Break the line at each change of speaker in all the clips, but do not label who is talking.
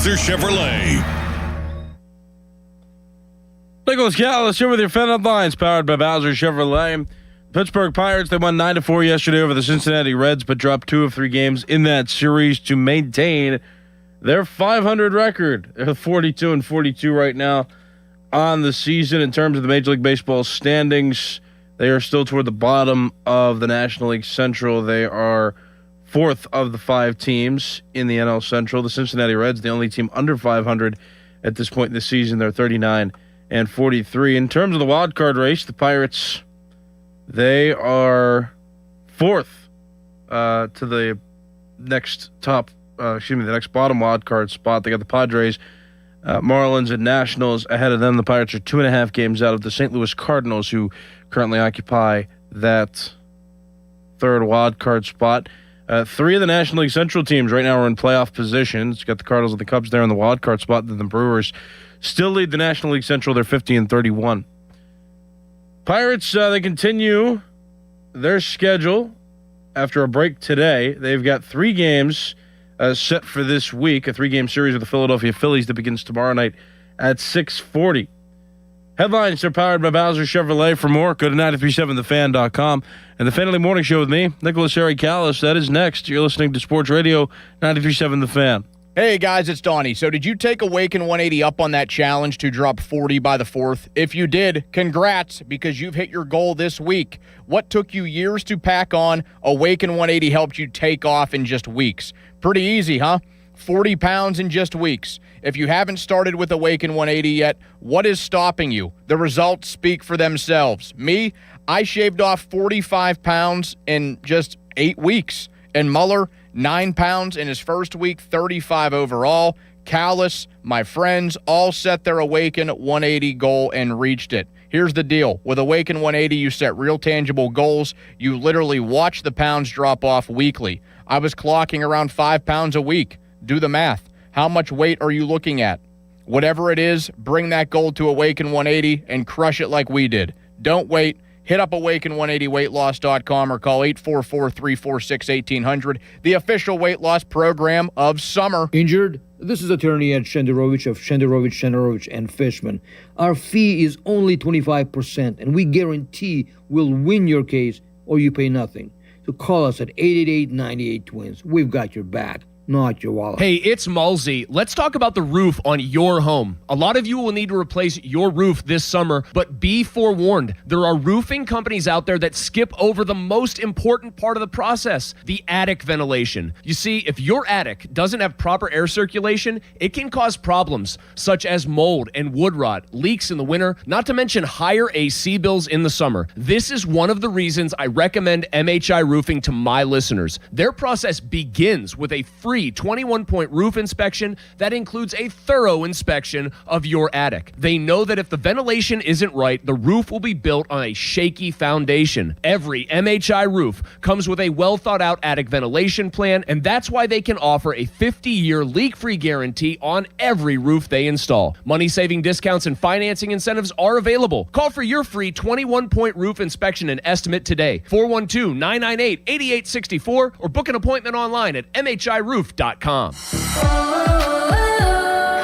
Bowser Chevrolet.
Nicholas Callis here with your Fan Headlines, powered by Bowser Chevrolet. Pittsburgh Pirates, they won 9-4 yesterday over the Cincinnati Reds, but dropped 2 of 3 games in that series to maintain their 500 record. They're 42-42 right now on the season. In terms of the Major League Baseball standings, they are still toward the bottom of the National League Central. They are 4th of the 5 teams in the NL Central. The Cincinnati Reds, the only team under 500 at this point in the season. They're 39-43. In terms of the wild card race, the Pirates, they are 4th to the next the next bottom wild card spot. They got the Padres, Marlins, and Nationals ahead of them. The Pirates are 2.5 games out of the St. Louis Cardinals, who currently occupy that 3rd wild card spot. 3 of the National League Central teams right now are in playoff positions. You got the Cardinals and the Cubs there in the wild card spot. Then the Brewers still lead the National League Central. They're 50-31. Pirates, they continue their schedule after a break today. They've got 3 games set for this week, a 3-game series with the Philadelphia Phillies that begins tomorrow night at 6:40. Headlines are powered by Bowser Chevrolet. For more, go to 937thefan.com. And the Fan Morning Show with me, Nicholas Harry Callis. That is next. You're listening to Sports Radio 93.7 The Fan.
Hey guys, it's Donnie. So did you take Awaken 180 up on that challenge to drop 40 by the 4th? If you did, congrats, because you've hit your goal this week. What took you years to pack on, Awaken 180 helped you take off in just weeks. Pretty easy, huh? 40 pounds in just weeks. If you haven't started with Awaken 180 yet, what is stopping you? The results speak for themselves. Me, I shaved off 45 pounds in just 8 weeks. And Muller, 9 pounds in his first week, 35 overall. Callis, my friends, all set their Awaken 180 goal and reached it. Here's the deal. With Awaken 180, you set real tangible goals. You literally watch the pounds drop off weekly. I was clocking around 5 pounds a week. Do the math. How much weight are you looking at? Whatever it is, bring that goal to Awaken 180 and crush it like we did. Don't wait. Hit up Awaken180weightloss.com or call 844-346-1800, the official weight loss program of summer.
Injured? This is attorney Ed Shenderovich of Shenderovich and Fishman. Our fee is only 25%, and we guarantee we'll win your case or you pay nothing. So call us at 888-98-TWINS. We've got your back. Not your wallet.
Hey, it's Mulsey. Let's talk about the roof on your home. A lot of you will need to replace your roof this summer, but be forewarned. There are roofing companies out there that skip over the most important part of the process, the attic ventilation. You see, if your attic doesn't have proper air circulation, it can cause problems such as mold and wood rot, leaks in the winter, not to mention higher AC bills in the summer. This is one of the reasons I recommend MHI Roofing to my listeners. Their process begins with a free 21-point roof inspection that includes a thorough inspection of your attic. They know that if the ventilation isn't right, the roof will be built on a shaky foundation. Every MHI roof comes with a well-thought-out attic ventilation plan, and that's why they can offer a 50-year leak-free guarantee on every roof they install. Money-saving discounts and financing incentives are available. Call for your free 21-point roof inspection and estimate today. 412-998-8864 or book an appointment online at MHIRoof.com.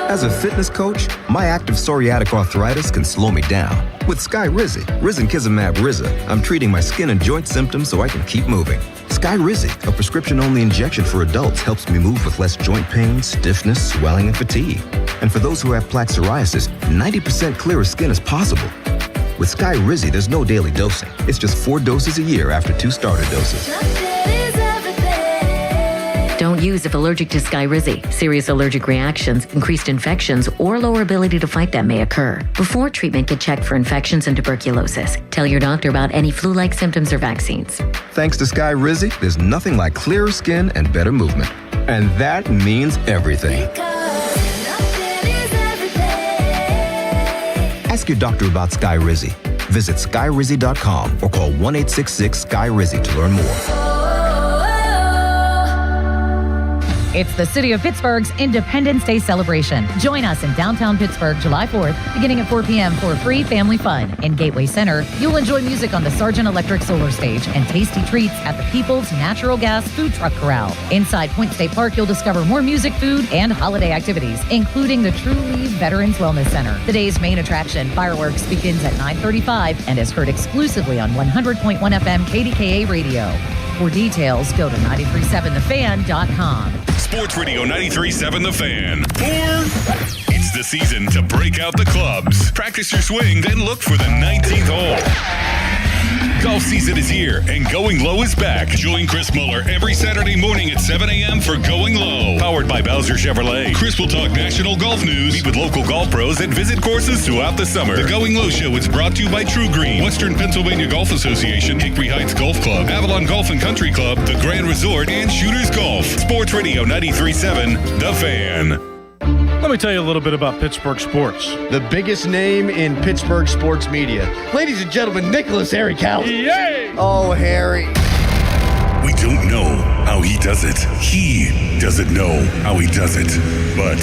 As a fitness coach, my active psoriatic arthritis can slow me down. With Skyrizi, risankizumab Riza, I'm treating my skin and joint symptoms so I can keep moving. Skyrizi, a prescription-only injection for adults, helps me move with less joint pain, stiffness, swelling, and fatigue. And for those who have plaque psoriasis, 90% clearer skin is possible. With Skyrizi, there's no daily dosing. It's just 4 doses a year after 2 starter doses.
Don't use if allergic to Skyrizi. Serious allergic reactions, increased infections, or lower ability to fight them may occur. Before treatment, get checked for infections and tuberculosis. Tell your doctor about any flu-like symptoms or vaccines.
Thanks to Skyrizi, there's nothing like clearer skin and better movement. And that means everything. Ask your doctor about Skyrizi. Visit Skyrizi.com or call 1-866-SKY-RIZI to learn more.
It's the City of Pittsburgh's Independence Day celebration. Join us in downtown Pittsburgh July 4th, beginning at 4 p.m. for free family fun. In Gateway Center, you'll enjoy music on the Sargent Electric Solar Stage and tasty treats at the People's Natural Gas Food Truck Corral. Inside Point State Park, you'll discover more music, food, and holiday activities, including the True Leave Veterans Wellness Center. The day's main attraction, fireworks, begins at 9:35 and is heard exclusively on 100.1 FM KDKA Radio. For details, go to 937thefan.com.
Sports Radio 93.7 The Fan. It's the season to break out the clubs. Practice your swing, then look for the 19th hole. Golf season is here, and Going Low is back. Join Chris Muller every Saturday morning at 7 a.m. for Going Low. Powered by Bowser Chevrolet. Chris will talk national golf news, meet with local golf pros, and visit courses throughout the summer. The Going Low Show is brought to you by True Green, Western Pennsylvania Golf Association, Hickory Heights Golf Club, Avalon Golf and Country Club, The Grand Resort, and Shooters Golf. Sports Radio 93.7 The Fan.
Let me tell you a little bit about Pittsburgh sports.
The biggest name in Pittsburgh sports media. Ladies and gentlemen, Nicholas Harry Callis.
Yay!
Oh, Harry.
We don't know how he does it. He doesn't know how he does it. But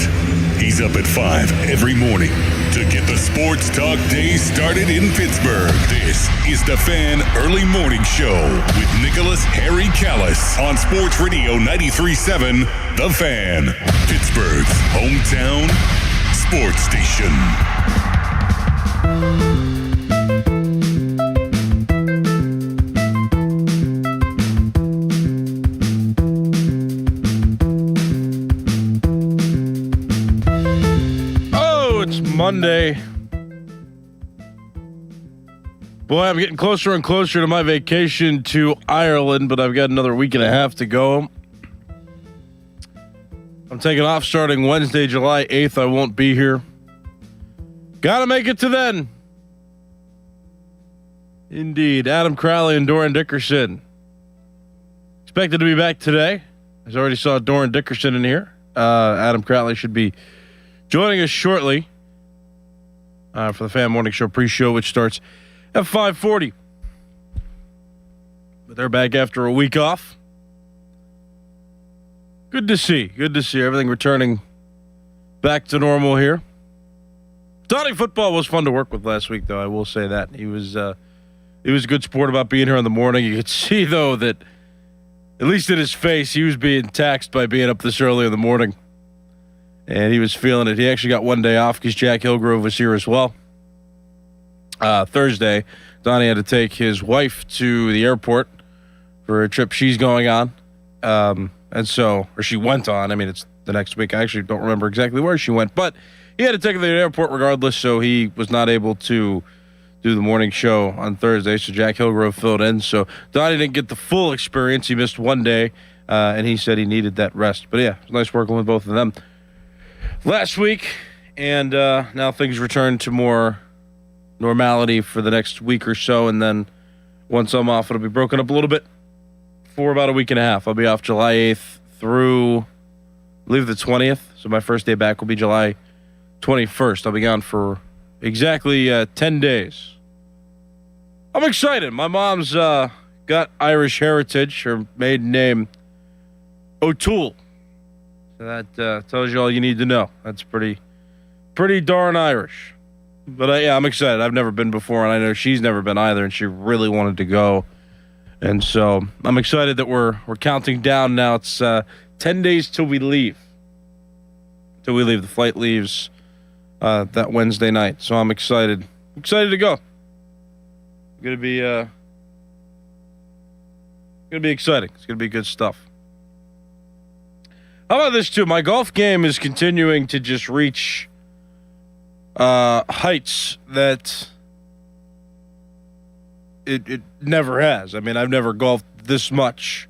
he's up at 5 every morning to get the sports talk day started in Pittsburgh. This is the Fan Early Morning Show with Nicholas Harry Callis on Sports Radio 93.7 The Fan, Pittsburgh's hometown sports station.
Monday. Boy, I'm getting closer and closer to my vacation to Ireland, but I've got another week and a half to go. I'm taking off starting Wednesday, July 8th. I won't be here. Gotta make it to then. Indeed. Adam Crowley and Doran Dickerson. Expected to be back today. I already saw Doran Dickerson in here. Adam Crowley should be joining us shortly. For the Fan Morning Show pre-show, which starts at 5:40. But they're back after a week off. Good to see. Good to see everything returning back to normal here. Donnie Football was fun to work with last week, though. I will say that. He was a good sport about being here in the morning. You could see, though, that at least in his face, he was being taxed by being up this early in the morning. And he was feeling it. He actually got one day off because Jack Hillgrove was here as well. Thursday, Donnie had to take his wife to the airport for a trip she's going on. Or she went on. I mean, it's the next week. I actually don't remember exactly where she went. But he had to take her to the airport regardless, so he was not able to do the morning show on Thursday. So Jack Hillgrove filled in. So Donnie didn't get the full experience. He missed one day, and he said he needed that rest. But, yeah, it was nice working with both of them last week, and now things return to more normality for the next week or so, and then once I'm off, it'll be broken up a little bit for about a week and a half. I'll be off July 8th through, I believe, the 20th, so my first day back will be July 21st. I'll be gone for exactly 10 days. I'm excited. My mom's got Irish heritage, her maiden name, O'Toole. So that tells you all you need to know. That's pretty darn Irish. But yeah, I'm excited. I've never been before, and I know she's never been either, and she really wanted to go. And so I'm excited that we're counting down now. It's 10 days till we leave. The flight leaves that Wednesday night. So I'm excited. To go. It's gonna be exciting. It's gonna be good stuff. How about this, too? My golf game is continuing to just reach heights that it never has. I mean, I've never golfed this much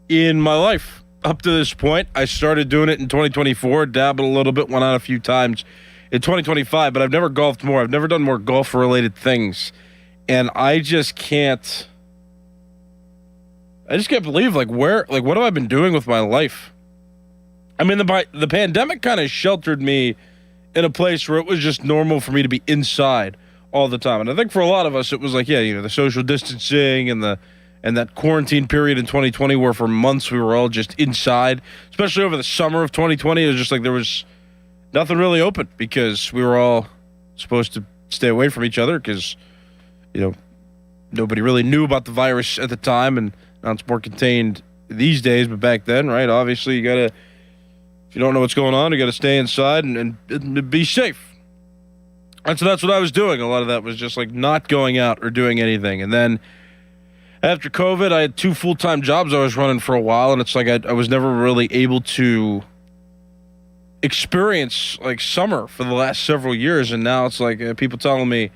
in my life up to this point. I started doing it in 2024, dabbled a little bit, went out a few times in 2025, but I've never golfed more. I've never done more golf-related things. And I just can't believe, what have I been doing with my life? I mean, the pandemic kind of sheltered me in a place where it was just normal for me to be inside all the time. And I think for a lot of us, it was like, the social distancing and and that quarantine period in 2020 where for months we were all just inside, especially over the summer of 2020. It was just like there was nothing really open because we were all supposed to stay away from each other because, nobody really knew about the virus at the time, and now it's more contained these days. But back then, right, obviously if you don't know what's going on, you got to stay inside and be safe. And so that's what I was doing. A lot of that was just like not going out or doing anything. And then after COVID, I had 2 full-time jobs I was running for a while, and it's like I was never really able to experience like summer for the last several years. And now it's like people telling me,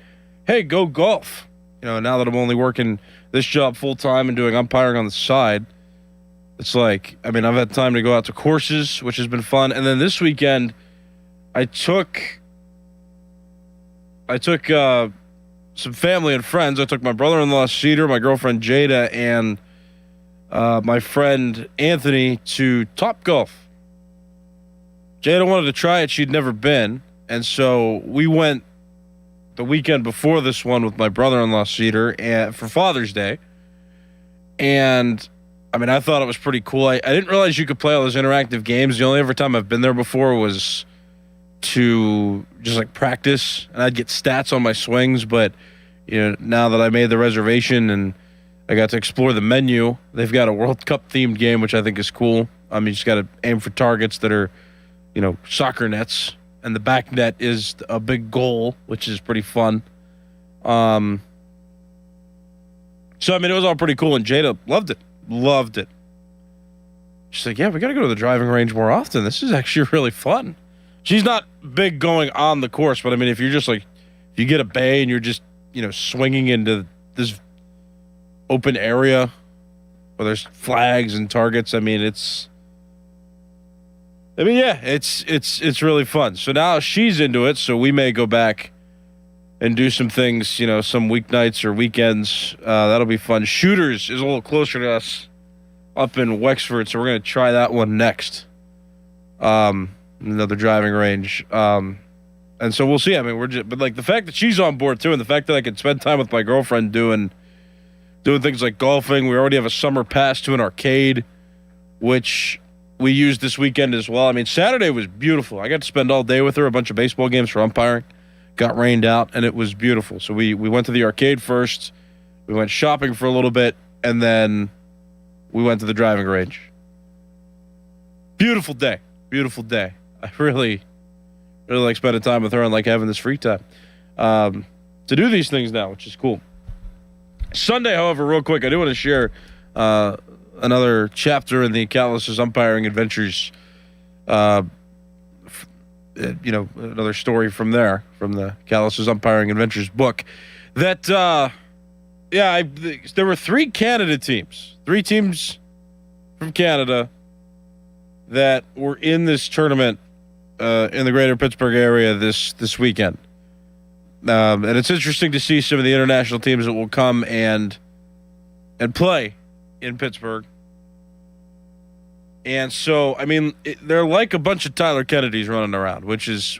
hey, go golf. Now that I'm only working this job full-time and doing umpiring on the side, it's like, I've had time to go out to courses, which has been fun. And then this weekend, I took some family and friends. I took my brother-in-law, Cedar, my girlfriend, Jada, and my friend, Anthony, to Topgolf. Jada wanted to try it. She'd never been. And so we went the weekend before this one with my brother-in-law, Cedar, for Father's Day. And, I thought it was pretty cool. I didn't realize you could play all those interactive games. The only ever time I've been there before was to just like practice, and I'd get stats on my swings. But now that I made the reservation and I got to explore the menu, they've got a World Cup themed game, which I think is cool. You just got to aim for targets that are soccer nets, and the back net is a big goal, which is pretty fun. So it was all pretty cool, and Jada loved it. She's like, yeah, we got to go to the driving range more often. This is actually really fun. She's not big going on the course, but if you're just like, if you get a bay and you're just, swinging into this open area where there's flags and targets, it's really fun. So now she's into it, so we may go back and do some things, some weeknights or weekends. That'll be fun. Shooters is a little closer to us up in Wexford, so we're going to try that one next. Another driving range. And so we'll see. But like the fact that she's on board too, and the fact that I can spend time with my girlfriend doing things like golfing. We already have a summer pass to an arcade, which we used this weekend as well. Saturday was beautiful. I got to spend all day with her, a bunch of baseball games for umpiring. Got rained out, and it was beautiful. So we went to the arcade first. We went shopping for a little bit, and then we went to the driving range. Beautiful day. Beautiful day. I really like spending time with her and like having this free time to do these things now, which is cool. Sunday, however, real quick, I do want to share another chapter in the Callis' umpiring adventures. Another story from there, from the Callis' umpiring adventures book. That there were 3 Canada teams, 3 teams from Canada that were in this tournament in the greater Pittsburgh area this weekend. And it's interesting to see some of the international teams that will come and play in Pittsburgh. And so, they're like a bunch of Tyler Kennedys running around, which is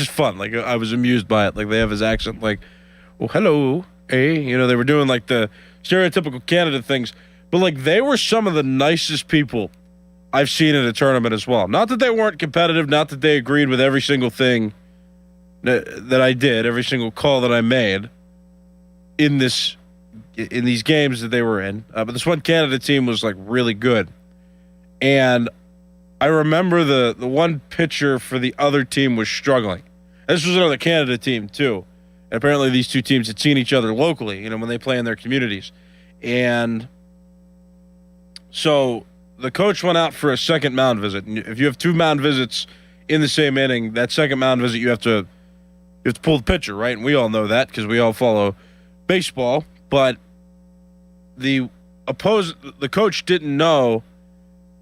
fun. Like, I was amused by it. Like, they have his accent, like, "Oh, hello, hey." They were doing like the stereotypical Canada things, but like they were some of the nicest people I've seen in a tournament as well. Not that they weren't competitive, not that they agreed with every single thing that I did, every single call that I made in these games that they were in. But this one Canada team was like really good. And I remember the one pitcher for the other team was struggling. This was another Canada team too. And apparently these two teams had seen each other locally, when they play in their communities. And so the coach went out for a second mound visit. And if you have 2 mound visits in the same inning, that second mound visit, you have to pull the pitcher, right? And we all know that because we all follow baseball. But the coach didn't know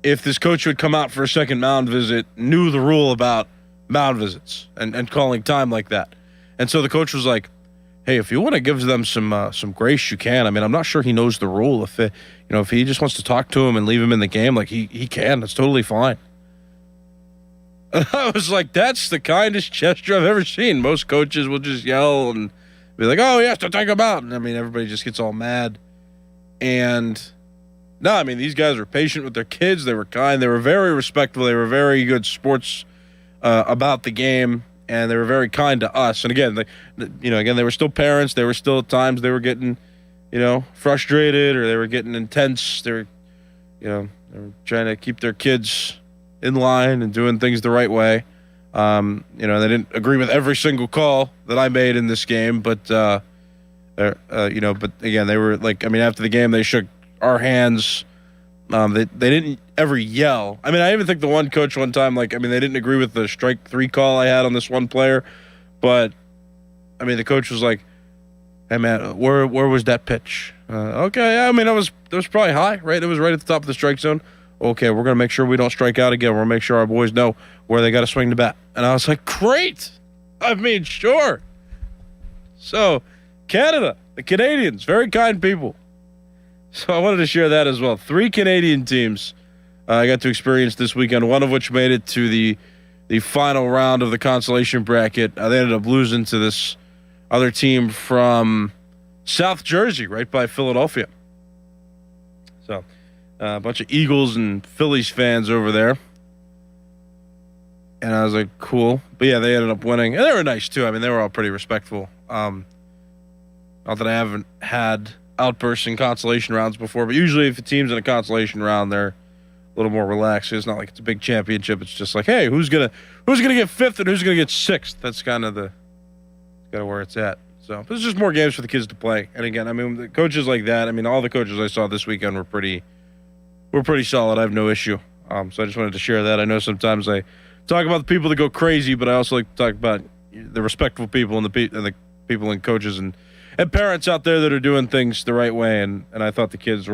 if this coach who had come out for a second mound visit knew the rule about mound visits and calling time like that. And so the coach was like, "Hey, if you want to give them some grace, you can. I'm not sure he knows the rule. If he just wants to talk to him and leave him in the game, like he can. That's totally fine." And I was like, that's the kindest gesture I've ever seen. Most coaches will just yell and be like, "Oh, he has to take him out." And everybody just gets all mad. And no, I mean, these guys were patient with their kids. They were kind. They were very respectful. They were very good sports about the game, and they were very kind to us. And again, they were still parents. They were still at times they were getting, frustrated, or they were getting intense. They were trying to keep their kids in line and doing things the right way. They didn't agree with every single call that I made in this game, but but again, they were after the game, they shook our hands. They didn't ever yell. I mean, I even think the one coach one time, they didn't agree with the strike 3 call I had on this one player, but the coach was like, "Hey man, where was that pitch?" Okay, that was probably high, right? It was right at the top of the strike zone. Okay, we're gonna make sure we don't strike out again. We're gonna make sure our boys know where they got to swing the bat. And I was like, great. Sure. So, Canada, the Canadians, very kind people. So I wanted to share that as well. 3 Canadian teams I got to experience this weekend, one of which made it to the final round of the consolation bracket. They ended up losing to this other team from South Jersey, right by Philadelphia. So a bunch of Eagles and Phillies fans over there. And I was like, cool. But yeah, they ended up winning. And they were nice too. They were all pretty respectful. Not that I haven't had outbursts in consolation rounds before, but usually if a team's in a consolation round, they're a little more relaxed. It's not like it's a big championship. It's just like, hey, who's gonna get 5th and who's gonna get 6th? That's kind of where it's at. So there's just more games for the kids to play. And again, the coaches like that. All the coaches I saw this weekend were pretty solid. I have no issue. So I just wanted to share that. I know sometimes I talk about the people that go crazy, but I also like to talk about the respectful people and the people and coaches and parents out there that are doing things the right way. And I thought the kids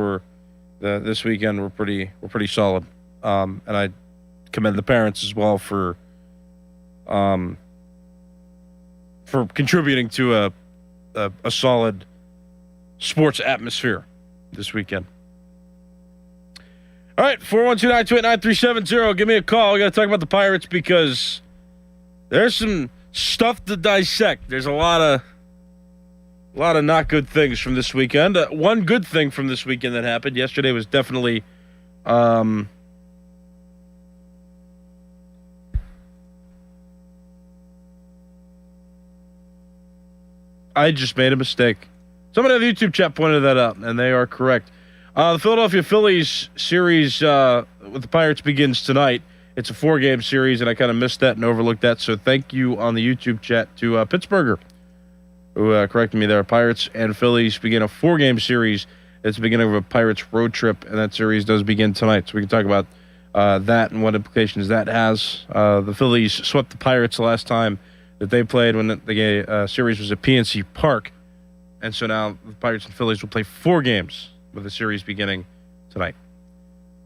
this weekend were pretty solid. And I commend the parents as well for contributing to a solid sports atmosphere this weekend. All right, 412-928-9370. Give me a call. We got to talk about the Pirates because there's some stuff to dissect. There's a lot of not good things from this weekend. One good thing from this weekend that happened yesterday was definitely I just made a mistake. Somebody on the YouTube chat pointed that out, and they are correct. The Philadelphia Phillies series with the Pirates begins tonight. It's a 4-game series, and I kind of missed that and overlooked that. So thank you on the YouTube chat to Pittsburgher, who corrected me there. Pirates and Phillies begin a 4-game series. It's the beginning of a Pirates road trip, and that series does begin tonight. So we can talk about that and what implications that has. The Phillies swept the Pirates the last time that they played when the series was at PNC Park. And so now the Pirates and Phillies will play 4 games with the series beginning tonight.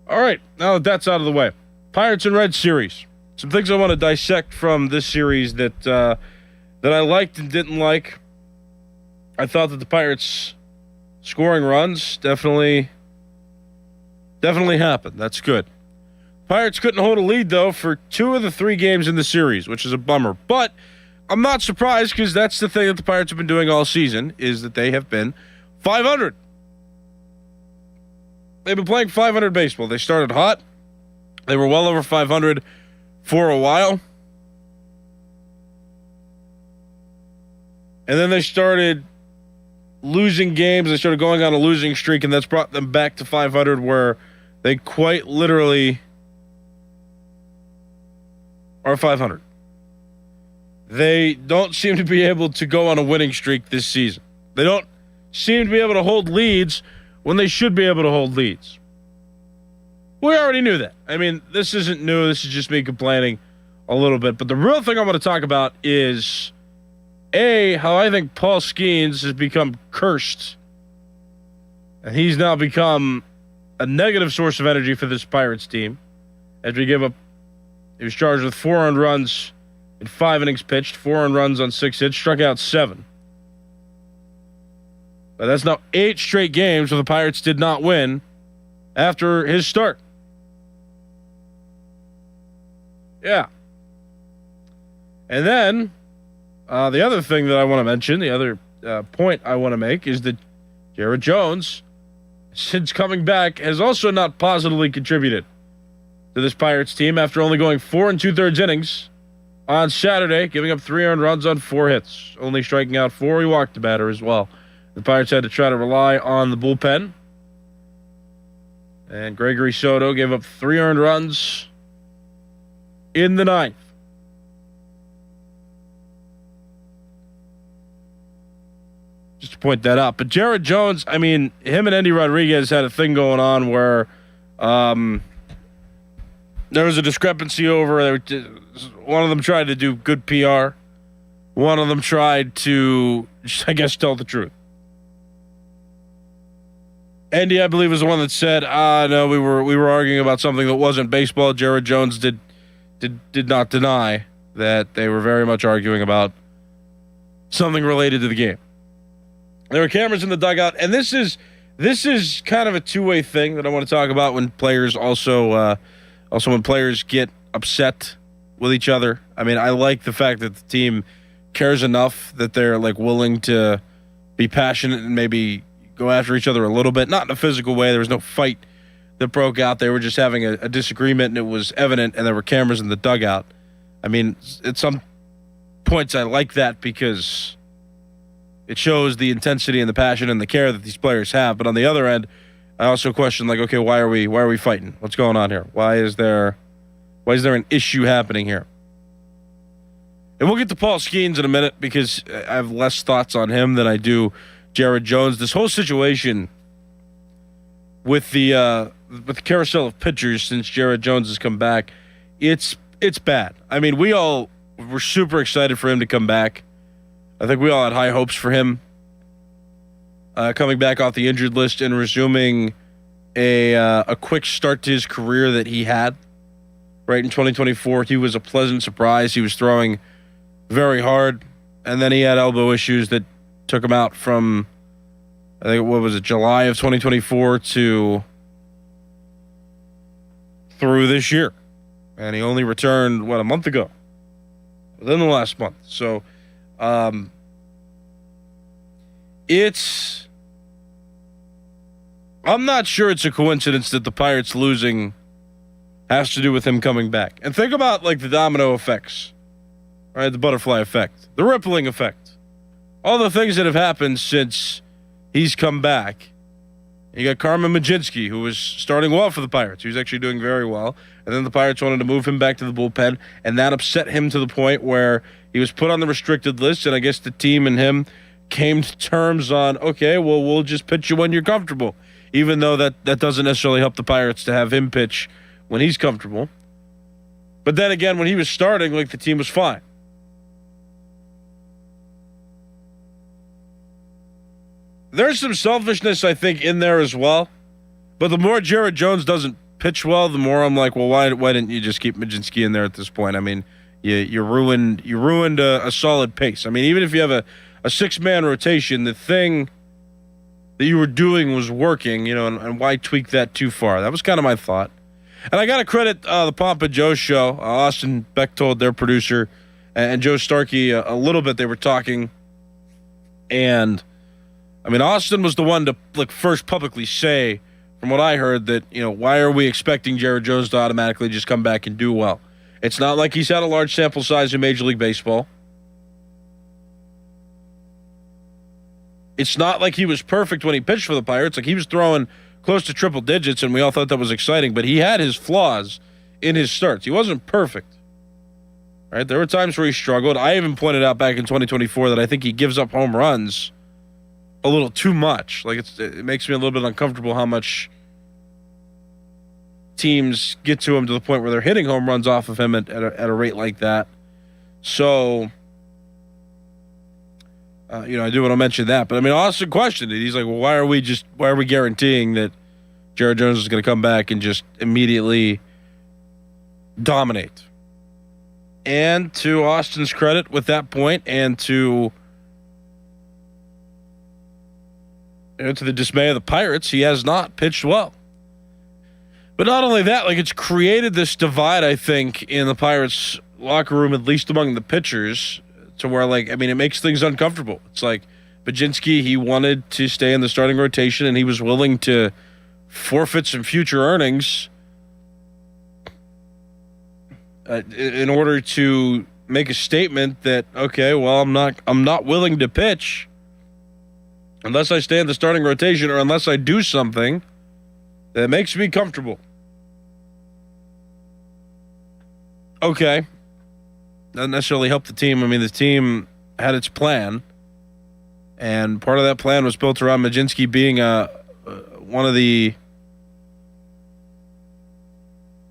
All right, now that that's out of the way, Pirates and Reds series. Some things I want to dissect from this series that I liked and didn't like. I thought that the Pirates scoring runs definitely happened. That's good. Pirates couldn't hold a lead, though, for 2 of the 3 games in the series, which is a bummer. But I'm not surprised because that's the thing that the Pirates have been doing all season, is that they have been .500. They've been playing .500 baseball. They started hot. They were well over .500 for a while. And then they started losing games. They started going on a losing streak, and that's brought them back to .500, where they quite literally are .500. They don't seem to be able to go on a winning streak this season. They don't seem to be able to hold leads when they should be able to hold leads. We already knew that. This isn't new. This is just me complaining a little bit. But the real thing I want to talk about is, how I think Paul Skeens has become cursed. And he's now become a negative source of energy for this Pirates team. As we give up, he was charged with 4 earned runs in 5 innings pitched, 4 earned runs on 6 hits, struck out 7. But that's now 8 straight games where the Pirates did not win after his start. Yeah. And then the other thing that I want to mention, the other point I want to make, is that Jared Jones since coming back, has also not positively contributed to this Pirates team after only going 4 2/3 innings on Saturday, giving up 3 earned runs on 4 hits, only striking out 4. He walked the batter as well. The Pirates had to try to rely on the bullpen. And Gregory Soto gave up 3 earned runs in the 9th. Just to point that out. But Jared Jones, I mean, him and Endy Rodriguez had a thing going on where there was a discrepancy over. One of them tried to do good PR. One of them tried to, I guess, tell the truth. Endy, I believe, was the one that said, no, we were arguing about something that wasn't baseball. Jared Jones did not deny that they were very much arguing about something related to the game. There were cameras in the dugout, and this is kind of a two-way thing that I want to talk about when players also when players get upset with each other. I mean, I like the fact that the team cares enough that they're like willing to be passionate and maybe go after each other a little bit, not in a physical way. There was no fight that broke out. They were just having a disagreement, and it was evident, and there were cameras in the dugout. I mean, at some points I like that because it shows the intensity and the passion and the care that these players have. But on the other end, I also question, like, okay, why are we fighting? What's going on here? Why is there an issue happening here? And we'll get to Paul Skeens in a minute because I have less thoughts on him than I do Jared Jones. This whole situation with the carousel of pitchers since Jared Jones has come back, it's bad. I mean, we all were super excited for him to come back. I think we all had high hopes for him coming back off the injured list and resuming a quick start to his career that he had right in 2024. He was a pleasant surprise. He was throwing very hard, and then he had elbow issues that took him out from, I think, what was it, July of 2024 to through this year. And he only returned, a month ago? Within the last month. So, I'm not sure it's a coincidence that the Pirates losing has to do with him coming back. And think about like the domino effects, right? The butterfly effect, the rippling effect, all the things that have happened since he's come back. You got Carmen Mlodzinski, who was starting well for the Pirates. He was actually doing very well. And then the Pirates wanted to move him back to the bullpen, and that upset him to the point where he was put on the restricted list, and I guess the team and him came to terms on, okay, well, we'll just pitch you when you're comfortable, even though that doesn't necessarily help the Pirates to have him pitch when he's comfortable. But then again, when he was starting, like, the team was fine. There's some selfishness, I think, in there as well. But the more Jared Jones doesn't pitch well, the more I'm like, well, why didn't you just keep Mlodzinski in there at this point? I mean, you ruined a solid pace. I mean, even if you have a 6-man rotation, the thing that you were doing was working, and why tweak that too far? That was kind of my thought. And I got to credit the Pomp and Joe show. Austin Bechtold, their producer, and Joe Starkey a little bit. They were talking, and I mean, Austin was the one to first publicly say, from what I heard, that why are we expecting Jared Jones to automatically just come back and do well? It's not like he's had a large sample size in Major League Baseball. It's not like he was perfect when he pitched for the Pirates. Like, he was throwing close to triple digits, and we all thought that was exciting. But he had his flaws in his starts. He wasn't perfect. Right? There were times where he struggled. I even pointed out back in 2024 that I think he gives up home runs a little too much. Like, it makes me a little bit uncomfortable how much teams get to him to the point where they're hitting home runs off of him at a rate like that. So, I do want to mention that. But I mean, Austin questioned it. He's like, well, why are we guaranteeing that Jared Jones is going to come back and just immediately dominate? And to Austin's credit with that point, and to the dismay of the Pirates, he has not pitched well. But not only that, it's created this divide, I think, in the Pirates locker room, at least among the pitchers, to where, it makes things uncomfortable. It's like Mlodzinski, he wanted to stay in the starting rotation, and he was willing to forfeit some future earnings in order to make a statement that, okay, well, I'm not willing to pitch unless I stay in the starting rotation or unless I do something that makes me comfortable. Okay. Doesn't necessarily help the team. I mean, the team had its plan, and part of that plan was built around Mlodzinski being one of the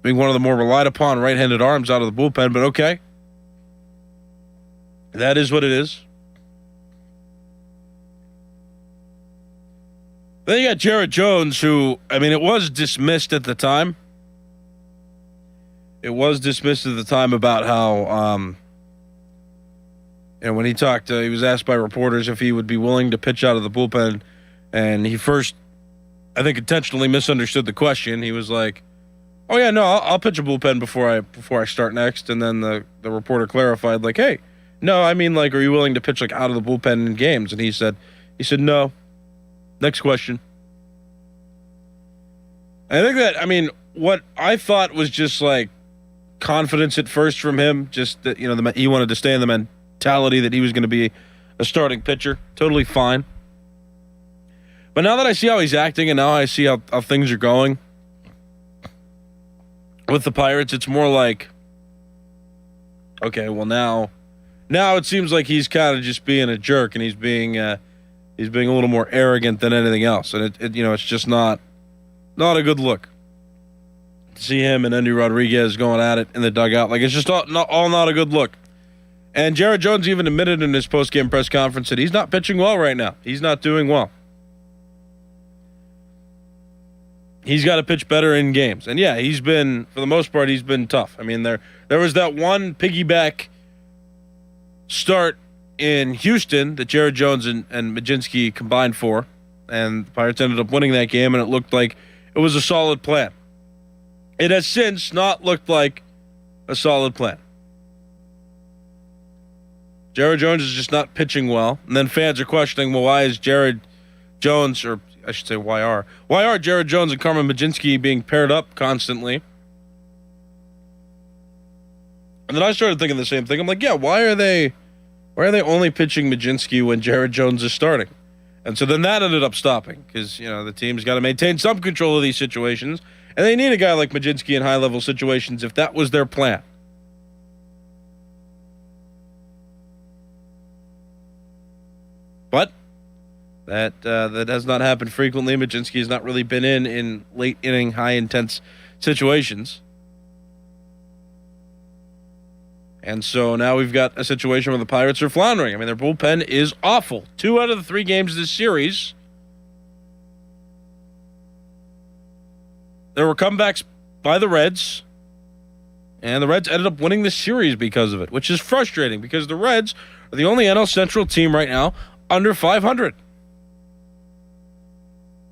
more relied upon right-handed arms out of the bullpen. But okay, that is what it is. Then you got Jared Jones, who, I mean, it was dismissed at the time. It was dismissed at the time about how, when he talked, he was asked by reporters if he would be willing to pitch out of the bullpen, and he first, I think, intentionally misunderstood the question. He was like, "Oh yeah, no, I'll pitch a bullpen before I start next," and then the reporter clarified, like, "Hey, no, I mean, like, are you willing to pitch like out of the bullpen in games?" And he said, "No." Next question. I think that, I mean, what I thought was just like confidence at first from him, just that, he wanted to stay in the mentality that he was going to be a starting pitcher. Totally fine. But now that I see how he's acting and now I see how things are going with the Pirates, it's more like, okay, well now it seems like he's kind of just being a jerk, and he's being a little more arrogant than anything else, and it's just not a good look to see him and Endy Rodriguez going at it in the dugout. Like, it's just all not a good look. And Jared Jones even admitted in his post-game press conference that he's not pitching well right now. He's not doing well. He's got to pitch better in games. And yeah, he's been, for the most part, he's been tough. I mean, there was that one piggyback start in Houston that Jared Jones and Mlodzinski combined for, and the Pirates ended up winning that game, and it looked like it was a solid plan. It has since not looked like a solid plan. Jared Jones is just not pitching well, and then fans are questioning, well, why is Jared Jones, or I should say why are Jared Jones and Carmen Mlodzinski being paired up constantly? And then I started thinking the same thing. I'm like, yeah, why are they only pitching Mlodzinski when Jared Jones is starting? And so then that ended up stopping because, the team's got to maintain some control of these situations, and they need a guy like Mlodzinski in high-level situations if that was their plan. But that has not happened frequently. Mlodzinski has not really been in late-inning, high-intense situations. And so now we've got a situation where the Pirates are floundering. I mean, their bullpen is awful. 2 out of the 3 games of this series, there were comebacks by the Reds, and the Reds ended up winning the series because of it, which is frustrating because the Reds are the only NL Central team right now under 500.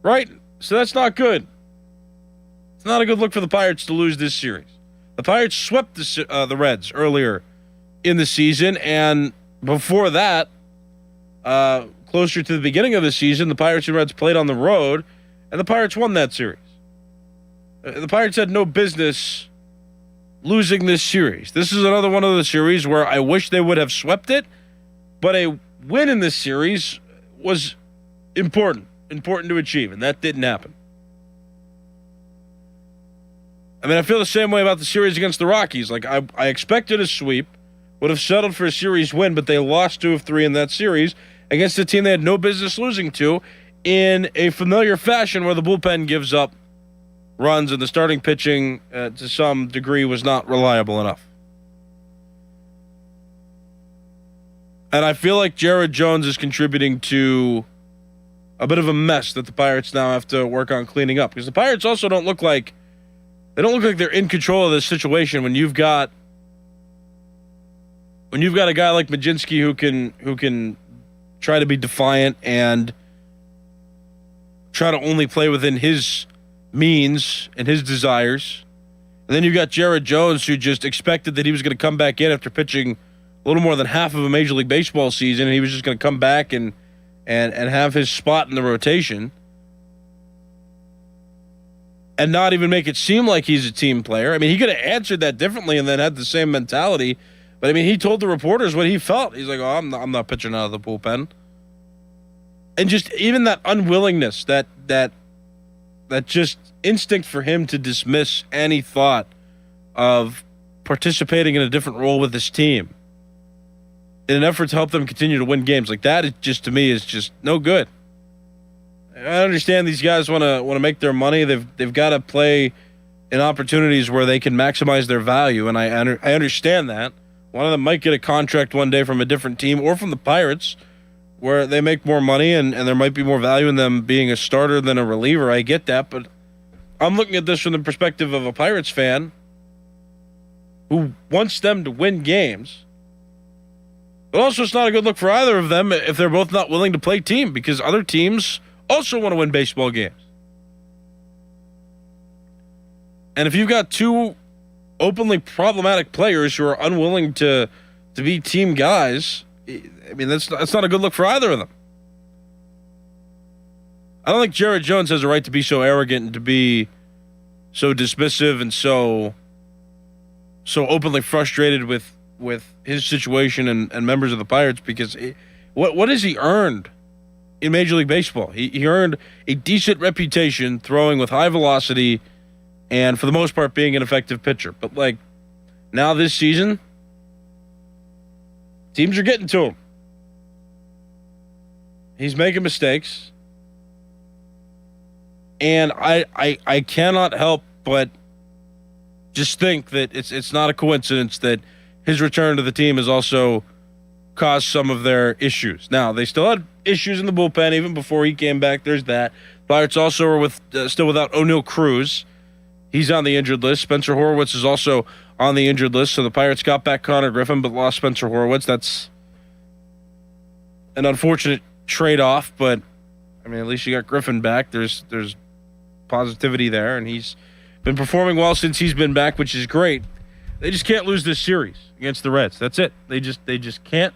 Right? So that's not good. It's not a good look for the Pirates to lose this series. The Pirates swept the Reds earlier in the season, and before that, closer to the beginning of the season, the Pirates and Reds played on the road, and the Pirates won that series. The Pirates had no business losing this series. This is another one of the series where I wish they would have swept it, but a win in this series was important to achieve, and that didn't happen. I mean, I feel the same way about the series against the Rockies. Like, I expected a sweep, would have settled for a series win, but they lost 2 of 3 in that series against a team they had no business losing to in a familiar fashion where the bullpen gives up runs and the starting pitching to some degree was not reliable enough. And I feel like Jared Jones is contributing to a bit of a mess that the Pirates now have to work on cleaning up, because the Pirates also don't look like they're in control of this situation when you've got a guy like Mlodzinski who can try to be defiant and try to only play within his means and his desires. And then you've got Jared Jones, who just expected that he was going to come back in after pitching a little more than half of a Major League Baseball season, and he was just going to come back and have his spot in the rotation. and not even make it seem like he's a team player. I mean, he could have answered that differently and then had the same mentality. But I mean, he told the reporters what he felt. He's like, "Oh, I'm not pitching out of the bullpen." And just even that unwillingness, that just instinct for him to dismiss any thought of participating in a different role with his team in an effort to help them continue to win games, like that, it just, to me, is just no good. I understand these guys want to make their money. They've got to play in opportunities where they can maximize their value, and I understand that. One of them might get a contract one day from a different team or from the Pirates where they make more money and there might be more value in them being a starter than a reliever. I get that, but I'm looking at this from the perspective of a Pirates fan who wants them to win games. But also, it's not a good look for either of them if they're both not willing to play team, because other teams also want to win baseball games. And if you've got two openly problematic players who are unwilling to be team guys, I mean, that's not a good look for either of them. I don't think Jared Jones has a right to be so arrogant and to be so dismissive and so openly frustrated with his situation and members of the Pirates, because what has he earned in Major League Baseball? He earned a decent reputation throwing with high velocity and, for the most part, being an effective pitcher. But, like, now this season, teams are getting to him. He's making mistakes. And I cannot help but just think that it's not a coincidence that his return to the team has also caused some of their issues. Now, they still had issues in the bullpen even before he came back. There's that. Pirates also are still without O'Neal Cruz. He's on the injured list. Spencer Horwitz is also on the injured list. So the Pirates got back Connor Griffin but lost Spencer Horwitz. That's an unfortunate trade-off, but I mean, at least you got Griffin back. There's positivity there, and he's been performing well since he's been back, which is great. They just can't lose this series against the Reds. That's it. They just can't,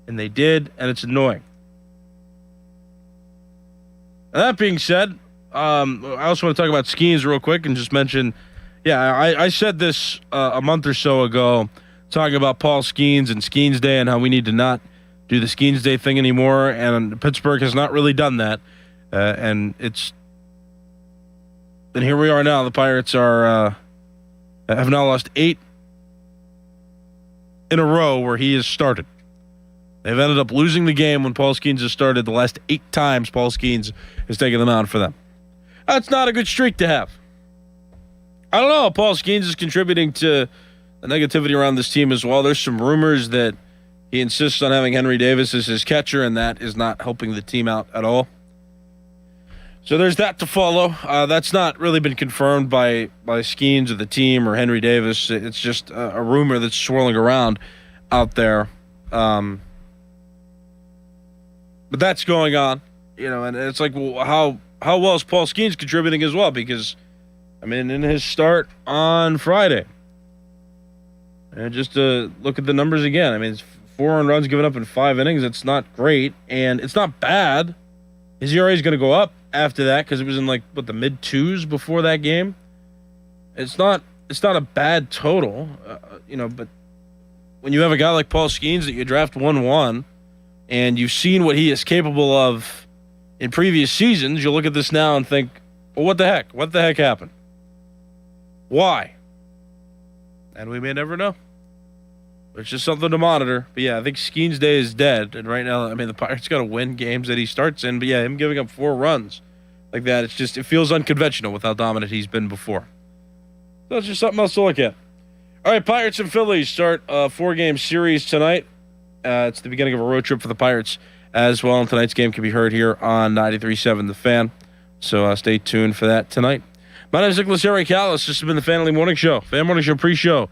and they did, and it's annoying. And that being said, I also want to talk about Skeens real quick and just mention, I said this a month or so ago, talking about Paul Skeens and Skeens Day and how we need to not do the Skeens Day thing anymore, and Pittsburgh has not really done that, and here we are now. The Pirates have now lost 8 in a row where he has started. They've ended up losing the game when Paul Skeens has started. The last 8 times Paul Skeens has taken them out for them. That's not a good streak to have. I don't know. Paul Skeens is contributing to the negativity around this team as well. There's some rumors that he insists on having Henry Davis as his catcher, and that is not helping the team out at all. So there's that to follow. That's not really been confirmed by Skeens or the team or Henry Davis. It's just a rumor that's swirling around out there. But that's going on, and it's like, well, how well is Paul Skeens contributing as well? Because, I mean, in his start on Friday, and just to look at the numbers again, I mean, it's 4 earned runs given up in 5 innings. It's not great, and it's not bad. His ERA is going to go up after that because it was in the mid 2s before that game. It's not a bad total, but when you have a guy like Paul Skeens that you draft 1-1 and you've seen what he is capable of in previous seasons, you look at this now and think, well, what the heck? What the heck happened? Why? And we may never know. It's just something to monitor. But yeah, I think Skeens Day is dead. And right now, I mean, the Pirates got to win games that he starts in. But yeah, him giving up 4 runs like that, it feels unconventional with how dominant he's been before. So it's just something else to look at. All right, Pirates and Phillies start a 4-game series tonight. It's the beginning of a road trip for the Pirates as well. And tonight's game can be heard here on 93.7 The Fan. So stay tuned for that tonight. My name is Nicholas Eric Callis. This has been the Fan Morning Show. Fan Morning Show pre-show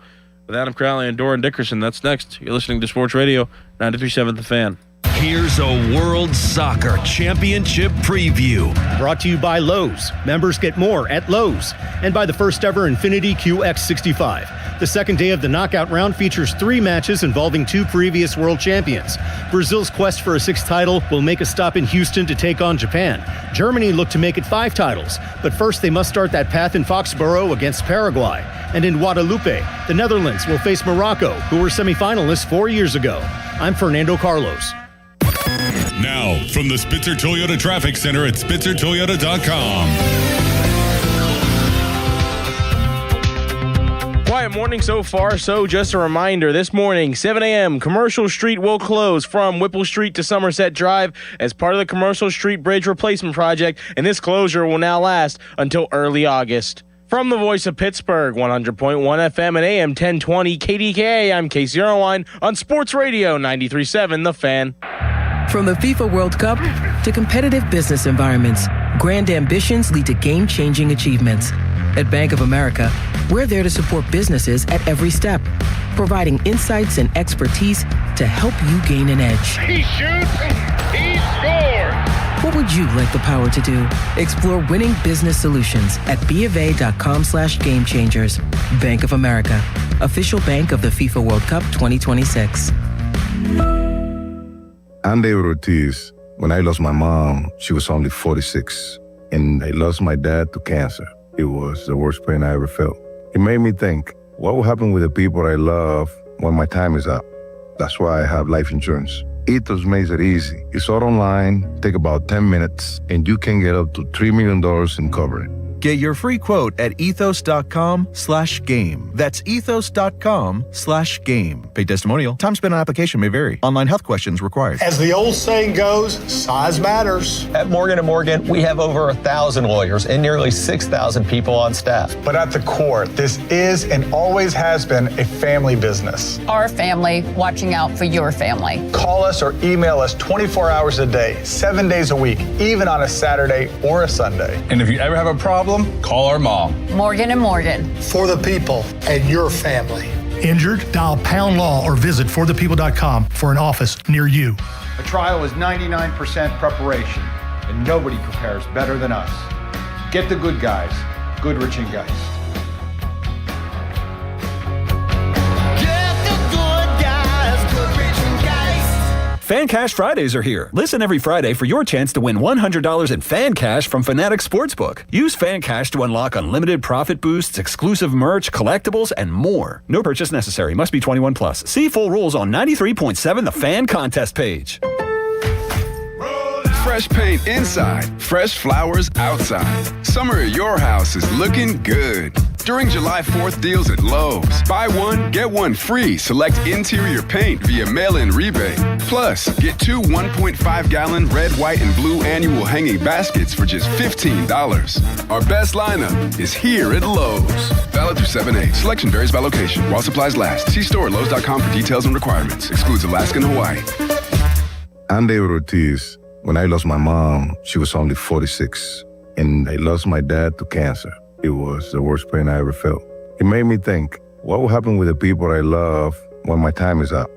with Adam Crowley and Doran Dickerson. That's next. You're listening to Sports Radio 93.7 The Fan.
Here's a World Soccer Championship preview.
Brought to you by Lowe's. Members get more at Lowe's. And by the first ever Infiniti QX65. The second day of the knockout round features 3 matches involving 2 previous world champions. Brazil's quest for a 6th title will make a stop in Houston to take on Japan. Germany look to make it 5 titles, but first they must start that path in Foxborough against Paraguay. And in Guadalupe, the Netherlands will face Morocco, who were semifinalists 4 years ago. I'm Fernando Carlos.
Now, from the Spitzer Toyota Traffic Center at SpitzerToyota.com.
Quiet morning so far, so just a reminder, this morning, 7 a.m., Commercial Street will close from Whipple Street to Somerset Drive as part of the Commercial Street Bridge Replacement Project, and this closure will now last until early August. From the voice of Pittsburgh, 100.1 FM and AM 1020 KDKA, I'm Casey Irwine on Sports Radio 93.7 The Fan.
From the FIFA World Cup to competitive business environments, grand ambitions lead to game-changing achievements. At Bank of America, we're there to support businesses at every step, providing insights and expertise to help you gain an edge.
He shoots, he scores!
What would you like the power to do? Explore winning business solutions at BofA.com/gamechangers. Bank of America, official bank of the FIFA World Cup 2026.
I'm David Ortiz. When I lost my mom, she was only 46, and I lost my dad to cancer. It was the worst pain I ever felt. It made me think, what will happen with the people I love when my time is up? That's why I have life insurance. Ethos makes it easy. It's all online, take about 10 minutes, and you can get up to $3 million in coverage.
Get your free quote at ethos.com/game. That's ethos.com/game. Paid testimonial. Time spent on application may vary. Online health questions required.
As the old saying goes, size matters.
At Morgan & Morgan, we have over 1,000 lawyers and nearly 6,000 people on staff.
But at the core, this is and always has been a family business.
Our family watching out for your family.
Call us or email us 24 hours a day, 7 days a week, even on a Saturday or a Sunday.
And if you ever have a problem, call our mom.
Morgan & Morgan.
For the people and your family.
Injured? Dial Pound Law or visit forthepeople.com for an office near you.
A trial is 99% preparation, and nobody prepares better than us. Get the good guys, Goodrich and Geist.
Fan Cash Fridays are here. Listen every Friday for your chance to win $100 in Fan Cash from Fanatics Sportsbook. Use Fan Cash to unlock unlimited profit boosts, exclusive merch, collectibles, and more. No purchase necessary. Must be 21 plus. See full rules on 93.7 The Fan contest page.
Fresh paint inside, fresh flowers outside. Summer at your house is looking good. During July 4th deals at Lowe's, buy one, get one free. Select interior paint via mail-in rebate. Plus, get 2 1.5-gallon red, white, and blue annual hanging baskets for just $15. Our best lineup is here at Lowe's. Valid through 7/8. Selection varies by location. While supplies last. See store at Lowe's.com for details and requirements. Excludes Alaska and Hawaii.
I'm David Ortiz. When I lost my mom, she was only 46, and I lost my dad to cancer. It was the worst pain I ever felt. It made me think, what will happen with the people I love when my time is up?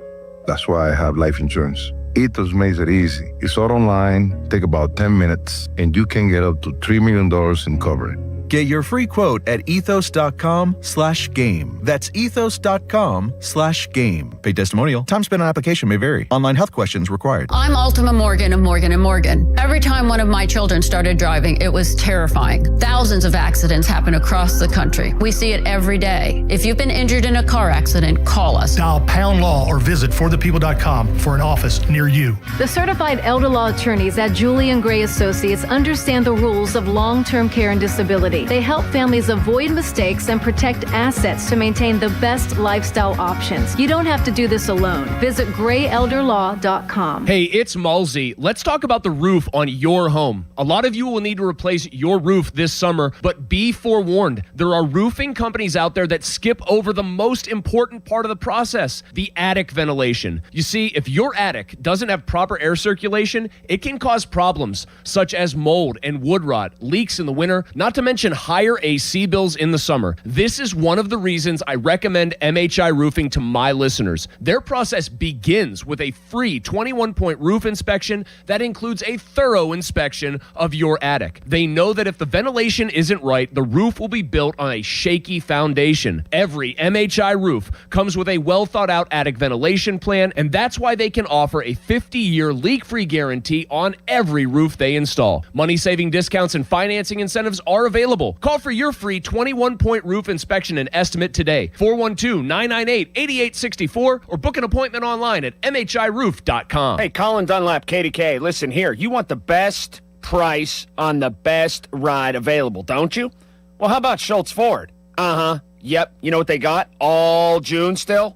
That's why I have life insurance. Ethos makes it easy. It's all online, take about 10 minutes, and you can get up to $3 million in coverage.
Get your free quote at ethos.com/game. That's ethos.com/game. Paid testimonial. Time spent on application may vary. Online health questions required.
I'm Ultima Morgan of Morgan & Morgan. Every time one of my children started driving, it was terrifying. Thousands of accidents happen across the country. We see it every day. If you've been injured in a car accident, call us.
Dial Pound Law or visit forthepeople.com for an office near you.
The certified elder law attorneys at Julian Gray Associates understand the rules of long-term care and disability. They help families avoid mistakes and protect assets to maintain the best lifestyle options. You don't have to do this alone. Visit grayelderlaw.com.
Hey, it's Malzy. Let's talk about the roof on your home. A lot of you will need to replace your roof this summer, but be forewarned. There are roofing companies out there that skip over the most important part of the process, the attic ventilation. You see, if your attic doesn't have proper air circulation, it can cause problems such as mold and wood rot, leaks in the winter, not to mention mention higher AC bills in the summer. This is one of the reasons I recommend MHI Roofing to my listeners. Their process begins with a free 21-point roof inspection that includes a thorough inspection of your attic. They know that if the ventilation isn't right, the roof will be built on a shaky foundation. Every MHI roof comes with a well-thought-out attic ventilation plan, and that's why they can offer a 50-year leak-free guarantee on every roof they install. Money-saving discounts and financing incentives are available. Call for your free 21-point roof inspection and estimate today. 412-998-8864 or book an appointment online at mhiroof.com.
Hey, Colin Dunlap, KDK. Listen here. You want the best price on the best ride available, don't you? Well, how about Schultz Ford? Uh-huh. Yep. You know what they got all June still?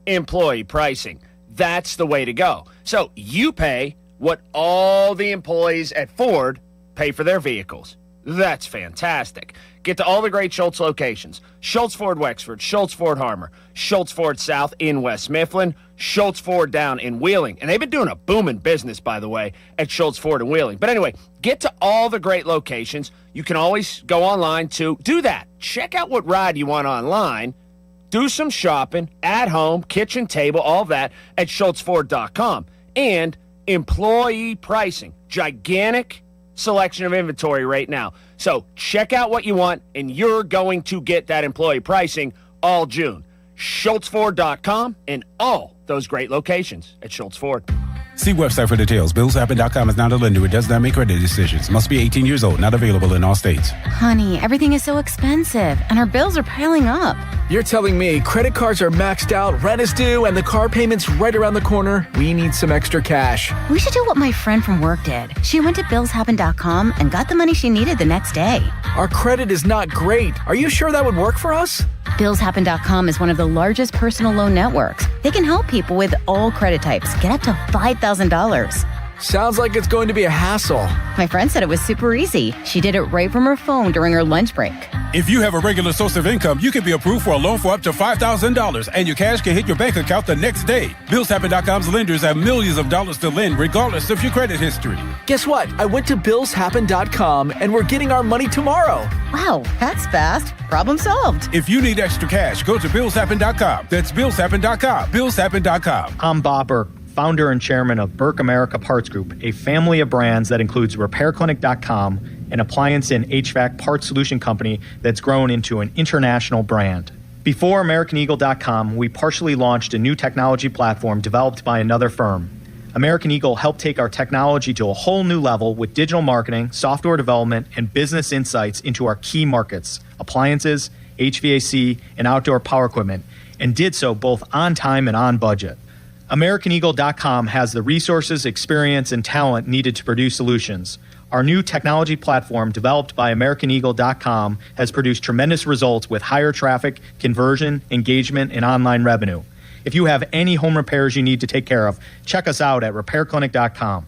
Employee pricing. That's the way to go. So you pay what all the employees at Ford pay for their vehicles. That's fantastic. Get to all the great Schultz locations. Schultz Ford Wexford, Schultz Ford Harmer, Schultz Ford South in West Mifflin, Schultz Ford down in Wheeling. And they've been doing a booming business, by the way, at Schultz Ford in Wheeling. But anyway, get to all the great locations. You can always go online to do that. Check out what ride you want online. Do some shopping at home, kitchen table, all of that at schultzford.com. And employee pricing. Gigantic selection of inventory right now. So check out what you want, and you're going to get that employee pricing all June. schultzford.com and all those great locations at Schultz Ford.
See website for details. BillsHappen.com is not a lender. It does not make credit decisions. Must be 18 years old. Not available in all states.
Honey, everything is so expensive, and our bills are piling up.
You're telling me credit cards are maxed out, rent is due, and the car payment's right around the corner? We need some extra cash.
We should do what my friend from work did. She went to BillsHappen.com and got the money she needed the next day.
Our credit is not great. Are you sure that would work for us?
BillsHappen.com is one of the largest personal loan networks. They can help people with all credit types get up to $5,000.
Sounds like it's going to be a hassle.
My friend said it was super easy. She did it right from her phone during her lunch break.
If you have a regular source of income, you can be approved for a loan for up to $5,000, and your cash can hit your bank account the next day. BillsHappen.com's lenders have millions of dollars to lend, regardless of your credit history.
Guess what? I went to BillsHappen.com, and we're getting our money tomorrow.
Wow, that's fast. Problem solved.
If you need extra cash, go to BillsHappen.com. That's BillsHappen.com. BillsHappen.com.
I'm Bob Burke, founder and chairman of Burke America Parts Group, a family of brands that includes RepairClinic.com, an appliance and HVAC parts solution company that's grown into an international brand. Before AmericanEagle.com, we partially launched a new technology platform developed by another firm. American Eagle helped take our technology to a whole new level with digital marketing, software development, and business insights into our key markets, appliances, HVAC, and outdoor power equipment, and did so both on time and on budget. AmericanEagle.com has the resources, experience, and talent needed to produce solutions. Our new technology platform, developed by AmericanEagle.com, has produced tremendous results with higher traffic, conversion, engagement, and online revenue. If you have any home repairs you need to take care of, check us out at RepairClinic.com.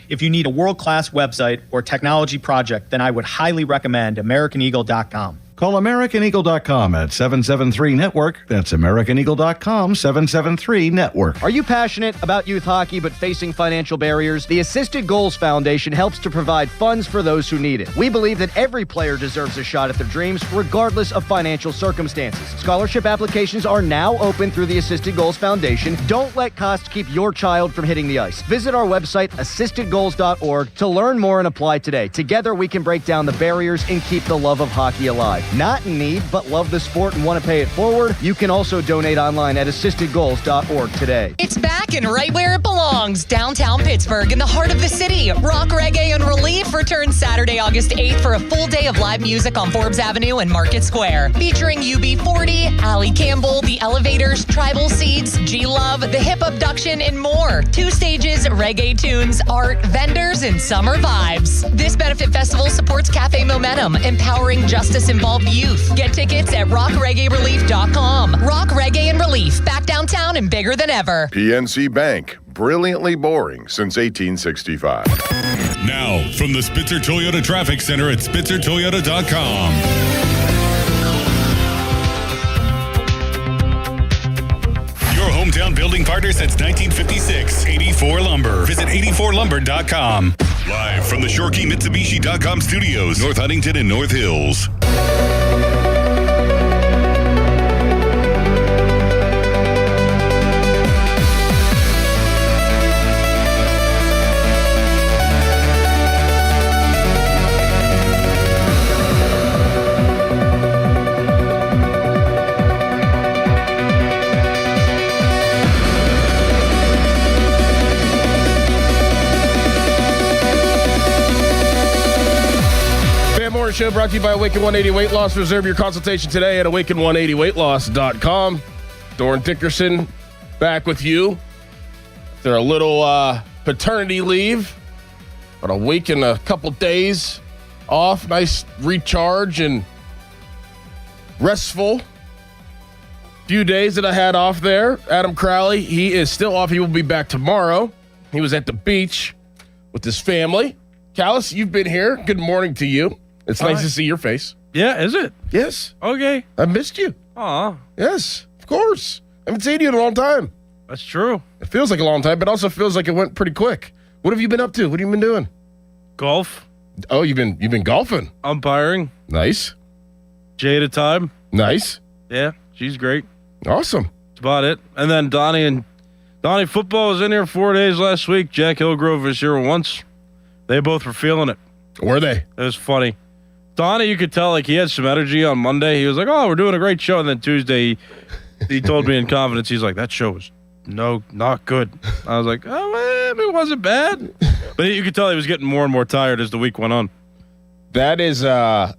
If you need a world-class website or technology project, then I would highly recommend AmericanEagle.com.
Call AmericanEagle.com at 773-NETWORK. That's AmericanEagle.com, 773-NETWORK.
Are you passionate about youth hockey but facing financial barriers? The Assisted Goals Foundation helps to provide funds for those who need it. We believe that every player deserves a shot at their dreams, regardless of financial circumstances. Scholarship applications are now open through the Assisted Goals Foundation. Don't let costs keep your child from hitting the ice. Visit our website, assistedgoals.org, to learn more and apply today. Together, we can break down the barriers and keep the love of hockey alive. Not in need, but love the sport and want to pay it forward? You can also donate online at assistedgoals.org today.
It's back and right where it belongs, downtown Pittsburgh, in the heart of the city. Rock, Reggae, and Relief returns Saturday, August 8th for a full day of live music on Forbes Avenue and Market Square. Featuring UB40, Allie Campbell, The Elevators, Tribal Seeds, G-Love, The Hip Abduction, and more. 2 stages, reggae tunes, art, vendors, and summer vibes. This benefit festival supports Cafe Momentum, empowering justice-involved youth. Get tickets at rockreggaerelief.com. Rock, Reggae, and Relief, back downtown and bigger than ever.
PNC Bank, brilliantly boring since 1865.
Now, from the Spitzer Toyota Traffic Center at SpitzerToyota.com. Hometown building partner since 1956. 84 Lumber. Visit 84lumber.com. Live from the Shorkey Mitsubishi.com studios, North Huntington and North Hills.
Show brought to you by Awaken 180 Weight Loss. Reserve your consultation today at awaken180weightloss.com. Doran Dickerson back with you. They're a little paternity leave, but a week and a couple days off. Nice recharge and restful few days that I had off there. Adam Crowley, he is still off. He will be back tomorrow. He was at the beach with his family. Callis, you've been here. Good morning to you. It's nice to see your face.
Yeah, is it?
Yes.
Okay.
I missed you.
Aw.
Yes, of course. I haven't seen you in a long time.
That's true.
It feels like a long time, but also feels like it went pretty quick. What have you been up to? What have you been doing?
Golf.
Oh, you've been golfing.
Umpiring.
Nice.
Day at a time.
Nice.
Yeah, she's great.
Awesome.
That's about it. And then Donnie football was in here 4 days last week. Jack Hillgrove was here once. They both were feeling it.
Were they?
It was funny. Donnie, you could tell like he had some energy on Monday. He was like, "Oh, we're doing a great show." And then Tuesday, he told me in confidence, he's like, "That show was not good." I was like, "Oh, it wasn't bad," but you could tell he was getting more and more tired as the week went on.
That is, that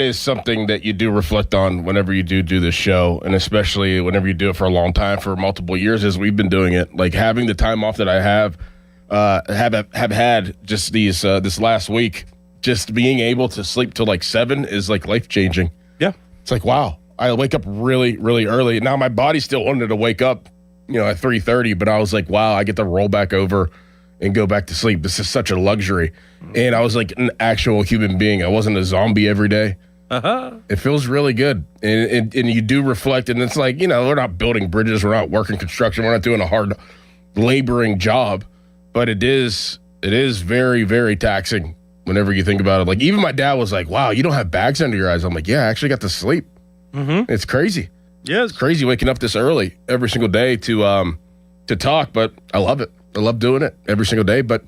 is something that you do reflect on whenever you do this show, and especially whenever you do it for a long time, for multiple years, as we've been doing it. Like having the time off that I have had just this last week. Just being able to sleep till like 7 is like life changing.
Yeah.
It's like, wow, I wake up really, really early. Now my body still wanted to wake up, at 3:30, but I was like, wow, I get to roll back over and go back to sleep. This is such a luxury. And I was like an actual human being. I wasn't a zombie every day. It feels really good. And you do reflect, and it's like, we're not building bridges. We're not working construction. We're not doing a hard laboring job, but it is very, very taxing. Whenever you think about it, like even my dad was like, "Wow, you don't have bags under your eyes." I'm like, "Yeah, I actually got to sleep." Mm-hmm. It's crazy.
Yeah,
it's crazy waking up this early every single day to talk, but I love it. I love doing it every single day. But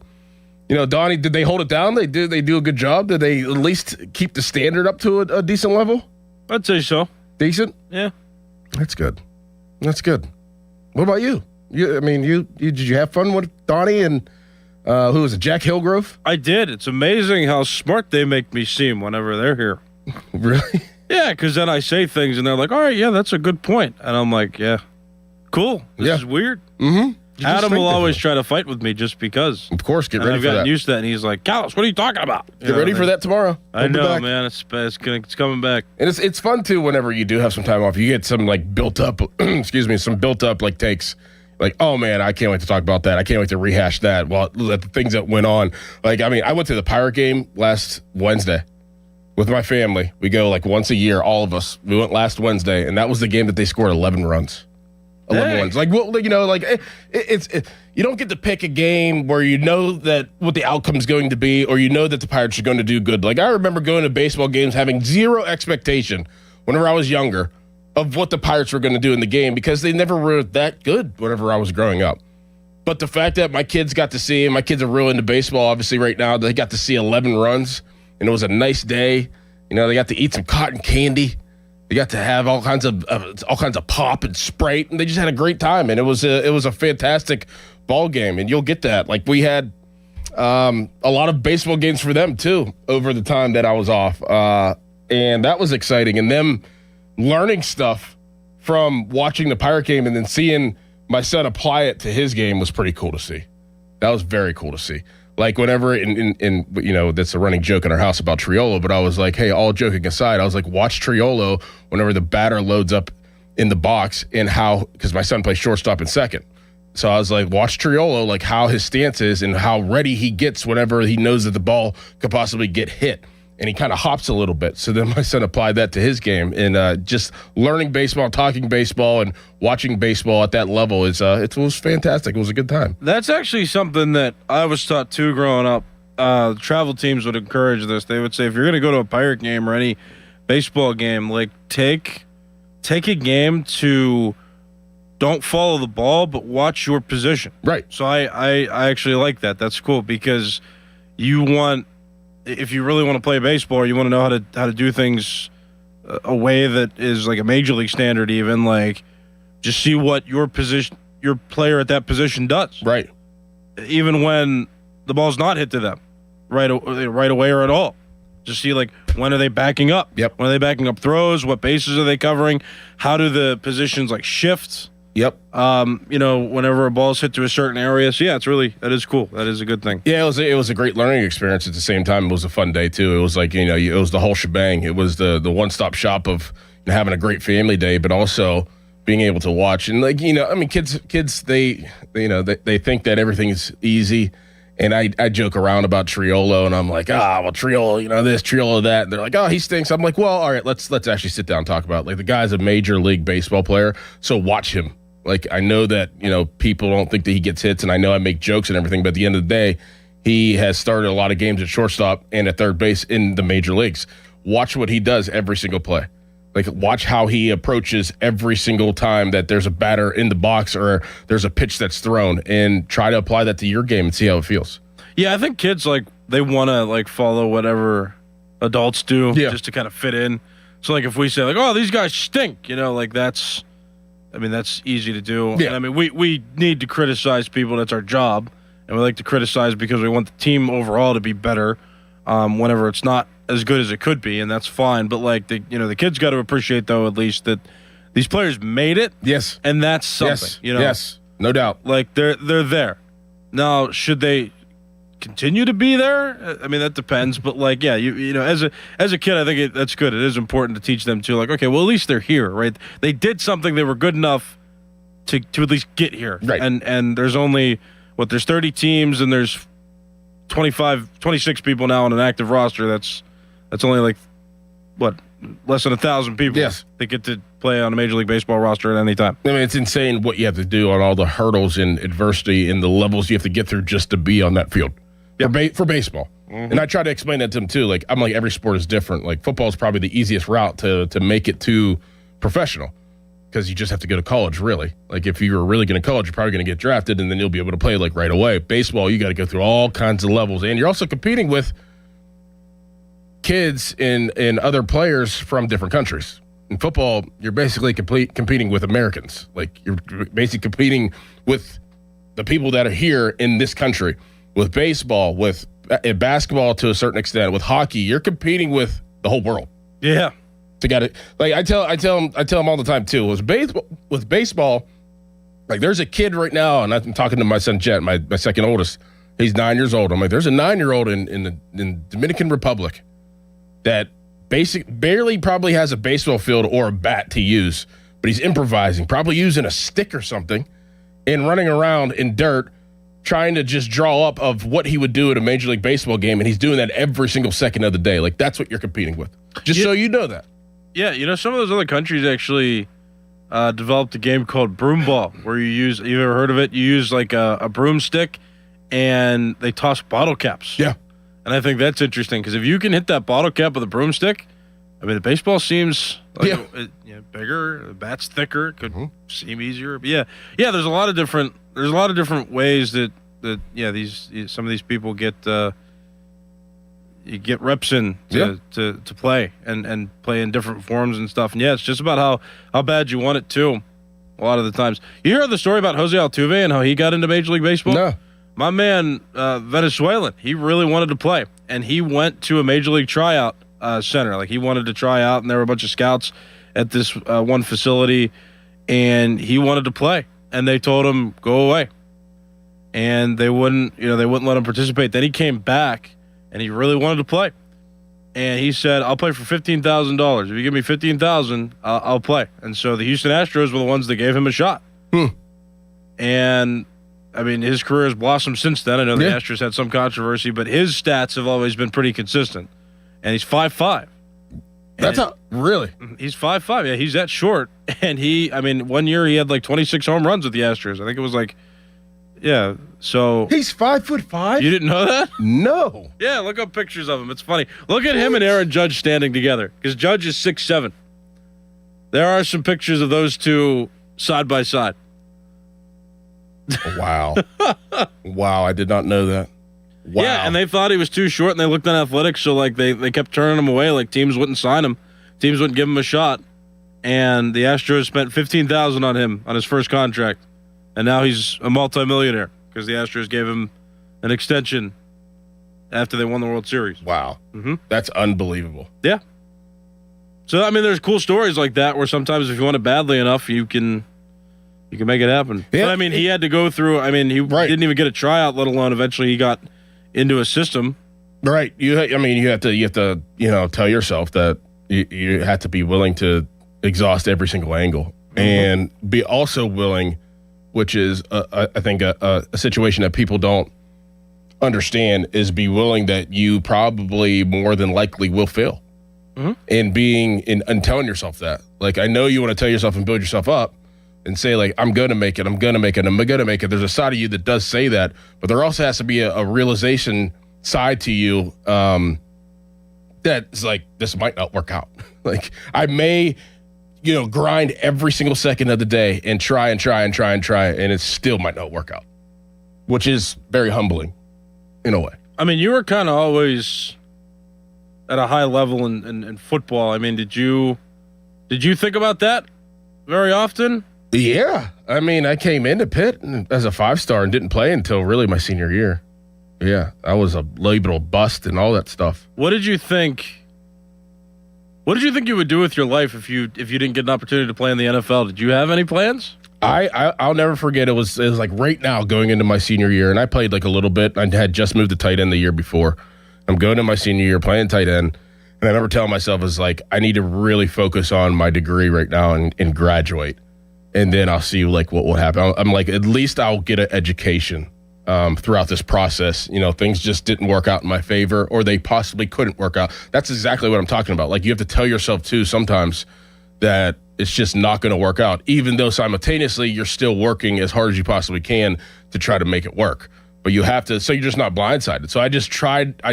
Donnie, did they hold it down? They do a good job. Did they at least keep the standard up to a decent level?
I'd say so.
Decent.
Yeah,
that's good. That's good. What about you? Did you have fun with Donnie and? Who was it? Jack Hillgrove?
I did. It's amazing how smart they make me seem whenever they're here.
Really?
Yeah, because then I say things and they're like, "All right, yeah, that's a good point," and I'm like, "Yeah, cool. This is weird."
Mm-hmm.
Adam will always try to fight with me just because.
Of course, get ready for that.
I've gotten used to that, and he's like, "Callis, what are you talking about?"
Get ready for that tomorrow.
I know, man. It's coming back,
and it's fun too. Whenever you do have some time off, you get some like built up, some built up like takes. Like, oh man, I can't wait to talk about that. I can't wait to rehash that. Well, the things that went on. Like, I went to the Pirate game last Wednesday with my family. We go like once a year, all of us. We went last Wednesday, and that was the game that they scored 11 runs. 11 runs. Like, it's you don't get to pick a game where you know that what the outcome is going to be, or you know that the Pirates are going to do good. Like, I remember going to baseball games having zero expectation whenever I was younger of what the Pirates were going to do in the game because they never were that good whenever I was growing up. But the fact that my kids got to see, and my kids are real into baseball, obviously right now, they got to see 11 runs, and it was a nice day. They got to eat some cotton candy. They got to have all kinds of pop and Sprite, and they just had a great time. And it was a fantastic ball game, and you'll get that. Like we had a lot of baseball games for them too over the time that I was off, and that was exciting. And them learning stuff from watching the Pirate game and then seeing my son apply it to his game was pretty cool to see. That was very cool to see. Like whenever that's a running joke in our house about Triolo, but I was like, hey, all joking aside, I was like, watch Triolo whenever the batter loads up in the box and because my son plays shortstop and second. So I was like, watch Triolo, like how his stance is and how ready he gets whenever he knows that the ball could possibly get hit. And he kind of hops a little bit. So then my son applied that to his game. And just learning baseball, talking baseball, and watching baseball at that level it was fantastic. It was a good time.
That's actually something that I was taught too growing up. Travel teams would encourage this. They would say, if you're going to go to a Pirate game or any baseball game, like take a game to don't follow the ball, but watch your position.
Right.
So I actually like that. That's cool because if you really want to play baseball, or you want to know how to do things a way that is like a major league standard, even like just see what your player at that position does.
Right.
Even when the ball's not hit to them right away or at all. Just see, like, when are they backing up?
Yep.
When are they backing up throws? What bases are they covering? How do the positions, like, shift?
Yep.
Whenever a ball's hit to a certain area. So, yeah, that is cool. That is a good thing.
Yeah, it was a great learning experience. At the same time, it was a fun day, too. It was like, it was the whole shebang. It was the one-stop shop of having a great family day, but also being able to watch. And, like, kids, they think that everything is easy. And I joke around about Triolo, and I'm like, Triolo, this, Triolo, that. And they're like, oh, he stinks. I'm like, well, all right, let's actually sit down and talk about it. Like, the guy's a major league baseball player, so watch him. Like, I know that, people don't think that he gets hits, and I know I make jokes and everything, but at the end of the day, he has started a lot of games at shortstop and at third base in the major leagues. Watch what he does every single play. Like, watch how he approaches every single time that there's a batter in the box or there's a pitch that's thrown, and try to apply that to your game and see how it feels.
Yeah, I think kids, like, they want to, like, follow whatever adults do just to kind of fit in. So, like, if we say, like, oh, these guys stink, that's easy to do.
Yeah.
And, we need to criticize people. That's our job. And we like to criticize because we want the team overall to be better whenever it's not as good as it could be, and that's fine. But like the kids got to appreciate, though, at least that these players made it.
Yes,
and that's something.
Yes, yes, no doubt.
Like they're there. Now, should they continue to be there? That depends. But like, yeah, as a kid, I think that's good. It is important to teach them to, like, okay, well, at least they're here, right? They did something. They were good enough to at least get here.
Right.
And there's only there's 30 teams, and there's 26 people now on an active roster. That's only like less than 1,000 people that get to play on a Major League Baseball roster at any time.
It's insane what you have to do on all the hurdles and adversity and the levels you have to get through just to be on that field for baseball. Mm-hmm. And I try to explain that to them too. Like, I'm like, every sport is different. Like, football is probably the easiest route to make it to professional, because you just have to go to college, really. Like, if you're really going to college, you're probably going to get drafted, and then you'll be able to play, like, right away. Baseball, you got to go through all kinds of levels, and you're also competing with kids and other players from different countries. In football, you're basically competing with Americans. Like, you're basically competing with the people that are here in this country. With baseball, with basketball to a certain extent, with hockey, you're competing with the whole world.
Yeah.
To get it, like I tell them all the time too. With baseball, like, there's a kid right now, and I'm talking to my son Jet, my second oldest. He's 9 years old. I'm like, there's a 9-year-old in the Dominican Republic that barely probably has a baseball field or a bat to use, but he's improvising, probably using a stick or something, and running around in dirt, trying to just draw up of what he would do at a Major League Baseball game, and he's doing that every single second of the day. Like, that's what you're competing with. Just so you know that.
Yeah, some of those other countries actually developed a game called broomball, where you've ever heard of it? You use like a broomstick, and they toss bottle caps.
Yeah.
And I think that's interesting, because if you can hit that bottle cap with a broomstick, the baseball seems like bigger, the bat's thicker, it could seem easier. But yeah, there's a lot of different ways that some of these people get you get reps in to play and play in different forms and stuff. And yeah, it's just about how bad you want it too. A lot of the times, you hear the story about Jose Altuve and how he got into Major League Baseball.
No.
My man, Venezuelan, he really wanted to play, and he went to a Major League tryout center. Like, he wanted to try out, and there were a bunch of scouts at this one facility, and he wanted to play, and they told him, go away. And they wouldn't let him participate. Then he came back, and he really wanted to play. And he said, I'll play for $15,000. If you give me $15,000, I'll play. And so the Houston Astros were the ones that gave him a shot. And his career has blossomed since then. I know the Astros had some controversy, but his stats have always been pretty consistent. And he's 5'5".
Really?
He's 5'5". Yeah, he's that short. And 1 year he had like 26 home runs with the Astros. I think it was like Yeah. So
he's 5'5".
You didn't know that?
No.
Yeah, look up pictures of him. It's funny. Look at him and Aaron Judge standing together because Judge is 6'7". There are some pictures of those two side by side.
Wow. Wow, I did not know that. Wow.
Yeah, and they thought he was too short, and they looked on athletics, so like they kept turning him away. Like teams wouldn't sign him, teams wouldn't give him a shot, and the Astros spent $15,000 on him on his first contract, and now he's a multimillionaire because the Astros gave him an extension after they won the World Series.
Wow,
mm-hmm.
That's unbelievable.
Yeah. So I mean, there's cool stories like that where sometimes if you want it badly enough, you can make it happen. Yeah. But I mean, he had to go through. I mean, he didn't even get a tryout, let alone eventually he got into a system.
Right. You have to tell yourself that you have to be willing to exhaust every single angle, mm-hmm. and be also willing, which is I think a situation that people don't understand, is be willing that you probably more than likely will fail. Mm-hmm. And telling yourself that. Like, I know you want to tell yourself and build yourself up and say, like, I'm going to make it, I'm going to make it, I'm going to make it. There's a side of you that does say that, but there also has to be a realization side to you that's like, this might not work out. Like, I may, grind every single second of the day and try, and it still might not work out, which is very humbling in a way.
I mean, you were kind of always at a high level in football. I mean, did you think about that very often?
Yeah. I mean, I came into Pitt as a 5-star and didn't play until really my senior year. Yeah. I was a labeled bust and all that stuff.
What did you think you would do with your life if you didn't get an opportunity to play in the NFL? Did you have any plans?
I'll never forget. It was like right now going into my senior year, and I played like a little bit. I had just moved to tight end the year before. I'm going to my senior year playing tight end, and I remember telling myself, I need to really focus on my degree right now and graduate, and then I'll see like what will happen. I'm like, at least I'll get an education throughout this process. Things just didn't work out in my favor, or they possibly couldn't work out. That's exactly what I'm talking about. Like, you have to tell yourself too sometimes that it's just not going to work out, even though simultaneously you're still working as hard as you possibly can to try to make it work. But you have to, so you're just not blindsided. So I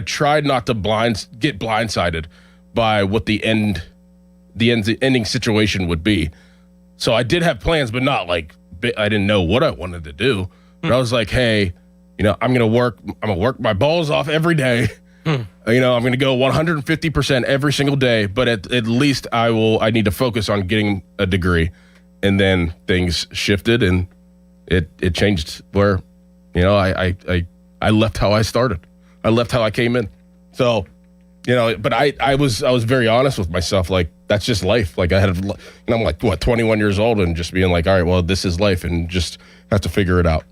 tried not to get blindsided by what the ending situation would be. So I did have plans, but not like, I didn't know what I wanted to do. But I was like, hey, I'm going to work my balls off every day. I'm going to go 150% every single day, but at least I need to focus on getting a degree. And then things shifted, and it changed where, I left how I started. I left how I came in. So, but I was very honest with myself. Like, that's just life. Like, I'm like, 21 years old, and just being like, all right, well, this is life, and just have to figure it out.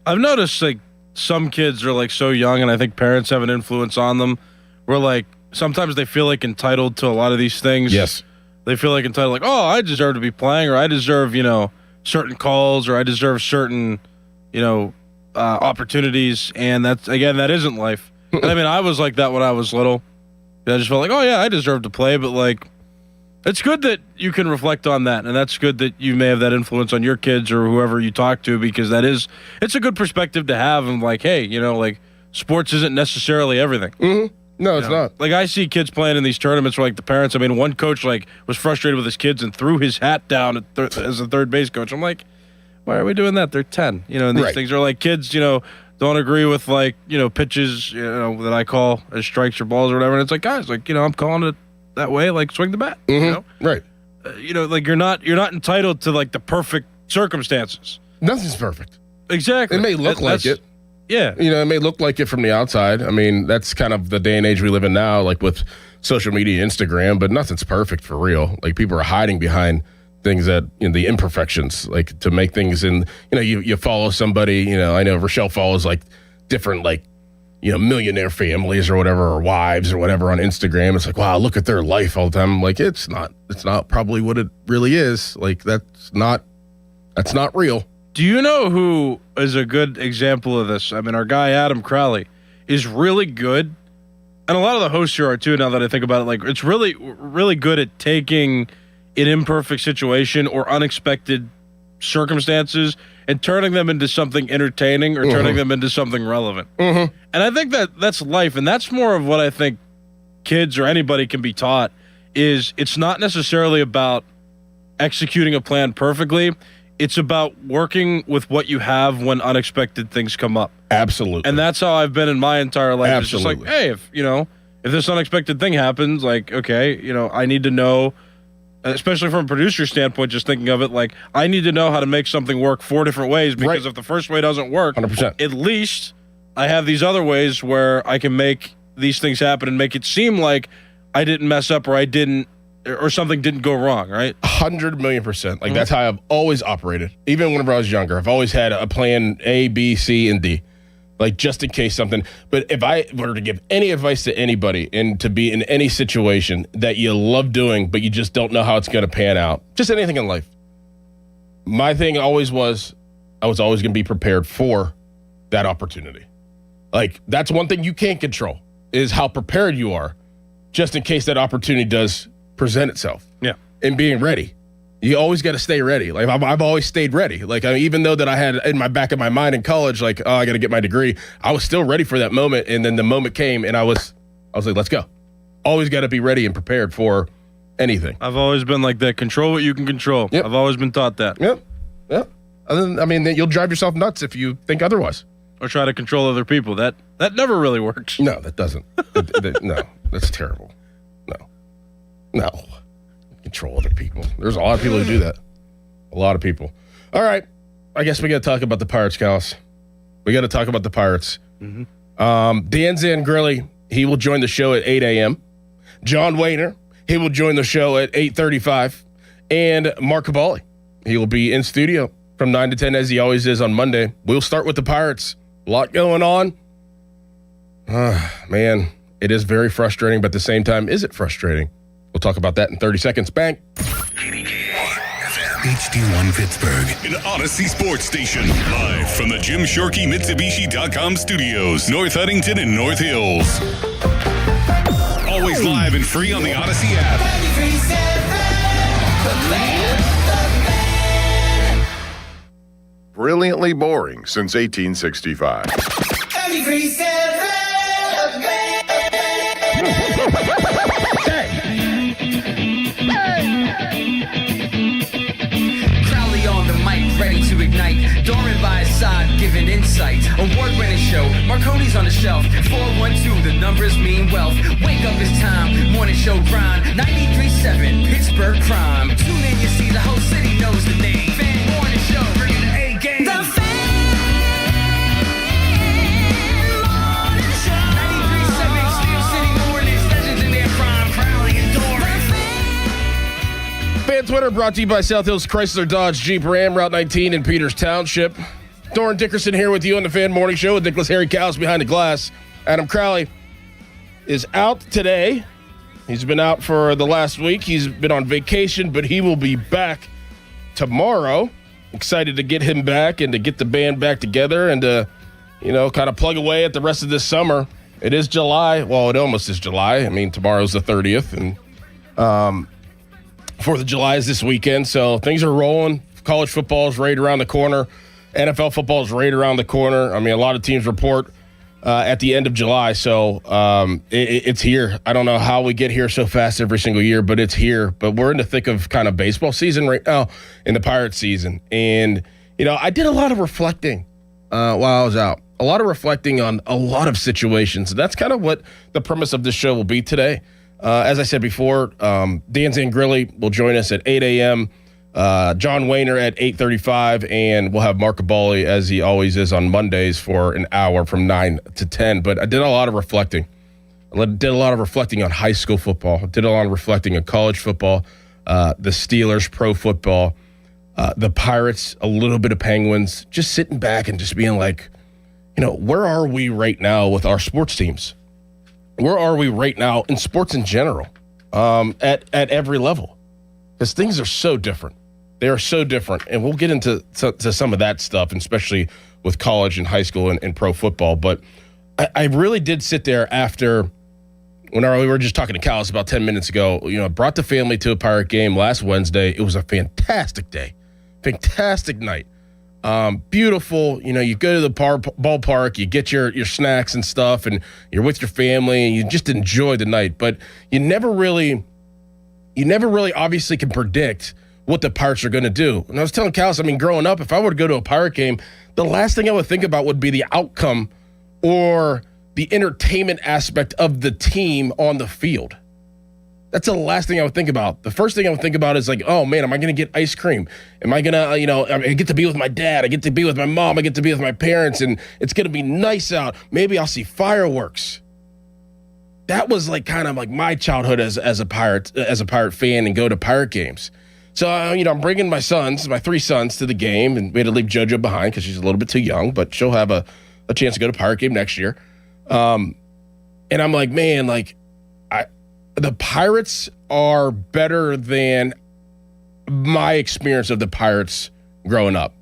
I've noticed like some kids are like so young, and I think parents have an influence on them, where like sometimes they feel like entitled to a lot of these things.
Yes.
They feel like entitled, like, oh, I deserve to be playing, or I deserve, certain calls, or I deserve certain, opportunities. And that isn't life. And I mean, I was like that when I was little. I just felt like, oh yeah, I deserve to play. But like, it's good that you can reflect on that. And that's good that you may have that influence on your kids or whoever you talk to, because it's a good perspective to have. And like, hey, like sports isn't necessarily everything.
Mm-hmm. No, it's not.
Like, I see kids playing in these tournaments where like the parents, I mean, one coach like was frustrated with his kids and threw his hat down as a third base coach. I'm like, why are we doing that? They're 10, and these things are like, kids, don't agree with like, pitches, that I call as strikes or balls or whatever. And it's like, guys, like, I'm calling it that way, like swing the bat,
Mm-hmm. Right.
Like you're not entitled to like the perfect circumstances.
Nothing's perfect.
Exactly.
It may look like it.
Yeah.
It may look like it from the outside. I mean, that's kind of the day and age we live in now, like with social media, Instagram, but nothing's perfect for real. Like, people are hiding behind things that, the imperfections, like to make things you follow somebody, I know Rochelle follows like different, like, millionaire families or whatever, or wives or whatever on Instagram. It's like, wow, look at their life all the time. I'm like, it's not probably what it really is. Like, that's not real.
Do you know who is a good example of this? I mean, our guy Adam Crowley is really good, and a lot of the hosts here are too, now that I think about it. Like, it's really, really good at taking an imperfect situation or unexpected circumstances and turning them into something entertaining or turning them into something relevant. And I think that's life, and that's more of what I think kids or anybody can be taught is it's not necessarily about executing a plan perfectly. It's about working with what you have when unexpected things come up.
Absolutely.
And that's how I've been in my entire life.
Absolutely.
It's just like, hey, if this unexpected thing happens, like, okay, I need to know, especially from a producer standpoint, just thinking of it, like, I need to know how to make something work 4 different ways because if the first way doesn't work,
100%.
At least I have these other ways where I can make these things happen and make it seem like I didn't mess up or something didn't go wrong, right?
100 million %. Like, that's how I've always operated. Even whenever I was younger, I've always had a plan A, B, C, and D. Like, just in case something. But if I were to give any advice to anybody and to be in any situation that you love doing, but you just don't know how it's going to pan out, just anything in life, my thing always was I was always going to be prepared for that opportunity. Like, that's one thing you can't control is how prepared you are just in case that opportunity does present itself.
Yeah.
And being ready. You always got to stay ready. Like, I've always stayed ready. Like, even though that I had in my back of my mind in college, like, oh, I got to get my degree, I was still ready for that moment. And then the moment came and I was like, let's go. Always got to be ready and prepared for anything.
I've always been like that. Control what you can control.
Yep.
I've always been taught that.
Yep. Then you'll drive yourself nuts if you think otherwise.
Or try to control other people. That never really works.
No, that doesn't. No, that's terrible. No. Control other people. There's a lot of people who do that. A lot of people. All right. I guess we got to talk about the Pirates, Callis. We got to talk about the Pirates. Dan Zangrilli, he will join the show at 8 a.m. John Wayner, he will join the show at 8:35. And Mark Cabali, he will be in studio from 9 to 10 as he always is on Monday. We'll start with the Pirates. A lot going on. Man, it is very frustrating, but at the same time, is it frustrating? We'll talk about that in 30 seconds. Bang.
HD1 Pittsburgh, an Odyssey Sports Station. Live from the Jim Shorkey Mitsubishi.com studios, North Huntington and North Hills. Always live and free on the Odyssey app.
Brilliantly boring since 1865.
Crowley on the mic, ready to ignite. Dorman by his side, giving insight. Award-winning show, Marconi's on the shelf. 412, the numbers mean wealth. Wake up, it's time, morning show grind. 93.7, Pittsburgh Prime. Tune in, you see the whole city knows the name. Fan morning show, bringing the A game. The Fan Morning Show. 93.7, Steel City Mornings, legends in their prime. Crowley and Dorman.
Fan Twitter brought to you by South Hills Chrysler Dodge Jeep Ram, Route 19 in Peters Township. Doran Dickerson here with you on the Fan Morning Show with Nicholas Harry Cows behind the glass. Adam Crowley is out today. He's been out for the last week. He's been on vacation, but he will be back tomorrow. Excited to get him back and to get the band back together and to, kind of plug away at the rest of this summer. It is July. Well, it almost is July. I mean, tomorrow's the 30th, and 4th of July is this weekend, so things are rolling. College football is right around the corner. NFL football is right around the corner. I mean, a lot of teams report at the end of July, so it's here. I don't know how we get here so fast every single year, but it's here. But we're in the thick of kind of baseball season right now, in the Pirates season. And, I did a lot of reflecting while I was out. A lot of reflecting on a lot of situations. That's kind of what the premise of this show will be today. As I said before, Dan Zangrilli will join us at 8 a.m., John Wayner at 8:35, and we'll have Mark Cabali, as he always is on Mondays, for an hour from 9 to 10. But I did a lot of reflecting. I did a lot of reflecting on high school football. I did a lot of reflecting on college football, the Steelers, pro football, the Pirates, a little bit of Penguins, just sitting back and just being like, where are we right now with our sports teams? Where are we right now in sports in general, at every level? Because things are so different. They are so different. And we'll get into to some of that stuff, and especially with college and high school and pro football. But I really did sit there after, when we were just talking to Callis about 10 minutes ago, brought the family to a Pirate game last Wednesday. It was a fantastic day. Fantastic night. Beautiful. You know, you go to the ballpark, you get your snacks and stuff, and you're with your family, and you just enjoy the night. But you never really obviously can predict what the Pirates are going to do. And I was telling Callis, I mean, growing up, if I were to go to a Pirate game, the last thing I would think about would be the outcome or the entertainment aspect of the team on the field. That's the last thing I would think about. The first thing I would think about is like, oh man, am I going to get ice cream? Am I going to, I get to be with my dad. I get to be with my mom. I get to be with my parents, and it's going to be nice out. Maybe I'll see fireworks. That was like kind of like my childhood as a Pirate fan, and go to Pirate games. So, I'm bringing my 3 sons to the game, and we had to leave JoJo behind because she's a little bit too young, but she'll have a chance to go to Pirate game next year. And I'm like, man, like, the Pirates are better than my experience of the Pirates growing up.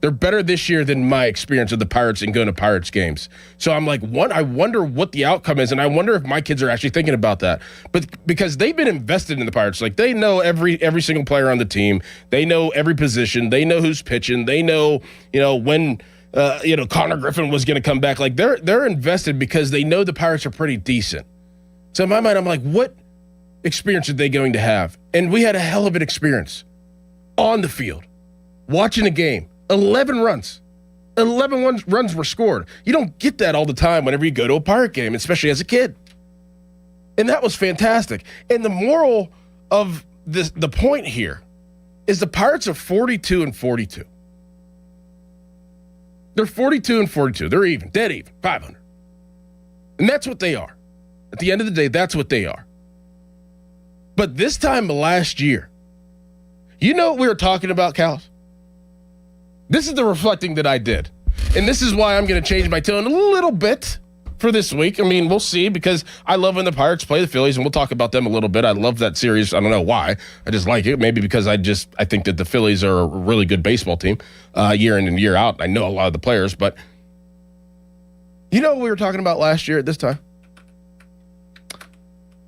They're better this year than my experience of the Pirates and going to Pirates games. So I'm like, I wonder what the outcome is, and I wonder if my kids are actually thinking about that. But because they've been invested in the Pirates, like they know every single player on the team, they know every position, they know who's pitching, they know, when Connor Griffin was going to come back. Like they're invested because they know the Pirates are pretty decent. So in my mind, I'm like, what experience are they going to have? And we had a hell of an experience on the field, watching a game. 11 runs. 11 runs were scored. You don't get that all the time whenever you go to a Pirate game, especially as a kid. And that was fantastic. And the moral of the point here is the Pirates are 42-42. They're 42-42. They're even, dead even, 500. And that's what they are. At the end of the day, that's what they are. But this time last year, you know what we were talking about, Callis? This is the reflecting that I did. And this is why I'm going to change my tone a little bit for this week. I mean, we'll see, because I love when the Pirates play the Phillies, and we'll talk about them a little bit. I love that series. I don't know why. I just like it. Maybe because I think that the Phillies are a really good baseball team year in and year out. I know a lot of the players, but you know what we were talking about last year at this time?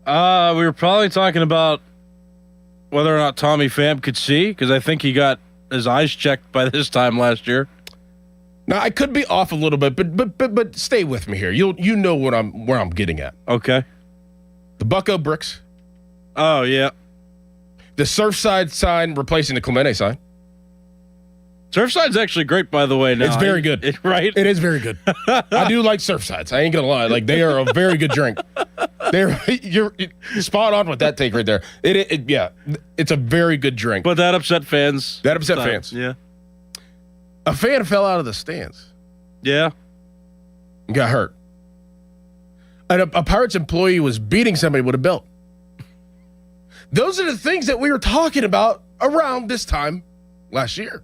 We were probably talking about whether or not Tommy Pham could see, because I think he got his eyes checked by this time last year.
Now, I could be off a little bit, but stay with me here. You know where I'm getting at.
Okay.
The Bucko bricks.
Oh yeah.
The Surfside sign replacing the Clemente sign.
Surfside's actually great, by the way. Now
it's very good,
right?
It is very good. I do like Surfsides. I ain't gonna lie. Like, they are a very good drink. You're spot on with that take right there. It's a very good drink.
But that upset fans.
Yeah. A fan fell out of the stands.
Yeah.
And got hurt. And a Pirates employee was beating somebody with a belt. Those are the things that we were talking about around this time last year.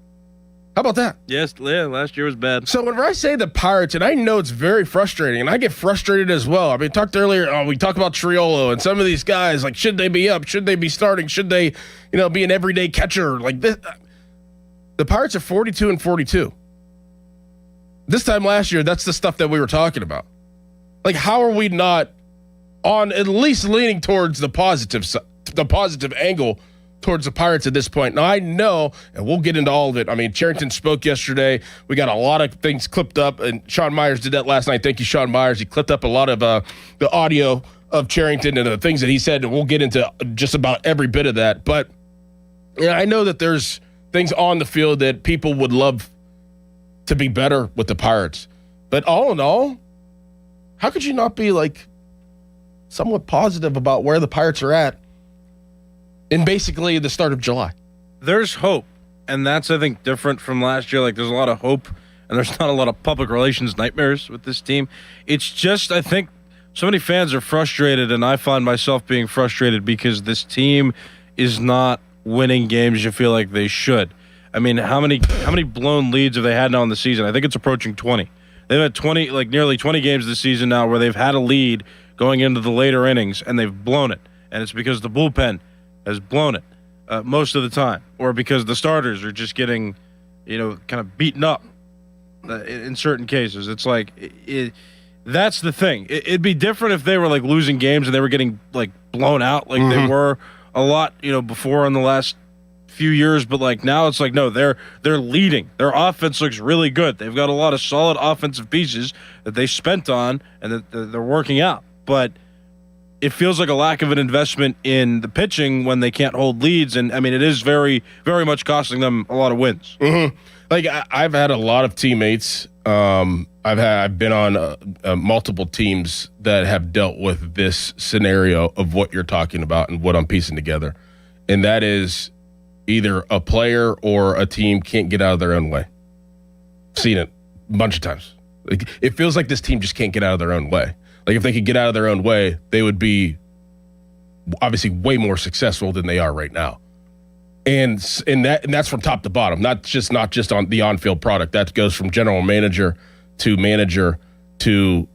How about that?
Yes, yeah, last year was bad.
So whenever I say the Pirates, and I know it's very frustrating, and I get frustrated as well. I mean, we talked about Triolo and some of these guys, like, should they be up? Should they be starting? Should they, be an everyday catcher? Like this. The Pirates are 42-42. This time last year, that's the stuff that we were talking about. Like, how are we not on at least leaning towards the positive angle towards the Pirates at this point? Now, I know, and we'll get into all of it. I mean, Cherington spoke yesterday. We got a lot of things clipped up, and Sean Myers did that last night. Thank you, Sean Myers. He clipped up a lot of the audio of Cherington and the things that he said, and we'll get into just about every bit of that. But I know that there's things on the field that people would love to be better with the Pirates. But all in all, how could you not be, like, somewhat positive about where the Pirates are at in basically the start of July?
There's hope, and that's, I think, different from last year. Like, there's a lot of hope, and there's not a lot of public relations nightmares with this team. It's just, I think, so many fans are frustrated, and I find myself being frustrated because this team is not winning games you feel like they should. I mean, how many blown leads have they had now in the season? I think it's approaching 20. They've had nearly 20 games this season now where they've had a lead going into the later innings, and they've blown it. And it's because the bullpen has blown it most of the time, or because the starters are just getting, kind of beaten up in certain cases. It's like, that's the thing. It'd be different if they were, like, losing games and they were getting, like, blown out like they were a lot, before in the last few years, but like now it's like, no, they're leading. Their offense looks really good. They've got a lot of solid offensive pieces that they spent on and that they're working out. But it feels like a lack of an investment in the pitching when they can't hold leads. And I mean, it is very, very much costing them a lot of wins.
Mm-hmm. Like I've had a lot of teammates. I've been on multiple teams that have dealt with this scenario of what you're talking about and what I'm piecing together. And that is either a player or a team can't get out of their own way. Seen it a bunch of times. Like, it feels like this team just can't get out of their own way. Like if they could get out of their own way, they would be obviously way more successful than they are right now. And that's from top to bottom, not just on the on-field product. That goes from general manager to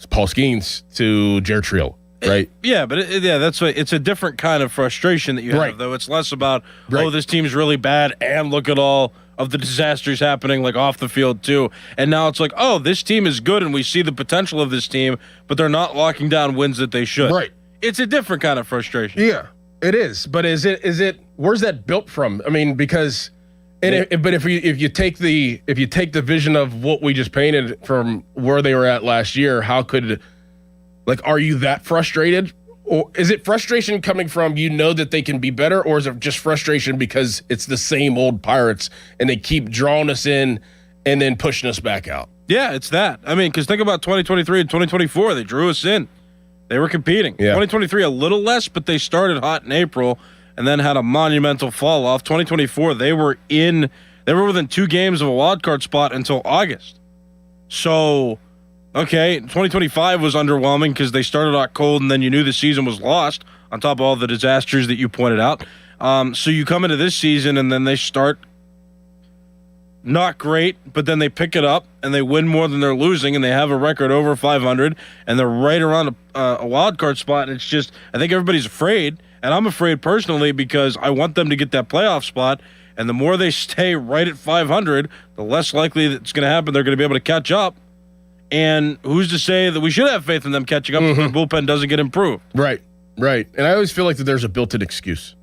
Paul Skeens to Jared Triolo, right?
Yeah, but that's what, it's a different kind of frustration that you have, though. It's less about, oh, this team's really bad, and look at all of the disasters happening like off the field too. And now it's like, oh, this team is good, and we see the potential of this team, but they're not locking down wins that they should.
Right.
It's a different kind of frustration.
Yeah, it is. But is it? Where's that built from? I mean, because, if you take the vision of what we just painted from where they were at last year, how could, like, are you that frustrated, or is it frustration coming from that they can be better, or is it just frustration because it's the same old Pirates and they keep drawing us in and then pushing us back out?
Yeah, it's that. I mean, because think about 2023 and 2024, they drew us in. They were competing.
Yeah.
2023 a little less, but they started hot in April and then had a monumental fall off. 2024, they were within 2 games of a wild card spot until August. So, okay, 2025 was underwhelming because they started out cold and then you knew the season was lost on top of all the disasters that you pointed out. So you come into this season and then they start not great, but then they pick it up and they win more than they're losing, and they have a record over 500, and they're right around a wild card spot. And it's just, I think everybody's afraid, and I'm afraid personally because I want them to get that playoff spot. And the more they stay right at 500, the less likely that it's going to happen. They're going to be able to catch up. And who's to say that we should have faith in them catching up if their bullpen doesn't get improved?
Right. And I always feel like that there's a built-in excuse.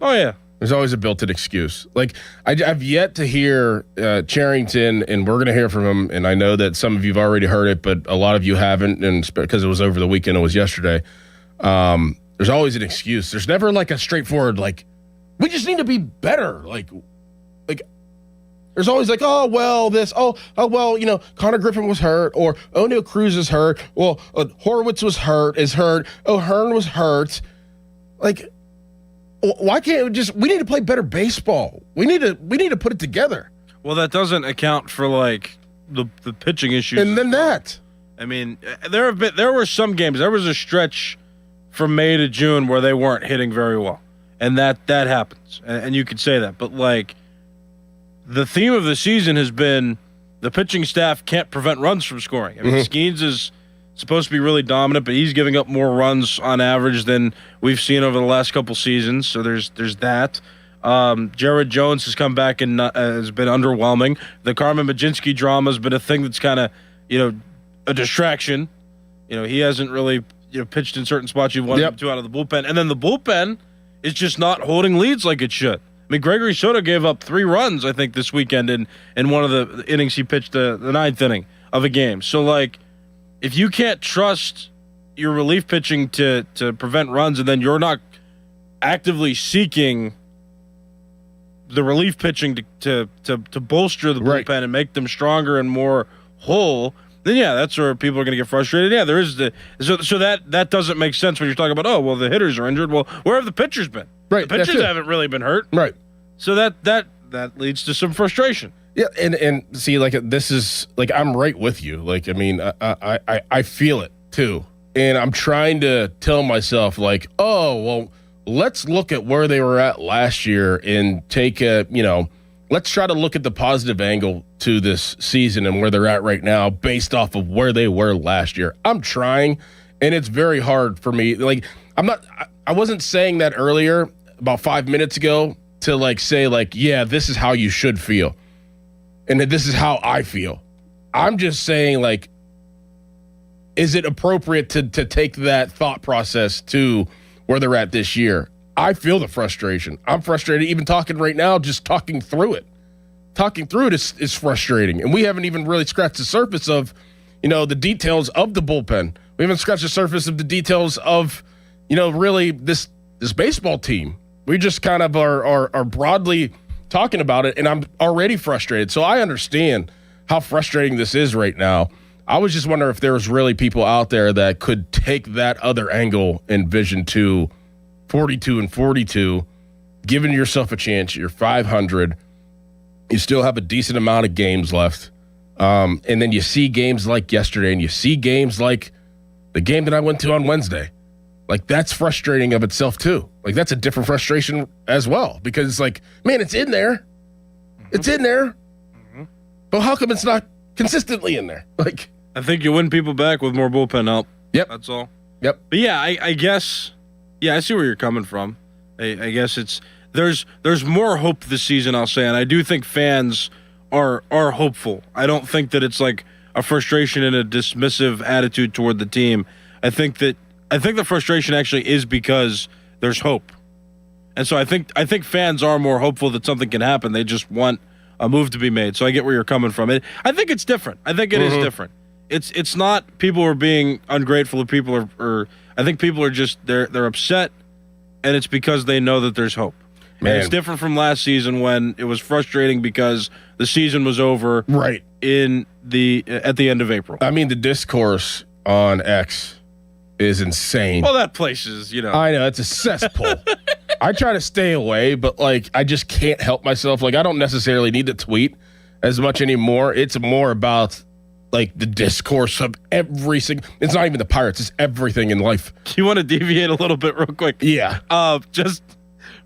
Oh yeah.
There's always a built-in excuse. Like, I've yet to hear Cherington, and we're going to hear from him, and I know that some of you have already heard it, but a lot of you haven't, and because it was over the weekend, it was yesterday. There's always an excuse. There's never, like, a straightforward, like, we just need to be better. Like there's always like, oh, well, this, oh, well, Connor Griffin was hurt, or O'Neal Cruz is hurt, well, Horwitz is hurt, O'Hearn was hurt. Like, why can't we need to play better baseball. We need to put it together.
Well, that doesn't account for like the pitching issues.
And then that.
I mean, there were some games. There was a stretch from May to June where they weren't hitting very well. And that happens. And you could say that. But like the theme of the season has been the pitching staff can't prevent runs from scoring. I mean, Skeens is supposed to be really dominant, but he's giving up more runs on average than we've seen over the last couple seasons. So there's that. Jared Jones has come back and has been underwhelming. The Carmen Mlodzinski drama has been a thing that's kind of, a distraction. He hasn't really pitched in certain spots you wanted him to out of the bullpen. And then the bullpen is just not holding leads like it should. I mean, Gregory Soto gave up 3 runs, I think, this weekend in one of the innings he pitched, the 9th inning of a game. So, like, if you can't trust your relief pitching to prevent runs, and then you're not actively seeking the relief pitching to bolster the bullpen and make them stronger and more whole, then that's where people are going to get frustrated. Yeah, there is so that doesn't make sense when you're talking about, oh, well, the hitters are injured. Well, where have the pitchers been?
Right,
the pitchers haven't really been hurt.
Right.
So that leads to some frustration.
Yeah, and see, like, this is, like, I'm right with you. Like, I mean, I feel it, too. And I'm trying to tell myself, like, oh, well, let's look at where they were at last year and take let's try to look at the positive angle to this season and where they're at right now based off of where they were last year. I'm trying, and it's very hard for me. Like, I wasn't saying that earlier, about 5 minutes ago, to, like, say, like, yeah, this is how you should feel. And this is how I feel. I'm just saying, like, is it appropriate to take that thought process to where they're at this year? I feel the frustration. I'm frustrated even talking right now, just talking through it. Talking through it is frustrating. And we haven't even really scratched the surface of, the details of the bullpen. We haven't scratched the surface of the details of, really this baseball team. We just kind of are broadly talking about it, and I'm already frustrated. So I understand how frustrating this is right now. I was just wondering if there was really people out there that could take that other angle and vision to 42-42, giving yourself a chance. You're 500. You still have a decent amount of games left. And then you see games like yesterday, and you see games like the game that I went to on Wednesday. Like, that's frustrating of itself, too. Like, that's a different frustration as well, because it's like, man, it's in there. It's in there. But how come it's not consistently in there? Like,
I think you win people back with more bullpen help.
Yep.
That's all.
Yep.
But yeah, I guess, I see where you're coming from. I guess there's more hope this season, I'll say, and I do think fans are hopeful. I don't think that it's like a frustration and a dismissive attitude toward the team. I think the frustration actually is because there's hope. And so I think fans are more hopeful that something can happen. They just want a move to be made. So I get where you're coming from. I think it's different. I think it is different. It's not people are being ungrateful, or people are I think people are just they're upset, and it's because they know that there's hope. Man. And it's different from last season when it was frustrating because the season was over
right
at the end of April.
I mean, the discourse on X is insane.
Well, that place is,
I know, it's a cesspool. I try to stay away, but, I just can't help myself. I don't necessarily need to tweet as much anymore. It's more about, the discourse of every single... It's not even the Pirates. It's everything in life.
You want to deviate a little bit real quick?
Yeah.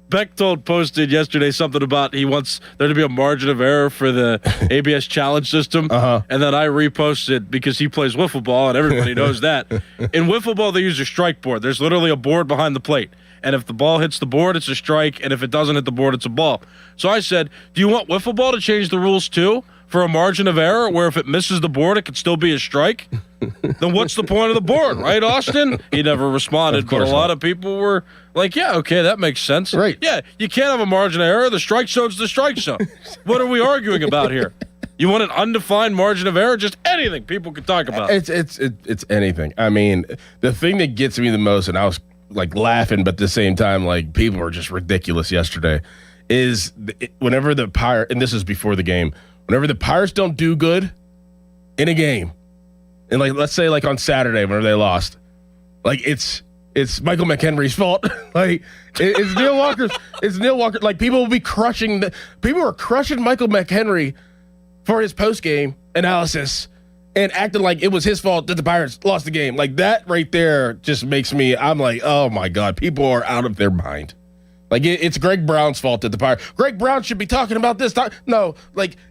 Bechtold posted yesterday something about he wants there to be a margin of error for the ABS challenge system. And then I reposted because he plays wiffle ball and everybody knows that. In wiffle ball, they use a strike board. There's literally a board behind the plate. And if the ball hits the board, it's a strike. And if it doesn't hit the board, it's a ball. So I said, do you want wiffle ball to change the rules too? For a margin of error where if it misses the board, it could still be a strike? Then what's the point of the board, right, Austin? He never responded, but a lot of people were like, yeah, okay, that makes sense.
Right.
Yeah, you can't have a margin of error. The strike zone's the strike zone. What are we arguing about here? You want an undefined margin of error? Just anything people could talk about.
It's anything. I mean, the thing that gets me the most, and I was laughing, but at the same time, people were just ridiculous yesterday, is whenever the Pirates, and this is before the game, whenever the Pirates don't do good in a game, and let's say on Saturday whenever they lost, it's Michael McHenry's fault. It's Neil Walker's. It's Neil Walker. People will be crushing people are crushing Michael McHenry for his post game analysis and acting like it was his fault that the Pirates lost the game. That right there just makes me. I'm like, oh my God, people are out of their mind. It's Greg Brown's fault that the Pirates. Greg Brown should be talking about this. No,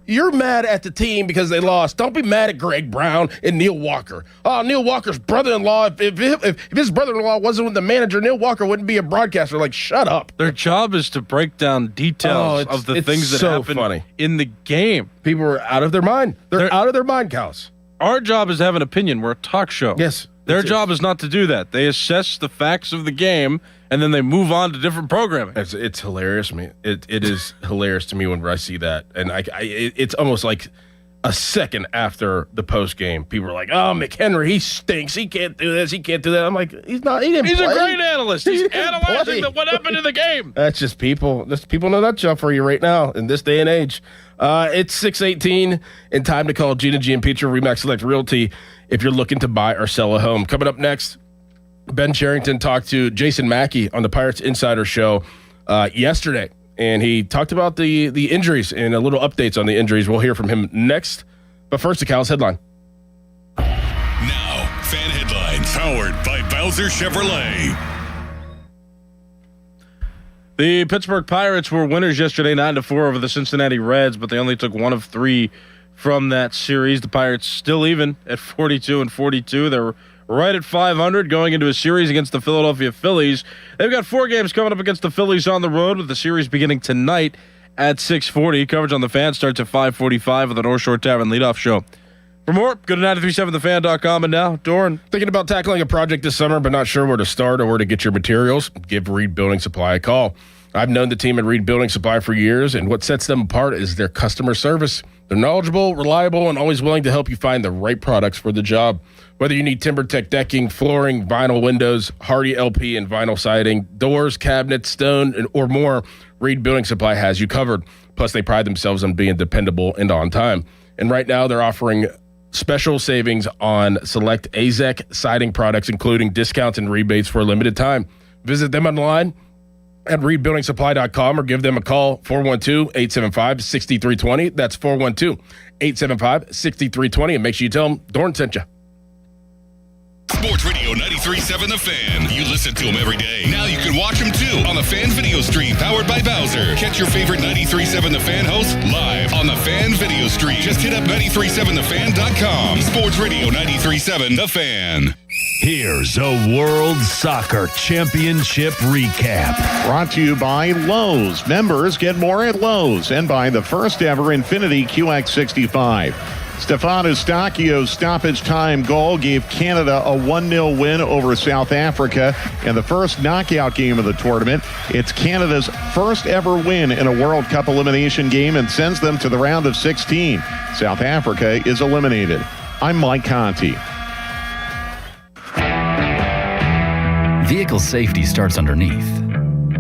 you're mad at the team because they lost. Don't be mad at Greg Brown and Neil Walker. Oh, Neil Walker's brother-in-law. If his brother-in-law wasn't the manager, Neil Walker wouldn't be a broadcaster. Shut up.
Their job is to break down details of the things that happen in the game.
People are out of their mind. They're out of their mind, Cows.
Our job is to have an opinion. We're a talk show.
Yes.
Their job is not to do that. They assess the facts of the game, and then they move on to different programming.
It's hilarious to me. It is hilarious to me whenever I see that. And it's almost like a second after the post game, people are like, "Oh, McHenry, he stinks. He can't do this. He can't do that." I'm like, he's not. He didn't.
He's
play.
A great analyst. He's analyzing what happened in the game.
That's just people. People know that jump for you right now in this day and age. It's 6:18 and time to call Gina Giampietro Remax Select Realty if you're looking to buy or sell a home. Coming up next, Ben Cherington talked to Jason Mackey on the Pirates Insider Show yesterday, and he talked about the injuries and a little updates on the injuries. We'll hear from him next. But first, the Cal's headline.
Now, fan headlines powered by Bowser Chevrolet.
The Pittsburgh Pirates were winners yesterday, 9-4 over the Cincinnati Reds, but they only took 1 of 3 from that series. The Pirates still even at 42-42. They're right at 500 going into a series against the Philadelphia Phillies. They've got 4 games coming up against the Phillies on the road, with the series beginning tonight at 6:40. Coverage on the Fan starts at 5:45 with the North Shore Tavern leadoff show. For more, go to 937thefan.com. And now, Doran.
Thinking about tackling a project this summer, but not sure where to start or where to get your materials? Give Reed Building Supply a call. I've known the team at Reed Building Supply for years, and what sets them apart is their customer service. They're knowledgeable, reliable, and always willing to help you find the right products for the job. Whether you need TimberTech decking, flooring, vinyl windows, Hardy LP and vinyl siding, doors, cabinets, stone, or more, Reed Building Supply has you covered. Plus, they pride themselves on being dependable and on time. And right now, they're offering special savings on select AZEK siding products, including discounts and rebates for a limited time. Visit them online at reedbuildingsupply.com or give them a call, 412-875-6320. That's 412-875-6320. And make sure you tell them Dorn sent you.
Sports Radio 93.7 The Fan. You listen to them every day. Now you can watch them too on the Fan Video Stream powered by Bowser. Catch your favorite 93.7 The Fan hosts live on the Fan Video Stream. Just hit up 937thefan.com. Sports Radio 93.7 The Fan.
Here's a World Soccer Championship recap.
Brought to you by Lowe's. Members get more at Lowe's, and by the first ever Infiniti QX65. Stefan Eustáquio's stoppage time goal gave Canada a 1-0 win over South Africa in the first knockout game of the tournament. It's Canada's first ever win in a World Cup elimination game and sends them to the round of 16. South Africa is eliminated. I'm Mike Conti.
Vehicle safety starts underneath.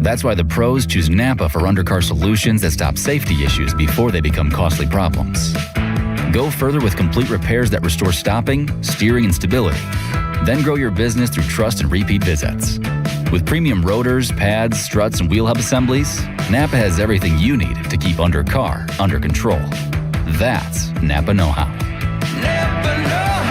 That's why the pros choose Napa for undercar solutions that stop safety issues before they become costly problems. Go further with complete repairs that restore stopping, steering, and stability. Then grow your business through trust and repeat visits. With premium rotors, pads, struts, and wheel hub assemblies, Napa has everything you need to keep undercar under control. That's Napa know-how.
Napa know-how.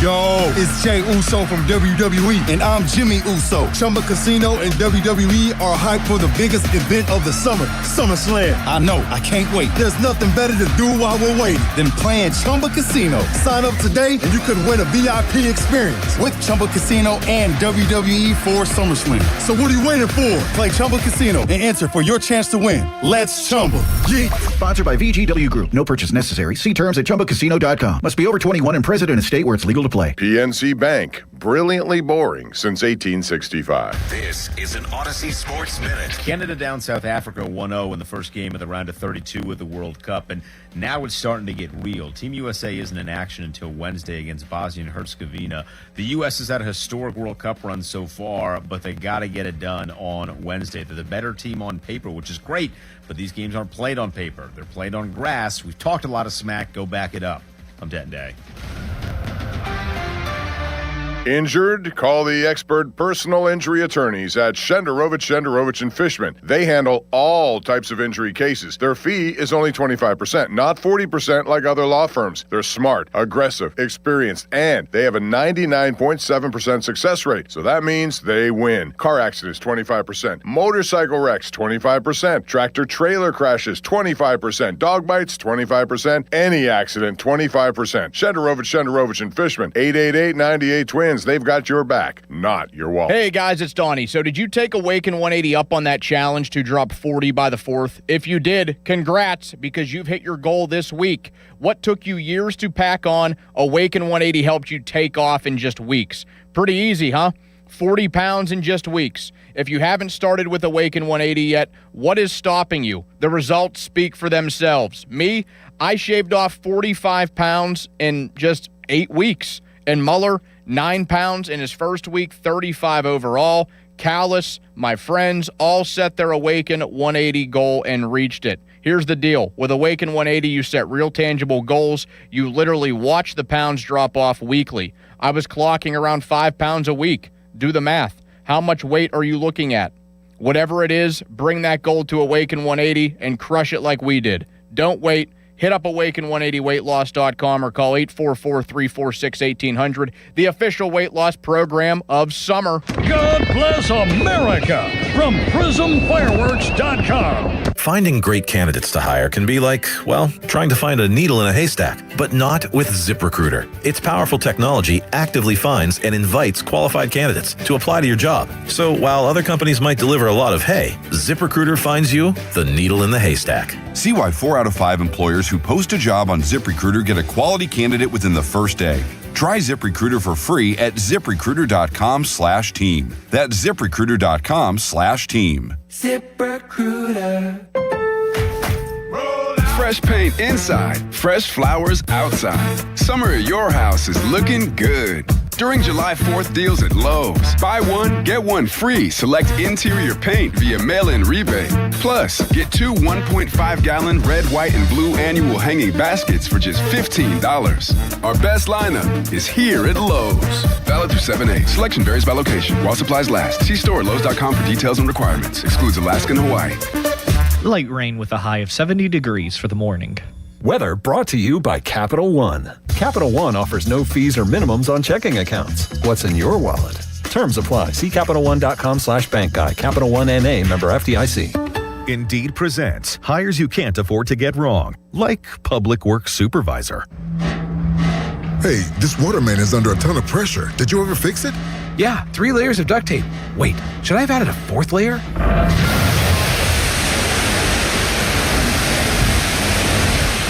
Yo, it's Jay Uso from WWE, and I'm Jimmy Uso. Chumba Casino and WWE are hyped for the biggest event of the summer, SummerSlam. I know, I can't wait. There's nothing better to do while we're waiting than playing Chumba Casino. Sign up today and you could win a VIP experience with Chumba Casino and WWE for SummerSlam. So what are you waiting for? Play Chumba Casino and enter for your chance to win. Let's Chumba. Yeah.
Sponsored by VGW Group. No purchase necessary. See terms at ChumbaCasino.com. Must be over 21 and present in a state where it's legal to play.
PNC Bank, brilliantly boring since 1865.
This is an Odyssey Sports Minute.
Canada down South Africa 1-0 in the first game of the round of 32 of the World Cup, and now it's starting to get real. Team USA isn't in action until Wednesday against Bosnia and Herzegovina. The U.S. has had a historic World Cup run so far, but they got to get it done on Wednesday. They're the better team on paper, which is great, but these games aren't played on paper. They're played on grass. We've talked a lot of smack. Go back it up. I'm Denton Day.
Injured? Call the expert personal injury attorneys at Shenderovich and Fishman. They handle all types of injury cases. Their fee is only 25%, not 40% like other law firms. They're smart, aggressive, experienced, and they have a 99.7% success rate. So that means they win. Car accidents, 25%. Motorcycle wrecks, 25%. Tractor trailer crashes, 25%. Dog bites, 25%. Any accident, 25%. Shenderovich and Fishman, 888-98-TWINS. They've got your back, not your wallet.
Hey, guys, it's Donnie. So did you take Awaken 180 up on that challenge to drop 40 by the 4th? If you did, congrats, because you've hit your goal this week. What took you years to pack on, Awaken 180 helped you take off in just weeks. Pretty easy, huh? 40 pounds in just weeks. If you haven't started with Awaken 180 yet, what is stopping you? The results speak for themselves. Me, I shaved off 45 pounds in just 8 weeks. And Muller, 9 pounds in his first week, 35 overall. Callis, my friends, all set their Awaken 180 goal and reached it. Here's the deal. With Awaken 180, you set real tangible goals. You literally watch the pounds drop off weekly. I was clocking around 5 pounds a week. Do the math. How much weight are you looking at? Whatever it is, bring that goal to Awaken 180 and crush it like we did. Don't wait. Hit up Awaken180weightloss.com or call 844-346-1800, the official weight loss program of summer.
God bless America.
from PrismFireworks.com.
Finding great candidates to hire can be like, well, trying to find a needle in a haystack, but not with ZipRecruiter. Its powerful technology actively finds and invites qualified candidates to apply to your job. So while other companies might deliver a lot of hay, ZipRecruiter finds you the needle in the haystack.
See why 4 out of 5 employers who post a job on ZipRecruiter get a quality candidate within the first day. Try ZipRecruiter for free at ZipRecruiter.com/team. That's ZipRecruiter.com/team.
ZipRecruiter. Fresh paint inside, fresh flowers outside. Summer at your house is looking good. During July 4th deals at Lowe's, buy one, get one free. Select interior paint via mail-in rebate. Plus, get 2 1.5-gallon red, white, and blue annual hanging baskets for just $15. Our best lineup is here at Lowe's. Valid through 7/8. Selection varies by location. While supplies last. See store at Lowe's.com for details and requirements. Excludes Alaska and Hawaii.
Light rain with a high of 70 degrees for the morning.
Weather brought to you by Capital One. Capital One offers no fees or minimums on checking accounts. What's in your wallet? Terms apply. See CapitalOne.com/bank guide. Capital One NA, member FDIC.
Indeed presents hires you can't afford to get wrong, like public works supervisor.
Hey, this waterman is under a ton of pressure. Did you ever fix it?
Yeah, 3 layers of duct tape. Wait, should I have added a 4th layer?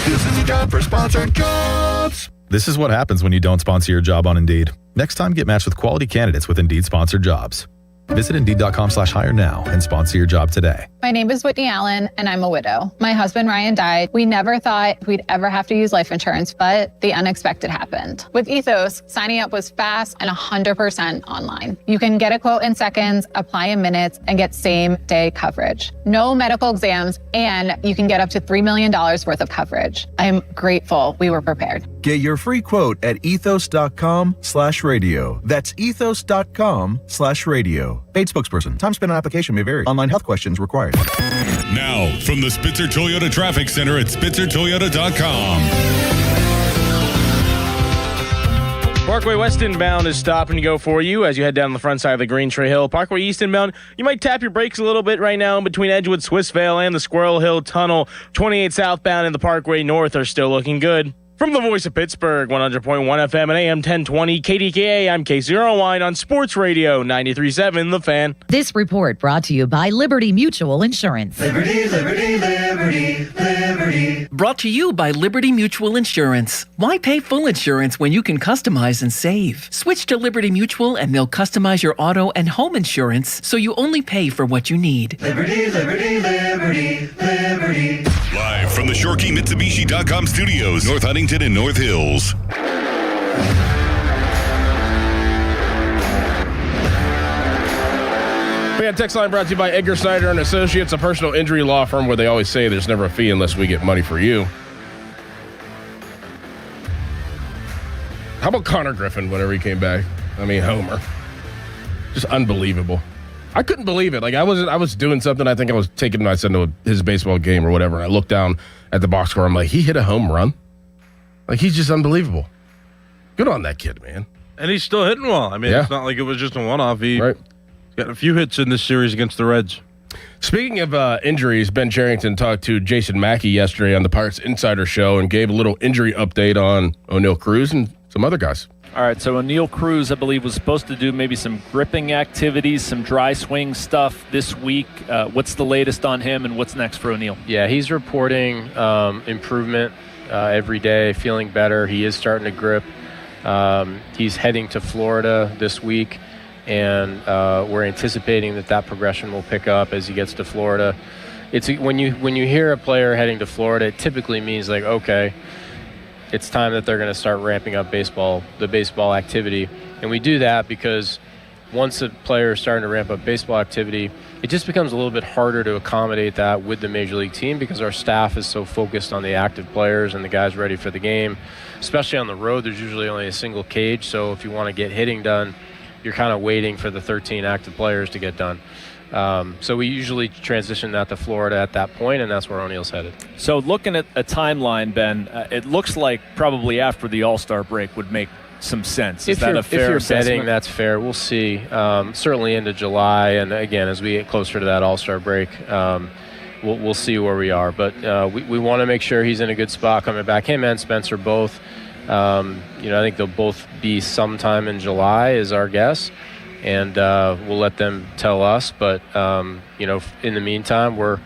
This is a job for sponsored jobs. This is what happens when you don't sponsor your job on Indeed. Next time, get matched with quality candidates with Indeed sponsored jobs. Visit Indeed.com/hire now and sponsor your job today.
My name is Whitney Allen, and I'm a widow. My husband, Ryan, died. We never thought we'd ever have to use life insurance, but the unexpected happened. With Ethos, signing up was fast and 100% online. You can get a quote in seconds, apply in minutes, and get same-day coverage. No medical exams, and you can get up to $3 million worth of coverage. I'm grateful we were prepared.
Get your free quote at ethos.com/radio. That's ethos.com/radio. Paid spokesperson. Time spent on application may vary. Online health questions required.
Now, from the Spitzer Toyota Traffic Center at SpitzerToyota.com.
Parkway West inbound is stop and go for you as you head down the front side of the Green Tree Hill. Parkway East inbound, you might tap your brakes a little bit right now in between Edgewood, Swissvale, and the Squirrel Hill Tunnel. 28 southbound and the Parkway North are still looking good. From the voice of Pittsburgh, 100.1 FM and AM 1020, KDKA, I'm Casey Irwine on Sports Radio 93.7 The Fan.
This report brought to you by Liberty Mutual Insurance.
Liberty, liberty, liberty, liberty.
Brought to you by Liberty Mutual Insurance. Why pay full insurance when you can customize and save? Switch to Liberty Mutual and they'll customize your auto and home insurance so you only pay for what you need.
Liberty, liberty, liberty, liberty.
Live from the ShoreKeyMitsubishi.com studios, North Huntington and North Hills.
Fan text line brought to you by Edgar Snyder and Associates, a personal injury law firm where they always say there's never a fee unless we get money for you. How about Connor Griffin whenever he came back? I mean, Homer. Just unbelievable. I couldn't believe it. Like I was doing something. I think I was taking my son to his baseball game or whatever. And I looked down at the box score. I'm like, he hit a home run. Like he's just unbelievable. Good on that kid, man.
And he's still hitting well. I mean, It's not like it was just a one-off. He's got a few hits in this series against the Reds.
Speaking of injuries, Ben Cherington talked to Jason Mackey yesterday on the Pirates Insider Show and gave a little injury update on O'Neal Cruz and some other guys.
All right, so O'Neal Cruz, I believe, was supposed to do maybe some gripping activities, some dry swing stuff this week. What's the latest on him, and what's next for O'Neal?
Yeah, he's reporting improvement every day, feeling better. He is starting to grip. He's heading to Florida this week, and we're anticipating that progression will pick up as he gets to Florida. It's when you hear a player heading to Florida, it typically means like, okay, it's time that they're going to start ramping up the baseball activity. And we do that because once a player is starting to ramp up baseball activity, it just becomes a little bit harder to accommodate that with the Major League team because our staff is so focused on the active players and the guys ready for the game. Especially on the road, there's usually only a single cage, so if you want to get hitting done, you're kind of waiting for the 13 active players to get done. So we usually transition that to Florida at that point, and that's where O'Neal's headed.
So looking at a timeline, Ben, it looks like probably after the All-Star break would make some sense.
If
Is that a fair
if you're
assessment?
betting, that's fair. We'll see. Certainly into July, and again, as we get closer to that All-Star break, we'll see where we are. But we want to make sure he's in a good spot coming back. Him and Spencer both. I think they'll both be sometime in July is our guess, and we'll let them tell us. But in the meantime, we're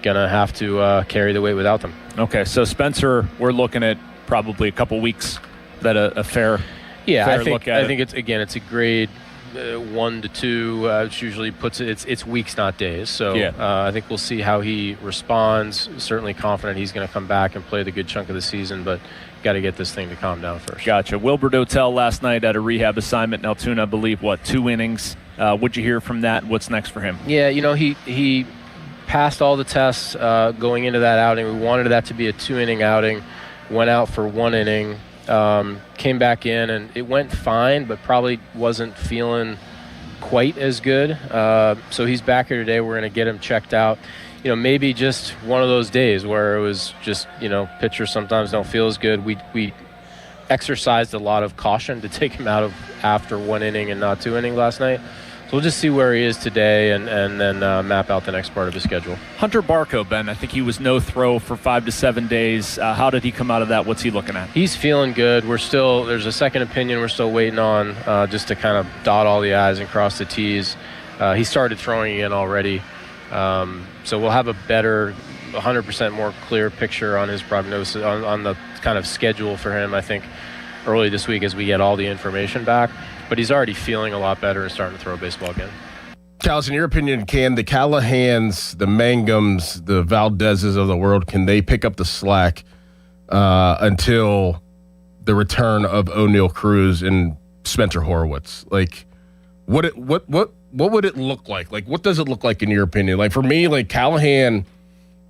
gonna have to carry the weight without them.
Okay, so Spencer, we're looking at probably a couple weeks. Is that a fair?
Yeah,
fair
I think
look at
it's a grade 1 to 2. Which usually puts it's weeks, not days. So I think we'll see how he responds. Certainly confident he's going to come back and play the good chunk of the season, but got to get this thing to calm down first.
Gotcha. Wilbur Dotel last night at a rehab assignment in Altoona, I believe, 2 innings. What'd you hear from that? What's next for him?
Yeah, he passed all the tests going into that outing. We wanted that to be a 2-inning outing. Went out for 1 inning. Came back in, and it went fine, but probably wasn't feeling quite as good. So he's back here today. We're going to get him checked out. Maybe just one of those days where it was just, pitchers sometimes don't feel as good. We exercised a lot of caution to take him out of after 1 inning and not 2 innings last night. So we'll just see where he is today and then map out the next part of his schedule.
Hunter Barco, Ben, I think he was no throw for 5 to 7 days. How did he come out of that? What's he looking at?
He's feeling good. There's a second opinion we're still waiting on just to kind of dot all the I's and cross the T's. He started throwing again already. So we'll have a better, 100% more clear picture on his prognosis, on the kind of schedule for him, I think, early this week as we get all the information back. But he's already feeling a lot better and starting to throw baseball again.
Callis, in your opinion, can the Callahans, the Mangums, the Valdezes of the world, can they pick up the slack until the return of O'Neal Cruz and Spencer Horwitz? Like, what would it look like? Like, what does it look like in your opinion? Like, for me, like Callahan,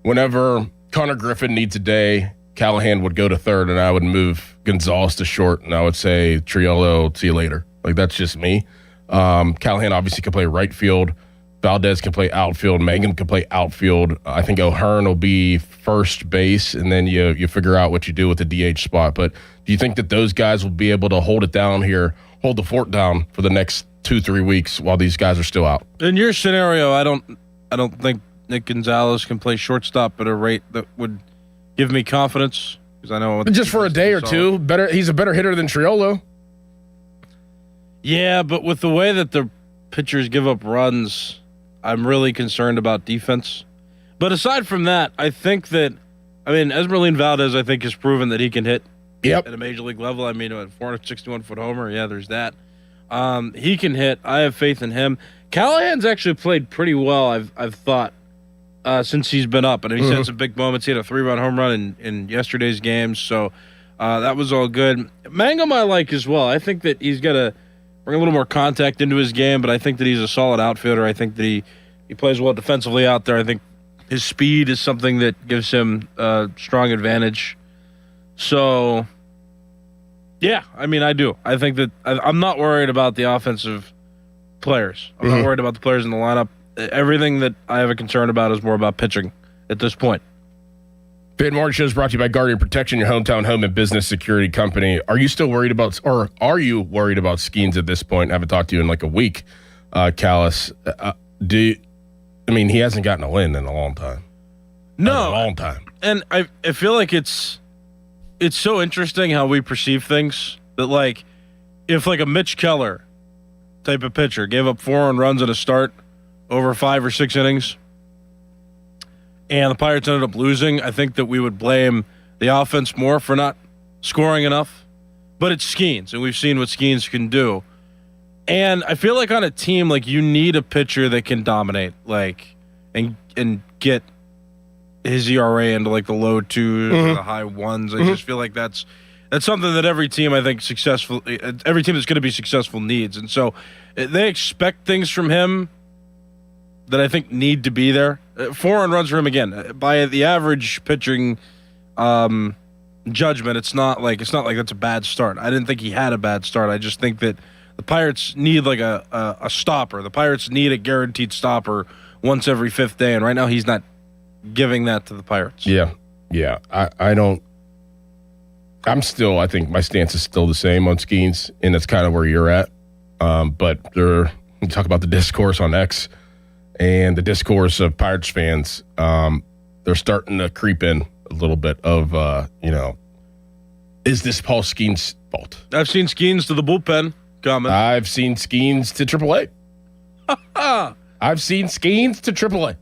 whenever Connor Griffin needs a day, Callahan would go to third, and I would move Gonzalez to short, and I would say, Triolo, see you later. Like, that's just me. Callahan obviously can play right field. Valdez can play outfield. Mangum can play outfield. I think O'Hearn will be first base, and then you figure out what you do with the DH spot. But do you think that those guys will be able to hold it down here, hold the fort down for the next 2-3 weeks while these guys are still out?
In your scenario, I don't think Nick Gonzalez can play shortstop at a rate that would give me confidence, because I know
just for a day or two. He's a better hitter than Triolo.
Yeah, but with the way that the pitchers give up runs, I'm really concerned about defense. But aside from that, I think that, Esmeralyn Valdez, I think, has proven that he can hit at a major league level. A 461-foot homer, there's that. He can hit. I have faith in him. Callahan's actually played pretty well, I've thought, since he's been up. And he's had some big moments. He had a 3-run home run in yesterday's game, so that was all good. Mangum I like as well. I think that he's got to bring a little more contact into his game, but I think that he's a solid outfielder. I think that he plays well defensively out there. I think his speed is something that gives him a strong advantage. So, yeah, I do. I think that I'm not worried about the offensive players. I'm not worried about the players in the lineup. Everything that I have a concern about is more about pitching at this point.
Fade Morning Show is brought to you by Guardian Protection, your hometown home and business security company. Are you still worried about, or are you worried about Skeens at this point? I haven't talked to you in like a week, Callis. He hasn't gotten a win in a long time.
No,
a long time.
And I feel like it's so interesting how we perceive things. That like, if like a Mitch Keller type of pitcher gave up 4 earned runs at a start over 5 or 6 innings, and the Pirates ended up losing, I think that we would blame the offense more for not scoring enough. But it's Skeens, and we've seen what Skeens can do. And I feel like on a team, like, you need a pitcher that can dominate, like, and get his ERA into like the low 2s or the high 1s. I just feel like that's something that every team, I think, every team that's going to be successful needs. And so they expect things from him that I think need to be there. 4 earned runs for him again. By the average pitching judgment, it's not like that's a bad start. I didn't think he had a bad start. I just think that the Pirates need like a stopper. The Pirates need a guaranteed stopper once every 5th day, and right now he's not giving that to the Pirates.
Yeah. I don't. I think my stance is still the same on Skeens, and that's kind of where you're at. But you talk about the discourse on X and the discourse of Pirates fans. They're starting to creep in a little bit of, is this Paul Skeens' fault?
I've seen Skeens to the bullpen comment.
I've seen Skeens to AAA. I've seen Skeens to AAA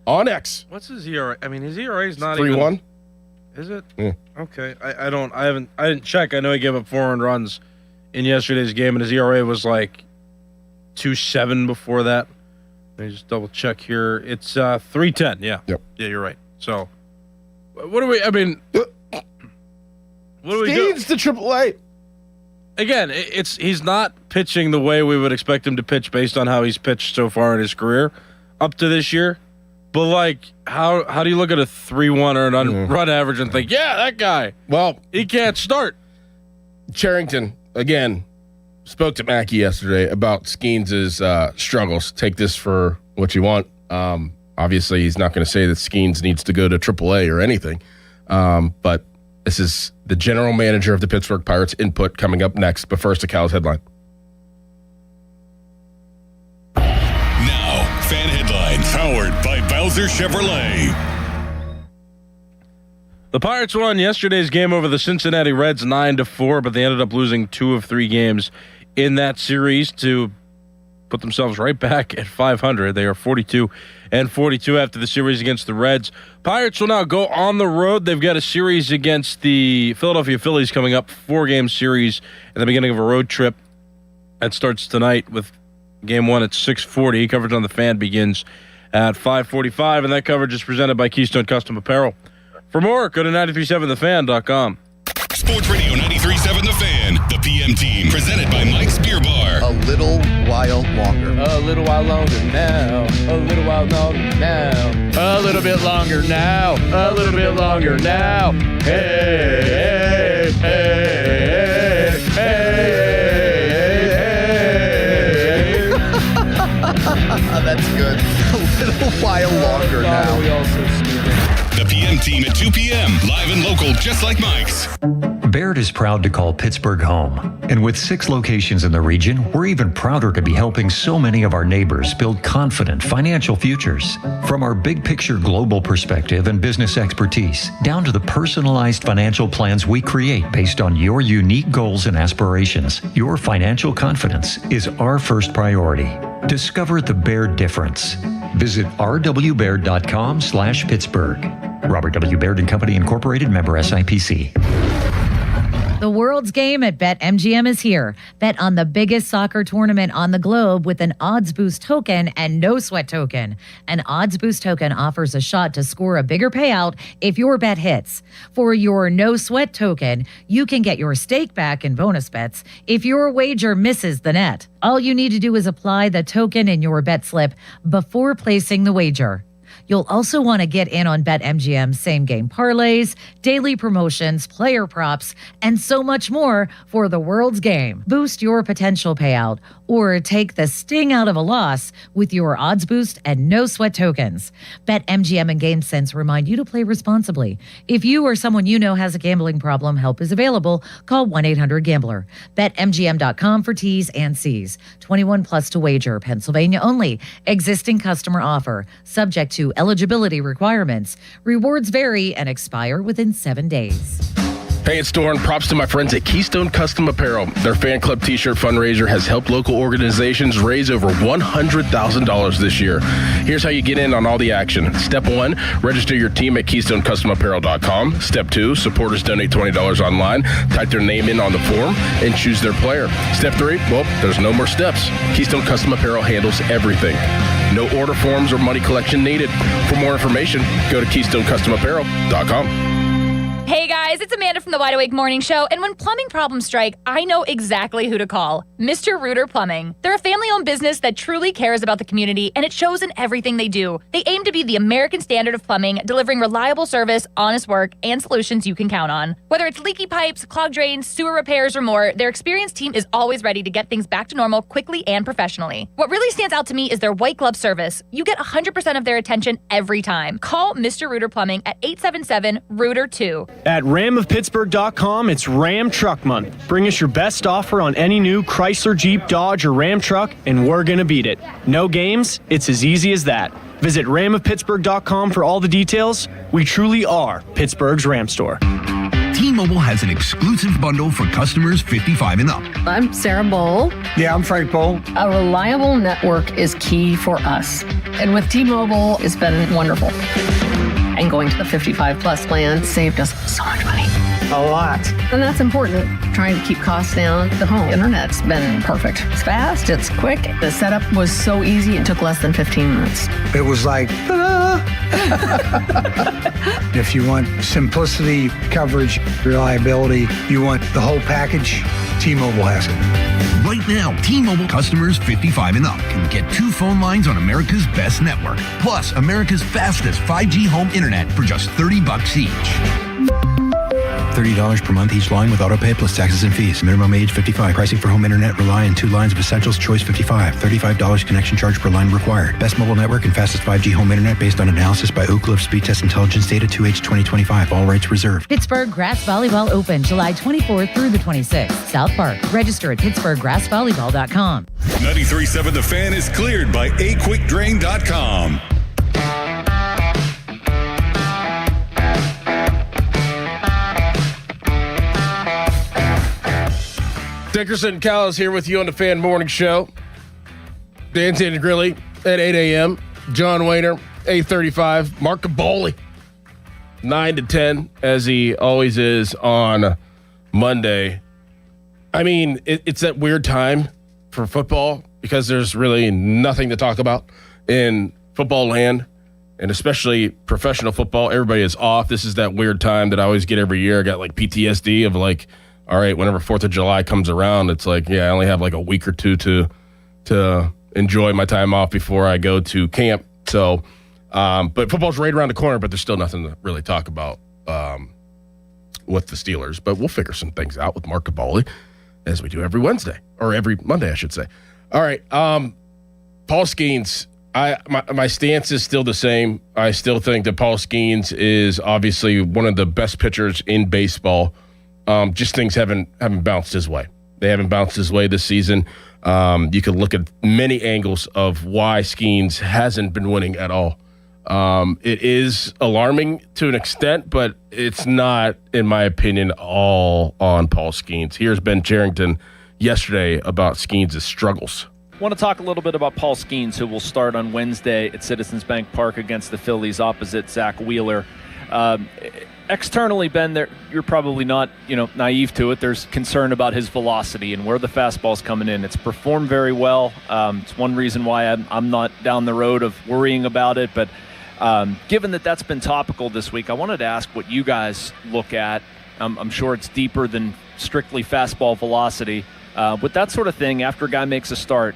on X.
What's his ERA? I mean, his ERA is not
3-1.
even. Is it?
Yeah.
Okay. I didn't check. I know he gave up 4 earned runs in yesterday's game, and his ERA was like 2.7 before that. Let me just double check here. It's 3.10. Yeah.
Yep.
Yeah, you're right. So, what do we? I mean, what do we do?
Skeens to AAA.
Again, he's not pitching the way we would expect him to pitch based on how he's pitched so far in his career up to this year. But like, how do you look at a 3.1 earned run average and think, yeah, that guy?
Well,
he can't start.
Charrington again spoke to Mackey yesterday about Skeens' struggles. Take this for what you want. Obviously, he's not going to say that Skeens needs to go to AAA or anything. But this is the general manager of the Pittsburgh Pirates input coming up next. But first, a Cal's headline.
Now, fan headlines powered by Bowser Chevrolet.
The Pirates won yesterday's game over the Cincinnati Reds 9-4, but they ended up losing 2 of 3 games in that series to put themselves right back at 500. They are 42-42 after the series against the Reds. Pirates will now go on the road. They've got a series against the Philadelphia Phillies coming up, 4-game series at the beginning of a road trip. That starts tonight with game 1 at 6:40. Coverage on the Fan begins at 5:45, and that coverage is presented by Keystone Custom Apparel. For more, go to 937thefan.com.
Sports Radio 93.7 The Fan, the PM team, presented by Mike's Beer Bar.
A little while longer.
A little while longer now. A little while longer now.
A little bit longer now. A little bit longer now. Hey, hey, hey, hey, hey.
That's good. A little while longer now.
We also
The PM team at 2 p.m. Live and local, just like Mike's.
Baird is proud to call Pittsburgh home. And with 6 locations in the region, we're even prouder to be helping so many of our neighbors build confident financial futures. From our big picture global perspective and business expertise, down to the personalized financial plans we create based on your unique goals and aspirations, your financial confidence is our first priority. Discover the Baird difference. Visit rwbaird.com/Pittsburgh. Robert W. Baird & Company Incorporated, member SIPC.
The world's game at BetMGM is here. Bet on the biggest soccer tournament on the globe with an Odds Boost token and no sweat token. An Odds Boost token offers a shot to score a bigger payout if your bet hits. For your no sweat token, you can get your stake back in bonus bets if your wager misses the net. All you need to do is apply the token in your bet slip before placing the wager. You'll also want to get in on BetMGM's same-game parlays, daily promotions, player props, and so much more for the world's game. Boost your potential payout or take the sting out of a loss with your Odds Boost and No Sweat tokens. BetMGM and GameSense remind you to play responsibly. If you or someone you know has a gambling problem, help is available. Call 1-800-GAMBLER. BetMGM.com for T's and C's. 21 plus to wager. Pennsylvania only. Existing customer offer. Subject to eligibility requirements. Rewards vary and expire within 7 days.
Hey, it's Doran. Props to my friends at Keystone Custom Apparel. Their fan club t-shirt fundraiser has helped local organizations raise over $100,000 this year. Here's how you get in on all the action. Step 1, register your team at KeystoneCustomApparel.com. Step 2, supporters donate $20 online. Type their name in on the form and choose their player. Step 3, well, there's no more steps. Keystone Custom Apparel handles everything. No order forms or money collection needed. For more information, go to KeystoneCustomApparel.com.
Hey guys, it's Amanda from the Wide Awake Morning Show, and when plumbing problems strike, I know exactly who to call. Mr. Rooter Plumbing. They're a family-owned business that truly cares about the community, and it shows in everything they do. They aim to be the American standard of plumbing, delivering reliable service, honest work, and solutions you can count on. Whether it's leaky pipes, clogged drains, sewer repairs, or more, their experienced team is always ready to get things back to normal quickly and professionally. What really stands out to me is their white glove service. You get 100% of their attention every time. Call Mr. Rooter Plumbing at 877-ROOTER2.
At ramofpittsburgh.com, it's Ram Truck Month. Bring us your best offer on any new Chrysler, Jeep, Dodge, or Ram truck, and we're going to beat it. No games, it's as easy as that. Visit ramofpittsburgh.com for all the details. We truly are Pittsburgh's Ram store.
T-Mobile has an exclusive bundle for customers 55 and up.
I'm Sarah Bowl.
Yeah, I'm Frank Bowl.
A reliable network is key for us. And with T-Mobile, it's been wonderful. And going to the 55 plus plan saved us so much money.
A lot.
And that's important. Trying to keep costs down. The home internet's been perfect. It's fast, it's quick. The setup was so easy, it took less than 15 minutes.
It was like, ta-da! If you want simplicity, coverage, reliability, you want the whole package, T-Mobile has it.
Right now, T-Mobile customers 55 and up can get 2 phone lines on America's best network, plus America's fastest 5G home internet for just $30 each.
$30 per month each line with autopay plus taxes and fees. Minimum age 55. Pricing for home internet rely on 2 lines of essentials. Choice 55. $35 connection charge per line required. Best mobile network and fastest 5G home internet based on analysis by Ookla of Speed Test Intelligence data 2H 2025. All rights reserved.
Pittsburgh Grass Volleyball Open, July 24th through the 26th. South Park. Register at pittsburghgrassvolleyball.com.
93.7 The Fan is cleared by aquickdrain.com.
Dickerson and Callis here with you on the Fan Morning Show. Dan Grilly at 8 a.m. John Wayner, 8:35. Mark Caboli, 9 to 10, as he always is on Monday. I mean, it's that weird time for football because there's really nothing to talk about in football land, and especially professional football. Everybody is off. This is that weird time that I always get every year. I got like PTSD of like, all right, whenever 4th of July comes around, it's like, yeah, I only have like a week or two to enjoy my time off before I go to camp. So, but football's right around the corner, but there's still nothing to really talk about with the Steelers. But we'll figure some things out with Mark Caboli, as we do every Wednesday, or every Monday, I should say. All right, Paul Skeens, my stance is still the same. I still think that Paul Skeens is obviously one of the best pitchers in baseball. Just things haven't bounced his way. They haven't bounced his way this season. You could look at many angles of why Skeens hasn't been winning at all. It is alarming to an extent, but it's not, in my opinion, all on Paul Skeens. Here's Ben Cherington yesterday about Skeens' struggles.
I want to talk a little bit about Paul Skeens, who will start on Wednesday at Citizens Bank Park against the Phillies opposite Zach Wheeler. Externally, Ben, you're probably not, naive to it. There's concern about his velocity and where the fastball's coming in. It's performed very well. It's one reason why I'm not down the road of worrying about it. But given that that's been topical this week, I wanted to ask what you guys look at. I'm sure it's deeper than strictly fastball velocity. With that sort of thing, after a guy makes a start,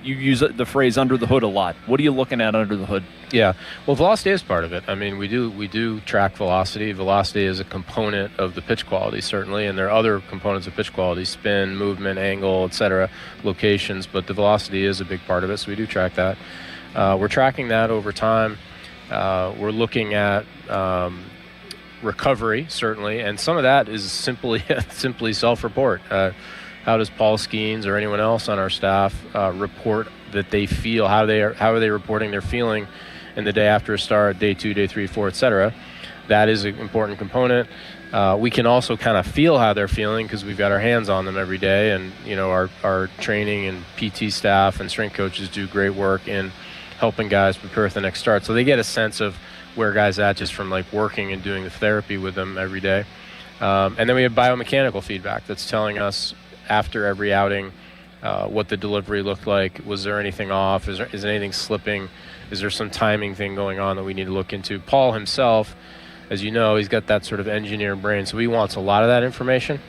you use the phrase under the hood a lot. What are you looking at under the hood?
Yeah, well, velocity is part of it. I mean, we do track velocity. Velocity is a component of the pitch quality, certainly, and there are other components of pitch quality: spin, movement, angle, etc., locations. But the velocity is a big part of it, so we do track that. We're tracking that over time. We're looking at recovery, certainly, and some of that is simply self-report. How does Paul Skeens or anyone else on our staff report that they feel? How are they reporting their feeling in the day after a start, day 2, day 3, 4, etc.? That is an important component. We can also kind of feel how they're feeling because we've got our hands on them every day, and our training and PT staff and strength coaches do great work in helping guys prepare for the next start. So they get a sense of where guys at just from like working and doing the therapy with them every day. And then we have biomechanical feedback that's telling us after every outing what the delivery looked like. Was there anything off? Is anything slipping? Is there some timing thing going on that we need to look into? Paul himself, as you know, he's got that sort of engineer brain, so he wants a lot of that information.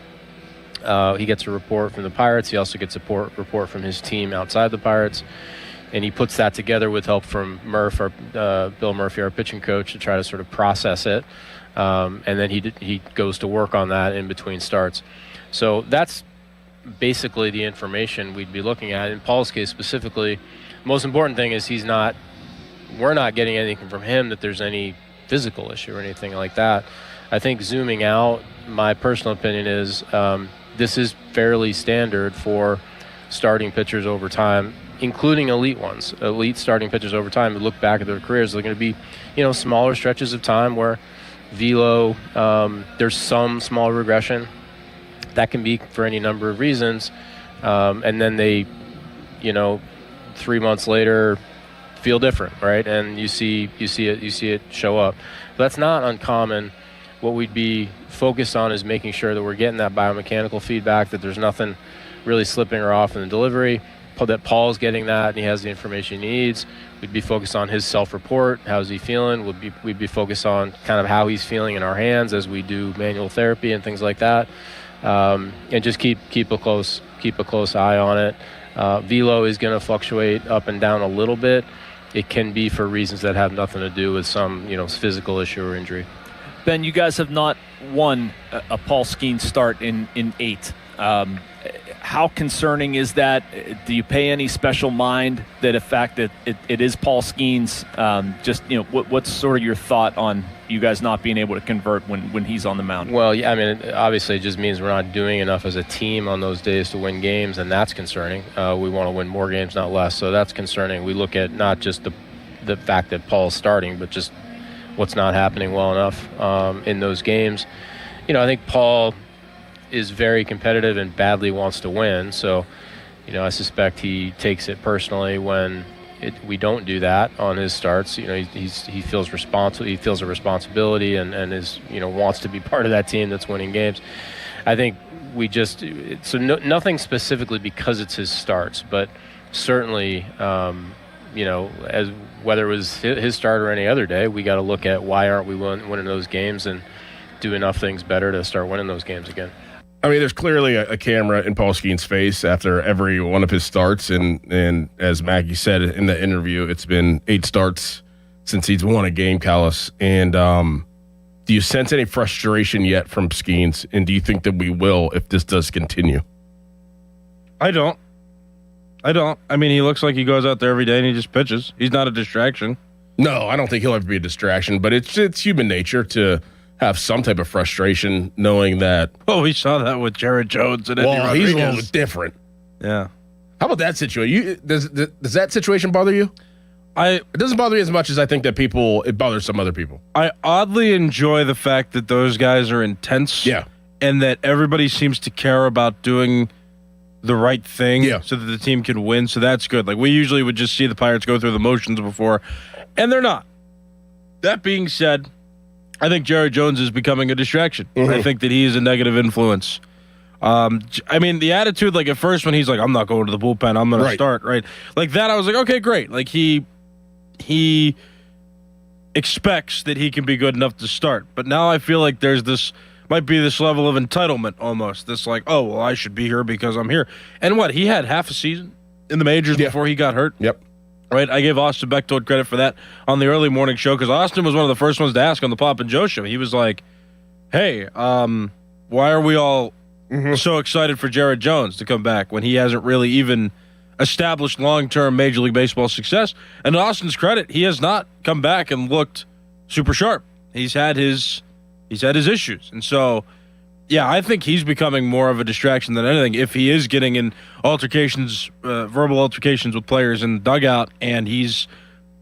He gets a report from the Pirates. He also gets a report from his team outside the Pirates. And he puts that together with help from Bill Murphy, our pitching coach, to try to sort of process it. And then he goes to work on that in between starts. So that's basically the information we'd be looking at. In Paul's case specifically, the most important thing is we're not getting anything from him that there's any physical issue or anything like that. I think zooming out, my personal opinion is this is fairly standard for starting pitchers over time, including elite ones. Elite starting pitchers over time, look back at their careers, they're going to be, smaller stretches of time where velo, there's some small regression. That can be for any number of reasons. And then they, 3 months later feel different, right? And you see it show up. But that's not uncommon. What we'd be focused on is making sure that we're getting that biomechanical feedback, that there's nothing really slipping or off in the delivery, that Paul's getting that and he has the information he needs. We'd be focused on his self-report. How's he feeling? We'd be focused on kind of how he's feeling in our hands as we do manual therapy and things like that. And just keep a close eye on it. Velo is going to fluctuate up and down a little bit. It can be for reasons that have nothing to do with some physical issue or injury.
Ben, you guys have not won a Paul Skeens start in 8. How concerning is that? Do you pay any special mind that the fact that it is Paul Skeens? What's sort of your thought on you guys not being able to convert when he's on the mound?
Well, yeah, I mean, obviously it just means we're not doing enough as a team on those days to win games, and that's concerning. We want to win more games, not less, so that's concerning. We look at not just the fact that Paul's starting, but just what's not happening well enough in those games. I think Paul is very competitive and badly wants to win. So, I suspect he takes it personally when we don't do that on his starts. He feels responsible. He feels a responsibility and is wants to be part of that team that's winning games. I think nothing specifically because it's his starts, but certainly as whether it was his start or any other day, we got to look at why aren't we winning those games and do enough things better to start winning those games again.
I mean, there's clearly a camera in Paul Skeens' face after every one of his starts, and as Maggie said in the interview, it's been 8 starts since he's won a game, Callis. And do you sense any frustration yet from Skeens, and do you think that we will if this does continue?
I don't. I mean, he looks like he goes out there every day and he just pitches. He's not a distraction.
No, I don't think he'll ever be a distraction, but it's human nature to have some type of frustration knowing that.
Oh, we saw that with Jared Jones and Eddie Rodriguez.
He's a little bit different.
Yeah.
How about that situation? Does that situation bother you? It doesn't bother me as much as I think that it bothers some other people.
I oddly enjoy the fact that those guys are intense.
Yeah.
And that everybody seems to care about doing the right thing so that the team can win. So that's good. Like, we usually would just see the Pirates go through the motions before, and they're not. That being said, I think Jared Jones is becoming a distraction. Mm-hmm. I think that he is a negative influence. I mean, the attitude, like at first when he's like, I'm not going to the bullpen, I'm going to start, right? Like that, I was like, okay, great. Like he expects that he can be good enough to start. But now I feel like might be this level of entitlement almost. This like, oh, well, I should be here because I'm here. And what, he had half a season in the majors before he got hurt?
Yep.
Right, I gave Austin Bechtold credit for that on the early morning show because Austin was one of the first ones to ask on the Pop and Joe show. He was like, hey, why are we all so excited for Jared Jones to come back when he hasn't really even established long-term Major League Baseball success? And to Austin's credit, he has not come back and looked super sharp. He's had his issues. And so, yeah, I think he's becoming more of a distraction than anything if he is getting in altercations, verbal altercations with players in the dugout, and he's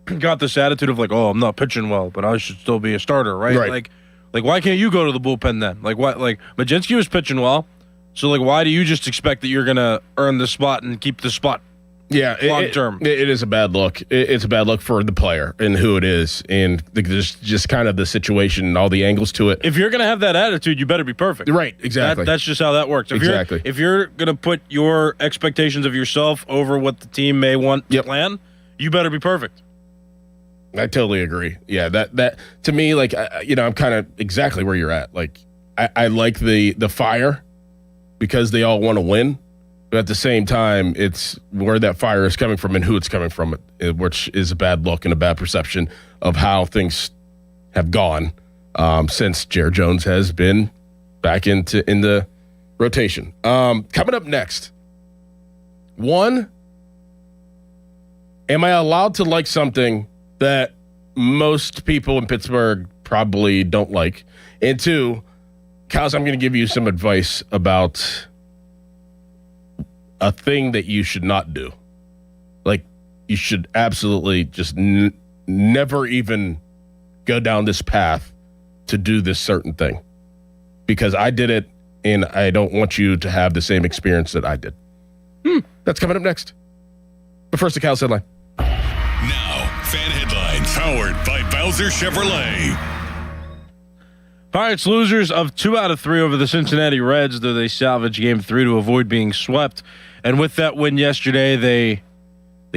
got this attitude of like, oh, I'm not pitching well, but I should still be a starter, right? Like why can't you go to the bullpen then? Like, what? Like, Mejinski was pitching well, so like, why do you just expect that you're going to earn the spot and keep the spot?
Yeah,
long term.
It is a bad look. It's a bad look for the player and who it is, and just kind of the situation and all the angles to it.
If you're going to have that attitude, you better be perfect.
Right, exactly.
That's just how that works. If you're going to put your expectations of yourself over what the team may want to plan, you better be perfect.
I totally agree. Yeah, that to me, like, I'm kind of exactly where you're at. Like, I like the fire because they all want to win. But at the same time, it's where that fire is coming from and who it's coming from, which is a bad look and a bad perception of how things have gone since Jared Jones has been back in the rotation. Coming up next, am I allowed to like something that most people in Pittsburgh probably don't like. And 2, Cows, I'm going to give you some advice about a thing that you should not do. Like, you should absolutely just never even go down this path to do this certain thing. Because I did it, and I don't want you to have the same experience that I did. That's coming up next. But first, the Cows headline.
Now, fan headlines powered by Bowser Chevrolet.
Pirates losers of 2 out of 3 over the Cincinnati Reds, though they salvaged Game 3 to avoid being swept. And with that win yesterday, they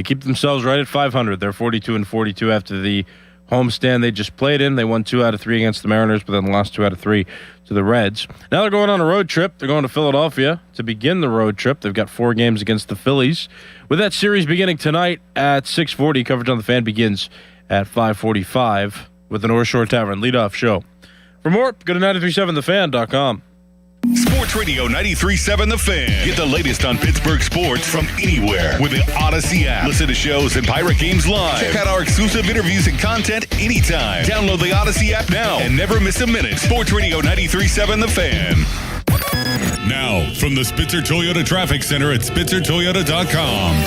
keep themselves right at 500. They're 42-42 after the homestand they just played in. They won 2 out of 3 against the Mariners, but then lost 2 out of 3 to the Reds. Now they're going on a road trip. They're going to Philadelphia to begin the road trip. They've got 4 games against the Phillies. With that series beginning tonight at 6:40, coverage on the Fan begins at 5:45 with the North Shore Tavern leadoff show. For more, go to 937thefan.com.
Sports Radio 93.7 The Fan. Get the latest on Pittsburgh sports from anywhere with the Odyssey app. Listen to shows and Pirate Games live. Check out our exclusive interviews and content anytime. Download the Odyssey app now and never miss a minute. Sports Radio 93.7 The Fan. Now, from the Spitzer Toyota Traffic Center at SpitzerToyota.com.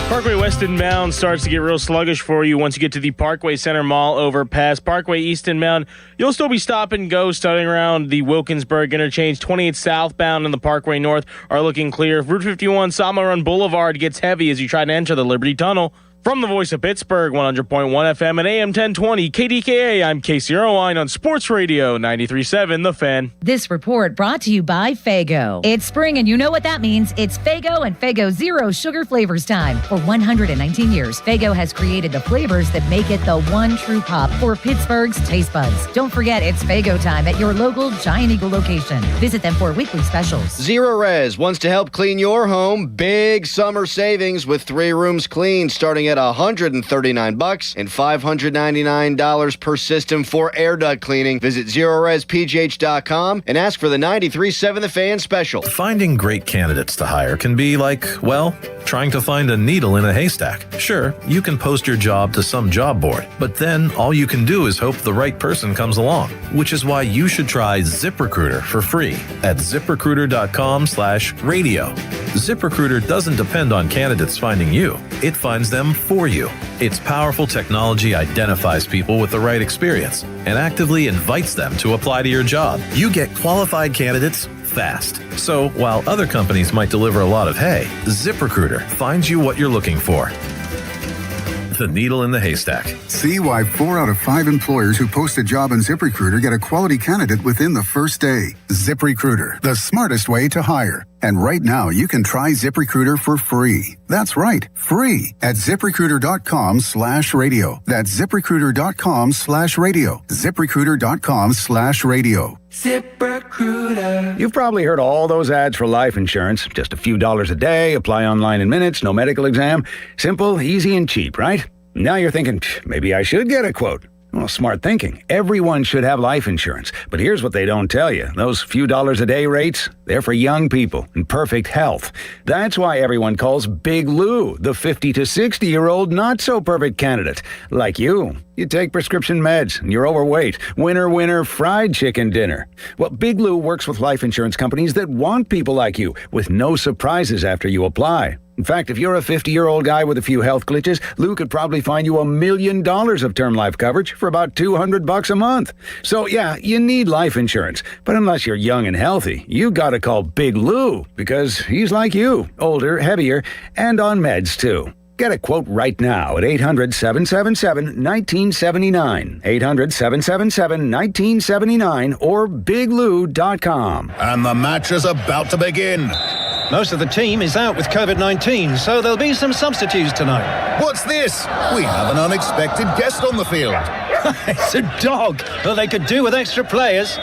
Parkway West inbound starts to get real sluggish for you once you get to the Parkway Center Mall overpass. Parkway East inbound, you'll still be stop and go starting around the Wilkinsburg interchange. 28 southbound and the Parkway North are looking clear. Route 51 Sawmill Run Boulevard gets heavy as you try to enter the Liberty Tunnel. From the voice of Pittsburgh, 100.1 FM and AM 1020, KDKA, I'm Casey Irwine on Sports Radio 93.7 The Fan.
This report brought to you by Faygo. It's spring and you know what that means. It's Faygo and Faygo Zero Sugar Flavors time. For 119 years, Faygo has created the flavors that make it the one true pop for Pittsburgh's taste buds. Don't forget, it's Faygo time at your local Giant Eagle location. Visit them for weekly specials.
Zero Res wants to help clean your home. Big summer savings with 3 rooms clean starting at $139 and $599 per system for air duct cleaning. Visit ZeroResPGH.com and ask for the 93.7 The Fan special.
Finding great candidates to hire can be like, well, trying to find a needle in a haystack. Sure, you can post your job to some job board, but then all you can do is hope the right person comes along, which is why you should try ZipRecruiter for free at ZipRecruiter.com/radio. ZipRecruiter doesn't depend on candidates finding you. It finds them for you. Its powerful technology identifies people with the right experience and actively invites them to apply to your job. You get qualified candidates fast. So while other companies might deliver a lot of hay, ZipRecruiter finds you what you're looking for. The needle in the haystack.
See why 4 out of 5 employers who post a job on ZipRecruiter get a quality candidate within the first day. ZipRecruiter, the smartest way to hire. And right now, you can try ZipRecruiter for free. That's right, free at ZipRecruiter.com/radio. That's ZipRecruiter.com/radio. ZipRecruiter.com/radio.
ZipRecruiter. You've probably heard all those ads for life insurance. Just a few dollars a day, apply online in minutes, no medical exam. Simple, easy, and cheap, right? Now you're thinking, maybe I should get a quote. Well, smart thinking. Everyone should have life insurance. But here's what they don't tell you. Those few dollars a day rates, they're for young people in perfect health. That's why everyone calls Big Lou the 50 to 60-year-old not-so-perfect candidate. Like you. You take prescription meds, and you're overweight. Winner, winner, fried chicken dinner. Well, Big Lou works with life insurance companies that want people like you, with no surprises after you apply. In fact, if you're a 50-year-old guy with a few health glitches, Lou could probably find you $1 million of term life coverage for about $200 a month. So yeah, you need life insurance. But unless you're young and healthy, you gotta call Big Lou, because he's like you, older, heavier, and on meds too. Get a quote right now at 800-777-1979. 800-777-1979 or biglou.com.
And the match is about to begin.
Most of the team is out with COVID-19, so there'll be some substitutes tonight.
What's this? We have an unexpected guest on the field.
It's a dog. Well, they could do with extra players.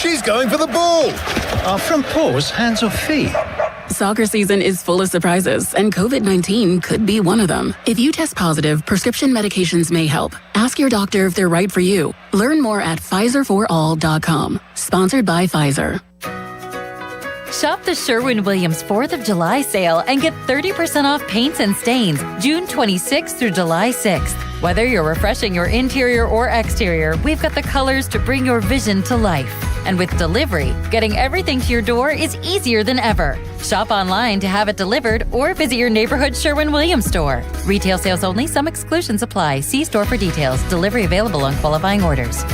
She's going for the ball.
Are front paws hands or feet?
Soccer season is full of surprises, and COVID-19 could be one of them. If you test positive, prescription medications may help. Ask your doctor if they're right for you. Learn more at PfizerForAll.com. Sponsored by Pfizer.
Shop the Sherwin-Williams 4th of July sale and get 30% off paints and stains June 26th through July 6th.
Whether you're refreshing your interior or exterior, we've got the colors to bring your vision to life. And with delivery, getting everything to your door is easier than ever. Shop online to have it delivered or visit your neighborhood Sherwin-Williams store. Retail sales only. Some exclusions apply. See store for details. Delivery available on qualifying orders.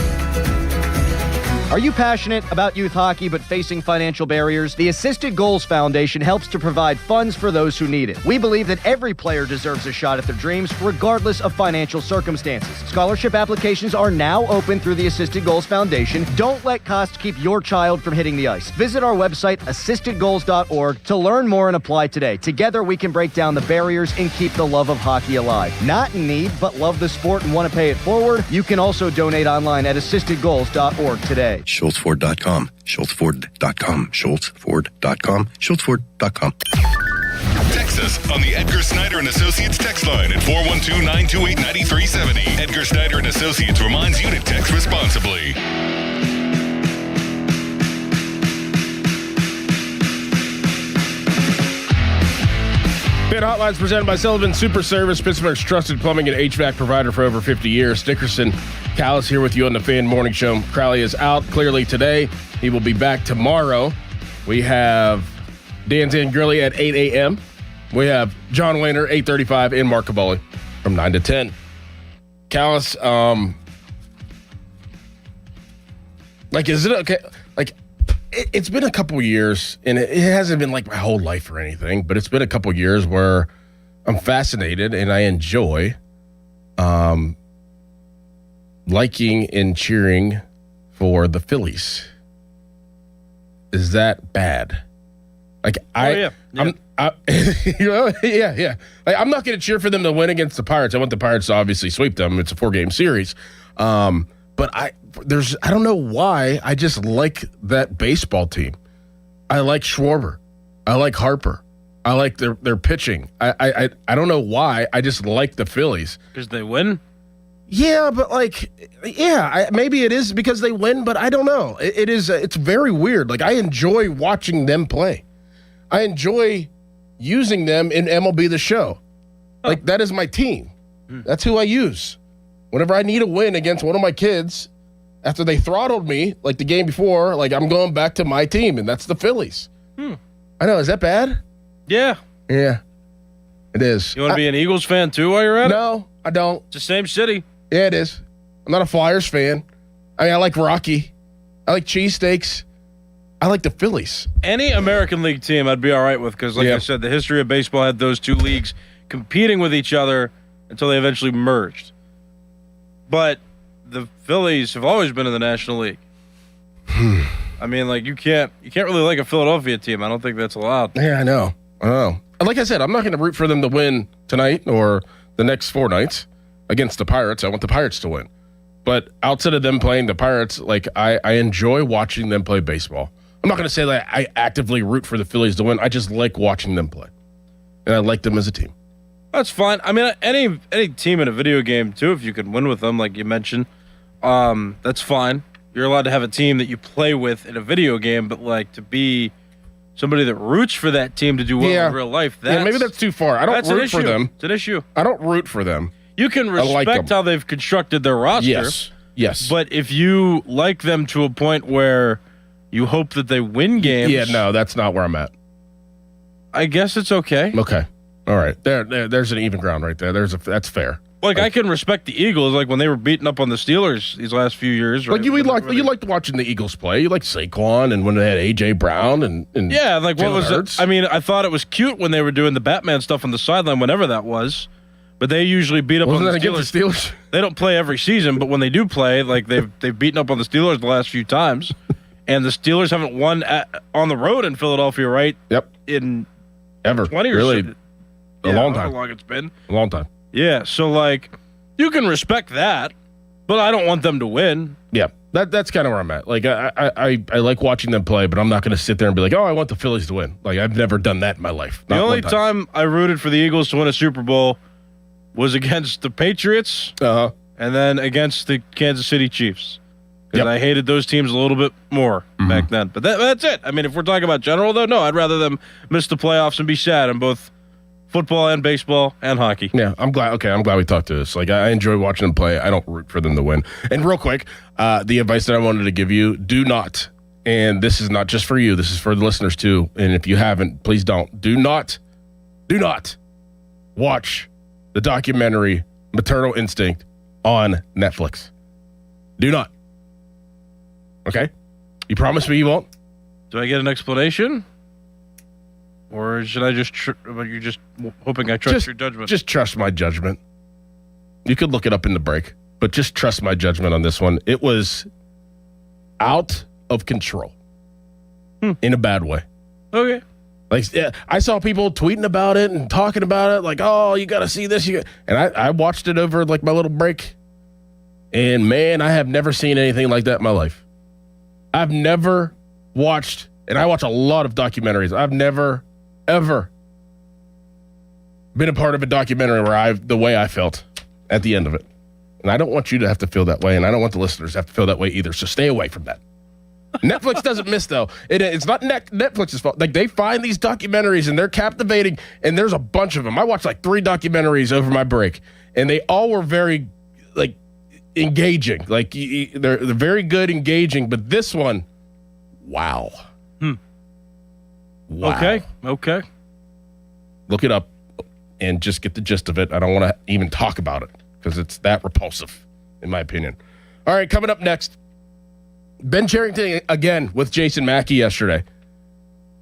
Are you passionate about youth hockey but facing financial barriers? The Assisted Goals Foundation helps to provide funds for those who need it. We believe that every player deserves a shot at their dreams, regardless of financial circumstances. Scholarship applications are now open through the Assisted Goals Foundation. Don't let costs keep your child from hitting the ice. Visit our website, assistedgoals.org, to learn more and apply today. Together, we can break down the barriers and keep the love of hockey alive. Not in need, but love the sport and want to pay it forward? You can also donate online at assistedgoals.org today.
SchultzFord.com, SchultzFord.com, SchultzFord.com, SchultzFord.com.
Text us on the Edgar Snyder and Associates text line at 412-928-9370. Edgar Snyder and Associates reminds you to text responsibly.
Fan Hotlines presented by Sullivan Super Service, Pittsburgh's trusted plumbing and HVAC provider for over 50 years. Dickerson, Callis here with you on the Fan Morning Show. Crowley is out clearly today. He will be back tomorrow. We have Dan Zangrilli at 8 a.m. We have John Wayner, 8:35, and Mark Cavalli from 9 to 10. Callis, is it okay? It's been a couple years, and it hasn't been like my whole life or anything, but it's been a couple years where I'm fascinated and I enjoy liking and cheering for the Phillies. Is that bad? Yeah. Like, I'm not going to cheer for them to win against the Pirates. I want the Pirates to obviously sweep them. It's a 4-game series. But I don't know why. I just like that baseball team. I like Schwarber. I like Harper. I like their pitching. I don't know why. I just like the Phillies.
Because they win?
Yeah, but maybe it is because they win, but I don't know. It's very weird. Like, I enjoy watching them play. I enjoy using them in MLB The Show. Like, that is my team. That's who I use. Whenever I need a win against one of my kids, after they throttled me, like the game before, like, I'm going back to my team, and that's the Phillies. I know. Is that bad?
Yeah.
Yeah. It is.
You want to be an Eagles fan, too, while you're at it?
No, I don't.
It's the same city.
Yeah, it is. I'm not a Flyers fan. I mean, I like Rocky. I like cheesesteaks. I like the Phillies.
Any American League team I'd be all right with because, like I said, the history of baseball had those two leagues competing with each other until they eventually merged. But the Phillies have always been in the National League. I mean, like, you can't really like a Philadelphia team. I don't think that's allowed.
Yeah, I know. Like I said, I'm not going to root for them to win tonight or the next 4 nights against the Pirates. I want the Pirates to win. But outside of them playing the Pirates, like, I enjoy watching them play baseball. I'm not going to say that I actively root for the Phillies to win. I just like watching them play. And I like them as a team.
That's fine. I mean, any team in a video game, too, if you can win with them, like you mentioned, that's fine. You're allowed to have a team that you play with in a video game, but, like, to be somebody that roots for that team to do well in real life,
maybe that's too far. I don't root for them.
It's an issue.
I don't root for them.
You can respect how they've constructed their roster.
Yes.
But if you like them to a point where you hope that they win games...
Yeah, no, that's not where I'm at.
I guess it's okay.
Okay. All right. There's an even ground right there. That's fair.
Like, I can respect the Eagles, like when they were beating up on the Steelers these last few years. Right?
Like, you liked watching the Eagles play. You liked Saquon and when they had A.J. Brown and
yeah, like, what was
Hurts.
it? I mean, I thought it was cute when they were doing the Batman stuff on the sideline, whenever that was. But they usually beat up on the
Steelers.
They don't play every season, but when they do play, like, they've beaten up on the Steelers the last few times. And the Steelers haven't won on the road in Philadelphia, right?
Yep.
In
ever
20 or
really
so.
A long time.
How long it's been?
A long time.
Yeah. So, like, you can respect that, but I don't want them to win.
Yeah. That's kind of where I'm at. Like, I like watching them play, but I'm not going to sit there and be like, oh, I want the Phillies to win. Like, I've never done that in my life.
The only time I rooted for the Eagles to win a Super Bowl was against the Patriots and then against the Kansas City Chiefs. Because I hated those teams a little bit more back then. But that's it. I mean, if we're talking about general, though, no, I'd rather them miss the playoffs and be sad in both football and baseball and hockey.
Yeah, I'm glad. Okay, I'm glad we talked to this. Like, I enjoy watching them play. I don't root for them to win. And real quick, the advice that I wanted to give you: do not. And this is not just for you. This is for the listeners too. And if you haven't, please don't. Do not watch the documentary Maternal Instinct on Netflix. Do not. Okay? You promise me you won't?
Do I get an explanation? Or should I just, you're just hoping I trust your judgment?
Just trust my judgment. You could look it up in the break, but just trust my judgment on this one. It was out of control in a bad way.
Okay.
Like, yeah, I saw people tweeting about it and talking about it, like, oh, you got to see this. And I watched it over like my little break. And man, I have never seen anything like that in my life. I've never watched, and I watch a lot of documentaries. I've never, ever been a part of a documentary where the way I felt at the end of it. And I don't want you to have to feel that way, and I don't want the listeners to have to feel that way either. So stay away from that. Netflix doesn't miss, though. It's not Netflix's fault. Like, they find these documentaries, and they're captivating, and there's a bunch of them. I watched like 3 documentaries over my break, and they all were very, like, engaging. Like, they're very good, engaging, but this one, wow. Wow.
Okay.
Look it up and just get the gist of it. I don't want to even talk about it because it's that repulsive, in my opinion. All right, coming up next, Ben Cherington again with Jason Mackey yesterday.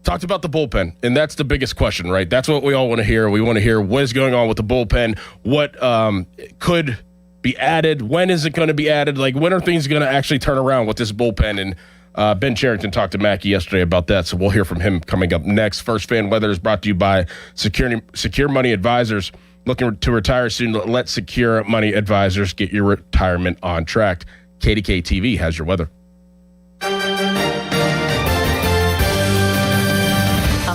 Talked about the bullpen, and that's the biggest question, right? That's what we all want to hear. We want to hear what is going on with the bullpen, what could be added, when is it going to be added, like when are things going to actually turn around with this bullpen, and Ben Cherington talked to Mackey yesterday about that, so we'll hear from him coming up next. First Fan Weather is brought to you by Secure Money Advisors. Looking to retire soon? Let Secure Money Advisors get your retirement on track. KDK TV has your weather.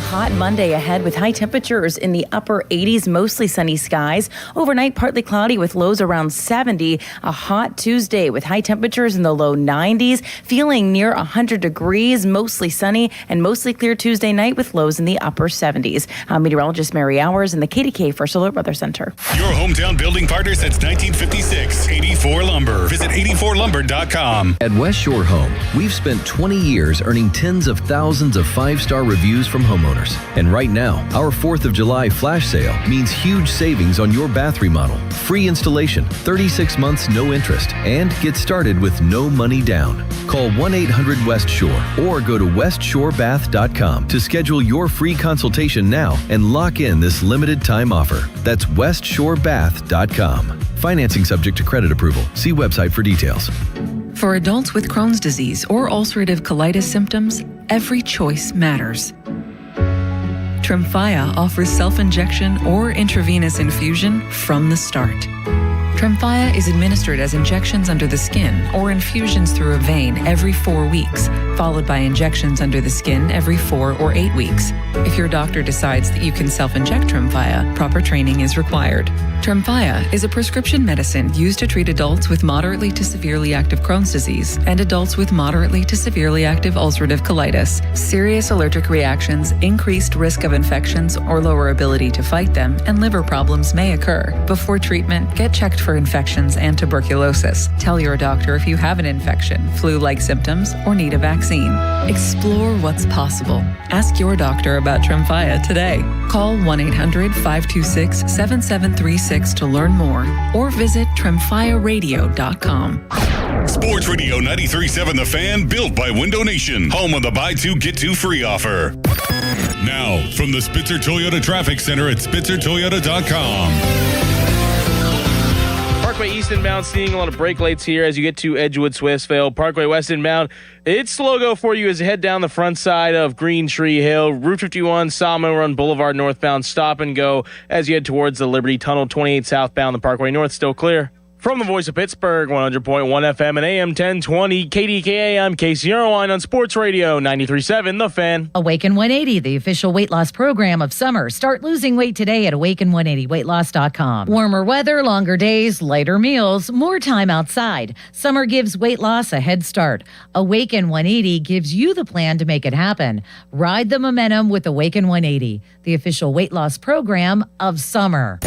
Hot Monday ahead with high temperatures in the upper 80s, mostly sunny skies. Overnight, partly cloudy with lows around 70. A hot Tuesday with high temperatures in the low 90s, feeling near 100 degrees, mostly sunny, and mostly clear Tuesday night with lows in the upper 70s. Meteorologist Mary Hours in the KDK First Alert Weather Center.
Your hometown building partner since 1956, 84 Lumber. Visit 84lumber.com.
At West Shore Home, we've spent 20 years earning tens of thousands of 5-star reviews from homeowners. And right now, our 4th of July flash sale means huge savings on your bath remodel. Free installation, 36 months no interest, and get started with no money down. Call 1-800-WEST-SHORE or go to westshorebath.com to schedule your free consultation now and lock in this limited time offer. That's westshorebath.com. Financing subject to credit approval. See website for details.
For adults with Crohn's disease or ulcerative colitis symptoms, every choice matters. Tremfya offers self-injection or intravenous infusion from the start. Tremfya is administered as injections under the skin or infusions through a vein every 4 weeks, followed by injections under the skin every 4 or 8 weeks. If your doctor decides that you can self-inject Tremfya, proper training is required. Tremfya is a prescription medicine used to treat adults with moderately to severely active Crohn's disease and adults with moderately to severely active ulcerative colitis. Serious allergic reactions, increased risk of infections or lower ability to fight them, and liver problems may occur. Before treatment, get checked for infections and tuberculosis. Tell your doctor if you have an infection, flu-like symptoms, or need a vaccine. Explore what's possible. Ask your doctor about Tremfya today. Call 1-800-526-7736 to learn more or visit tremfyaradio.com.
Sports Radio 93.7 The Fan, built by Window Nation, home of the buy 2 get 2 free offer. Now, from the Spitzer Toyota Traffic Center at spitzertoyota.com.
Parkway East inbound, seeing a lot of brake lights here as you get to Edgewood, Swissvale. Parkway West inbound, it's slow go for you as you head down the front side of Green Tree Hill. Route 51, Sawmill Run Boulevard northbound, stop and go as you head towards the Liberty Tunnel. 28 southbound, the Parkway North still clear. From the voice of Pittsburgh, 100.1 FM and AM 1020 KDKA, I'm Casey Irwine on Sports Radio 93.7 The Fan.
Awaken 180, the official weight loss program of summer. Start losing weight today at awaken180weightloss.com. Warmer weather, longer days, lighter meals, more time outside. Summer gives weight loss a head start. Awaken 180 gives you the plan to make it happen. Ride the momentum with Awaken 180, the official weight loss program of summer.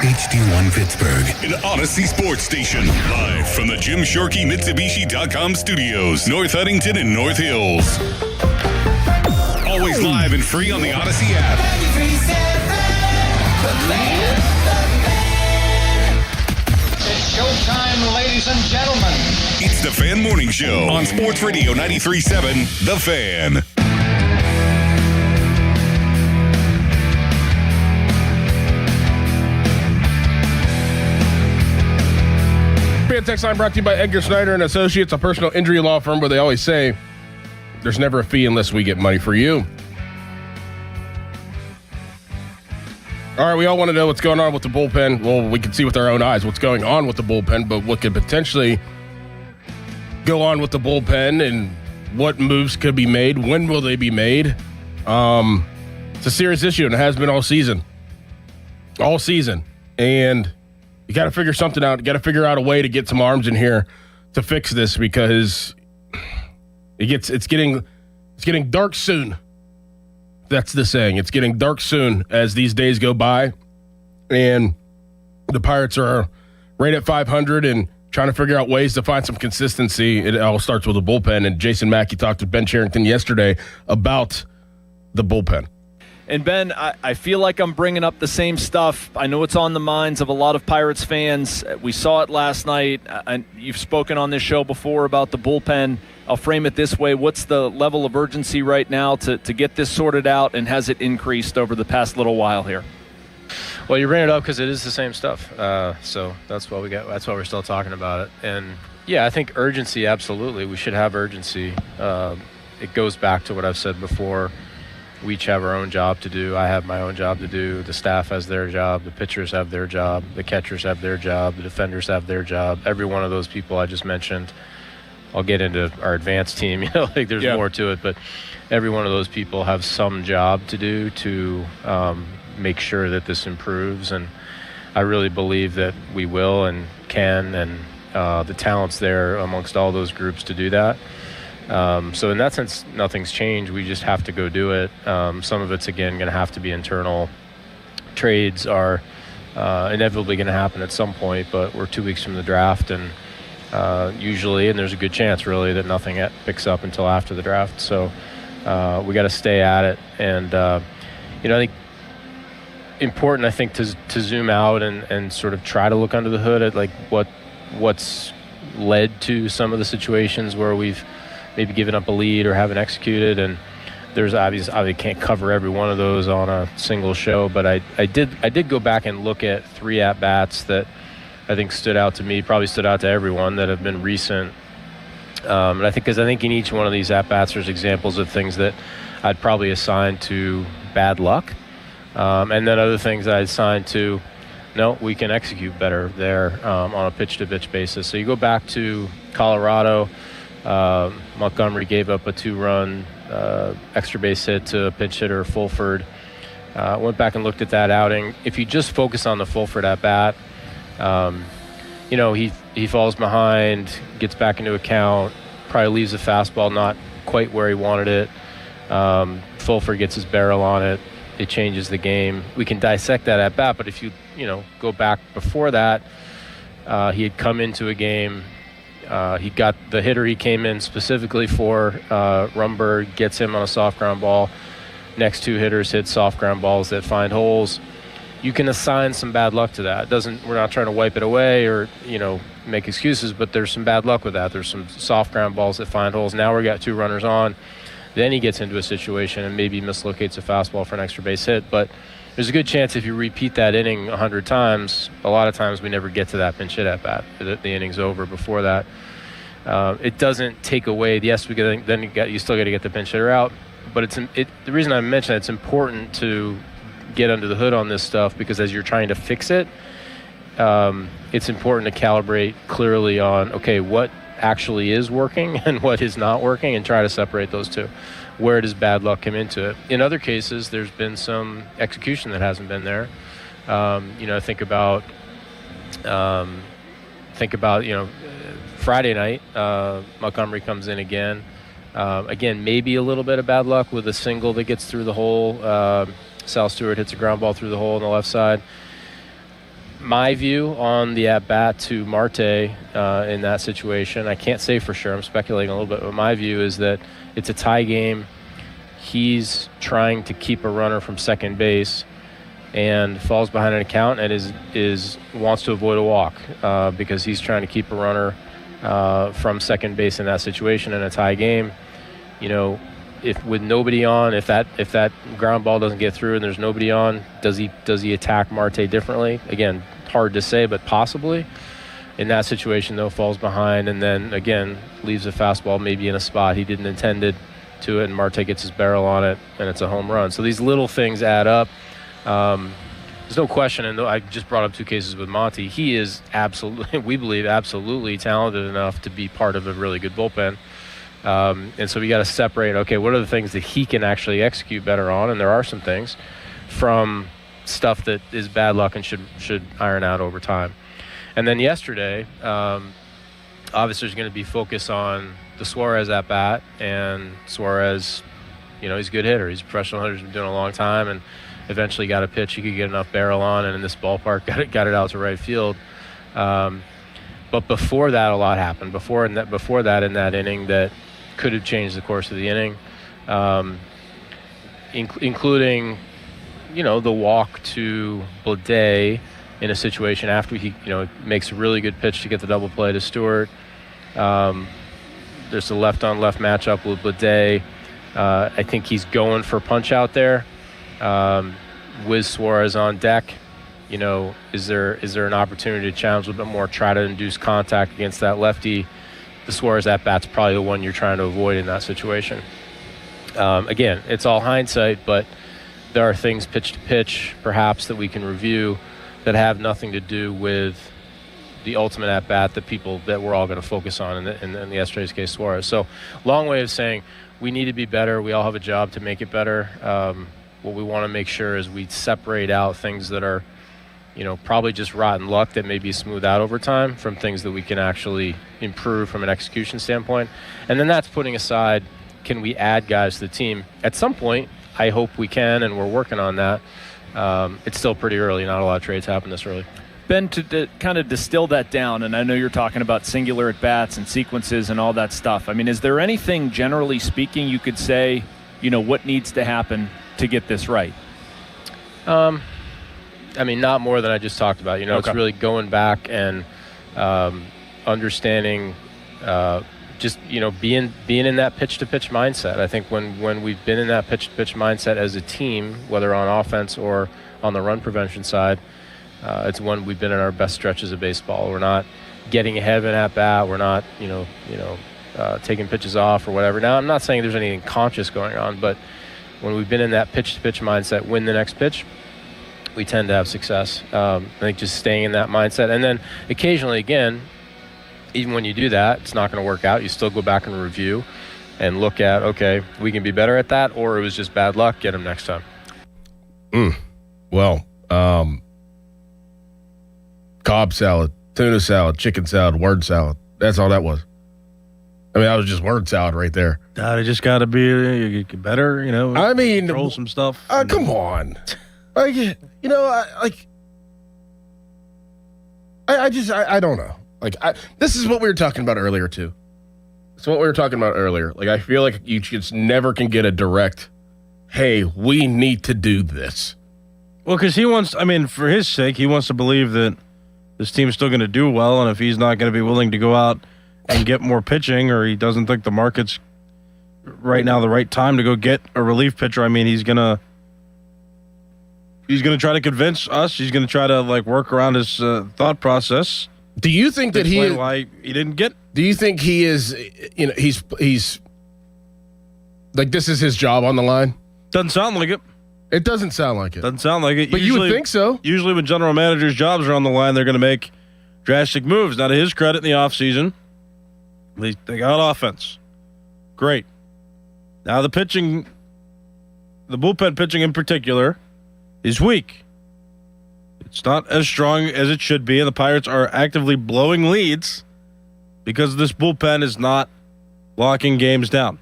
HD1 Pittsburgh, an Odyssey sports station. Live from the Jim Shorkey Mitsubishi.com studios, North Huntington and North Hills. Always live and free on the Odyssey app.
It's showtime, ladies and gentlemen.
It's the Fan Morning Show on Sports Radio 93.7 The Fan.
Text line brought to you by Edgar Snyder and Associates, a personal injury law firm where they always say there's never a fee unless we get money for you. All right, we all want to know what's going on with the bullpen. Well, we can see with our own eyes what's going on with the bullpen, but what could potentially go on with the bullpen and what moves could be made? When will they be made? It's a serious issue, and it has been all season. All season. And you got to figure something out. You got to figure out a way to get some arms in here to fix this because it's getting dark soon. That's the saying. It's getting dark soon as these days go by, and the Pirates are right at 500 and trying to figure out ways to find some consistency. It all starts with the bullpen, and Jason Mackey talked to Ben Cherington yesterday about the bullpen.
And Ben, I feel like I'm bringing up the same stuff. I know it's on the minds of a lot of Pirates fans. We saw it last night. And you've spoken on this show before about the bullpen. I'll frame it this way. What's the level of urgency right now to get this sorted out, and has it increased over the past little while here?
Well, you bring it up because it is the same stuff. So that's why that's why we're still talking about it. And yeah, I think urgency, absolutely. We should have urgency. It goes back to what I've said before. We each have our own job to do. I have my own job to do. The staff has their job. The pitchers have their job. The catchers have their job. The defenders have their job. Every one of those people I just mentioned, I'll get into our advanced team. Like there's more to it, but every one of those people have some job to do to make sure that this improves. And I really believe that we will and can, and the talent's there amongst all those groups to do that. So in that sense, nothing's changed. We just have to go do it. Some of it's, again, going to have to be internal. Trades are inevitably going to happen at some point, but we're 2 weeks from the draft, and usually, and there's a good chance, really, that nothing picks up until after the draft. So we got to stay at it. And, I think important, to zoom out and sort of try to look under the hood at, like, what's led to some of the situations where we've maybe given up a lead or haven't executed, and there's obviously can't cover every one of those on a single show, but I did go back and look at 3 at-bats that I think stood out to me, probably stood out to everyone, that have been recent. And I think in each one of these at-bats there's examples of things that I'd probably assign to bad luck, and then other things I'd assign to, no, we can execute better there on a pitch-to-pitch basis. So you go back to Colorado. Montgomery gave up a 2-run extra base hit to a pinch hitter, Fulford. Went back and looked at that outing. If you just focus on the Fulford at bat, he falls behind, gets back into account, probably leaves the fastball not quite where he wanted it. Fulford gets his barrel on it. It changes the game. We can dissect that at bat, but if you go back before that, he had come into a game. He got the hitter he came in specifically for, Rumberg, gets him on a soft ground ball. Next 2 hitters hit soft ground balls that find holes. You can assign some bad luck to that. We're not trying to wipe it away or, make excuses, but there's some bad luck with that. There's some soft ground balls that find holes. Now we got 2 runners on. Then he gets into a situation and maybe mislocates a fastball for an extra base hit. But there's a good chance if you repeat that inning 100 times, a lot of times we never get to that pinch hit at bat. The inning's over before that. It doesn't take away. Yes, you still got to get the pinch hitter out. But the reason I mention it's important to get under the hood on this stuff, because as you're trying to fix it, it's important to calibrate clearly on, okay, what actually is working and what is not working, and try to separate those two. Where does bad luck come into it? In other cases, there's been some execution that hasn't been there. Think about Friday night, Montgomery comes in again. Again, maybe a little bit of bad luck with a single that gets through the hole. Sal Stewart hits a ground ball through the hole on the left side. My view on the at-bat to Marte in that situation, I can't say for sure, I'm speculating a little bit, but my view is that it's a tie game. He's trying to keep a runner from second base and falls behind an account and is wants to avoid a walk because he's trying to keep a runner from second base in that situation in a tie game. If with nobody on, if that ground ball doesn't get through and there's nobody on, does he attack Marte differently? Again, hard to say, but possibly. In that situation, though, falls behind and then again leaves a fastball maybe in a spot he didn't intend it to it, and Marte gets his barrel on it, and it's a home run. So these little things add up. There's no question, and I just brought up two cases with Monty. He is absolutely, we believe, absolutely talented enough to be part of a really good bullpen. And so we got to separate, okay, what are the things that he can actually execute better on, and there are some things, from stuff that is bad luck and should iron out over time. And then yesterday, obviously there's going to be focus on the Suarez at-bat, and Suarez, he's a good hitter. He's a professional hitter. He's been doing it a long time, and eventually got a pitch he could get enough barrel on, and in this ballpark got it out to right field. But before that, a lot happened. Before that, in that inning, that could have changed the course of the inning, including, the walk to Bleday in a situation after he, makes a really good pitch to get the double play to Stewart. There's a left-on-left matchup with Bleday. I think he's going for punch out there. With Suarez on deck, is there an opportunity to challenge a little bit more, try to induce contact against that lefty? The Suarez at-bat's probably the one you're trying to avoid in that situation. Again, it's all hindsight, but there are things pitch to pitch, perhaps, that we can review that have nothing to do with the ultimate at-bat that we're all going to focus on in the yesterday's case, Suarez. So, long way of saying we need to be better. We all have a job to make it better. What we want to make sure is we separate out things that are, probably just rotten luck that may be smoothed out over time from things that we can actually improve from an execution standpoint. And then that's putting aside, can we add guys to the team? At some point, I hope we can, and we're working on that. It's still pretty early. Not a lot of trades happen this early.
Ben, to kind of distill that down, and I know you're talking about singular at-bats and sequences and all that stuff. I mean, is there anything, generally speaking, you could say, what needs to happen to get this right?
Not more than I just talked about. Okay. It's really going back and understanding, being in that pitch-to-pitch mindset. I think when we've been in that pitch-to-pitch mindset as a team, whether on offense or on the run prevention side, it's when we've been in our best stretches of baseball. We're not getting ahead of an at-bat. We're not, taking pitches off or whatever. Now, I'm not saying there's anything conscious going on, but when we've been in that pitch-to-pitch mindset, win the next pitch, we tend to have success. I think just staying in that mindset. And then occasionally, again, even when you do that, it's not going to work out. You still go back and review and look at, okay, we can be better at that, or it was just bad luck, get them next time.
Well, Cobb salad, tuna salad, chicken salad, word salad. That's all that was. That was just word salad right there.
It just got to be better, control some stuff.
Come on. I don't know. This is what we were talking about earlier, too. It's what we were talking about earlier. I feel like you just never can get a direct, hey, we need to do this.
Well, because he wants, for his sake, he wants to believe that this team's still going to do well, and if he's not going to be willing to go out and get more pitching, or he doesn't think the market's right now the right time to go get a relief pitcher, he's going to try to convince us. He's going to try to work around his thought process.
Do you think that
why he didn't get?
Do you think he is? He's like, this is his job on the line.
Doesn't sound like it.
It doesn't sound like it.
Doesn't sound like it.
But you would think so.
Usually when general managers' jobs are on the line, they're going to make drastic moves. Now, to his credit, in the offseason, they got offense. Great. Now the pitching, the bullpen pitching in particular, is weak. It's not as strong as it should be, and the Pirates are actively blowing leads because this bullpen is not locking games down.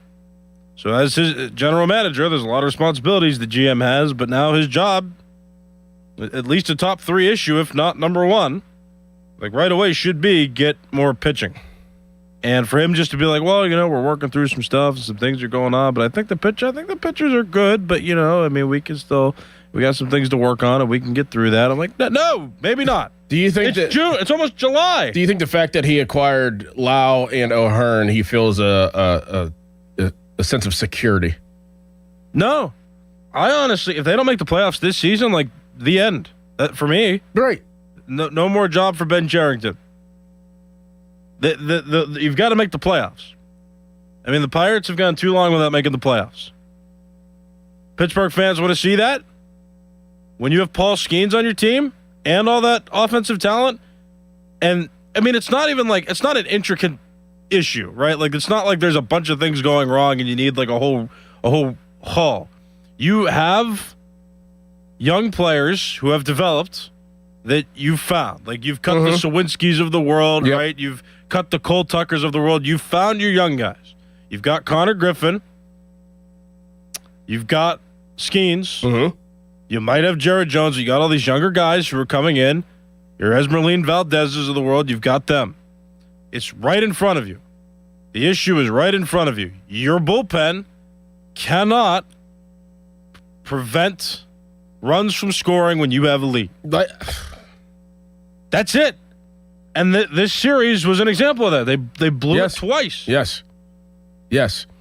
So as his general manager, there's a lot of responsibilities the GM has, but now his job, at least a top 3 issue, if not number 1, like right away, should be get more pitching. And for him just to be like, well, we're working through some stuff, some things are going on, but I think the pitchers are good, but we got some things to work on and we can get through that. I'm like, no, maybe not.
Do you think
it's June? It's almost July.
Do you think the fact that he acquired Lau and O'Hearn, he feels a sense of security?
No. I honestly, if they don't make the playoffs this season, like the end. For me.
Right.
No more job for Ben Cherington. You've got to make the playoffs. I mean, the Pirates have gone too long without making the playoffs. Pittsburgh fans want to see that. When you have Paul Skeens on your team and all that offensive talent, and I mean, it's not an intricate issue, right? Like, it's not like there's a bunch of things going wrong and you need like a whole haul. You have young players who have developed that you've found. Like, you've cut the Sawinskis of the world, right? You've cut the Cole Tuckers of the world. You've found your young guys. You've got Connor Griffin. You've got Skeens. You might have Jared Jones. You got all these younger guys who are coming in. Your Esmeralyn Valdez's of the world. You've got them. It's right in front of you. The issue is right in front of you. Your bullpen cannot prevent runs from scoring when you have a lead. That's it. And this series was an example of that. They blew it twice.
Yes.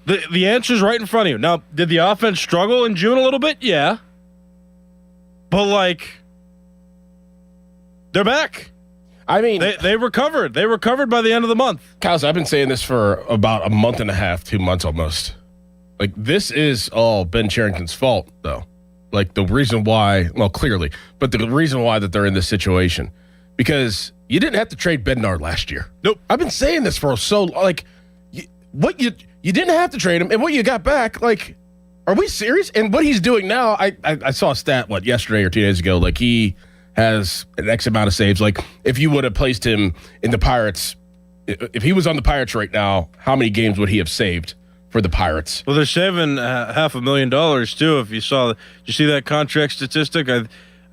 The answer's right in front of you. Now, did the offense struggle in June a little bit? Yeah. But, they're back.
I mean,
they recovered. They recovered by the end of the month.
Kyle, I've been saying this for about a month and a half, 2 months almost. Like, this is all Ben Cherington's fault, though. Like, the reason why, well, clearly, but the reason why that they're in this situation. Because you didn't have to trade Bednar last year.
Nope.
I've been saying this for you didn't have to trade him, and what you got back, are we serious? And what he's doing now, I saw a stat, yesterday or 2 days ago, he has an X amount of saves. Like, if you would have placed him in the Pirates, if he was on the Pirates right now, how many games would he have saved for the Pirates?
Well, they're saving $500,000 too. If you saw, did you see that contract statistic? I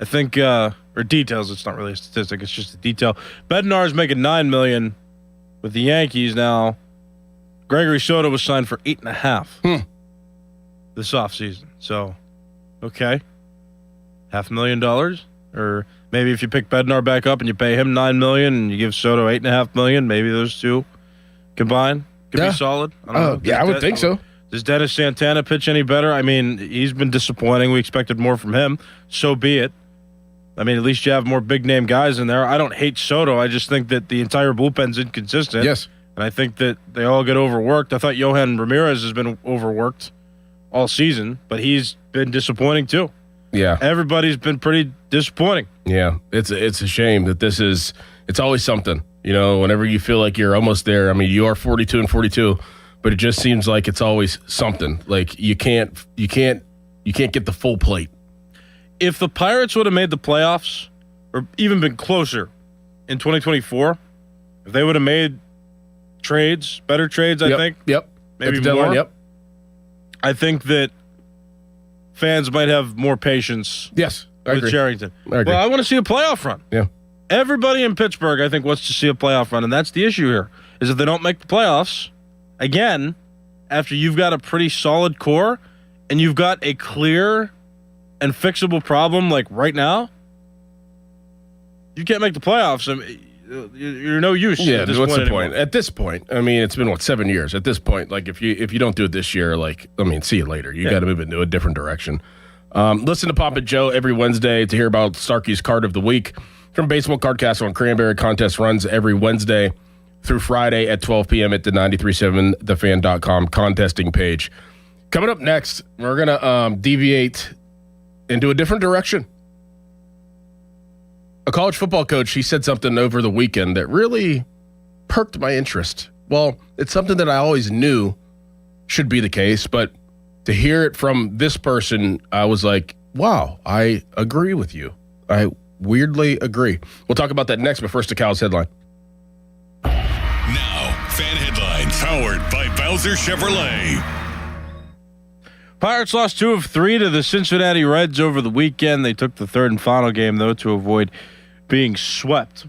think, or details. It's not really a statistic. It's just a detail. Bednar's making $9 million with the Yankees now. Gregory Soto was signed for $8.5 million this offseason. So, okay, $500,000, or maybe if you pick Bednar back up and you pay him $9 million and you give Soto $8.5 million, maybe those two combined could be solid. I don't know.
I would think so.
Does Dennis Santana pitch any better? I mean, he's been disappointing. We expected more from him. So be it. I mean, at least you have more big-name guys in there. I don't hate Soto. I just think that the entire bullpen's inconsistent.
Yes.
And I think that they all get overworked. I thought Johan Ramirez has been overworked all season, but he's been disappointing too.
Yeah.
Everybody's been pretty disappointing.
Yeah. It's a shame that it's always something. Whenever you feel like you're almost there. I mean, you are 42-42, but it just seems like it's always something. Like, you can't get the full plate.
If the Pirates would have made the playoffs, or even been closer in 2024, if they would have made better trades, I think.
Yep.
Maybe
more.
More.
Yep.
I think that fans might have more patience.
Yes, I
with
agree.
Cherington.
I agree.
Well, I want to see a playoff run.
Yeah.
Everybody in Pittsburgh, I think, wants to see a playoff run, and that's the issue here, is if they don't make the playoffs, again, after you've got a pretty solid core, and you've got a clear and fixable problem like right now, you can't make the playoffs. I mean, you're no use.
Yeah,
at this
what's
point
the point?
anymore.
At this point, I mean, it's been 7 years. At this point, if you don't do it this year, see you later. You got to move into a different direction. Listen to Pop and Joe every Wednesday to hear about Starkey's Card of the Week from Baseball Card Castle and Cranberry. Contest runs every Wednesday through Friday at 12 p.m. at the 937thefan.com contesting page. Coming up next, we're gonna deviate into a different direction. A college football coach, he said something over the weekend that really perked my interest. Well, it's something that I always knew should be the case, but to hear it from this person, I was like, wow, I agree with you. I weirdly agree. We'll talk about that next, but first, to Cal's headline.
Now, fan headlines powered by Bowser Chevrolet.
Pirates lost 2 of 3 to the Cincinnati Reds over the weekend. They took the third and final game, though, to avoid being swept.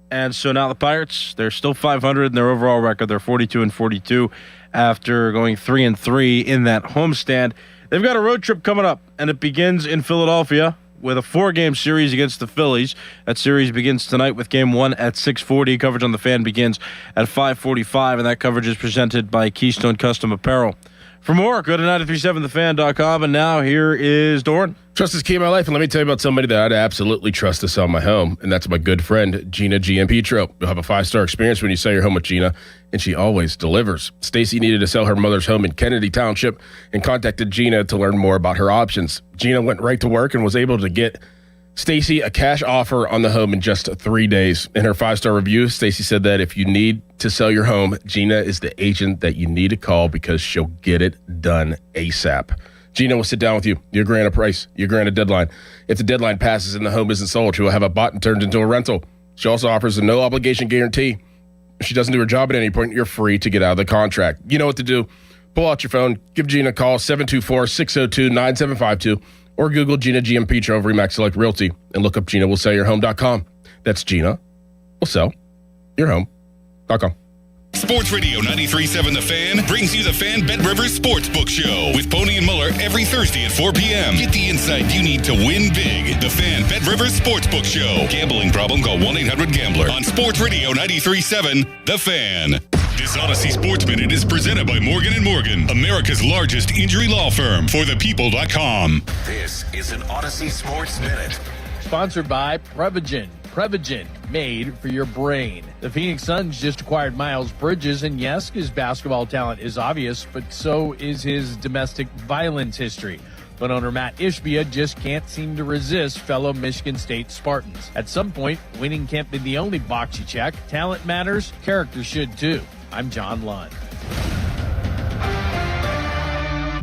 And so now the Pirates, they're still 500 in their overall record. They're 42-42 after going 3-3 in that homestand. They've got a road trip coming up, and it begins in Philadelphia with a 4-game series against the Phillies. That series begins tonight with Game 1 at 6:40. Coverage on the Fan begins at 5:45, and that coverage is presented by Keystone Custom Apparel. For more, go to 937thefan.com, and now here is Doran.
Trust is key in my life, and let me tell you about somebody that I'd absolutely trust to sell my home, and that's my good friend, Gina Giampetro. You'll have a 5-star experience when you sell your home with Gina, and she always delivers. Stacy needed to sell her mother's home in Kennedy Township and contacted Gina to learn more about her options. Gina went right to work and was able to get Stacy a cash offer on the home in just 3 days. In her 5-star review, Stacy said that if you need to sell your home, Gina is the agent that you need to call because she'll get it done ASAP. Gina will sit down with you. You're granted a price. You're granted a deadline. If the deadline passes and the home isn't sold, she will have it bought and turned into a rental. She also offers a no-obligation guarantee. If she doesn't do her job at any point, you're free to get out of the contract. You know what to do. Pull out your phone. Give Gina a call, 724-602-9752. Or Google Gina Giampetro of Remax Select Realty and look up GinaWillSellYourHome.com. That's Gina will sell your home.com.
Sports Radio 93.7 The Fan brings you the Fan Bet Rivers Sportsbook Show with Pony and Muller every Thursday at 4 p.m. Get the insight you need to win big. The Fan Bet Rivers Sportsbook Show. Gambling problem? Call 1-800-GAMBLER on Sports Radio 93.7 The Fan. This Odyssey Sports Minute is presented by Morgan & Morgan, America's largest injury law firm, for thepeople.com.
This is an Odyssey Sports Minute.
Sponsored by Prevagen. Prevagen, made for your brain. The Phoenix Suns just acquired Miles Bridges, and yes, his basketball talent is obvious, but so is his domestic violence history. But owner Matt Ishbia just can't seem to resist fellow Michigan State Spartans. At some point, winning can't be the only box you check. Talent matters, character should too. I'm John Lund.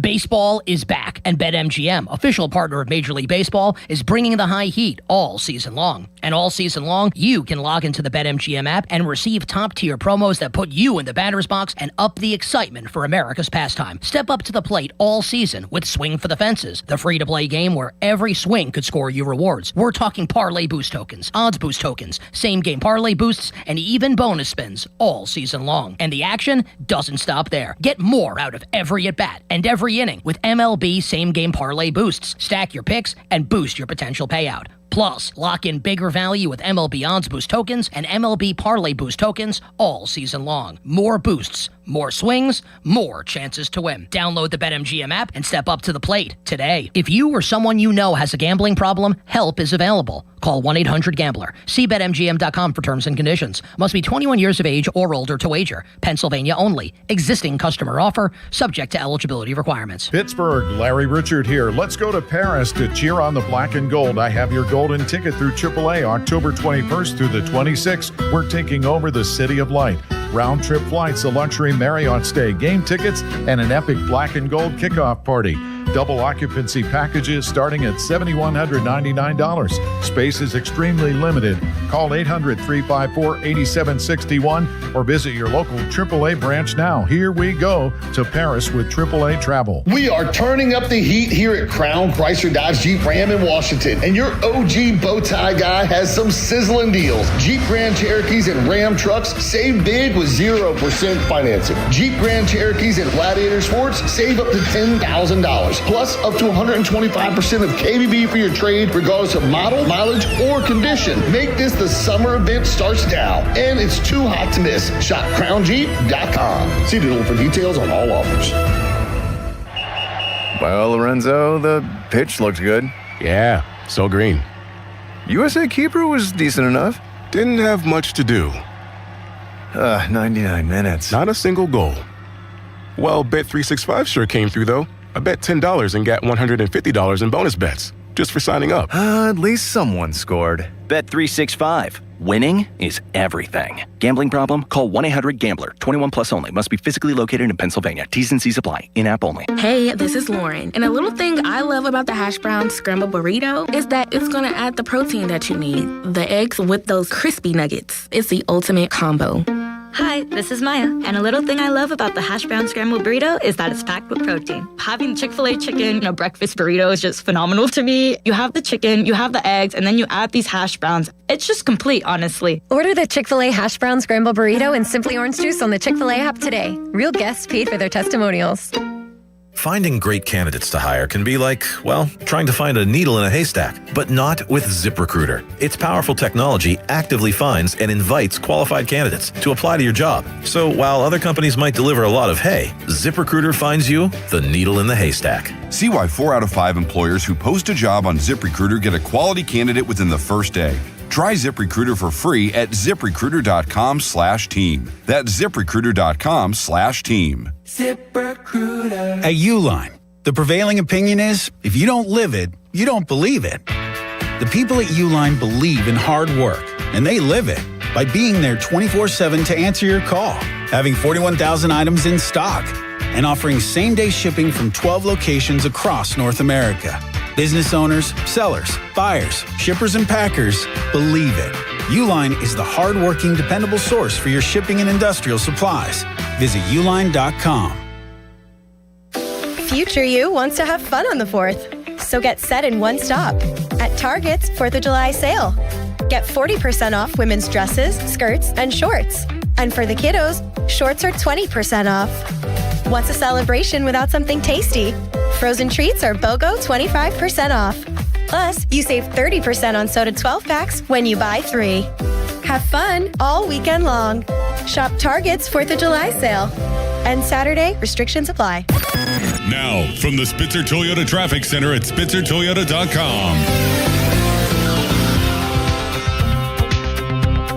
Baseball is back, and BetMGM, official partner of Major League Baseball, is bringing the high heat all season long. And all season long, you can log into the BetMGM app and receive top-tier promos that put you in the batter's box and up the excitement for America's pastime. Step up to the plate all season with Swing for the Fences, the free-to-play game where every swing could score you rewards. We're talking parlay boost tokens, odds boost tokens, same-game parlay boosts, and even bonus spins all season long. And the action doesn't stop there. Get more out of every at-bat and every inning with MLB same-game parlay boosts. Stack your picks and boost your potential payout. Plus, lock in bigger value with MLB Odds Boost tokens and MLB Parlay Boost tokens all season long. More boosts, more swings, more chances to win. Download the BetMGM app and step up to the plate today. If you or someone you know has a gambling problem, help is available. Call 1-800-GAMBLER. See BetMGM.com for terms and conditions. Must be 21 years of age or older to wager. Pennsylvania only. Existing customer offer. Subject to eligibility requirements.
Pittsburgh, Larry Richard here. Let's go to Paris to cheer on the black and gold. I have your golden ticket through AAA October 21st through the 26th. We're taking over the City of Light. Round-trip flights, a luxury Marriott stay, game tickets, and an epic black and gold kickoff party. Double occupancy packages starting at $7,199. Space is extremely limited. Call 800-354-8761 or visit your local AAA branch now. Here we go to Paris with AAA Travel.
We are turning up the heat here at Crown Chrysler Dodge Jeep Ram in Washington, and your OG bow tie guy has some sizzling deals. Jeep Grand Cherokees and Ram trucks save big with 0% financing. Jeep Grand Cherokees and Gladiator Sports save up to $10,000. Plus up to 125% of KBB for your trade, regardless of model, mileage, or condition. Make this the summer event starts now, and it's too hot to miss. Shop CrownJeep.com. See dealer for details on all offers.
Well, Lorenzo, the pitch looked good.
Yeah, so green.
USA Keeper was decent enough.
Didn't have much to do.
99 minutes.
Not a single goal. Well, Bet365 sure came through, though. I bet $10 and got $150 in bonus bets just for signing up.
At least someone scored.
Bet365. Winning is everything. Gambling problem? Call 1-800-GAMBLER. 21 plus only. Must be physically located in Pennsylvania. T's and C's apply. In-app only.
Hey, this is Lauren. And a little thing I love about the hash brown scrambled burrito is that it's going to add the protein that you need. The eggs with those crispy nuggets. It's the ultimate combo.
Hi, this is Maya, and a little thing I love about the hash brown scrambled burrito is that it's packed with protein. Having Chick-fil-A chicken in a breakfast burrito is just phenomenal to me. You have the chicken, you have the eggs, and then you add these hash browns. It's just complete, honestly.
Order the Chick-fil-A hash brown scrambled burrito and Simply Orange Juice on the Chick-fil-A app today. Real guests paid for their testimonials.
Finding great candidates to hire can be like, well, trying to find a needle in a haystack, but not with ZipRecruiter. Its powerful technology actively finds and invites qualified candidates to apply to your job. So while other companies might deliver a lot of hay, ZipRecruiter finds you the needle in the haystack.
See why 4 out of 5 employers who post a job on ZipRecruiter get a quality candidate within the first day. Try ZipRecruiter for free at ZipRecruiter.com/team. That's ZipRecruiter.com/team.
ZipRecruiter. At Uline, the prevailing opinion is if you don't live it, you don't believe it. The people at Uline believe in hard work, and they live it by being there 24/7 to answer your call, having 41,000 items in stock, and offering same-day shipping from 12 locations across North America. Business owners, sellers, buyers, shippers, and packers believe it. Uline is the hard-working, dependable source for your shipping and industrial supplies. Visit uline.com.
Future you wants to have fun on the 4th, so get set in one stop at Target's 4th of July sale. Get 40% off women's dresses, skirts, and shorts. And for the kiddos, shorts are 20% off. What's a celebration without something tasty? Frozen treats are BOGO 25% off. Plus, you save 30% on soda 12-packs when you buy 3. Have fun all weekend long. Shop Target's 4th of July sale. And Saturday, restrictions apply.
Now, from the Spitzer Toyota Traffic Center at SpitzerToyota.com.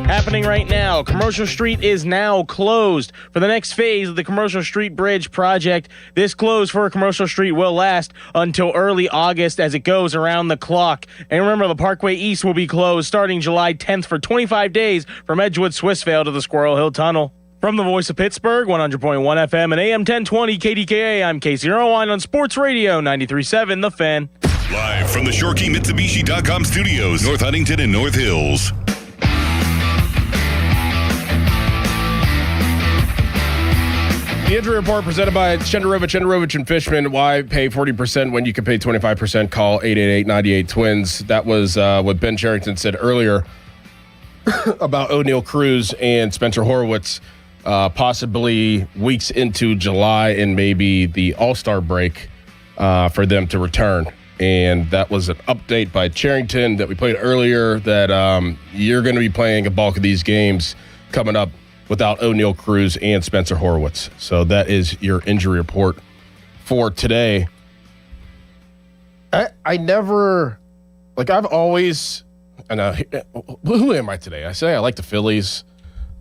Happening right now, Commercial Street is now closed for the next phase of the Commercial Street Bridge project. This close for Commercial Street will last until early August as it goes around the clock. And remember, the Parkway East will be closed starting July 10th for 25 days from Edgewood Swissvale to the Squirrel Hill Tunnel. From the Voice of Pittsburgh, 100.1 FM and AM 1020 KDKA, I'm Casey Irwine on Sports Radio 93.7 The Fan.
Live from the ShoreKeyMitsubishi.com studios, North Huntington and North Hills.
The injury report presented by Chenderovich and Fishman. Why pay 40% when you can pay 25%? Call 888-98-TWINS. That was what Ben Cherington said earlier about O'Neal Cruz and Spencer Horwitz, possibly weeks into July and maybe the All-Star break for them to return. And that was an update by Cherington that we played earlier that you're going to be playing a bulk of these games coming up without O'Neal Cruz and Spencer Horwitz. So that is your injury report for today. I never, like I've always, who am I today? I say I like the Phillies.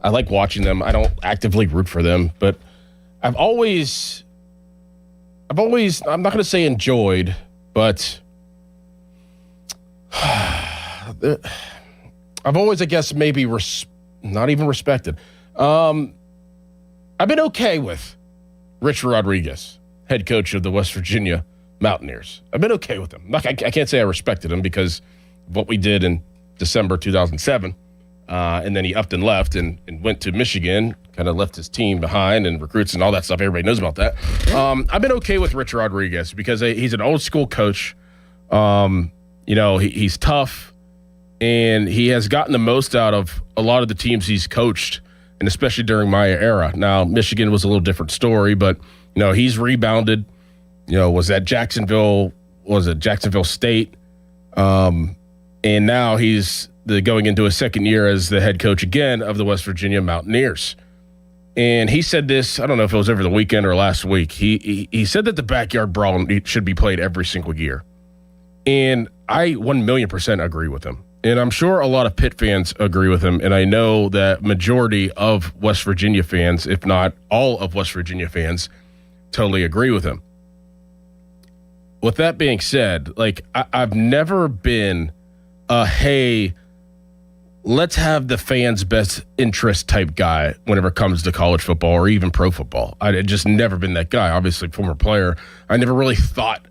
I like watching them. I don't actively root for them, but I've always, I'm not going to say enjoyed, but I've always, I guess, maybe not even respected. I've been okay with Rich Rodriguez, head coach of the West Virginia Mountaineers. I've been okay with him. I can't say I respected him because of what we did in December 2007. And then he upped and left and went to Michigan, kind of left his team behind and recruits and all that stuff. Everybody knows about that. I've been okay with Rich Rodriguez because he's an old school coach. He's tough and he has gotten the most out of a lot of the teams he's coached, and especially during my era. Now, Michigan was a little different story, but, he's rebounded. Was at Jacksonville State. And now he's going into his second year as the head coach again of the West Virginia Mountaineers. And he said this, I don't know if it was over the weekend or last week. He said that the backyard brawl should be played every single year. And I 1,000,000% agree with him. And I'm sure a lot of Pitt fans agree with him. And I know that majority of West Virginia fans, if not all of West Virginia fans, totally agree with him. with that being said, like I've never been hey, let's have the fans' best interest type guy whenever it comes to college football or even pro football. I've just never been that guy. Obviously, former player, I never really thought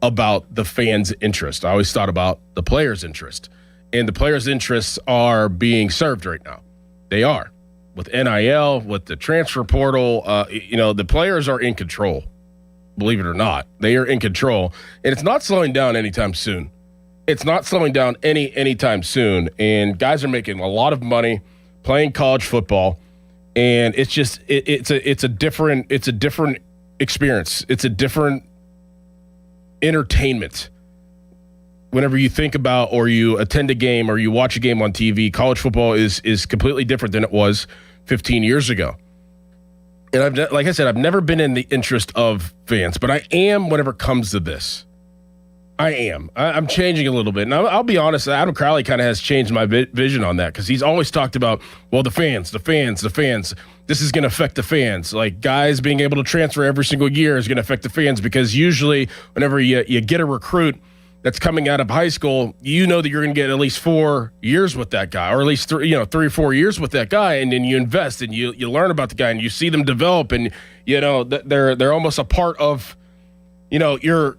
about the fans' interest. I always thought about the players' interest. And the players' interests are being served right now. They are. With NIL, with the transfer portal, the players are in control. Believe it or not. They are in control. And it's not slowing down anytime soon. It's not slowing down anytime soon. And guys are making a lot of money playing college football. And it's just it's a different experience. It's a different entertainment. Whenever you think about or you attend a game or you watch a game on TV, college football is completely different than it was 15 years ago. And like I said, I've never been in the interest of fans, but I am whenever it comes to this. I am. I'm changing a little bit. And I'll be honest, Adam Crowley kind of has changed my vision on that because he's always talked about, well, the fans. This is going to affect the fans. Like guys being able to transfer every single year is going to affect the fans because usually whenever you get a recruit that's coming out of high school, you know that you're going to get at least 4 years with that guy, or at least 3 or 4 years with that guy, and then you invest and you learn about the guy and you see them develop, and they're almost a part of your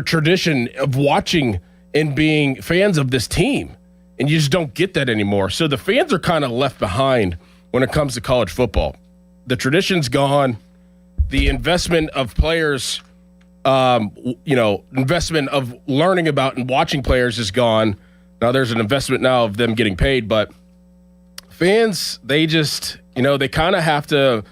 tradition of watching and being fans of this team, and you just don't get that anymore. So the fans are kind of left behind when it comes to college football. The tradition's gone. The investment of players. Investment of learning about and watching players is gone. Now there's an investment now of them getting paid, but fans, they just, they kind of have to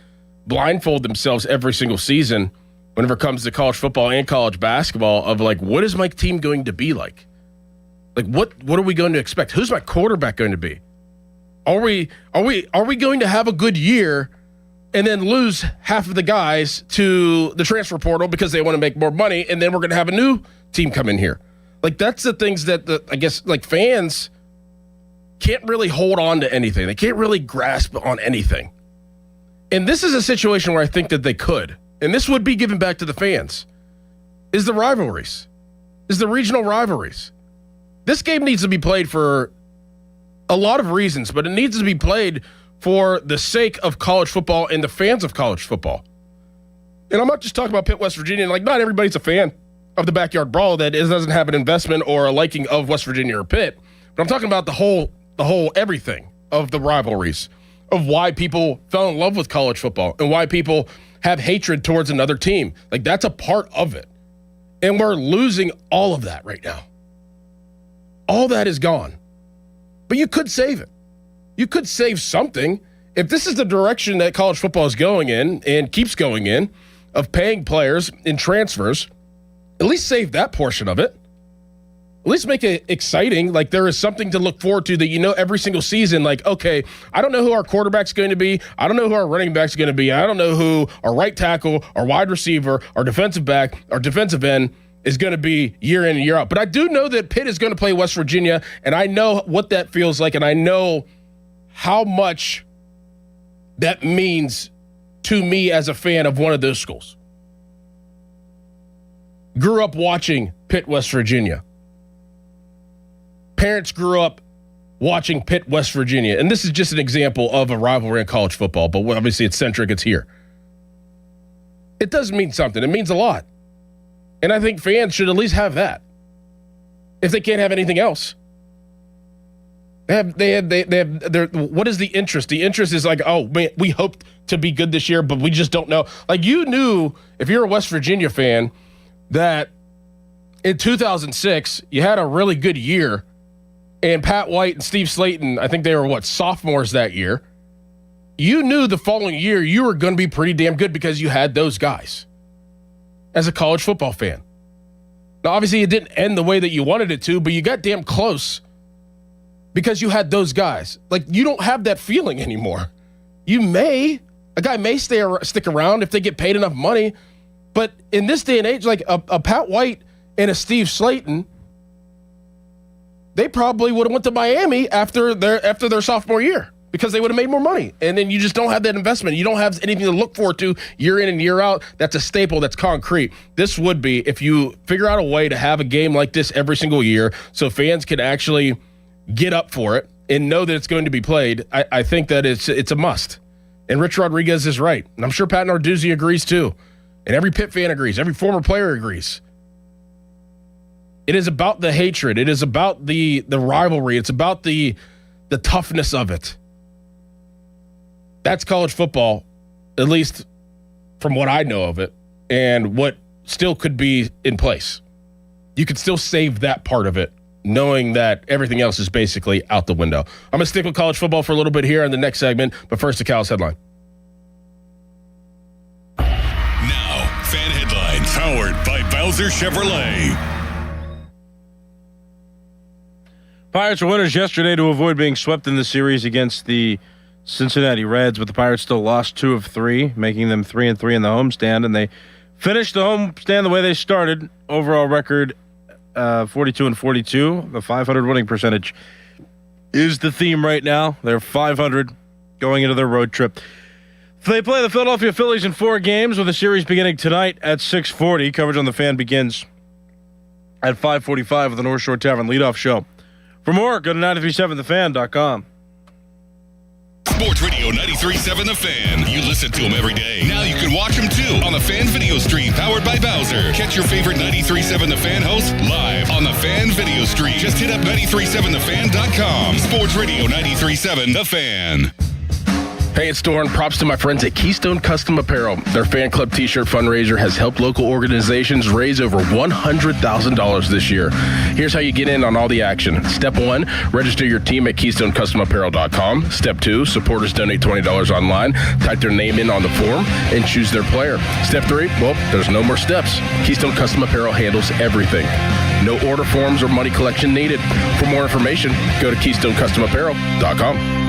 blindfold themselves every single season whenever it comes to college football and college basketball of like, what is my team going to be like? Like, what are we going to expect? Who's my quarterback going to be? Are we going to have a good year and then lose half of the guys to the transfer portal because they want to make more money, and then we're going to have a new team come in here? Like, that's the things that I guess, like, fans can't really hold on to anything. They can't really grasp on anything. And this is a situation where I think that they could, and this would be given back to the fans, is the rivalries, is the regional rivalries. This game needs to be played for a lot of reasons, but it needs to be played for the sake of college football and the fans of college football. And I'm not just talking about Pitt, West Virginia. Like, not everybody's a fan of the backyard brawl that doesn't have an investment or a liking of West Virginia or Pitt. But I'm talking about the whole everything of the rivalries, of why people fell in love with college football and why people have hatred towards another team. Like, that's a part of it. And we're losing all of that right now. All that is gone. But you could save it. You could save something. If this is the direction that college football is going in and keeps going in, of paying players in transfers, at least save that portion of it. At least make it exciting. Like, there is something to look forward to that every single season. Like, okay, I don't know who our quarterback's going to be. I don't know who our running back's going to be. I don't know who our right tackle, our wide receiver, our defensive back, our defensive end is going to be year in and year out. But I do know that Pitt is going to play West Virginia, and I know what that feels like, and I know how much that means to me as a fan of one of those schools. Grew up watching Pitt, West Virginia. Parents grew up watching Pitt, West Virginia. And this is just an example of a rivalry in college football, but obviously it's centric, it's here. It does mean something. It means a lot. And I think fans should at least have that, if they can't have anything else. They have what is the interest? The interest is like, oh, man, we hoped to be good this year, but we just don't know. Like, you knew, if you're a West Virginia fan, that in 2006, you had a really good year, and Pat White and Steve Slayton, I think they were, sophomores that year. You knew the following year you were going to be pretty damn good because you had those guys as a college football fan. Now, obviously, it didn't end the way that you wanted it to, but you got damn close because you had those guys. Like, you don't have that feeling anymore. A guy may stick around if they get paid enough money, but in this day and age, like a Pat White and a Steve Slayton, they probably would have went to Miami after their sophomore year because they would have made more money. And then you just don't have that investment. You don't have anything to look forward to year in and year out. That's a staple. That's concrete. This would be if you figure out a way to have a game like this every single year so fans can actually get up for it and know that it's going to be played. I think that it's a must. And Rich Rodriguez is right. And I'm sure Pat Narduzzi agrees too. And every Pitt fan agrees. Every former player agrees. It is about the hatred. It is about the rivalry. It's about the toughness of it. That's college football, at least from what I know of it, and what still could be in place. You could still save that part of it, knowing that everything else is basically out the window. I'm going to stick with college football for a little bit here in the next segment, but first, the Cal's headline.
Now, fan headlines powered by Bowser Chevrolet.
Pirates were winners yesterday to avoid being swept in the series against the Cincinnati Reds, but the Pirates still lost 2 of 3, making them 3-3 in the homestand, and they finished the homestand the way they started. Overall record 42-42. The 500 winning percentage is the theme right now. They're 500 going into their road trip. They play the Philadelphia Phillies in 4 games, with the series beginning tonight at 6:40. Coverage on the Fan begins at 5:45 with the North Shore Tavern leadoff show. For more, go to 937thefan.com.
Sports Radio 93.7 The Fan. You listen to them every day. Now you can watch them too on the Fan video stream powered by Bowser. Catch your favorite 93.7 The Fan hosts live on the Fan video stream. Just hit up 937thefan.com. Sports Radio 93.7 The Fan.
Hey, it's Doran. Props to my friends at Keystone Custom Apparel. Their fan club t-shirt fundraiser has helped local organizations raise over $100,000 this year. Here's how you get in on all the action. Step 1, register your team at KeystoneCustomApparel.com. Step 2, supporters donate $20 online, type their name in on the form, and choose their player. Step 3, well, there's no more steps. Keystone Custom Apparel handles everything. No order forms or money collection needed. For more information, go to KeystoneCustomApparel.com.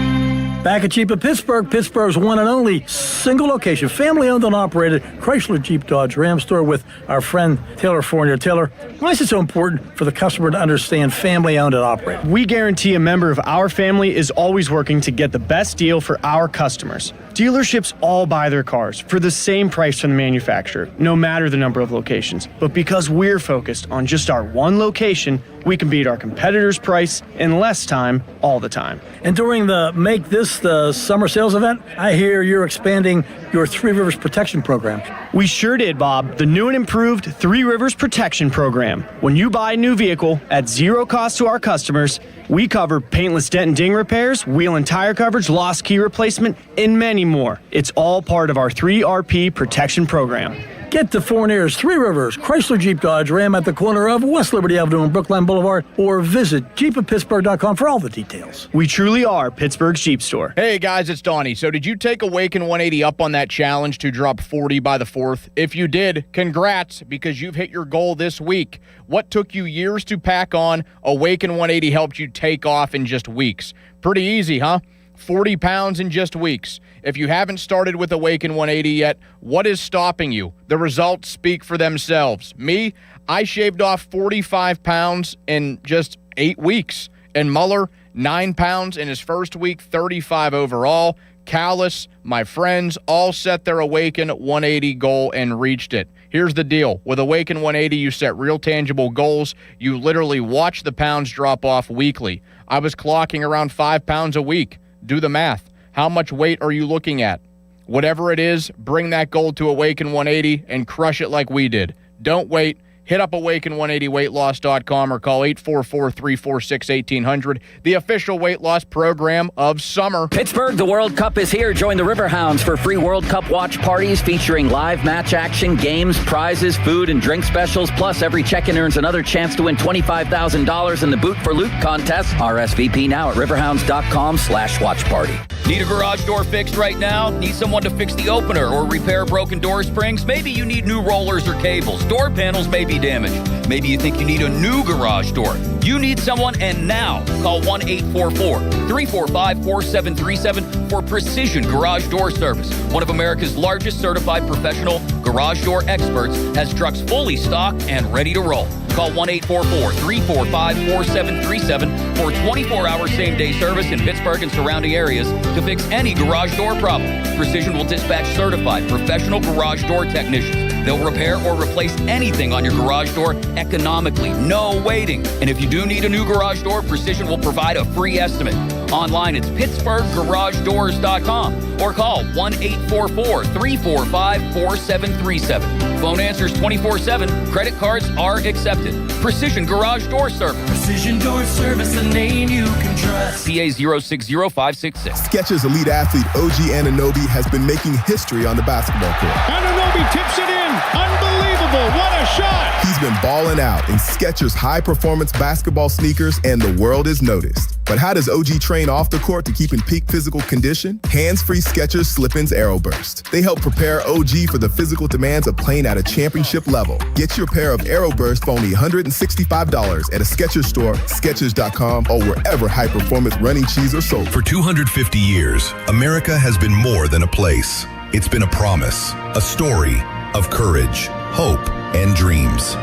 Back at Jeep of Pittsburgh, Pittsburgh's one and only single location, family-owned and operated Chrysler Jeep Dodge Ram store with our friend Taylor Fournier. Taylor, why is it so important for the customer to understand family-owned and operated?
We guarantee a member of our family is always working to get the best deal for our customers. Dealerships all buy their cars for the same price from the manufacturer, no matter the number of locations. But because we're focused on just our one location, we can beat our competitors' price in less time all the time.
And during the Make This the Summer Sales event, I hear you're expanding your Three Rivers Protection Program.
We sure did, Bob. The new and improved Three Rivers Protection Program. When you buy a new vehicle at zero cost to our customers, we cover paintless dent and ding repairs, wheel and tire coverage, lost key replacement, and many more. It's all part of our 3RP Protection Program.
Get to Fournier's Three Rivers Chrysler Jeep Dodge Ram at the corner of West Liberty Avenue and Brookline Boulevard, or visit jeepofpittsburgh.com for all the details.
We truly are Pittsburgh's Jeep store.
Hey guys, it's Donnie. So did you take Awaken 180 up on that challenge to drop 40 by the 4th? If you did, congrats, because you've hit your goal this week. What took you years to pack on, Awaken 180 helped you take off in just weeks. Pretty easy, huh? 40 pounds in just weeks. If you haven't started with Awaken 180 yet, what is stopping you? The results speak for themselves. Me, I shaved off 45 pounds in just 8 weeks. And Muller, 9 pounds in his first week, 35 overall. Callis, my friends, all set their Awaken 180 goal and reached it. Here's the deal. With Awaken 180, you set real tangible goals. You literally watch the pounds drop off weekly. I was clocking around 5 pounds a week. Do the math. How much weight are you looking at? Whatever it is, bring that goal to Awaken 180 and crush it like we did. Don't wait. Hit up Awaken180weightloss.com or call 844-346-1800, the official weight loss program of summer.
Pittsburgh, the World Cup is here. Join the Riverhounds for free World Cup watch parties featuring live match action, games, prizes, food, and drink specials. Plus, every check-in earns another chance to win $25,000 in the Boot for Loot contest. RSVP now at riverhounds.com/watch party.
Need a garage door fixed right now? Need someone to fix the opener or repair broken door springs? Maybe you need new rollers or cables. Door panels may be damaged. Maybe you think you need a new garage door. You need someone, and now call 1-844-345-4737 for Precision Garage Door Service. One of America's largest certified professional garage door experts has trucks fully stocked and ready to roll. Call 1-844-345-4737 for 24-hour same-day service in Pittsburgh and surrounding areas to fix any garage door problem. Precision will dispatch certified professional garage door technicians. They'll repair or replace anything on your garage door economically. No waiting. And if you do need a new garage door, Precision will provide a free estimate. Online, it's PittsburghGarageDoors.com or call 1-844-345-4737. Phone answers 24/7. Credit cards are accepted. Precision Garage Door Service.
Precision Door Service, the name you can trust.
PA 060566.
Skechers elite athlete OG Anunoby has been making history on the basketball court.
Anunoby tips it in. Unbelievable. What a shot.
He's been balling out in Skechers high-performance basketball sneakers, and the world is noticed. But how does OG train off the court to keep in peak physical condition? Hands-free Skechers Slip-ins Aeroburst. They help prepare OG for the physical demands of playing at a championship level. Get your pair of Aeroburst for only $165 at a Skechers store, Skechers.com, or wherever high-performance running shoes are sold.
For 250 years, America has been more than a place. It's been a promise, a story of courage, hope, and dreams.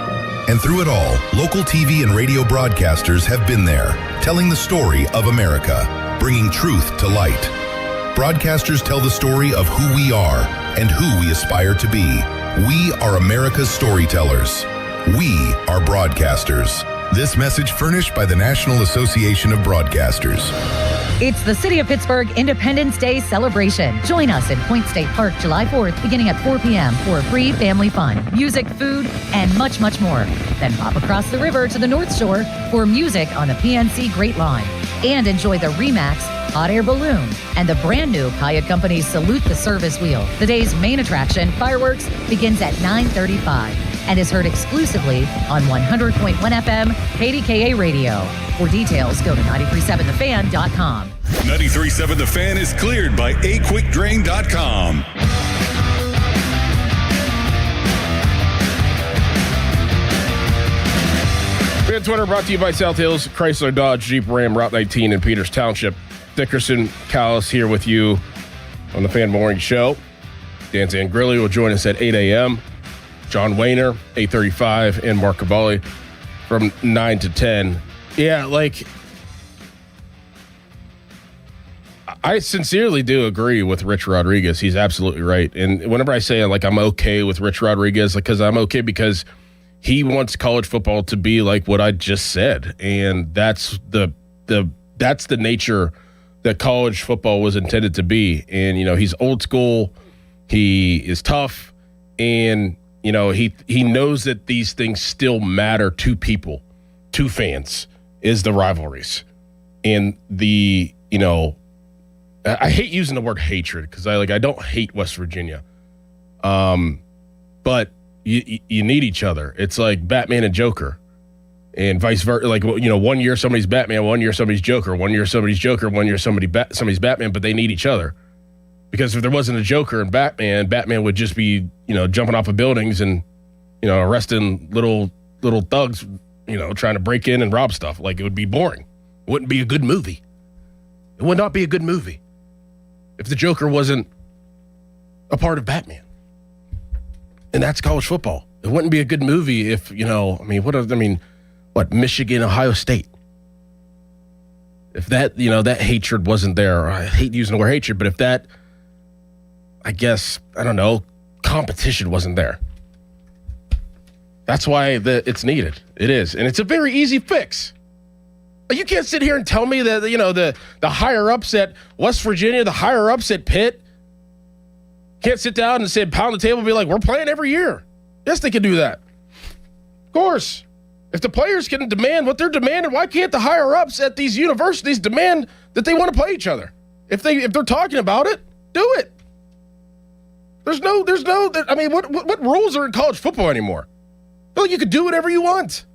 And through it all, local TV and radio broadcasters have been there, telling the story of America, bringing truth to light. Broadcasters tell the story of who we are and who we aspire to be. We are America's storytellers. We are broadcasters. This message furnished by the National Association of Broadcasters.
It's the City of Pittsburgh Independence Day celebration. Join us in Point State Park July 4th, beginning at 4 p.m. for free family fun, music, food, and much, much more. Then pop across the river to the North Shore for music on the PNC Great Line. And enjoy the Remax Hot Air Balloon and the brand new Hyatt Company Salute the Service Wheel. The day's main attraction, fireworks, begins at 9:35 and is heard exclusively on 100.1 FM KDKA Radio. For details, go to 937thefan.com.
93.7 The Fan is cleared by aquickdrain.com.
Fan Twitter brought to you by South Hills Chrysler Dodge Jeep Ram Route 19 in Peters Township. Dickerson Callis here with you on the Fan Morning Show. Dan Zangrilli will join us at 8 a.m. John Wayner, 8:35, and Mark Cavalli from 9 to 10. Yeah, like, I sincerely do agree with Rich Rodriguez. He's absolutely right. And whenever I say, like, I'm okay with Rich Rodriguez, because I'm okay because he wants college football to be like what I just said. And that's the nature that college football was intended to be. And, you know, he's old school. He is tough. And, you know, he knows that these things still matter to people, to fans, is the rivalries. And the, you know, I hate using the word hatred because I don't hate West Virginia. But you need each other. It's like Batman and Joker. And vice versa, like, you know, 1 year somebody's Batman, 1 year somebody's Joker, 1 year somebody's Joker, 1 year somebody's Batman, but they need each other. Because if there wasn't a Joker and Batman would just be, you know, jumping off of buildings and, you know, arresting little thugs, you know, trying to break in and rob stuff. Like, it would be boring. It wouldn't be a good movie. It would not be a good movie if the Joker wasn't a part of Batman. And that's college football. It wouldn't be a good movie if, you know, what, Michigan, Ohio State. If that, you know, that hatred wasn't there, I hate using the word hatred, but if that, I guess, I don't know, competition wasn't there. That's why it's needed. It is. And it's a very easy fix. You can't sit here and tell me that, you know, the higher ups at West Virginia, the higher ups at Pitt, can't sit down and say, pound the table and be like, we're playing every year. Yes, they can do that. Of course. If the players can demand what they're demanding, why can't the higher ups at these universities demand that they want to play each other? If they're talking about it, do it. There's no. I mean, what rules are in college football anymore? I feel like you could do whatever you want.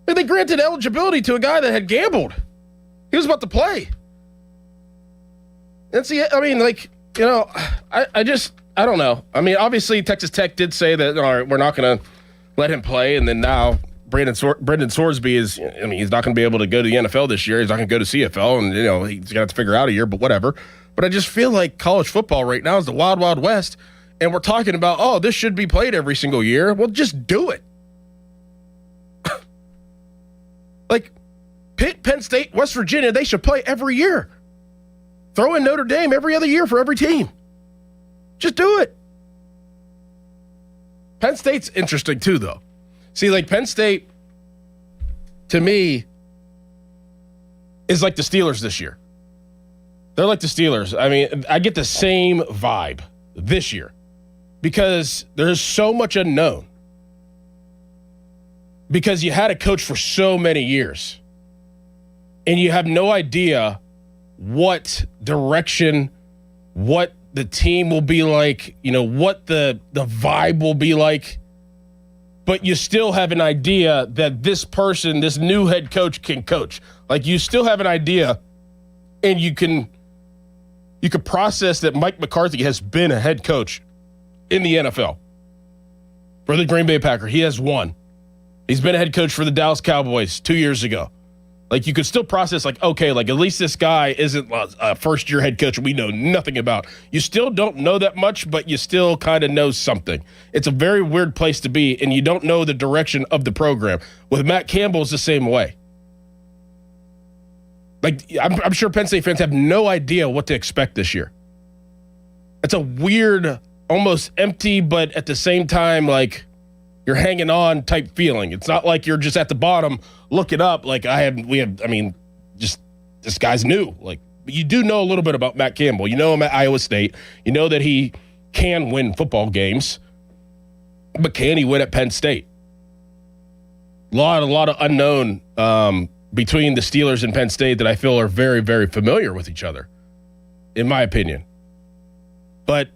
I mean, they granted eligibility to a guy that had gambled. He was about to play. And see, I mean, like, you know, I don't know. I mean, obviously Texas Tech did say that, all right, we're not going to let him play, and then now Brendan Sorsby is, I mean, he's not going to be able to go to the NFL this year. He's not going to go to CFL, and, you know, he's going to have to figure out a year, but whatever. But I just feel like college football right now is the wild, wild west, and we're talking about, oh, this should be played every single year. Well, just do it. Like, Pitt, Penn State, West Virginia, they should play every year. Throw in Notre Dame every other year for every team. Just do it. Penn State's interesting too, though. See, like Penn State, to me, is like the Steelers this year. They're like the Steelers. I mean, I get the same vibe this year because there's so much unknown. Because you had a coach for so many years and you have no idea what direction, what the team will be like, what the vibe will be like. But you still have an idea that this person, this new head coach can coach. Like you still have an idea and you can process that Mike McCarthy has been a head coach in the NFL. For the Green Bay Packers, he has won. He's been a head coach for the Dallas Cowboys 2 years ago. Like you could still process like, okay, like at least this guy isn't a first-year head coach we know nothing about. You still don't know that much, but you still kind of know something. It's a very weird place to be, and you don't know the direction of the program. With Matt Campbell, it's the same way. Like I'm sure Penn State fans have no idea what to expect this year. It's a weird, almost empty, but at the same time, like you're hanging on type feeling. It's not like you're just at the bottom looking up. Like just this guy's new. Like you do know a little bit about Matt Campbell. You know him at Iowa State. You know that he can win football games, but can he win at Penn State? A lot of unknown between the Steelers and Penn State that I feel are very, very familiar with each other, in my opinion. But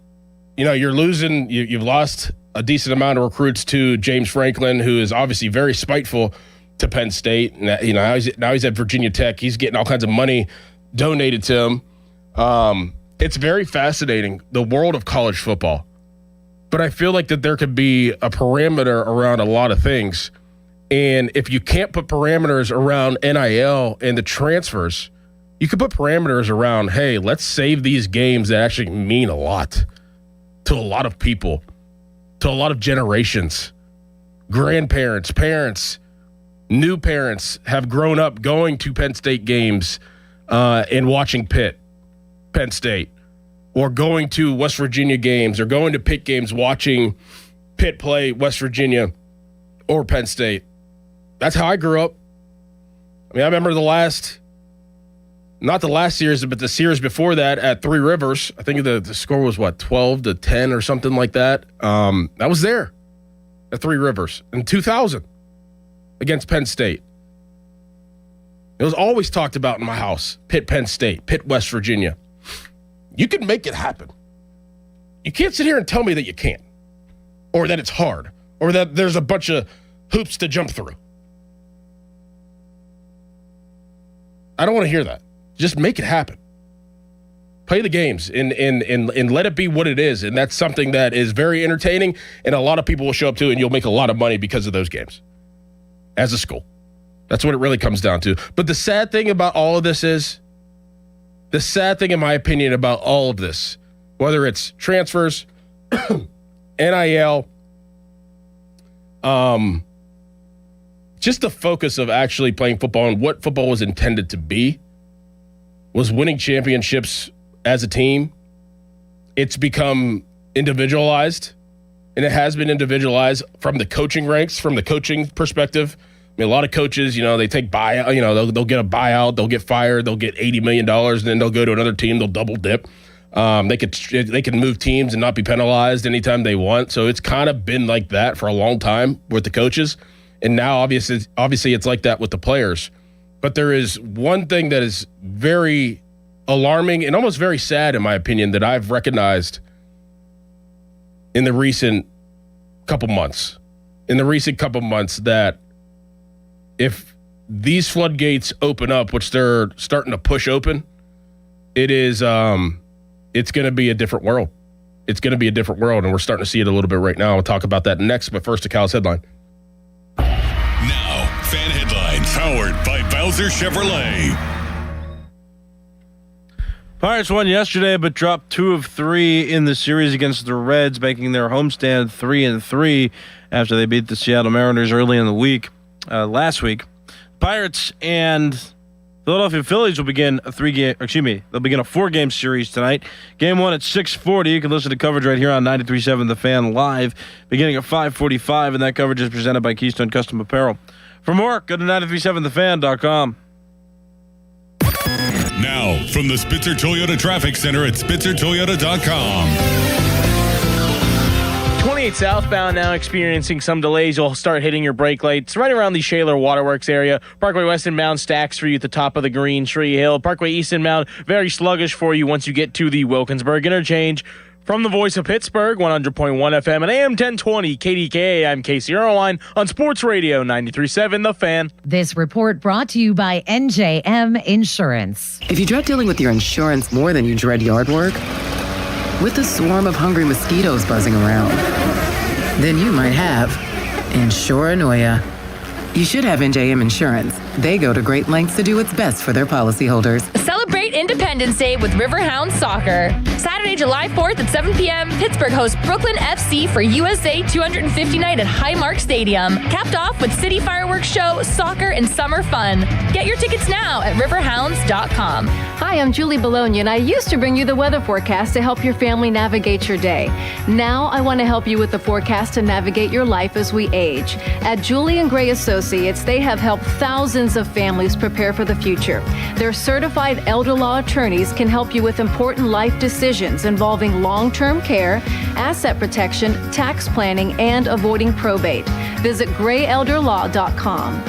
you're losing. You've lost a decent amount of recruits to James Franklin, who is obviously very spiteful to Penn State. Now he's at Virginia Tech. He's getting all kinds of money donated to him. It's very fascinating, the world of college football. But I feel like that there could be a parameter around a lot of things. And if you can't put parameters around NIL and the transfers, you could put parameters around, hey, let's save these games that actually mean a lot to a lot of people, to a lot of generations. Grandparents, parents, new parents have grown up going to Penn State games and watching Penn State, or going to West Virginia games, or going to Pitt games, watching Pitt play West Virginia or Penn State. That's how I grew up. I mean, I remember not the last series, but the series before that at Three Rivers. I think the score was 12-10 or something like that. I was there at Three Rivers in 2000 against Penn State. It was always talked about in my house. Pitt, Penn State, Pitt, West Virginia. You can make it happen. You can't sit here and tell me that you can't, or that it's hard, or that there's a bunch of hoops to jump through. I don't want to hear that. Just make it happen. Play the games and let it be what it is. And that's something that is very entertaining, and a lot of people will show up to, and you'll make a lot of money because of those games as a school. That's what it really comes down to. But the sad thing about all of this is, the sad thing, in my opinion, about all of this, whether it's transfers, NIL, just the focus of actually playing football and what football was intended to be, was winning championships as a team. It's become individualized, and it has been individualized from the coaching ranks, from the coaching perspective. I mean, a lot of coaches, they take buyout, they'll get a buyout, they'll get fired, they'll get $80 million, and then they'll go to another team, they'll double dip. They can move teams and not be penalized anytime they want. So it's kind of been like that for a long time with the coaches. And now, obviously, it's like that with the players. But there is one thing that is very alarming and almost very sad, in my opinion, that I've recognized in the recent couple months. That if these floodgates open up, which they're starting to push open, it's going to be a different world. It's going to be a different world, and we're starting to see it a little bit right now. We'll talk about that next, but first, to Cal's headline.
Now, Fan Headlines, powered by Bowser Chevrolet.
Pirates won yesterday, but dropped 2 of 3 in the series against the Reds, making their homestand 3-3 after they beat the Seattle Mariners early in the week. Last week, Pirates and Philadelphia Phillies will begin a 4-game series tonight. Game 1 at 6:40. You can listen to coverage right here on 93.7 The Fan live, beginning at 5:45, and that coverage is presented by Keystone Custom Apparel. For more, go to 937thefan.com.
Now, from the Spitzer Toyota Traffic Center at spitzertoyota.com.
28 southbound now experiencing some delays. You'll start hitting your brake lights right around the Shaler Waterworks area. Parkway West inbound stacks for you at the top of the Green Tree Hill. Parkway East inbound very sluggish for you once you get to the Wilkinsburg interchange. From the voice of Pittsburgh, 100.1 FM and AM 1020 KDKA, I'm Casey Erline on Sports Radio 93.7 The Fan.
This report brought to you by NJM Insurance.
If you dread dealing with your insurance more than you dread yard work, with a swarm of hungry mosquitoes buzzing around, then you might have Insuranoia. You should have NJM Insurance. They go to great lengths to do what's best for their policyholders.
Celebrate Independence Day with Riverhound Soccer. Saturday, July 4th at 7 p.m., Pittsburgh hosts Brooklyn FC for USA 250 night at Highmark Stadium. Capped off with city fireworks show, soccer, and summer fun. Get your tickets now at riverhounds.com.
Hi, I'm Julie Bologna, and I used to bring you the weather forecast to help your family navigate your day. Now I want to help you with the forecast to navigate your life as we age. At Julie and Gray Associates, they have helped thousands of families prepare for the future. Their certified elder law attorneys can help you with important life decisions involving long-term care, asset protection, tax planning, and avoiding probate. Visit grayelderlaw.com.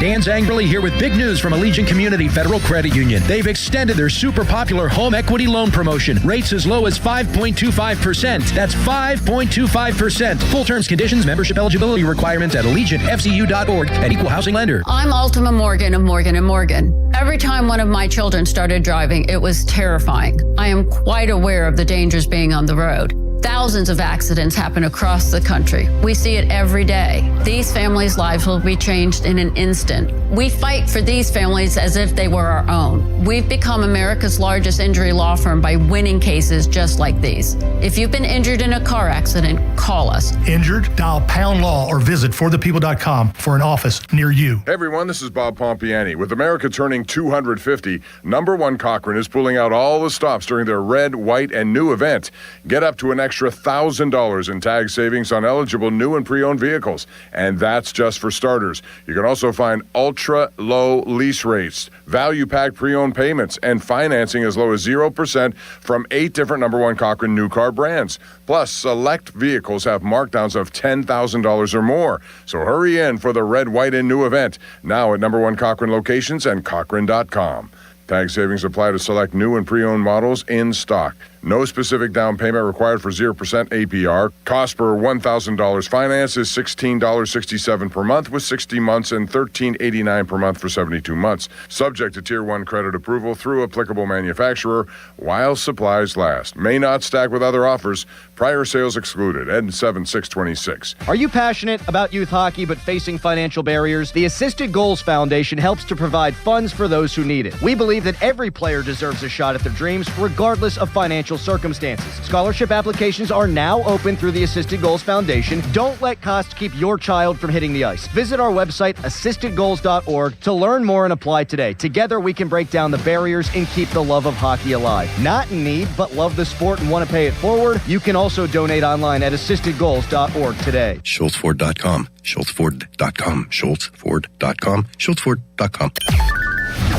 Dan Zangerly here with big news from Allegiant Community Federal Credit Union. They've extended their super popular home equity loan promotion. Rates as low as 5.25%. That's 5.25%. Full terms, conditions, membership eligibility requirements at AllegiantFCU.org and Equal Housing Lender.
I'm Ultima Morgan of Morgan & Morgan. Every time one of my children started driving, it was terrifying. I am quite aware of the dangers being on the road. Thousands of accidents happen across the country. We see it every day. These families' lives will be changed in an instant. We fight for these families as if they were our own. We've become America's largest injury law firm by winning cases just like these. If you've been injured in a car accident, call us.
Injured? Dial Pound Law or visit forthepeople.com for an office near you.
Hey everyone, this is Bob Pompiani. With America turning 250, Number One Cochrane is pulling out all the stops during their red, white, and new event. Get up to an extra $1,000 in tag savings on eligible new and pre-owned vehicles. And that's just for starters. You can also find ultra-low lease rates, value-packed pre-owned payments, and financing as low as 0% from 8 different Number One Cochrane new car brands. Plus, select vehicles have markdowns of $10,000 or more. So hurry in for the red, white, and new event. Now at Number One Cochrane locations and Cochrane.com. Tag savings apply to select new and pre-owned models in stock. No specific down payment required for 0% APR. Cost per $1,000 finance is $16.67 per month with 60 months and $13.89 per month for 72 months. Subject to Tier 1 credit approval through applicable manufacturer while supplies last. May not stack with other offers. Prior sales excluded. Ed 7626.
Are you passionate about youth hockey but facing financial barriers? The Assisted Goals Foundation helps to provide funds for those who need it. We believe that every player deserves a shot at their dreams regardless of financial circumstances. Scholarship applications are now open through the Assisted Goals Foundation. Don't let cost keep your child from hitting the ice. Visit our website, assistedgoals.org, to learn more and apply today. Together, we can break down the barriers and keep the love of hockey alive. Not in need, but love the sport and want to pay it forward? You can also donate online at assistedgoals.org today.
SchultzFord.com. SchultzFord.com. SchultzFord.com. SchultzFord.com.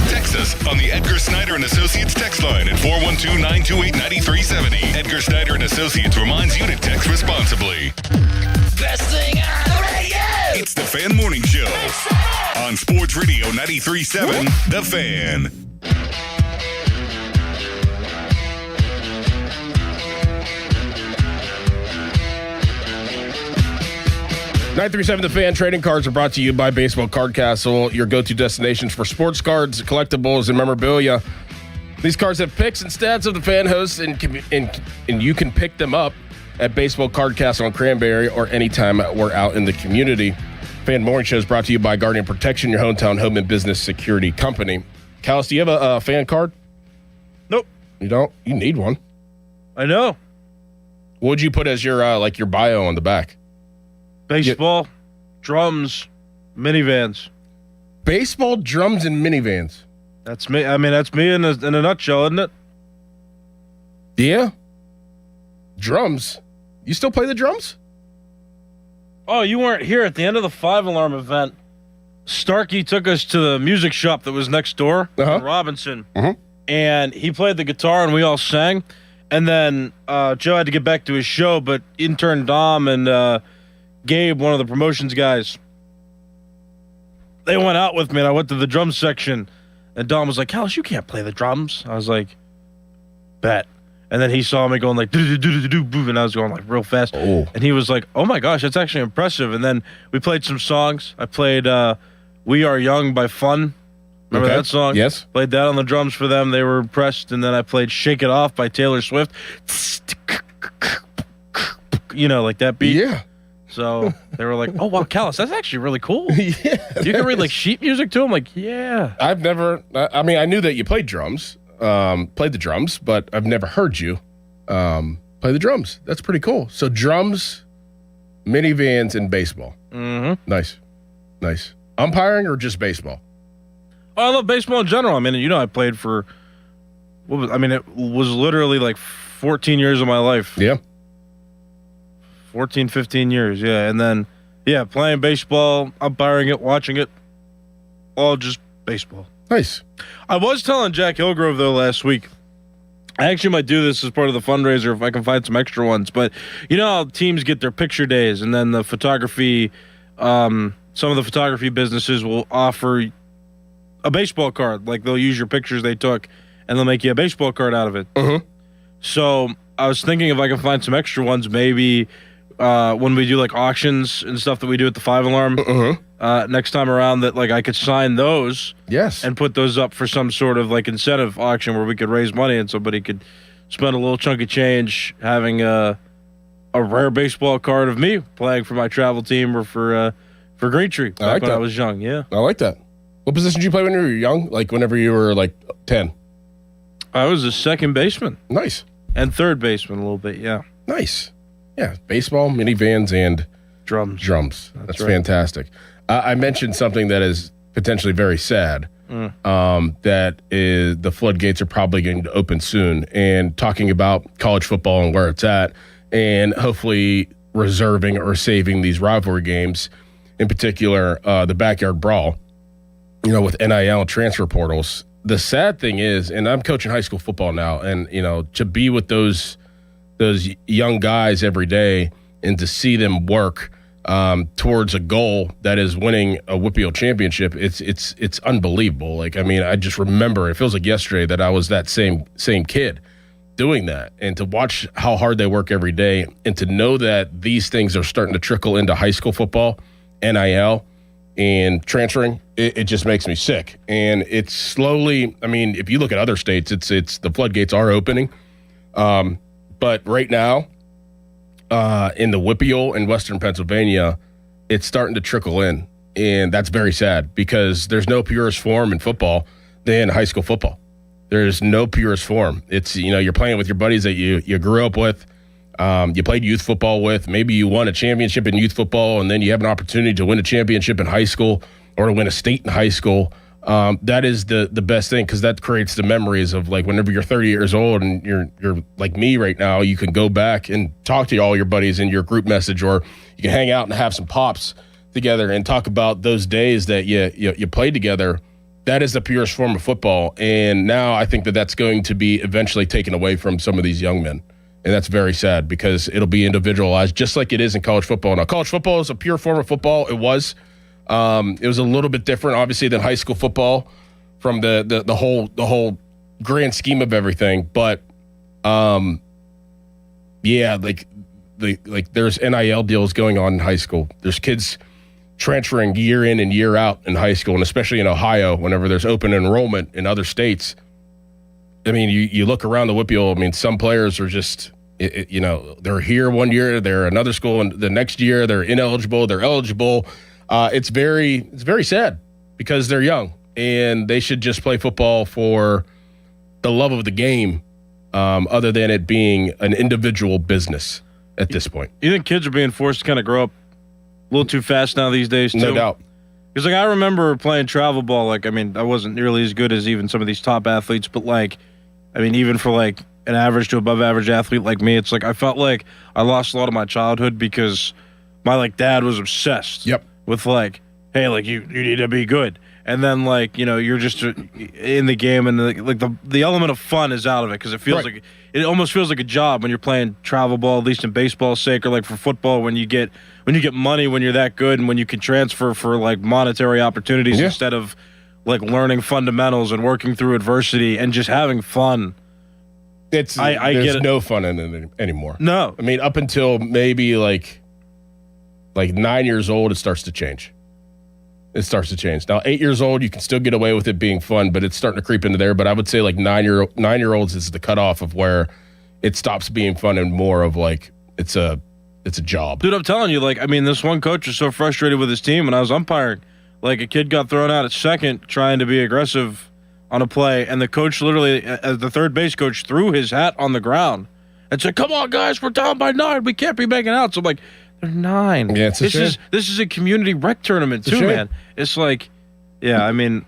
Text us on the Edgar Snyder and Associates text line at 412-928-9370. Edgar Snyder and Associates reminds you to text responsibly.
Best thing on the radio!
It's the Fan Morning Show on Sports Radio 93.7 The Fan.
$937 The Fan. Trading cards are brought to you by Baseball Card Castle, your go-to destinations for sports cards, collectibles, and memorabilia. These cards have pics and stats of the fan hosts, and you can pick them up at Baseball Card Castle on Cranberry or anytime we're out in the community. Fan Morning Show is brought to you by Guardian Protection, your hometown home and business security company. Callis, do you have a fan card?
Nope.
You don't? You need one.
I know.
What would you put as your bio on the back?
Baseball, drums, minivans.
Baseball, drums, and minivans.
That's me. I mean, that's me in a nutshell, isn't it?
Yeah. Drums. You still play the drums?
Oh, you weren't here at the end of the 5 Alarm event. Starkey took us to the music shop that was next door in Robinson, and he played the guitar, and we all sang. And then Joe had to get back to his show, but intern Dom and Gabe, one of the promotions guys, they went out with me, and I went to the drum section, and Dom was like, "Callis, you can't play the drums." I was like, "Bet." And then he saw me going like, and I was going like real fast.
Oh.
And he was like, "Oh my gosh, that's actually impressive." And then we played some songs. I played We Are Young by Fun. Remember that song?
Yes.
Played that on the drums for them. They were impressed. And then I played Shake It Off by Taylor Swift. You know, like that beat.
Yeah.
So they were like, "Oh, wow, Callis, that's actually really cool." Yeah. You can read like sheet music to them? Like, yeah.
I've never, I mean, I knew that you played drums, played the drums, but I've never heard you play the drums. That's pretty cool. So drums, minivans, and baseball.
Mm-hmm.
Nice. Umpiring or just baseball?
Oh, I love baseball in general. I mean, you know, I played for, it was literally like 14 years of my life.
Yeah.
14, 15 years, yeah. And then, yeah, playing baseball, umpiring it, watching it, all just baseball.
Nice.
I was telling Jack Hillgrove, though, last week, I actually might do this as part of the fundraiser if I can find some extra ones. But you know how teams get their picture days, and then the photography, some of the photography businesses will offer a baseball card. Like they'll use your pictures they took, and they'll make you a baseball card out of it.
Mm-hmm.
So I was thinking if I can find some extra ones, maybe when we do like auctions and stuff that we do at the 5 Alarm next time around, that like I could sign those.
Yes.
And put those up for some sort of like incentive auction where we could raise money and somebody could spend a little chunk of change having a rare baseball card of me playing for my travel team or for Green Tree back when I was young. Yeah.
I like that. What position did you play when you were young? Like whenever you were like 10?
I was a second baseman.
Nice.
And third baseman a little bit, yeah.
Nice. Yeah, baseball, minivans, and
drums.
That's
right.
Fantastic. I mentioned something that is potentially very sad. That is the floodgates are probably going to open soon. And talking about college football and where it's at, and hopefully reserving or saving these rivalry games, in particular the backyard brawl. You know, with NIL and transfer portals. The sad thing is, and I'm coaching high school football now, and you know, to be with those young guys every day and to see them work towards a goal that is winning a WPIAL championship, it's unbelievable. Like, I mean, I just remember, it feels like yesterday that I was that same kid doing that, and to watch how hard they work every day, and to know that these things are starting to trickle into high school football, NIL, and transferring, it just makes me sick. And it's slowly, I mean, if you look at other states, it's the floodgates are opening. But right now, in the WPIAL in Western Pennsylvania, it's starting to trickle in. And that's very sad because there's no purest form in football than high school football. There's no purest form. It's, you know, you're playing with your buddies that you grew up with, you played youth football with. Maybe you won a championship in youth football, and then you have an opportunity to win a championship in high school or to win a state in high school. That is the best thing, because that creates the memories of like whenever you're 30 years old and you're like me right now, you can go back and talk to all your buddies in your group message, or you can hang out and have some pops together and talk about those days that you played together. That is the purest form of football. And now I think that that's going to be eventually taken away from some of these young men. And that's very sad because it'll be individualized just like it is in college football. Now, college football is a pure form of football. It was a little bit different, obviously, than high school football from the whole grand scheme of everything. But yeah, like there's NIL deals going on in high school. There's kids transferring year in and year out in high school, and especially in Ohio, whenever there's open enrollment in other states. I mean, you look around the WPIAL, I mean, some players are just, you know, they're here one year, they're another school, and the next year they're ineligible, they're eligible. It's very sad because they're young, and they should just play football for the love of the game, other than it being an individual business at this point.
You think kids are being forced to kind of grow up little too fast now these days, too.
No doubt.
Because, like, I remember playing travel ball. Like, I mean, I wasn't nearly as good as even some of these top athletes. But, like, I mean, even for, like, an average to above average athlete like me, it's like I felt like I lost a lot of my childhood because my, like, dad was obsessed with, like, hey, like, you need to be good. And then, like, you know, you're just in the game, and the element of fun is out of it because it feels like it almost feels like a job when you're playing travel ball, at least in baseball's sake, or like for football when you get money when you're that good and when you can transfer for like monetary opportunities instead of like learning fundamentals and working through adversity and just having fun.
There's no fun in it anymore.
No,
I mean up until maybe like 9 years old, it starts to change. It starts to change. Now, 8 years old, you can still get away with it being fun, but it's starting to creep into there. But I would say like 9-year-olds is the cutoff of where it stops being fun and more of like it's a job.
Dude, I'm telling you, like, I mean, this one coach was so frustrated with his team when I was umpiring. Like, a kid got thrown out at second trying to be aggressive on a play, and the coach literally, as the third base coach, threw his hat on the ground and said, "Come on, guys, we're down by 9. We can't be making out." So I'm like, they're 9.
Yeah, it's a shame.
This is a community rec tournament too, man. It's like, yeah, I mean,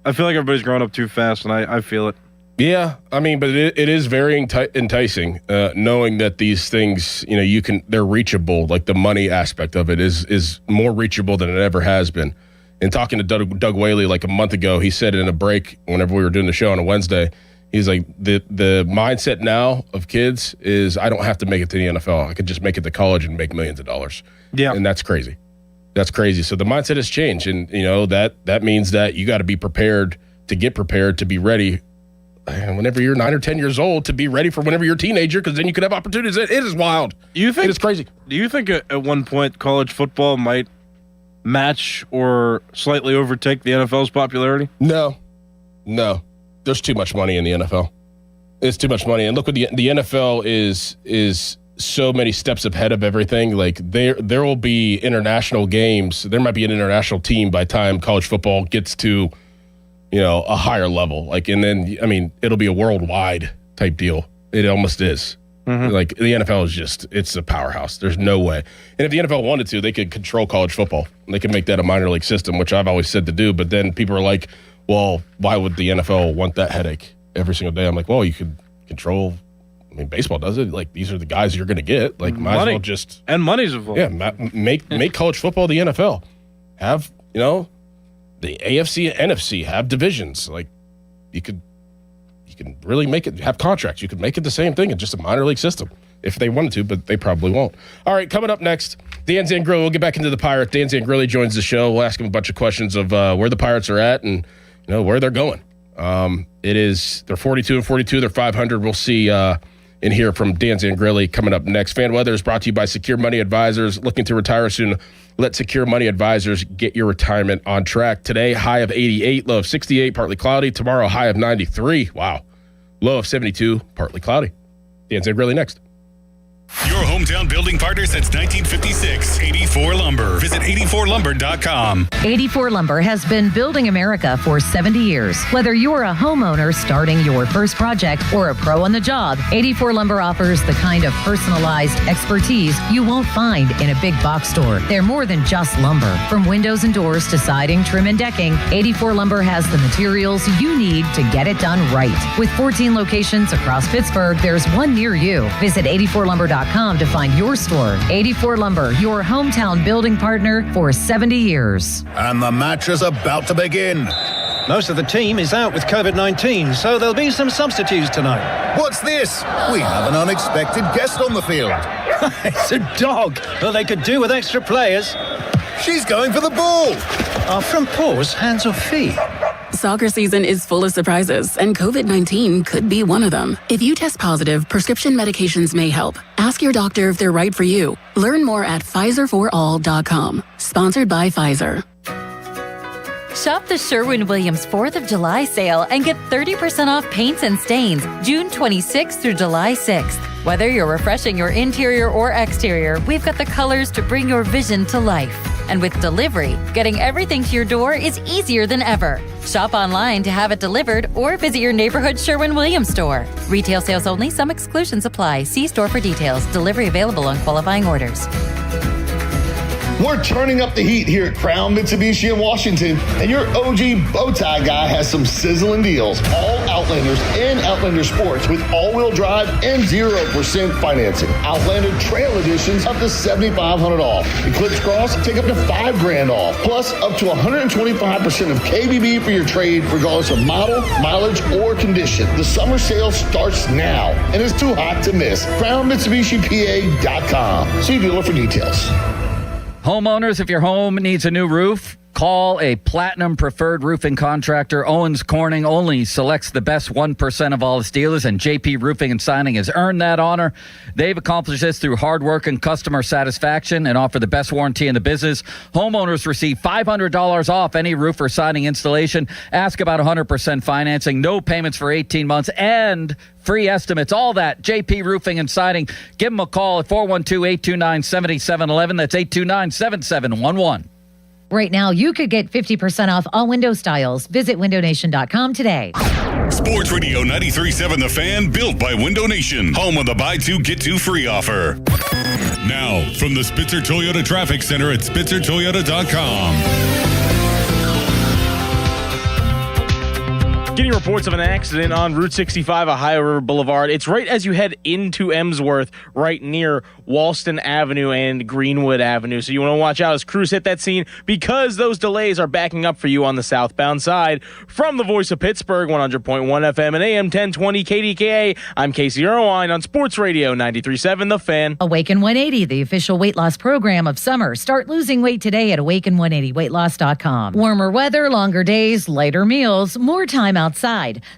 I feel like everybody's growing up too fast, and I feel it.
Yeah, I mean, but it is very enticing, knowing that these things, you know, they're reachable. Like the money aspect of it is more reachable than it ever has been. And talking to Doug Whaley like a month ago, he said in a break whenever we were doing the show on a Wednesday, he's like, the mindset now of kids is I don't have to make it to the NFL. I could just make it to college and make millions of dollars.
Yeah.
And that's crazy. That's crazy. So the mindset has changed. And, you know, that means that you got to be prepared to be ready whenever you're 9 or 10 years old, to be ready for whenever you're a teenager, because then you could have opportunities. It is wild. It is crazy.
Do you think at one point college football might match or slightly overtake the NFL's popularity?
No. There's too much money in the NFL. It's too much money. And look what the NFL is so many steps ahead of everything. Like there will be international games. There might be an international team by the time college football gets to, you know, a higher level. Like, and then, I mean, it'll be a worldwide type deal. It almost is. Mm-hmm. Like the NFL is it's a powerhouse. There's no way. And if the NFL wanted to, they could control college football. They could make that a minor league system, which I've always said to do. But then people are like, well, why would the NFL want that headache every single day? I'm like, well, you could control. I mean, baseball does it. Like, these are the guys you're going to get. Like, might as well just.
And money's involved.
Yeah, make college football the NFL. Have, you know, the AFC and NFC have divisions. Like, you can really make it, have contracts. You could make it the same thing in just a minor league system if they wanted to, but they probably won't. All right, coming up next, Dan Zangrilli. We'll get back into the Pirates. Dan Zangrilli joins the show. We'll ask him a bunch of questions of where the Pirates are at and, you know, where they're going. They're 42-42. They're 500. We'll see and hear from Dan Zangrilli coming up next. Fan Weather is brought to you by Secure Money Advisors. Looking to retire soon? Let Secure Money Advisors get your retirement on track. Today, high of 88, low of 68, partly cloudy. Tomorrow, high of 93. Wow. Low of 72, partly cloudy. Dan Zangrilli next.
Your hometown building partner since 1956, 84 Lumber. Visit 84lumber.com.
84 Lumber has been building America for 70 years. Whether you're a homeowner starting your first project or a pro on the job, 84 Lumber offers the kind of personalized expertise you won't find in a big box store. They're more than just lumber. From windows and doors to siding, trim, and decking, 84 Lumber has the materials you need to get it done right. With 14 locations across Pittsburgh, there's one near you. Visit 84lumber.com to find your store. 84 Lumber, your hometown building partner for 70 years.
And the match is about to begin.
Most of the team is out with COVID-19, so there'll be some substitutes tonight.
What's this? We have an unexpected guest on the field.
It's a dog. Well, they could do with extra players.
She's going for the ball.
Are front paws hands or feet?
Soccer season is full of surprises, and COVID-19 could be one of them. If you test positive, prescription medications may help. Ask your doctor if they're right for you. Learn more at PfizerForAll.com. Sponsored by Pfizer.
Shop the Sherwin-Williams 4th of July sale and get 30% off paints and stains June 26th through July 6th. Whether you're refreshing your interior or exterior, we've got the colors to bring your vision to life. And with delivery, getting everything to your door is easier than ever. Shop online to have it delivered or visit your neighborhood Sherwin-Williams store. Retail sales only. Some exclusions apply. See store for details. Delivery available on qualifying orders.
We're turning up the heat here at Crown Mitsubishi in Washington, and your OG Bowtie guy has some sizzling deals. All Outlanders and Outlander Sports with all-wheel drive and 0% financing. Outlander Trail Editions up to $7,500 off. Eclipse Cross, take up to $5,000 off. Plus, up to 125% of KBB for your trade, regardless of model, mileage, or condition. The summer sale starts now, and it's too hot to miss. CrownMitsubishiPA.com. See dealer for details.
Homeowners, if your home needs a new roof, call a Platinum Preferred Roofing Contractor. Owens Corning only selects the best 1% of all its dealers, and JP Roofing and Signing has earned that honor. They've accomplished this through hard work and customer satisfaction and offer the best warranty in the business. Homeowners receive $500 off any roof or siding installation. Ask about 100% financing, no payments for 18 months, and free estimates. All that, JP Roofing and Siding. Give them a call at 412-829-7711. That's 829-7711.
Right now, you could get 50% off all window styles. Visit windownation.com today.
Sports Radio 93.7 The Fan, built by Window Nation. Home of the buy two, get two free offer. Now, from the Spitzer Toyota Traffic Center at SpitzerToyota.com.
Getting reports of an accident on Route 65, Ohio River Boulevard. It's right as you head into Emsworth, right near Walston Avenue and Greenwood Avenue. So you want to watch out as crews hit that scene because those delays are backing up for you on the southbound side. From the voice of Pittsburgh, 100.1 FM and AM 1020 KDKA, I'm Casey Irwine on Sports Radio 93.7 The Fan.
Awaken 180, the official weight loss program of summer. Start losing weight today at awaken180weightloss.com. Warmer weather, longer days, lighter meals, more time outside.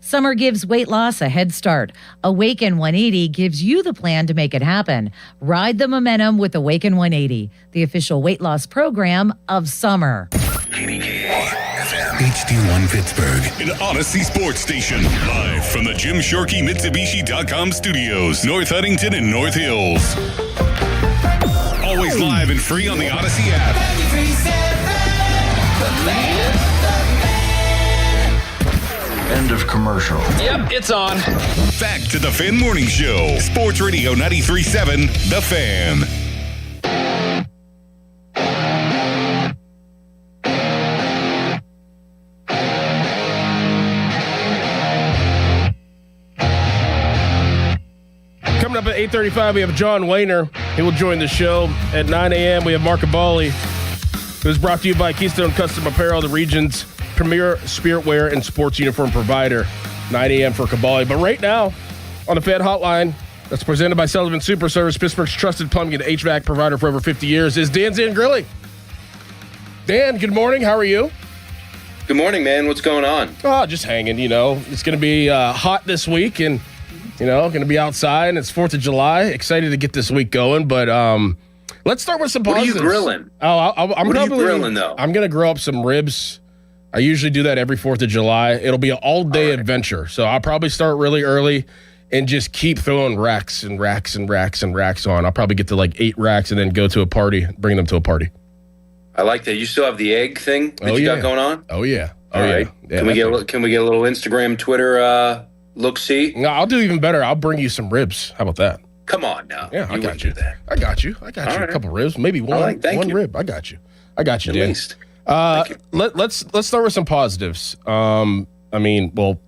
Summer gives weight loss a head start. Awaken 180 gives you the plan to make it happen. Ride the momentum with Awaken 180, the official weight loss program of summer.
HD1 Pittsburgh, an Odyssey sports station. Live from the Jim Shorkey Mitsubishi.com studios, North Huntington and North Hills. Always live and free on the Odyssey app.
93.7 The Fan.
End of commercial.
Yep, it's on. Back to the Fan Morning Show. Sports Radio 93.7 The Fan.
Coming up at 8:35, we have John Wayner. He will join the show. At 9 a.m., we have Mark Cabali, who's brought to you by Keystone Custom Apparel, the region's premier spirit wear and sports uniform provider. 9 a.m. for Cabali. But right now, on the Fan Hotline, that's presented by Sullivan Super Service, Pittsburgh's trusted plumbing and HVAC provider for over 50 years, is Dan Zangrilli. Dan, good morning. How are you?
Good morning, man. What's going on?
Oh, just hanging, you know. It's going to be hot this week and, you know, going to be outside. And it's 4th of July. Excited to get this week going. But let's start with some positives.
What are you grilling?
I'm
grilling, though?
I'm going to grill up some ribs. I usually do that every 4th of July. It'll be an all-day adventure. So I'll probably start really early and just keep throwing racks and racks and racks and racks on. I'll probably get to like 8 racks and then go to a party, bring them to a party.
I like that. You still have the egg thing that you got going on?
Oh, yeah.
All right.
Yeah,
can we get a little Instagram, Twitter look-see?
No, I'll do even better. I'll bring you some ribs. How about that?
Come on now.
Yeah, I got you. I got you. All right. A couple ribs, maybe one rib. I got you. At
Dan. Least.
Let's start with some positives. I mean, well,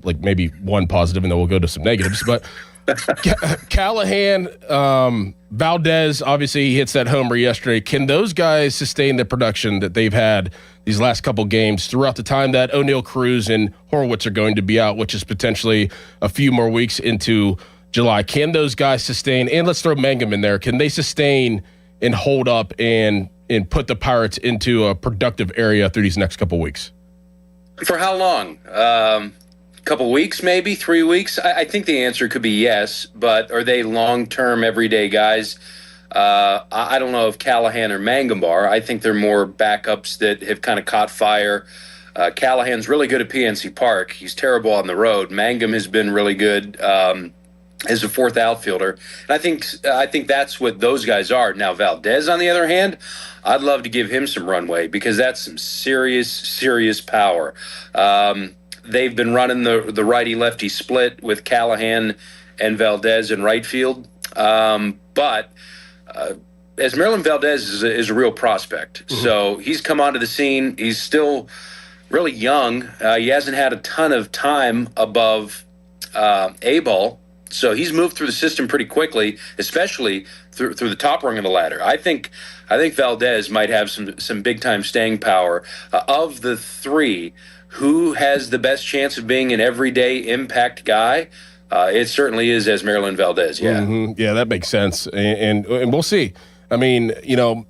like maybe one positive, and then we'll go to some negatives. But Callahan, Valdez, obviously he hits that homer yesterday. Can those guys sustain the production that they've had these last couple games throughout the time that O'Neal Cruz and Horowitz are going to be out, which is potentially a few more weeks into July? Can those guys sustain? And let's throw Mangum in there. Can they sustain and hold up and put the Pirates into a productive area through these next couple weeks?
For how long? Couple weeks, maybe 3 weeks? I think the answer could be yes, but are they long-term, everyday guys? I don't know if Callahan or Mangum are. I think they're more backups that have kind of caught fire. Callahan's really good at PNC Park. He's terrible on the road. Mangum has been really good as a fourth outfielder. And I think that's what those guys are. Now, Valdez, on the other hand, I'd love to give him some runway because that's some serious power. They've been running the righty-lefty split with Callahan and Valdez in right field. But Esmeralyn Valdez is a real prospect.
Mm-hmm.
So he's come onto the scene. He's still really young. He hasn't had a ton of time above A-ball. So he's moved through the system pretty quickly, especially through the top rung of the ladder. I think Valdez might have some big time staying power. Of the three, who has the best chance of being an everyday impact guy? It certainly is Esmeralyn Valdez. Yeah,
Yeah, that makes sense, and we'll see. I mean,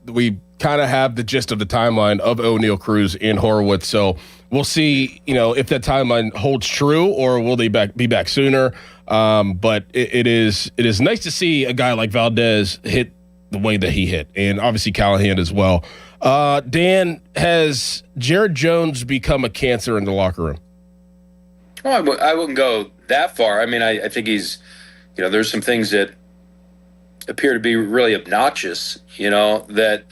we kind of have the gist of the timeline of O'Neal Cruz in Horowitz, so we'll see. If that timeline holds true, or will they be back sooner? But it is nice to see a guy like Valdez hit the way that he hit, and obviously Callahan as well. Dan, has Jared Jones become a cancer in the locker room?
Well, I wouldn't go that far. I mean, I think he's, there's some things that appear to be really obnoxious, that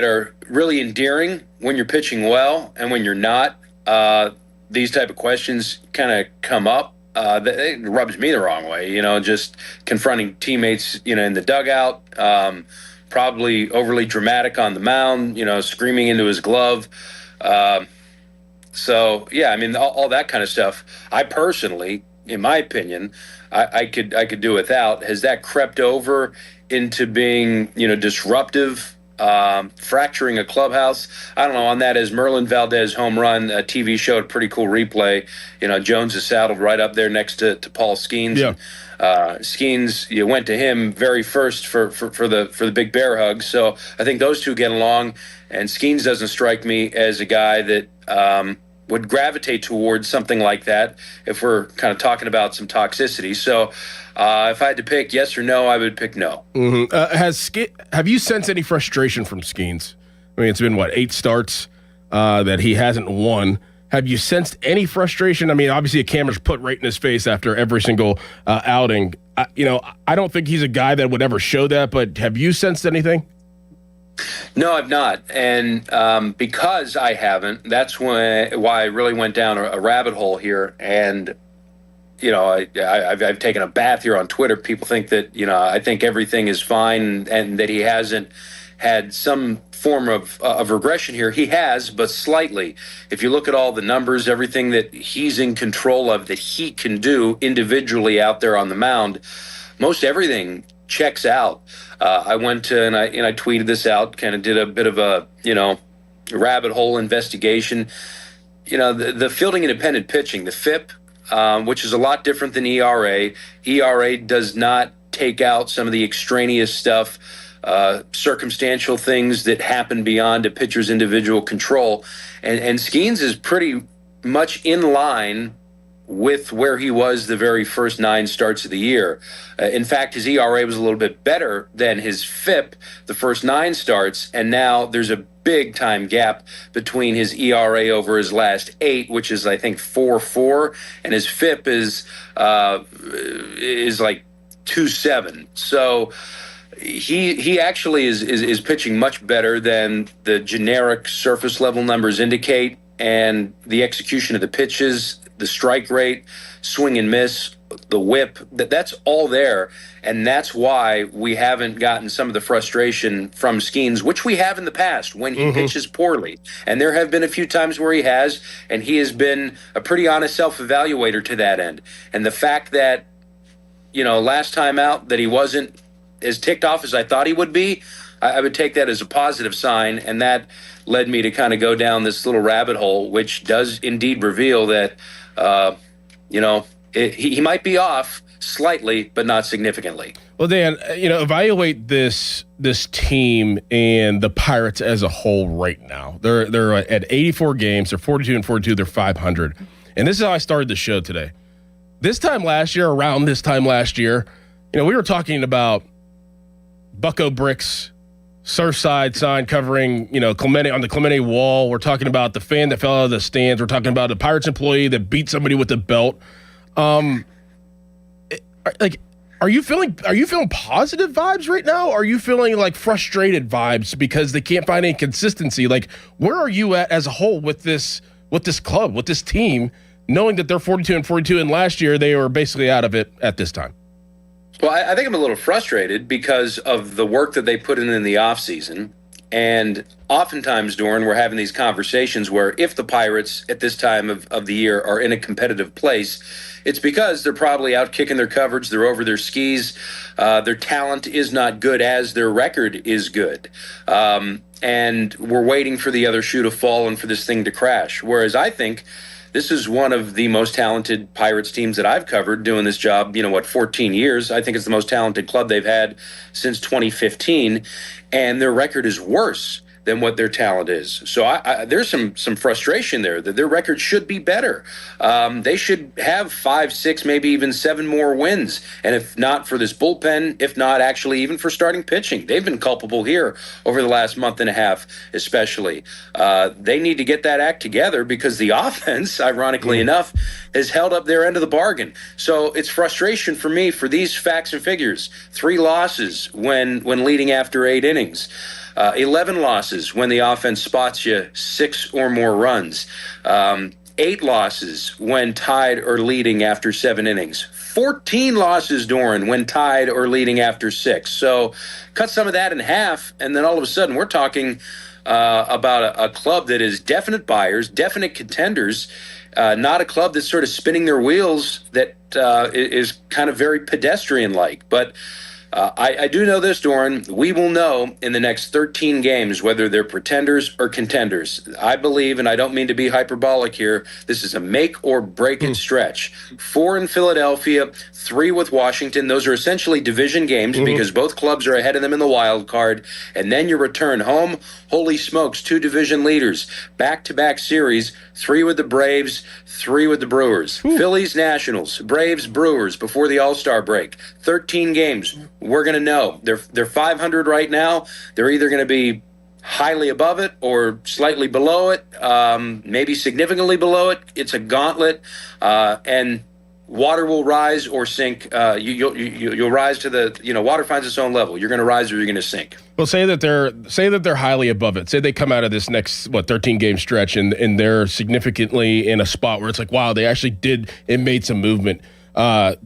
are really endearing when you're pitching well, and when you're not, these type of questions kind of come up. It rubs me the wrong way, just confronting teammates, in the dugout, probably overly dramatic on the mound, screaming into his glove. So, yeah, I mean, all that kind of stuff, I personally, in my opinion, I could do without. Has that crept over into being, disruptive, fracturing a clubhouse? I don't know. On that Esmeralyn Valdez home run, a TV showed a pretty cool replay. Jones is saddled right up there next to Paul Skeens.
Yeah.
Skeens, you went to him very first for the big bear hug. So I think those two get along. And Skeens doesn't strike me as a guy that would gravitate towards something like that if we're kind of talking about some toxicity. So if I had to pick yes or no, I would pick no.
Mm-hmm. Have you sensed any frustration from Skeens? I mean, it's been, 8 starts that he hasn't won. Have you sensed any frustration? I mean, obviously a camera's put right in his face after every single outing. I don't think he's a guy that would ever show that, but have you sensed anything?
No, I've not. And because I haven't, that's why I really went down a rabbit hole here. And, I've taken a bath here on Twitter. People think that, I think everything is fine and that he hasn't had some form of regression here. He has, but slightly. If you look at all the numbers, everything that he's in control of, that he can do individually out there on the mound, most everything checks out. I went to, and I tweeted this out, kind of did a bit of a, rabbit hole investigation. The fielding independent pitching, the FIP, which is a lot different than ERA. ERA does not take out some of the extraneous stuff, circumstantial things that happen beyond a pitcher's individual control. And Skeens is pretty much in line with where he was the very first 9 starts of the year. In fact, his ERA was a little bit better than his FIP the first 9 starts, and now there's a big time gap between his ERA over his last 8, which is I think 4.4, and his FIP is like 2.7. So he actually is pitching much better than the generic surface level numbers indicate, and the execution of the pitches, the strike rate, swing and miss, the whip, that's all there. And that's why we haven't gotten some of the frustration from Skeens, which we have in the past when he pitches poorly. And there have been a few times where he has, and he has been a pretty honest self-evaluator to that end. And the fact that, last time out that he wasn't as ticked off as I thought he would be, I would take that as a positive sign, and that led me to kind of go down this little rabbit hole, which does indeed reveal that, he might be off slightly, but not significantly.
Well, Dan, evaluate this team and the Pirates as a whole right now. They're at 84 games. They're 42-42. They're 500. And this is how I started the show today. Around this time last year, we were talking about Bucco Bricks, Surfside sign covering, Clemente on the Clemente wall. We're talking about the fan that fell out of the stands. We're talking about a Pirates employee that beat somebody with a belt. Are you feeling positive vibes right now? Or are you feeling like frustrated vibes because they can't find any consistency? Like, where are you at as a whole with this club, with this team, knowing that they're 42-42, and last year they were basically out of it at this time?
Well, I think I'm a little frustrated because of the work that they put in the offseason. And oftentimes, Doran, we're having these conversations where if the Pirates at this time of the year are in a competitive place, it's because they're probably out kicking their coverage, they're over their skis, their talent is not good as their record is good. And we're waiting for the other shoe to fall and for this thing to crash. Whereas I think this is one of the most talented Pirates teams that I've covered doing this job, 14 years. I think it's the most talented club they've had since 2015, and their record is worse than what their talent is. So there's some frustration there that their record should be better. They should have 5, 6, maybe even 7 more wins. And if not for this bullpen, if not actually even for starting pitching, they've been culpable here over the last month and a half, especially. They need to get that act together because the offense, ironically enough, has held up their end of the bargain. So it's frustration for me for these facts and figures. 3 losses when leading after 8 innings. 11 losses when the offense spots you 6 or more runs. 8 losses when tied or leading after 7 innings. 14 losses, Doran, when tied or leading after 6. So cut some of that in half, and then all of a sudden we're talking about a club that is definite buyers, definite contenders, not a club that's sort of spinning their wheels that is kind of very pedestrian-like. But I do know this, Doran. We will know in the next 13 games whether they're pretenders or contenders. I believe, and I don't mean to be hyperbolic here, this is a make or break it stretch. 4 in Philadelphia, 3 with Washington. Those are essentially division games because both clubs are ahead of them in the wild card. And then you return home. Holy smokes, 2 division leaders. Back-to-back series, 3 with the Braves, 3 with the Brewers. Phillies, Nationals, Braves, Brewers before the All-Star break. 13 games. We're going to know. They're 500 right now. They're either going to be highly above it or slightly below it, maybe significantly below it. It's a gauntlet, and water will rise or sink. You'll rise to the, water finds its own level. You're going to rise or you're going to sink.
Well, say that they're highly above it. Say they come out of this next 13 game stretch and they're significantly in a spot where it's like, wow, they actually made some movement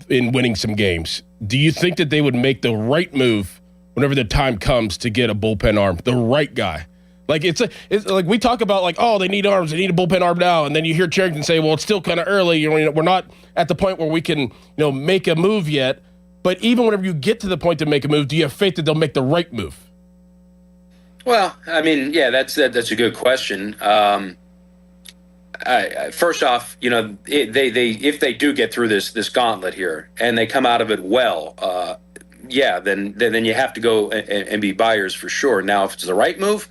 in winning some games. Do you think that they would make the right move whenever the time comes to get a bullpen arm, the right guy? Like it's like we talk about like, oh, they need arms, they need a bullpen arm now, and then you hear Cherington say, well, it's still kind of early. We're not at the point where we can make a move yet. But even whenever you get to the point to make a move, do you have faith that they'll make the right move?
Well, I mean, yeah, that's a good question. First off, if they do get through this gauntlet here and they come out of it well, then you have to go and be buyers for sure. Now, if it's the right move,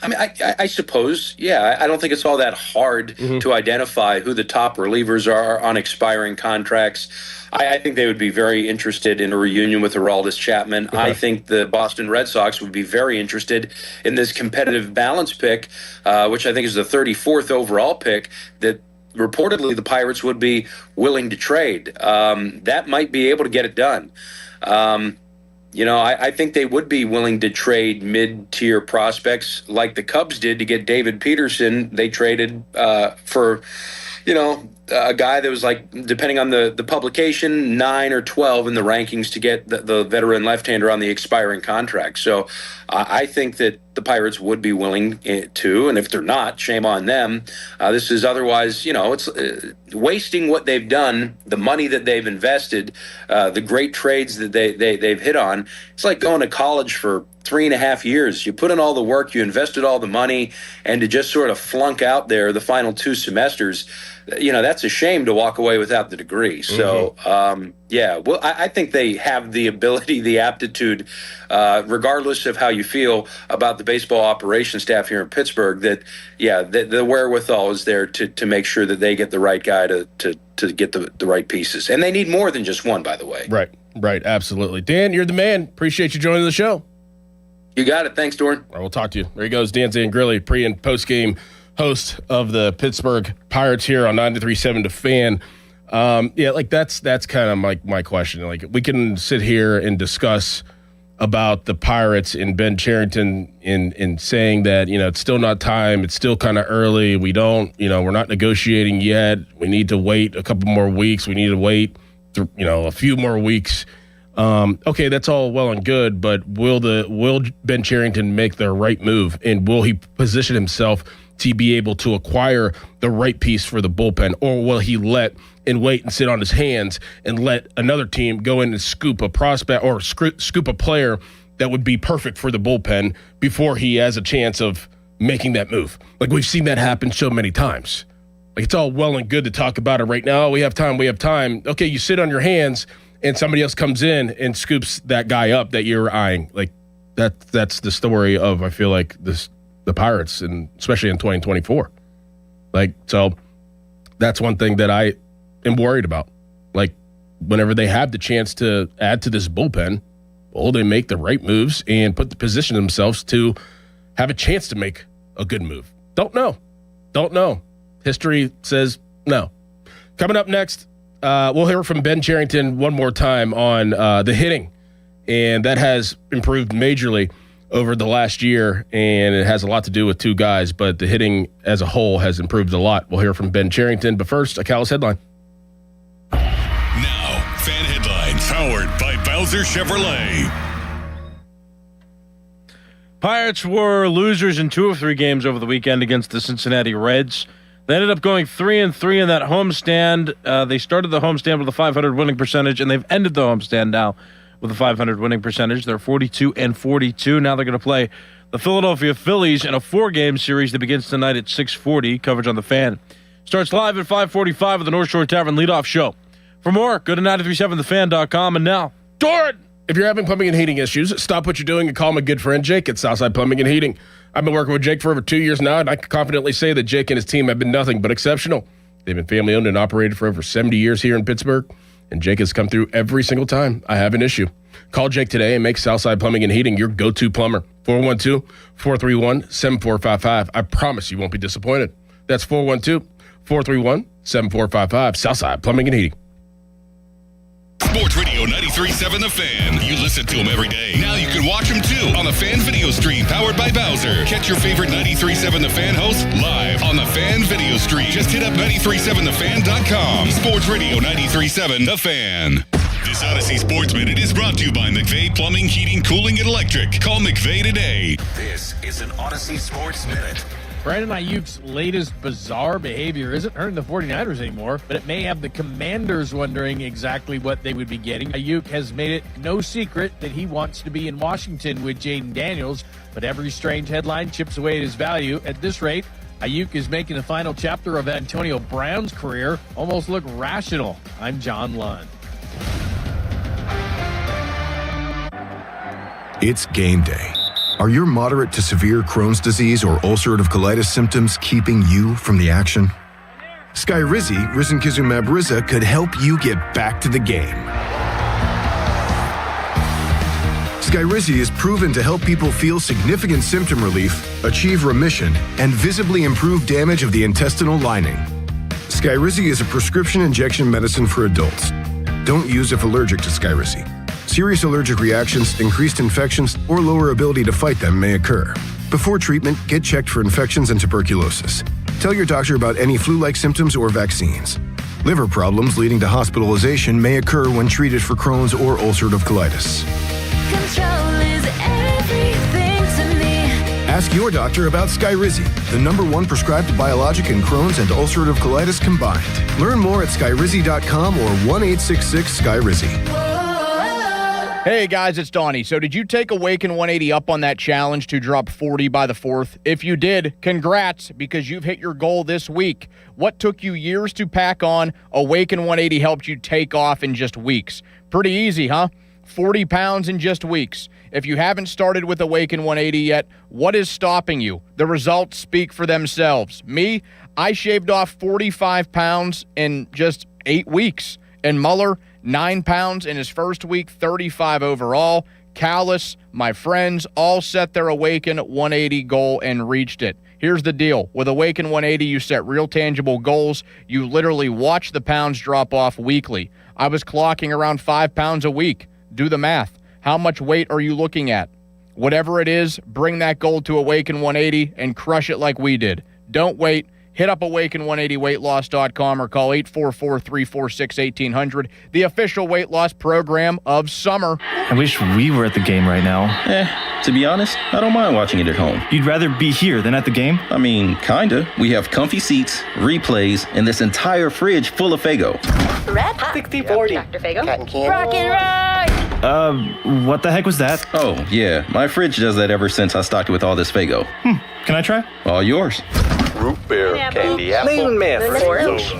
I mean, I suppose, I don't think it's all that hard to identify who the top relievers are on expiring contracts. I think they would be very interested in a reunion with Aroldis Chapman. Okay. I think the Boston Red Sox would be very interested in this competitive balance pick, which I think is the 34th overall pick that reportedly the Pirates would be willing to trade. That might be able to get it done. I think they would be willing to trade mid-tier prospects like the Cubs did to get David Peterson. They traded for, a guy that was like, depending on the publication, 9 or 12 in the rankings to get the veteran left-hander on the expiring contract. So I think that the Pirates would be willing to, and if they're not, shame on them. This is otherwise, it's wasting what they've done, the money that they've invested, the great trades that they've hit on. It's like going to college for 3.5 years. You put in all the work, you invested all the money, and to just sort of flunk out there the final 2 semesters, that's a shame to walk away without the degree. So, I think they have the ability, the aptitude, regardless of how you feel about the baseball operations staff here in Pittsburgh, that, the wherewithal is there to make sure that they get the right guy to get the right pieces. And they need more than just one, by the way.
Right. Absolutely. Dan, you're the man. Appreciate you joining the show.
You got it. Thanks, Doran.
All right, we'll talk to you. There he goes, Dan Zangrilli, pre- and post-game host of the Pittsburgh Pirates here on 93.7 The Fan. That's kind of my question. Like, we can sit here and discuss about the Pirates and Ben Cherington in saying that, it's still not time. It's still kind of early. We don't, we're not negotiating yet. We need to wait a couple more weeks. We need to wait, a few more weeks. Okay, that's all well and good, but will Ben Cherington make the right move, and will he position himself to be able to acquire the right piece for the bullpen, or will he wait and sit on his hands and let another team go in and scoop a prospect or scoop a player that would be perfect for the bullpen before he has a chance of making that move? Like, we've seen that happen so many times. Like, it's all well and good to talk about it right now. We have time. Okay, you sit on your hands and somebody else comes in and scoops that guy up that you're eyeing. Like, that's the story of, I feel like, the Pirates, and especially in 2024. Like, so that's one thing that I am worried about. Like, whenever they have the chance to add to this bullpen, will they make the right moves and position themselves to have a chance to make a good move? Don't know. History says no. Coming up next, we'll hear from Ben Cherington one more time on the hitting, and that has improved majorly over the last year, and it has a lot to do with two guys, but the hitting as a whole has improved a lot. We'll hear from Ben Cherington, but first, a Callis headline.
Now, fan headlines powered by Bowser Chevrolet.
Pirates were losers in 2 of 3 games over the weekend against the Cincinnati Reds. They ended up going 3-3 in that homestand. They started the homestand with a .500 winning percentage, and they've ended the homestand now with a .500 winning percentage. They're 42-42. Now they're going to play the Philadelphia Phillies in a 4-game series that begins tonight at 6:40. Coverage on the Fan starts live at 5:45 with the North Shore Tavern leadoff show. For more, go to 937thefan.com. And now,
Doran! If you're having plumbing and heating issues, stop what you're doing and call my good friend Jake at Southside Plumbing and Heating. I've been working with Jake for over 2 years now, and I can confidently say that Jake and his team have been nothing but exceptional. They've been family-owned and operated for over 70 years here in Pittsburgh, and Jake has come through every single time I have an issue. Call Jake today and make Southside Plumbing and Heating your go-to plumber. 412-431-7455. I promise you won't be disappointed. That's 412-431-7455. Southside Plumbing and Heating.
Sports Radio 93.7 The Fan. You listen to them every day. Now you can watch them too on the Fan video stream powered by Bowser. Catch your favorite 93.7 The Fan hosts live on the Fan video stream. Just hit up 937thefan.com. Sports Radio 93.7 The Fan. This Odyssey Sports Minute is brought to you by McVeigh Plumbing, Heating, Cooling, and Electric. Call McVeigh today.
This is an Odyssey Sports Minute.
Brandon Ayuk's latest bizarre behavior isn't hurting the 49ers anymore, but it may have the Commanders wondering exactly what they would be getting. Ayuk has made it no secret that he wants to be in Washington with Jaden Daniels, but every strange headline chips away at his value. At this rate, Ayuk is making the final chapter of Antonio Brown's career almost look rational. I'm John Lund.
It's game day. Are your moderate to severe Crohn's disease or ulcerative colitis symptoms keeping you from the action? Skyrizi, risankizumab Riza, could help you get back to the game. Skyrizi is proven to help people feel significant symptom relief, achieve remission, and visibly improve damage of the intestinal lining. Skyrizi is a prescription injection medicine for adults. Don't use if allergic to Skyrizi. Serious allergic reactions, increased infections, or lower ability to fight them may occur. Before treatment, get checked for infections and tuberculosis. Tell your doctor about any flu-like symptoms or vaccines. Liver problems leading to hospitalization may occur when treated for Crohn's or ulcerative colitis.
Control is everything to me.
Ask your doctor about Skyrizi, the #1 prescribed biologic in Crohn's and ulcerative colitis combined. Learn more at skyrizi.com or 1-866-SKYRIZI.
Hey guys, it's Donnie. So did you take Awaken 180 up on that challenge to drop 40 by the 4th? If you did, congrats, because you've hit your goal this week. What took you years to pack on, Awaken 180 helped you take off in just weeks. Pretty easy, huh? 40 pounds in just weeks. If you haven't started with Awaken 180 yet, what is stopping you? The results speak for themselves. Me, I shaved off 45 pounds in just 8 weeks. And Muller, 9 pounds in his first week, 35 overall. Callis, my friends, all set their Awaken 180 goal and reached it. Here's the deal. With Awaken 180, you set real tangible goals. You literally watch the pounds drop off weekly. I was clocking around 5 pounds a week. Do the math. How much weight are you looking at? Whatever it is, bring that goal to Awaken 180 and crush it like we did. Don't wait. hit up awaken180weightloss.com or call 844-346-1800, the official weight loss program of summer.
I wish we were at the game right now.
To be honest, I don't mind watching it at home.
You'd rather be here than at the game?
I mean, kinda. We have comfy seats, replays, and this entire fridge full of Faygo.
Red Hot. 60-40. Dr. Faygo. Cotton candy. Rock and ride.
What the heck was that?
Oh, yeah. My fridge does that ever since I stocked it with all this Faygo.
Can I try?
All yours. Root beer,
candy apple. Orange.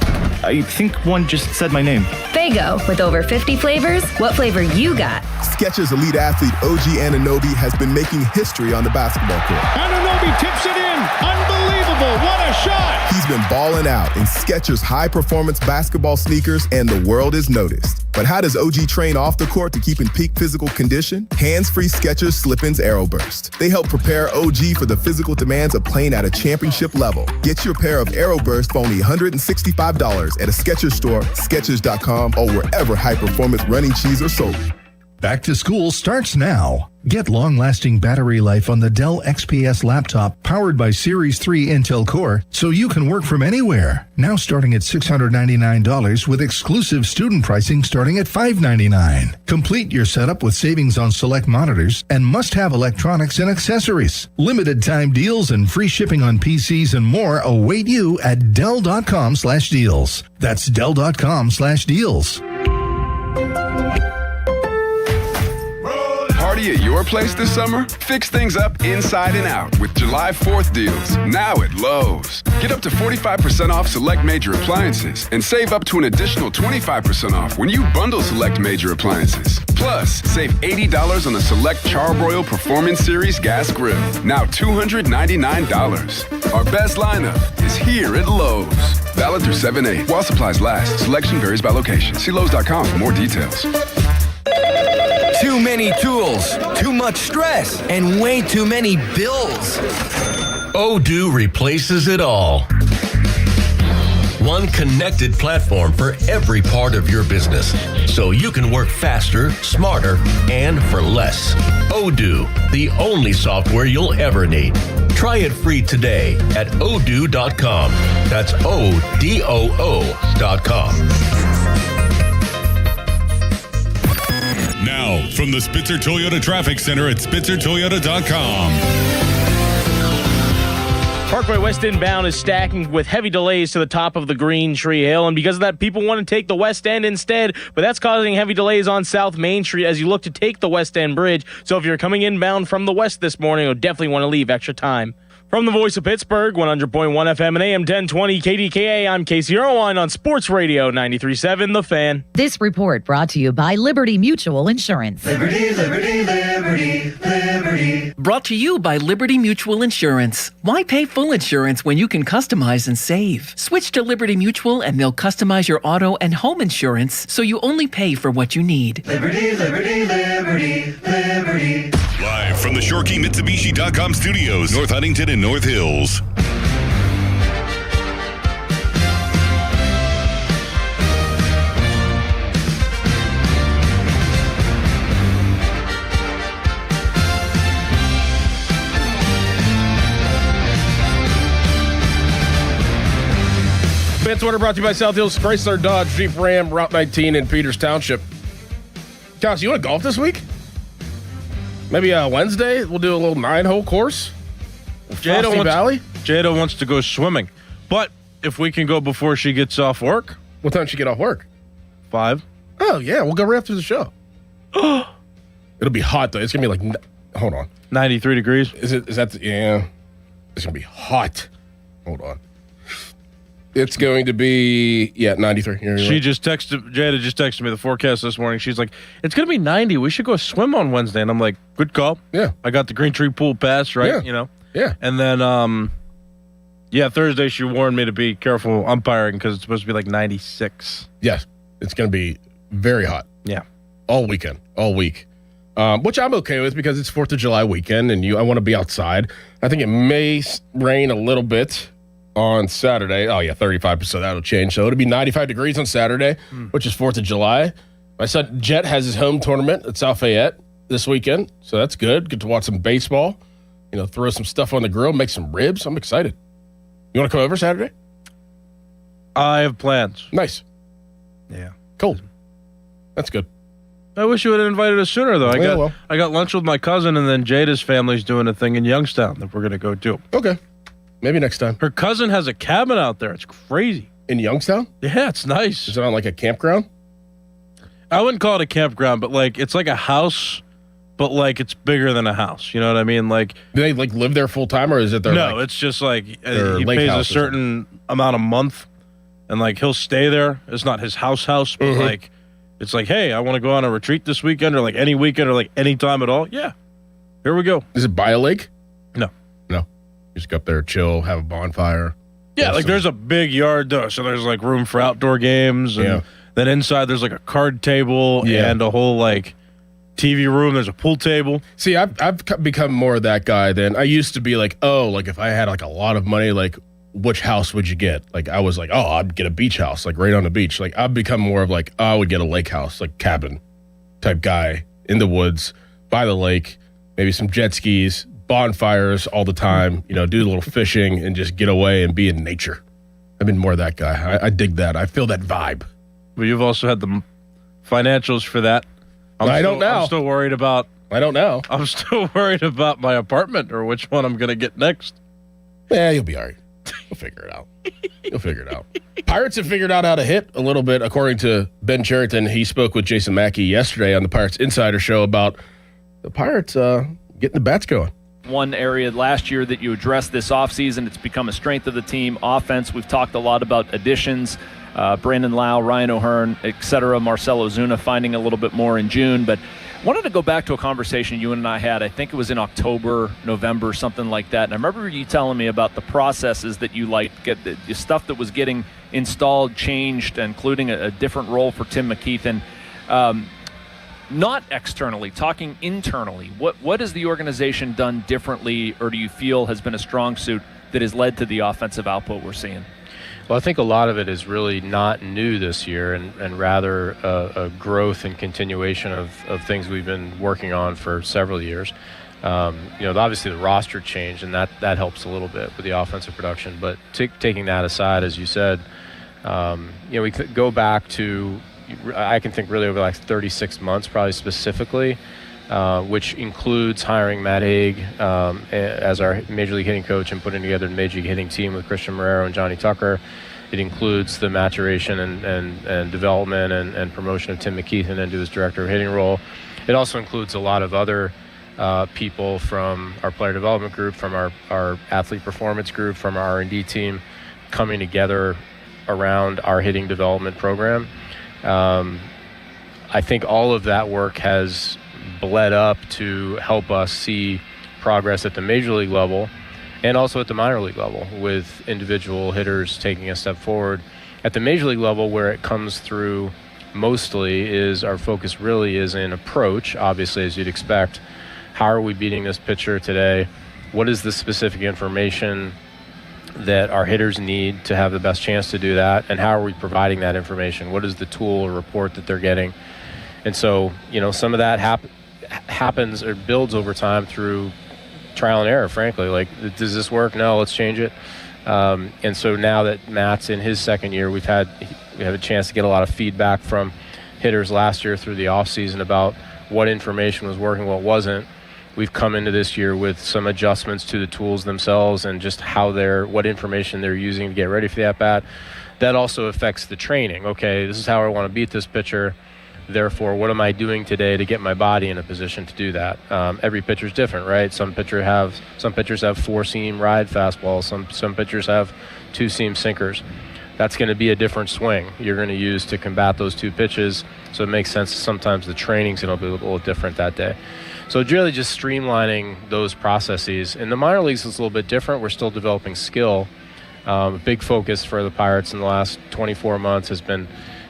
I think one just said my name.
Faygo, with over 50 flavors, what flavor you got?
Skechers elite athlete OG Anunoby has been making history on the basketball court.
Anunoby tips it in. Unbelievable. What a shot.
He's been balling out in Skechers high-performance basketball sneakers, and the world is noticed. But how does OG train off the court to keep in peak physical condition? Hands-free Skechers Slip-ins AeroBurst. They help prepare OG for the physical demands of playing at a championship level. Get your pair of AeroBurst for only $165 at a Skechers store, Skechers.com, or wherever high-performance running shoes are sold.
Back to school starts now. Get long-lasting battery life on the Dell XPS laptop powered by Series 3 Intel Core so you can work from anywhere. Now starting at $699 with exclusive student pricing starting at $599. Complete your setup with savings on select monitors and must-have electronics and accessories. Limited time deals and free shipping on PCs and more await you at Dell.com/deals. That's Dell.com/deals.
Party at your place this summer? Fix things up inside and out with July 4th deals, now at Lowe's. Get up to 45% off select major appliances and save up to an additional 25% off when you bundle select major appliances. Plus, save $80 on the select Charbroil Performance Series gas grill, now $299. Our best lineup is here at Lowe's. Valid through 7/8 while supplies last. Selection varies by location. See Lowe's.com for more details.
Too many tools, too much stress, and way too many bills.
Odoo replaces it all. One connected platform for every part of your business, so you can work faster, smarter, and for less. Odoo, the only software you'll ever need. Try it free today at odoo.com. That's ODOO.com.
Now, from the Spitzer Toyota Traffic Center at SpitzerToyota.com.
Parkway West inbound is stacking with heavy delays to the top of the Green Tree Hill, and because of that, people want to take the West End instead, but that's causing heavy delays on South Main Street as you look to take the West End Bridge. So if you're coming inbound from the west this morning, you'll definitely want to leave extra time. From the voice of Pittsburgh, 100.1 FM and AM 1020 KDKA, I'm Casey Irwine on Sports Radio 93.7 The Fan.
This report brought to you by Liberty Mutual Insurance.
Liberty, Liberty, Liberty, Liberty. Brought to you by Liberty Mutual Insurance. Why pay full insurance when you can customize and save? Switch to Liberty Mutual and they'll customize your auto and home insurance so you only pay for what you need.
Liberty, Liberty, Liberty, Liberty. Live from the ShoreKeyMitsubishi.com studios, North Huntington and North Hills.
Fans Order brought to you by South Hills Chrysler Dodge Jeep Ram, Route 19 in Peters Township. Kelsey, you want to golf this week? Maybe Wednesday we'll do a little 9-hole course.
Jada wants to go swimming, but if we can go before she gets off work.
What time does she get off work?
5.
Oh yeah, we'll go right after the show. It'll be hot though. It's gonna be like, hold on,
93 degrees.
Is that? Yeah, it's gonna be hot. Hold on. It's going to be 93.
Jada just texted me the forecast this morning. She's like, it's going to be 90. We should go swim on Wednesday. And I'm like, good call.
Yeah.
I got the Green Tree Pool pass, right?
Yeah.
You know?
Yeah.
And then, Thursday she warned me to be careful umpiring because it's supposed to be like 96.
Yes. It's going to be very hot.
Yeah.
All week. Which I'm okay with because it's 4th of July weekend and I want to be outside. I think it may rain a little bit on Saturday. Oh, yeah, 35%. That'll change. So it'll be 95 degrees on Saturday, which is 4th of July. My son Jet has his home tournament at South Fayette this weekend, so that's good. Get to watch some baseball, throw some stuff on the grill, make some ribs. I'm excited. You want to come over Saturday?
I have plans.
Nice.
Yeah.
Cool. That's good.
I wish you would have invited us sooner, though.
well.
I got lunch with my cousin, and then Jada's family's doing a thing in Youngstown that we're going to go do.
Okay. Maybe next time.
Her cousin has a cabin out there. It's crazy.
In Youngstown?
Yeah, it's nice.
Is it on like a campground?
I wouldn't call it a campground, but like it's like a house, but like it's bigger than a house. You know what I mean? Like,
do they like live there full time, or is it their?
No,
like,
it's just like he
lake
pays a
house or
certain amount a month, and like he'll stay there. It's not his house, but like it's like, hey, I want to go on a retreat this weekend, or like any weekend, or like any time at all. Yeah, here we go.
Is it by a lake?
No.
You just go up there, chill, have a bonfire.
Yeah,
awesome.
like there's a big yard though, so there's like room for outdoor games, and then inside there's like a card table and a whole like TV room. There's a pool table.
See, I've become more of that guy than I used to be. Like, oh, like if I had like a lot of money, like which house would you get? Like I was like, oh, I'd get a beach house, like right on the beach. Like I've become more of like, oh, I would get a lake house, like cabin type guy in the woods by the lake, maybe some jet skis, bonfires all the time, do a little fishing and just get away and be in nature. I've been more that guy. I dig that. I feel that vibe.
But you've also had the financials for that.
I don't know.
I'm still worried about.
I don't know.
I'm still worried about my apartment or which one I'm going to get next.
Yeah, you'll be all right. You'll figure it out. You'll figure it out. Pirates have figured out how to hit a little bit, according to Ben Cherington. He spoke with Jason Mackey yesterday on the Pirates Insider Show about the Pirates getting the bats going.
One area last year that you addressed this offseason, it's become a strength of the team. Offense, we've talked a lot about additions. Brandon Lau, Ryan O'Hearn, etc. Marcelo Zuna finding a little bit more in June. But wanted to go back to a conversation you and I had. I think it was in October, November, something like that. And I remember you telling me about the processes that you get the stuff that was getting installed, changed, including a different role for Tim McKeithen. Not externally, talking internally. What has the organization done differently, or do you feel has been a strong suit that has led to the offensive output we're seeing?
Well, I think a lot of it is really not new this year, and rather a growth and continuation of things we've been working on for several years. Obviously the roster changed, and that helps a little bit with the offensive production. But taking that aside, as you said, we could go back to, I can think really over the last 36 months, probably specifically, which includes hiring Matt Haig as our Major League hitting coach and putting together the Major League hitting team with Christian Marrero and Johnny Tucker. It includes the maturation and development and promotion of Tim McKeithen into his director of hitting role. It also includes a lot of other people from our player development group, from our athlete performance group, from our R&D team coming together around our hitting development program. I think all of that work has bled up to help us see progress at the major league level and also at the minor league level, with individual hitters taking a step forward. At the major league level, where it comes through mostly, is our focus really is in approach, obviously, as you'd expect. How are we beating this pitcher today? What is the specific information that our hitters need to have the best chance to do that, and how are we providing that information? What is the tool or report that they're getting? And so, some of that happens or builds over time through trial and error, frankly. Like, does this work? No, let's change it. And so now that Matt's in his second year, we have a chance to get a lot of feedback from hitters last year through the offseason about what information was working, what wasn't. We've come into this year with some adjustments to the tools themselves and just what information they're using to get ready for the at-bat. That also affects the training. Okay, this is how I want to beat this pitcher. Therefore, what am I doing today to get my body in a position to do that? Every pitcher is different, right? Some pitchers have four-seam ride fastballs. Some pitchers have two-seam sinkers. That's going to be a different swing you're going to use to combat those two pitches. So it makes sense. Sometimes the training's going to be a little different that day. So it's really just streamlining those processes. In the minor leagues, it's a little bit different. We're still developing skill. A big focus for the Pirates in the last 24 months has been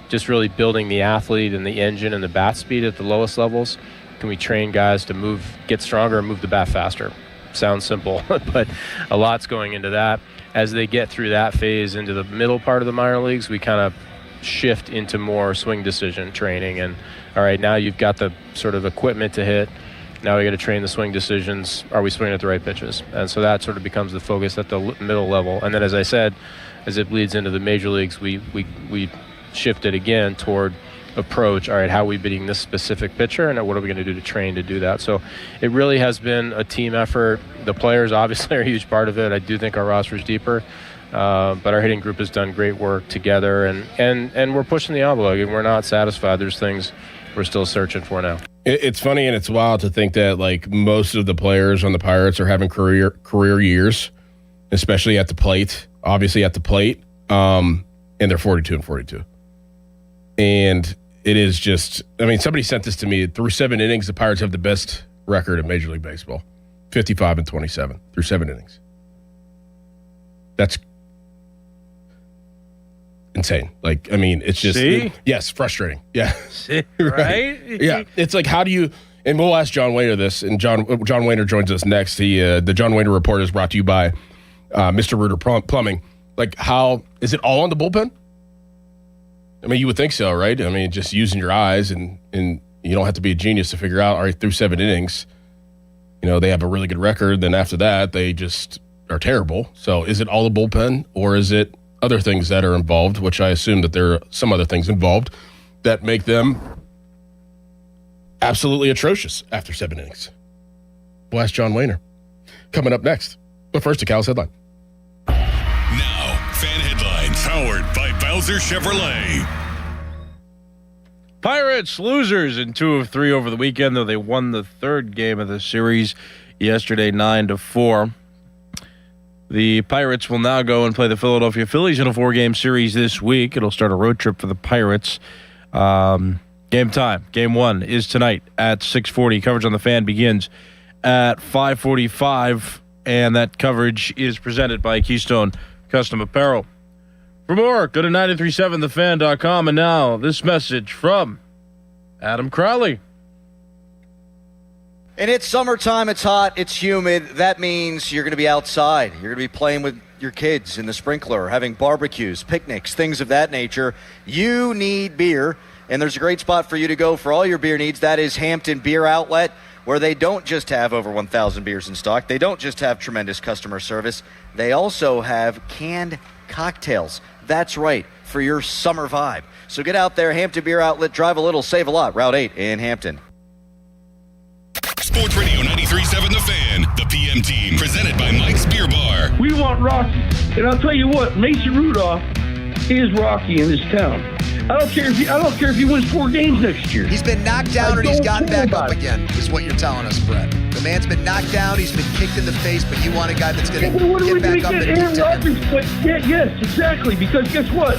just really building the athlete and the engine and the bat speed at the lowest levels. Can we train guys to get stronger and move the bat faster? Sounds simple, but a lot's going into that. As they get through that phase into the middle part of the minor leagues, we kind of shift into more swing decision training. And all right, now you've got the sort of equipment to hit. Now we got to train the swing decisions. Are we swinging at the right pitches? And so that sort of becomes the focus at the middle level. And then, as I said, as it bleeds into the major leagues, we shifted again toward approach. All right, how are we beating this specific pitcher, and what are we going to do to train to do that? So it really has been a team effort. The players obviously are a huge part of it. I do think our roster is deeper, but our hitting group has done great work together, and we're pushing the envelope, and we're not satisfied. There's things we're still searching for now.
It's funny and it's wild to think that like most of the players on the Pirates are having career years, especially at the plate. Obviously at the plate, and they're 42 and 42. And it is just, I mean, somebody sent this to me. Through 7 innings, the Pirates have the best record in Major League Baseball. 55 and 27 through 7 innings. That's insane. Like, I mean, it's just, yes, frustrating. Yeah.
Right?
Yeah. It's like, how do you, and we'll ask John Wayner this, and John Wayner joins us next. The John Wayner Report is brought to you by Mr. Rooter Plumbing. Like, how, is it all on the bullpen? I mean, you would think so, right? I mean, just using your eyes, and you don't have to be a genius to figure out, all right, through 7 innings, you know, they have a really good record. Then after that, they just are terrible. So is it all the bullpen, or is it other things that are involved, which I assume that there are some other things involved that make them absolutely atrocious after 7 innings? We'll ask John Wayner. Coming up next. But first, a Cal's Headline.
Now, Fan Headlines, powered by Bowser Chevrolet.
Pirates losers in 2 of 3 over the weekend, though they won the 3rd game of the series yesterday 9-4. The Pirates will now go and play the Philadelphia Phillies in a 4-game series this week. It'll start a road trip for the Pirates. Game time. Game 1 is tonight at 6:40. Coverage on the Fan begins at 5:45, and that coverage is presented by Keystone Custom Apparel. For more, go to 937thefan.com. And now, this message from Adam Crowley.
And it's summertime, it's hot, it's humid. That means you're going to be outside. You're going to be playing with your kids in the sprinkler, having barbecues, picnics, things of that nature. You need beer, and there's a great spot for you to go for all your beer needs. That is Hampton Beer Outlet, where they don't just have over 1,000 beers in stock. They don't just have tremendous customer service. They also have canned cocktails. That's right, for your summer vibe. So get out there, Hampton Beer Outlet, drive a little, save a lot. Route 8 in Hampton.
Sports Radio 93.7 The Fan, the PM team, presented by Mike's Beer Bar.
We want Rocky. And I'll tell you what, Mason Rudolph is Rocky in this town. I don't care if he wins 4 games next year.
He's been knocked down and he's gotten back up again, is what you're telling us, Brett. The man's been knocked down, he's been kicked in the face, but you want a guy that's going to get back up and
Aaron Rodgers, yes, exactly. Because guess what?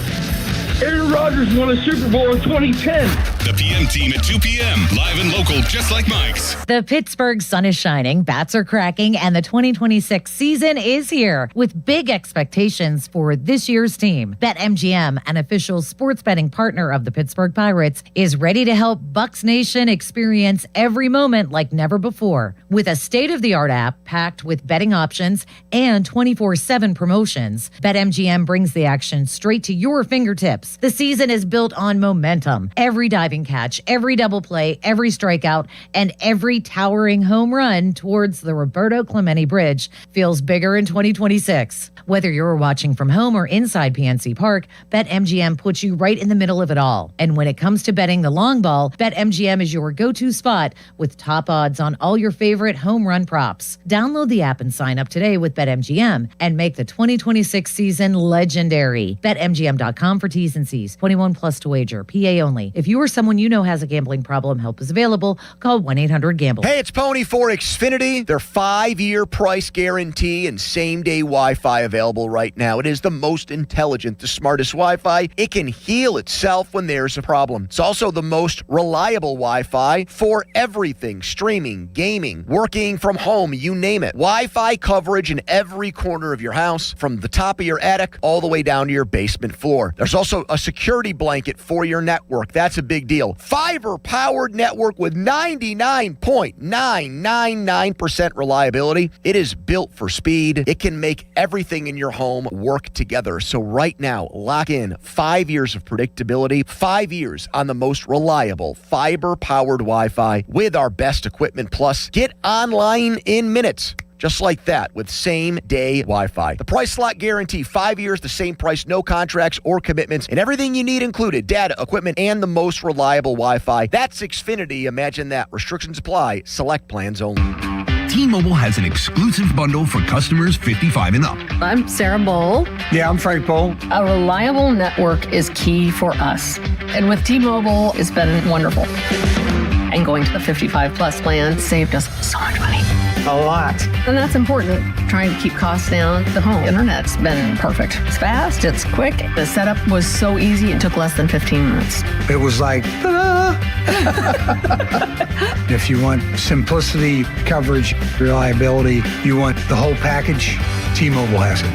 Aaron Rodgers won a Super Bowl in 2010.
The PM team at 2 p.m. Live and local, just like Mike's.
The Pittsburgh sun is shining, bats are cracking, and the 2026 season is here with big expectations for this year's team. BetMGM, an official sports betting partner of the Pittsburgh Pirates, is ready to help Bucs Nation experience every moment like never before. With a state-of-the-art app packed with betting options and 24/7 promotions, BetMGM brings the action straight to your fingertips. The season is built on momentum. Every diving catch, every double play, every strikeout, and every towering home run towards the Roberto Clemente Bridge feels bigger in 2026. Whether you're watching from home or inside PNC Park, BetMGM puts you right in the middle of it all. And when it comes to betting the long ball, BetMGM is your go-to spot with top odds on all your favorite home run props. Download the app and sign up today with BetMGM and make the 2026 season legendary. BetMGM.com for T's and C's. 21 plus to wager. PA only. If you or someone you know has a gambling problem, help is available. Call 1-800-GAMBLE.
Hey, it's Pony for Xfinity. Their 5-year price guarantee and same-day Wi-Fi available right now. It is the most intelligent, the smartest Wi-Fi. It can heal itself when there's a problem. It's also the most reliable Wi-Fi for everything. Streaming, gaming, working from home, you name it. Wi-Fi coverage in every corner of your house, from the top of your attic all the way down to your basement floor. There's also a security blanket for your network. That's a big deal. Fiber-powered network with 99.999% reliability. It is built for speed. It can make everything in your home work together. So right now, lock in 5 years of predictability, 5 years on the most reliable fiber-powered Wi-Fi with our best equipment. Plus, get online in minutes. Just like that, with same-day Wi-Fi. The price slot guarantee, 5 years, the same price, no contracts or commitments, and everything you need included, data, equipment, and the most reliable Wi-Fi. That's Xfinity. Imagine that. Restrictions apply. Select plans only.
T-Mobile has an exclusive bundle for customers 55 and up.
I'm Sarah Bowl.
Yeah, I'm Frank Bowl.
A reliable network is key for us. And with T-Mobile, it's been wonderful. And going to the 55 plus plan saved us so much money.
A lot.
And that's important. Trying to keep costs down. The home internet's been perfect. It's fast, it's quick. The setup was so easy, it took less than 15 minutes.
It was like, if you want simplicity, coverage, reliability, you want the whole package, T-Mobile has it.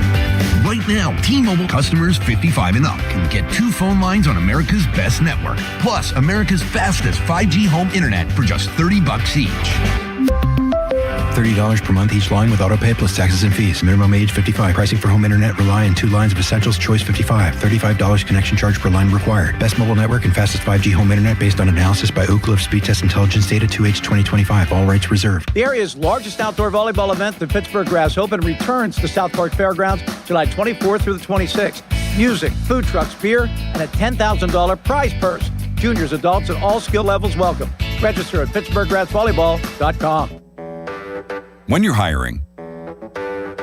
Right now, T-Mobile customers 55 and up can get 2 phone lines on America's best network, plus America's fastest 5G home internet for just $30 each.
$30 per month each line with autopay plus taxes and fees. Minimum age 55. Pricing for home internet rely on 2 lines of Essentials Choice 55. $35 connection charge per line required. Best mobile network and fastest 5G home internet based on analysis by Oak Cliff Speed Test Intelligence data 2H 2025. All rights reserved.
The area's largest outdoor volleyball event, the Pittsburgh Grass Open, returns to South Park Fairgrounds July 24th through the 26th. Music, food trucks, beer, and a $10,000 prize purse. Juniors, adults, and all skill levels welcome. Register at PittsburghGrassVolleyball.com.
When you're hiring,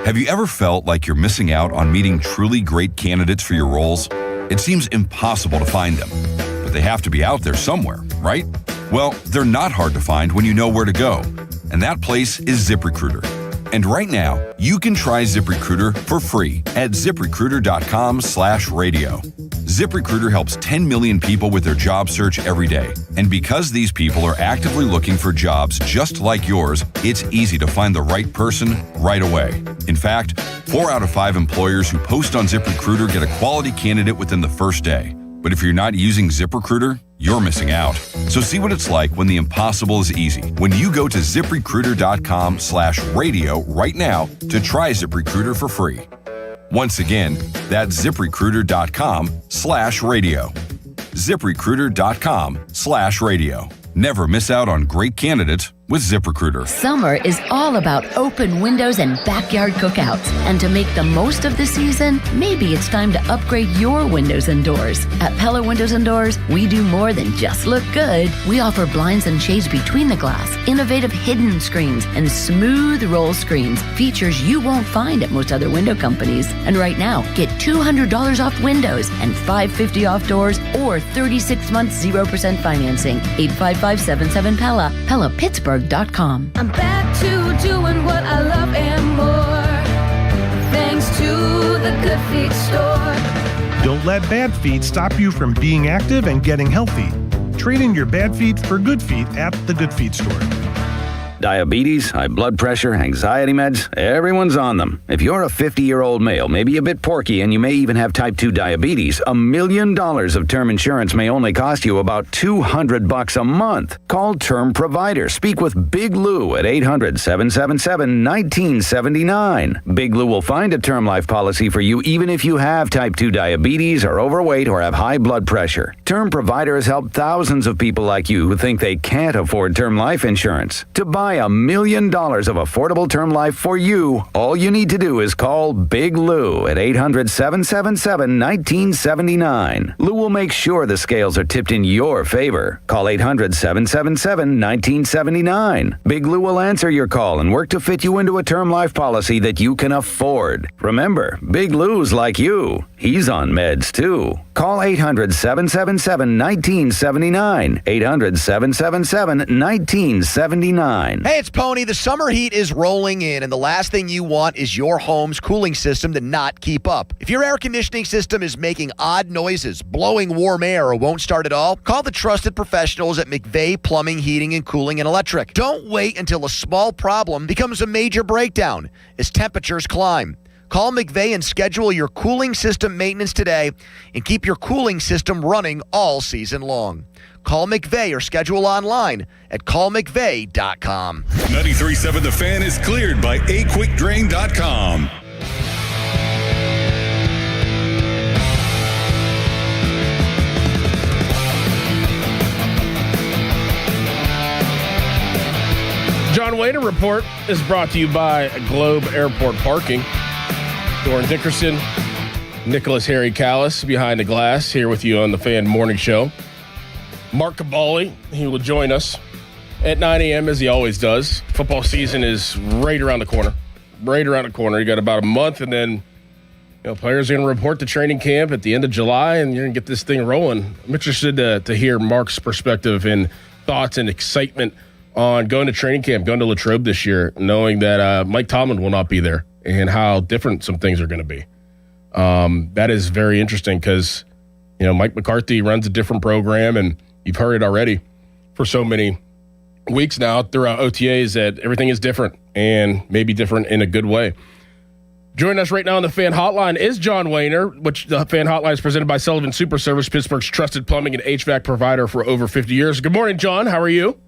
have you ever felt like you're missing out on meeting truly great candidates for your roles? It seems impossible to find them, but they have to be out there somewhere, right? Well, they're not hard to find when you know where to go, and that place is ZipRecruiter. And right now, you can try ZipRecruiter for free at ZipRecruiter.com/radio. ZipRecruiter helps 10 million people with their job search every day. And because these people are actively looking for jobs just like yours, it's easy to find the right person right away. In fact, 4 out of 5 employers who post on ZipRecruiter get a quality candidate within the first day. But if you're not using ZipRecruiter, you're missing out. So see what it's like when the impossible is easy. When you go to ZipRecruiter.com/radio right now to try ZipRecruiter for free. Once again, that's ZipRecruiter.com/radio. ZipRecruiter.com/radio. Never miss out on great candidates with ZipRecruiter.
Summer is all about open windows and backyard cookouts. And to make the most of the season, maybe it's time to upgrade your windows and doors. At Pella Windows and Doors, we do more than just look good. We offer blinds and shades between the glass, innovative hidden screens, and smooth roll screens, features you won't find at most other window companies. And right now, get $200 off windows and $550 off doors or 36 months 0% financing. 855-77-PELLA, PellaPittsburgh.com.
I'm back to doing what I love and more, thanks to the Good Feet store.
Don't let bad feet stop you from being active and getting healthy. Trade in your bad feet for good feet at the Good Feet store.
Diabetes, high blood pressure, anxiety meds, everyone's on them. If you're a 50-year-old male, maybe a bit porky, and you may even have type 2 diabetes, $1 million of term insurance may only cost you about $200 a month. Call Term Provider. Speak with Big Lou at 800-777-1979. Big Lou will find a term life policy for you even if you have type 2 diabetes, are overweight, or have high blood pressure. Term Provider has helped thousands of people like you who think they can't afford term life insurance. To buy $1 million of affordable term life for you, all you need to do is call Big Lou at 800-777-1979. Lou will make sure the scales are tipped in your favor. Call 800-777-1979. Big Lou will answer your call and work to fit you into a term life policy that you can afford. Remember, Big Lou's like you. He's on meds too. Call 800-777-1979. 800-777-1979.
Hey, it's Pony. The summer heat is rolling in, and the last thing you want is your home's cooling system to not keep up. If your air conditioning system is making odd noises, blowing warm air, or won't start at all, call the trusted professionals at McVeigh Plumbing, Heating, and Cooling and Electric. Don't wait until a small problem becomes a major breakdown as temperatures climb. Call McVeigh and schedule your cooling system maintenance today and keep your cooling system running all season long. Call McVeigh or schedule online at callmcveigh.com.
93.7 The Fan is cleared by aquickdrain.com.
John Wayner Report is brought to you by Globe Airport Parking. Doran Dickerson, Nicholas Harry Callis behind the glass here with you on the Fan Morning Show. Mark Cabali, he will join us at 9 a.m. as he always does. Football season is right around the corner. Right around the corner. You got about a month, and then players are going to report to training camp at the end of July, and you're going to get this thing rolling. I'm interested to hear Mark's perspective and thoughts and excitement on going to training camp, going to Latrobe this year, knowing that Mike Tomlin will not be there and how different some things are going to be. That is very interesting because, Mike McCarthy runs a different program, and you've heard it already for so many weeks now throughout OTAs that everything is different and maybe different in a good way. Joining us right now on the Fan Hotline is John Wayner, which the Fan Hotline is presented by Sullivan Super Service, Pittsburgh's trusted plumbing and HVAC provider for over 50 years. Good morning, John. How are you?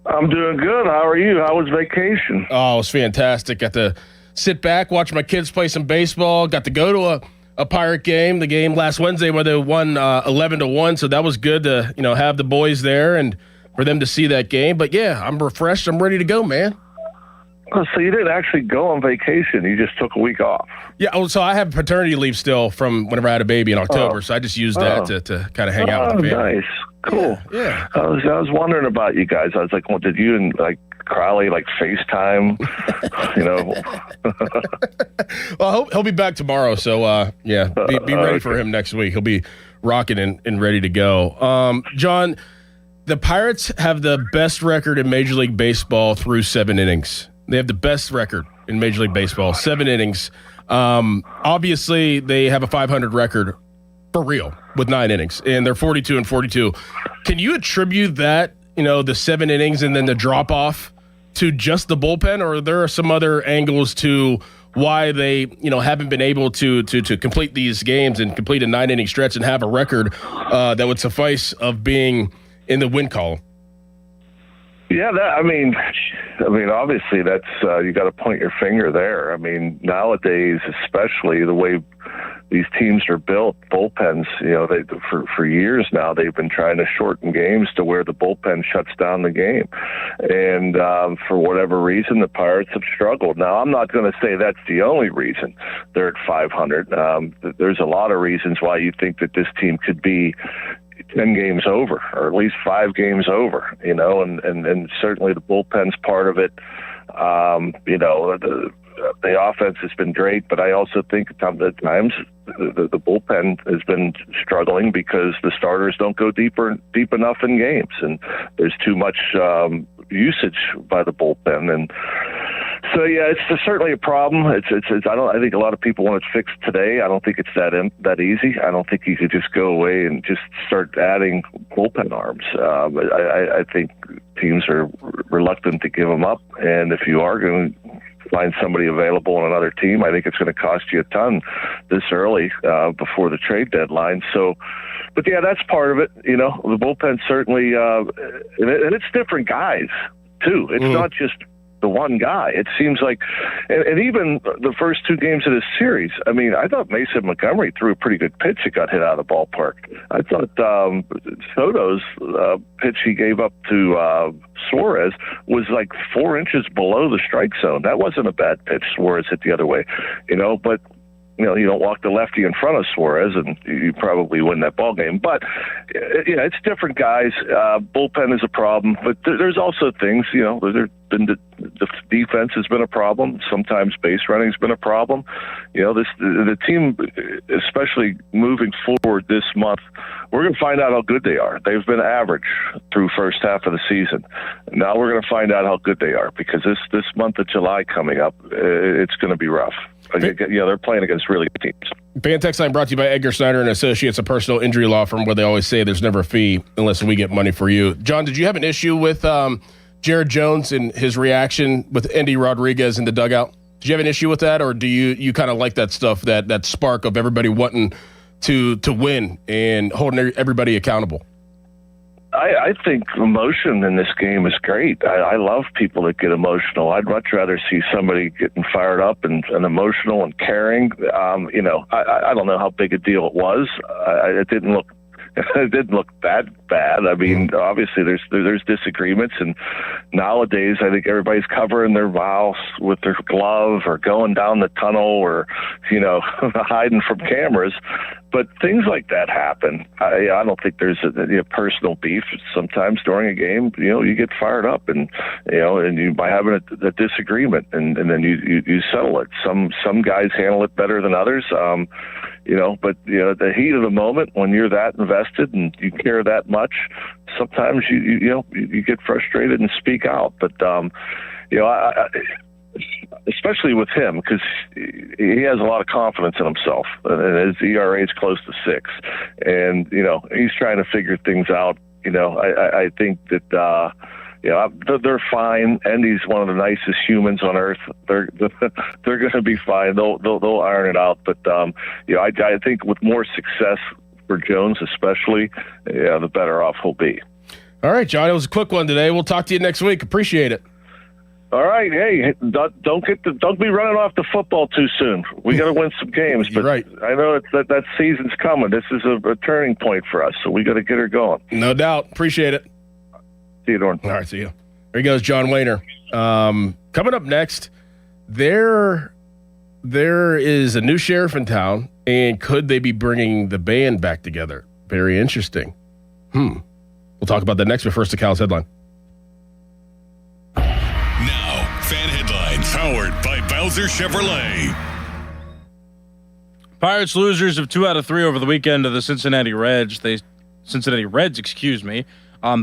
I'm doing good. How are you? How was vacation?
Oh, it was fantastic. Got to sit back, watch my kids play some baseball. Got to go to a Pirate game, the game last Wednesday where they won 11-1. So that was good to have the boys there and for them to see that game. But yeah, I'm refreshed. I'm ready to go, man.
Oh, so you didn't actually go on vacation. You just took a week off.
Yeah, so I have paternity leave still from whenever I had a baby in October. So I just used that to kind of hang out with the family.
Nice. Cool.
Yeah.
I was wondering about you guys. I was like, well, did you and Crowley FaceTime?
Well, he'll be back tomorrow. So be ready for him next week. He'll be rocking and ready to go. John, the Pirates have the best record in Major League Baseball through 7 innings. They have the best record in Major League Baseball, 7 innings. Obviously, they have a .500 record for real with 9 innings, and they're 42-42. Can you attribute that, the 7 innings and then the drop off to just the bullpen, or are there some other angles to why they, haven't been able to complete these games and complete a 9-inning stretch and have a record that would suffice of being in the win column?
Yeah, obviously that's you got to point your finger there. I mean, nowadays, especially the way these teams are built, bullpens, for years now, they've been trying to shorten games to where the bullpen shuts down the game. And for whatever reason, the Pirates have struggled. Now, I'm not going to say that's the only reason they're at .500. There's a lot of reasons why you think that this team could be 10 games over, or at least 5 games over, and certainly the bullpen's part of it. The offense has been great, but I also think at times the bullpen has been struggling because the starters don't go deep enough in games, and there's too much usage by the bullpen. And so, yeah, it's certainly a problem. I think a lot of people want it fixed today. I don't think it's that easy. I don't think you could just go away and just start adding bullpen arms. I think teams are reluctant to give them up, and if you are going to find somebody available on another team, I think it's going to cost you a ton this early before the trade deadline. So, but yeah, that's part of it. The bullpen certainly, and it's different guys too. It's not just the one guy. It seems like, and even the first 2 games of this series, I thought Mason Montgomery threw a pretty good pitch that got hit out of the ballpark. I thought Soto's pitch he gave up to Suarez was 4 inches below the strike zone. That wasn't a bad pitch. Suarez hit the other way, but you don't walk the lefty in front of Suarez, and you probably win that ball game. But it's different guys. Bullpen is a problem, but there's also things. The defense has been a problem. Sometimes base running has been a problem. The team, especially moving forward this month, we're going to find out how good they are. They've been average through first half of the season. Now we're going to find out how good they are, because this month of July coming up, it's going to be rough. They're playing against really good teams.
Fan Text Line brought to you by Edgar Snyder and Associates, a personal injury law firm where they always say there's never a fee unless we get money for you. John, did you have an issue with Jared Jones and his reaction with Andy Rodriguez in the dugout? Did you have an issue with that, or do you kind of like that stuff, that spark of everybody wanting to win and holding everybody accountable?
I think emotion in this game is great. I love people that get emotional. I'd much rather see somebody getting fired up and emotional and caring. I don't know how big a deal it was. It didn't look that bad. I mean, obviously there's disagreements, and nowadays I think everybody's covering their mouth with their glove or going down the tunnel or, hiding from cameras. But things like that happen. I don't think there's a personal beef. Sometimes during a game, you get fired up, and you by having a disagreement, and then you settle it. Some guys handle it better than others. But the heat of the moment, when you're that invested and you care that much, sometimes you get frustrated and speak out. But especially with him, because he has a lot of confidence in himself, and his ERA is close to 6, and he's trying to figure things out. I think that they're fine, and he's one of the nicest humans on earth. They're going to be fine. They'll iron it out. But I think with more success for Jones, especially, the better off he'll be.
All right, John. It was a quick one today. We'll talk to you next week. Appreciate it.
All right, hey, don't be running off the football too soon. We got to win some games, but
right.
I know that season's coming. This is a turning point for us, so we got to get her going.
No doubt. Appreciate it.
See you, Dorn.
All right, see you. There he goes, John Wehner. Coming up next, there is a new sheriff in town, and could they be bringing the band back together? Very interesting. We'll talk about that next, but first, the Cal's headline.
Now, fan headlines powered by Bowser Chevrolet.
Pirates losers of 2 out of 3 over the weekend to the Cincinnati Reds. They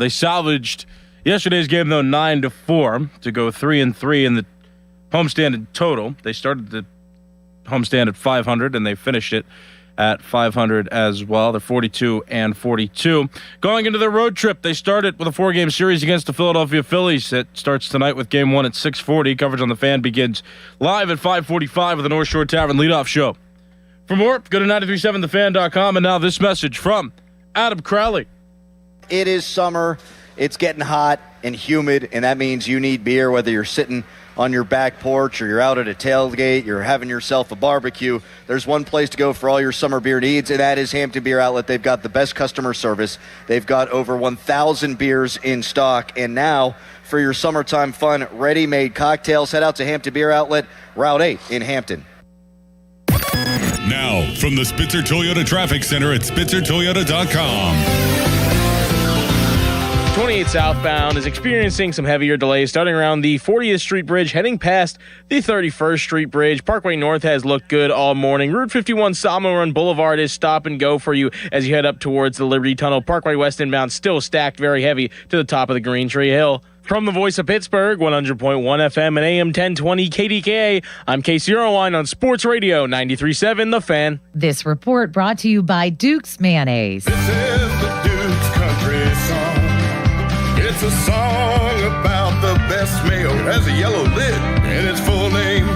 salvaged yesterday's game, though, 9-4 to go 3-3 in the homestand in total. They started the homestand at 500, and they finished it at 500 as well. They're 42-42. Going into their road trip, they started with a 4-game series against the Philadelphia Phillies. It starts tonight with Game 1 at 6:40. Coverage on the Fan begins live at 5:45 with the North Shore Tavern leadoff show. For more, go to 937thefan.com. And now this message from Adam Crowley.
It is summer. It's getting hot and humid, and that means you need beer, whether you're sitting on your back porch or you're out at a tailgate, you're having yourself a barbecue. There's one place to go for all your summer beer needs, and that is Hampton Beer Outlet. They've got the best customer service. They've got over 1,000 beers in stock, and now for your summertime fun, ready-made cocktails, head out to Hampton Beer Outlet, Route 8 in Hampton.
Now, from the Spitzer Toyota Traffic Center at SpitzerToyota.com.
28 southbound is experiencing some heavier delays starting around the 40th Street Bridge, heading past the 31st Street Bridge. Parkway North has looked good all morning. Route 51 Salmo Run Boulevard is stop and go for you as you head up towards the Liberty Tunnel. Parkway West inbound still stacked very heavy to the top of the Green Tree Hill. From the voice of Pittsburgh, 100.1 FM and AM 1020 KDKA, I'm Casey Irwine on Sports Radio 93.7 The Fan.
This report brought to you by Duke's Mayonnaise.
This is the Duke's Country Song. It's a song about the best mayo. It has a yellow lid, and its full name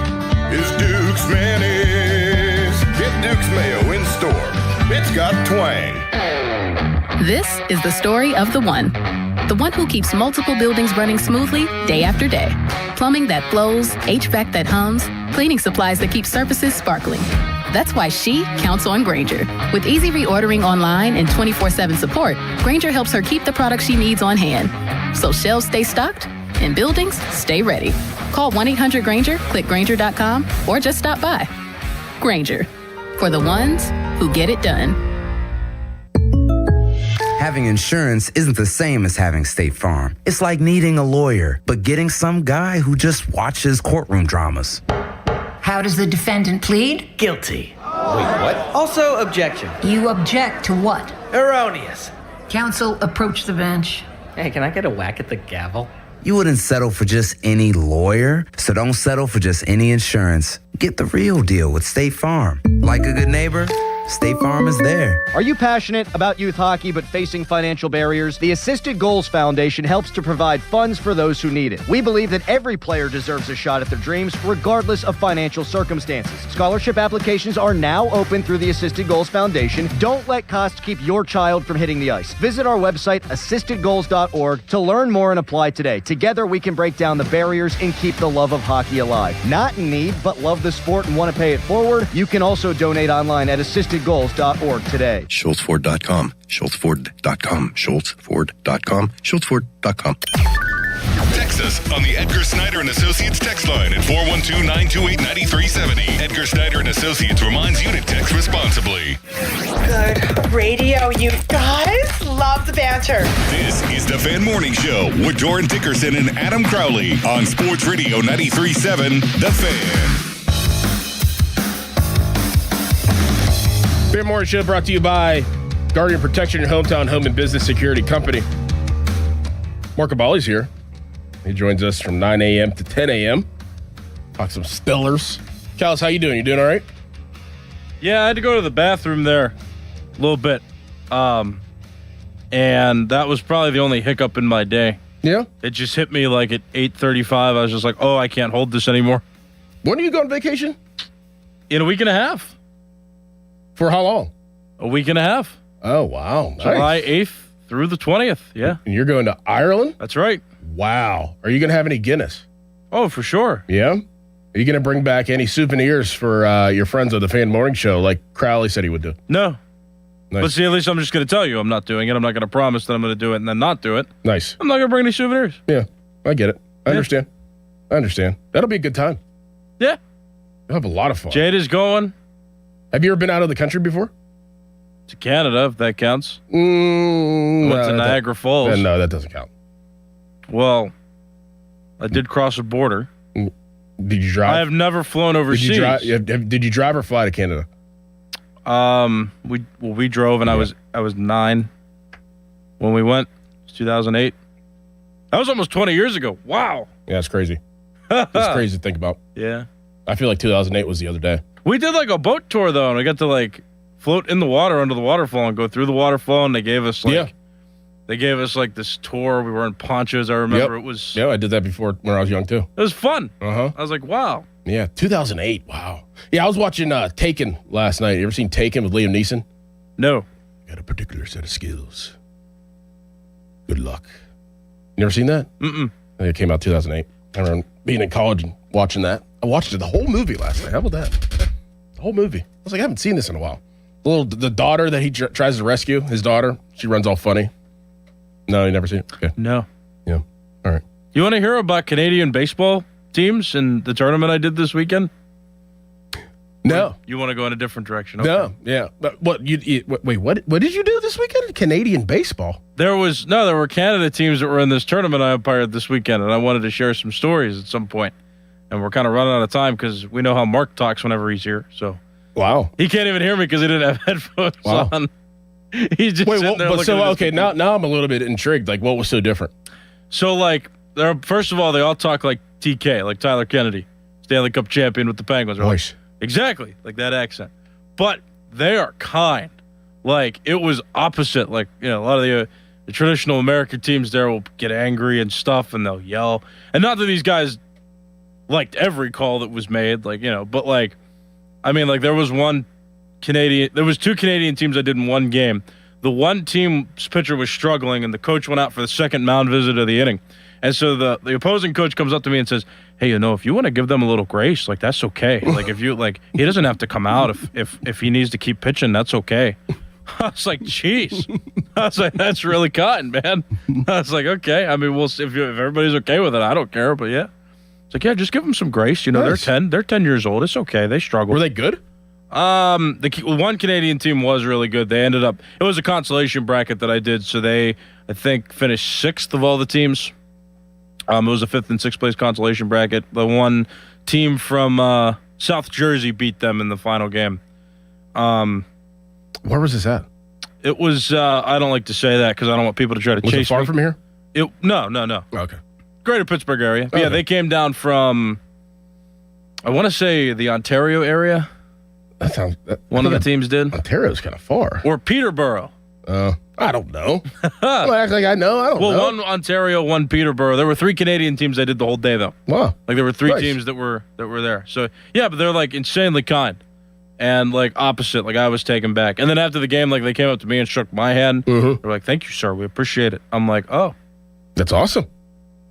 is Duke's Mayonnaise. Get Duke's Mayo in store. It's got twang.
This is the story of the one who keeps multiple buildings running smoothly day after day. Plumbing that flows, HVAC that hums, cleaning supplies that keep surfaces sparkling. That's why she counts on Grainger. With easy reordering online and 24/7 support, Grainger helps her keep the products she needs on hand. So shelves stay stocked and buildings stay ready. Call 1-800-GRAINGER, click Grainger.com, or just stop by. Grainger, for the ones who get it done.
Having insurance isn't the same as having State Farm. It's like needing a lawyer, but getting some guy who just watches courtroom dramas.
How does the defendant plead? Guilty.
Wait, what? Also, objection.
You object to what?
Erroneous.
Counsel, approach the bench.
Hey, can I get a whack at the gavel?
You wouldn't settle for just any lawyer, so don't settle for just any insurance. Get the real deal with State Farm. Like a good neighbor, State Farm is there.
Are you passionate about youth hockey but facing financial barriers? The Assisted Goals Foundation helps to provide funds for those who need it. We believe that every player deserves a shot at their dreams, regardless of financial circumstances. Scholarship applications are now open through the Assisted Goals Foundation. Don't let costs keep your child from hitting the ice. Visit our website, assistedgoals.org, to learn more and apply today. Together, we can break down the barriers and keep the love of hockey alive. Not in need, but love the sport and want to pay it forward? You can also donate online at assistedgoals.org today.
SchultzFord.com. SchultzFord.com. SchultzFord.com. SchultzFord.com.
Text us on the Edgar Snyder and Associates text line at 412-928-9370. Edgar Snyder and Associates reminds you to text responsibly.
Good radio, you guys. Love the banter.
This is the Fan Morning Show with Doran Dickerson and Adam Crowley on Sports Radio 93.7 The Fan.
Fan Morning Show brought to you by Guardian Protection, your hometown home and business security company. Mark Cabali's here. He joins us from 9 a.m. to 10 a.m. Talk some Stillers. Callis, how you doing? You doing all right?
Yeah, I had to go to the bathroom there a little bit. And that was probably the only hiccup in my day.
Yeah?
It just hit me like at 8:35. I was just like, oh, I can't hold this anymore.
When are you going on vacation?
In a week and a half.
For how long?
A week and a half.
Oh, wow. Nice.
July 8th through the 20th. Yeah.
And you're going to Ireland?
That's right.
Wow. Are you going to have any Guinness?
Oh, for sure.
Yeah? Are you going to bring back any souvenirs for your friends of the Fan Morning Show like Crowley said he would do?
No.
Nice.
But see, at least I'm just going to tell you I'm not doing it. I'm not going to promise that I'm going to do it and then not do it.
Nice.
I'm not going to bring any souvenirs.
Yeah. I get it. I understand. That'll be a good time.
Yeah.
You'll have a lot of fun.
Jade is going.
Have you ever been out of the country before?
To Canada, if that counts. Went to Niagara Falls.
No, that doesn't count.
Well, I did cross a border.
Did you drive?
I have never flown overseas.
Did you drive or fly to Canada?
We drove, and I was 9 when we went. It was 2008. That was almost 20 years ago. Wow.
Yeah, it's crazy. It's crazy to think about.
Yeah.
I feel like 2008 was the other day.
We did like a boat tour though, and we got to like float in the water under the waterfall and go through the waterfall, and they gave us like this tour. We were in ponchos. I remember it was.
Yeah, I did that before when I was young too.
It was fun.
I
was like, wow.
Yeah, 2008. Wow. Yeah, I was watching Taken last night. You ever seen Taken with Liam Neeson?
No.
Got a particular set of skills. Good luck. You never seen that?
Mm-mm.
I think it came out 2008. I remember being in college and watching that. I watched the whole movie last night. How about that? The whole movie. I was like, I haven't seen this in a while. The daughter that he tries to rescue, his daughter, she runs all funny. No, you never seen it? Okay.
No.
Yeah. All right.
You want to hear about Canadian baseball teams and the tournament I did this weekend?
No.
You want to go in a different direction? Okay.
No. Yeah. But what? Wait. What did you do this weekend? Canadian baseball.
There were Canada teams that were in this tournament I umpired this weekend, and I wanted to share some stories at some point. And we're kind of running out of time because we know how Mark talks whenever he's here. So.
Wow.
He can't even hear me because he didn't have headphones on. He's just sitting there looking at his computer.
Now I'm a little bit intrigued. Like, what was so different?
So, like, first of all, they all talk like TK, like Tyler Kennedy, Stanley Cup champion with the Penguins.
Nice.
Exactly, like that accent. But they are kind. Like, it was opposite. Like, a lot of the traditional American teams there will get angry and stuff, and they'll yell. And not that these guys liked every call that was made, but like, I mean, like there was two Canadian teams I did in one game. The one team's pitcher was struggling, and the coach went out for the second mound visit of the inning. And so the opposing coach comes up to me and says, hey, if you want to give them a little grace, like that's okay. Like if you he doesn't have to come out if he needs to keep pitching, that's okay. I was like, geez. I was like, that's really kind, man. I was like, okay. I mean, we'll see if everybody's okay with it. I don't care, but yeah. It's like, yeah, just give them some grace. Nice. They're 10 years old. It's okay. They struggle.
Were they good?
The one Canadian team was really good. They ended up, it was a consolation bracket that I did. So they, I think, finished 6th of all the teams. It was a 5th and 6th place consolation bracket. The one team from South Jersey beat them in the final game.
Where was this at?
It was, I don't like to say that because I don't want people to try to chase me.
Was it far from here?
No.
Okay.
Greater Pittsburgh area. But yeah, they came down from, I want to say the Ontario area.
That sounds.
One of the teams did.
Ontario's kind of far.
Or Peterborough.
I don't know. Don't act like I know. I don't know.
Well, one Ontario, one Peterborough. There were 3 Canadian teams that did the whole day, though.
Wow.
Like there were 3
Nice.
teams that were there. So yeah, but they're like insanely kind, and like opposite. Like I was taken back. And then after the game, like they came up to me and shook my hand.
Mm-hmm.
They're like, "Thank you, sir. We appreciate it." I'm like, "Oh,
That's awesome.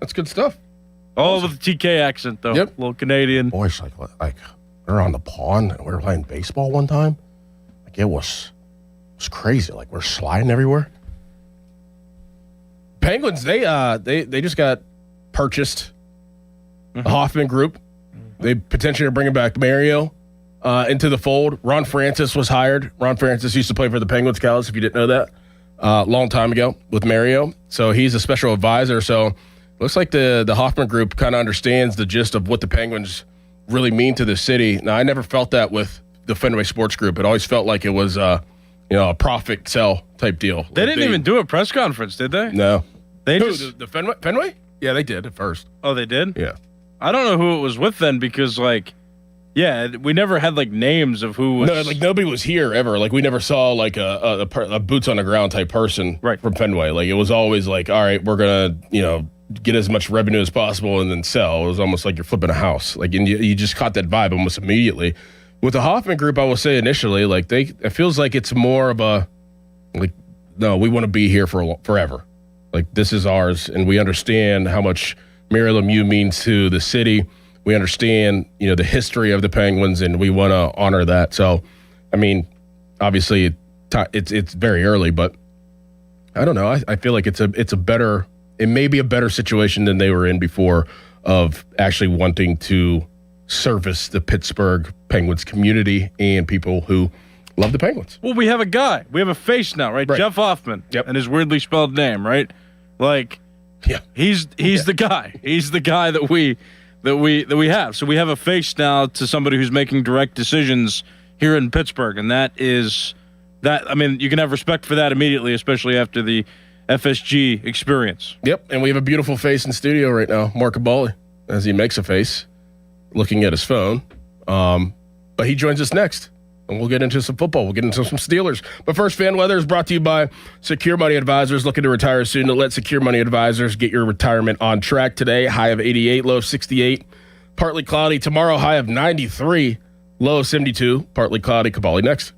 That's good stuff.
all with the TK accent though.
Yep.
Little Canadian."
Boys, like we were on the pond and we were playing baseball one time. Like it was crazy. Like we're sliding everywhere. Penguins, they just got purchased. The Hoffman Group. They potentially are bringing back Mario into the fold. Ron Francis was hired. Ron Francis used to play for the Penguins Cows, if you didn't know that, a long time ago with Mario. So he's a special advisor. So looks like the Hoffman Group kind of understands the gist of what the Penguins really mean to the city. Now, I never felt that with the Fenway Sports Group. It always felt like it was a profit sell type deal.
They didn't even do a press conference, did they?
No.
They
Who,
just
the Fenway? Yeah, they did at first.
Oh, they did?
Yeah.
I don't know who it was with then because like, yeah, we never had like names of who was.
No, like nobody was here ever. Like we never saw like a boots on the ground type person from Fenway. Like it was always like, all right, we're gonna get as much revenue as possible and then sell. It was almost like you're flipping a house. Like and you just caught that vibe almost immediately. With the Hoffman Group, I will say initially, like it feels like it's more of a like, no, we want to be here for forever. Like this is ours, and we understand how much Mary Lemieux means to the city. We understand, the history of the Penguins, and we want to honor that. So, I mean, obviously, it's very early, but I don't know. I feel like it may be a better situation than they were in before of actually wanting to service the Pittsburgh Penguins community and people who love the Penguins.
Well, we have a guy. We have a face now, right? Jeff Hoffman.
Yep.
And his weirdly spelled name, right? Like,
yeah,
he's the guy. He's the guy that we have. So we have a face now to somebody who's making direct decisions here in Pittsburgh, and that is that. I mean, you can have respect for that immediately, especially after the FSG experience.
Yep, and we have a beautiful face in studio right now, Mark Cabali, as he makes a face, looking at his phone. But he joins us next. And we'll get into some football. We'll get into some Steelers. But first, Fan Weather is brought to you by Secure Money Advisors. Looking to retire soon? Let Secure Money Advisors get your retirement on track today. High of 88, low of 68. Partly cloudy. Tomorrow, high of 93, low of 72. Partly cloudy. Cabali next.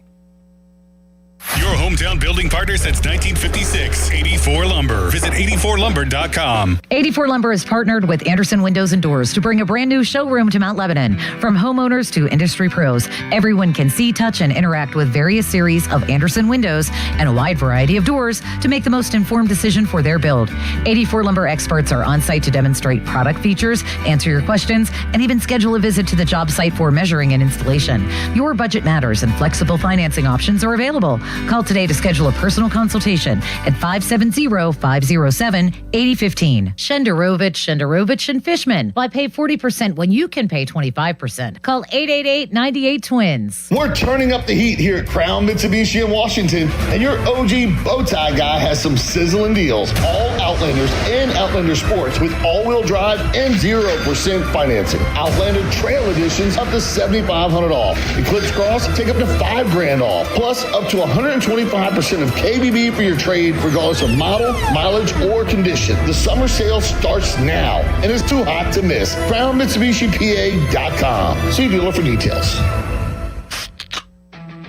Your hometown building partner since 1956. 84 Lumber. Visit 84lumber.com.
84 Lumber is partnered with Anderson Windows and Doors to bring a brand new showroom to Mount Lebanon. From homeowners to industry pros, everyone can see, touch, and interact with various series of Anderson windows and a wide variety of doors to make the most informed decision for their build. 84 Lumber experts are on site to demonstrate product features, answer your questions, and even schedule a visit to the job site for measuring and installation. Your budget matters, and flexible financing options are available. Call today to schedule a personal consultation at 570-507-8015. Shenderovich and Fishman. Why pay 40% when you can pay 25%? Call 888-98-TWINS.
We're turning up the heat here at Crown Mitsubishi in Washington, and your OG bow tie guy has some sizzling deals. All Outlanders and Outlander Sports with all-wheel drive and 0% financing. Outlander Trail Editions up to $7,500 off. Eclipse Cross, take up to $5,000 off. Plus up to 125% of KBB for your trade, regardless of model, mileage, or condition. The summer sale starts now, and it's too hot to miss. CrownMitsubishiPA.com. See dealer for details.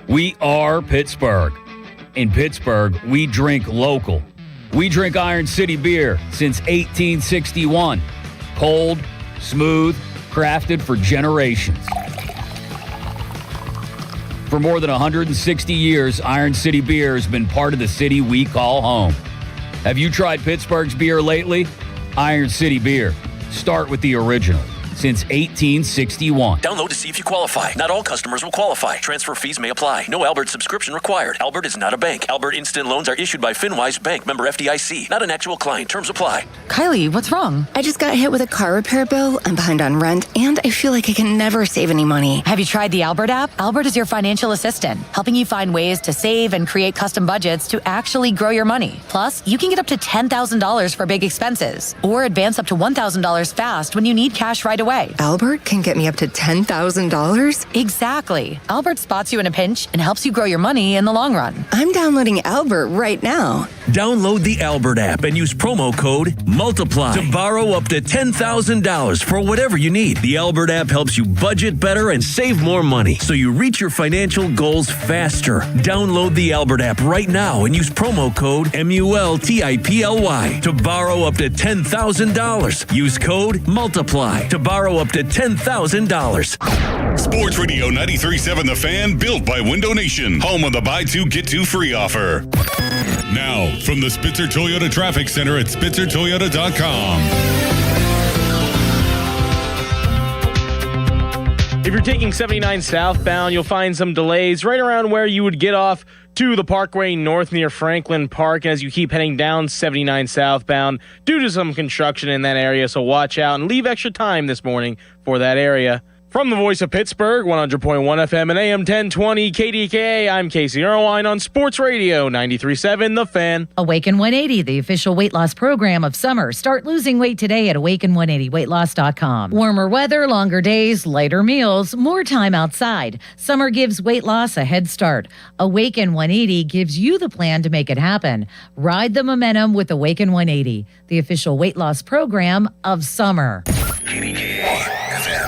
We are Pittsburgh. In Pittsburgh, we drink local. We drink Iron City beer since 1861. Cold, smooth, crafted for generations. For more than 160 years, Iron City Beer has been part of the city we call home. Have you tried Pittsburgh's beer lately? Iron City Beer. Start with the original. Since 1861.
Download to see if you qualify. Not all customers will qualify. Transfer fees may apply. No Albert subscription required. Albert is not a bank. Albert Instant Loans are issued by FinWise Bank, member FDIC. Not an actual client. Terms apply.
Kylie, what's wrong? I just got hit with a car repair bill. I'm behind on rent, and I feel like I can never save any money.
Have you tried the Albert app? Albert is your financial assistant, helping you find ways to save and create custom budgets to actually grow your money. Plus, you can get up to $10,000 for big expenses, or advance up to $1,000 fast when you need cash right away. away.
Albert can get me up to $10,000?
Exactly. Albert spots you in a pinch and helps you grow your money in the long run.
I'm downloading Albert right now.
Download the Albert app and use promo code MULTIPLY to borrow up to $10,000 for whatever you need. The Albert app helps you budget better and save more money so you reach your financial goals faster. Download the Albert app right now and use promo code MULTIPLY to borrow up to $10,000. Use code MULTIPLY to borrow up to $10,000.
Sports Radio 93.7 The Fan, built by Window Nation, home of the buy two, get two free offer. Now, from the Spitzer Toyota Traffic Center at SpitzerToyota.com.
If you're taking 79 southbound, you'll find some delays right around where you would get off to the Parkway North near Franklin Park as you keep heading down 79 southbound due to some construction in that area. So watch out and leave extra time this morning for that area. From the voice of Pittsburgh, 100.1 FM and AM 1020 KDKA, I'm Casey Irwine on Sports Radio 93.7 The Fan.
Awaken 180, the official weight loss program of summer. Start losing weight today at awaken180weightloss.com. Warmer weather, longer days, lighter meals, more time outside. Summer gives weight loss a head start. Awaken 180 gives you the plan to make it happen. Ride the momentum with Awaken 180, the official weight loss program of summer.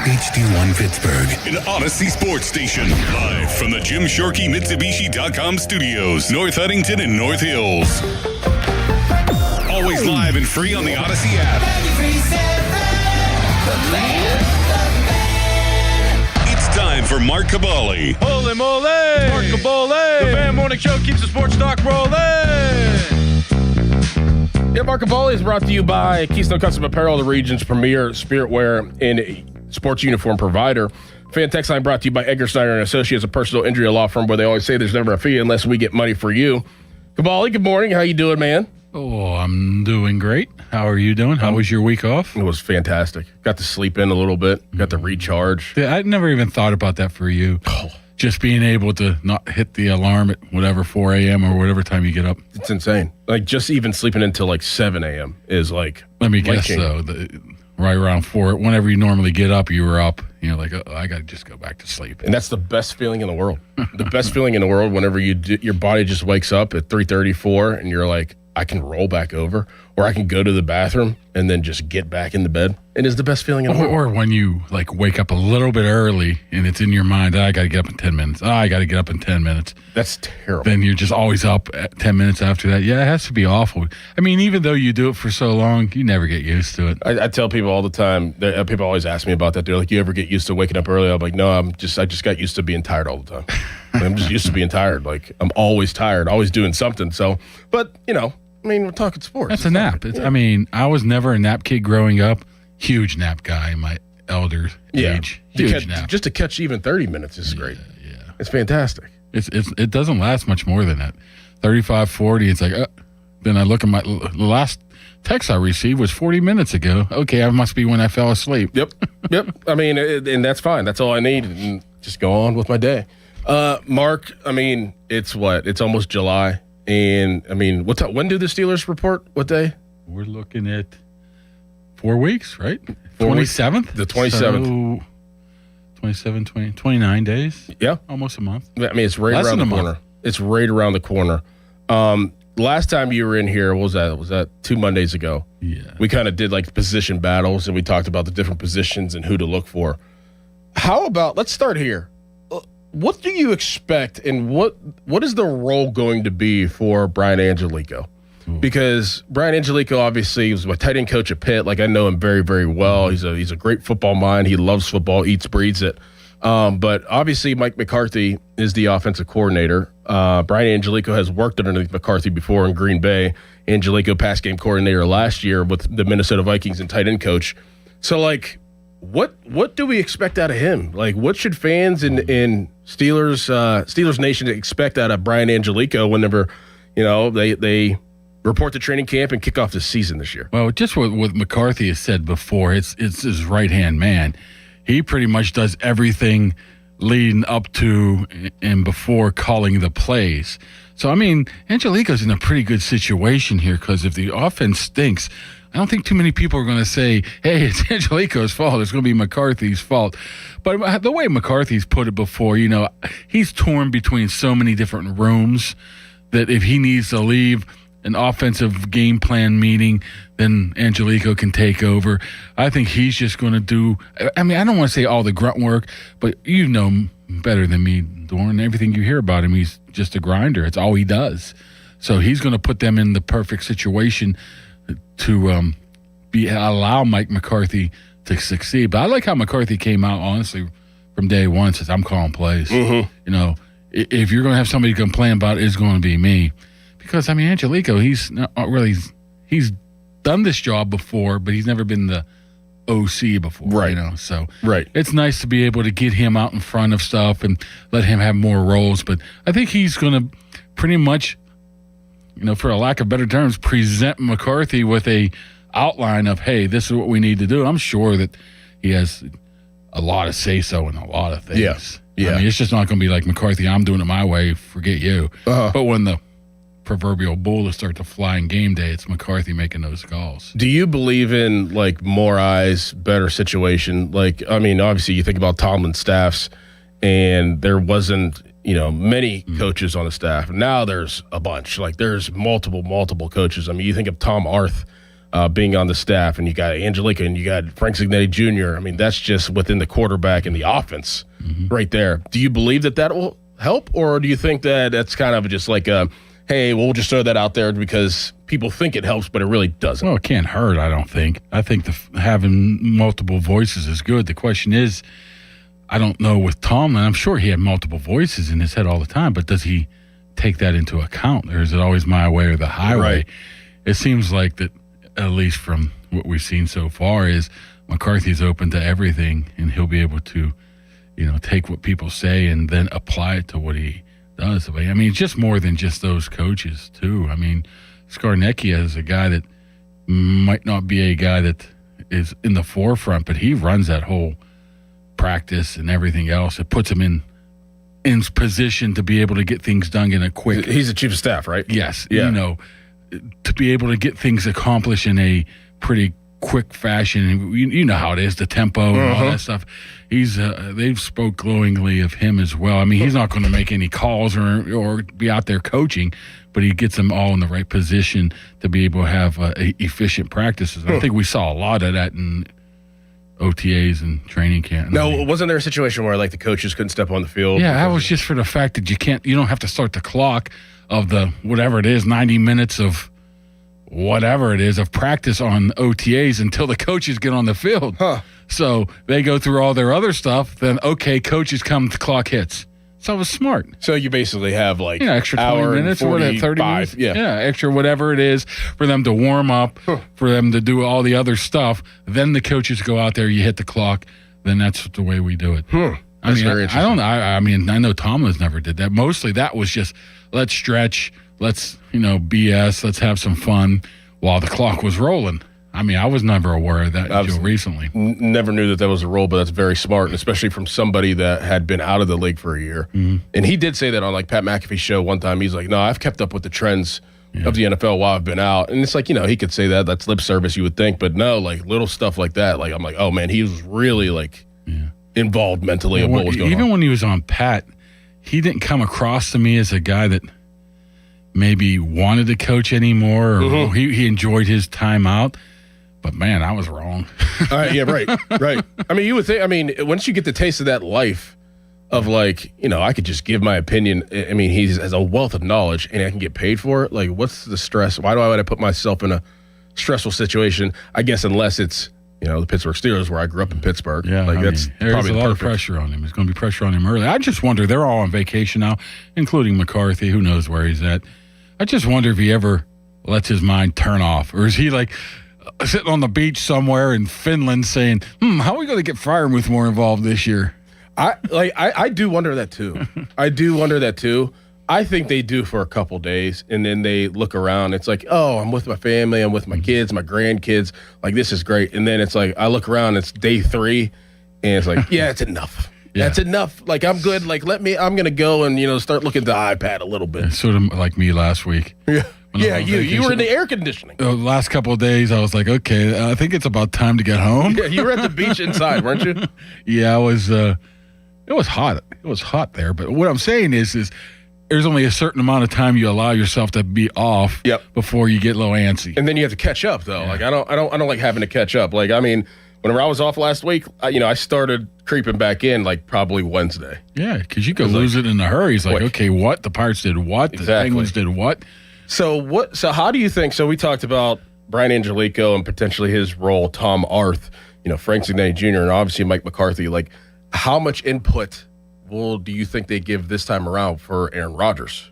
HD1 Pittsburgh, an Odyssey sports station. Live from the Jim Shorkey Mitsubishi.com studios, North Huntington and North Hills. Always live and free on the Odyssey app. It's time for Mark Cabali.
Holy moly! Mark Cabali! The Fan Morning Show keeps the sports talk rolling.
Yeah, Mark Cabali is brought to you by Keystone Custom Apparel, the region's premier spirit wear and sports uniform provider. Fan Text Line brought to you by Edgar Snyder & Associates, a personal injury law firm where they always say there's never a fee unless we get money for you. Cabali, good morning. How you doing, man?
Oh, I'm doing great. How are you doing? How was your week off?
It was fantastic. Got to sleep in a little bit. Got to recharge.
Yeah, I'd never even thought about that for you. Just being able to not hit the alarm at whatever 4 a.m. or whatever time you get up.
It's insane. Like, just even sleeping until like 7 a.m. is like...
Let me guess, though. Right around 4, whenever you normally get up, you were up. You're like, oh, I got to just go back to sleep.
And that's the best feeling in the world. The best feeling in the world whenever your body just wakes up at 3:34 and you're like, I can roll back over, or I can go to the bathroom and then just get back in the bed. It is the best feeling in the world.
Or when you like wake up a little bit early and it's in your mind, I got to get up in 10 minutes. I got to get up in 10 minutes.
That's terrible.
Then you're just always up at 10 minutes after that. Yeah, it has to be awful. I mean, even though you do it for so long, you never get used to it.
I tell people all the time, people always ask me about that. They're like, you ever get used to waking up early? I'm like, no, I just got used to being tired all the time. I'm just used to being tired. Like, I'm always tired, always doing something. So, but, you know, I mean, we're talking sports.
That's a nap. I mean, I was never a nap kid growing up. Huge nap guy in my elder age. Huge nap.
Just to catch even 30 minutes is great. Yeah. It's fantastic.
It doesn't last much more than that. 35, 40, it's like, then I look at the last text I received was 40 minutes ago. Okay, I must be when I fell asleep.
Yep. I mean, and that's fine. That's all I need. And just go on with my day. Mark, I mean, it's almost July. And, I mean, when do the Steelers report? What day?
We're looking at 4 weeks, right? 27th?
The 27th.
So, 27, 20, 29 days.
Yeah.
Almost a month.
I mean, it's right around the corner. It's right around the corner. Last time you were in here, what was that? Was that 2 Mondays ago?
Yeah.
We kind of did like position battles, and we talked about the different positions and who to look for. How about, let's start here. What do you expect, and what is the role going to be for Brian Angelico? Because Brian Angelico obviously was my tight end coach at Pitt. Like, I know him very, very well. He's a great football mind. He loves football, eats, breathes it. But obviously Mike McCarthy is the offensive coordinator. Brian Angelico has worked underneath McCarthy before in Green Bay. Angelico pass game coordinator last year with the Minnesota Vikings and tight end coach. So, like, what do we expect out of him? Like, what should fans in Steelers Nation expect out of Brian Angelico whenever, you know, they report to training camp and kick off the season this year?
Well, just what McCarthy has said before, it's his right-hand man. He pretty much does everything leading up to and before calling the plays. So, I mean, Angelico's in a pretty good situation here because if the offense stinks, I don't think too many people are going to say, hey, it's Angelico's fault. It's going to be McCarthy's fault. But the way McCarthy's put it before, he's torn between so many different rooms that if he needs to leave an offensive game plan meeting, then Angelico can take over. I think he's just going to do, I don't want to say all the grunt work, but you know better than me, Doran. Everything you hear about him, he's just a grinder. It's all he does. So he's going to put them in the perfect situation to allow Mike McCarthy to succeed. But I like how McCarthy came out, honestly, from day one, says, I'm calling plays.
Mm-hmm.
If you're going to have somebody complain about it, it's going to be me. Because, Angelico, he's not really – he's done this job before, but he's never been the OC before.
Right.
So
right.
It's nice to be able to get him out in front of stuff and let him have more roles. But I think he's going to pretty much, for a lack of better terms, present McCarthy with a outline of, hey, this is what we need to do. I'm sure that he has a lot of say-so in a lot of things.
Yeah.
It's just not going to be like McCarthy, I'm doing it my way, forget you. But when the proverbial bullets start to fly in game day, it's McCarthy making those calls.
Do you believe in more eyes, better situation? Obviously you think about Tomlin's staffs and there wasn't, many coaches on the staff. Now there's a bunch, there's multiple coaches. You think of Tom Arth being on the staff and you got Angelica and you got Frank Cignetti Jr. That's just within the quarterback and the offense right there. Do you believe that will help, or do you think that that's kind of just hey, we'll just throw that out there because people think it helps, but it really doesn't?
Well, it can't hurt, I don't think. I think having multiple voices is good. The question is, I don't know with Tomlin, I'm sure he had multiple voices in his head all the time, but does he take that into account? Or is it always my way or the highway?
Right.
It seems like that, at least from what we've seen so far, is McCarthy's open to everything, and he'll be able to, take what people say and then apply it to what he does. It's just more than just those coaches, too. Scarnecchia is a guy that might not be a guy that is in the forefront, but he runs that whole practice and everything else. It puts him in position to be able to get things done in a quick...
He's the chief of staff, right?
Yes.
Yeah.
To be able to get things accomplished in a pretty quick fashion. You know how it is, the tempo and all that stuff. They've spoke glowingly of him as well. He's not going to make any calls or be out there coaching, but he gets them all in the right position to be able to have efficient practices. I think we saw a lot of that in OTAs and training camp.
No, wasn't there a situation where the coaches couldn't step on the field?
Yeah, that was just for the fact that you don't have to start the clock of the whatever it is, 90 minutes of whatever it is of practice on OTAs until the coaches get on the field. So they go through all their other stuff, then coaches come, the clock hits. So it was smart.
So you basically have
extra 20 minutes or 30 minutes.
Yeah,
extra whatever it is for them to warm up, for them to do all the other stuff. Then the coaches go out there, you hit the clock, then that's the way we do it.
That's very interesting.
I know Tomlin's never did that. Mostly that was just, let's stretch, let's, BS, let's have some fun while the clock was rolling. I was never aware of that until recently.
Never knew that was a role, but that's very smart, and especially from somebody that had been out of the league for a year. And he did say that on Pat McAfee's show one time. He's like, no, I've kept up with the trends of the NFL while I've been out. And it's he could say that. That's lip service, you would think. But no, little stuff like that. I'm like, oh, man, he was really, involved mentally in what was going on.
Even when he was on Pat, he didn't come across to me as a guy that maybe wanted to coach anymore or he enjoyed his time out. But, man, I was wrong.
Yeah, right. You would think, once you get the taste of that life of I could just give my opinion. He has a wealth of knowledge and I can get paid for it. What's the stress? Why do I want to put myself in a stressful situation? I guess unless it's, the Pittsburgh Steelers where I grew up in Pittsburgh.
Yeah,
that's
there's
probably
a lot of pressure on him. There's going to be pressure on him early. I just wonder, they're all on vacation now, including McCarthy. Who knows where he's at? I just wonder if he ever lets his mind turn off. Or is he sitting on the beach somewhere in Finland saying, how are we going to get Freiermuth more involved this year?
I do wonder that too. I think they do for a couple days, and then they look around. It's I'm with my family, I'm with my kids, my grandkids. This is great. And then it's I look around, it's day 3, and it's yeah, it's enough.
Yeah.
That's enough. Like, I'm good. Like, I'm going to go and, start looking at the iPad a little bit.
Sort of like me last week.
Yeah.
When I
Yeah,
was on
you
vacation.
were in the air conditioning.
The last couple of days, I was like, okay, I think it's about time to get home.
Yeah, you were at the beach inside, weren't you?
Yeah, I was. It was hot. It was hot there. But what I'm saying is there's only a certain amount of time you allow yourself to be off before you get a little antsy.
And then you have to catch up, though. Like, I don't like having to catch up. Like, I mean, whenever I was off last week, I started creeping back in like probably Wednesday.
Yeah, because you could lose it in a hurry. It's like, okay, what? The Pirates did what? The Penguins did what?
So how do you think? So we talked about Brian Angelico and potentially his role, Tom Arth, Frank Zignetti Jr. and obviously Mike McCarthy. Like, how much input do you think they give this time around for Aaron Rodgers?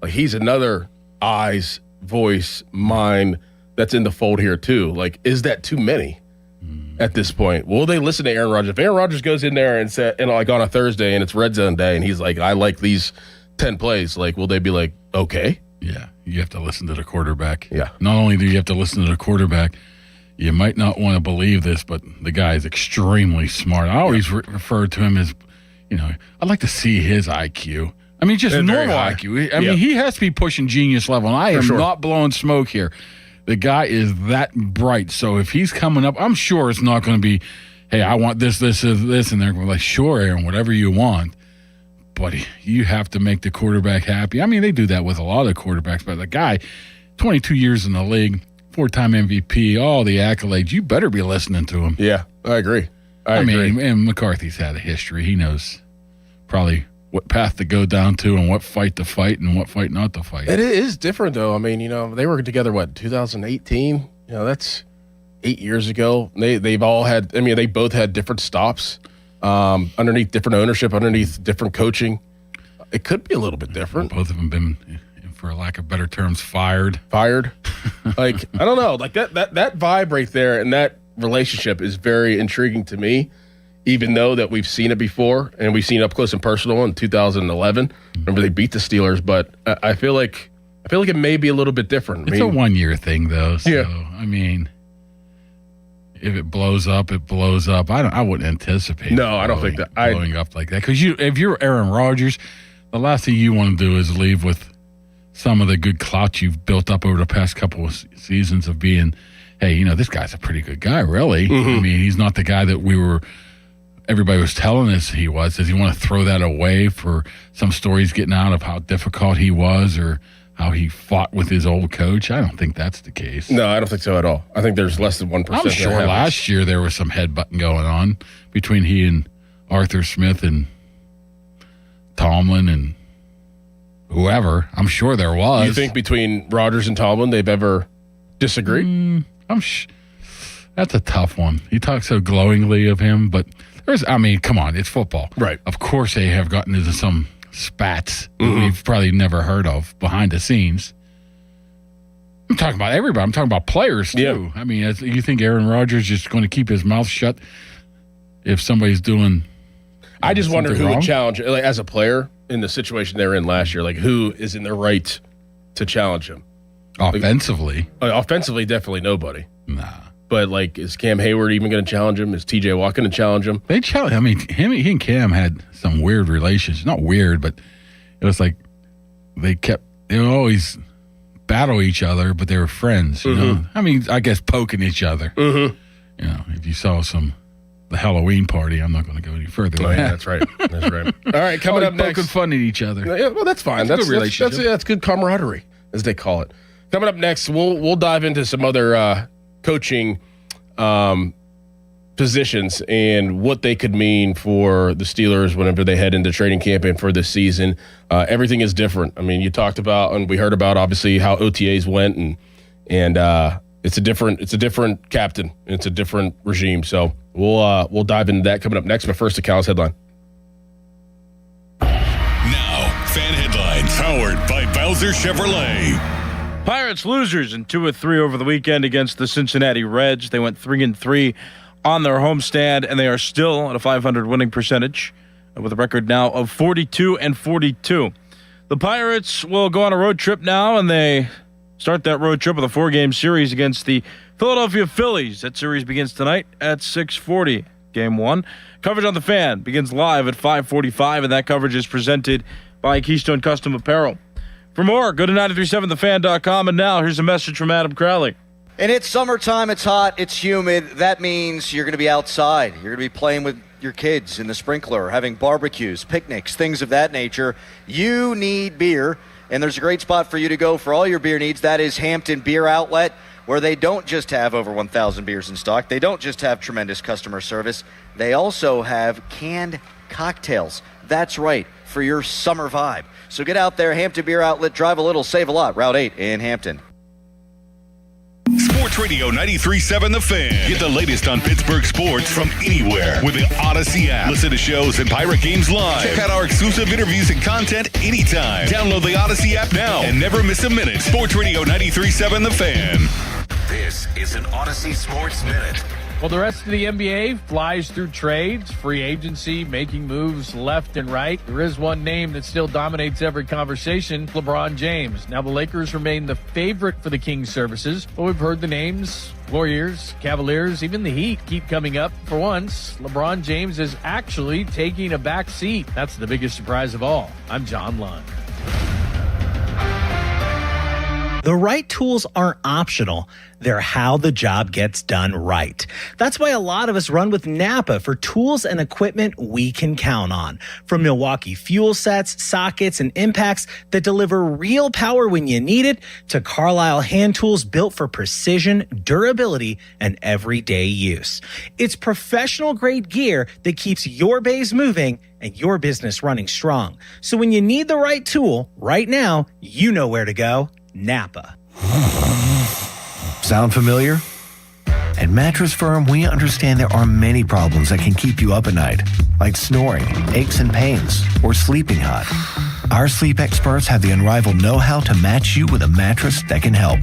Like, he's another eyes, voice, mind that's in the fold here too. Like, is that too many at this point? Will they listen to Aaron Rodgers? If Aaron Rodgers goes in there and said, like on a Thursday and it's red zone day and he's like, I like these 10 plays, like, will they be like, okay?
Yeah, you have to listen to the quarterback.
Yeah.
Not only do you have to listen to the quarterback, you might not want to believe this, but the guy is extremely smart. I always refer to him as, I'd like to see his IQ. I mean, just normal IQ. I mean, he has to be pushing genius level. And I am not blowing smoke here. The guy is that bright. So if he's coming up, I'm sure it's not going to be, hey, I want this, and they're going to be like, sure, Aaron, whatever you want. But you have to make the quarterback happy. I mean, they do that with a lot of quarterbacks, but the guy, 22 years in the league, 4-time MVP, all the accolades, you better be listening to him.
Yeah, I agree. I
mean, and McCarthy's had a history. He knows probably what path to go down to and what fight to fight and what fight not to fight.
It is different, though. I mean, they were together, 2018? That's 8 years ago. They've all had, they both had different stops underneath different ownership, underneath different coaching. It could be a little bit different.
Both of them been, for lack of better terms, fired.
Like, I don't know. Like, that vibe right there and that relationship is very intriguing to me, even though that we've seen it before and we've seen it up close and personal in 2011. Remember, they beat the Steelers, but I feel like it may be a little bit different.
It's a 1 year thing, though. So, I mean, if it blows up, it blows up. I wouldn't anticipate.
No, I don't think that
blowing up like that. Because if you're Aaron Rodgers, the last thing you want to do is leave with some of the good clout you've built up over the past couple of seasons of being, hey, this guy's a pretty good guy, really. I mean, he's not the guy that everybody was telling us he was. Does he want to throw that away for some stories getting out of how difficult he was or how he fought with his old coach? I don't think that's the case.
No, I don't think so at all. I think there's less than 1%.
I'm sure last year there was some headbutting going on between he and Arthur Smith and Tomlin and whoever. I'm sure there was.
You think between Rodgers and Tomlin they've ever disagreed?
That's a tough one. He talks so glowingly of him, but come on, it's football.
Right.
Of course they have gotten into some spats that we've probably never heard of behind the scenes. I'm talking about everybody. I'm talking about players, too. Yeah. I mean, you think Aaron Rodgers is going to keep his mouth shut if somebody's doing
I just wonder who
wrong?
would challenge, like, as a player in the situation they were in last year, like, who is in their right to challenge him?
Offensively?
Offensively, definitely nobody.
Nah.
But, like, is Cam Hayward even going to challenge him? Is T.J. Watt going to challenge him?
They challenge. I mean, he and Cam had some weird relations. Not weird, but it was like they would always battle each other, but they were friends. You know? I mean, I guess poking each other. If you saw the Halloween party, I'm not going to go any further.
Oh, yeah, that's right. That's right. All right, coming up next.
Poking fun at each other.
Yeah, well, that's fine.
That's a good relationship.
That's good camaraderie, as they call it. Coming up next, we'll dive into some other coaching positions and what they could mean for the Steelers whenever they head into training camp and for this season. Everything is different. I mean, you talked about and we heard about obviously how OTAs went and it's a different captain. It's a different regime. So we'll dive into that coming up next. But first, the Cal's headline.
Now, fan headlines powered by Bowser Chevrolet.
Pirates losers in 2 of 3 over the weekend against the Cincinnati Reds. They went 3-3 on their homestand, and they are still at a .500 winning percentage with a record now of 42-42. The Pirates will go on a road trip now, and they start that road trip with a 4-game series against the Philadelphia Phillies. That series begins tonight at 6:40. Game 1. Coverage on The Fan begins live at 5:45, and that coverage is presented by Keystone Custom Apparel. For more, go to 937thefan.com, and now here's a message from Adam Crowley.
And it's summertime, it's hot, it's humid. That means you're going to be outside. You're going to be playing with your kids in the sprinkler, having barbecues, picnics, things of that nature. You need beer, and there's a great spot for you to go for all your beer needs. That is Hampton Beer Outlet, where they don't just have over 1,000 beers in stock. They don't just have tremendous customer service. They also have canned cocktails. That's right, for your summer vibe. So get out there, Hampton Beer Outlet, drive a little, save a lot. Route 8 in Hampton.
Sports Radio 93.7 The Fan. Get the latest on Pittsburgh sports from anywhere with the Odyssey app. Listen to shows and Pirate Games live. Check out our exclusive interviews and content anytime. Download the Odyssey app now and never miss a minute. Sports Radio 93.7 The Fan.
This is an Odyssey Sports Minute.
Well, the rest of the NBA flies through trades, free agency, making moves left and right. There is one name that still dominates every conversation, LeBron James. Now, the Lakers remain the favorite for the Kings' services, but we've heard the names, Warriors, Cavaliers, even the Heat keep coming up. For once, LeBron James is actually taking a back seat. That's the biggest surprise of all. I'm John Lund.
The right tools aren't optional. They're how the job gets done right. That's why a lot of us run with Napa for tools and equipment we can count on. From Milwaukee fuel sets, sockets, and impacts that deliver real power when you need it, to Carlisle hand tools built for precision, durability, and everyday use. It's professional-grade gear that keeps your bays moving and your business running strong. So when you need the right tool, right now, you know where to go. Napa.
Sound familiar? At Mattress Firm, we understand there are many problems that can keep you up at night, like snoring, aches and pains, or sleeping hot. Our sleep experts have the unrivaled know-how to match you with a mattress that can help.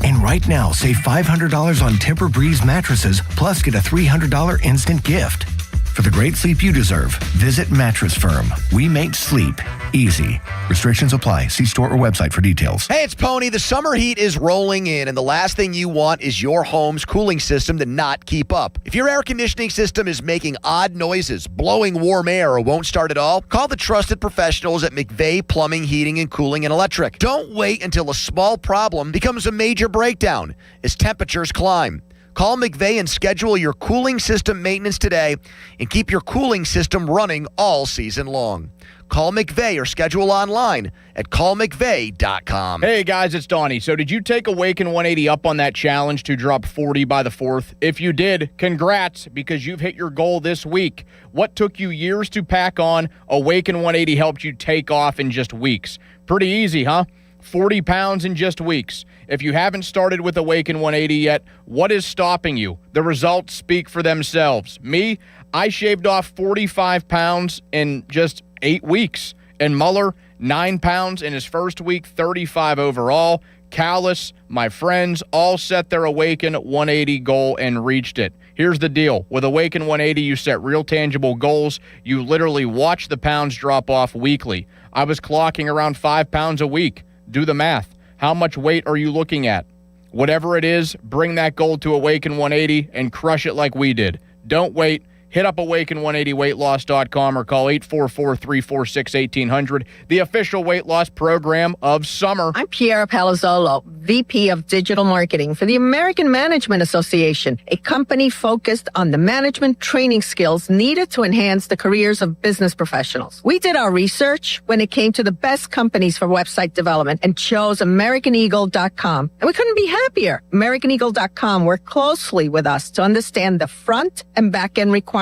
And right now, save $500 on Tempur-Breeze mattresses, plus get a $300 instant gift. For the great sleep you deserve, visit Mattress Firm. We make sleep easy. Restrictions apply. See store or website for details.
Hey, it's Pony. The summer heat is rolling in, and the last thing you want is your home's cooling system to not keep up. If your air conditioning system is making odd noises, blowing warm air, or won't start at all, call the trusted professionals at McVeigh Plumbing, Heating, and Cooling and Electric. Don't wait until a small problem becomes a major breakdown as temperatures climb. Call McVeigh and schedule your cooling system maintenance today and keep your cooling system running all season long. Call McVeigh or schedule online at callmcveigh.com.
Hey guys, it's Donnie. So did you take Awaken 180 up on that challenge to drop 40 by the 4th? If you did, congrats, because you've hit your goal this week. What took you years to pack on, Awaken 180 helped you take off in just weeks. Pretty easy, huh? 40 pounds in just weeks. If you haven't started with Awaken 180 yet, what is stopping you? The results speak for themselves. Me, I shaved off 45 pounds in just 8 weeks. And Muller, 9 pounds in his first week, 35 overall. Callis, my friends, all set their Awaken 180 goal and reached it. Here's the deal. With Awaken 180, you set real tangible goals. You literally watch the pounds drop off weekly. I was clocking around 5 pounds a week. Do the math. How much weight are you looking at? Whatever it is, bring that goal to Awaken 180 and crush it like we did. Don't wait. Hit up Awaken180weightloss.com or call 844-346-1800, the official weight loss program of summer.
I'm Piera Palazzolo, VP of Digital Marketing for the American Management Association, a company focused on the management training skills needed to enhance the careers of business professionals. We did our research when it came to the best companies for website development and chose AmericanEagle.com. And we couldn't be happier. AmericanEagle.com worked closely with us to understand the front and back end requirements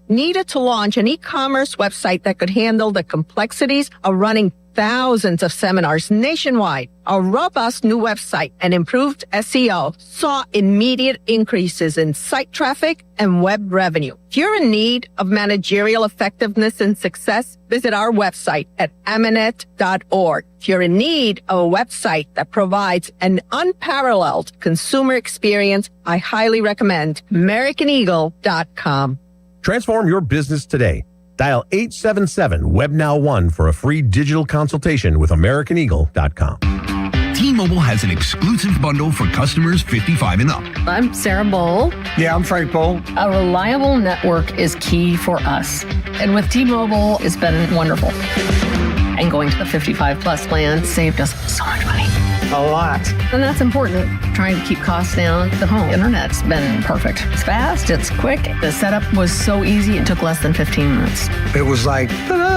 needed to launch an e-commerce website that could handle the complexities of running thousands of seminars nationwide. Our robust new website and improved SEO saw immediate increases in site traffic and web revenue. If you're in need of managerial effectiveness and success, visit our website at amanet.org. If you're in need of a website that provides an unparalleled consumer experience, I highly recommend AmericanEagle.com.
Transform your business today. Dial 877-WebNow1 for a free digital consultation with AmericanEagle.com.
Teen
T-Mobile has an exclusive bundle for customers 55 and up.
I'm Sarah Bowl.
Yeah, I'm Frank Bowl.
A reliable network is key for us. And with T-Mobile, it's been wonderful. And going to the 55 plus plan saved us so much money.
A lot.
And that's important. Trying to keep costs down. The home internet's been perfect. It's fast, it's quick. The setup was so easy, it took less than 15 minutes.
It was like, ta-da!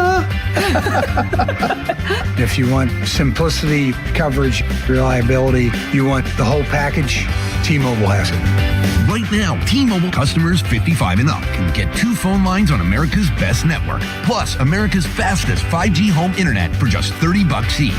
If you want simplicity, coverage, reliability, you want the whole package, T-Mobile has it.
Right now, T-Mobile customers 55 and up can get 2 phone lines on America's best network, plus America's fastest 5G home internet for just $30 each.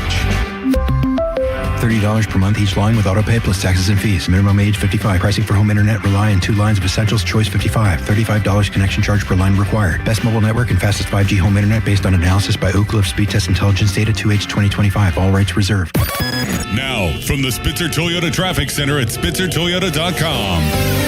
$30 per month each line with autopay plus taxes and fees. Minimum age 55. Pricing for home internet rely on 2 lines of essentials. Choice 55. $35 connection charge per line required. Best mobile network and fastest 5G home internet based on analysis by Oak Cliff Speed Test Intelligence data 2H 2025. All rights reserved.
Now, from the Spitzer Toyota Traffic Center at SpitzerToyota.com.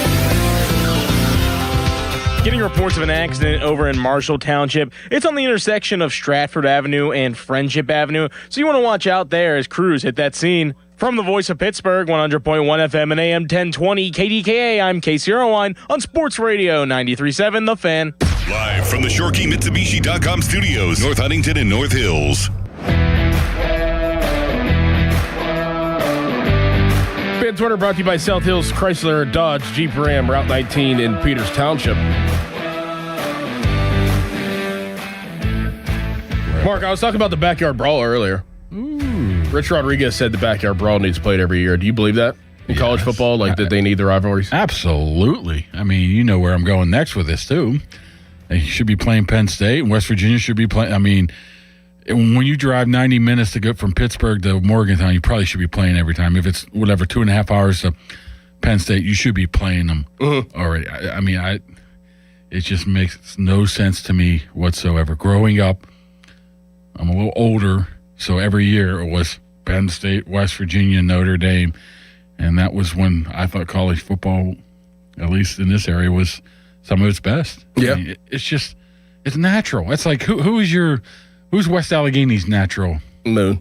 Getting reports of an accident over in Marshall Township. It's on the intersection of Stratford Avenue and Friendship Avenue, so you want to watch out there as crews hit that scene. From the voice of Pittsburgh, 100.1 FM and AM 1020 KDKA, I'm Casey Irwine on Sports Radio 93.7 The Fan.
Live from the ShoreKeyMitsubishi.com studios, North Huntington and North Hills.
Fan Twitter brought to you by South Hills Chrysler Dodge Jeep Ram Route 19 in Peters Township. Mark, I was talking about the backyard brawl earlier. Rich Rodriguez said the backyard brawl needs played every year. Do you believe that in college football, like that they need the rivalries?
Absolutely. I mean, you know where I'm going next with this too. They should be playing Penn State, and West Virginia should be playing. I mean, when you drive 90 minutes to go from Pittsburgh to Morgantown, you probably should be playing every time. If it's whatever 2.5 hours to Penn State, you should be playing them already. I mean, it just makes no sense to me whatsoever. Growing up, I'm a little older, so every year it was Penn State, West Virginia, Notre Dame, and that was when I thought college football, at least in this area, was some of its best.
Yeah,
I mean, it's natural. It's like who's West Allegheny's natural?
Moon.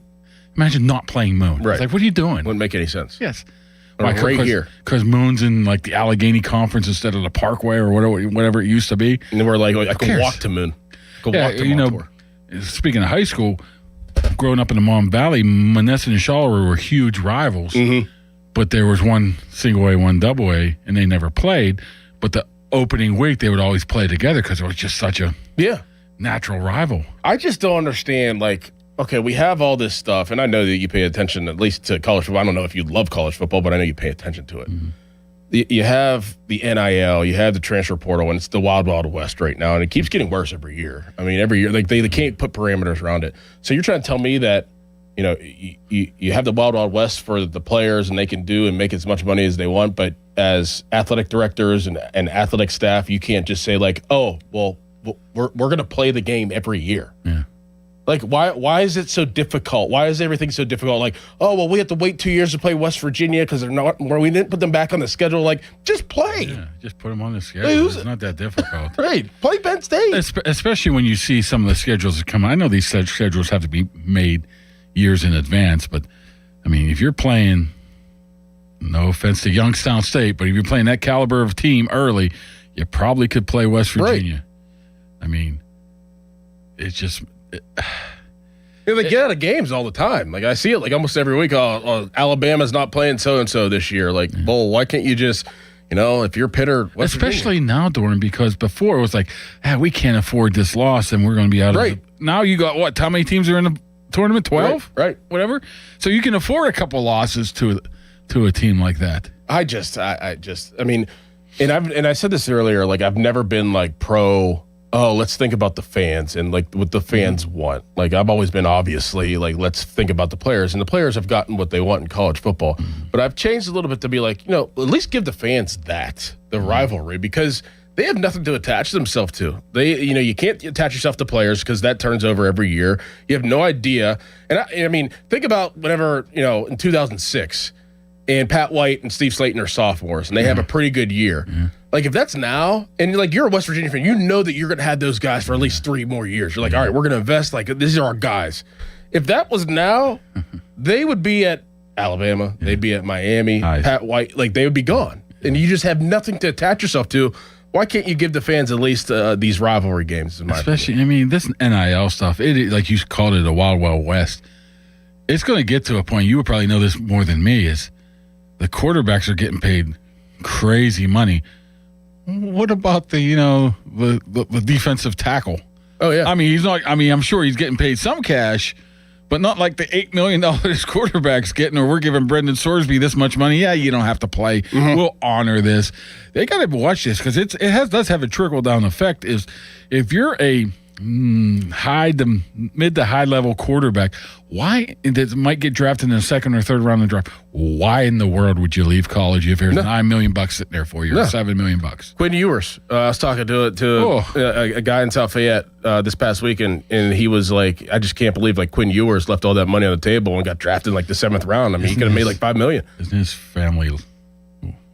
Imagine not playing Moon.
Right.
It's like, what are you doing?
Wouldn't make any sense.
Yes.
Right here.
Because Moon's in like the Allegheny Conference instead of the Parkway or whatever it used to be.
And we're like, I can walk to Moon. Walk to Montour.
Speaking of high school, growing up in the Mon Valley, Monessen and Charleroi were huge rivals. But there was one single A, one double A, and they never played. But the opening week, they would always play together because it was just such a natural rival.
I just don't understand, like, okay, we have all this stuff, and I know that you pay attention at least to college football. I don't know if you love college football, but I know you pay attention to it. You have the NIL, you have the transfer portal, and it's the wild, wild west right now, and it keeps getting worse every year. I mean, every year, like they can't put parameters around it. So you're trying to tell me that, you know, you have the wild, wild west for the players, and they can do and make as much money as they want, but as athletic directors and athletic staff, you can't just say like, oh, well, we're going to play the game every year.
Yeah.
Like, why is it so difficult? Why is everything so difficult? Like, oh, well, we have to wait 2 years to play West Virginia because we didn't put them back on the schedule. Like, just play.
Yeah, just put them on the schedule. It's not that difficult.
Right. Play Penn State.
Especially when you see some of the schedules that come. I know these schedules have to be made years in advance, but, I mean, if you're playing, no offense to Youngstown State, but if you're playing that caliber of team early, you probably could play West Virginia. Right. I mean, it's just...
they get out of games all the time. Like I see it like almost every week. Oh, Alabama's not playing so-and-so this year. Like, well, why can't you just, you know, if you're Pitt or West
Especially now, Doran, because before it was like, we can't afford this loss and we're going to be out of it. Now you got what? How many teams are in the tournament? 12?
Right.
Whatever. So you can afford a couple losses to a team like that.
I mean, and I said this earlier, like I've never been like pro, oh, let's think about the fans and like what the fans want. Like I've always been obviously like, let's think about the players, and the players have gotten what they want in college football. But I've changed a little bit to be like, you know, at least give the fans the rivalry, because they have nothing to attach themselves to. You can't attach yourself to players because that turns over every year. You have no idea. And I mean, think about whenever, you know, in 2006 and Pat White and Steve Slayton are sophomores and they have a pretty good year. Like if that's now, and like you're a West Virginia fan, you know that you're going to have those guys for at least 3 more years. You're like, all right, we're going to invest. Like these are our guys. If that was now, they would be at Alabama. They'd be at Miami. Pat White, like they would be gone, and you just have nothing to attach yourself to. Why can't you give the fans at least these rivalry games?
Especially, I mean, this NIL stuff. Like you called it a wild, wild west. It's going to get to a point. You would probably know this more than me. Is the quarterbacks are getting paid crazy money. What about the defensive tackle?
Oh yeah.
I mean, he's not. I mean, I'm sure he's getting paid some cash, but not like the $8 million quarterback's getting, or we're giving Brendan Sorsby this much money. Yeah, you don't have to play.
Mm-hmm.
We'll honor this. They got to watch this because does have a trickle down effect. Is if you're a mid to high level quarterback, why that might get drafted in the second or third round of the draft? Why in the world would you leave college if there's $9 million sitting there for you, or $7 million?
Quinn Ewers. I was talking to a guy in South Fayette this past weekend, and he was like, "I just can't believe like Quinn Ewers left all that money on the table and got drafted in like the 7th round. I mean, he could have made like $5 million.
Isn't his family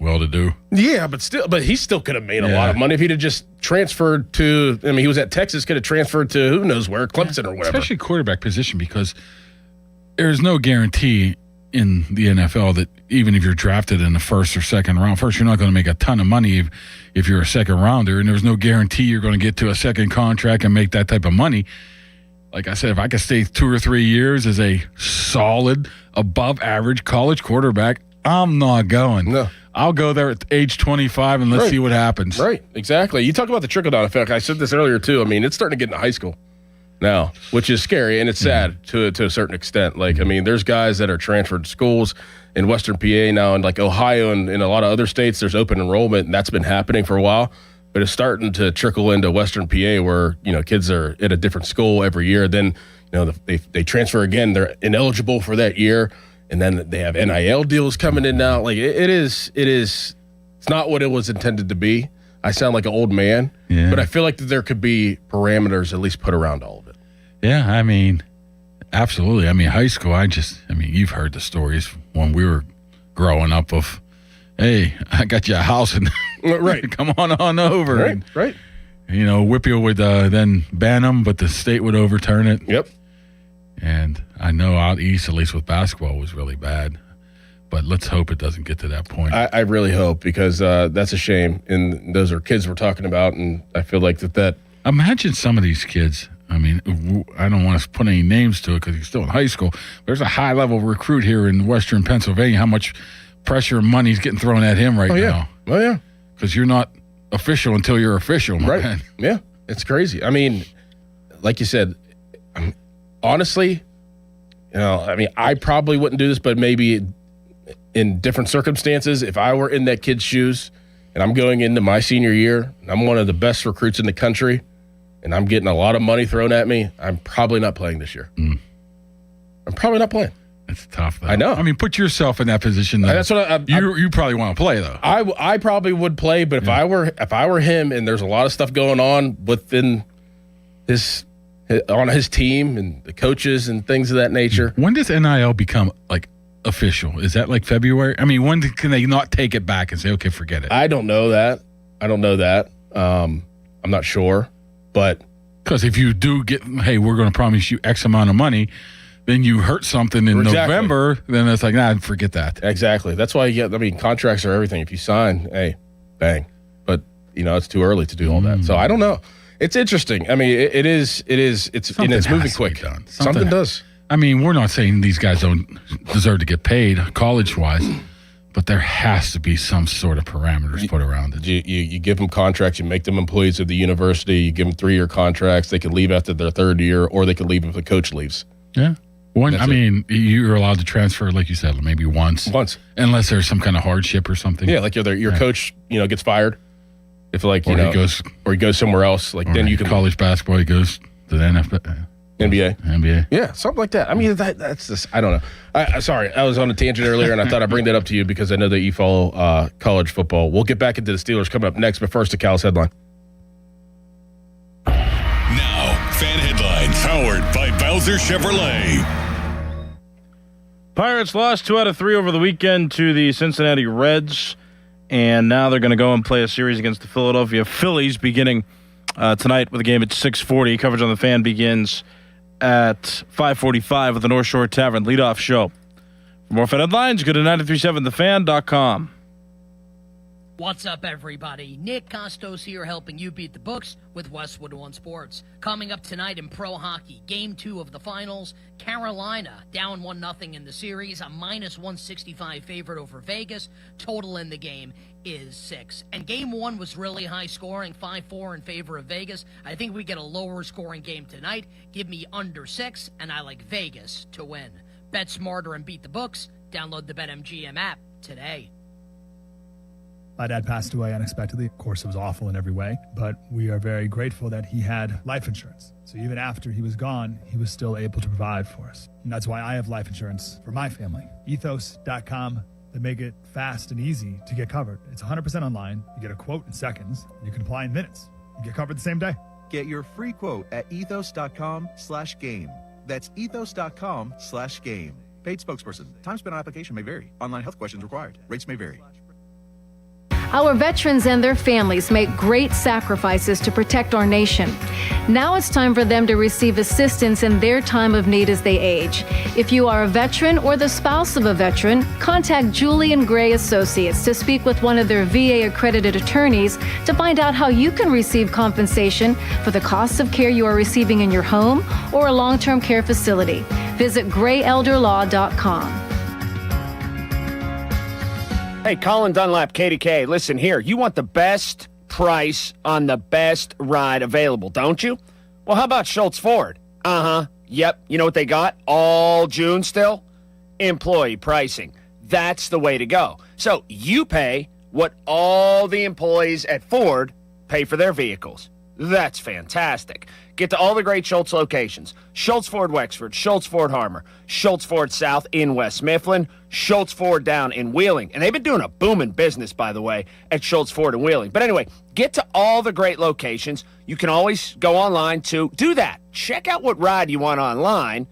well-to-do?
Yeah, but he still could have made a lot of money if he'd have just transferred to. I mean, he was at Texas, could have transferred to who knows where, Clemson or whatever.
Especially quarterback position, because there's no guarantee in the NFL that even if you're drafted in the first or second round, first, you're not going to make a ton of money if you're a second rounder, and there's no guarantee you're going to get to a second contract and make that type of money. Like I said, if I could stay 2 or 3 years as a solid, above average college quarterback, I'm not going.
No.
I'll go there at age 25 and let's see what happens.
Right, exactly. You talk about the trickle-down effect. I said this earlier, too. I mean, it's starting to get into high school now, which is scary, and it's sad to a certain extent. Like, I mean, there's guys that are transferred to schools in Western PA now, and like Ohio and in a lot of other states, there's open enrollment, and that's been happening for a while. But it's starting to trickle into Western PA where, kids are at a different school every year. Then, they transfer again. They're ineligible for that year. And then they have NIL deals coming in now. Like it's not what it was intended to be. I sound like an old man, but I feel like that there could be parameters at least put around all of it.
Yeah, I mean, absolutely. I mean, high school, you've heard the stories when we were growing up of, hey, I got you a house and
right,
come on over.
Right.
Whippeal would then ban them, but the state would overturn it.
Yep.
And I know out east, at least with basketball, was really bad. But let's hope it doesn't get to that point.
I really hope, because that's a shame. And those are kids we're talking about, and I feel like that.
Imagine some of these kids. I mean, I don't want to put any names to it because he's still in high school. There's a high-level recruit here in Western Pennsylvania. How much pressure and money is getting thrown at him right now?
Oh, yeah.
Because you're not official until you're official,
right? Yeah, it's crazy. I mean, like you said, honestly, I probably wouldn't do this, but maybe in different circumstances, if I were in that kid's shoes and I'm going into my senior year, and I'm one of the best recruits in the country, and I'm getting a lot of money thrown at me, I'm probably not playing this year. I'm probably not playing.
It's tough, though.
I know.
I mean, put yourself in that position, though.
That's what
you probably want to play, though.
I probably would play, but if I were him, and there's a lot of stuff going on within on his team and the coaches and things of that nature.
When does NIL become like official? Is that like February? I mean, when can they not take it back and say, okay, forget it?
I don't know that. I'm not sure, but
because if you do get, hey, we're going to promise you X amount of money, then you hurt something in November, then it's like, forget that.
Exactly. That's why contracts are everything. If you sign, hey, bang. But it's too early to do all that. So I don't know. It's interesting. I mean, it's moving quick. Something does.
I mean, we're not saying these guys don't deserve to get paid college-wise, but there has to be some sort of parameters put around it.
You give them contracts, you make them employees of the university, you give them 3-year contracts, they can leave after their 3rd year, or they can leave if the coach leaves.
Yeah. You're allowed to transfer, like you said, maybe once. Unless there's some kind of hardship or something.
Yeah, like your coach, gets fired. If he goes somewhere else, then you can
college basketball. He goes to the
NBA. Yeah, something like that. I mean, that's just, I don't know. Sorry, I was on a tangent earlier, and I thought I'd bring that up to you because I know that you follow college football. We'll get back into the Steelers coming up next, but first, the Cal's headline.
Now, fan headlines powered by Bowser Chevrolet.
Pirates lost 2 out of 3 over the weekend to the Cincinnati Reds. And now they're going to go and play a series against the Philadelphia Phillies beginning tonight with a game at 6:40. Coverage on the Fan begins at 5:45 with the North Shore Tavern leadoff show For more Fed headlines, go to 937thefan.com.
What's up, everybody? Nick Costos here, helping you beat the books with Westwood One Sports. Coming up tonight in pro hockey, Game 2 of the finals, Carolina down 1-0 in the series, a minus 165 favorite over Vegas. Total in the game is 6. And Game 1 was really high scoring, 5-4 in favor of Vegas. I think we get a lower scoring game tonight. Give me under 6, and I like Vegas to win. Bet smarter and beat the books. Download the BetMGM app today.
My dad passed away unexpectedly. Of course, it was awful in every way, but we are very grateful that he had life insurance. So even after he was gone, he was still able to provide for us. And that's why I have life insurance for my family. Ethos.com. They make it fast and easy to get covered. It's 100% online. You get a quote in seconds. You can apply in minutes. You get covered the same day.
Get your free quote at ethos.com/game. That's ethos.com/game. Paid spokesperson. Time spent on application may vary. Online health questions required. Rates may vary.
Our veterans and their families make great sacrifices to protect our nation. Now it's time for them to receive assistance in their time of need as they age. If you are a veteran or the spouse of a veteran, contact Julian Gray Associates to speak with one of their VA-accredited attorneys to find out how you can receive compensation for the costs of care you are receiving in your home or a long-term care facility. Visit grayelderlaw.com.
Hey, Colin Dunlap, KDK. Listen here. You want the best price on the best ride available, don't you? Well, how about Schultz Ford? Yep. You know what they got all June still? Employee pricing. That's the way to go. So you pay what all the employees at Ford pay for their vehicles. That's fantastic. Get to all the great Schultz locations. Schultz Ford Wexford, Schultz Ford Harmer, Schultz Ford South in West Mifflin, Schultz Ford down in Wheeling. And they've been doing a booming business, by the way, at Schultz Ford in Wheeling. But anyway, get to all the great locations. You can always go online to do that. Check out what ride you want online.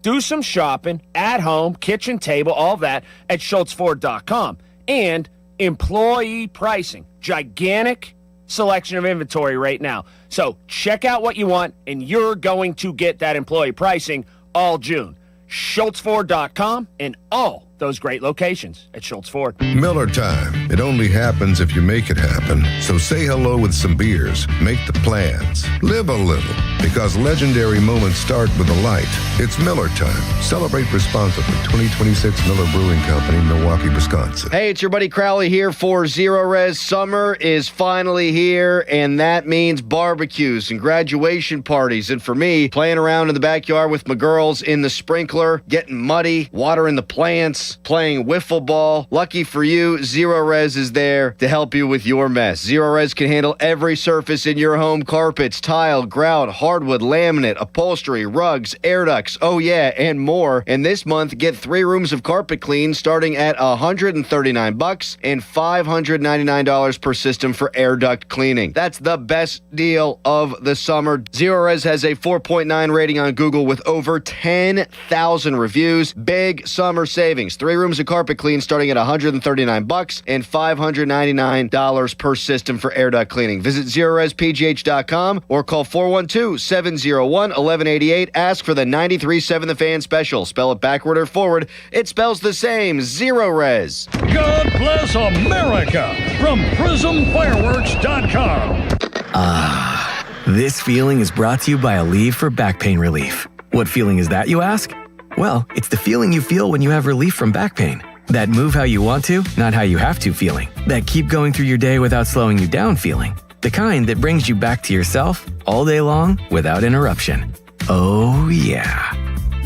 Do some shopping at home, kitchen table, all that at schultzford.com. And employee pricing. Gigantic selection of inventory right now. So check out what you want, and you're going to get that employee pricing all June. schultzford.com and all those great locations at Schultz Ford.
Miller time. It only happens if you make it happen. So say hello with some beers. Make the plans. Live a little. Because legendary moments start with a light. It's Miller time. Celebrate responsibly. 2026 Miller Brewing Company, Milwaukee, Wisconsin.
Hey, it's your buddy Crowley here for Zero Res. Summer is finally here, and that means barbecues and graduation parties. And for me, playing around in the backyard with my girls in the sprinkler, getting muddy, watering the plants, playing wiffle ball. Lucky for you, Zero Res is there to help you with your mess. Zero Res can handle every surface in your home: carpets, tile, grout, hardwood, laminate, upholstery, rugs, air ducts, oh yeah, and more. And this month, get 3 rooms of carpet clean starting at $139 and $599 per system for air duct cleaning. That's the best deal of the summer. Zero Res has a 4.9 rating on Google with over 10,000 reviews. Big summer savings. 3 rooms of carpet clean starting at $139 and $599 per system for air duct cleaning. Visit ZeroResPGH.com or call 412-701-1188. Ask for the 93.7 The Fan special. Spell it backward or forward. It spells the same. Zero Res.
God bless America from PrismFireworks.com.
This feeling is brought to you by Aleve for back pain relief. What feeling is that, you ask? Well, it's the feeling you feel when you have relief from back pain. That move how you want to, not how you have to feeling. That keep going through your day without slowing you down feeling. The kind that brings you back to yourself all day long without interruption. Oh yeah.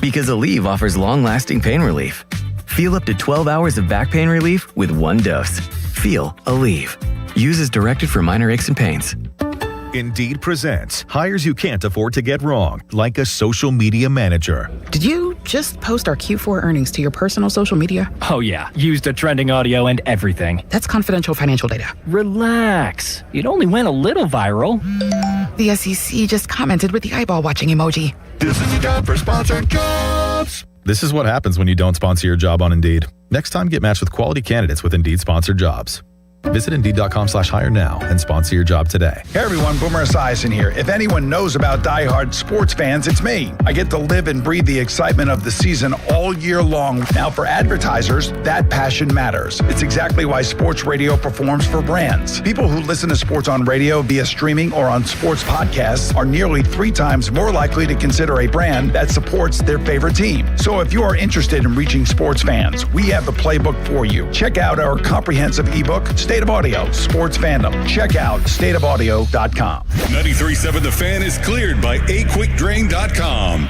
Because Aleve offers long-lasting pain relief. Feel up to 12 hours of back pain relief with 1 dose. Feel Aleve. Use as directed for minor aches and pains.
Indeed presents hires you can't afford to get wrong, like a social media manager.
Did you just post our Q4 earnings to your personal social media?
Oh yeah, used a trending audio and everything.
That's confidential financial data.
Relax. It only went a little viral.
The SEC just commented with the eyeball watching emoji.
This is your job for sponsored jobs. This is what happens when you don't sponsor your job on Indeed. Next time, get matched with quality candidates with Indeed sponsored jobs. Visit Indeed.com/hire now and sponsor your job today.
Hey everyone, Boomer Esiason here. If anyone knows about diehard sports fans, it's me. I get to live and breathe the excitement of the season all year long. Now for advertisers, that passion matters. It's exactly why sports radio performs for brands. People who listen to sports on radio via streaming or on sports podcasts are nearly 3 times more likely to consider a brand that supports their favorite team. So if you are interested in reaching sports fans, we have the playbook for you. Check out our comprehensive ebook, State of Audio, Sports Fandom. Check out stateofaudio.com.
93.7 The Fan is cleared by aquickdrain.com.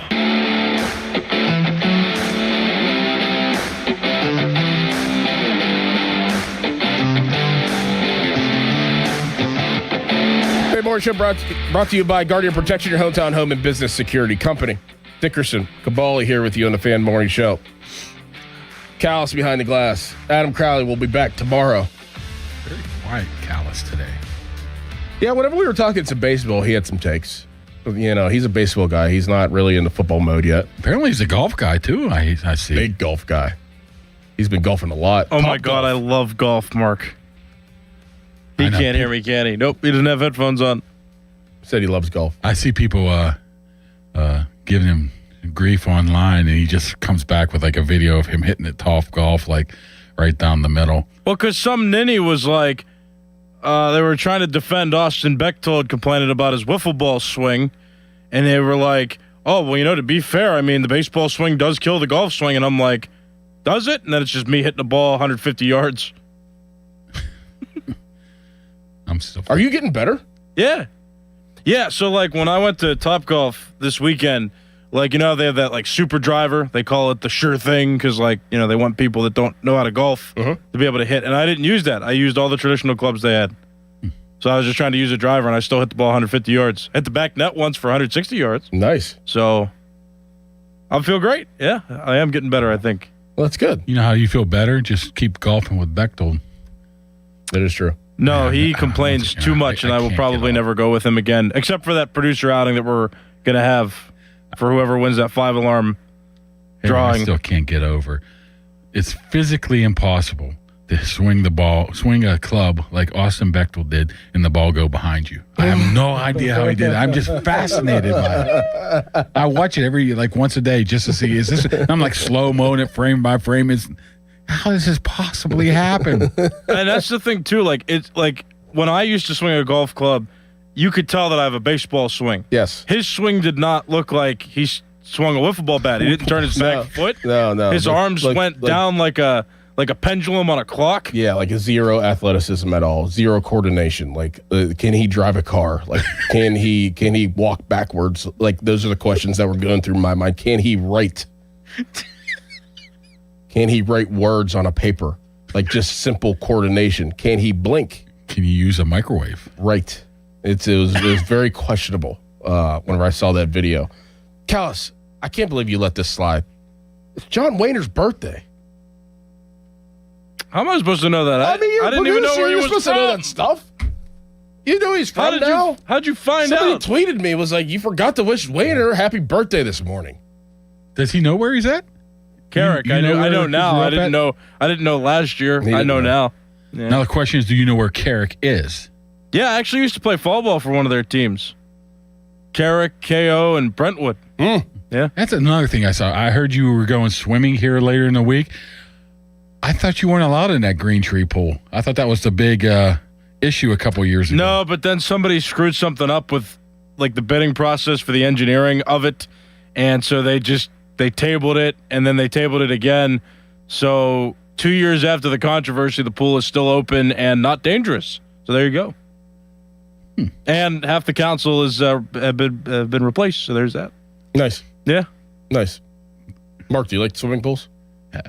Great Morning Show brought to you by Guardian Protection, your hometown home and business security company. Dickerson, Cabali here with you on the Fan Morning Show. Callis behind the glass. Adam Crowley will be back tomorrow.
Very quiet Callis today.
Yeah, whenever we were talking some baseball, he had some takes. You know, he's a baseball guy. He's not really in the football mode yet.
Apparently he's a golf guy, too, I see.
Big golf guy. He's been golfing a lot.
Oh, my God, I love golf, Mark. He can't hear me, can he? Nope, he doesn't have headphones on.
Said he loves golf.
I see people giving him grief online, and he just comes back with like a video of him hitting it tough golf, like right down the middle.
Well, because some ninny was like, they were trying to defend Austin Bechtold complaining about his wiffle ball swing, and they were like, oh, well, you know, to be fair, I mean, the baseball swing does kill the golf swing, and I'm like, does it? And then it's just me hitting the ball 150 yards.
Are you getting better?
Yeah. Yeah, so like when I went to Topgolf this weekend, like, you know, they have that like super driver. They call it the sure thing because, like, you know, they want people that don't know how to golf to be able to hit. And I didn't use that. I used all the traditional clubs they had. So I was just trying to use a driver, and I still hit the ball 150 yards. Hit the back net once for 160 yards.
Nice.
So I feel great. Yeah, I am getting better, I think.
Well, that's good.
You know how you feel better? Just keep golfing with Bechtold.
That is true.
No, he complains too much, and I will probably never go with him again, except for that producer outing that we're going to have for whoever wins that 5-alarm drawing.
I still can't get over. It's physically impossible to swing a club like Austin Bechtold did, and the ball go behind you. I have no idea how he did it. I'm just fascinated by it. I watch it once a day just to see, is this, I'm like slow-moing it frame by frame. How does this possibly happen?
And that's the thing, too. Like, it's like when I used to swing a golf club, you could tell that I have a baseball swing.
Yes.
His swing did not look like he swung a wiffle ball bat. He didn't turn his back foot.
No.
His arms went down like a pendulum on a clock.
Yeah, like a zero athleticism at all, zero coordination. Like, can he drive a car? Like, can he walk backwards? Like, those are the questions that were going through my mind. Can he write? Can he write words on a paper? Like, just simple coordination. Can he blink?
Can you use a microwave?
Right. It was very questionable whenever I saw that video. Callis, I can't believe you let this slide. It's John Wayner's birthday.
How am I supposed to know that? I didn't even know where he was
supposed to know that stuff. You know he's from now.
How'd you find out?
Somebody tweeted me, was like, you forgot to wish Wayner happy birthday this morning.
Does he know where he's at?
Carrick, I know now. I didn't know last year. I know now. Yeah.
Now the question is, do you know where Carrick is?
Yeah, I actually used to play fall ball for one of their teams. Carrick, KO, and Brentwood. Yeah.
That's another thing I saw. I heard you were going swimming here later in the week. I thought you weren't allowed in that Green Tree pool. I thought that was the big issue a couple years ago.
No, but then somebody screwed something up with like the bidding process for the engineering of it, and so they tabled it, and then they tabled it again. So 2 years after the controversy, the pool is still open and not dangerous. So there you go. And half the council have been replaced. So there's that.
Nice.
Yeah.
Nice. Mark, do you like swimming pools?
No,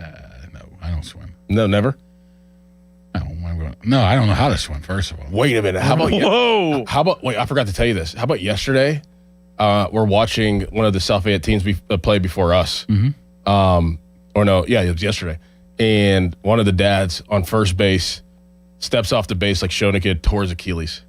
I don't swim.
No, never?
No, I don't know how to swim, first of all.
Wait a minute. How about
Whoa.
Wait, I forgot to tell you this. How about yesterday? We're watching one of the South Fayette teams play before us.
Mm-hmm.
It was yesterday. And one of the dads on first base steps off the base like Schoenicke, tore his Achilles.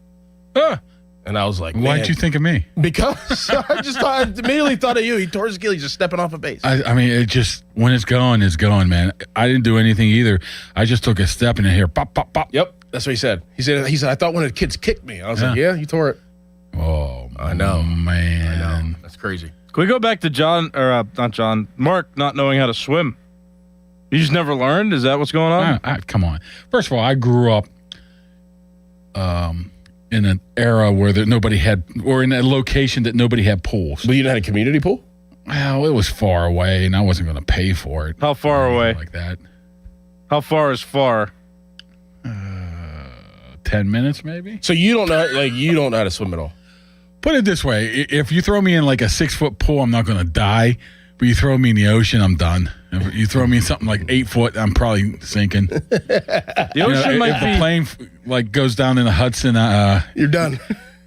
And I was like,
why'd you think of me?
Because I immediately thought of you. He tore his Achilles just stepping off a base.
I mean, it just, when it's going, man. I didn't do anything either. I just took a step and here, pop, pop, pop.
Yep. That's what he said. He said, I thought one of the kids kicked me. I was like, yeah, you tore it.
Oh,
I know.
Man.
I know. That's crazy.
Can we go back to Mark not knowing how to swim? You just never learned? Is that what's going on?
Come on. First of all, I grew up in an era where nobody had, or in a location that nobody had pools.
But you didn't have a community pool?
Well, it was far away, and I wasn't going to pay for it.
How far away?
Like that.
How far is far?
10 minutes, maybe.
So you don't know how to swim at all?
Put it this way: if you throw me in like a 6-foot pool, I'm not going to die. But you throw me in the ocean, I'm done. If you throw me in something like 8 foot, I'm probably sinking.
The ocean might
if
be.
the plane goes down in the Hudson,
you're done.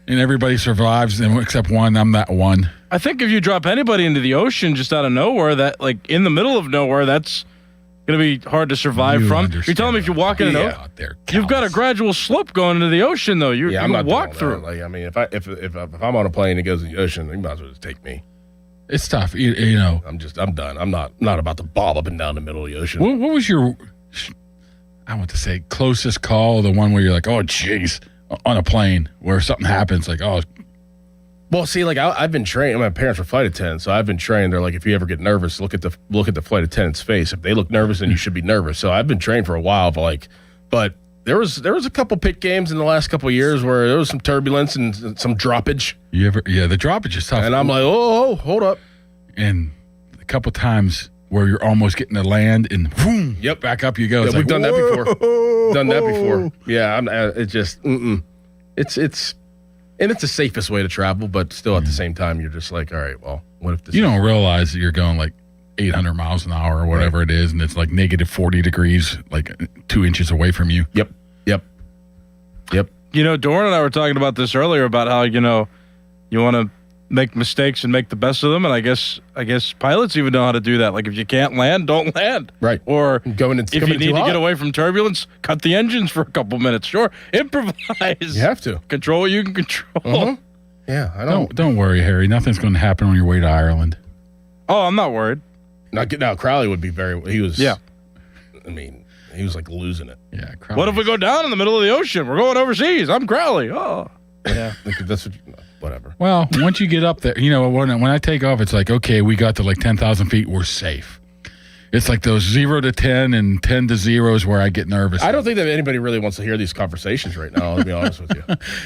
And everybody survives, except one. I'm that one.
I think if you drop anybody into the ocean just out of nowhere, that like in the middle of nowhere, that's going to be hard to survive from. You're telling me if you walk in an ocean, you've got a gradual slope going into the ocean, though.
I'm not
walk
doing
through.
That. Like, I mean, if I'm on a plane and it goes in the ocean, you might as well just take me.
It's tough, you know.
I'm done. I'm not about to bob up and down the middle of the ocean.
What was your, I want to say, closest call? The one where you're like, oh, jeez, on a plane where something happens, like, oh.
Well, see, like I've been trained. My parents were flight attendants, so I've been trained. They're like, if you ever get nervous, look at the flight attendant's face. If they look nervous, then you should be nervous. So I've been trained for a while, but there was a couple pit games in the last couple of years where there was some turbulence and some droppage.
The droppage is tough.
And I'm like, oh, hold up.
And a couple times where you're almost getting to land and boom, back up you go.
Yeah,
It's
we've
like,
done that before. Done that before. Yeah, it's just, it's. And it's the safest way to travel, but still at the same time, you're just like, all right, well, what if this?
You don't realize that you're going like 800 miles an hour or whatever it is, and it's like negative 40 degrees, like 2 inches away from you.
Yep.
You know, Doran and I were talking about this earlier about how, you know, you want to make mistakes and make the best of them, and I guess pilots even know how to do that. Like if you can't land, don't land.
Right.
Or if you need to
hot.
get away from turbulence, cut the engines for a couple minutes. Sure, improvise.
You have to
control what you can control.
Mm-hmm. Yeah, I know.
Don't worry, Harry. Nothing's going to happen on your way to Ireland.
Oh, I'm not worried.
Now Crowley would be he was.
Yeah.
I mean, he was like losing it.
Yeah.
What if we go down in the middle of the ocean? We're going overseas. I'm Crowley. Oh.
Yeah. That's whatever.
Well, once you get up there, you know, when I take off, it's like, okay, we got to like 10,000 feet. We're safe. It's like those 0 to 10 and 10 to 0 is where I get nervous.
I don't think that anybody really wants to hear these conversations right now. I'll be honest with you.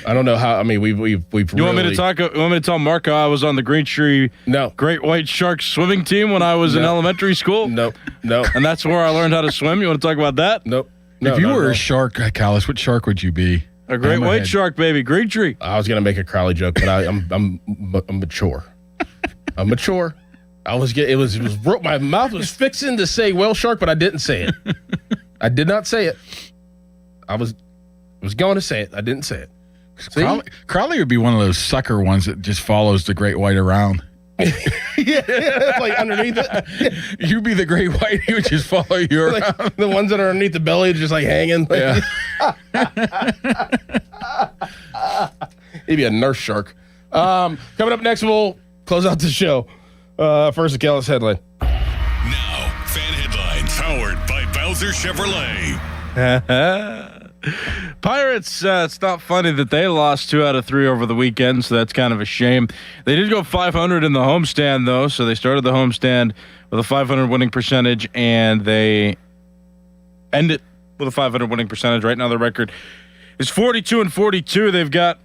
I don't know how. I mean, we've. You
want me to talk? You want me to tell Marco I was on the Green Tree Great White Shark swimming team when I was in elementary school?
No.
And that's where I learned how to swim. You want to talk about that?
Nope.
If you were a shark, Callis, what shark would you be?
A great white shark, baby. Green Tree.
I was gonna make a Crowley joke, but I'm mature. I'm mature. My mouth was fixing to say whale shark, but I didn't say it. I did not say it. I was going to say it. I didn't say it.
Crowley would be one of those sucker ones that just follows the great white around.
Yeah, like underneath it.
You'd be the great white. He would just follow you around.
Like the ones that are underneath the belly, just like hanging.
Yeah.
He'd be a nurse shark. Coming up next, we'll close out the show. First, the Kellis headline.
Now, fan headlines powered by Bowser Chevrolet.
Pirates, it's not funny that they lost 2 out of 3 over the weekend, so that's kind of a shame. They did go 500 in the homestand, though, so they started the homestand with a 500 winning percentage, and they ended with a 500 winning percentage. Right now, the record is 42-42. They've got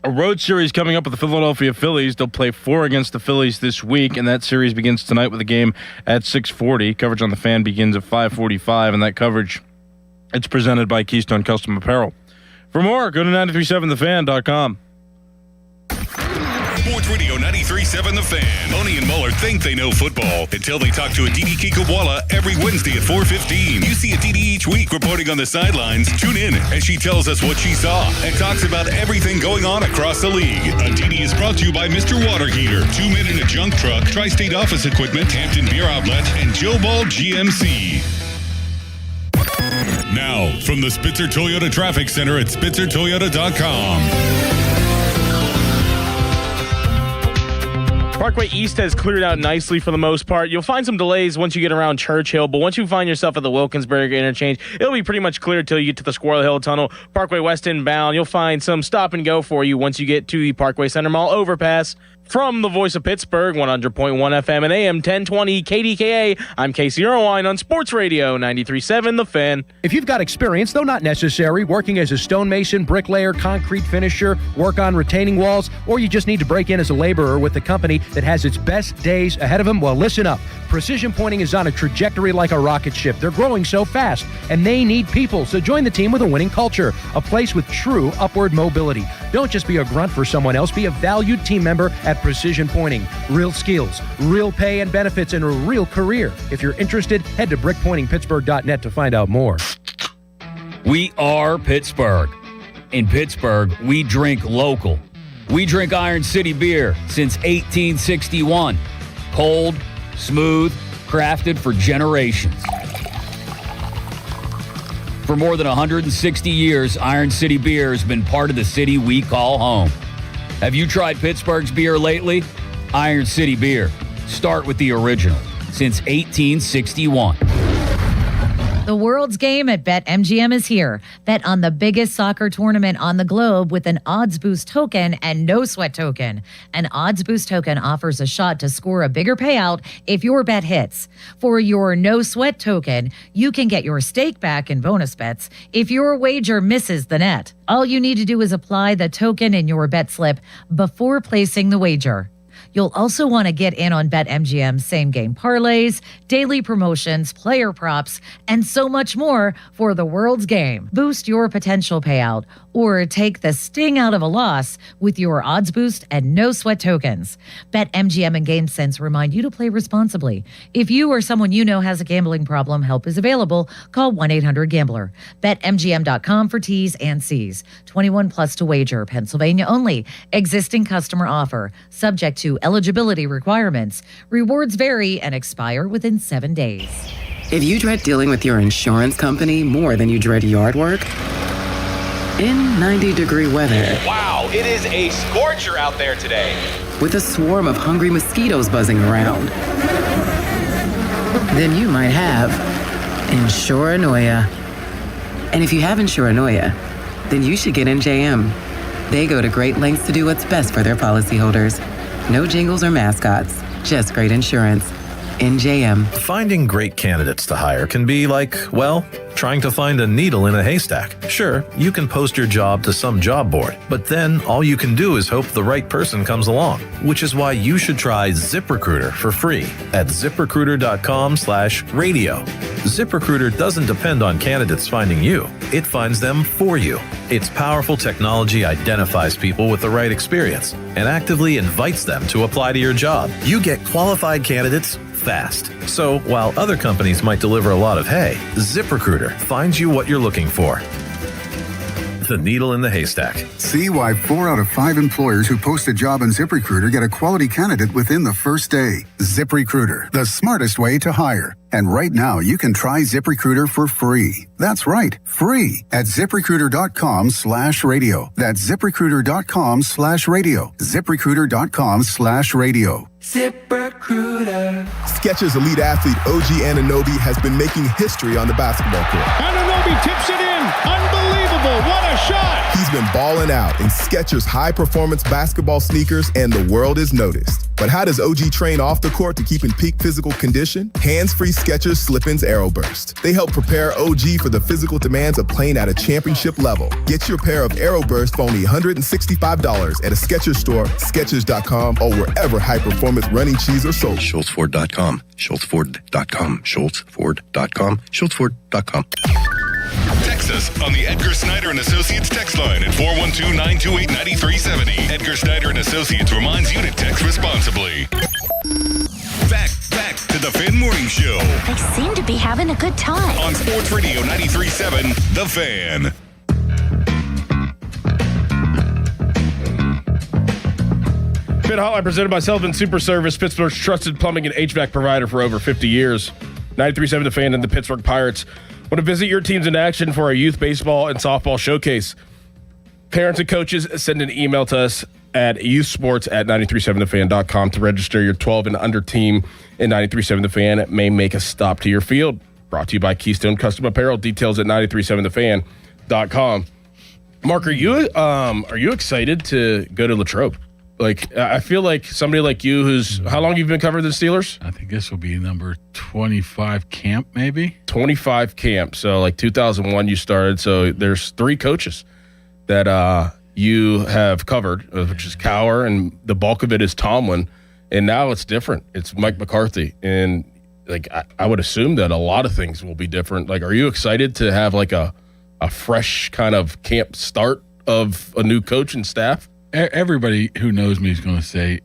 a road series coming up with the Philadelphia Phillies. They'll play 4 against the Phillies this week, and that series begins tonight with a game at 6:40. Coverage on the Fan begins at 5:45, and that coverage, it's presented by Keystone Custom Apparel. For more, go to 937thefan.com.
Sports Radio 93.7 The Fan. Boney and Muller think they know football until they talk to Aditi Kikawala every Wednesday at 4:15. You see Aditi each week reporting on the sidelines. Tune in as she tells us what she saw and talks about everything going on across the league. Aditi is brought to you by Mr. Water Heater, 2 Men in a Junk Truck, Tri-State Office Equipment, Hampton Beer Outlet, and Joe Ball GMC. Now, from the Spitzer Toyota Traffic Center at SpitzerToyota.com.
Parkway East has cleared out nicely for the most part. You'll find some delays once you get around Churchill, but once you find yourself at the Wilkinsburg interchange, it'll be pretty much clear until you get to the Squirrel Hill Tunnel. Parkway West inbound, you'll find some stop and go for you once you get to the Parkway Center Mall overpass. From the voice of Pittsburgh, 100.1 FM and AM 1020 KDKA, I'm Casey Irwine on Sports Radio 93.7 The Fan.
If you've got experience, though not necessary, working as a stonemason, bricklayer, concrete finisher, work on retaining walls, or you just need to break in as a laborer with a company that has its best days ahead of them, well, listen up. Precision Pointing is on a trajectory like a rocket ship. They're growing so fast, and they need people. So join the team with a winning culture, a place with true upward mobility. Don't just be a grunt for someone else. Be a valued team member at Precision Pointing. Real skills, real pay and benefits, and a real career. If you're interested, head to brickpointingpittsburgh.net to find out more.
We are Pittsburgh. In Pittsburgh, we drink local. We drink Iron City beer since 1861. Cold, smooth, crafted for generations. For more than 160 years, Iron City beer has been part of the city we call home. Have you tried Pittsburgh's beer lately? Iron City beer. Start with the original. Since 1861.
The world's game at BetMGM is here. Bet on the biggest soccer tournament on the globe with an Odds Boost token and no sweat token. An Odds Boost token offers a shot to score a bigger payout if your bet hits. For your no sweat token, you can get your stake back in bonus bets if your wager misses the net. All you need to do is apply the token in your bet slip before placing the wager. You'll also want to get in on BetMGM's same-game parlays, daily promotions, player props, and so much more for the world's game. Boost your potential payout or take the sting out of a loss with your Odds Boost and no sweat tokens. BetMGM and GameSense remind you to play responsibly. If you or someone you know has a gambling problem, help is available. Call 1-800-GAMBLER. BetMGM.com for T's and C's. 21 plus to wager. Pennsylvania only. Existing customer offer. Subject to eligibility requirements. Rewards vary and expire within 7 days.
If you dread dealing with your insurance company more than you dread yard work, in 90-degree weather.
Wow, it is a scorcher out there today.
With a swarm of hungry mosquitoes buzzing around. Then you might have Insuranoia. And if you have Insuranoia, then you should get NJM. They go to great lengths to do what's best for their policyholders. No jingles or mascots, just great insurance. NJM.
Finding great candidates to hire can be like, well, trying to find a needle in a haystack. Sure, you can post your job to some job board, but then all you can do is hope the right person comes along, which is why you should try ZipRecruiter for free at ZipRecruiter.com/radio. ZipRecruiter doesn't depend on candidates finding you. It finds them for you. Its powerful technology identifies people with the right experience and actively invites them to apply to your job. You get qualified candidates fast. So while other companies might deliver a lot of hay, ZipRecruiter finds you what you're looking for. The needle in the haystack.
See why 4 out of 5 employers who post a job on ZipRecruiter get a quality candidate within the first day. ZipRecruiter, the smartest way to hire. And right now, you can try ZipRecruiter for free. That's right, free at ZipRecruiter.com/radio. That's ZipRecruiter.com/radio. ZipRecruiter.com/radio.
ZipRecruiter. Skechers elite athlete OG Anunoby has been making history on the basketball court.
Anunoby tips it in. Unbelievable. What a shot.
He's been balling out in Skechers high-performance basketball sneakers, and the world is noticed. But how does OG train off the court to keep in peak physical condition? Hands-free Skechers Slip-ins AeroBurst. They help prepare OG for the physical demands of playing at a championship level. Get your pair of AeroBurst for only $165 at a Skechers store, Skechers.com, or wherever high-performance running shoes are sold.
SchultzFord.com, SchultzFord.com, SchultzFord.com, SchultzFord.com.
Text us on the Edgar Snyder and Associates text line at 412-928-9370. Edgar Snyder and Associates reminds you to text responsibly. Back to the Fan Morning Show.
They seem to be having a good time.
On Sports Radio 93.7, The Fan.
Fan Hotline presented by Sullivan Super Service, Pittsburgh's trusted plumbing and HVAC provider for over 50 years. 93.7 The Fan and the Pittsburgh Pirates want to visit your teams in action for our youth baseball and softball showcase. Parents and coaches, send an email to us at youthsports@937thefan.com to register your 12 and under team in 93.7 The Fan. It may make a stop to your field. Brought to you by Keystone Custom Apparel. Details at 937thefan.com. Mark, are you excited to go to Latrobe? Like, I feel like somebody like you who's, how long have you been covering the Steelers?
I think this will be number 25 camp, maybe.
25 camp. So, like 2001 you started. So, there's 3 coaches that you have covered, which is Cowher, and the bulk of it is Tomlin. And now it's different. It's Mike McCarthy. And, like, I would assume that a lot of things will be different. Like, are you excited to have, like, a fresh kind of camp start of a new coach and staff?
Everybody who knows me is going to say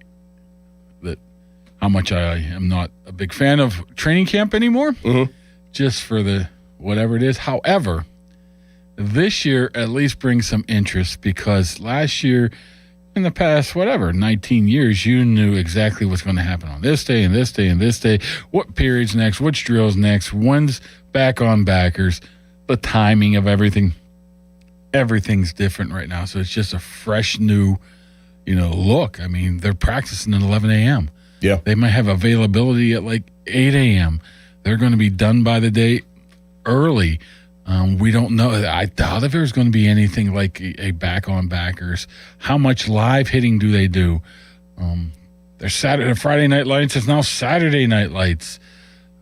that how much I am not a big fan of training camp anymore, just for the whatever it is. However, this year at least brings some interest because last year, in the past, 19 years, you knew exactly what's going to happen on this day and this day and this day, what period's next, which drill's next, when's back on backers, the timing of everything. Everything's different right now, so it's just a fresh new, look. I mean, they're practicing at 11 a.m.
Yeah.
They might have availability at like 8 a.m. They're going to be done by the day early. We don't know. I doubt if there's going to be anything like a back on backers. How much live hitting do they do? There's Friday night lights. It's now Saturday night lights.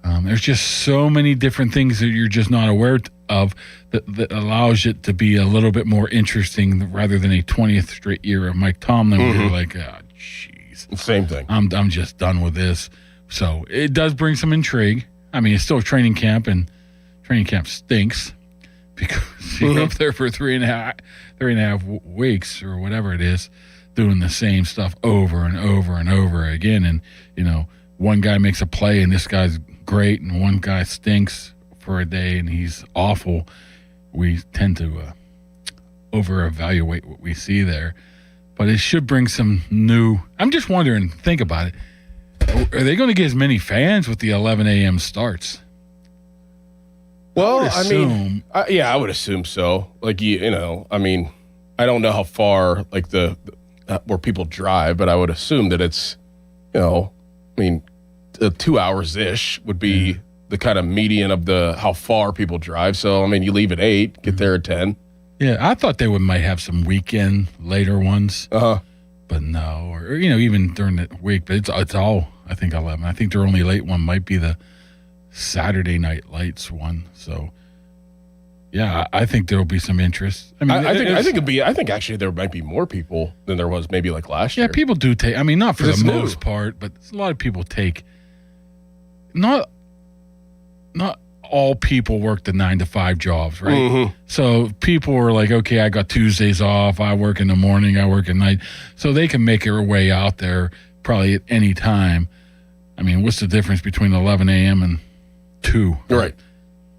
There's just so many different things that you're just not aware of that allows it to be a little bit more interesting rather than a 20th straight year of Mike Tomlin where you're like, jeez.
Same thing.
I'm just done with this. So it does bring some intrigue. I mean, it's still training camp, and training camp stinks because you're up there for three and a half weeks or whatever it is, doing the same stuff over and over and over again. And, one guy makes a play and this guy's great, and one guy stinks for a day and he's awful. We tend to over-evaluate what we see there. But it should bring some new... I'm just wondering, think about it. Are they going to get as many fans with the 11 a.m. starts?
Well, I mean, I would assume so. Like, I mean, I don't know how far, like, where people drive, but I would assume that it's, 2 hours-ish would be the kind of median of how far people drive. So, I mean, you leave at 8, get there at 10.
Yeah, I thought they might have some weekend later ones. But no, or even during the week. But it's all, I think, 11. I think their only late one might be the Saturday Night Lights one. So, yeah, I think there will be some interest. I mean,
I think actually there might be more people than there was maybe like last year.
Yeah, people do take. I mean, not for the most part, but a lot of people take. Not all people work the 9-to-5 jobs, right? So people are like, okay, I got Tuesdays off. I work in the morning. I work at night. So they can make their way out there probably at any time. I mean, what's the difference between 11 a.m. and 2?
Right.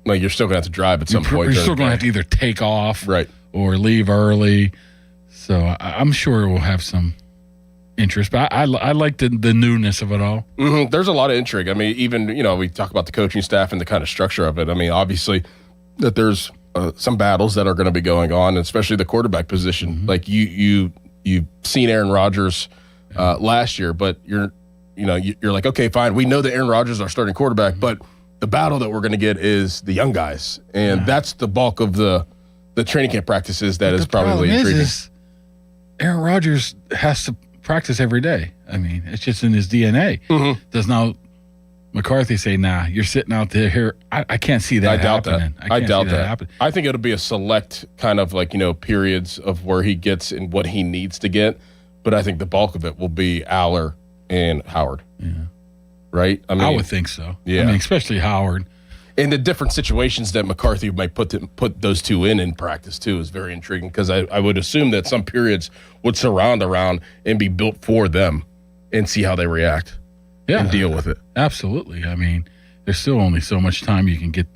Like, you're still going to have to drive at some point.
You're still going to have to either take off
right,
or leave early. So I'm sure it will have some interest, but I like the newness of it all.
There's a lot of intrigue. I mean, even, we talk about the coaching staff and the kind of structure of it. I mean, obviously that there's some battles that are going to be going on, especially the quarterback position. Like you've seen Aaron Rodgers last year, but you're like, okay, fine. We know that Aaron Rodgers is our starting quarterback, but the battle that we're going to get is the young guys. And that's the bulk of the training camp practices that is probably intriguing.
Is Aaron Rodgers has to practice every day. I mean, it's just in his DNA. Does now McCarthy say, nah, you're sitting out there here? I can't see that happening.
I doubt that. I think it'll be a select kind of like, periods of where he gets and what he needs to get. But I think the bulk of it will be Aller and Howard.
Yeah.
Right? I mean,
I would think so.
Yeah.
I mean, especially Howard.
And the different situations that McCarthy might put those two in practice, too, is very intriguing because I would assume that some periods would surround around and be built for them and see how they react and deal with it.
Absolutely. I mean, there's still only so much time you can get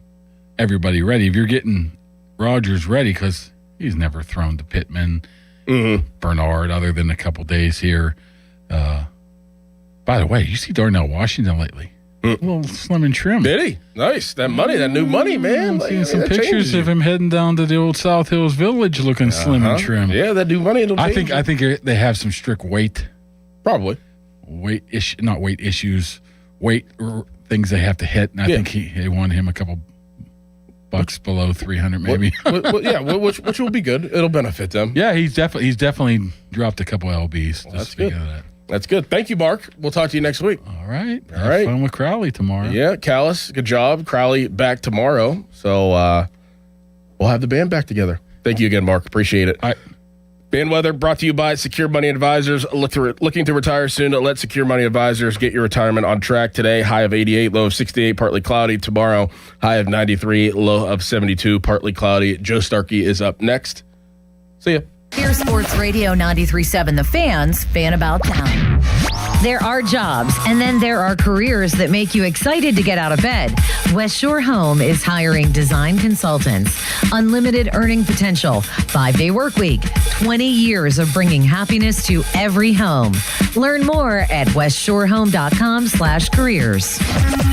everybody ready. If you're getting Rodgers ready, because he's never thrown to Pittman, Bernard, other than a couple days here. By the way, you see Darnell Washington lately? A little slim and trim.
Did he? Nice. That money, that new money, man.
I'm
Like,
seeing some
that
pictures
changes
of
you.
him heading down to the old South Hills Village looking slim and trim.
Yeah, that new money.
I think they have some strict weight.
Probably.
Weight issues, things they have to hit. And I think they wanted him a couple bucks below 300 maybe.
Which will be good. It'll benefit them.
Yeah, he's definitely dropped a couple LBs.
That's good. That's good. Thank you, Mark. We'll talk to you next week.
All right. Have fun with Crowley tomorrow.
Yeah, Callis, good job. Crowley back tomorrow. So we'll have the band back together. Thank you again, Mark. Appreciate it.
All right.
Band weather brought to you by Secure Money Advisors. Looking to retire soon? Let Secure Money Advisors get your retirement on track today. High of 88, low of 68, partly cloudy. Tomorrow, high of 93, low of 72, partly cloudy. Joe Starkey is up next. See ya.
Here's Sports Radio 93.7 The Fan's Fan About Town. There are jobs, and then there are careers that make you excited to get out of bed. West Shore Home is hiring design consultants. Unlimited earning potential, 5-day work week, 20 years of bringing happiness to every home. Learn more at westshorehome.com/careers.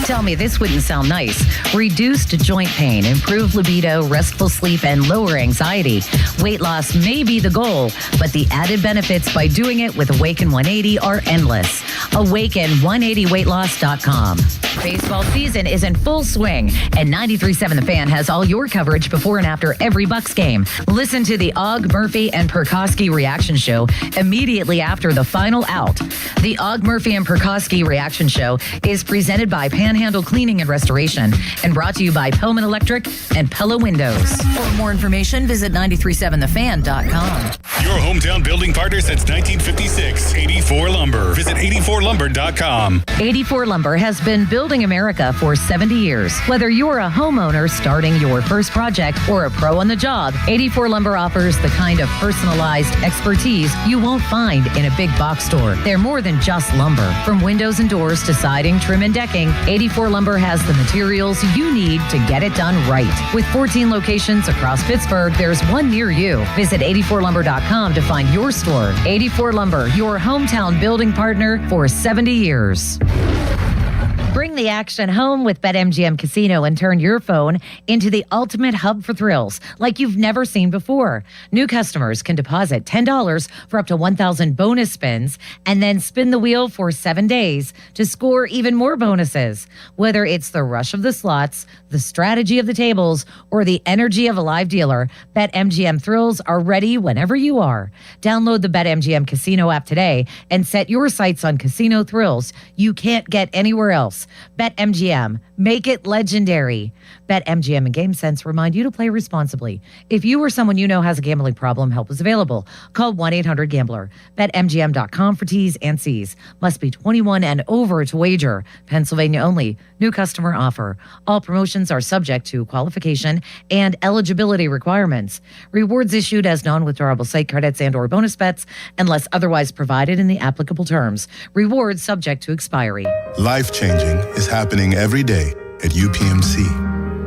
Tell me this wouldn't sound nice. Reduced joint pain, improved libido, restful sleep, and lower anxiety. Weight loss may be the goal, but the added benefits by doing it with Awaken 180 are endless. Awaken180weightloss.com. Baseball season is in full swing, and 93.7 The Fan has all your coverage before and after every Bucks game. Listen to the Og, Murphy, and Perkowski reaction show immediately after the final out. The Og, Murphy, and Perkowski reaction show is presented by Panhandle Cleaning and Restoration and brought to you by Pillman Electric and Pella Windows. For more information, visit 937thefan.com.
Your hometown building partner since 1956. 84 Lumber. Visit 84lumber.com.
84 Lumber has been building America for 70 years. Whether you're a homeowner starting your first project or a pro on the job, 84 Lumber offers the kind of personalized expertise you won't find in a big box store. They're more than just lumber. From windows and doors to siding, trim, and decking, 84 Lumber has the materials you need to get it done right. With 14 locations across Pittsburgh, there's one near you. Visit 84lumber.com to find your store. 84 Lumber, your hometown building partner for 70 years. Bring the action home with BetMGM Casino and turn your phone into the ultimate hub for thrills like you've never seen before. New customers can deposit $10 for up to 1,000 bonus spins and then spin the wheel for 7 days to score even more bonuses. Whether it's the rush of the slots, the strategy of the tables, or the energy of a live dealer, BetMGM thrills are ready whenever you are. Download the BetMGM Casino app today and set your sights on casino thrills you can't get anywhere else. BetMGM. Make it legendary. BetMGM and GameSense remind you to play responsibly. If you or someone you know has a gambling problem, help is available. Call 1-800-GAMBLER. BetMGM.com for T's and C's. Must be 21 and over to wager. Pennsylvania only. New customer offer. All promotions are subject to qualification and eligibility requirements. Rewards issued as non-withdrawable site credits and or bonus bets unless otherwise provided in the applicable terms. Rewards subject to expiry.
Life-changing is happening every day at UPMC.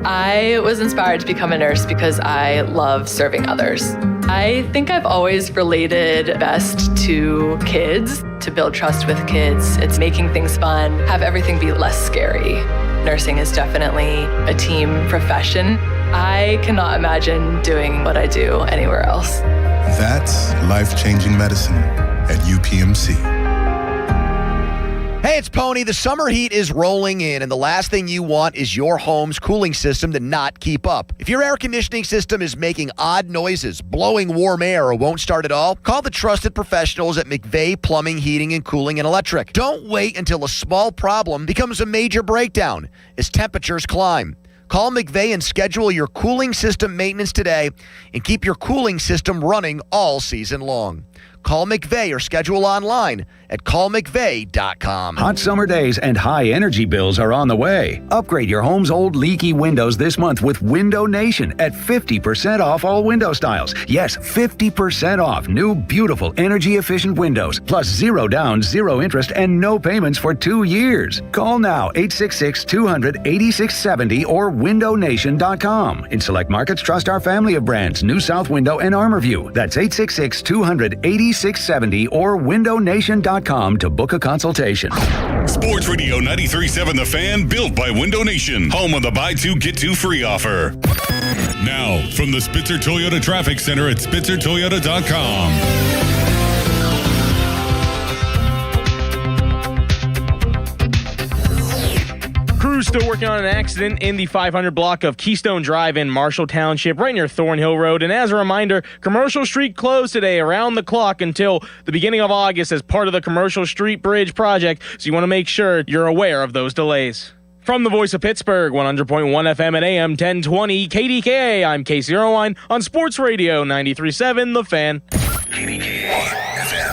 I was inspired to become a nurse because I love serving others. I think I've always related best to kids, to build trust with kids. It's making things fun, have everything be less scary. Nursing is definitely a team profession. I cannot imagine doing what I do anywhere else.
That's life-changing medicine at UPMC.
Hey, it's Pony. The summer heat is rolling in, and the last thing you want is your home's cooling system to not keep up. If your air conditioning system is making odd noises, blowing warm air, or won't start at all, call the trusted professionals at McVeigh Plumbing, Heating, and Cooling and Electric. Don't wait until a small problem becomes a major breakdown as temperatures climb. Call McVeigh and schedule your cooling system maintenance today and keep your cooling system running all season long. Call McVeigh or schedule online at callmcveigh.com.
Hot summer days and high energy bills are on the way. Upgrade your home's old leaky windows this month with Window Nation at 50% off all window styles. Yes, 50% off new, beautiful, energy-efficient windows. Plus 0 down, 0 interest, and no payments for 2 years. Call now, 866-200-8670 or windownation.com. In select markets, trust our family of brands, New South Window and ArmorView. That's 866-200-8670 3670 or windownation.com to book a consultation.
Sports Radio 93.7 The Fan, built by Window Nation, home of the buy two, get two free offer. Now, from the Spitzer Toyota Traffic Center at SpitzerToyota.com.
Crews still working on an accident in the 500 block of Keystone Drive in Marshall Township, right near Thornhill Road. And as a reminder, Commercial Street closed today around the clock until the beginning of August as part of the Commercial Street Bridge project. So you want to make sure you're aware of those delays. From the voice of Pittsburgh, 100.1 FM at AM 1020 KDKA, I'm Casey Irwine on Sports Radio 93.7 The Fan.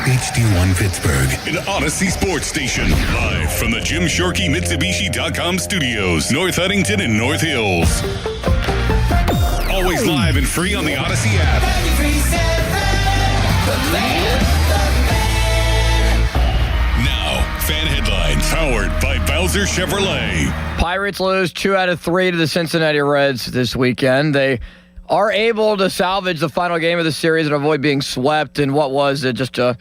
HD1 Pittsburgh, an Odyssey Sports Station. Live from the Jim Shorkey Mitsubishi.com studios, North Huntington and North Hills. Always live and free on the Odyssey app. Now, fan headlines powered by Bowser Chevrolet.
Pirates lose 2 out of 3 to the Cincinnati Reds this weekend. They are able to salvage the final game of the series and avoid being swept in what was just a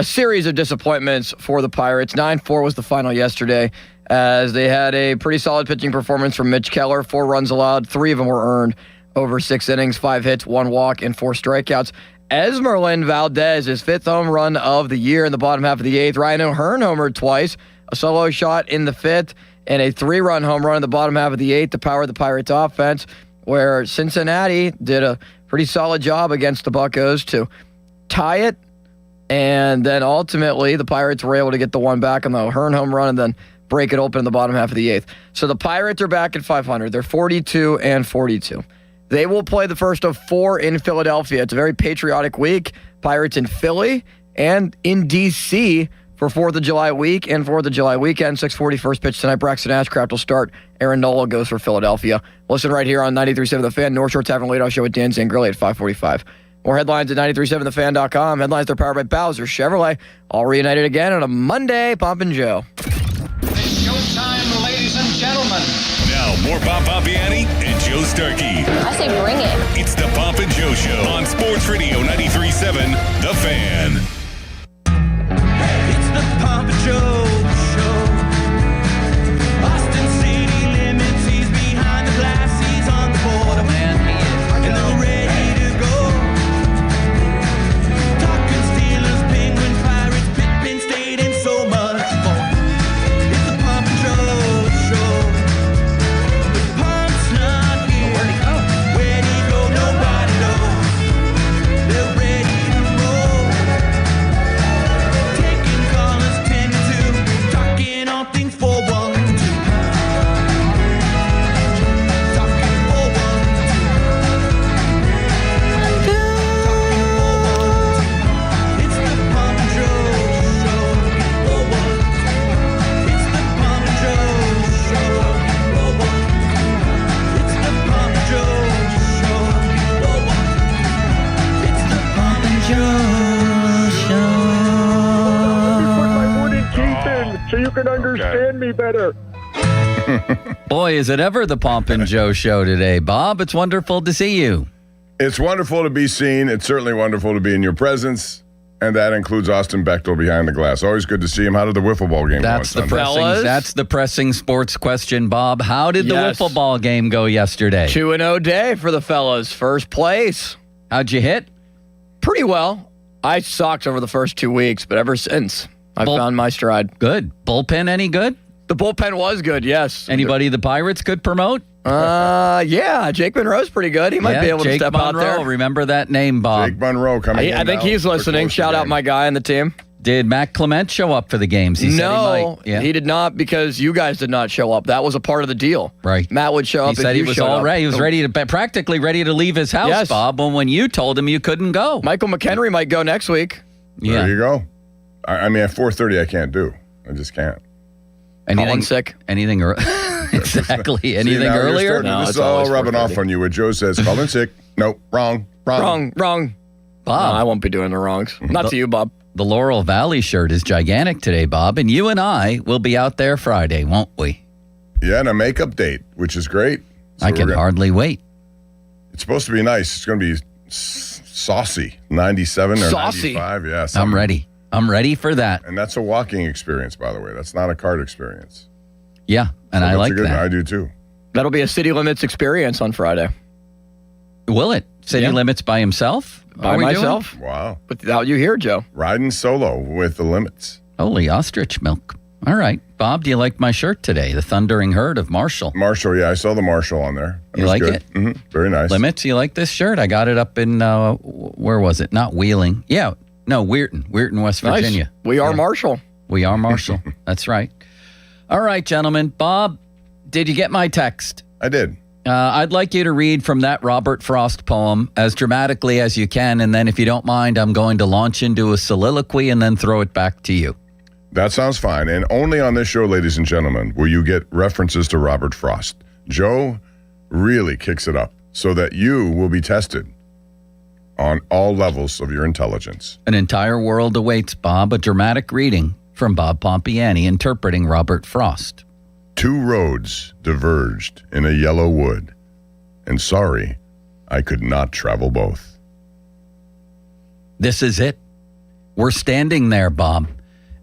series of disappointments for the Pirates. 9-4 was the final yesterday, as they had a pretty solid pitching performance from Mitch Keller. 4 runs allowed, 3 of them were earned over 6 innings, 5 hits, 1 walk, and 4 strikeouts. Esmeralyn Valdez, his 5th home run of the year in the bottom half of the 8th. Ryan O'Hearn homered twice, a solo shot in the 5th, and a 3-run home run in the bottom half of the 8th to power the Pirates offense, where Cincinnati did a pretty solid job against the Buccos to tie it. And then ultimately, the Pirates were able to get the one back on the O'Hearn home run and then break it open in the bottom half of the 8th. So the Pirates are back at 500. They're 42-42. They will play the first of 4 in Philadelphia. It's a very patriotic week. Pirates in Philly and in D.C. for 4th of July week and 4th of July weekend. 6:40 first pitch tonight. Braxton Ashcraft will start. Aaron Nola goes for Philadelphia. Listen right here on 93.7 The Fan. North Shore Tavern Late Show with Dan Zangrilli at 5:45. More headlines at 937thefan.com. Headlines are powered by Bowser Chevrolet. All reunited again on a Monday. Pomp and Joe.
It's showtime, ladies and gentlemen.
Now, more Bob Pompiani and Joe Starkey.
I say bring it.
It's the Pomp and Joe Show on Sports Radio 93.7 The Fan.
It's the Pomp and Joe Show. Austin City limits, he's behind the glass, he's on the border. Man, he is. And they're ready to go. Talking Steelers, Penguins, Pirates, Pitt, Penn State, and so much more. It's the Pomp and Joe Show. The Pomp's not here. Where'd he go? Where'd he go? Nobody knows. They're ready to roll. Taking callers 10 to 2. Talking all things 4-1-2. Talking 4-1-2. It's the Pomp and Joe Show. 4-1-2. It's the Pomp and Joe Show. 4-1-2. It's the Pomp and Joe Show. 4-1-2. It's the Pomp and Joe Show.
So you can understand me better.
Boy, is it ever the Pomp and Joe Show today. Bob, it's wonderful to see you.
It's wonderful to be seen. It's certainly wonderful to be in your presence. And that includes Austin Bechtel behind the glass. Always good to see him. How did the wiffle ball game
That's
go
the pressing. That's the pressing sports question, Bob. How did the
Yes.
wiffle ball game go yesterday?
2-0 day for the fellas. First place.
How'd you hit?
Pretty well. I sucked over the first 2 weeks, but ever since, I found my stride.
Good. Bullpen any good?
The bullpen was good, yes.
Anybody the Pirates could promote?
Yeah, Jake Monroe's pretty good. He might be able
Jake
to step
Monroe.
out there.
Remember that name, Bob.
Jake Monroe coming in
I think
now
he's
for
listening.
close
Shout
to
out
game.
my guy on the team.
Did Matt Clement show up for the games? He said he might. Yeah.
he did not, because you guys did not show up. That was a part of the deal.
Right.
Matt would show up.
He said
if
he
you
was
showed
all
up.
ready. He was practically ready to leave his house,
Yes.
Bob, when you told him you couldn't go.
Michael McHenry might go next week.
There you go. I mean, at 4:30, I can't do. I just can't.
Anything
sick?
Anything exactly?
See,
Anything
now you're
earlier?
starting- this is all rubbing off on you. What Joe says, call in sick. Nope, wrong.
Wrong.
Bob.
No, I won't be doing the wrongs. Not to you, Bob.
The Laurel Valley shirt is gigantic today, Bob, and you and I will be out there Friday, won't we?
Yeah, and a makeup date, which is great. So
I can
we're
hardly wait.
It's supposed to be nice. It's going to be saucy. 97 or
Saucy.
95. Yeah,
I'm
something.
ready. I'm ready for that.
And that's a walking experience, by the way. That's not a cart experience.
Yeah, and
So
I
that's
like
a good,
that.
I do too.
That'll be a City Limits experience on Friday.
Will it? City
Yeah.
Limits by himself?
By
Are we doing?
myself.
Wow.
Without you here, Joe.
Riding solo with the limits.
Holy ostrich milk. All right. Bob, do you like my shirt today? The Thundering Herd of Marshall.
Marshall, yeah, I saw the Marshall on there. It
You
was
like
good.
it?
Mm-hmm. Very nice.
Limits, you like this shirt? I got it up in, where was it? Not Wheeling. Yeah, no, Weirton, West
Nice.
Virginia.
We are Marshall.
We are Marshall. That's right. All right, gentlemen. Bob, did you get my text?
I did.
I'd like you to read from that Robert Frost poem as dramatically as you can, and then if you don't mind, I'm going to launch into a soliloquy and then throw it back to you.
That sounds fine. And only on this show, ladies and gentlemen, will you get references to Robert Frost. Joe really kicks it up so that you will be tested on all levels of your intelligence.
An entire world awaits, Bob. A dramatic reading from Bob Pompiani interpreting Robert Frost.
Two roads diverged in a yellow wood, and sorry, I could not travel both.
This is it. We're standing there, Bob,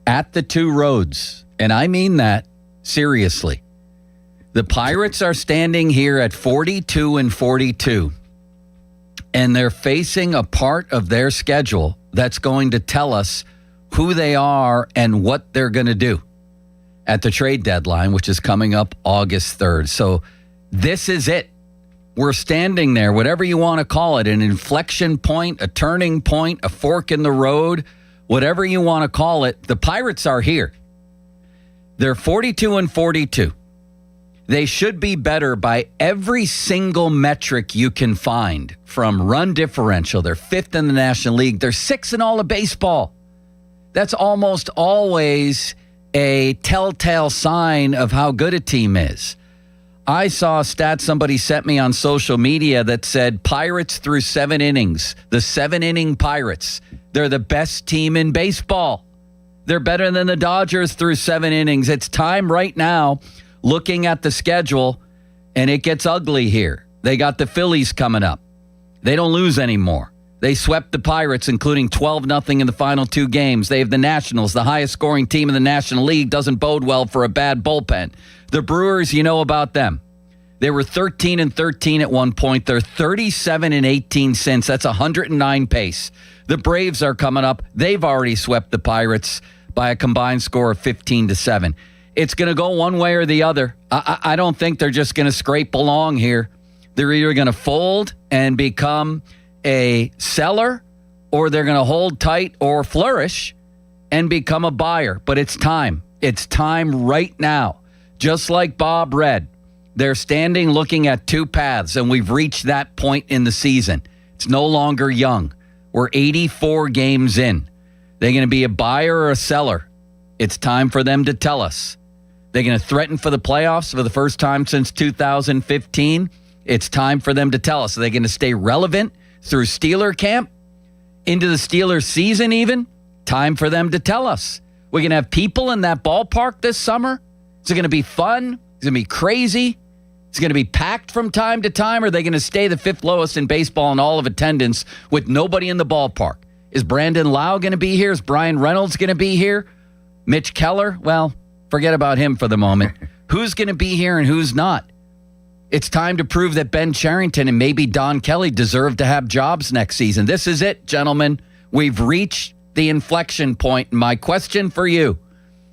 at the two roads, and I mean that seriously. The Pirates are standing here at 42 and 42, and they're facing a part of their schedule that's going to tell us who they are and what they're going to do at the trade deadline, which is coming up August 3rd. So this is it. We're standing there, whatever you want to call it, an inflection point, a turning point, a fork in the road, whatever you want to call it. The Pirates are here. They're 42 and 42. They should be better by every single metric you can find, from run differential. They're 5th in the National League. They're 6th in all of baseball. That's almost always a telltale sign of how good a team is. I saw a stat somebody sent me on social media that said Pirates through 7 innings, the 7-inning Pirates, they're the best team in baseball. They're better than the Dodgers through 7 innings. It's time right now, looking at the schedule, and it gets ugly here. They got the Phillies coming up. They don't lose anymore. They swept the Pirates, including 12-0 in the final 2 games. They have the Nationals, the highest scoring team in the National League. Doesn't bode well for a bad bullpen. The Brewers, you know about them. They were 13 and 13 at one point. They're 37 and 18 since. That's 109 pace. The Braves are coming up. They've already swept the Pirates by a combined score of 15-7. It's going to go one way or the other. I don't think they're just going to scrape along here. They're either going to fold and become a seller, or they're going to hold tight or flourish and become a buyer. But it's time. It's time right now. Just like Bob read, they're standing looking at 2 paths, and we've reached that point in the season. It's no longer young. We're 84 games in. They're going to be a buyer or a seller. It's time for them to tell us. They're going to threaten for the playoffs for the first time since 2015. It's time for them to tell us. Are they going to stay relevant through Steeler camp, into the Steelers season even? Time for them to tell us. We're going to have people in that ballpark this summer. Is it going to be fun? Is it going to be crazy? Is it going to be packed from time to time? Or are they going to stay the 5th lowest in baseball in all of attendance with nobody in the ballpark? Is Brandon Lau going to be here? Is Brian Reynolds going to be here? Mitch Keller? Well, forget about him for the moment. Who's going to be here and who's not? It's time to prove that Ben Cherington and maybe Don Kelly deserve to have jobs next season. This is it, gentlemen. We've reached the inflection point. My question for you,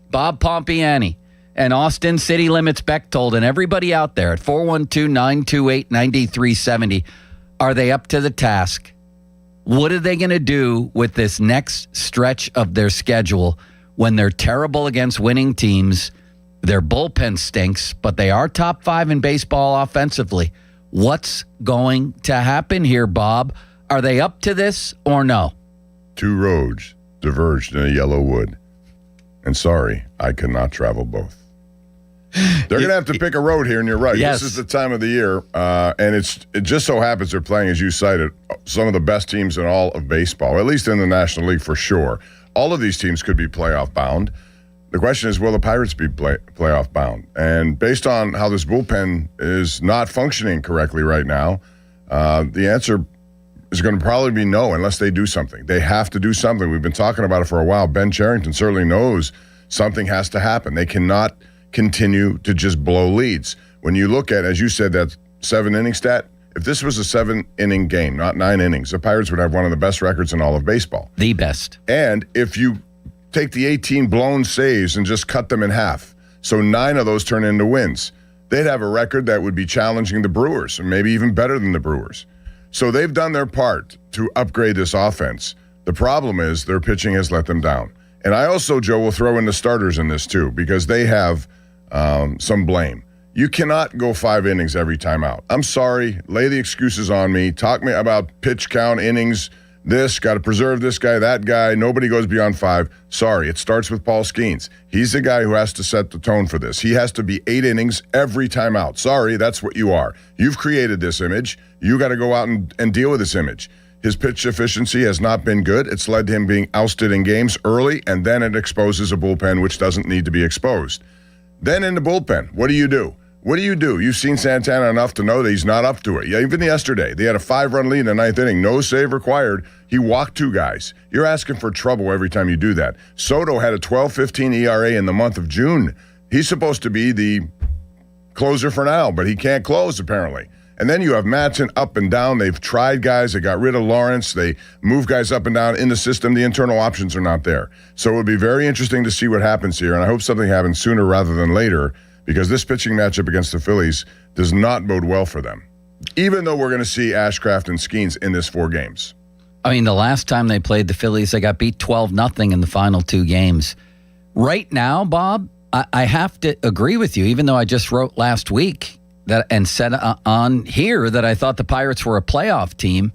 Bob Pompiani and Austin City Limits Bechtold and everybody out there at 412-928-9370, are they up to the task? What are they going to do with this next stretch of their schedule when they're terrible against winning teams? Their bullpen stinks, but they are top 5 in baseball offensively. What's going to happen here, Bob? Are they up to this or no?
2 roads diverged in a yellow wood, and sorry, I could not travel both. They're going to have to pick a road here, and you're right.
Yes.
This is the time of the year, and it just so happens they're playing, as you cited, some of the best teams in all of baseball, at least in the National League for sure. All of these teams could be playoff bound. The question is, will the Pirates be playoff bound? And based on how this bullpen is not functioning correctly right now, the answer is going to probably be no unless they do something. They have to do something. We've been talking about it for a while. Ben Cherington certainly knows something has to happen. They cannot continue to just blow leads. When you look at, as you said, that 7-inning stat, if this was a 7-inning game, not 9 innings, the Pirates would have one of the best records in all of baseball.
The best.
And if you take the 18 blown saves and just cut them in half, so 9 of those turn into wins, they'd have a record that would be challenging the Brewers, and maybe even better than the Brewers. So they've done their part to upgrade this offense. The problem is their pitching has let them down. And I also, Joe, will throw in the starters in this too, because they have some blame. You cannot go 5 innings every time out. I'm sorry. Lay the excuses on me. Talk me about pitch count, innings, this, got to preserve this guy, that guy. Nobody goes beyond 5. Sorry, it starts with Paul Skeens. He's the guy who has to set the tone for this. He has to be 8 innings every time out. Sorry, that's what you are. You've created this image. You got to go out and deal with this image. His pitch efficiency has not been good. It's led to him being ousted in games early, and then it exposes a bullpen which doesn't need to be exposed. Then in the bullpen, what do you do? What do you do? You've seen Santana enough to know that he's not up to it. Yeah, even yesterday, they had a 5-run lead in the 9th inning. No save required. He walked 2 guys. You're asking for trouble every time you do that. Soto had a 12.15 ERA in the month of June. He's supposed to be the closer for now, but he can't close apparently. And then you have Mattson up and down. They've tried guys. They got rid of Lawrence. They move guys up and down in the system. The internal options are not there. So it would be very interesting to see what happens here, and I hope something happens sooner rather than later, because this pitching matchup against the Phillies does not bode well for them, even though we're going to see Ashcraft and Skeens in this 4 games.
I mean, the last time they played the Phillies, they got beat 12-0 in the final 2 games. Right now, Bob, I have to agree with you, even though I just wrote last week that and said on here that I thought the Pirates were a playoff team.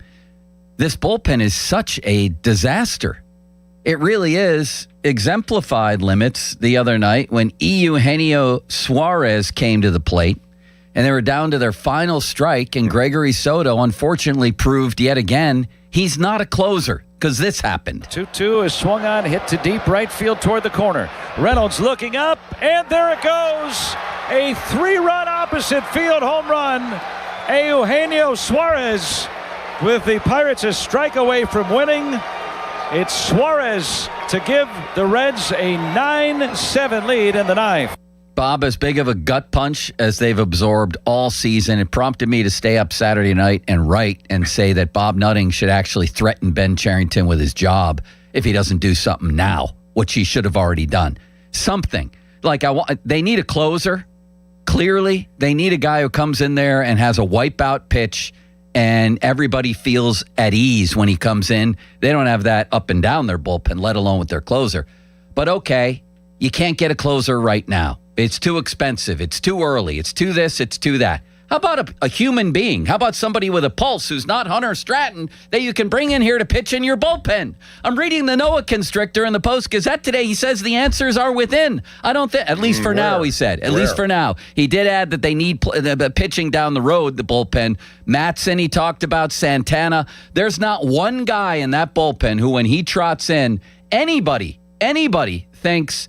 This bullpen is such a disaster. It really is. Exemplified limits the other night when Eugenio Suarez came to the plate and they were down to their final strike, and Gregory Soto unfortunately proved yet again he's not a closer, because this happened.
2-2 is swung on, hit to deep right field toward the corner. Reynolds looking up, and there it goes. A 3-run opposite field home run. Eugenio Suarez with the Pirates a strike away from winning. It's Suarez to give the Reds a 9-7 lead in the 9th.
Bob, as big of a gut punch as they've absorbed all season, it prompted me to stay up Saturday night and write and say that Bob Nutting should actually threaten Ben Cherington with his job if he doesn't do something now, which he should have already done. Something. Like they need a closer, clearly. They need a guy who comes in there and has a wipeout pitch and everybody feels at ease when he comes in. They don't have that up and down their bullpen, let alone with their closer. But okay, you can't get a closer right now. It's too expensive. It's too early. It's too this. It's too that. How about a human being? How about somebody with a pulse who's not Hunter Stratton that you can bring in here to pitch in your bullpen? I'm reading the Noah Constrictor in the Post-Gazette today. He says the answers are within. I don't think, at least for now, he said. At least for now. He did add that they need the pitching down the road, the bullpen. Mattson, he talked about Santana. There's not one guy in that bullpen who, when he trots in, anybody thinks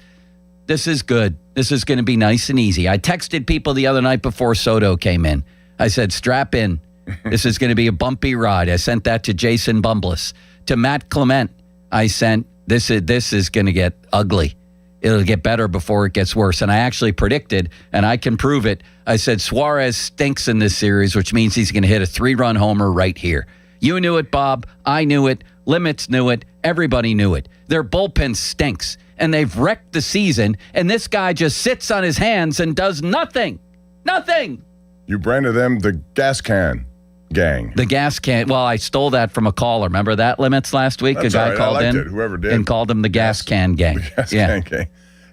this is good. This is going to be nice and easy. I texted people the other night before Soto came in. I said, strap in. This is going to be a bumpy ride. I sent that to Jason Bumbless. To Matt Clement, I sent, this is going to get ugly. It'll get better before it gets worse. And I actually predicted, and I can prove it, I said Suarez stinks in this series, which means he's going to hit a 3-run homer right here. You knew it, Bob. I knew it. Limits knew it. Everybody knew it. Their bullpen stinks. And they've wrecked the season, and this guy just sits on his hands and does nothing. Nothing.
You branded them the gas can gang.
The gas can. Well, I stole that from a caller. Remember that, Limits, last week?
That's
a guy
right.
called in.
Whoever did.
And called them the gas can gang.
The gas can gang.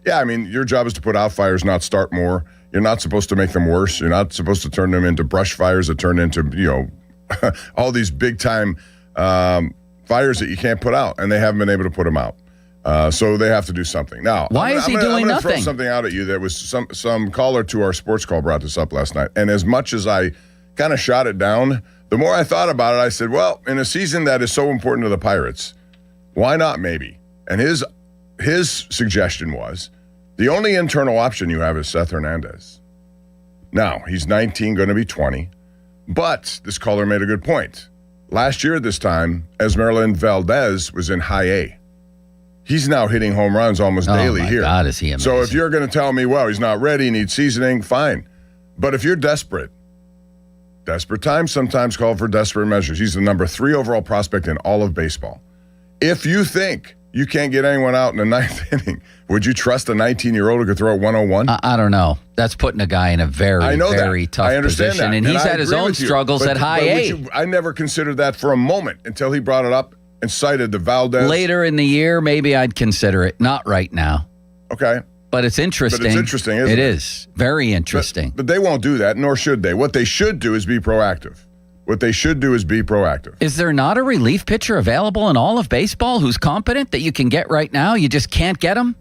Yeah, I mean, your job is to put out fires, not start more. You're not supposed to make them worse. You're not supposed to turn them into brush fires that turn into, all these big-time fires that you can't put out, and they haven't been able to put them out. So they have to do something. Now,
why is he doing nothing?
Throw something out at you. There was some caller to our sports call brought this up last night. And as much as I kind of shot it down, the more I thought about it, I said, well, in a season that is so important to the Pirates, why not maybe? And his suggestion was, the only internal option you have is Seth Hernandez. Now, he's 19, going to be 20. But this caller made a good point. Last year at this time, Esmeralda Valdez was in high A. He's now hitting home runs almost daily here.
God, is he amazing.
So if you're going to tell me, well, he's not ready, needs seasoning, fine. But if you're desperate times sometimes call for desperate measures. He's the number 3 overall prospect in all of baseball. If you think you can't get anyone out in the 9th inning, would you trust a 19-year-old who could throw a 101?
I don't know. That's putting a guy in a very, very tough
I understand
position.
that.
And he's
I
had his
agree
own
with you.
struggles at high A.
I never considered that for a moment until he brought it up and cited the Valdez.
Later in the year, maybe I'd consider it. Not right now.
Okay.
But it's interesting.
But it's interesting, isn't it?
It is. Very interesting.
But they won't do that, nor should they. What they should do is be proactive.
Is there not a relief pitcher available in all of baseball who's competent that you can get right now? You just can't get him?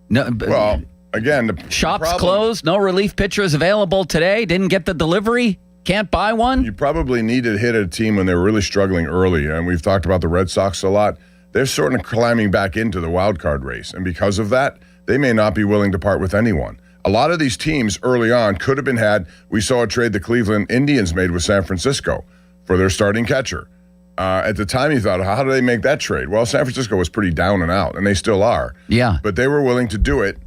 No.
Well, again, the
shops
problem,
closed. No relief pitcher is available today. Didn't get the delivery. Can't buy one.
You probably needed to hit a team when they were really struggling early. And we've talked about the Red Sox a lot. They're sort of climbing back into the wild card race. And because of that, they may not be willing to part with anyone. A lot of these teams early on could have been had. We saw a trade the Cleveland Indians made with San Francisco for their starting catcher. At the time, you thought, how do they make that trade? Well, San Francisco was pretty down and out, and they still are.
Yeah.
But they were willing to do it.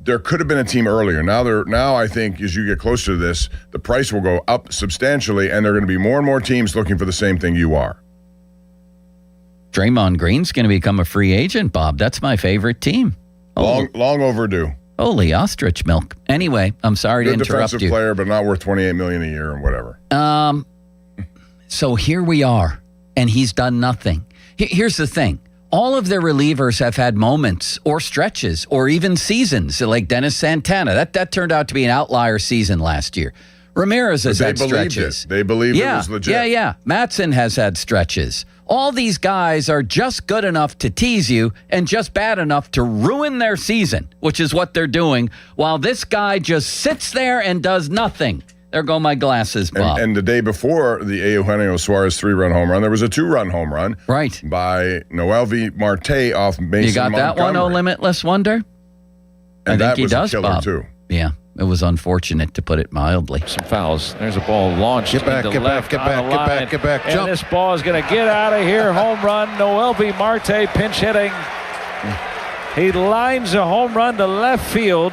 There could have been a team earlier. Now I think as you get closer to this, the price will go up substantially, and there are going to be more and more teams looking for the same thing you are.
Draymond Green's going to become a free agent, Bob. That's my favorite team.
Long overdue.
Holy ostrich milk. Anyway, I'm sorry to interrupt
defensive
you.
player, but not worth $28 million a year and whatever.
So here we are, and he's done nothing. Here's the thing. All of their relievers have had moments or stretches or even seasons, like Dennis Santana. That turned out to be an outlier season last year. Ramirez has had stretches.
They believed it was legit.
Yeah. Matson has had stretches. All these guys are just good enough to tease you and just bad enough to ruin their season, which is what they're doing, while this guy just sits there and does nothing. There go my glasses, Bob.
And the day before the Eugenio Suarez 3-run home run, there was a 2-run home run.
Right.
By Noelvi Marte off Mason
You got that one, Oh Limitless Wonder?
And
I think he
was
does,
a killer,
Bob.
too.
Yeah, it was unfortunate, to put it mildly.
Some fouls. There's a ball launched.
Get back,
into
get back,
left
get
on
back,
the
get back,
line.
get back,
And
jump.
this ball is going to get out of here. Home run. Noelvi Marte pinch hitting. He lines a home run to left field.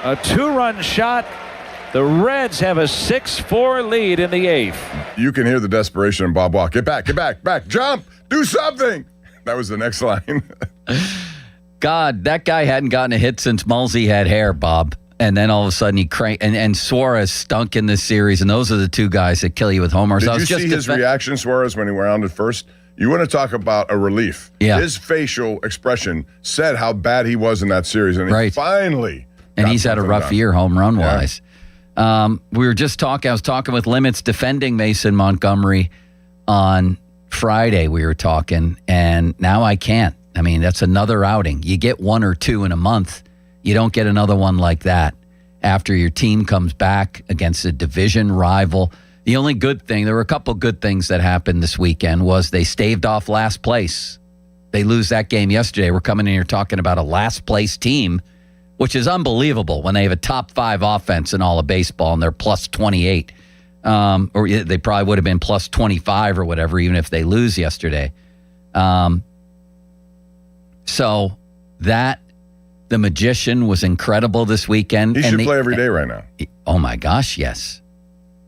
A 2-run shot. The Reds have a 6-4 lead in the 8th.
You can hear the desperation in Bob Walk. Get back, jump, do something. That was the next line.
God, that guy hadn't gotten a hit since Mulsey had hair, Bob. And then all of a sudden he cranked, and Suarez stunk in this series, and those are the two guys that kill you with homers.
Did you see his reaction, Suarez, when he rounded first? You want to talk about a relief.
Yeah.
His facial expression said how bad he was in that series, and he finally
And
got
he's had a
something
rough
done.
year home run wise. We were just talking, I was talking with Limits defending Mason Montgomery on Friday. We were talking, and now I can't. I mean, that's another outing. You get 1 or 2 in a month. You don't get another one like that after your team comes back against a division rival. The only good thing, there were a couple good things that happened this weekend, was they staved off last place. They lose that game yesterday. We're coming in here talking about a last place team, which is unbelievable when they have a top 5 offense in all of baseball and they're plus 28. Or they probably would have been plus 25 or whatever, even if they lose yesterday. So that, the Magician was incredible this weekend.
He should play every day right now.
Oh my gosh, yes.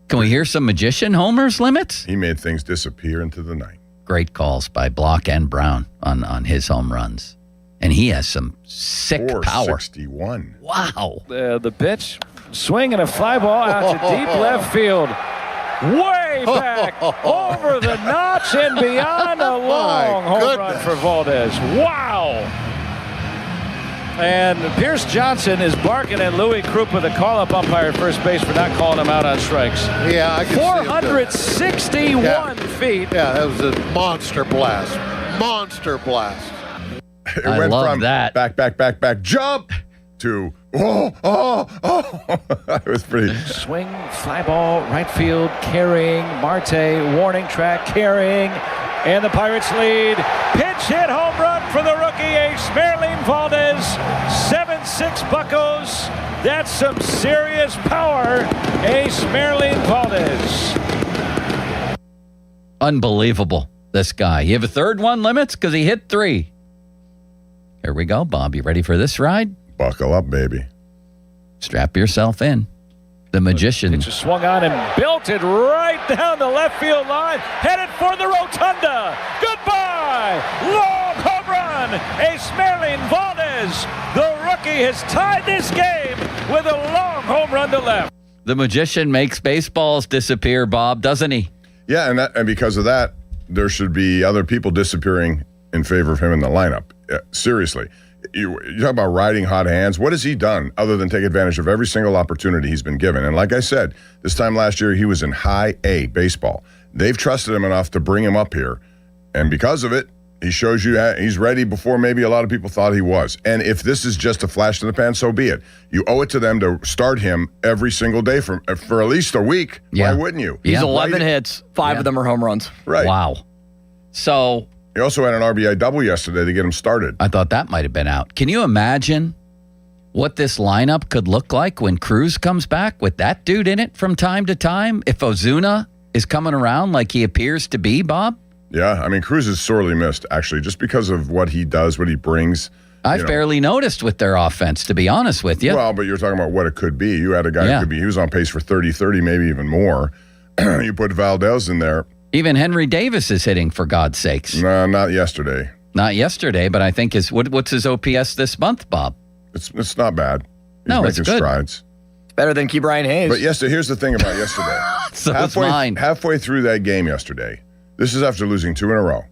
Can we hear some Magician homers, Limits?
He made things disappear into the night.
Great calls by Block and Brown on his home runs. And he has some sick power.
461.
Wow.
The pitch, swing and a fly ball out to deep left field. Way back, over the notch and beyond, a long home run for Valdez. Wow. And Pierce Johnson is barking at Louis Krupa, the call-up umpire at first base, for not calling him out on strikes.
Yeah, I can see him do it.
461 feet.
Yeah, that was a monster blast. Monster blast.
It
I
went
love
from
that.
back, jump to it was pretty.
Swing, fly ball, right field, carrying. Marte, warning track, carrying. And the Pirates lead. Pitch hit home run for the rookie ace, Merlin Valdez. 7-6 Buccos. That's some serious power. Ace Merlin Valdez.
Unbelievable, this guy. You have a third one, Limits? Because he hit 3. Here we go, Bob. You ready for this ride?
Buckle up, baby.
Strap yourself in. The magician.
It's swung on and belted right down the left field line. Headed for the rotunda. Goodbye. Long home run. Esmerlin Valdez. The rookie has tied this game with a long home run to left.
The magician makes baseballs disappear, Bob, doesn't he?
Yeah, and because of that, there should be other people disappearing in favor of him in the lineup. Seriously. You talk about riding hot hands. What has he done other than take advantage of every single opportunity he's been given? And like I said, this time last year, he was in high A baseball. They've trusted him enough to bring him up here. And because of it, he shows you he's ready before maybe a lot of people thought he was. And if this is just a flash in the pan, so be it. You owe it to them to start him every single day for at least a week.
Yeah.
Why wouldn't you?
He's 11 hits. 5 of them are home runs.
Right.
Wow. So
he also had an RBI double yesterday to get him started.
I thought that might have been out. Can you imagine what this lineup could look like when Cruz comes back with that dude in it from time to time? If Ozuna is coming around like he appears to be, Bob?
Yeah, I mean, Cruz is sorely missed, actually, just because of what he does, what he brings.
I've barely noticed with their offense, to be honest with you.
Well, but you're talking about what it could be. You had a guy who could be, he was on pace for 30, maybe even more. You put Valdez in there.
Even Henry Davis is hitting, for God's sakes.
No, not yesterday.
Not yesterday, but I think what's his OPS this month, Bob?
It's not bad. He's
no, it's
making
good.
strides.
It's better than Key Brian Hayes.
But here's the thing about yesterday.
So it's mine.
Halfway through that game yesterday, this is after losing 2 in a row,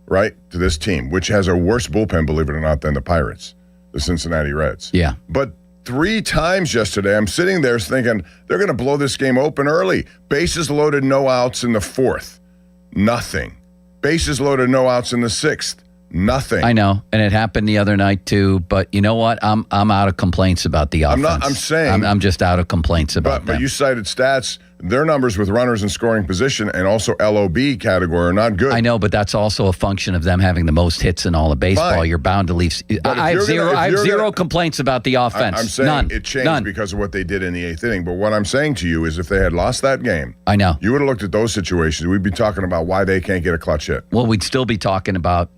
right, to this team, which has a worse bullpen, believe it or not, than the Pirates, the Cincinnati Reds.
Yeah.
But 3 times yesterday, I'm sitting there thinking they're going to blow this game open early. Bases loaded, no outs in the 4th. Nothing. Bases loaded, no outs in the 6th. Nothing.
I know, and it happened the other night too. But you know what? I'm out of complaints about the offense.
I'm saying
I'm just out of complaints about them.
But you cited stats. Their numbers with runners in scoring position and also LOB category are not good.
I know, but that's also a function of them having the most hits in all of baseball.
Fine.
You're bound to leave. I have zero complaints about the offense.
I'm saying
None.
it changed
None.
because of what they did in the 8th inning. But what I'm saying to you is if they had lost that game,
I know.
You would have looked at those situations. We'd be talking about why they can't get a clutch hit.
Well, we'd still be talking about,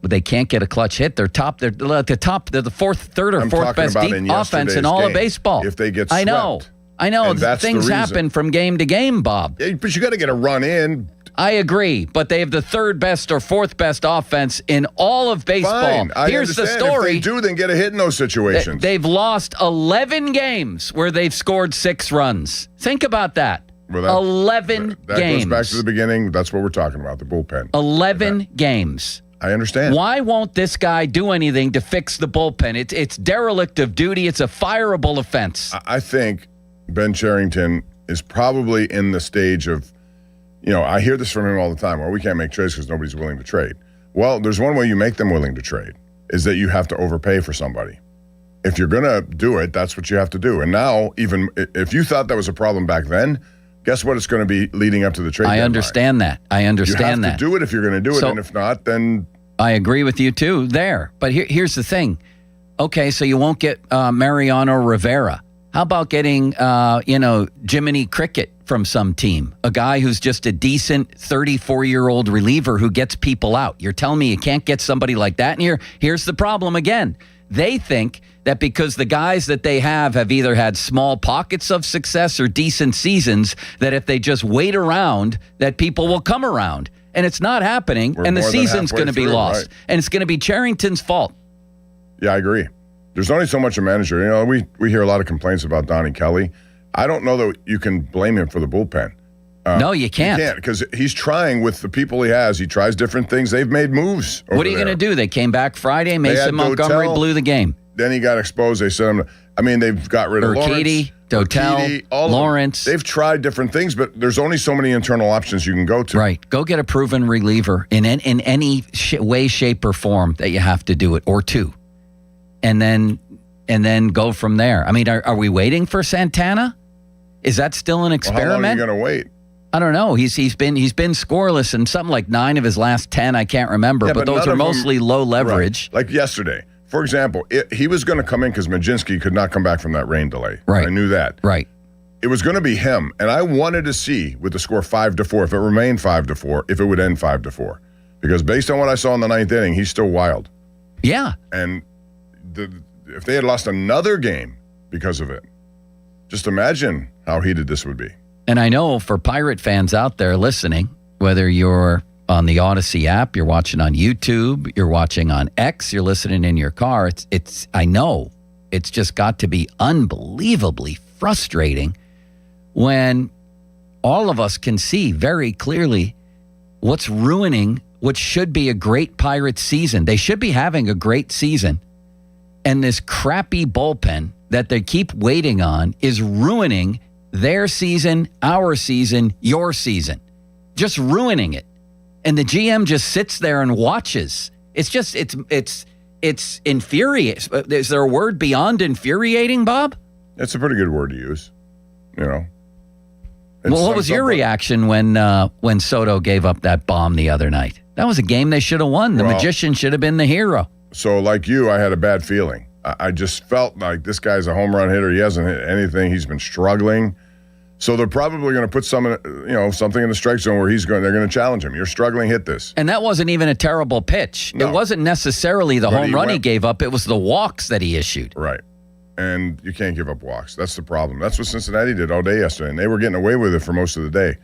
they can't get a clutch hit. They're at the top. They're the third or fourth best offense in all of baseball.
If they get swept.
I know.
And that's
Things
the
happen from game to game, Bob.
Yeah, but you got to get a run in.
I agree, but they have the 3rd best or 4th best offense in all of baseball.
Fine, I
Here's the
understand.
story.
If they do, then get a hit in those situations.
They've lost 11 games where they've scored 6 runs. Think about that. 11
that
games.
goes back to the beginning. That's what we're talking about, the bullpen.
11 games.
I understand.
Why won't this guy do anything to fix the bullpen? It's derelict of duty. It's a fireable offense.
I think Ben Cherington is probably in the stage of, I hear this from him all the time. Well, we can't make trades because nobody's willing to trade. Well, there's one way you make them willing to trade, is that you have to overpay for somebody. If you're going to do it, that's what you have to do. And now, even if you thought that was a problem back then, guess what it's going to be leading up to the trade deadline.
I understand that.
You have to do it if you're going to do it, and if not, then...
I agree with you, too, there. But here's the thing. Okay, so you won't get Mariano Rivera. How about getting, Jiminy Cricket from some team? A guy who's just a decent 34-year-old reliever who gets people out. You're telling me you can't get somebody like that in here? Here's the problem again. They think that because the guys that they have either had small pockets of success or decent seasons, that if they just wait around, that people will come around. And it's not happening, and the season's going to be lost.
Right.
And it's going to be Cherington's fault.
Yeah, I agree. There's only so much a manager. We hear a lot of complaints about Donnie Kelly. I don't know that you can blame him for the bullpen.
No, you can't.
You can't, because he's trying with the people he has. He tries different things. They've made moves.
What are you going to do? They came back Friday. Mason Montgomery blew the game.
Then he got exposed. They sent him. They've got rid of
Urquidy, Dotel, Lawrence.
They've tried different things, but there's only so many internal options you can go to.
Right. Go get a proven reliever in any way, shape, or form that you have to do it, or two, and then go from there. Are we waiting for Santana? Is that still an experiment?
Well, how long are you going to wait?
I don't know. He's been scoreless in something like 9 of his last 10. I can't remember, but those are mostly low leverage.
Right. Like yesterday, for example, he was going to come in because Majinski could not come back from that rain delay.
Right.
I knew that.
Right.
it was going to be him, and I wanted to see with the score 5-4, if it remained 5-4, if it would end 5-4, because based on what I saw in the ninth inning, he's still wild.
Yeah,
and if they had lost another game because of it, just imagine how heated this would be.
and I know for Pirate fans out there listening, whether you're on the Odyssey app, you're watching on YouTube, you're watching on X, you're listening in your car, it's I know it's just got to be unbelievably frustrating when all of us can see very clearly what's ruining what should be a great Pirates season. They should be having a great season. And this crappy bullpen that they keep waiting on is ruining their season, our season, your season. Just ruining it. And the GM just sits there and watches. It's just, it's infuriating. Is there a word beyond infuriating, Bob?
That's a pretty good word to use, you know.
Well, what was your reaction when Soto gave up that bomb the other night? That was a game they should have won. The magician should have been the hero.
So like you, I had a bad feeling. I just felt like this guy's a home run hitter. He hasn't hit anything. He's been struggling. So they're probably going to put something in the strike zone where they're going to challenge him. You're struggling, hit this.
And that wasn't even a terrible pitch. No. It wasn't necessarily the home run he gave up. It was the walks that he issued.
Right. And you can't give up walks. That's the problem. That's what Cincinnati did all day yesterday, and they were getting away with it for most of the day.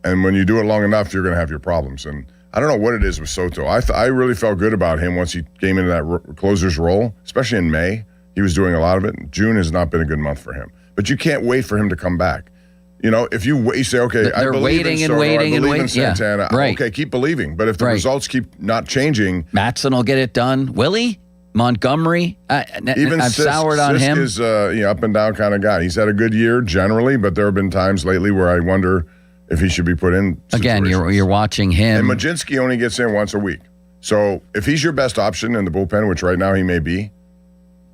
And when you do it long enough, you're going to have your problems. And I don't know what it is with Soto. I really felt good about him once he came into that closer's role, especially in May. He was doing a lot of it. June has not been a good month for him. But you can't wait for him to come back. You know, if you say, okay, I believe in Soto, I believe in Santana.
Yeah, right.
Okay, keep believing. But if the results keep not changing.
Matson will get it done. Willie? Montgomery?
Even
I've soured on him.
Sisk is up and down kind of guy. He's had a good year generally, but there have been times lately where I wonder if he should be put in situations.
Again, you're watching him.
And Majinski only gets in once a week. So if he's your best option in the bullpen, which right now he may be,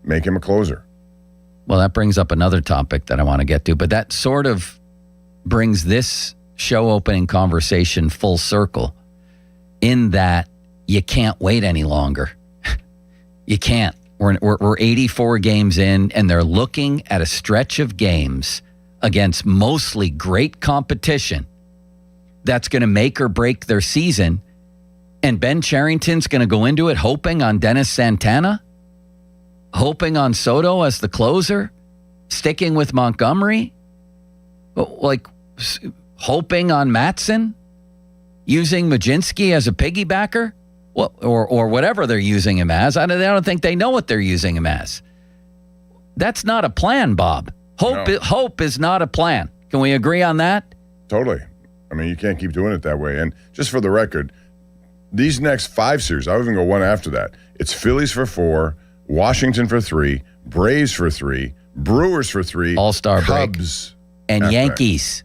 make him a closer.
Well, that brings up another topic that I want to get to, but that sort of brings this show opening conversation full circle in that you can't wait any longer. You can't. We're 84 games in, and they're looking at a stretch of games against mostly great competition that's going to make or break their season. And Ben Cherington's going to go into it hoping on Dennis Santana, hoping on Soto as the closer, sticking with Montgomery, like hoping on Matson, using Majinski as a piggybacker. Well, or whatever they're using him as. I don't think they know what they're using him as. That's not a plan, Bob. Hope is not a plan. Can we agree on that?
Totally. I mean, you can't keep doing it that way. And just for the record, these next 5 series, I'll even go one after that. It's Phillies for 4, Washington for 3, Braves for 3, Brewers for 3,
All-Star
Cubs
break, and Yankees.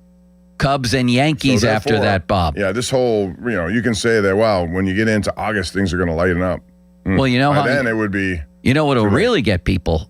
Cubs and Yankees after that, Bob.
Yeah, this whole, you can say that, wow, when you get into August, things are going to lighten up.
Well,
By then it would be.
You know what will really get people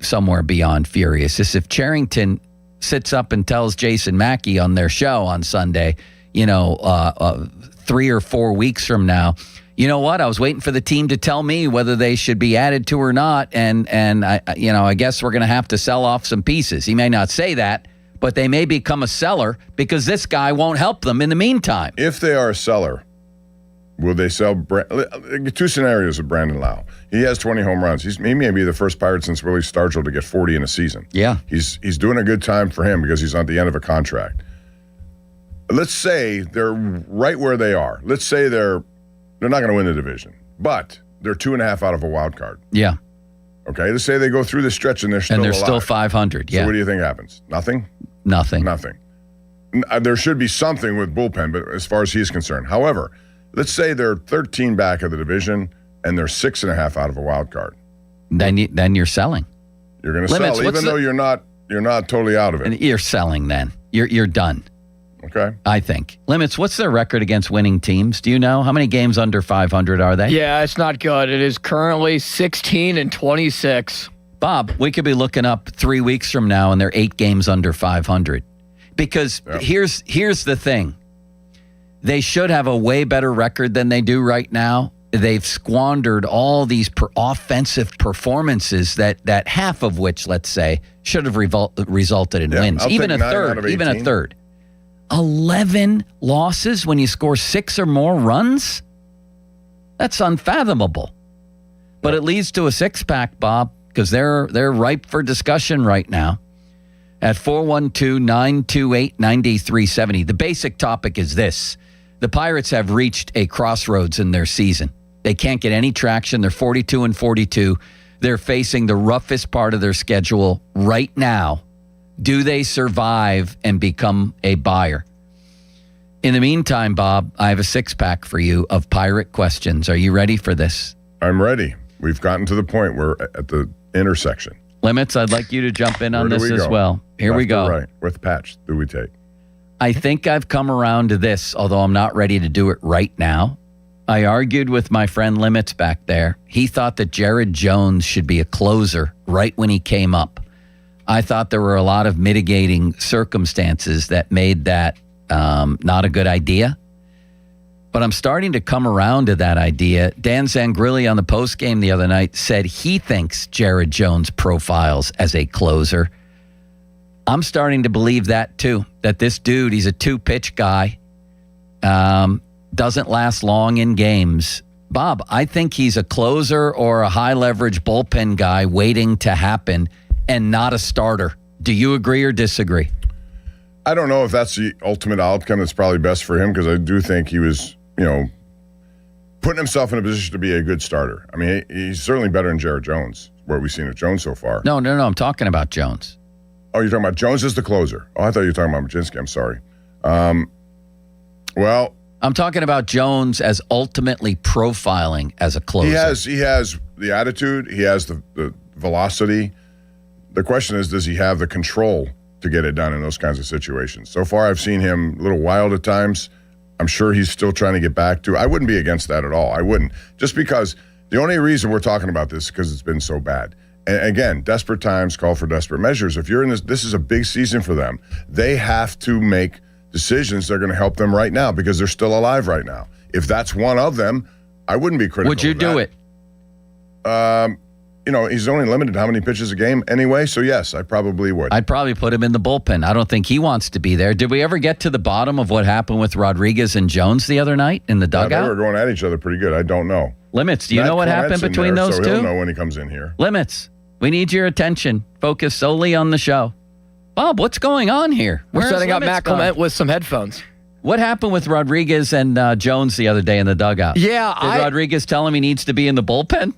somewhere beyond furious is if Cherington sits up and tells Jason Mackey on their show on Sunday, 3 or 4 weeks from now, you know what? I was waiting for the team to tell me whether they should be added to or not, and I guess we're going to have to sell off some pieces. He may not say that, but they may become a seller because this guy won't help them in the meantime.
If they are a seller, will they sell? 2 scenarios with Brandon Lau. He has 20 home runs. He may be the first Pirate since Willie Stargell to get 40 in a season.
Yeah.
He's doing a good time for him because he's on the end of a contract. Let's say they're right where they are. Let's say they're not going to win the division, but they're 2.5 out of a wild card.
Yeah.
Okay, let's say they go through the stretch and they're still alive.
Still 500, yeah.
So what do you think happens? Nothing?
Nothing.
There should be something with bullpen, but as far as he's concerned. However, let's say they're 13 back of the division and they're 6.5 out of a wild card.
Then you're selling.
You're going to sell, even though you're not totally out of it.
And you're selling then. You're done.
Okay.
I think. Limits, what's their record against winning teams? Do you know? How many games under 500 are they?
Yeah, it's not good. It is currently 16-26.
Bob, we could be looking up 3 weeks from now and they're 8 games under 500. Because here's the thing. They should have a way better record than they do right now. they've squandered all these offensive performances that half of which, let's say, should have resulted in wins.
I'll
Even
take
a
9 out of
third. Even a
18.
third. 11 losses when you score 6 or more runs? That's unfathomable. But it leads to a six-pack, Bob, because they're ripe for discussion right now. At 412-928-9370. The basic topic is this. The Pirates have reached a crossroads in their season. They can't get any traction. They're 42-42. They're facing the roughest part of their schedule right now. Do they survive and become a buyer? In the meantime, Bob, I have a six-pack for you of Pirate questions. Are you ready for this?
I'm ready. We've gotten to the point where at the intersection.
Limits, I'd like you to jump in on
Where do
this
we
as
go?
well. Here we
Left or
go.
Right. What patch do we take?
I think I've come around to this, although I'm not ready to do it right now. I argued with my friend Limits back there. He thought that Jared Jones should be a closer right when he came up. I thought there were a lot of mitigating circumstances that made that not a good idea. But I'm starting to come around to that idea. Dan Zangrilli on the postgame the other night said he thinks Jared Jones profiles as a closer. I'm starting to believe that too, that this dude, he's a two-pitch guy, doesn't last long in games. Bob, I think he's a closer or a high-leverage bullpen guy waiting to happen and not a starter. Do you agree or disagree?
I don't know if that's the ultimate outcome that's probably best for him because I do think he was, putting himself in a position to be a good starter. I mean, he's certainly better than Jared Jones, what we've seen of Jones so far.
No, I'm talking about Jones.
Oh, you're talking about Jones as the closer. Oh, I thought you were talking about Majinski. I'm sorry. Well,
I'm talking about Jones as ultimately profiling as a closer.
he has the attitude. He has the velocity. The question is, does he have the control to get it done in those kinds of situations? So far, I've seen him a little wild at times. I'm sure he's still trying to get back to. I wouldn't be against that at all. I wouldn't. Just because the only reason we're talking about this is because it's been so bad. And again, desperate times call for desperate measures. If you're in this is a big season for them. They have to make decisions that are going to help them right now because they're still alive right now. If that's one of them, I wouldn't be critical.
Would you do it?
He's only limited to how many pitches a game anyway. So yes, I probably would.
I'd probably put him in the bullpen. I don't think he wants to be there. Did we ever get to the bottom of what happened with Rodriguez and Jones the other night in the dugout?
They were going at each other pretty good. I don't know.
Limits, do you know what happened between those two?
He'll know when he comes in here.
Limits, we need your attention. Focus solely on the show. Bob, what's going on here?
We're setting up Matt Clement with some headphones.
What happened with Rodriguez and Jones the other day in the dugout?
Yeah,
Did Rodriguez tell him he needs to be in the bullpen?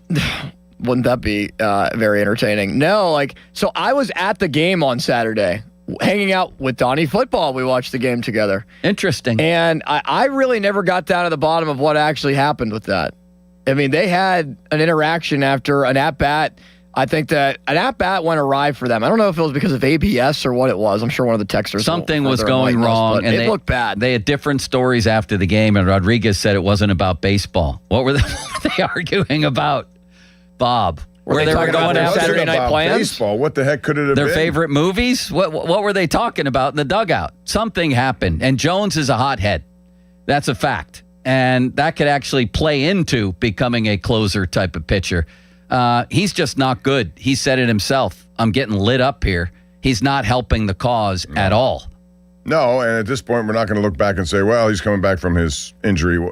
Wouldn't that be very entertaining? No, so I was at the game on Saturday, hanging out with Donnie Football. We watched the game together.
Interesting.
And I really never got down to the bottom of what actually happened with that. I mean, they had an interaction after an at-bat. I think that an at-bat went awry for them. I don't know if it was because of ABS or what it was. I'm sure one of the texters.
Something was going wrong,
and it looked bad.
They had different stories after the game, and Rodriguez said it wasn't about baseball. What were they arguing about, Bob?
Were they talking about their Saturday night plans?
Baseball. What the heck could it have been?
Their favorite movies? What were they talking about in the dugout? Something happened, and Jones is a hothead. That's a fact, and that could actually play into becoming a closer type of pitcher. He's just not good. He said it himself. I'm getting lit up here. He's not helping the cause at all.
No, and at this point, we're not going to look back and say, well, he's coming back from his injury.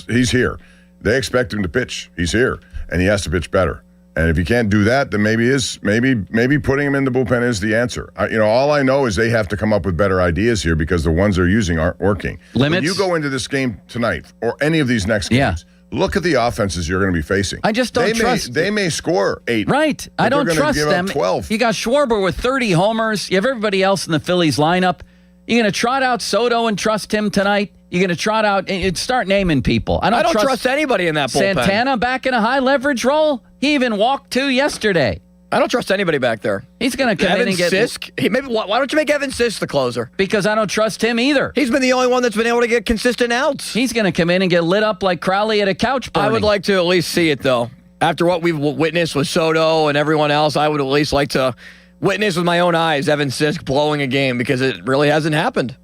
He's here. They expect him to pitch. He's here, and he has to pitch better. And if he can't do that, then maybe putting him in the bullpen is the answer. All I know is they have to come up with better ideas here because the ones they're using aren't working.
Limits?
When you go into this game tonight or any of these next games, look at the offenses you're going to be facing.
I just don't trust.
They may score 8.
Right. I don't trust them.
12.
You got Schwarber with 30 homers. You have everybody else in the Phillies lineup. You're going to trot out Soto and trust him tonight? You're going to trot out and start naming people. I don't trust
anybody in that bullpen.
Santana back in a high leverage role? He even walked 2 yesterday.
I don't trust anybody back there.
He's going to come in and get
Sisk. Why don't you make Evan Sisk the closer?
Because I don't trust him either.
He's been the only one that's been able to get consistent outs.
He's going to come in and get lit up like Crowley at a couch burning.
I would like to at least see it, though. After what we've witnessed with Soto and everyone else, I would at least like to witness with my own eyes Evan Sisk blowing a game because it really hasn't happened.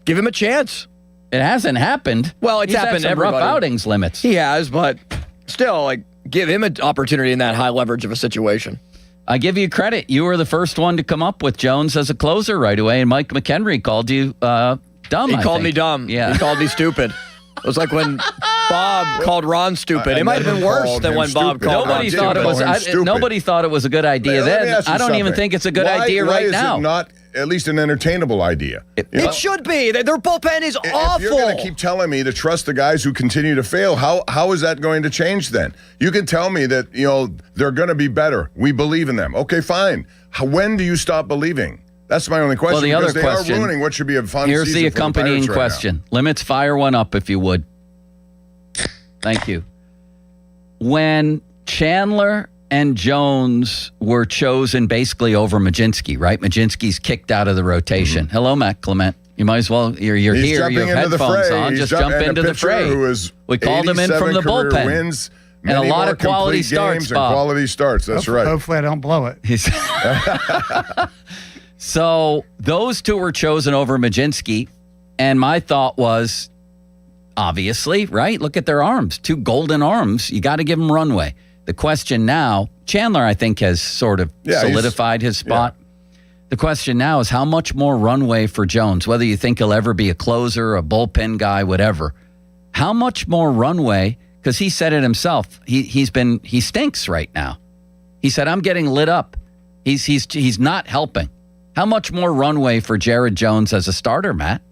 Give him a chance.
It hasn't happened.
Well, it's
He's had
happened to
some rough
everybody.
outings limits.
He has, but still, like, give him an opportunity in that high leverage of a situation.
I give you credit. You were the first one to come up with Jones as a closer right away, and Mike McHenry called you dumb.
He
I
called
think.
me dumb.
Yeah.
He called me stupid. It was like when Bob called Ron stupid. It might have been worse than when Bob called Ron
Nobody
stupid.
thought it was. Nobody thought it was a good idea
Let me
then.
ask you
I don't even
something.
think it's a good
Why-
idea
why
right
is
now.
It not at least an entertainable idea.
It should be. Their bullpen is
If
awful.
you're going to keep telling me to trust the guys who continue to fail, how is that going to change then? You can tell me that they're going to be better. We believe in them. Okay, fine. When do you stop believing? That's my only question.
Well, the other
because they
question.
are ruining what should be a fun
Here's
season
the
for
accompanying
Pirates right now.
question. Limits, fire one up if you would. Thank you. When Chandler and Jones were chosen basically over Majinski, right? Majinski's kicked out of the rotation. Hello, Matt Clement. You might as well. You're
He's
here. You
jumping
have
into the
headphones
fray.
on.
He's
Just
jump-
jump
and a
into the
pitcher
fray.
who is
We called him in from
87
the
career
bullpen.
Wins,
And a
many
lot
more
of quality
complete
starts,
games and
Bob.
quality starts. That's right.
Hopefully I don't blow it.
So those two were chosen over Majinski, and my thought was, obviously, right? Look at their arms, 2 golden arms. You got to give them runway. The question now, Chandler, I think, has sort of solidified his spot. The question now is how much more runway for Jones, whether you think he'll ever be a closer, a bullpen guy, whatever. How much more runway? Because he said it himself. He stinks right now. He said, I'm getting lit up. He's not helping. How much more runway for Jared Jones as a starter, Matt?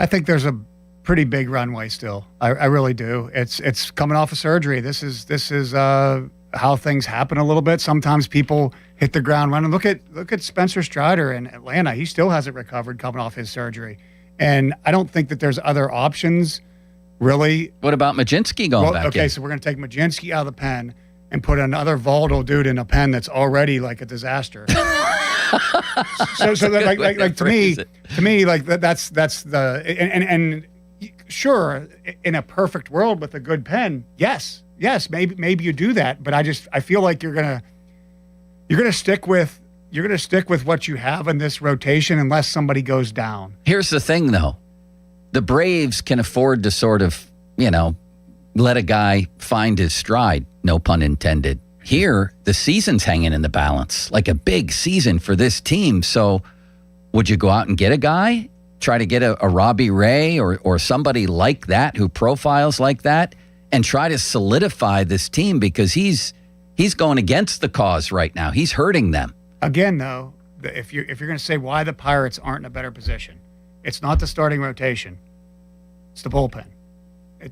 I think there's a pretty big runway still. I really do. It's coming off of surgery. This is how things happen a little bit. Sometimes people hit the ground running. Look at Spencer Strider in Atlanta. He still hasn't recovered coming off his surgery. And I don't think that there's other options, really.
What about Majinski going back
okay,
in?
so we're going to take Majinski out of the pen and put another Valdo dude in a pen that's already like a disaster. so like to me, like that's the and sure, in a perfect world with a good pen, yes, maybe you do that, but I feel like you're gonna stick with what you have in this rotation unless somebody goes down.
Here's the thing, though. The Braves can afford to sort of, let a guy find his stride, no pun intended. Here, the season's hanging in the balance, like a big season for this team. So would you go out and get a guy? Try to get a Robbie Ray or somebody like that who profiles like that and try to solidify this team because he's going against the cause right now. He's hurting them.
Again, though, if you're going to say why the Pirates aren't in a better position, it's not the starting rotation. It's the bullpen.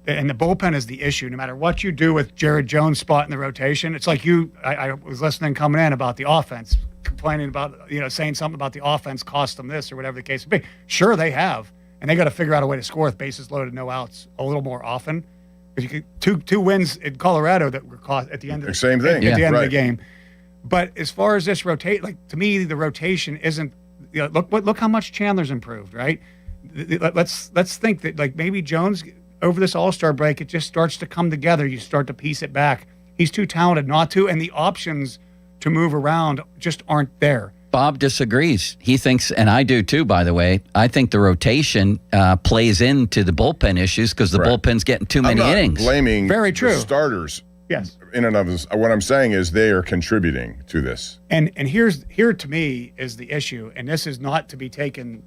And the bullpen is the issue. No matter what you do with Jared Jones' spot in the rotation, it's like I was listening coming in about the offense, complaining about, saying something about the offense cost them this or whatever the case may be. Sure, they have. And they got to figure out a way to score with bases loaded, no outs a little more often. Because you could two wins in Colorado that were cost at the end of the
Same thing.
At the end of
Right.
the game. But as far as this rotate, like to me, the rotation isn't. Look how much Chandler's improved, right? Let's think that like maybe Jones over this All-Star break, it just starts to come together. You start to piece it back. He's too talented not to, and the options to move around just aren't there.
Bob disagrees. He thinks, and I do too, by the way, I think the rotation plays into the bullpen issues because the bullpen's getting too many
I'm not
innings.
blaming
Very true.
the starters.
Yes.
In and of this, what I'm saying is they are contributing to this.
And here to me is the issue, and this is not to be taken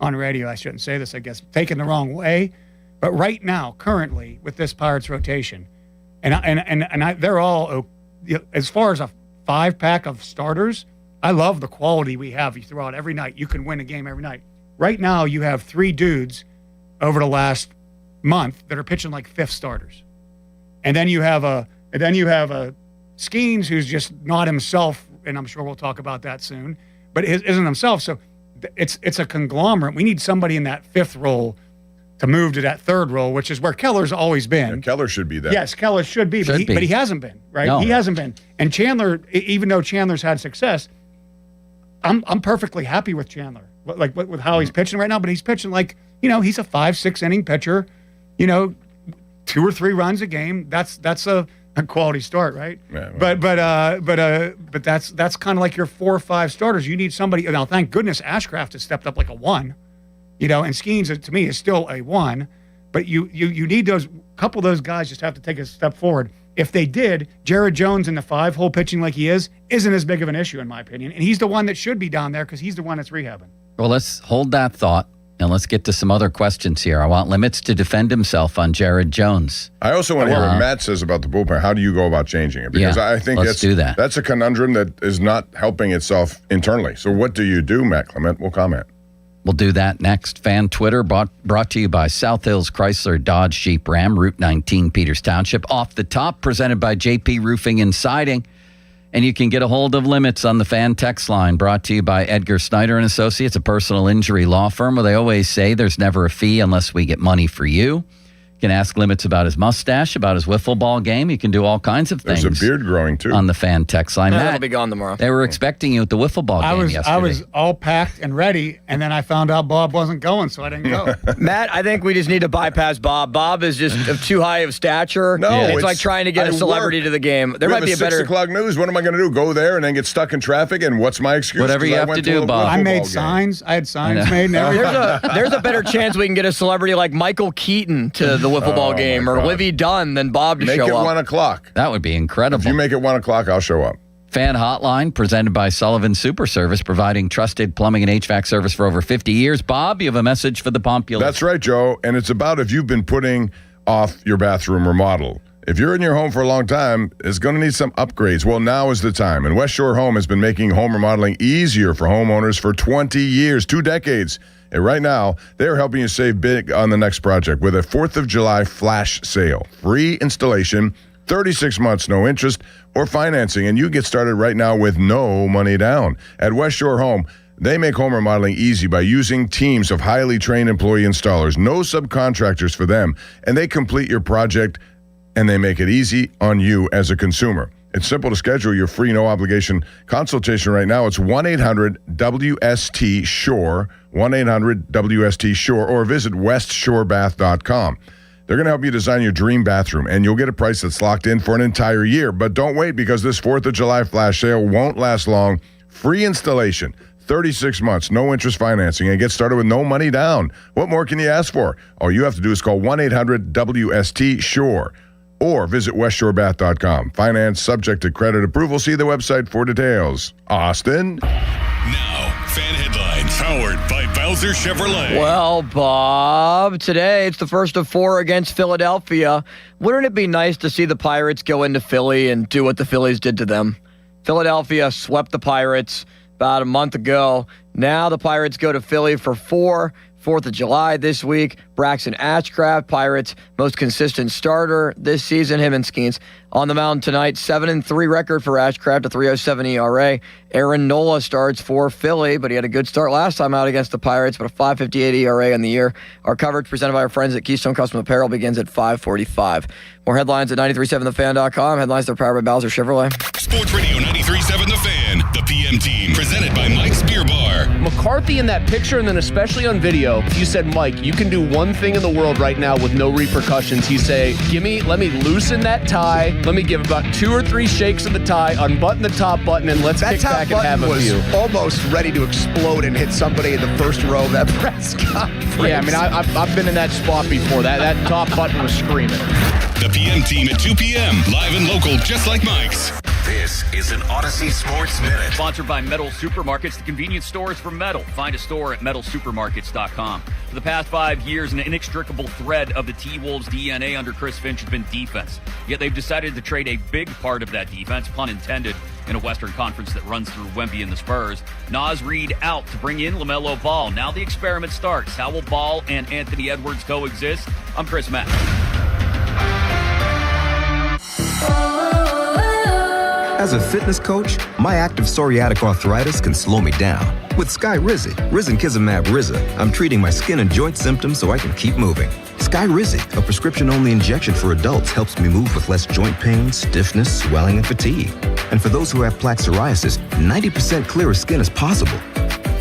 on radio. I shouldn't say this, I guess, taken the wrong way. But right now, currently, with this Pirates rotation, they're all, as far as a 5-pack of starters, I love the quality we have. You throw out every night. You can win a game every night. Right now, you have 3 dudes over the last month that are pitching like 5th starters. And then you have a Skeens who's just not himself, and I'm sure we'll talk about that soon, but isn't himself. So it's a conglomerate. We need somebody in that 5th role to move to that 3rd role, which is where Keller's always been.
Yeah, Keller should be that.
Yes, Keller should be, but he hasn't been, right?
No.
He hasn't been. And Chandler, even though Chandler's had success, I'm perfectly happy with Chandler, like with how he's pitching right now. But he's pitching like, he's a 5-6 inning pitcher, 2 or 3 runs a game. That's a quality start, right?
Yeah,
But that's kind of like your 4 or 5 starters. You need somebody. Now, thank goodness Ashcraft has stepped up like a 1. And Skeens, to me, is still a 1, but you need those couple of those guys just have to take a step forward. If they did, Jared Jones in the 5-hole pitching like he isn't as big of an issue in my opinion, and he's the one that should be down there because he's the one that's rehabbing.
Well, let's hold that thought. And let's get to some other questions here. I want Limits to defend himself on Jared Jones.
I also want to hear what Matt says about the bullpen. How do you go about changing it? Because I think
let's do that.
That's a conundrum that is not helping itself internally. So what do you do, Matt Clement? We'll comment.
We'll do that next. Fan Twitter brought to you by South Hills Chrysler Dodge Jeep Ram, Route 19, Peters Township. Off the Top, presented by JP Roofing and Siding. And you can get a hold of Limits on the fan text line, brought to you by Edgar Snyder and Associates, a personal injury law firm where they always say there's never a fee unless we get money for you. You can ask Limits about his mustache, about his wiffle ball game. You can do all kinds of things.
There's a beard growing, too.
On the fan text line.
That'll be gone tomorrow.
They were expecting you at the wiffle ball game yesterday.
I was all packed and ready, and then I found out Bob wasn't going, so I didn't go.
Matt, I think we just need to bypass Bob. Bob is just of too high of stature.
No,
it's like trying to get a celebrity to the game. There might be a better
6 o'clock news. What am I going to do? Go there and then get stuck in traffic? And what's my excuse?
Whatever you have to do, Bob.
I made signs. I had signs made and everything.
There's a better chance we can get a celebrity like Michael Keaton to the wiffle ball game or Livy Dunn than Bob to
make
show
it
up.
1 o'clock.
That would be incredible.
If you make it 1 o'clock, I'll show up.
Fan Hotline, presented by Sullivan Super Service, providing trusted plumbing and HVAC service for over 50 years. Bob, you have a message for the populace.
That's right, Joe. And it's about if you've been putting off your bathroom remodel. If you're in your home for a long time, it's going to need some upgrades. Well, now is the time. And West Shore Home has been making home remodeling easier for homeowners for 20 years, 2 decades. And right now, they're helping you save big on the next project with a 4th of July flash sale. Free installation, 36 months, no interest, or financing. And you get started right now with no money down. At West Shore Home, they make home remodeling easy by using teams of highly trained employee installers. No subcontractors for them. And they complete your project, and they make it easy on you as a consumer. It's simple to schedule your free, no-obligation consultation right now. It's 1-800-WST-SHORE, 1-800-WST-SHORE, or visit westshorebath.com. They're going to help you design your dream bathroom, and you'll get a price that's locked in for an entire year. But don't wait, because this 4th of July flash sale won't last long. Free installation, 36 months, no interest financing, and get started with no money down. What more can you ask for? All you have to do is call 1-800-WST-SHORE. Or visit westshorebath.com. Finance subject to credit approval. See the website for details. Austin.
Now, fan headlines powered by Bowser Chevrolet.
Well, Bob, today it's the first of 4 against Philadelphia. Wouldn't it be nice to see the Pirates go into Philly and do what the Phillies did to them? Philadelphia swept the Pirates about a month ago. Now the Pirates go to Philly for 4th of July this week. Braxton Ashcraft, Pirates' most consistent starter this season, him and Skeens. On the mound tonight, 7-3 record for Ashcraft, a 3.07 ERA. Aaron Nola starts for Philly, but he had a good start last time out against the Pirates, but a 5.58 ERA in the year. Our coverage presented by our friends at Keystone Custom Apparel begins at 5:45. More headlines at 937thefan.com. Headlines are powered by Bowser Chevrolet.
Sports Radio 93.7 The Fan, the PM team, presented by Mike's Beer Bar.
McCarthy in that picture, and then especially on video, if you said, Mike, you can do one thing in the world right now with no repercussions, he'd say, let me loosen that tie, let me give about 2 or 3 shakes of the tie, unbutton the top button, and let's kick back and have a view.
Almost ready to explode and hit somebody in the first row of that press conference.
Yeah, I mean, I've been in that spot before. That top button was screaming.
The PM team at 2 p.m., live and local, just like Mike's.
This is an Odyssey Sports Minute.
Sponsored by Metal Supermarkets, the convenience stores for metal. Find a store at metalsupermarkets.com. For the past 5 years, an inextricable thread of the T-Wolves' DNA under Chris Finch has been defense. Yet they've decided to trade a big part of that defense, pun intended, in a Western Conference that runs through Wemby and the Spurs. Naz Reid out to bring in LaMelo Ball. Now the experiment starts. How will Ball and Anthony Edwards coexist? I'm Chris Mack.
As a fitness coach, my active psoriatic arthritis can slow me down. With Skyrizi, risankizumab Riza, I'm treating my skin and joint symptoms so I can keep moving. Skyrizi, a prescription-only injection for adults, helps me move with less joint pain, stiffness, swelling, and fatigue. And for those who have plaque psoriasis, 90% clearer skin is possible.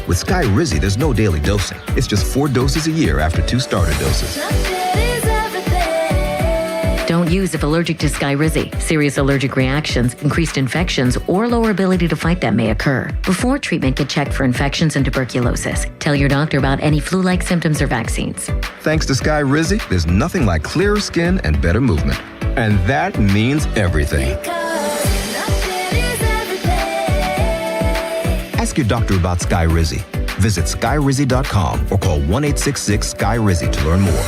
With Skyrizi, there's no daily dosing. It's just 4 doses a year after 2 starter doses.
Don't
use if allergic to Skyrizi. Serious allergic reactions, increased infections, or lower ability to fight them may occur. Before treatment, get checked for infections and tuberculosis. Tell your doctor about any flu-like symptoms or vaccines.
Thanks to Skyrizi, there's nothing like clearer skin and better movement. And that means everything. Ask your doctor about Skyrizi. Visit Skyrizi.com or call 1-866-SKY-RIZZI to learn more.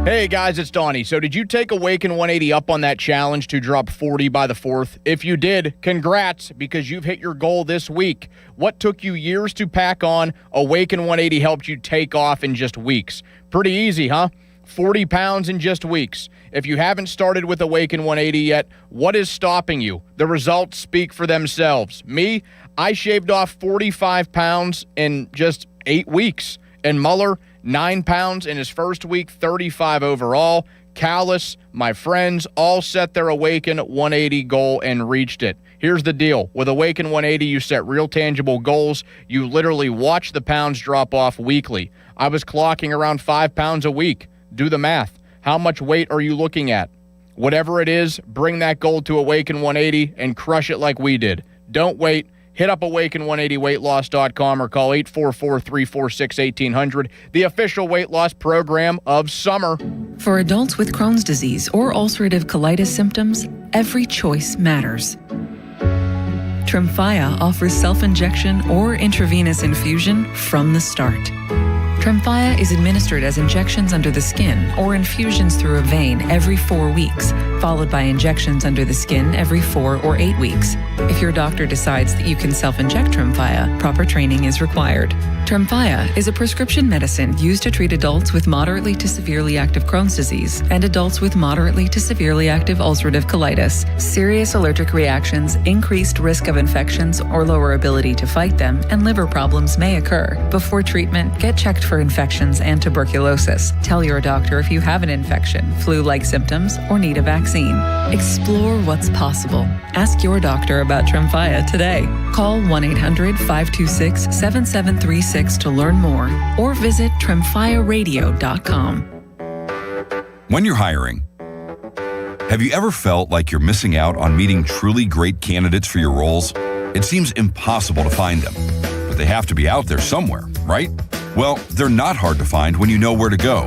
Hey guys, it's Donnie. So did you take Awaken 180 up on that challenge to drop 40 by the 4th? If you did, congrats, because you've hit your goal this week. What took you years to pack on, Awaken 180 helped you take off in just weeks. Pretty easy, huh? 40 pounds in just weeks. If you haven't started with Awaken 180 yet, what is stopping you? The results speak for themselves. Me, I shaved off 45 pounds in just 8 weeks. And Muller, 9 pounds in his first week, 35 overall. Callis, my friends, all set their Awaken 180 goal and reached it. Here's the deal. With Awaken 180, you set real tangible goals. You literally watch the pounds drop off weekly. I was clocking around 5 pounds a week. Do the math. How much weight are you looking at? Whatever it is, bring that goal to Awaken 180 and crush it like we did. Don't wait. Hit up Awaken180weightloss.com or call 844-346-1800, the official weight loss program of summer.
For adults with Crohn's disease or ulcerative colitis symptoms, every choice matters. Tremfya offers self-injection or intravenous infusion from the start. Tremfya is administered as injections under the skin or infusions through a vein every 4 weeks, followed by injections under the skin every 4 or 8 weeks. If your doctor decides that you can self-inject Tremfya, proper training is required. Tremfya is a prescription medicine used to treat adults with moderately to severely active Crohn's disease and adults with moderately to severely active ulcerative colitis. Serious allergic reactions, increased risk of infections or lower ability to fight them, and liver problems may occur. Before treatment, get checked for infections and tuberculosis. Tell your doctor if you have an infection, flu-like symptoms, or need a vaccine. Explore what's possible. Ask your doctor about Tremfya today. Call 1-800-526-7736 to learn more or visit tremfyaradio.com.
When you're hiring, have you ever felt like you're missing out on meeting truly great candidates for your roles? It seems impossible to find them, but they have to be out there somewhere, right? Well, they're not hard to find when you know where to go,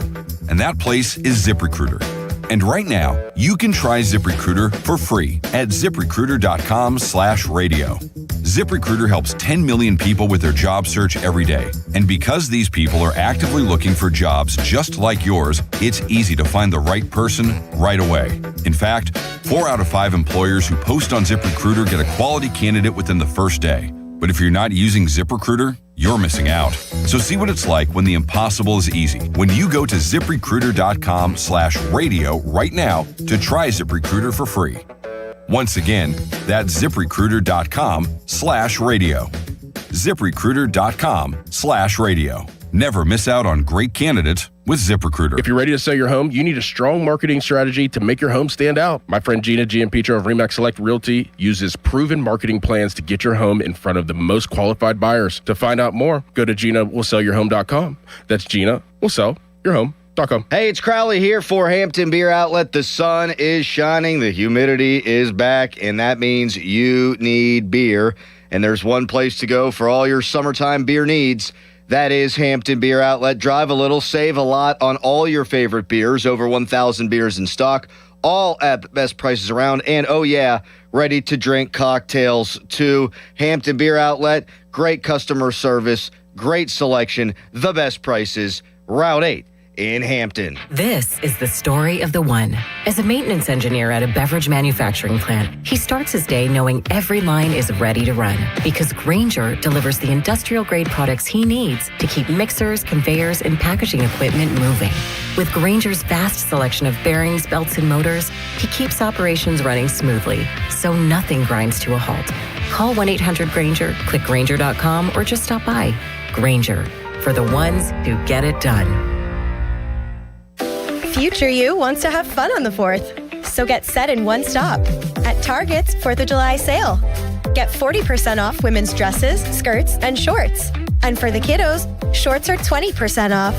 and that place is ZipRecruiter. And right now, you can try ZipRecruiter for free at ZipRecruiter.com/radio. ZipRecruiter helps 10 million people with their job search every day. And because these people are actively looking for jobs just like yours, it's easy to find the right person right away. In fact, 4 out of 5 employers who post on ZipRecruiter get a quality candidate within the first day. But if you're not using ZipRecruiter, you're missing out. So see what it's like when the impossible is easy. When you go to ZipRecruiter.com/radio right now to try ZipRecruiter for free. Once again, that's ZipRecruiter.com/radio. ZipRecruiter.com/radio. Never miss out on great candidates with ZipRecruiter.
If you're ready to sell your home, you need a strong marketing strategy to make your home stand out. My friend Gina Giampetro of RE/MAX Select Realty uses proven marketing plans to get your home in front of the most qualified buyers. To find out more, go to GinaWillSellYourHome.com. That's GinaWillSellYourHome.com.
Hey, it's Crowley here for Hampton Beer Outlet. The sun is shining, the humidity is back, and that means you need beer. And there's one place to go for all your summertime beer needs. That is Hampton Beer Outlet. Drive a little, save a lot on all your favorite beers. Over 1,000 beers in stock, all at the best prices around. And, oh yeah, ready-to-drink cocktails too. Hampton Beer Outlet, great customer service, great selection, the best prices. Route 8 in Hampton.
This is the story of the one. As a maintenance engineer at a beverage manufacturing plant, he starts his day knowing every line is ready to run because Grainger delivers the industrial-grade products he needs to keep mixers, conveyors, and packaging equipment moving. With Grainger's vast selection of bearings, belts, and motors, he keeps operations running smoothly, so nothing grinds to a halt. Call 1-800-GRAINGER, click Grainger.com, or just stop by. Grainger, for the ones who get it done.
Future you wants to have fun on the 4th, so get set in one stop at Target's 4th of July sale. Get 40% off women's dresses, skirts, and shorts. And for the kiddos, shorts are 20% off.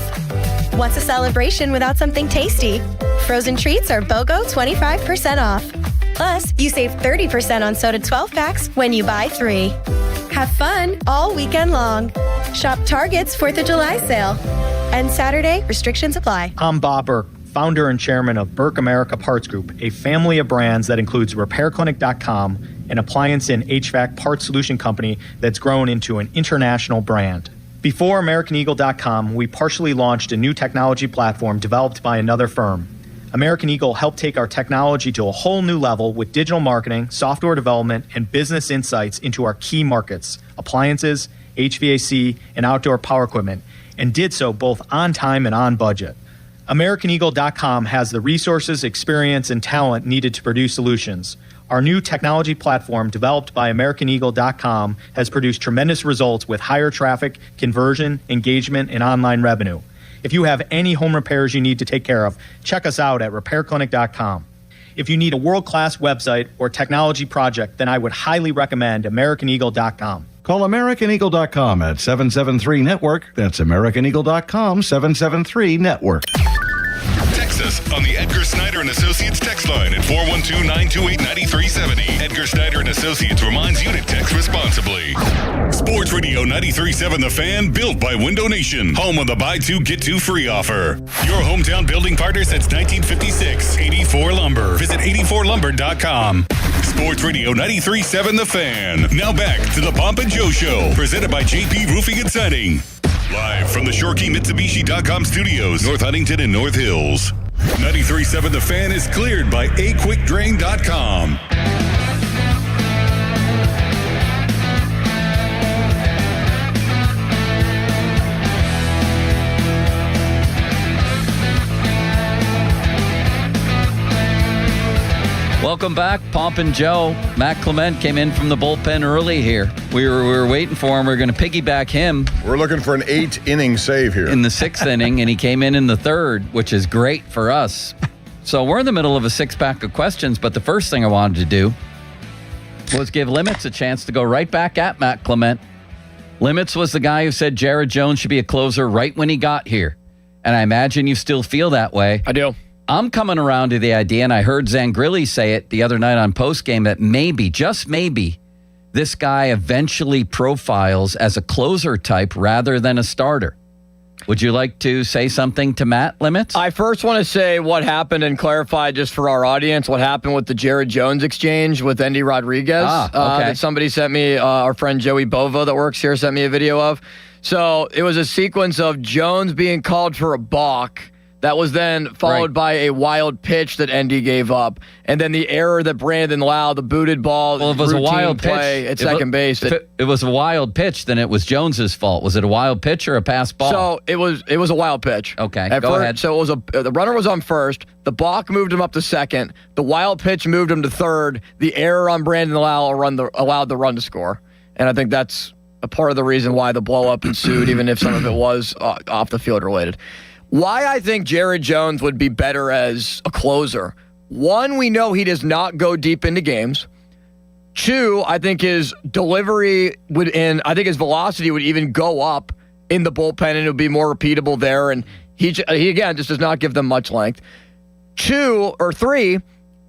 What's a celebration without something tasty? Frozen treats are BOGO 25% off. Plus, you save 30% on soda 12-packs when you buy 3. Have fun all weekend long. Shop Target's 4th of July sale. And Saturday, restrictions apply.
I'm Bob Burke, founder and chairman of Burke America Parts Group, a family of brands that includes RepairClinic.com, an appliance and HVAC parts solution company that's grown into an international brand. Before AmericanEagle.com, we partially launched a new technology platform developed by another firm. American Eagle helped take our technology to a whole new level with digital marketing, software development, and business insights into our key markets, appliances, HVAC, and outdoor power equipment, and did so both on time and on budget. AmericanEagle.com has the resources, experience, and talent needed to produce solutions. Our new technology platform, developed by AmericanEagle.com, has produced tremendous results with higher traffic, conversion, engagement, and online revenue. If you have any home repairs you need to take care of, check us out at RepairClinic.com. If you need a world-class website or technology project, then I would highly recommend AmericanEagle.com.
Call AmericanEagle.com at 773-NETWORK. That's AmericanEagle.com, 773-NETWORK.
Text us on the Edgar Snyder & Associates text line at 412-928-9370. Edgar Snyder & Associates reminds you to text responsibly. Sports Radio 93.7 The Fan, built by Window Nation. Home of the buy two, get two free offer. Your hometown building partner since 1956. 84 Lumber. Visit 84lumber.com. Sports Radio 93.7 The Fan. Now back to the Pomp and Joe Show, presented by JP Roofing and Siding. Live from the ShoreKeyMitsubishi.com studios, North Huntington and North Hills. 93.7 The Fan is cleared by AQuickDrain.com.
Welcome back, Pomp and Joe. Matt Clement came in from the bullpen early here. We were waiting for him. We were going to piggyback him.
We're looking for an 8-inning save here.
In the 6th inning, and he came in the 3rd, which is great for us. So we're in the middle of a 6-pack of questions, but the first thing I wanted to do was give Limits a chance to go right back at Matt Clement. Limits was the guy who said Jared Jones should be a closer right when he got here. And I imagine you still feel that way.
I do.
I'm coming around to the idea, and I heard Zangrilli say it the other night on postgame, that maybe, just maybe, this guy eventually profiles as a closer type rather than a starter. Would you like to say something to Matt Limits?
I first want to say what happened and clarify just for our audience what happened with the Jared Jones exchange with Endy Rodriguez.
Okay.
That somebody sent me, our friend Joey Bovo that works here sent me a video of. So it was a sequence of Jones being called for a balk. That was then followed by a wild pitch that Endy gave up. And then the error that Brandon Lau, the booted ball,
well, if it was a wild
play
pitch
at second base.
If it was a wild pitch, then it was Jones's fault. Was it a wild pitch or a pass ball?
So it was a wild pitch.
Okay,
go
ahead.
So it was the runner was on first. The balk moved him up to second. The wild pitch moved him to third. The error on Brandon Lau allowed the run to score. And I think that's a part of the reason why the blow-up ensued, even if some of it was off the field related. Why I think Jared Jones would be better as a closer. One, we know he does not go deep into games. Two, I think his delivery I think his velocity would even go up in the bullpen, and it would be more repeatable there. And he again just does not give them much length. 2 or 3,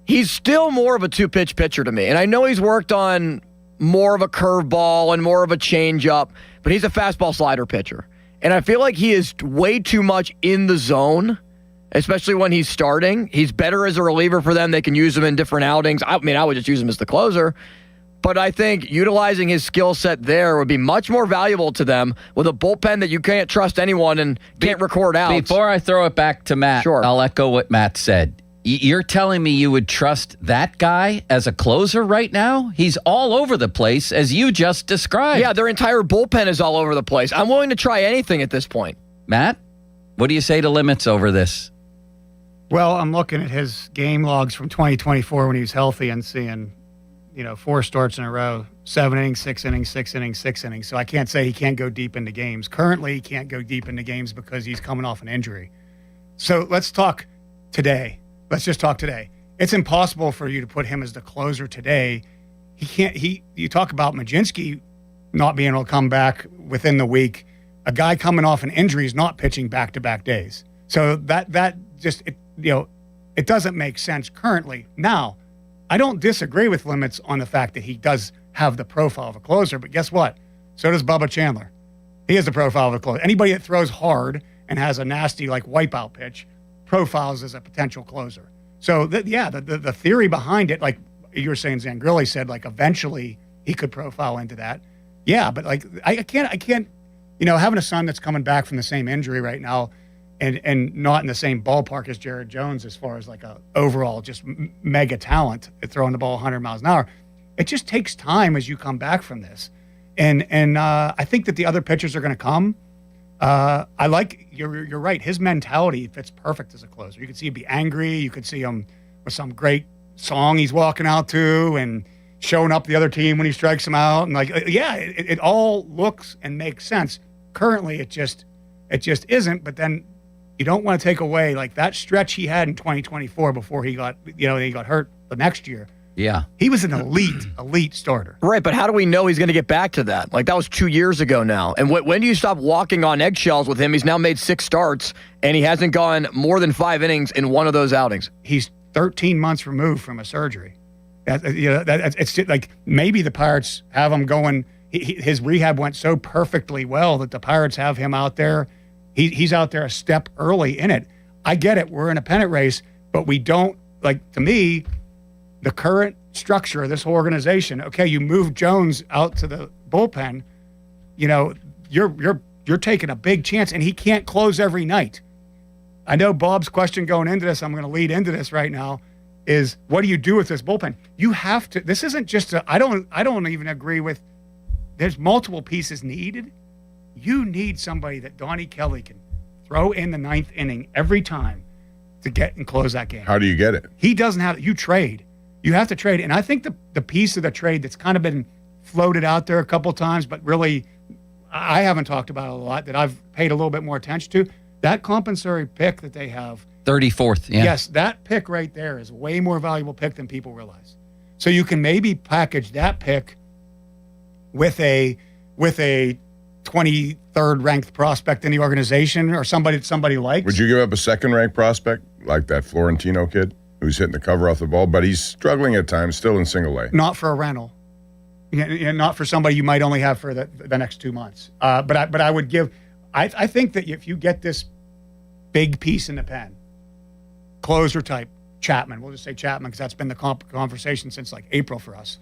he's still more of a 2-pitch pitcher to me. And I know he's worked on more of a curveball and more of a changeup, but he's a fastball slider pitcher. And I feel like he is way too much in the zone, especially when he's starting. He's better as a reliever for them. They can use him in different outings. I mean, I would just use him as the closer. But I think utilizing his skill set there would be much more valuable to them with a bullpen that you can't trust anyone and can't record outs.
Before I throw it back to Matt, sure. I'll echo what Matt said. You're telling me you would trust that guy as a closer right now? He's all over the place, as you just described.
Yeah, their entire bullpen is all over the place. I'm willing to try anything at this point.
Matt, what do you say to Limits over this?
Well, I'm looking at his game logs from 2024 when he was healthy and seeing, 4 starts in a row, 7 innings, 6 innings, 6 innings, 6 innings. So I can't say he can't go deep into games. Currently, he can't go deep into games because he's coming off an injury. So let's talk today. Let's just talk today. It's impossible for you to put him as the closer today. He can't. You talk about Majinski not being able to come back within the week. A guy coming off an injury is not pitching back-to-back days. So that just it doesn't make sense currently. Now, I don't disagree with Limits on the fact that he does have the profile of a closer, but guess what? So does Bubba Chandler. He has the profile of a closer. Anybody that throws hard and has a nasty wipeout pitch profiles as a potential closer. So the theory behind it, like you were saying, Zangrilli said, eventually he could profile into that. Yeah, but I can't, having a son that's coming back from the same injury right now, and not in the same ballpark as Jared Jones as far as a overall just mega talent at throwing the ball 100 miles an hour. It just takes time as you come back from this, and I think that the other pitchers are going to come. I like you're right. His mentality fits perfect as a closer. You could see him be angry. You could see him with some great song he's walking out to and showing up the other team when he strikes them out. And it all looks and makes sense. Currently, it just isn't. But then you don't want to take away that stretch he had in 2024 before he got hurt the next year.
Yeah.
He was an elite starter.
Right, but how do we know he's going to get back to that? That was 2 years ago now. And when do you stop walking on eggshells with him? He's now made 6 starts, and he hasn't gone more than 5 innings in one of those outings.
He's 13 months removed from a surgery. It's just maybe the Pirates have him going. His rehab went so perfectly well that the Pirates have him out there. He's out there a step early in it. I get it. We're in a pennant race, but we don't, to me, the current structure of this whole organization, okay, you move Jones out to the bullpen, you're taking a big chance, and he can't close every night. I know Bob's question going into this, I'm going to lead into this right now, is what do you do with this bullpen? You have to, this isn't just I don't even agree with, there's multiple pieces needed. You need somebody that Donnie Kelly can throw in the 9th inning every time to get and close that game.
How do you get it?
He doesn't have it. You trade. You have to trade. And I think the piece of the trade that's kind of been floated out there a couple times, but really I haven't talked about it a lot, that I've paid a little bit more attention to, that compensatory pick that they have.
34th, yeah.
Yes, that pick right there is a way more valuable pick than people realize. So you can maybe package that pick with a 23rd ranked prospect in the organization or somebody that somebody likes.
Would you give up a second ranked prospect like that Florentino kid who's hitting the cover off the ball, but he's struggling at times, still in single A?
Not for a rental. Not for somebody you might only have for the next 2 months. But I would give. I think that if you get this big piece in the pen, closer type Chapman, we'll just say Chapman because that's been the conversation since April for us.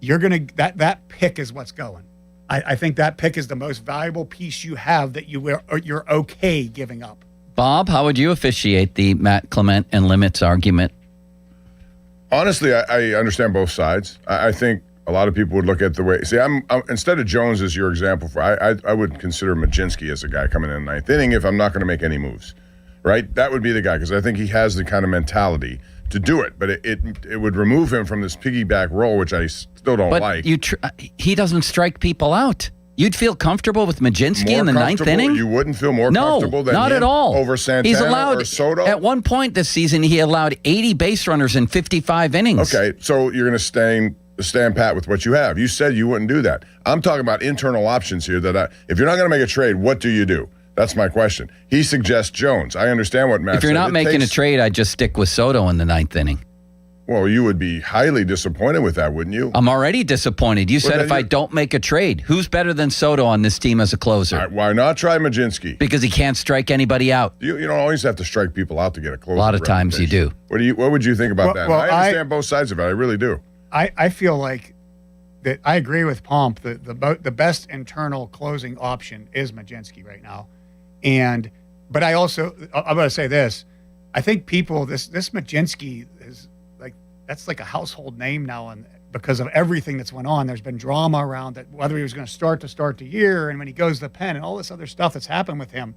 You're gonna that pick is what's going. I think that pick is the most valuable piece you have that you're okay giving up.
Bob, how would you officiate the Matt Clement and Limits argument?
Honestly, I understand both sides. I think a lot of people would look at the way. See, I'm instead of Jones as your example I would consider Majinski as a guy coming in the 9th inning if I'm not going to make any moves, right? That would be the guy because I think he has the kind of mentality to do it. But it would remove him from this piggyback role, which I still don't like.
He doesn't strike people out. You'd feel comfortable with Majinski in the 9th inning?
You wouldn't feel more comfortable than
not
him
at all.
Over Santana
He's allowed,
or Soto?
At one point this season, he allowed 80 base runners in 55 innings.
Okay, so you're going to stand pat with what you have. You said you wouldn't do that. I'm talking about internal options here that if you're not going to make a trade, what do you do? That's my question. He suggests Jones. I understand what Matt said.
If you're not making a trade, I'd just stick with Soto in the 9th inning.
Well, you would be highly disappointed with that, wouldn't you?
I'm already disappointed. You said if I don't make a trade, who's better than Soto on this team as a closer?
All right, why not try Majinski?
Because he can't strike anybody out.
You don't always have to strike people out to get a closer.
A lot of times you do.
What would you think about that?
Well,
I understand both sides of it. I really do.
I feel like that. I agree with Pomp. The best internal closing option is Majinski right now, but I'm going to say this. I think people this Majinski is that's like a household name now, and because of everything that's went on, there's been drama around that, whether he was going to start the year, and when he goes to the pen, and all this other stuff that's happened with him.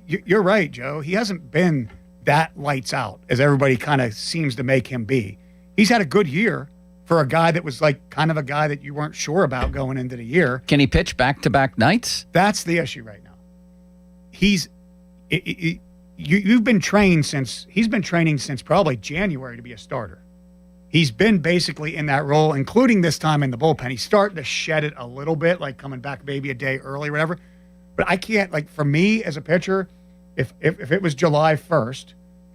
You're right, Joe. He hasn't been that lights out as everybody kind of seems to make him be. He's had a good year for a guy that was kind of a guy that you weren't sure about going into the year.
Can he pitch back-to-back nights?
That's the issue right now. He's been training since probably January to be a starter. He's been basically in that role, including this time in the bullpen. He's starting to shed it a little bit, coming back maybe a day early or whatever. But I can't, for me as a pitcher, if it was July 1st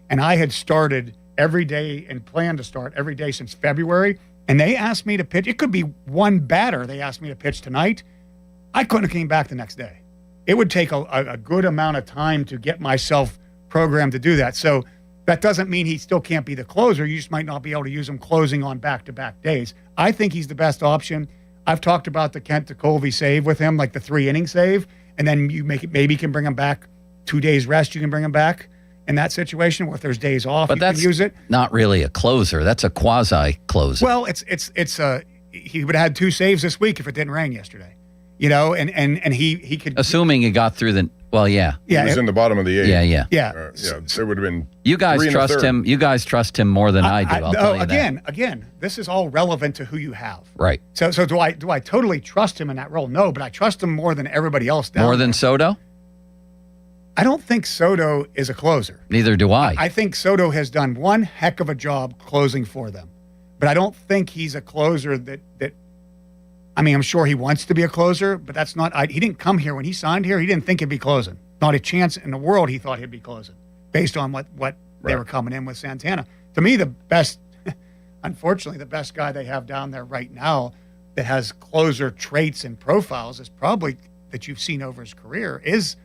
and I had started every day and planned to start every day since February, and they asked me to pitch, it could be one batter they asked me to pitch tonight, I couldn't have came back the next day. It would take a good amount of time to get myself programmed to do that. So that doesn't mean he still can't be the closer. You just might not be able to use him closing on back-to-back days. I think he's the best option. I've talked about the Kent DeColvey save with him, like the 3-inning save, and then you maybe can bring him back 2 days rest. You can bring him back in that situation where if there's days off,
But
you
that's
can use it.
not really a closer. That's a quasi-closer.
Well, he would have had 2 saves this week if it didn't rain yesterday. And he could.
Assuming he got through the. Well, yeah.
Yeah,
He was in the bottom of the 8th.
Yeah.
Yeah.
There would have been.
You guys
3 and a
trust
third.
him. You guys trust him more than I do. I'll tell you that.
Again, this is all relevant to who you have.
Right.
So do I totally trust him in that role? No, but I trust him more than everybody else down
More than
there.
Soto?
I don't think Soto is a closer.
Neither do I.
I think Soto has done one heck of a job closing for them. But I don't think he's a closer that I mean, I'm sure he wants to be a closer, but that's not he didn't come here when he signed here, he didn't think he'd be closing. Not a chance in the world he thought he'd be closing based on what they were coming in with Santana. To me, the best unfortunately, the best guy they have down there right now that has closer traits and profiles is probably that you've seen over his career is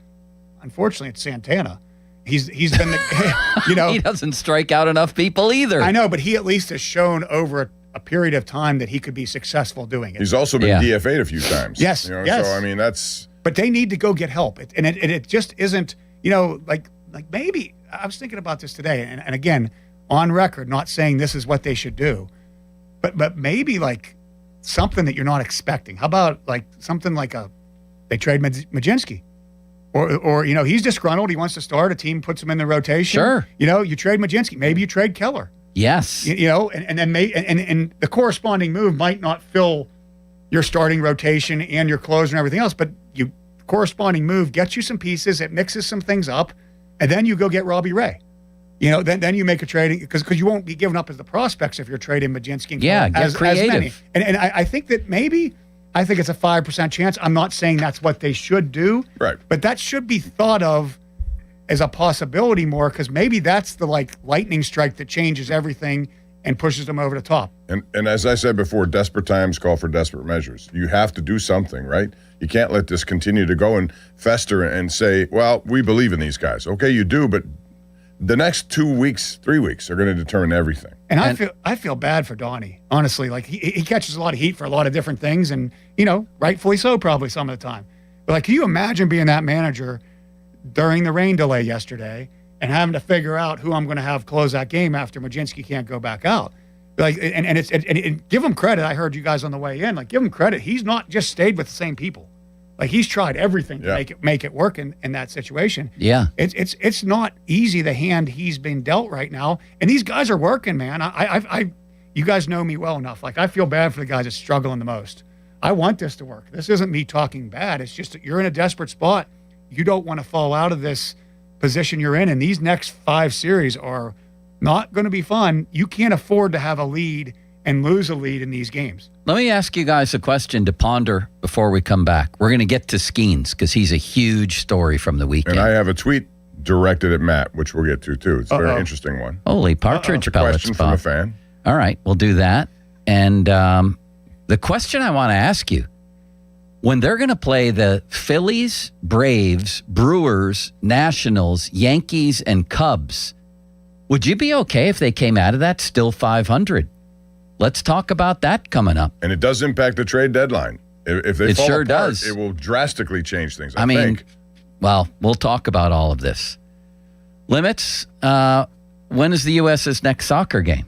unfortunately it's Santana. He's been the
he doesn't strike out enough people either.
I know, but he at least has shown over a period of time that he could be successful doing it.
He's also been DFA'd a few times.
Yes, yes.
So I mean, that's.
But they need to go get help, it just isn't. Like maybe I was thinking about this today, and again, on record, not saying this is what they should do, but maybe like something that you're not expecting. How about like something like they trade Majinski, or he's disgruntled, he wants to start, a team puts him in the rotation.
Sure.
You trade Majinski, maybe you trade Keller.
Yes.
And then and the corresponding move might not fill your starting rotation and your closer and everything else, but you corresponding move gets you some pieces, it mixes some things up, and then you go get Robbie Ray. Then you make a trading because you won't be giving up as the prospects if you're trading Majinski.
And get creative.
As many. And I think that I think it's a 5% chance. I'm not saying that's what they should do,
right?
But that should be thought of as a possibility more, because maybe that's the lightning strike that changes everything and pushes them over the top.
And as I said before, desperate times call for desperate measures. You have to do something, right? You can't let this continue to go and fester and say, well, we believe in these guys. Okay, you do, but the next 2 weeks, 3 weeks are going to determine everything.
And I feel bad for Donnie, honestly. Like he catches a lot of heat for a lot of different things, and rightfully so probably some of the time. But can you imagine being that manager during the rain delay yesterday and having to figure out who I'm going to have close that game after Majinski can't go back out? And give him credit. I heard you guys on the way in. Give him credit. He's not just stayed with the same people. He's tried everything to make it work in that situation.
Yeah.
It's not easy, the hand he's been dealt right now. And these guys are working, man. You guys know me well enough. I feel bad for the guys that's struggling the most. I want this to work. This isn't me talking bad. It's just that you're in a desperate spot. You don't want to fall out of this position you're in. And these next 5 series are not going to be fun. You can't afford to have a lead and lose a lead in these games.
Let me ask you guys a question to ponder before we come back. We're going to get to Skeens because he's a huge story from the weekend.
And I have a tweet directed at Matt, which we'll get to too. It's a very interesting one.
Holy partridge
It's a
pellets,
question from a
Bob.
fan.
All right, we'll do that. And the question I want to ask you, when they're going to play the Phillies, Braves, Brewers, Nationals, Yankees, and Cubs, would you be okay if they came out of that still 500? Let's talk about that coming up.
And it does impact the trade deadline. If they
It
fall
sure
apart,
does.
it will drastically change things.
I mean, well, we'll talk about all of this. Limits, when is the U.S.'s next soccer game?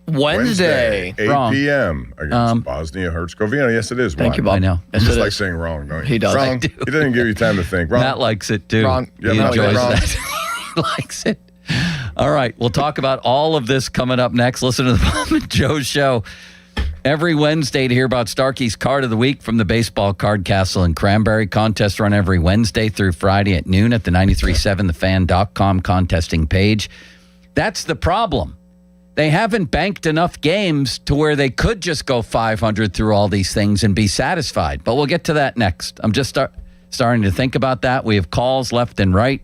Wednesday.
8
Wrong.
p.m. against Bosnia-Herzegovina. Yes, it is.
Thank you,
Why?
Bob.
I know.
You
Yes,
just
it
like
is.
saying wrong, don't you?
He does.
Wrong.
I do.
He doesn't give you time to think. Wrong.
Matt likes it too.
Wrong.
Yeah,
He
Matt,
enjoys
wrong.
that. He likes it. All right, we'll talk about all of this coming up next. Listen to the Bob and Joe Show every Wednesday to hear about Starkey's Card of the Week from the Baseball Card Castle in Cranberry. Contests run every Wednesday through Friday at noon at the 937thefan.com contesting page. That's the problem. They haven't banked enough games to where they could just go 500 through all these things and be satisfied. But we'll get to that next. I'm just starting to think about that. We have calls left and right.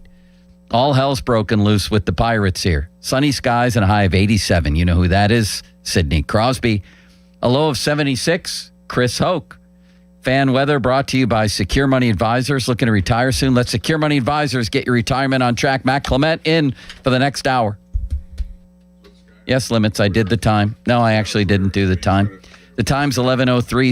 All hell's broken loose with the Pirates here. Sunny skies and a high of 87. You know who that is? Sidney Crosby. A low of 76. Chris Hoke. Fan weather brought to you by Secure Money Advisors. Looking to retire soon? Let Secure Money Advisors get your retirement on track. Matt Clement in for the next hour. Yes, Limits, I did the time. No, I actually didn't do the time. The time's 11:03.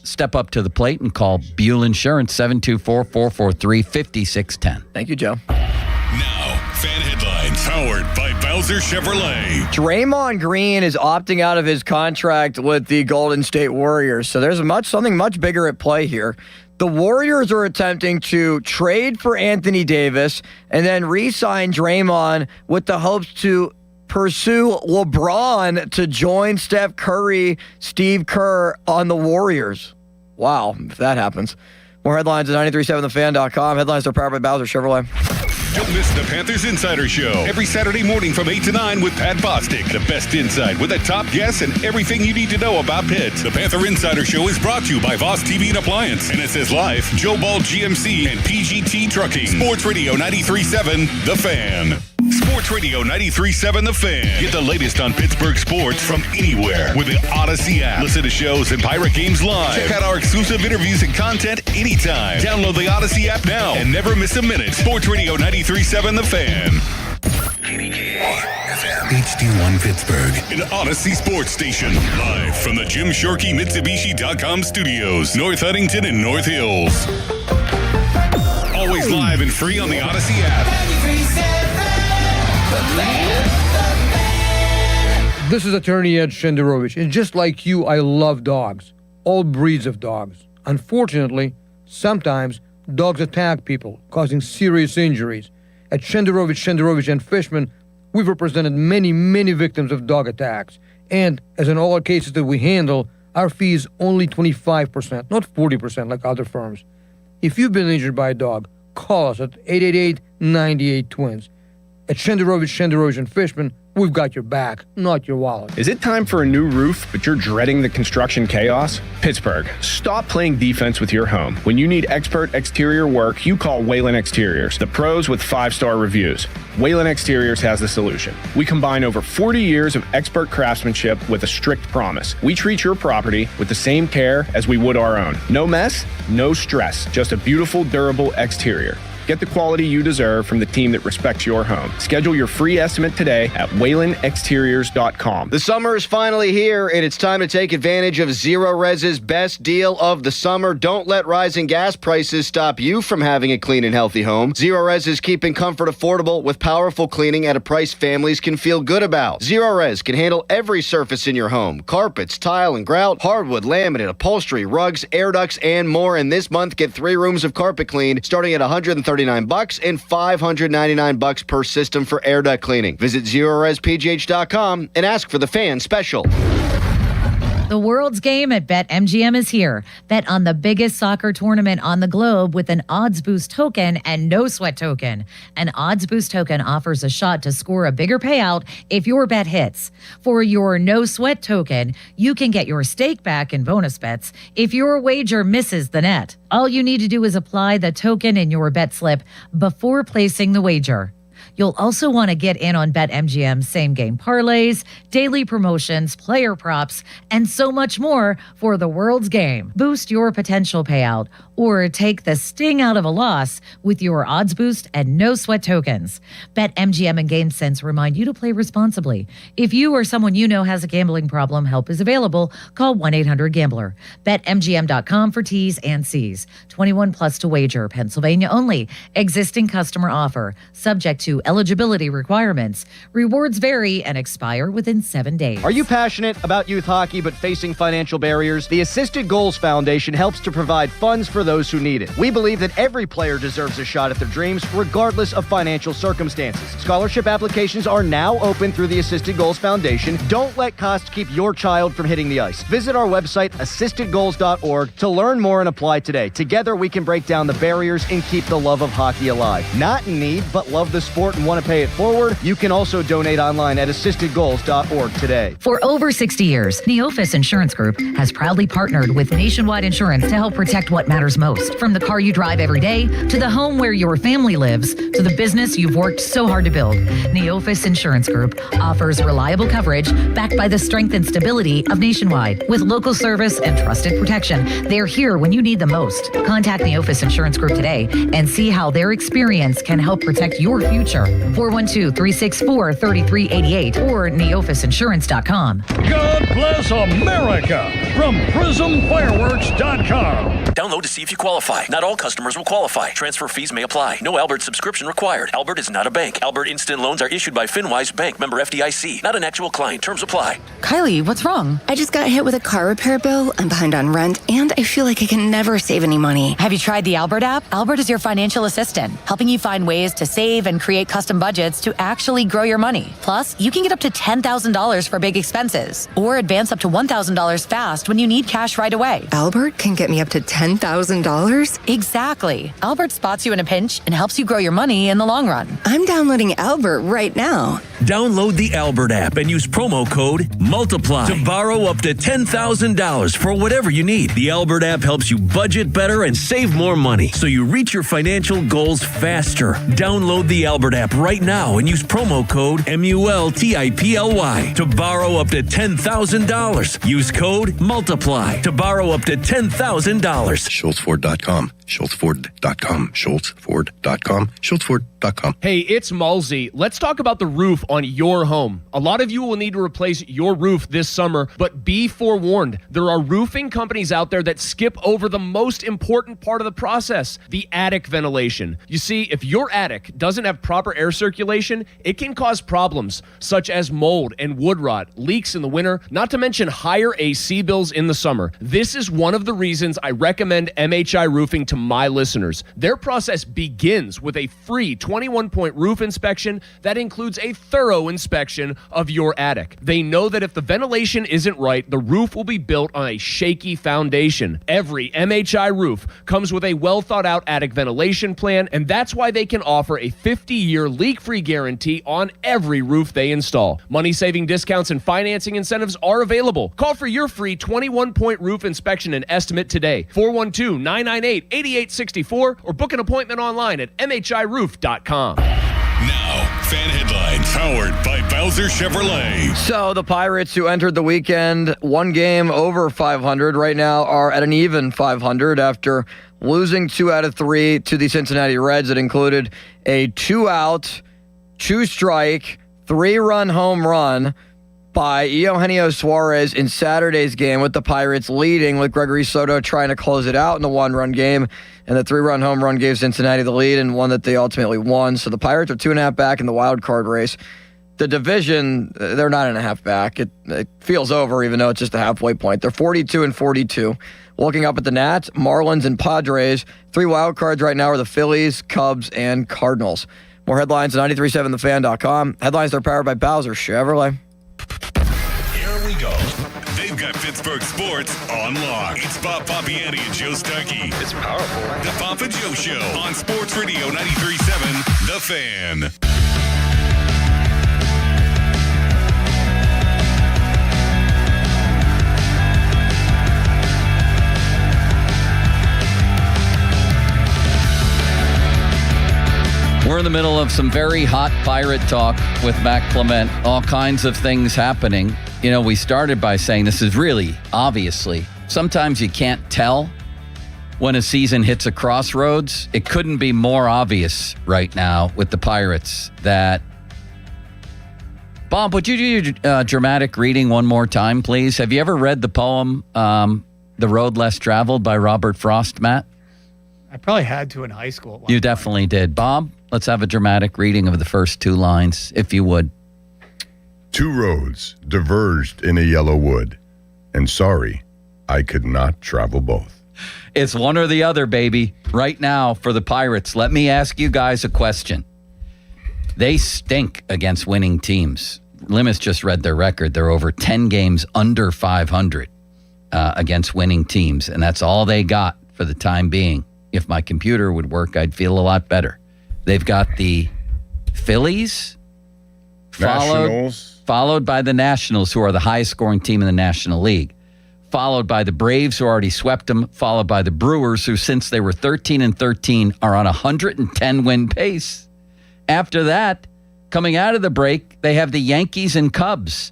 Step up to the plate and call Buell Insurance, 724-443-5610.
Thank you, Joe.
Now, fan headlines powered by Bowser Chevrolet.
Draymond Green is opting out of his contract with the Golden State Warriors, so there's something much bigger at play here. The Warriors are attempting to trade for Anthony Davis and then re-sign Draymond with the hopes to pursue LeBron to join Steph Curry, Steve Kerr on the Warriors. Wow, if that happens. More headlines at 937thefan.com. Headlines are powered by Bowser Chevrolet.
Don't miss the Panthers Insider Show every Saturday morning from 8 to 9 with Pat Bostic. The best insight with the top guests and everything you need to know about Pitt. The Panther Insider Show is brought to you by Voss TV and Appliance, NSS Life, Joe Ball GMC, and PGT Trucking. Sports Radio 93.7 The Fan. Sports Radio 93.7 The Fan. Get the latest on Pittsburgh sports from anywhere with the Odyssey app. Listen to shows and Pirate Games live. Check out our exclusive interviews and content anytime. Download the Odyssey app now and never miss a minute. Sports Radio 93.7 The Fan. HD1 Pittsburgh, an Odyssey sports station. Live from the Jim Shorkey Mitsubishi.com studios, North Huntington and North Hills. Always live and free on the Odyssey app.
This is attorney Ed Shenderovich, and just like you, I love dogs. All breeds of dogs. Unfortunately, sometimes dogs attack people, causing serious injuries. At Shenderovich, and Fishman, we've represented many, many victims of dog attacks. And, as in all our cases that we handle, our fee is only 25%, not 40% like other firms. If you've been injured by a dog, call us at 888-98-TWINS. At Shenderovich, and Fishman, we've got your back, not your wallet.
Is it time for a new roof, but you're dreading the construction chaos? Pittsburgh, stop playing defense with your home. When you need expert exterior work, you call Whalen Exteriors, the pros with 5-star reviews. Whalen Exteriors has the solution. We combine over 40 years of expert craftsmanship with a strict promise. We treat your property with the same care as we would our own. No mess, no stress, just a beautiful, durable exterior. Get the quality you deserve from the team that respects your home. Schedule your free estimate today at WhalenExteriors.com.
The summer is finally here, and it's time to take advantage of Zero Res's best deal of the summer. Don't let rising gas prices stop you from having a clean and healthy home. Zero Res is keeping comfort affordable with powerful cleaning at a price families can feel good about. Zero Res can handle every surface in your home: carpets, tile and grout, hardwood, laminate, upholstery, rugs, air ducts, and more. And this month, get 3 rooms of carpet cleaned starting at $139 and $599 per system for air duct cleaning. Visit ZeroResPGH.com and ask for the fan special.
The world's game at BetMGM is here. Bet on the biggest soccer tournament on the globe with an Odds Boost token and no sweat token. An Odds Boost token offers a shot to score a bigger payout if your bet hits. For your no sweat token, you can get your stake back in bonus bets if your wager misses the net. All you need to do is apply the token in your bet slip before placing the wager. You'll also want to get in on BetMGM's same-game parlays, daily promotions, player props, and so much more for the world's game. Boost your potential payout or take the sting out of a loss with your Odds Boost and No Sweat tokens. BetMGM and GameSense remind you to play responsibly. If you or someone you know has a gambling problem, help is available. Call 1-800-GAMBLER. BetMGM.com for T's and C's. 21 plus to wager. Pennsylvania only. Existing customer offer. Subject to eligibility requirements. Rewards vary and expire within 7 days.
Are you passionate about youth hockey but facing financial barriers? The Assisted Goals Foundation helps to provide funds for those who need it. We believe that every player deserves a shot at their dreams, regardless of financial circumstances. Scholarship applications are now open through the Assisted Goals Foundation. Don't let costs keep your child from hitting the ice. Visit our website, assistedgoals.org, to learn more and apply today. Together, we can break down the barriers and keep the love of hockey alive. Not in need, but love the sport
support and want to pay it forward, you can also donate online at assistedgoals.org today.
For over 60 years, Neophis Insurance Group has proudly partnered with Nationwide Insurance to help protect what matters most. From the car you drive every day, to the home where your family lives, to the business you've worked so hard to build, Neophis Insurance Group offers reliable coverage backed by the strength and stability of Nationwide. With local service and trusted protection, they're here when you need them most. Contact Neophis Insurance Group today and see how their experience can help protect your future. 412-364-3388 or neophisinsurance.com.
God bless America from PrismFireworks.com.
Download to see if you qualify. Not all customers will qualify. Transfer fees may apply. No Albert subscription required. Albert is not a bank. Albert Instant Loans are issued by FinWise Bank, member FDIC. Not an actual client. Terms apply.
Kylie, what's wrong? I just got hit with a car repair bill. I'm behind on rent, and I feel like I can never save any money.
Have you tried the Albert app? Albert is your financial assistant, helping you find ways to save and create custom budgets to actually grow your money. Plus, you can get up to $10,000 for big expenses, or advance up to $1,000 fast when you need cash right away.
Albert can get me up to $10,000?
Exactly. Albert spots you in a pinch and helps you grow your money in the long run.
I'm downloading Albert right now.
Download the Albert app and use promo code MULTIPLY to borrow up to $10,000 for whatever you need. The Albert app helps you budget better and save more money so you reach your financial goals faster. Download the Albert app right now and use promo code MULTIPLY to borrow up to $10,000. Use code MULTIPLY to borrow up to $10,000.
SchultzFord.com. SchultzFord.com. SchultzFord.com. SchultzFord.com.
Hey, it's Malsey. Let's talk about the roof on your home. A lot of you will need to replace your roof this summer, but be forewarned. There are roofing companies out there that skip over the most important part of the process, the attic ventilation. You see, if your attic doesn't have proper air circulation, it can cause problems such as mold and wood rot, leaks in the winter, not to mention higher AC bills in the summer. This is one of the reasons I recommend MHI Roofing to my listeners. Their process begins with a free 21-point roof inspection that includes a thorough inspection of your attic. They know that if the ventilation isn't right, the roof will be built on a shaky foundation. Every MHI roof comes with a well-thought-out attic ventilation plan, and that's why they can offer a 50-year leak-free guarantee on every roof they install. Money-saving discounts and financing incentives are available. Call for your free 21-point roof inspection and estimate today. 412-998-8864 or book an appointment online at mhiroof.com.
Now, fan headlines powered by Bowser Chevrolet.
So the Pirates, who entered the weekend one game over 500, right now are at an even 500 after losing 2 out of 3 to the Cincinnati Reds. That included a 2-out, 2-strike, 3-run home run by Eugenio Suarez in Saturday's game, with the Pirates leading, with Gregory Soto trying to close it out in the 1-run game. And the 3-run home run gave Cincinnati the lead, and one that they ultimately won. So the Pirates are 2.5 back in the wild card race. The division, they're 9.5 back. It feels over, even though it's just a halfway point. They're 42-42. Looking up at the Nats, Marlins, and Padres. 3 wild cards right now are the Phillies, Cubs, and Cardinals. More headlines at 937thefan.com. Headlines are powered by Bowser Chevrolet.
Here we go. They've got Pittsburgh sports on lock. It's Bob Papiani and Joe Stuckey. It's powerful. The Papa Joe Show on Sports Radio 93.7 The Fan.
We're in the middle of some very hot Pirate talk with Mac Clement. All kinds of things happening. You know, we started by saying this is really, obviously, sometimes you can't tell when a season hits a crossroads. It couldn't be more obvious right now with the Pirates that... Bob, would you do your dramatic reading one more time, please? Have you ever read the poem, The Road Less Traveled by Robert Frost, Matt?
I probably had to in high school.
You definitely did. Bob, let's have a dramatic reading of the first 2 lines, if you would.
2 roads diverged in a yellow wood, and sorry, I could not travel both.
It's one or the other, baby. Right now, for the Pirates, let me ask you guys a question. They stink against winning teams. Limas just read their record. They're over 10 games under 500 against winning teams, and that's all they got for the time being. If my computer would work, I'd feel a lot better. They've got the Phillies,
Nationals.
followed by the Nationals, who are the highest scoring team in the National League, followed by the Braves, who already swept them, followed by the Brewers, who since they were 13-13 are on a 110 win pace. After that, coming out of the break, they have the Yankees and Cubs.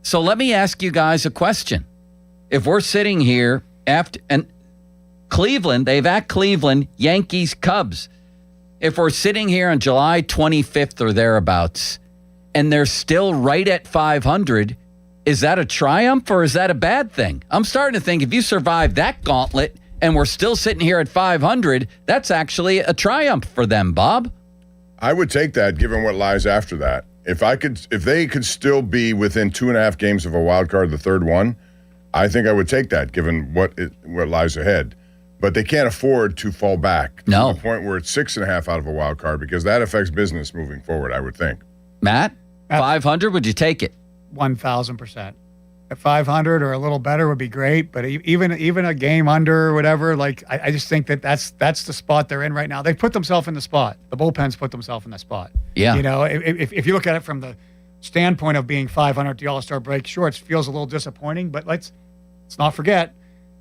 So let me ask you guys a question. If we're sitting here after and Cleveland, they've at Cleveland, Yankees, Cubs. If we're sitting here on July 25th or thereabouts, and they're still right at 500, is that a triumph or is that a bad thing? I'm starting to think if you survive that gauntlet and we're still sitting here at 500, that's actually a triumph for them, Bob.
I would take that given what lies after that. If they could still be within 2.5 games of a wild card, the third one, I think I would take that given what lies ahead. But they can't afford to fall back to the point where it's 6.5 out of a wild card because that affects business moving forward, I would think.
Matt, 500, would you take it?
1,000%. At 500 or a little better would be great, but even a game under or whatever, like I just think that's the spot they're in right now. They put themselves in the spot. The bullpen's put themselves in the spot.
Yeah.
You know, if you look at it from the standpoint of being 500 at the All-Star break, sure, it feels a little disappointing, but let's not forget,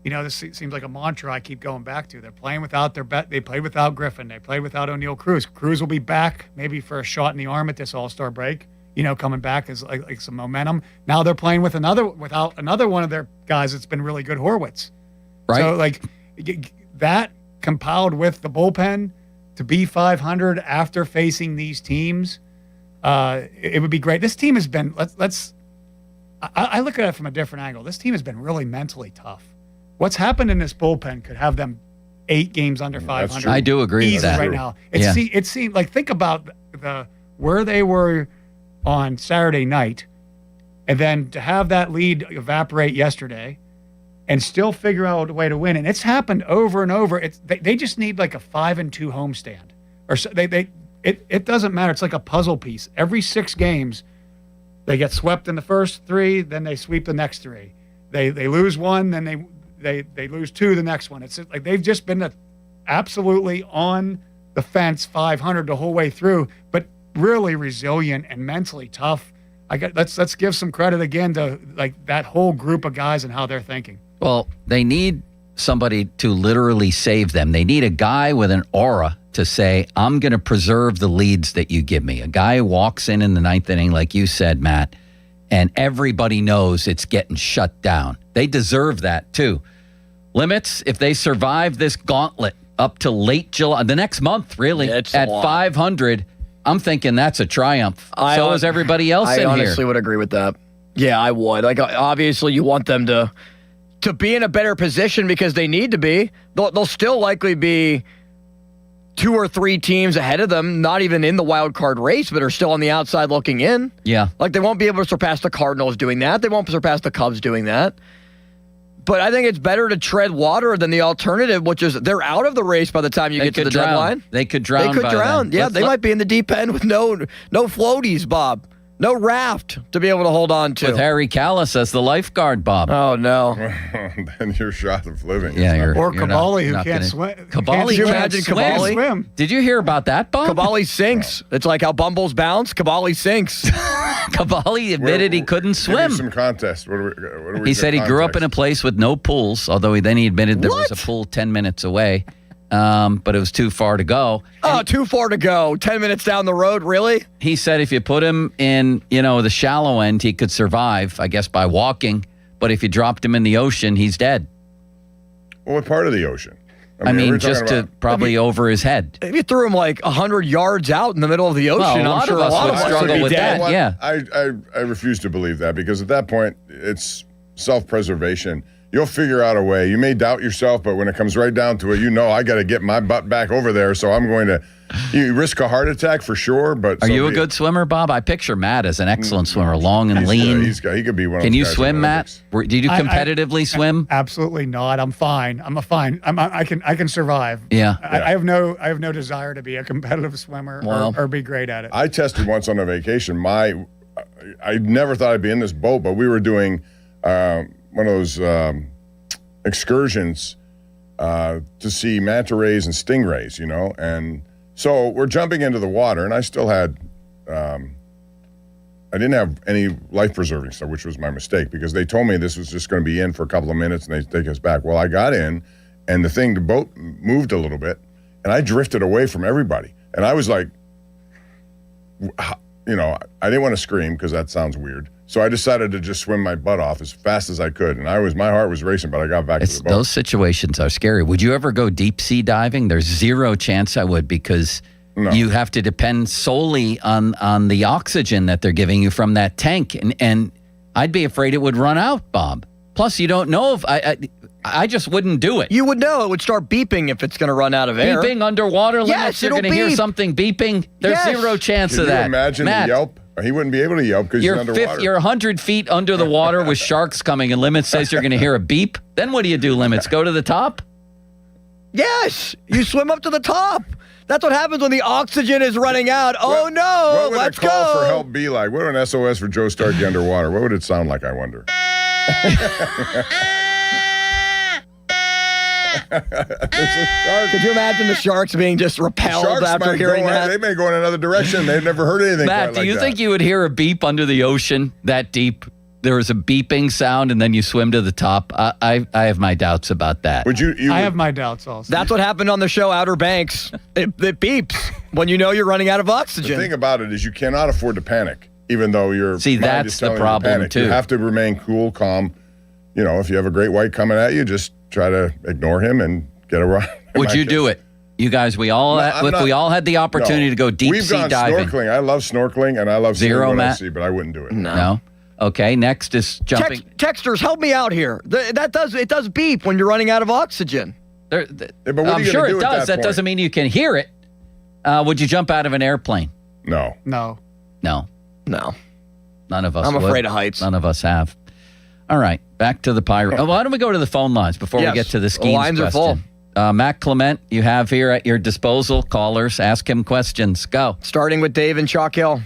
you know, this seems like a mantra I keep going back to. They're playing without they played without Griffin. They played without O'Neal Cruz. Cruz will be back maybe for a shot in the arm at this All-Star break. You know, coming back as like some momentum. Now they're playing without another one of their guys that's been really good, Horwitz.
Right.
So like that compiled with the bullpen to be 500 after facing these teams, it would be great. This team has been I look at it from a different angle. This team has been really mentally tough. What's happened in this bullpen could have them 8 games under 500.
I do agree with that
right now. It seemed like think about where they were on Saturday night, and then to have that lead evaporate yesterday and still figure out a way to win. And it's happened over and over. They just need like a 5-2 homestand. Or so it doesn't matter. It's like a puzzle piece. Every 6 games, they get swept in the first 3, then they sweep the next 3. They lose 1, then they lose 2 the next one. It's like they've just been absolutely on the fence 500 the whole way through, but really resilient and mentally tough. Let's give some credit again to like that whole group of guys and how they're thinking.
Well, they need somebody to literally save them. They need a guy with an aura to say, I'm going to preserve the leads that you give me. A guy who walks in the 9th inning, like you said, Matt, and everybody knows it's getting shut down. They deserve that too. Limits, if they survive this gauntlet up to late July, the next month, really, at 500, I'm thinking that's a triumph. So is everybody else in here.
I honestly would agree with that. Yeah, I would. Like, obviously, you want them to be in a better position because they need to be. They'll still likely be 2 or 3 teams ahead of them, not even in the wild card race, but are still on the outside looking in.
Yeah.
Like, they won't be able to surpass the Cardinals doing that. They won't surpass the Cubs doing that. But I think it's better to tread water than the alternative, which is they're out of the race by the time you get to the deadline.
They could drown.
They could drown. Yeah, they might be in the deep end with no floaties, Bob. No raft to be able to hold on to.
With Harry Callis as the lifeguard, Bob.
Oh, no.
Then you're shot of living.
Yeah,
or Cavalli, who can't swim.
Cavalli
Can you imagine Cavalli?
Swim.
Did you hear about that, Bob?
Cavalli sinks. It's like how Bumbles bounce. Cavalli sinks.
Cavalli admitted he couldn't swim.
Some contest. What do we
He said he grew up in a place with no pools, although he admitted there was a pool 10 minutes away. But it was too far to go.
Oh, too far to go. 10 minutes down the road, really?
He said if you put him in, the shallow end, he could survive, I guess, by walking. But if you dropped him in the ocean, he's dead.
Well, what part of the ocean?
I mean just to probably over his head.
If you threw him like 100 yards out in the middle of the ocean,
well,
I'm sure a lot of us would
struggle
be
with
dead.
that. Yeah.
I refuse to believe that because at that point, it's self-preservation. You'll figure out a way. You may doubt yourself, but when it comes right down to it, I got to get my butt back over there. So I'm going to. You risk a heart attack for sure, but
are you a good swimmer, Bob? I picture Matt as an excellent swimmer, long and lean.
He could be one.
Can
of those
you
guys
swim, Matt? Did you competitively swim?
Absolutely not. I'm fine. I can survive.
Yeah.
I have no desire to be a competitive swimmer or be great at it.
I tested once on a vacation. I never thought I'd be in this boat, but we were doing one of those excursions to see manta rays and stingrays, and So we're jumping into the water, and I still had, I didn't have any life-preserving stuff, which was my mistake, because they told me this was just going to be in for a couple of minutes, and they'd take us back. Well, I got in, and the boat moved a little bit, and I drifted away from everybody. And I was like, I didn't want to scream because that sounds weird. So I decided to just swim my butt off as fast as I could. And my heart was racing, but I got back to the boat.
Those situations are scary. Would you ever go deep sea diving? There's zero chance I would, because you have to depend solely on the oxygen that they're giving you from that tank. And I'd be afraid it would run out, Bob. Plus, you don't know if I just wouldn't do it.
You would know. It would start beeping if it's going to run out of air.
Beeping underwater limits?
Yes,
You're going to hear something beeping? There's zero chance of that.
Can you imagine
Matt,
the yelp? He wouldn't be able to yelp because he's underwater.
You're 100 feet under the water with sharks coming, and Limits says you're going to hear a beep. Then what do? Limits? Go to the top?
Yes. You swim up to the top. That's what happens when the oxygen is running out. Oh, no.
What would
Let's
a call
go.
for help be like? What would an SOS for Joe Starkey underwater? What would it sound like, I wonder?
Could you imagine the sharks being just repelled
Sharks
after
might
hearing
go,
that?
They may go in another direction. They've never heard anything
Matt,
quite
do
like
you
that.
think you would hear a beep under the ocean that deep? There was a beeping sound, and then you swim to the top. I have my doubts about that.
Would you?
I have my doubts also.
That's what happened on the show Outer Banks. It beeps when you know you're running out of
The
oxygen.
thing about it is you cannot afford to panic, even though your
See,
mind
that's
is
the
telling you to
problem,
panic.
too.
You have to remain cool, calm. If you have a great white coming at you, just try to ignore him and get around.
Would you do it? You guys, we all had the opportunity to go deep
We've
sea
gone
diving.
snorkeling. I love snorkeling, and I love seeing
Zero,
what I
Matt?
see, but I wouldn't do it.
No. Okay, next is jumping.
Texters, help me out here. It does beep when you're running out of oxygen.
But what are
I'm
you
sure
gonna
it
do
does.
at
That
point?
doesn't mean you can hear it. Would you jump out of an airplane?
No.
No.
No.
No.
None of us
I'm
would.
afraid of heights.
None of us have. All right, back to the pirate. Why don't we go to the phone lines before we
Yes.
get to the
The
schemes
lines are full.
question? Matt Clement, you have here at your disposal callers. Ask him questions. Go.
Starting with Dave in Chalk Hill.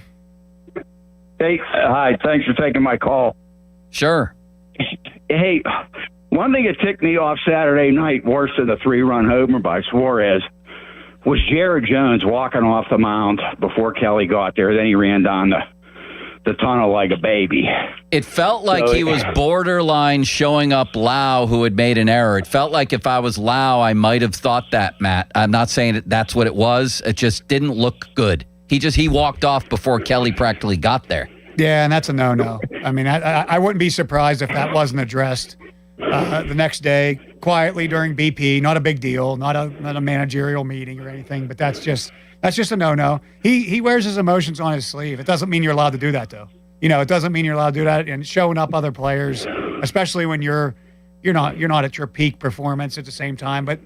Hey, hi. Thanks for taking my call.
Sure.
Hey, one thing that ticked me off Saturday night, worse than the 3-run homer by Suarez, was Jared Jones walking off the mound before Kelly got there. Then he ran down the tunnel like a baby.
It felt like he was borderline showing up Lau, who had made an error. It felt like if I was Lau, I might have thought that, Matt. I'm not saying that's what it was. It just didn't look good. He walked off before Kelly practically got there.
Yeah, and that's a no-no. I mean, I wouldn't be surprised if that wasn't addressed the next day, quietly during BP. Not a big deal, not a managerial meeting or anything, but that's just a no-no. He wears his emotions on his sleeve. It doesn't mean you're allowed to do that, though. It doesn't mean you're allowed to do that and showing up other players, especially when you're not at your peak performance at the same time. But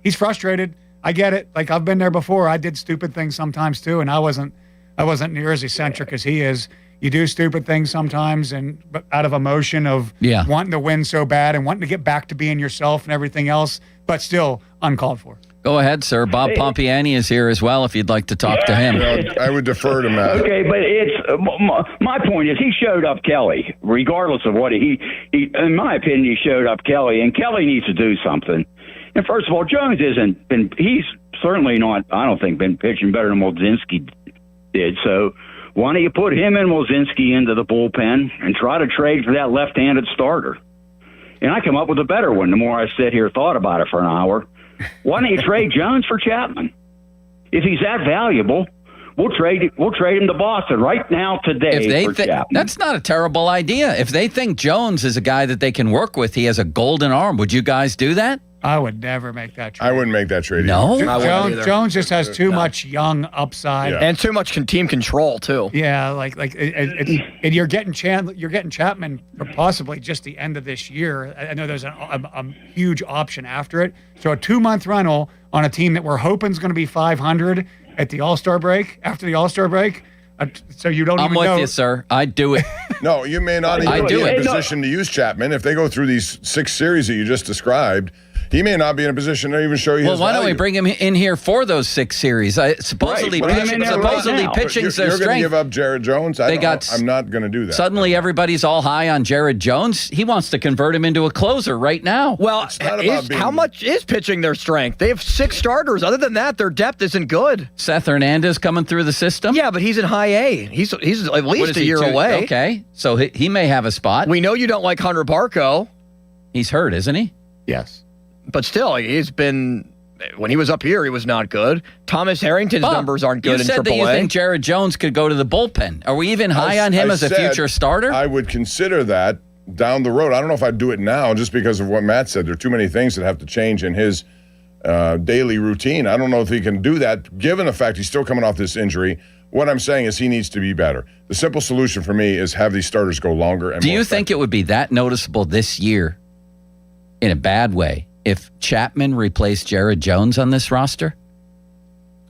he's frustrated. I get it. Like, I've been there before. I did stupid things sometimes too, and I wasn't near as eccentric as he is. You do stupid things sometimes, but out of emotion of wanting to win so bad and wanting to get back to being yourself and everything else, but still uncalled for.
Go ahead, sir. Bob Pompiani is here as well if you'd like to talk to him.
I would defer to Matt.
Okay, but my point is he showed up Kelly, regardless of what he in my opinion, he showed up Kelly, and Kelly needs to do something. And first of all, Jones he's certainly not, I don't think, been pitching better than Molzinski did. So why don't you put him and Molzinski into the bullpen and try to trade for that left-handed starter? And I come up with a better one the more I sit here thought about it for an hour. Why don't you trade Jones for Chapman? If he's that valuable, we'll trade him to Boston right now today for Chapman.
That's not a terrible idea. If they think Jones is a guy that they can work with, he has a golden arm. Would you guys do that?
I would never make that trade.
I wouldn't make that trade.
No?
either.
Jones just has too much young upside
and too much team control too.
Yeah, and you're getting Chapman for possibly just the end of this year. I know there's a huge option after it. So a 2-month rental on a team that we're hoping is going to be 500 at the All-Star break. After the All-Star break, so you don't.
I'm
even
with
know.
you, sir. I'd do it.
No, you may not even be in a position to use Chapman if they go through these 6 series that you just described. he may not be in a position to even show you
Well,
his
why don't we
value.
bring him in here for those 6 series? Supposedly,
Right, but I mean,
supposedly
But
pitching's their
you're going to
strength.
give up Jared Jones? I'm not going to do that.
Suddenly, everybody's all high on Jared Jones. He wants to convert him into a closer right now.
Well, how much is pitching their strength? They have 6 starters. Other than that, their depth isn't good.
Seth Hernandez coming through the system?
Yeah, but he's in high A. He's at
What
least
is
a
he,
year
2?
away.
Okay, so he may have a spot.
We know you don't like Hunter Barco.
He's hurt, isn't he?
Yes.
But still, he's been, when he was up here, he was not good. Thomas Harrington's numbers aren't good
you
in
said
AAA.
that you think Jared Jones could go to the bullpen. Are we even high on him as a
said
future starter?
I would consider that down the road. I don't know if I'd do it now just because of what Matt said. There are too many things that have to change in his daily routine. I don't know if he can do that, given the fact he's still coming off this injury. What I'm saying is he needs to be better. The simple solution for me is have these starters go longer. And
Do
more
you think it would be that noticeable this year, in a bad way, if Chapman replaced Jared Jones on this roster?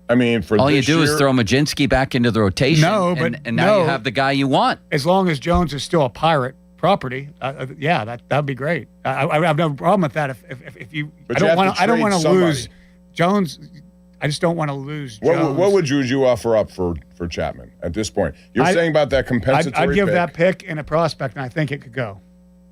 I mean, for
all you
this
do is
year-
throw Majinski back into the rotation.
No, but
and now you
no.
have the guy you want.
As long as Jones is still a Pirate property, that'd be great. I have no problem with that. If you,
But
I
you
don't
have to
want I don't
trade
want to
somebody.
lose Jones. I just don't want to lose Jones.
What would you offer up for Chapman at this point? You're saying about that compensatory
I'd give
pick.
that pick and a prospect, and I think it could go.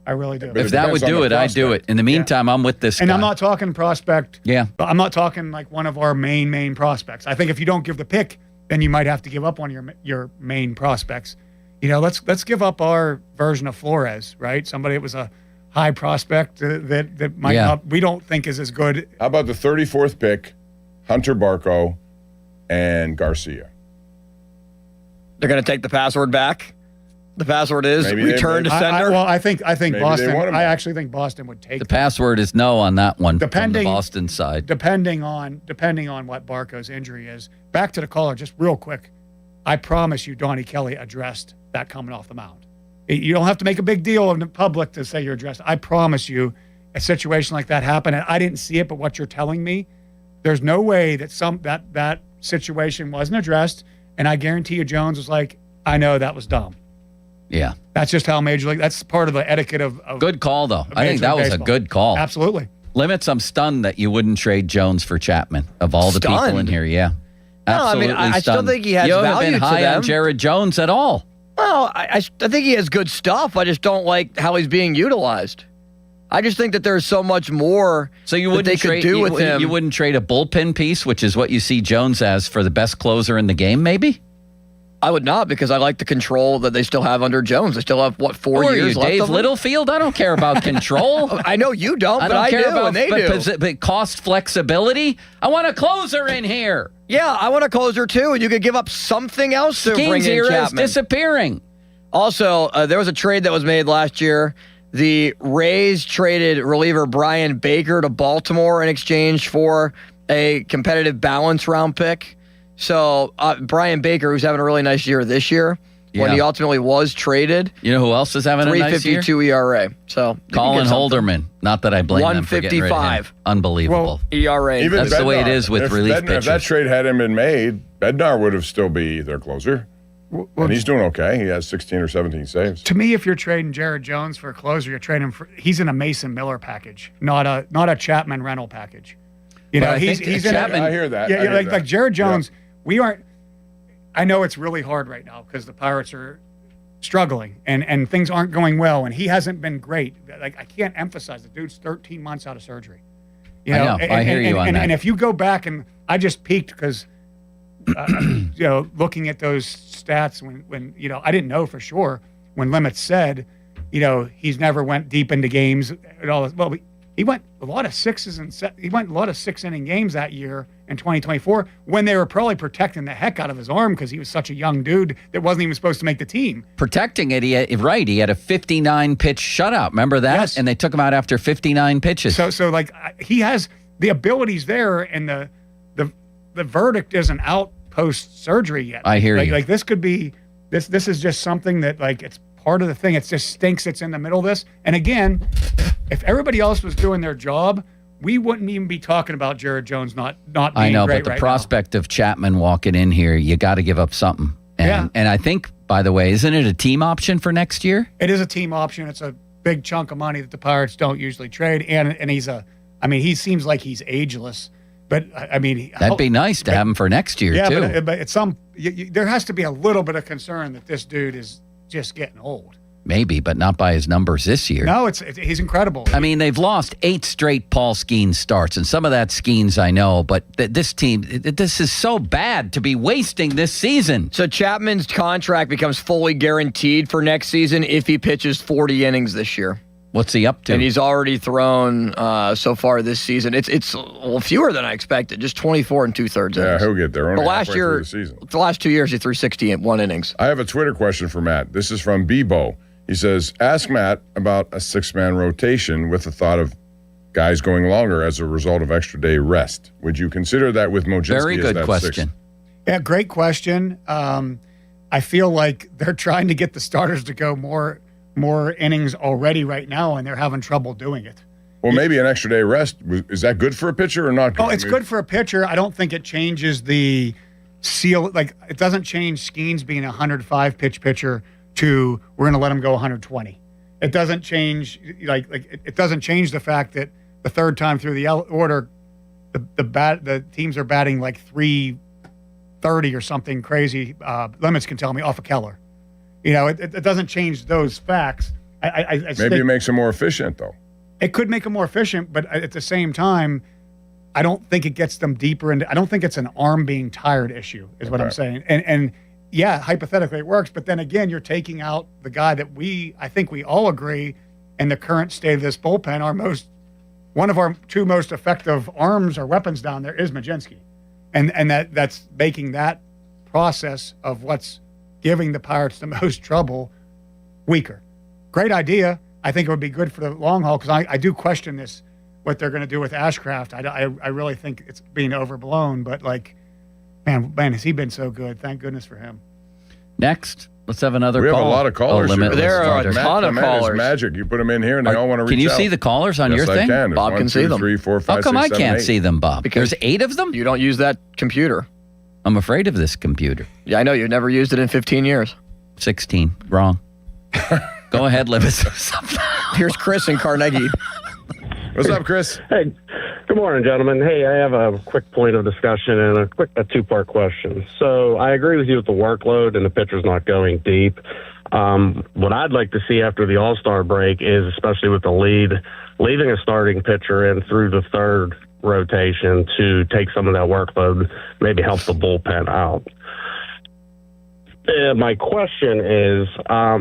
I really do.
If that would do it, I'd do it. In the meantime, I'm with this
And
guy.
I'm not talking prospect.
Yeah.
But I'm not talking like one of our main prospects. I think if you don't give the pick, then you might have to give up on your main prospects. You know, let's give up our version of Flores, right? Somebody that was a high prospect that might not, we don't think is as good.
How about the 34th pick, Hunter Barco, and Garcia?
They're going to take the password back. The password is return to sender.
I think
Maybe
Boston.
they want him
I
back.
actually think Boston would take
The password is no on that one from the
Depending-
Boston side.
depending on what Barco's injury is. Back to the caller, just real quick. I promise you, Donnie Kelly addressed that coming off the mound. You don't have to make a big deal in the public to say you're addressed. I promise you, a situation like that happened, and I didn't see it, but what you're telling me, there's no way that that situation wasn't addressed. And I guarantee you, Jones was like, "I know that was dumb."
Yeah.
That's just how Major League. That's part of the etiquette of
Good call, though. I think
Major
that
League
was a
Baseball.
good call.
Absolutely.
Limits, I'm stunned that you wouldn't trade Jones for Chapman of all the people in
Stunned?
here. Yeah.
No, I mean,
Absolutely
I still
stunned.
think he has
you haven't
value
been
to
high
them.
on Jared Jones at all.
Well, I think he has good stuff. I just don't like how he's being utilized. I just think that there's so much more
So you
that
wouldn't
they could
trade,
do
you
with
wouldn't-
him.
You wouldn't trade a bullpen piece, which is what you see Jones as, for the best closer in the game, maybe?
I would not, because I like the control that they still have under Jones. They still have, what, 4
Who are
years
you,
left
Dave
of him?
Littlefield? I don't care about control.
I know you don't,
I
but
don't
I
care
do,
about
and they do.
but cost flexibility. I want a closer in here.
Yeah, I want a closer too, and you could give up something else to bring
Skeens
in
era is
Chapman.
disappearing.
Also, there was a trade that was made last year. The Rays traded reliever Brian Baker to Baltimore in exchange for a competitive balance round pick. So Brian Baker, who's having a really nice year this year, when
Yeah.
he ultimately was traded,
You know who else is having a nice year?
3.52 ERA. So you can
Colin
get something.
Holderman. Not that I blame them for getting rid of him.
155.
Unbelievable.
ERA.
Even
That's the way it
Bednar.
is with
if
relief
Bednar, If that
pitchers.
trade hadn't been made, Bednar would have still be their closer. And he's doing okay. He has 16 or 17 saves.
To me, if you're trading Jared Jones for a closer, you're trading him for. He's in a Mason Miller package, not a Chapman rental package. You
But
know,
I
he's
think
in.
Chapman-
I hear that.
Yeah,
I hear
like
that.
Jared Jones. We aren't. I know it's really hard right now because the Pirates are struggling and things aren't going well, and he hasn't been great. Like, I can't emphasize the dude's 13 months out of surgery. You know,
I know. I hear you on that.
And if you go back, and I just peeked because, you know, looking at those stats when you know, I didn't know for sure when Limits said, you know, he's never went deep into games and all this. Well, he went a lot of sixes and he went a lot of 6-inning games that year in 2024 when they were probably protecting the heck out of his arm because he was such a young dude that wasn't even supposed to make the team.
Protecting it, he had a 59-pitch shutout. Remember that?
Yes.
And they took him out after 59 pitches.
So like he has the abilities there, and the verdict isn't out post surgery yet.
I hear you.
Like this could be this is just something that, like, it's part of the thing. It just stinks it's in the middle of this. And again, if everybody else was doing their job, we wouldn't even be talking about Jared Jones not being
I know,
great
but the
right
prospect of Chapman walking in here, you got to give up something. And, and I think, by the way, isn't it a team option for next year?
It is a team option. It's a big chunk of money that the Pirates don't usually trade, and he's a I mean, he seems like he's ageless, but I mean,
That'd be nice to have him for next year,
yeah,
too.
but at there has to be a little bit of concern that this dude is just getting old.
Maybe, but not by his numbers this year.
No, he's incredible.
I mean, they've lost 8 straight Paul Skeens starts, and some of that Skeens I know, but this team, this is so bad to be wasting this season.
So Chapman's contract becomes fully guaranteed for next season if he pitches 40 innings this year.
What's he up to?
And he's already thrown so far this season. It's fewer than I expected, just 24 and 2/3 innings.
Yeah, he'll get there. Only
last
halfway
year,
through the season.
the last 2 years, he threw 61 innings.
I have a Twitter question for Matt. This is from Bebo. He says, ask Matt about a 6-man rotation with the thought of guys going longer as a result of extra day rest. Would you consider that with Mojinski?
Very good
as that
question.
6th?
Yeah, great question. I feel like they're trying to get the starters to go more innings already right now, and they're having trouble doing it.
Well, maybe an extra day rest. Is that good for a pitcher or not good?
Oh, it's good for a pitcher. I don't think it changes the seal. Like, it doesn't change Skeens being a 105-pitch pitcher to we're going to let him go 120. It doesn't change it doesn't change the fact that the third time through the order, the teams are batting like 330 or something crazy. Limits can tell me off of Keller. You know, it doesn't change those facts.
Maybe it makes them more efficient, though.
It could make them more efficient, but at the same time, I don't think it gets them deeper into. I don't think it's an arm being tired issue, is what I'm saying. And yeah, hypothetically it works, but then again, you're taking out the guy that I think we all agree, in the current state of this bullpen, one of our 2 most effective arms or weapons down there is Mojinski, and that's making that process of what's giving the Pirates the most trouble weaker. Great idea. I think it would be good for the long haul, because I do question what they're going to do with Ashcraft. I really think it's being overblown, but man, has he been so good. Thank goodness for him.
Next, let's have another call.
We have a lot of callers here.
There are a ton of callers.
Magic. You put them in here, and they all want to reach out.
Can you see the callers on your thing?
Yes, I can.
Bob can see them.
3, 4, 5,
How come
6,
I
7,
can't
8.
see them, Bob?
Because
there's 8 of them?
You don't use that computer.
I'm afraid of this computer.
Yeah, I know. You've never used it in 15 years.
16. Wrong. Go ahead, Libas.
Here's Chris in Carnegie.
What's up, Chris?
Hey, good morning, gentlemen. Hey, I have a quick point of discussion and a 2-part question. So I agree with you with the workload and the pitcher's not going deep. What I'd like to see after the All-Star break is, especially with the leaving a starting pitcher in through the 3rd rotation to take some of that workload, maybe help the bullpen out. My question is,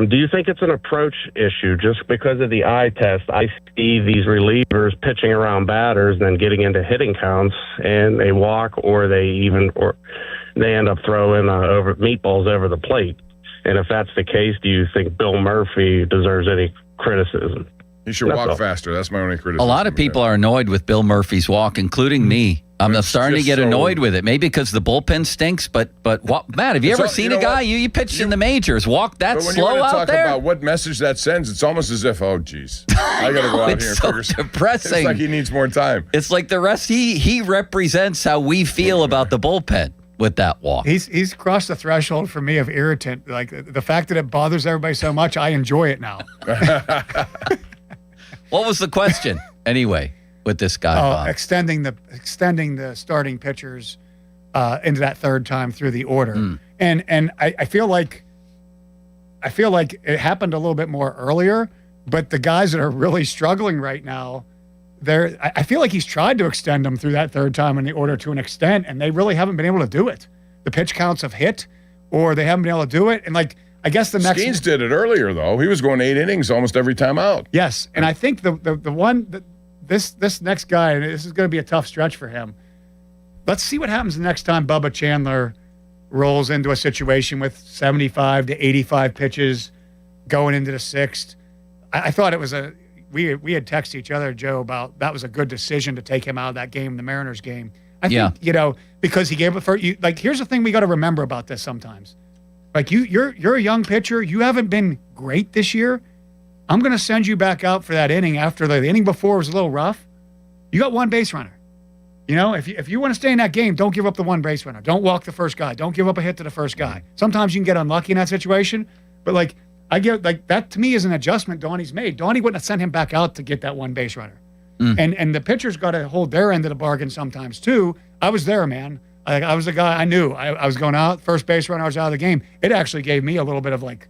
do you think it's an approach issue? Just because of the eye test, I see these relievers pitching around batters, then getting into hitting counts, and they walk, or they end up throwing meatballs over the plate. And if that's the case, do you think Bill Murphy deserves any criticism?
He should walk faster. That's my only criticism.
A lot of people are annoyed with Bill Murphy's walk, including me. I'm starting to get annoyed with it. Maybe because the bullpen stinks, but Matt, have you ever seen a guy? You pitched in the majors, walk that slow out there?
About what message that sends, it's almost as if, oh, geez, I got to go out here and figure something.
Depressing.
It's like he needs more time.
It's like the rest. He represents how we feel about the bullpen with that walk.
He's crossed the threshold for me of irritant. Like, the fact that it bothers everybody so much, I enjoy it now.
What was the question anyway with this guy? Bob?
Extending the starting pitchers into that 3rd time through the order, and I feel like it happened a little bit more earlier, but the guys that are really struggling right now, I feel like he's tried to extend them through that 3rd time in the order to an extent, and they really haven't been able to do it. The pitch counts have hit, or they haven't been able to do it, and I guess the next
Skeens did it earlier, though. He was going 8 innings almost every time out.
Yes, and I think the one that this next guy, and this is going to be a tough stretch for him. Let's see what happens the next time Bubba Chandler rolls into a situation with 75 to 85 pitches going into the 6th. I thought it was we had texted each other, Joe, about that was a good decision to take him out of that game, the Mariners game. I think, because he gave it for you. Like, here's the thing we got to remember about this sometimes. Like, you're a young pitcher. You haven't been great this year. I'm going to send you back out for that inning after the inning before was a little rough. You got 1 base runner. If you want to stay in that game, don't give up the 1 base runner. Don't walk the first guy. Don't give up a hit to the first guy. Sometimes you can get unlucky in that situation, but that to me is an adjustment Donnie's made. Donnie wouldn't have sent him back out to get that 1 base runner. And the pitcher's got to hold their end of the bargain sometimes too. I was there, man. I was the guy. I knew I was going out, first base runner. I was out of the game. It actually gave me a little bit of like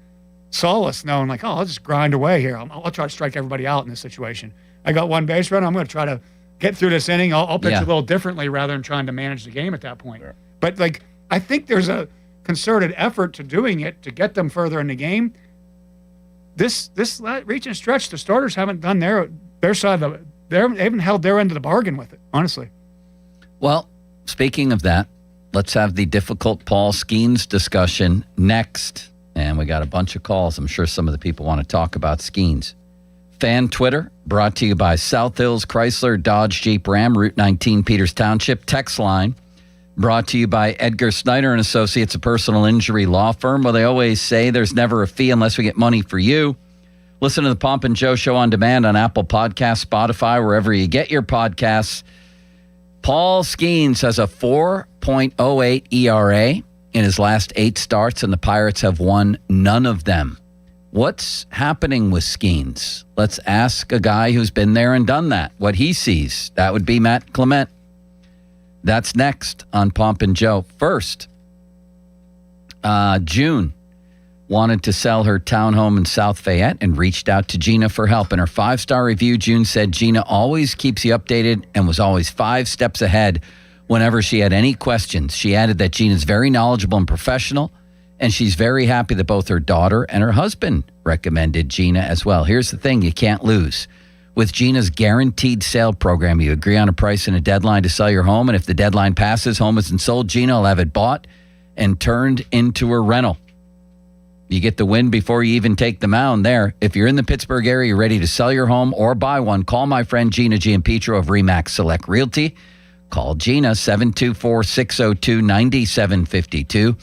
solace knowing like, I'll just grind away here. I'll try to strike everybody out in this situation. I got one base runner. I'm going to try to get through this inning. I'll pitch a little differently rather than trying to manage the game at that point. Yeah. But like, I think there's a concerted effort to doing it to get them further in the game. This reach and stretch, the starters haven't done their side of they haven't held their end of the bargain with it, honestly.
Well, speaking of that, let's have the difficult Paul Skeens discussion next. And we got a bunch of calls. I'm sure some of the people want to talk about Skeens. Fan Twitter, brought to you by South Hills Chrysler, Dodge, Jeep, Ram, Route 19, Peters Township. Text line, brought to you by Edgar Snyder and Associates, a personal injury law firm. Well, they always say there's never a fee unless we get money for you. Listen to the Pomp and Joe Show on demand on Apple Podcasts, Spotify, wherever you get your podcasts. Paul Skeens has a 4.08 ERA in his last 8 starts, and the Pirates have won none of them. What's happening with Skeens? Let's ask a guy who's been there and done that, what he sees. That would be Matt Clement. That's next on Pomp and Joe. First, June wanted to sell her townhome in South Fayette and reached out to Gina for help. In her 5-star review, June said Gina always keeps you updated and was always 5 steps ahead whenever she had any questions. She added that Gina's very knowledgeable and professional, and she's very happy that both her daughter and her husband recommended Gina as well. Here's the thing you can't lose. With Gina's guaranteed sale program, you agree on a price and a deadline to sell your home, and if the deadline passes, home isn't sold, Gina will have it bought and turned into a rental. You get the win before you even take the mound there. If you're in the Pittsburgh area, you're ready to sell your home or buy one, call my friend Gina Giampetro of RE/MAX Select Realty. Call Gina, 724-602-9752.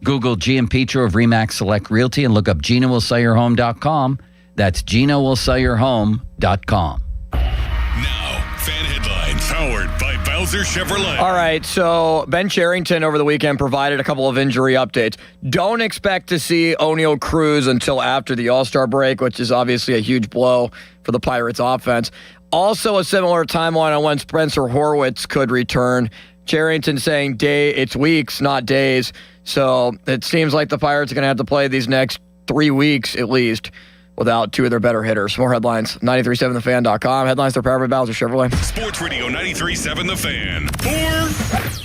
Google Giampetro of RE/MAX Select Realty and look up GinaWillSellYourHome.com. That's GinaWillSellYourHome.com.
Now, fan headlines powered by Bowser Chevrolet.
All right, so Ben Cherington over the weekend provided a couple of injury updates. Don't expect to see O'Neal Cruz until after the All-Star break, which is obviously a huge blow for the Pirates offense. Also a similar timeline on when Spencer Horwitz could return. Cherington saying it's weeks, not days. So it seems like the Pirates are going to have to play these next 3 weeks at least without 2 of their better hitters. More headlines, 937thefan.com. Headlines, they're powered by Bowser Chevrolet.
Sports Radio 93.7 The Fan.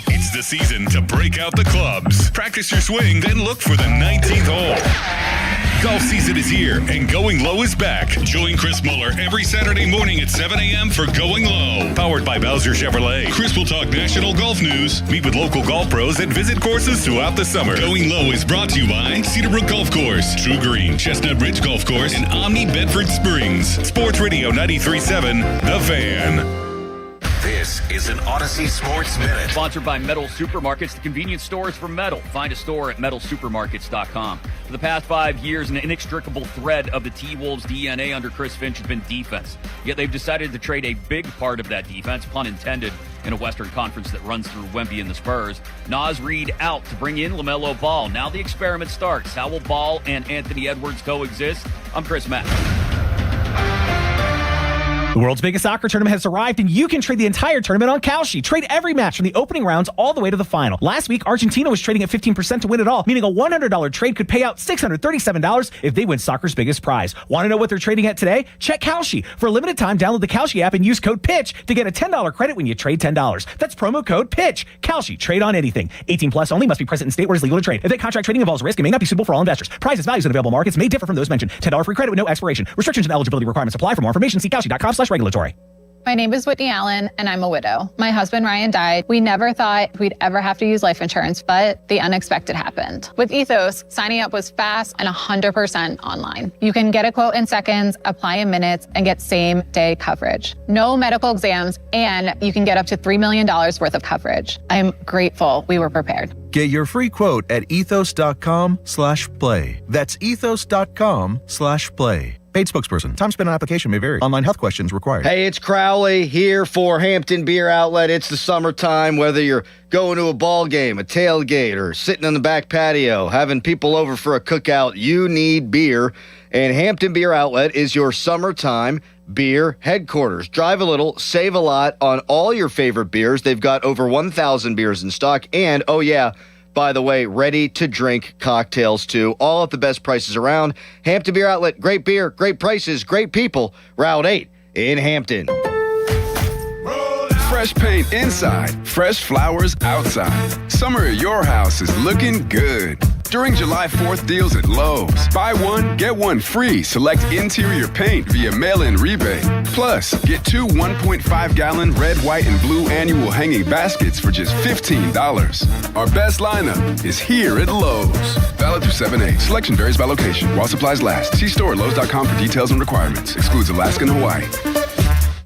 It's the season to break out the clubs. Practice your swing, then look for the 19th hole. Golf season is here, and Going Low is back. Join Chris Muller every Saturday morning at 7 a.m. for Going Low. Powered by Bowser Chevrolet. Chris will talk national golf news, meet with local golf pros, and visit courses throughout the summer. Going Low is brought to you by Cedarbrook Golf Course, True Green, Chestnut Ridge Golf Course, and Omni Bedford Springs. Sports Radio 93.7 The Fan.
This is an Odyssey Sports Minute.
Sponsored by Metal Supermarkets, the convenience stores for metal. Find a store at metalsupermarkets.com. For the past 5 years, an inextricable thread of the T-Wolves' DNA under Chris Finch has been defense. Yet they've decided to trade a big part of that defense, pun intended, in a Western Conference that runs through Wemby and the Spurs. Naz Reid out to bring in LaMelo Ball. Now the experiment starts. How will Ball and Anthony Edwards coexist? I'm Chris Mack.
The world's biggest soccer tournament has arrived, and you can trade the entire tournament on Kalshi. Trade every match from the opening rounds all the way to the final. Last week, Argentina was trading at 15% to win it all, meaning a $100 trade could pay out $637 if they win soccer's biggest prize. Want to know what they're trading at today? Check Kalshi. For a limited time, download the Kalshi app and use code PITCH to get a $10 credit when you trade $10. That's promo code PITCH. Kalshi. Trade on anything. 18 plus only. Must be present in state where it's legal to trade. If that contract trading involves risk, it may not be suitable for all investors. Prices, values, and available markets may differ from those mentioned. $10 free credit with no expiration. Restrictions and eligibility requirements apply. For more information, see Kalshi.com/regulatory.
My name is Whitney Allen, and I'm a widow. My husband, Ryan, died. We never thought we'd ever have to use life insurance, but the unexpected happened. With Ethos, signing up was fast and 100% online. You can get a quote in seconds, apply in minutes, and get same-day coverage. No medical exams, and you can get up to $3 million worth of coverage. I'm grateful we were prepared.
Get your free quote at ethos.com/play. That's ethos.com/play.
Paid spokesperson. Time spent on application may vary. Online health questions required.
Hey, it's Crowley here for Hampton Beer Outlet. It's the summertime, whether you're going to a ball game, a tailgate, or sitting on the back patio, having people over for a cookout, you need beer. And Hampton Beer Outlet is your summertime beer headquarters. Drive a little, save a lot on all your favorite beers. They've got over 1,000 beers in stock. And, oh yeah, by the way, ready-to-drink cocktails, too. All at the best prices around. Hampton Beer Outlet, great beer, great prices, great people. Route 8 in Hampton.
Fresh paint inside, fresh flowers outside. Summer at your house is looking good. During July 4th deals at Lowe's, buy one, get one free. Select interior paint via mail-in rebate. Plus, get 2 1.5-gallon red, white, and blue annual hanging baskets for just $15. Our best lineup is here at Lowe's. Valid through 7/8. Selection varies by location. While supplies last. See store at Lowe's.com for details and requirements. Excludes Alaska and Hawaii.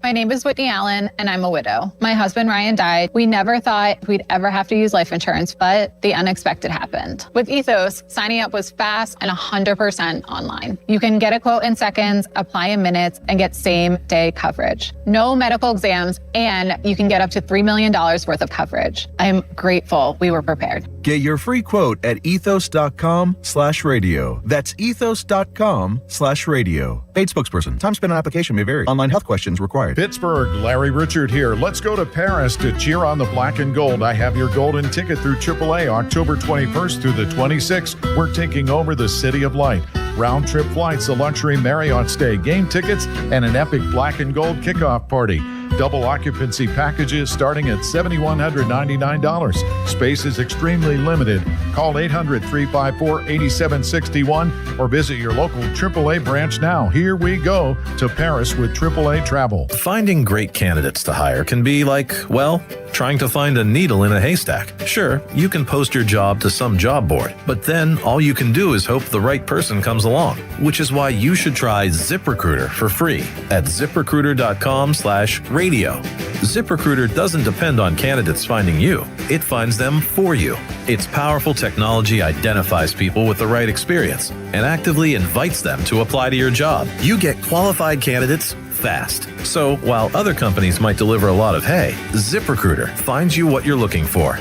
My name is Whitney Allen, and I'm a widow. My husband, Ryan, died. We never thought we'd ever have to use life insurance, but the unexpected happened. With Ethos, signing up was fast and 100% online. You can get a quote in seconds, apply in minutes, and get same-day coverage. No medical exams, and you can get up to $3 million worth of coverage. I'm grateful we were prepared.
Get your free quote at ethos.com/radio. That's ethos.com/radio.
Paid spokesperson. Time spent on application may vary. Online health questions required.
Pittsburgh, Larry Richard here. Let's go to Paris to cheer on the black and gold. I have your golden ticket through AAA October 21st through the 26th. We're taking over the City of Light. Round trip flights, a luxury Marriott stay, game tickets, and an epic black and gold kickoff party. Double occupancy packages starting at $7,199. Space is extremely limited. Call 800-354-8761 or visit your local AAA branch now. Here we go to Paris with AAA Travel.
Finding great candidates to hire can be like, well, trying to find a needle in a haystack. Sure, you can post your job to some job board, but then all you can do is hope the right person comes along, which is why you should try ZipRecruiter for free at ZipRecruiter.com/radio. ZipRecruiter doesn't depend on candidates finding you. It finds them for you. Its powerful technology identifies people with the right experience and actively invites them to apply to your job. You get qualified candidates fast. So while other companies might deliver a lot of hay, ZipRecruiter finds you what you're looking for.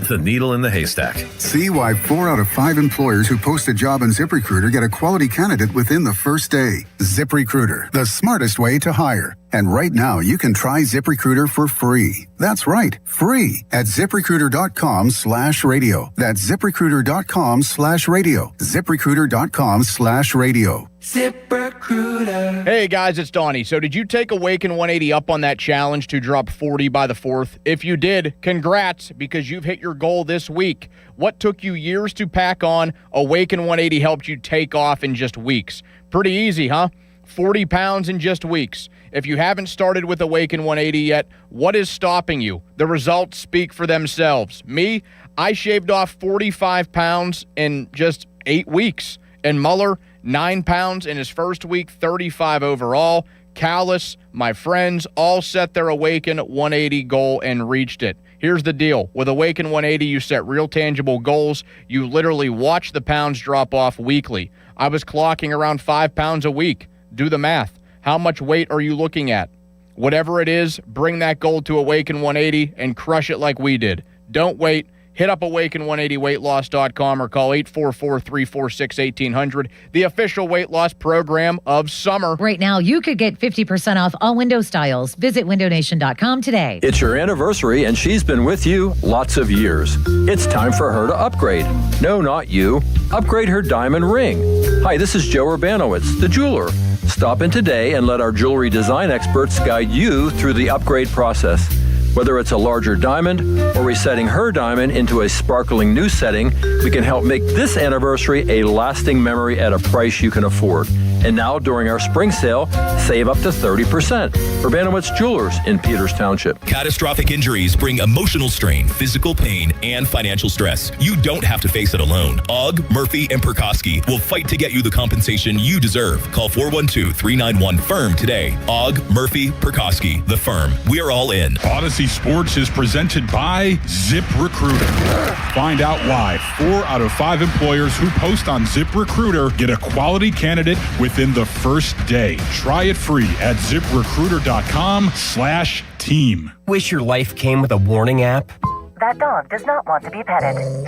The needle in the haystack.
See why 4 out of 5 employers who post a job on ZipRecruiter get a quality candidate within the first day. ZipRecruiter, the smartest way to hire. And right now, you can try ZipRecruiter for free. That's right, free at ZipRecruiter.com/radio. That's ZipRecruiter.com/radio. ZipRecruiter.com/radio.
ZipRecruiter. Hey guys, it's Donnie. So did you take Awaken 180 up on that challenge to drop 40 by the 4th? If you did, congrats, because you've hit your goal this week. What took you years to pack on, Awaken 180 helped you take off in just weeks. Pretty easy, huh? 40 pounds in just weeks. If you haven't started with Awaken 180 yet, what is stopping you? The results speak for themselves. Me, I shaved off 45 pounds in just 8 weeks. And Muller, 9 pounds in his first week, 35 overall. Callis, my friends, all set their Awaken 180 goal and reached it. Here's the deal. With Awaken 180, you set real tangible goals. You literally watch the pounds drop off weekly. I was clocking around 5 pounds a week. Do the math. How much weight are you looking at? Whatever it is, bring that goal to Awaken 180 and crush it like we did. Don't wait. Hit up Awaken180weightloss.com or call 844-346-1800, the official weight loss program of summer.
Right now, you could get 50% off all window styles. Visit windownation.com today.
It's your anniversary, and she's been with you lots of years. It's time for her to upgrade. No, not you. Upgrade her diamond ring. Hi, this is Joe Urbanowitz, the jeweler. Stop in today and let our jewelry design experts guide you through the upgrade process. Whether it's a larger diamond or resetting her diamond into a sparkling new setting, we can help make this anniversary a lasting memory at a price you can afford. And now, during our spring sale, save up to 30%. Urbanowitz Jewelers in Peters Township.
Catastrophic injuries bring emotional strain, physical pain, and financial stress. You don't have to face it alone. Ogg, Murphy, and Perkoski will fight to get you the compensation you deserve. Call 412-391-FIRM today. Ogg, Murphy, Perkoski, the firm. We're all in.
Odyssey Sports is presented by ZipRecruiter. Find out why 4 out of 5 employers who post on ZipRecruiter get a quality candidate with within the first day. Try it free at ZipRecruiter.com/team.
Wish your life came with a warning app?
That dog does not want to be petted.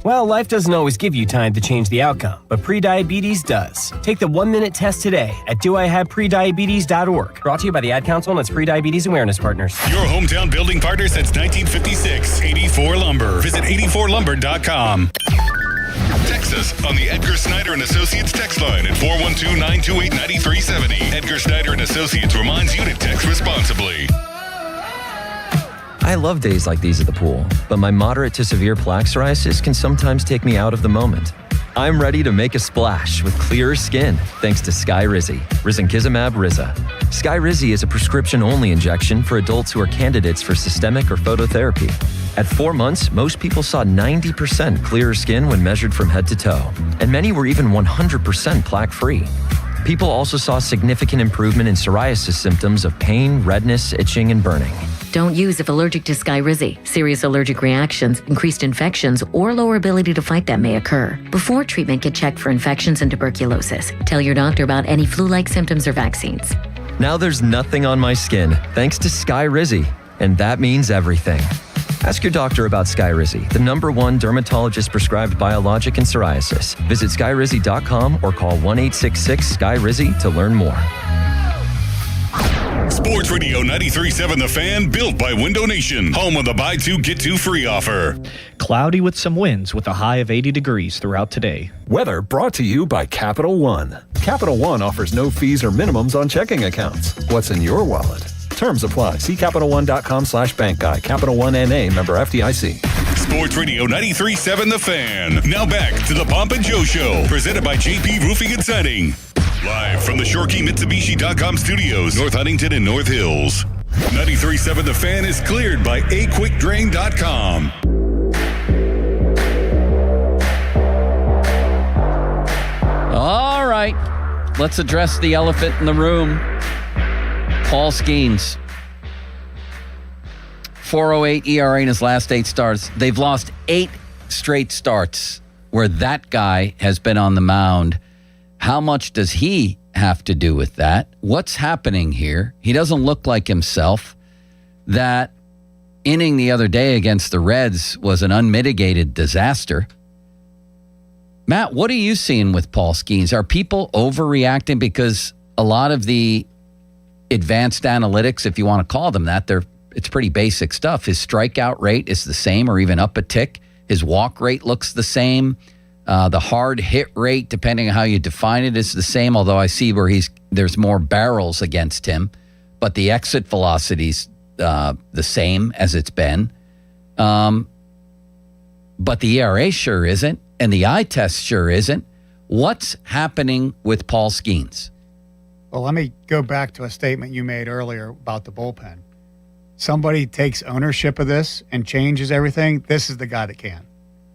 Well, life doesn't always give you time to change the outcome, but prediabetes does. Take the 1-minute test today at doihaveprediabetes.org. Brought to you by the Ad Council and its Prediabetes Awareness Partners.
Your hometown building partner since 1956. 84 Lumber. Visit 84lumber.com. Text us on the Edgar Snyder and Associates text line at 412-928-9370. Edgar Snyder and Associates reminds you to text responsibly.
I love days like these at the pool, but my moderate to severe plaque psoriasis can sometimes take me out of the moment. I'm ready to make a splash with clearer skin thanks to Skyrizi, risankizumab Riza. Skyrizi is a prescription-only injection for adults who are candidates for systemic or phototherapy. At 4 months, most people saw 90% clearer skin when measured from head to toe, and many were even 100% plaque-free. People also saw significant improvement in psoriasis symptoms of pain, redness, itching, and burning.
Don't use if allergic to Skyrizi. Serious allergic reactions, increased infections, or lower ability to fight them may occur. Before treatment, get checked for infections and tuberculosis. Tell your doctor about any flu-like symptoms or vaccines.
Now there's nothing on my skin thanks to Skyrizi, and that means everything. Ask your doctor about Skyrizi, the #1 dermatologist-prescribed biologic in psoriasis. Visit Skyrizi.com or call 1-866-SKY-RIZI to learn more.
Sports Radio 93.7 The Fan, built by Window Nation. Home of the buy two, get two free offer.
Cloudy with some winds with a high of 80 degrees throughout today.
Weather brought to you by Capital One. Capital One offers no fees or minimums on checking accounts. What's in your wallet? Terms apply. See CapitalOne.com/bank guide. Capital One NA, member FDIC.
Sports Radio 93.7 The Fan. Now back to the Pomp and Joe Show, presented by JP Roofing and Siding. Live from the ShoreKeyMitsubishi.com studios, North Huntington and North Hills. 93.7 The Fan is cleared by AQuickDrain.com.
All right. Let's address the elephant in the room. Paul Skeens. 4.08 ERA in his last 8 starts. They've lost 8 straight starts where that guy has been on the mound. How much does he have to do with that? What's happening here? He doesn't look like himself. That inning the other day against the Reds was an unmitigated disaster. Matt, what are you seeing with Paul Skeens? Are people overreacting? Because a lot of the advanced analytics, if you want to call them that, it's pretty basic stuff. His strikeout rate is the same or even up a tick. His walk rate looks the same. The hard hit rate, depending on how you define it, is the same, although I see where there's more barrels against him. But the exit velocity's the same as it's been. But the ERA sure isn't, and the eye test sure isn't. What's happening with Paul Skeens?
Well, let me go back to a statement you made earlier about the bullpen. Somebody takes ownership of this and changes everything. This is the guy that can.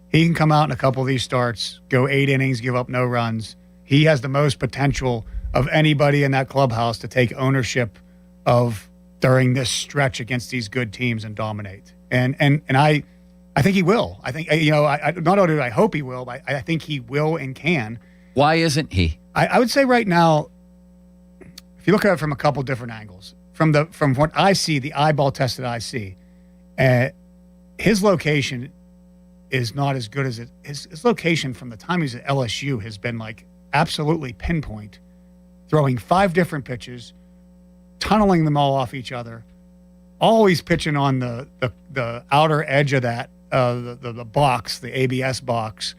He can come out in a couple of these starts, go 8 innings, give up no runs. He has the most potential of anybody in that clubhouse to take ownership of during this stretch against these good teams and dominate. And I think he will. I think, I not only do I hope he will, but I think he will and can.
Why isn't he?
I would say right now, if you look at it from a couple different angles, from what I see, the eyeball test that I see, his location is not as good as it. His location from the time he's at LSU has been like absolutely pinpoint, throwing 5 different pitches, tunneling them all off each other, always pitching on the outer edge of that the box, the ABS box,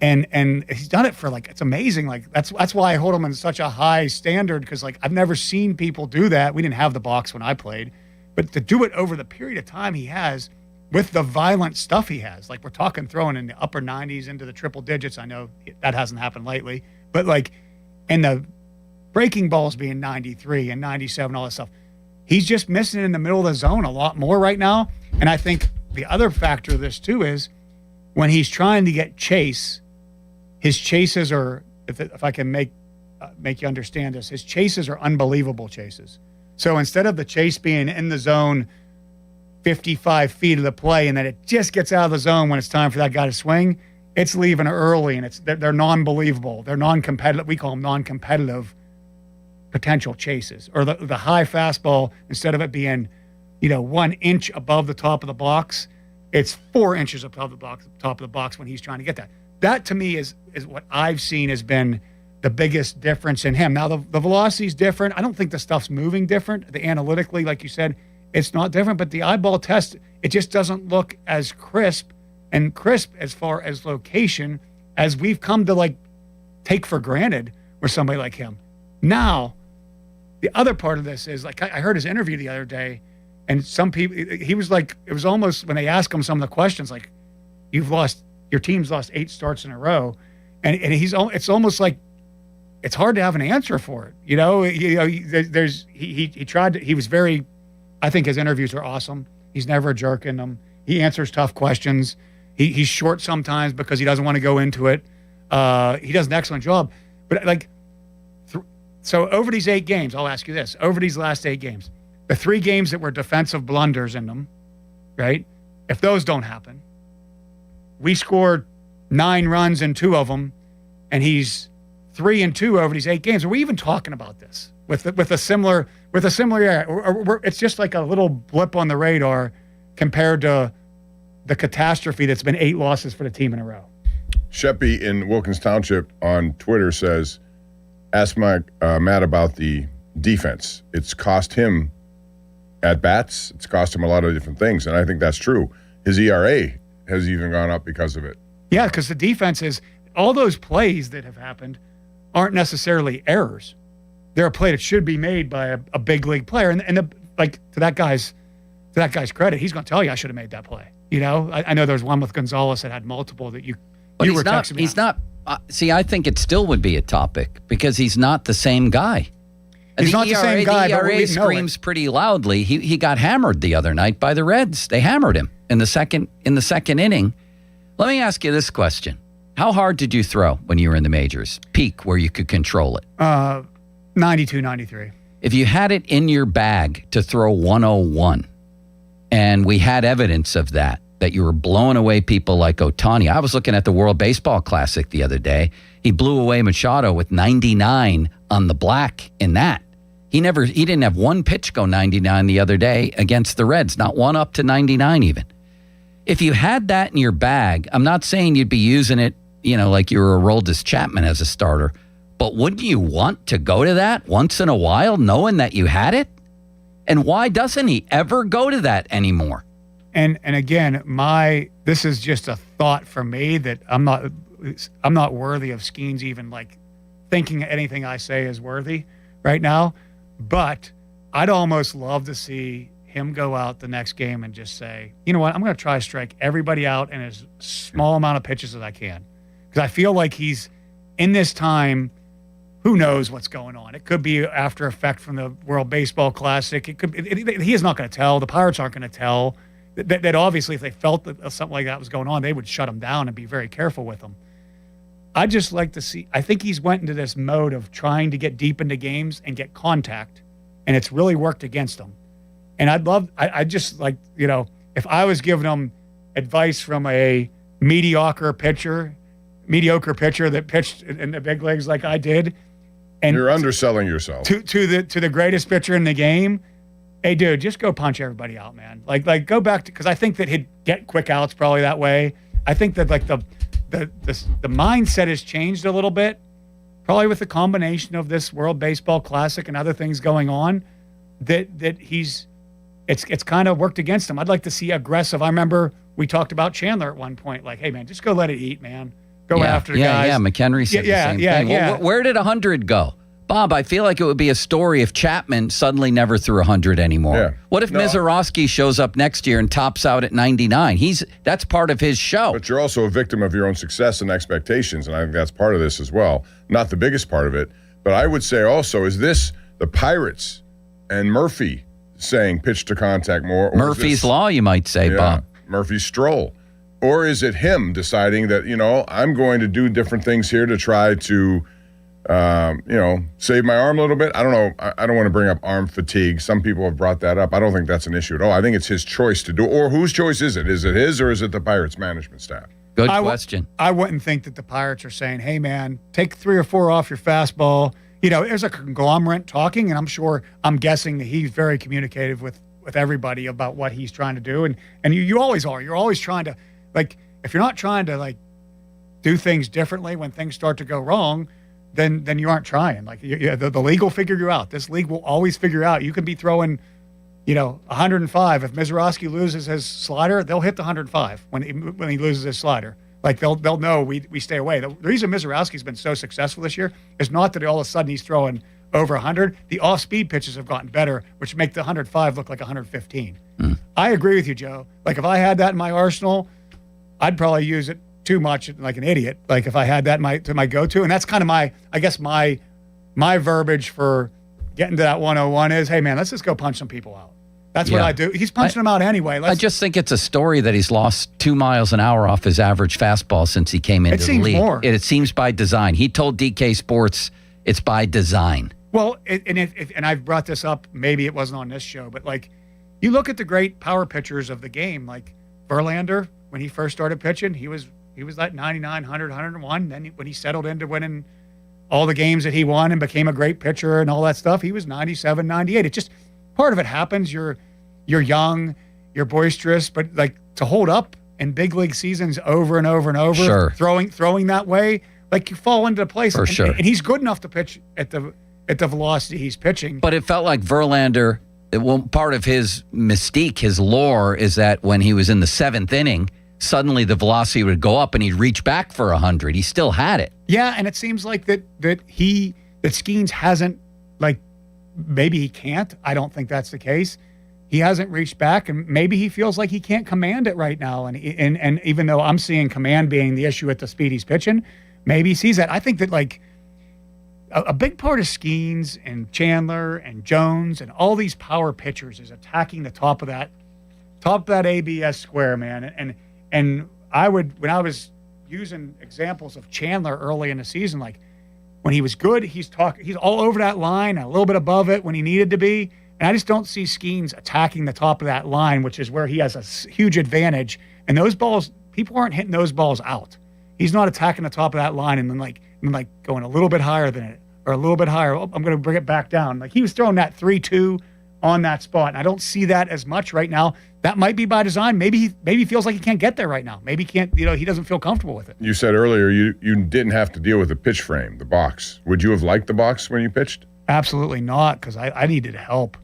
and he's done it for it's amazing. Like that's why I hold him in such a high standard, because I've never seen people do that. We didn't have the box when I played, but to do it over the period of time he has, with the violent stuff he has, we're talking throwing in the upper 90s into the triple digits. I know that hasn't happened lately, but and the breaking balls being 93 and 97, all that stuff. He's just missing in the middle of the zone a lot more right now. And I think the other factor of this too is when he's trying to get chase, his chases are, if I can make you understand this, his chases are unbelievable chases. So instead of the chase being in the zone 55 feet of the play and then it just gets out of the zone when it's time for that guy to swing, it's leaving early, and they're non-believable. They're non-competitive. We call them non-competitive potential chases, or the high fastball, instead of it being, 1 inch above the top of the box, it's 4 inches above the top of the box when he's trying to get that. That to me is what I've seen has been the biggest difference in him. Now the velocity is different. I don't think the stuff's moving different. The analytically, like you said, it's not different, but the eyeball test, it just doesn't look as crisp as far as location as we've come to take for granted with somebody like him. Now, the other part of this is, I heard his interview the other day, and some people, he was like, it was almost, when they ask him some of the questions, like, your team's lost 8 starts in a row, and it's almost like it's hard to have an answer for it. He tried to, he was very, I think his interviews are awesome. He's never a jerk in them. He answers tough questions. He's short sometimes because he doesn't want to go into it. He does an excellent job. But so over these 8 games, I'll ask you this. Over these last 8 games, the 3 games that were defensive blunders in them, right? If those don't happen, we scored 9 runs in 2 of them, and he's 3-2 over these 8 games. Are we even talking about this with a similar area? Or it's just like a little blip on the radar compared to the catastrophe that's been 8 losses for the team in a row.
Sheppy in Wilkins Township on Twitter says, ask Matt about the defense. It's cost him at bats. It's cost him a lot of different things, and I think that's true. His ERA has even gone up because of it. Yeah, because the defense is, all those plays that have happened aren't necessarily errors. They're a play that should be made by a big league player, and to that guy's credit, he's going to tell you I should have made that play. I know there's one with Gonzalez that had multiple that you were texting me.
He's not. See, I think it still would be a topic because he's not the same guy.
He's not the same guy,
the ERA screams pretty loudly. He got hammered the other night by the Reds. They hammered him in the second inning. Let me ask you this question: how hard did you throw when you were in the majors? Peak where you could control it.
92, 93.
If you had it in your bag to throw 101, and we had evidence of that you were blowing away people like Ohtani. I was looking at the World Baseball Classic the other day. He blew away Machado with 99 on the black in that. He didn't have one pitch go 99 the other day against the Reds, not one up to 99 even. If you had that in your bag, I'm not saying you'd be using it, like you were Aroldis Chapman as a starter, but wouldn't you want to go to that once in a while knowing that you had it? And why doesn't he ever go to that anymore?
And again, this is just a thought for me that I'm not worthy of Skeens even thinking anything I say is worthy right now. But I'd almost love to see him go out the next game and just say, you know what, I'm going to try to strike everybody out in as small amount of pitches as I can. Because I feel like he's in this time, who knows what's going on. It could be after effect from the World Baseball Classic. He is not going to tell. The Pirates aren't going to tell. That obviously, if they felt that something like that was going on, they would shut him down and be very careful with him. I'd just like to see, I think he's went into this mode of trying to get deep into games and get contact, and it's really worked against him. And I'd just like, if I was giving him advice from a mediocre pitcher that pitched in the big leagues like I did, and
you're underselling yourself
to the greatest pitcher in the game. Hey, dude, just go punch everybody out, man. Go back to, because I think that he'd get quick outs probably that way. I think that the mindset has changed a little bit, probably with the combination of this World Baseball Classic and other things going on. That it's kind of worked against him. I'd like to see aggressive. I remember we talked about Chandler at one point, hey man, just go let it eat, man. Go after the guys.
Yeah, McHenry said the same thing.
Yeah.
Well, where did 100 go? Bob, I feel like it would be a story if Chapman suddenly never threw 100 anymore.
Yeah.
What if Mizorowski shows up next year and tops out at 99? That's part of his show.
But you're also a victim of your own success and expectations, and I think that's part of this as well. Not the biggest part of it, but I would say also, is this the Pirates and Murphy saying pitch to contact more? Or
Murphy's Law, you might say, Bob.
Murphy's Stroll. Or is it him deciding that, I'm going to do different things here to try to save my arm a little bit? I don't know. I don't want to bring up arm fatigue. Some people have brought that up. I don't think that's an issue at all. I think it's his choice to do. Or whose choice is it? Is it his or is it the Pirates management staff?
Good question.
I wouldn't think that the Pirates are saying, hey, man, take 3 or 4 off your fastball. You know, there's a conglomerate talking, and I'm guessing that he's very communicative with everybody about what he's trying to do. And you always are. You're always trying to, like, if you're not trying to, like, do things differently when things start to go wrong, then you aren't trying. Like, the league will figure you out. This league will always figure out. You can be throwing, 105. If Mizorowski loses his slider, they'll hit the 105 when he loses his slider. Like, they'll know we stay away. The reason Mizorowski's been so successful this year is not that all of a sudden he's throwing over 100. The off-speed pitches have gotten better, which make the 105 look like 115. I agree with you, Joe. Like, if I had that in my arsenal, I'd probably use it too much, like an idiot. Like, if I had that to my go-to, and that's kind of my verbiage for getting to that 101 is, hey man, let's just go punch some people out. That's what I do. He's punching them out anyway.
I just think it's a story that he's lost 2 miles an hour off his average fastball since he came into the league.
More.
It seems by design. He told DK Sports it's by design.
Well, and I've brought this up, maybe it wasn't on this show, but like, you look at the great power pitchers of the game, like Verlander, when he first started pitching, he was like 99, 100, 101. Then when he settled into winning all the games that he won and became a great pitcher and all that stuff, he was 97, 98. It just, part of it happens. You're young, you're boisterous, but like, to hold up in big league seasons over and over and over, throwing that way, like, you fall into place.
For sure.
And he's good enough to pitch at the velocity he's pitching.
But it felt like Verlander, part of his mystique, his lore, is that when he was in the 7th inning, suddenly the velocity would go up and he'd reach back for 100. He still had it.
Yeah, and it seems like that Skeens hasn't, like, maybe he can't. I don't think that's the case. He hasn't reached back, and maybe he feels like he can't command it right now. And even though I'm seeing command being the issue at the speed he's pitching, maybe he sees that. I think that, like, a big part of Skeens and Chandler and Jones and all these power pitchers is attacking the top of that ABS square, man. And when I was using examples of Chandler early in the season, like, when he was good, he's all over that line, a little bit above it when he needed to be. And I just don't see Skeens attacking the top of that line, which is where he has a huge advantage. And those balls, people aren't hitting those balls out. He's not attacking the top of that line and then going a little bit higher than it, or a little bit higher. Oh, I'm going to bring it back down. Like, he was throwing that 3-2 on that spot. And I don't see that as much right now. That might be by design. Maybe he feels like he can't get there right now. Maybe he can't, he doesn't feel comfortable with it.
You said earlier you didn't have to deal with the pitch frame, the box. Would you have liked the box when you pitched?
Absolutely not, because I needed help.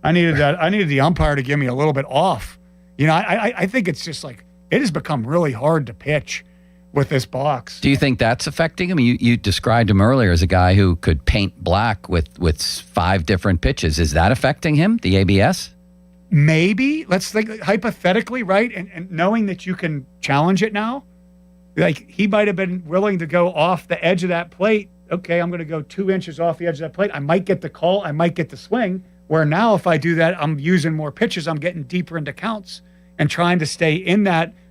I needed the umpire to give me a little bit off. I think it's just like, it has become really hard to pitch with this box.
Do you think that's affecting him? You described him earlier as a guy who could paint black with 5 different pitches. Is that affecting him, the ABS?
Maybe. Let's think hypothetically, right? And knowing that you can challenge it now, like, he might have been willing to go off the edge of that plate. Okay, I'm going to go 2 inches off the edge of that plate. I might get the call. I might get the swing. Where now, if I do that, I'm using more pitches. I'm getting deeper into counts and trying to stay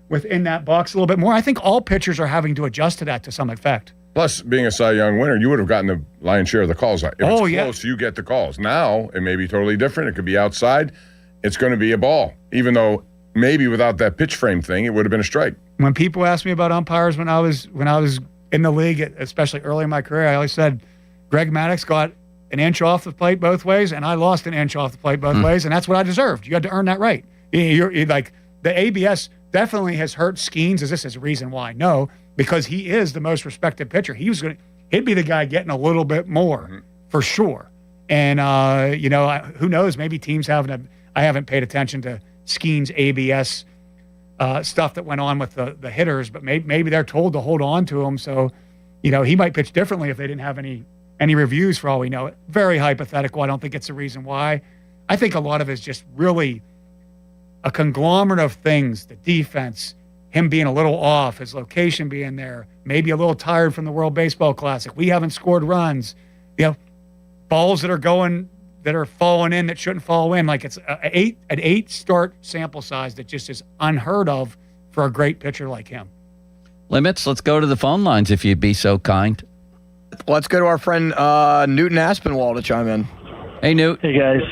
within that box a little bit more. I think all pitchers are having to adjust to that to some effect.
Plus, being a Cy Young winner, you would have gotten the lion's share of the calls. If it's close, you get the calls. Now, it may be totally different. It could be outside. It's going to be a ball, even though maybe without that pitch frame thing, it would have been a strike.
When people ask me about umpires when I was in the league, especially early in my career, I always said Greg Maddux got an inch off the plate both ways, and I lost an inch off the plate both ways, and that's what I deserved. You had to earn that right. You're like, the ABS definitely has hurt Skeens. Is this a reason why? No, because he is the most respected pitcher. He'd be the guy getting a little bit more for sure. And who knows? Maybe teams I haven't paid attention to Skeens' ABS stuff that went on with the hitters, but maybe they're told to hold on to him. So, he might pitch differently if they didn't have any reviews, for all we know. Very hypothetical. I don't think it's the reason why. I think a lot of it is just really a conglomerate of things. The defense, him being a little off, his location being there, maybe a little tired from the World Baseball Classic. We haven't scored runs. Balls that are falling in that shouldn't fall in. Like, it's an 8 start sample size that just is unheard of for a great pitcher like him.
Limits, let's go to the phone lines if you'd be so kind.
Let's go to our friend Newton Aspinwall to chime in.
Hey, Newt.
Hey, guys.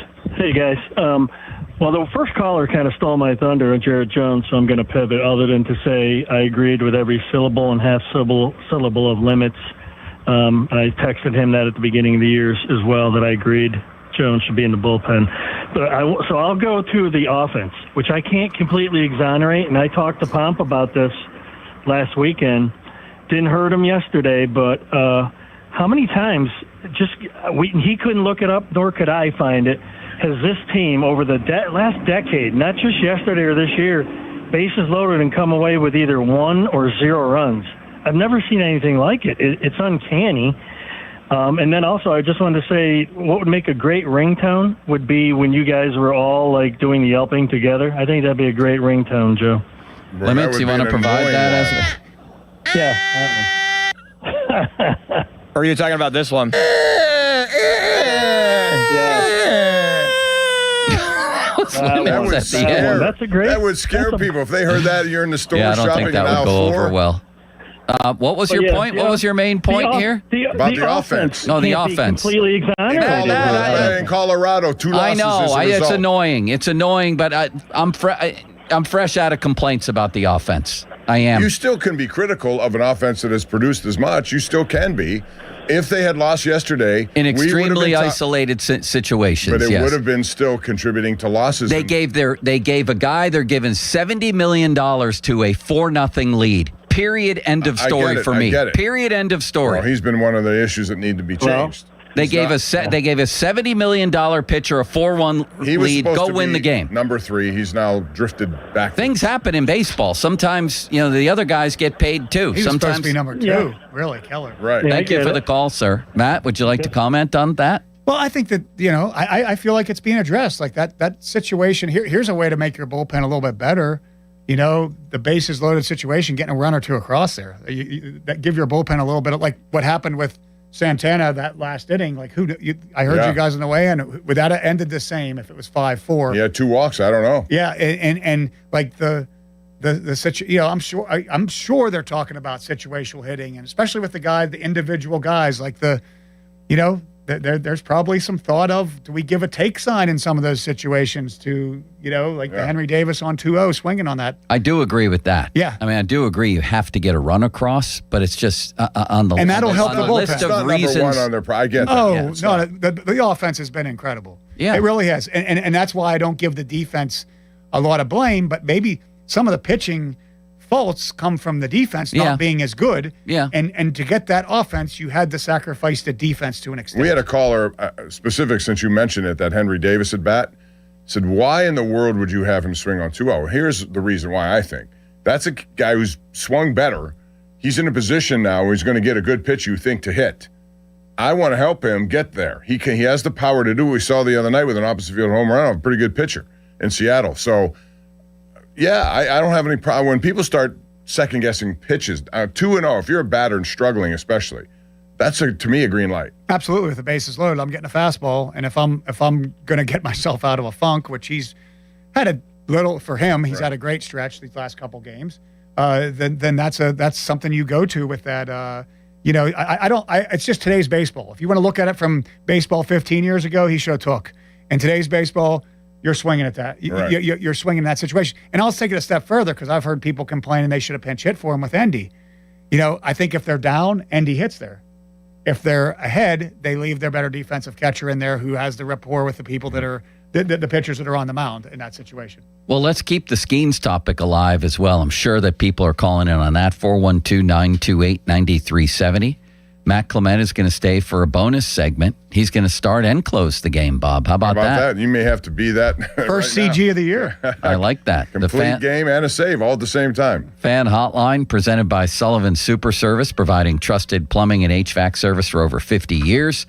Well, the first caller kind of stole my thunder, Jared Jones, so I'm going to pivot other than to say I agreed with every syllable and half syllable of Limits. I texted him that at the beginning of the year as well, that I agreed Jones should be in the bullpen. So I'll go to the offense, which I can't completely exonerate, and I talked to Pomp about this last weekend. Didn't hurt him yesterday, but how many times, he couldn't look it up, nor could I find it, has this team over the last decade, not just yesterday or this year, bases loaded and come away with either 1 or 0 runs. I've never seen anything like it. It's uncanny. And then also, I just wanted to say, what would make a great ringtone would be when you guys were all like doing the yelping together. I think that'd be a great ringtone, Joe.
Well, Limits, you want to provide that as a...
Yeah.
Or are you talking about this one?
That would scare people if they heard that. You're in the store shopping.
I don't think that would go over well. What was your point? What was your main point here?
About the offense.
No, the offense.
Completely exonerated.
In Colorado, 2 losses.
I know.
As a
It's
result.
annoying. It's annoying, but I'm fresh out of complaints about the offense. I am.
You still can be critical of an offense that has produced as much. You still can be. If they had lost yesterday,
in extremely isolated situations,
but it would have been still contributing to losses.
They gave a guy they're giving $70 million to a 4-0 lead. Period. End of story for me. Period. End of story.
Well, he's been one of the issues that need to be changed.
They gave a $70 million pitcher a 4-1 lead. Go win the game.
Number 3. He's now drifted back.
Things happen in baseball. Sometimes the other guys get paid too.
He's
Sometimes
supposed to be number 2. Really, Keller.
Right.
Thank you for the call, sir. Matt, would you like to comment on that?
Well, I think that I feel like it's being addressed. Like that situation. Here's a way to make your bullpen a little bit better. The bases loaded situation, getting a run or 2 across there. That give your bullpen a little bit of like what happened with Santana that last inning. Like I heard you guys on the way in. Would that have ended the same if it was 5-4?
He had 2 walks. I don't know.
Yeah, and like the I'm sure they're talking about situational hitting, and especially with the individual guys, like there's probably some thought of, do we give a take sign in some of those situations to, the Henry Davis on 2-0 swinging on that.
I do agree with that.
Yeah.
I mean, I do agree you have to get a run across, but it's just on the
and that'll help the
list
bullpen.
of reasons.
Number 1 on their I get that.
Oh, no, the offense has been incredible.
Yeah.
It really has. And that's why I don't give the defense a lot of blame, but maybe some of the pitching faults come from the defense not being as good.
Yeah.
And to get that offense, you had to sacrifice the defense to an extent.
We had a caller, specific since you mentioned it, that Henry Davis at bat, said, why in the world would you have him swing on 2-0? Here's the reason why I think. That's a guy who's swung better. He's in a position now where he's going to get a good pitch you think to hit. I want to help him get there. He has the power to do what we saw the other night with an opposite field home run, a pretty good pitcher in Seattle. So, yeah, I don't have any problem. When people start second-guessing pitches, 2-0, if you're a batter and struggling especially, that's, to me, a green light.
Absolutely. With the bases loaded, I'm getting a fastball, and if I'm going to get myself out of a funk, which he's had a little for him, he's had a great stretch these last couple games. Then that's something you go to with that. It's just today's baseball. If you want to look at it from baseball 15 years ago, he should have took. And today's baseball, you're swinging at that. You're swinging that situation. And I'll take it a step further because I've heard people complaining they should have pinch hit for him with Endy. I think if they're down, Endy hits there. If they're ahead, they leave their better defensive catcher in there who has the rapport with the people that are the pitchers that are on the mound in that situation.
Well, let's keep the Skeens topic alive as well. I'm sure that people are calling in on that. 412-928-9370. Matt Clement is going to stay for a bonus segment. He's going to start and close the game, Bob. How about that?
You may have to be that.
First
right
CG of the year.
I like that.
Complete game and a save all at the same time.
Fan Hotline presented by Sullivan Super Service, providing trusted plumbing and HVAC service for over 50 years.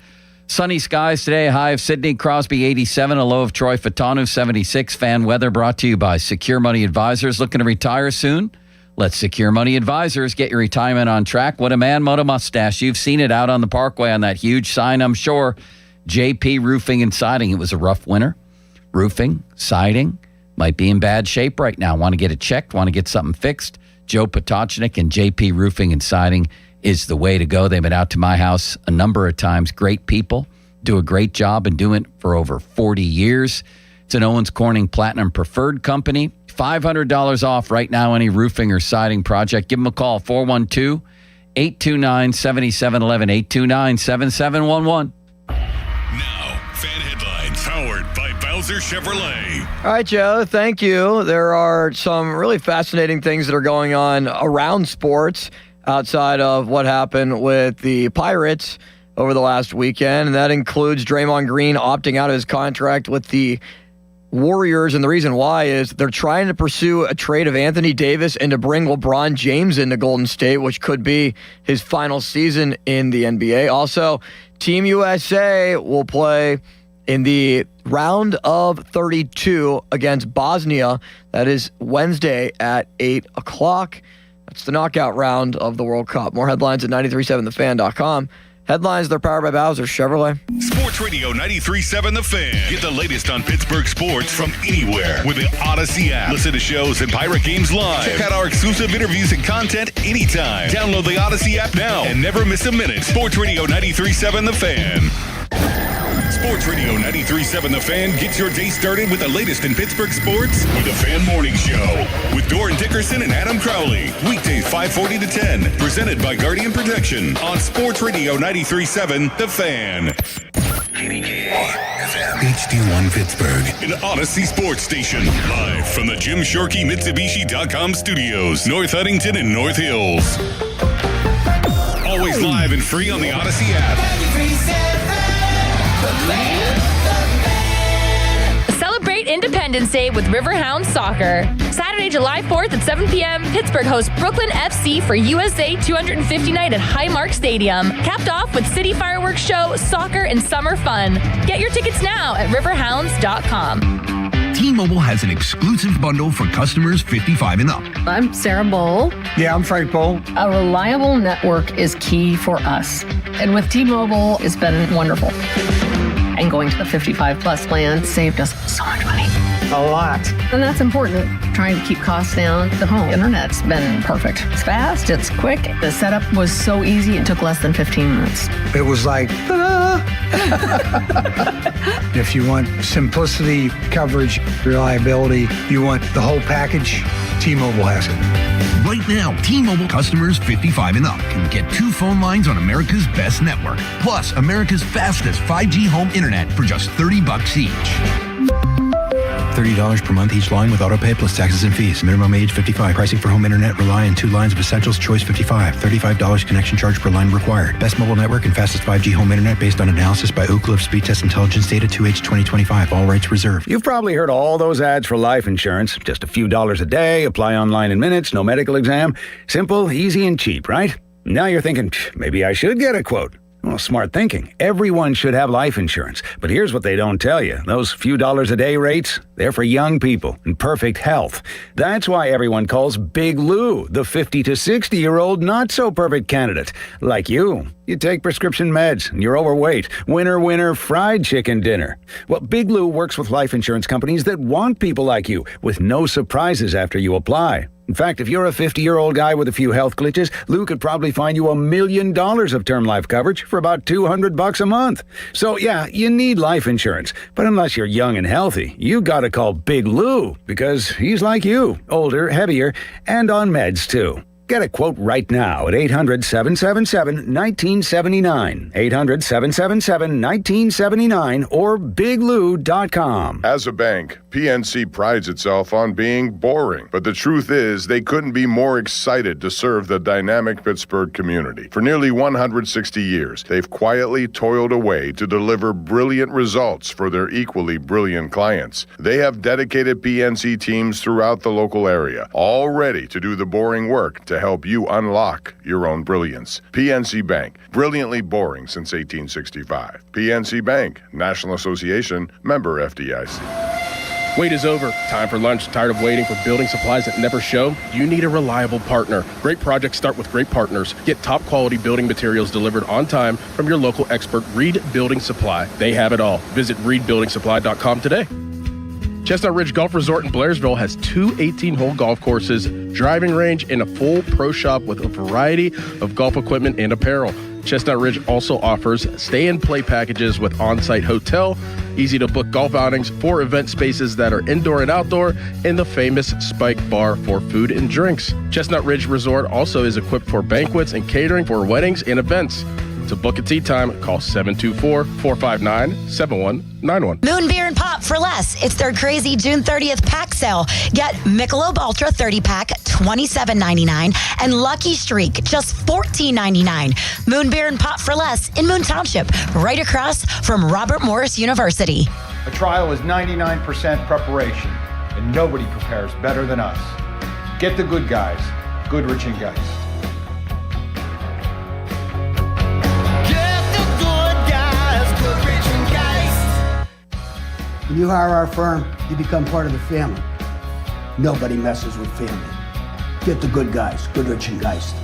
Sunny skies today, a high of Sidney Crosby 87, a low of Troy Fatanu 76. Fan weather brought to you by Secure Money Advisors. Looking to retire soon? Let Secure Money Advisors get your retirement on track. What a man, what a mustache. You've seen it out on the parkway on that huge sign, I'm sure. JP Roofing and Siding. It was a rough winter. Roofing, siding, might be in bad shape right now. Want to get it checked, want to get something fixed. Joe Potochnik and JP Roofing and Siding is the way to go. They've been out to my house a number of times. Great people. Do a great job and doing it for over 40 years. It's an Owens Corning Platinum Preferred company. $500 off right now any roofing or siding project. Give them a call, 412-829-7711, 829-7711.
Fan headlines powered by Bowser Chevrolet.
All right, Joe, thank you. There are some really fascinating things that are going on around sports outside of what happened with the Pirates over the last weekend, and that includes Draymond Green opting out of his contract with the Warriors, and the reason why is they're trying to pursue a trade of Anthony Davis and to bring LeBron James into Golden State, which could be his final season in the NBA. Also, Team USA will play in the round of 32 against Bosnia. That is Wednesday at 8 o'clock. That's the knockout round of the World Cup. More headlines at 937thefan.com. Headlines, they're powered by Bowser Chevrolet.
Sports Radio 93.7 The Fan. Get the latest on Pittsburgh sports from anywhere with the Odyssey app. Listen to shows and Pirate games live. Check out our exclusive interviews and content anytime. Download the Odyssey app now and never miss a minute. Sports Radio 93.7 The Fan. Sports Radio 93.7 The Fan gets your day started with the latest in Pittsburgh sports with the Fan Morning Show with Doran Dickerson and Adam Crowley. Weekdays 5:40 to 10. Presented by Guardian Protection on Sports Radio 93.7 The Fan. HD1 Pittsburgh. An Odyssey Sports Station. Live from the Jim Shorkey Mitsubishi.com studios. North Huntington and North Hills. Always live and free on the Odyssey app.
Celebrate Independence Day with Riverhounds Soccer. Saturday, July 4th at 7 p.m., Pittsburgh hosts Brooklyn FC for USA 250 night at Highmark Stadium. Capped off with city fireworks show, soccer, and summer fun. Get your tickets now at riverhounds.com.
T-Mobile has an exclusive bundle for customers 55 and up.
I'm Sarah Bowl.
Yeah, I'm Frank Bowl.
A reliable network is key for us. And with T-Mobile, it's been wonderful. And going to the 55 plus plan saved us so much money. A lot. And that's important. Trying to keep costs down. The home internet's been perfect. It's fast, it's quick. The setup was so easy, it took less than 15 minutes.
It was like, ta-da! If you want simplicity, coverage, reliability, you want the whole package, T-Mobile has it.
Right now, T-Mobile customers 55 and up can get 2 phone lines on America's best network, plus America's fastest 5G home internet for just $30 each.
$30 per month each line with autopay plus taxes and fees. Minimum age 55. Pricing for home internet rely on 2 lines of Essentials Choice 55. $35 connection charge per line required. Best mobile network and fastest 5G home internet based on analysis by Ookla of Speed Test Intelligence data 2H 2025. All rights reserved.
You've probably heard all those ads for life insurance. Just a few dollars a day, apply online in minutes, no medical exam. Simple, easy, and cheap, right? Now you're thinking, maybe I should get a quote. Well, smart thinking. Everyone should have life insurance. But here's what they don't tell you. Those few dollars a day rates, they're for young people in perfect health. That's why everyone calls Big Lou the 50 to 60-year-old not-so-perfect candidate. Like you. You take prescription meds, and you're overweight. Winner, fried chicken dinner. Well, Big Lou works with life insurance companies that want people like you, with no surprises after you apply. In fact, if you're a 50-year-old guy with a few health glitches, Lou could probably find you $1 million of term life coverage for about $200 a month. So yeah, you need life insurance. But unless you're young and healthy, you gotta call Big Lou, because he's like you, older, heavier, and on meds too. Get a quote right now at 800-777-1979, 800-777-1979, or biglou.com.
As a bank, PNC prides itself on being boring. But the truth is, they couldn't be more excited to serve the dynamic Pittsburgh community. For nearly 160 years, they've quietly toiled away to deliver brilliant results for their equally brilliant clients. They have dedicated PNC teams throughout the local area, all ready to do the boring work to help you unlock your own brilliance. PNC Bank, brilliantly boring since 1865. PNC Bank, National Association, member FDIC.
Wait is over. Time for lunch. Tired of waiting for building supplies that never show? You need a reliable partner. Great projects start with great partners. Get top quality building materials delivered on time from your local expert, Reed Building Supply. They have it all. Visit reedbuildingsupply.com today. Chestnut Ridge Golf Resort in Blairsville has 2 18-hole golf courses, driving range, and a full pro shop with a variety of golf equipment and apparel. Chestnut Ridge also offers stay-and-play packages with on-site hotel easy to book golf outings, 4 event spaces that are indoor and outdoor, and the famous Spike Bar for food and drinks. Chestnut Ridge Resort also is equipped for banquets and catering for weddings and events. To book a tee time, call 724-459-7191.
Moon Beer and Pop for less. It's their crazy June 30th pack sale. Get Michelob Ultra 30-pack, $27.99, and Lucky Streak, just $14.99. Moon Beer and Pop for less in Moon Township, right across from Robert Morris University.
A trial is 99% preparation, and nobody prepares better than us. Get the good guys, Goodrich and Geist.
When you hire our firm, you become part of the family. Nobody messes with family. Get the good guys, Goodrich and Geist.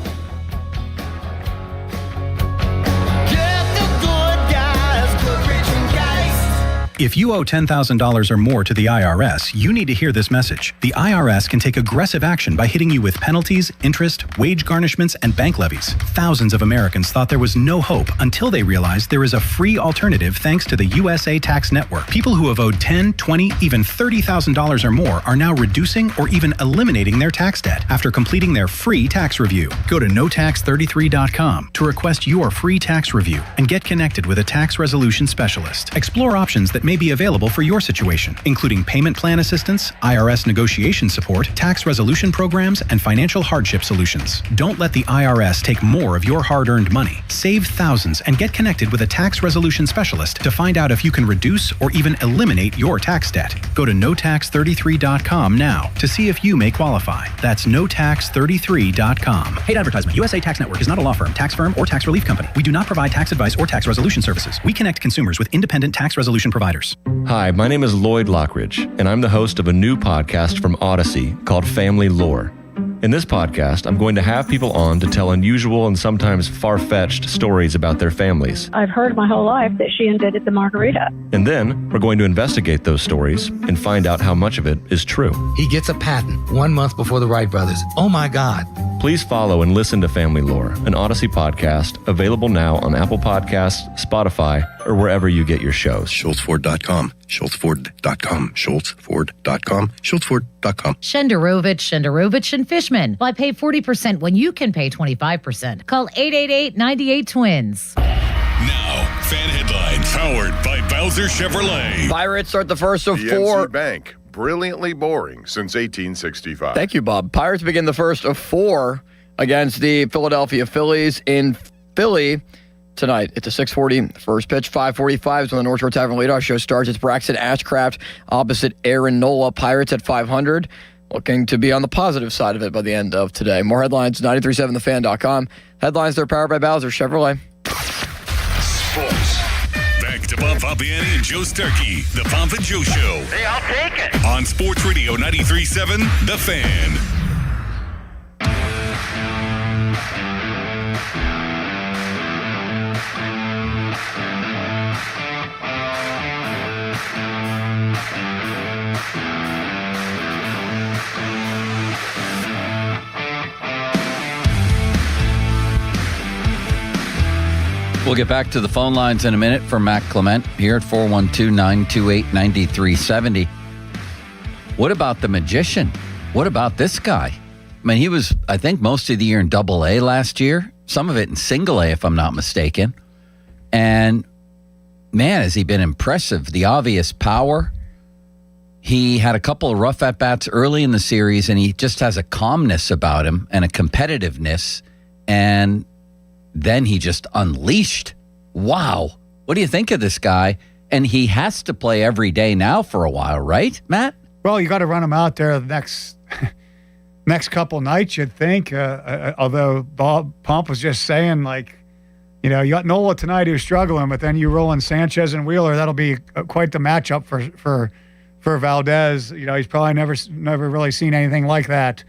If you owe $10,000 or more to the IRS, you need to hear this message. The IRS can take aggressive action by hitting you with penalties, interest, wage garnishments, and bank levies. Thousands of Americans thought there was no hope until they realized there is a free alternative thanks to the USA Tax Network. People who have owed $10,000, $20,000, even $30,000 or more are now reducing or even eliminating their tax debt after completing their free tax review. Go to notax33.com to request your free tax review and get connected with a tax resolution specialist. Explore options that may be available for your situation, including payment plan assistance, IRS negotiation support, tax resolution programs, and financial hardship solutions. Don't let the IRS take more of your hard-earned money. Save thousands and get connected with a tax resolution specialist to find out if you can reduce or even eliminate your tax debt. Go to notax33.com now to see if you may qualify. That's notax33.com. Paid advertisement. USA Tax Network is not a law firm, tax firm, or tax relief company. We do not provide tax advice or tax resolution services. We connect consumers with independent tax resolution providers.
Hi, my name is Lloyd Lockridge, and I'm the host of a new podcast from Odyssey called Family Lore. In this podcast, I'm going to have people on to tell unusual and sometimes far-fetched stories about their families.
I've heard my whole life that she invented the margarita.
And then we're going to investigate those stories and find out how much of it is true.
He gets a patent 1 month before the Wright brothers. Oh my God.
Please follow and listen to Family Lore, an Odyssey podcast, available now on Apple Podcasts, Spotify, or wherever you get your shows.
SchultzFord.com, SchultzFord.com, SchultzFord.com, SchultzFord.com.
Shenderovich and Fishman. Why pay 40% when you can pay 25%? Call 888-98-TWINS.
Now, fan headlines powered by Bowser Chevrolet.
Pirates start the first of
PNC
4.
Bank, brilliantly boring since 1865.
Thank you, Bob. Pirates begin the first of 4 against the Philadelphia Phillies in Philly tonight. It's a 6:40 first pitch. 5:45 is when the North Shore Tavern leadoff show starts. It's Braxton Ashcraft opposite Aaron Nola. Pirates at 500. Looking to be on the positive side of it by the end of today. More headlines, 937thefan.com. Headlines, they're powered by Bowser Chevrolet.
Sports. Back to Bob Fabiani and Joe Starkey, the Pomp and Joe Show.
Hey, I'll take it.
On Sports Radio 93.7, The Fan.
We'll get back to the phone lines in a minute for Matt Clement here at 412-928-9370. What about the magician? What about this guy? I mean, he was, I think, most of the year in Double-A last year. Some of it in Single-A, if I'm not mistaken. And, man, has he been impressive. The obvious power. He had a couple of rough at-bats early in the series, and he just has a calmness about him and a competitiveness. And then he just unleashed. Wow. What do you think of this guy? And he has to play every day now for a while, right, Matt?
Well, you got to run him out there the next couple nights, you'd think. Although Bob Pomp was just saying, like, you know, you got Nola tonight who's struggling, but then you roll in Sanchez and Wheeler. That'll be quite the matchup for Valdez. You know, he's probably never really seen anything like that.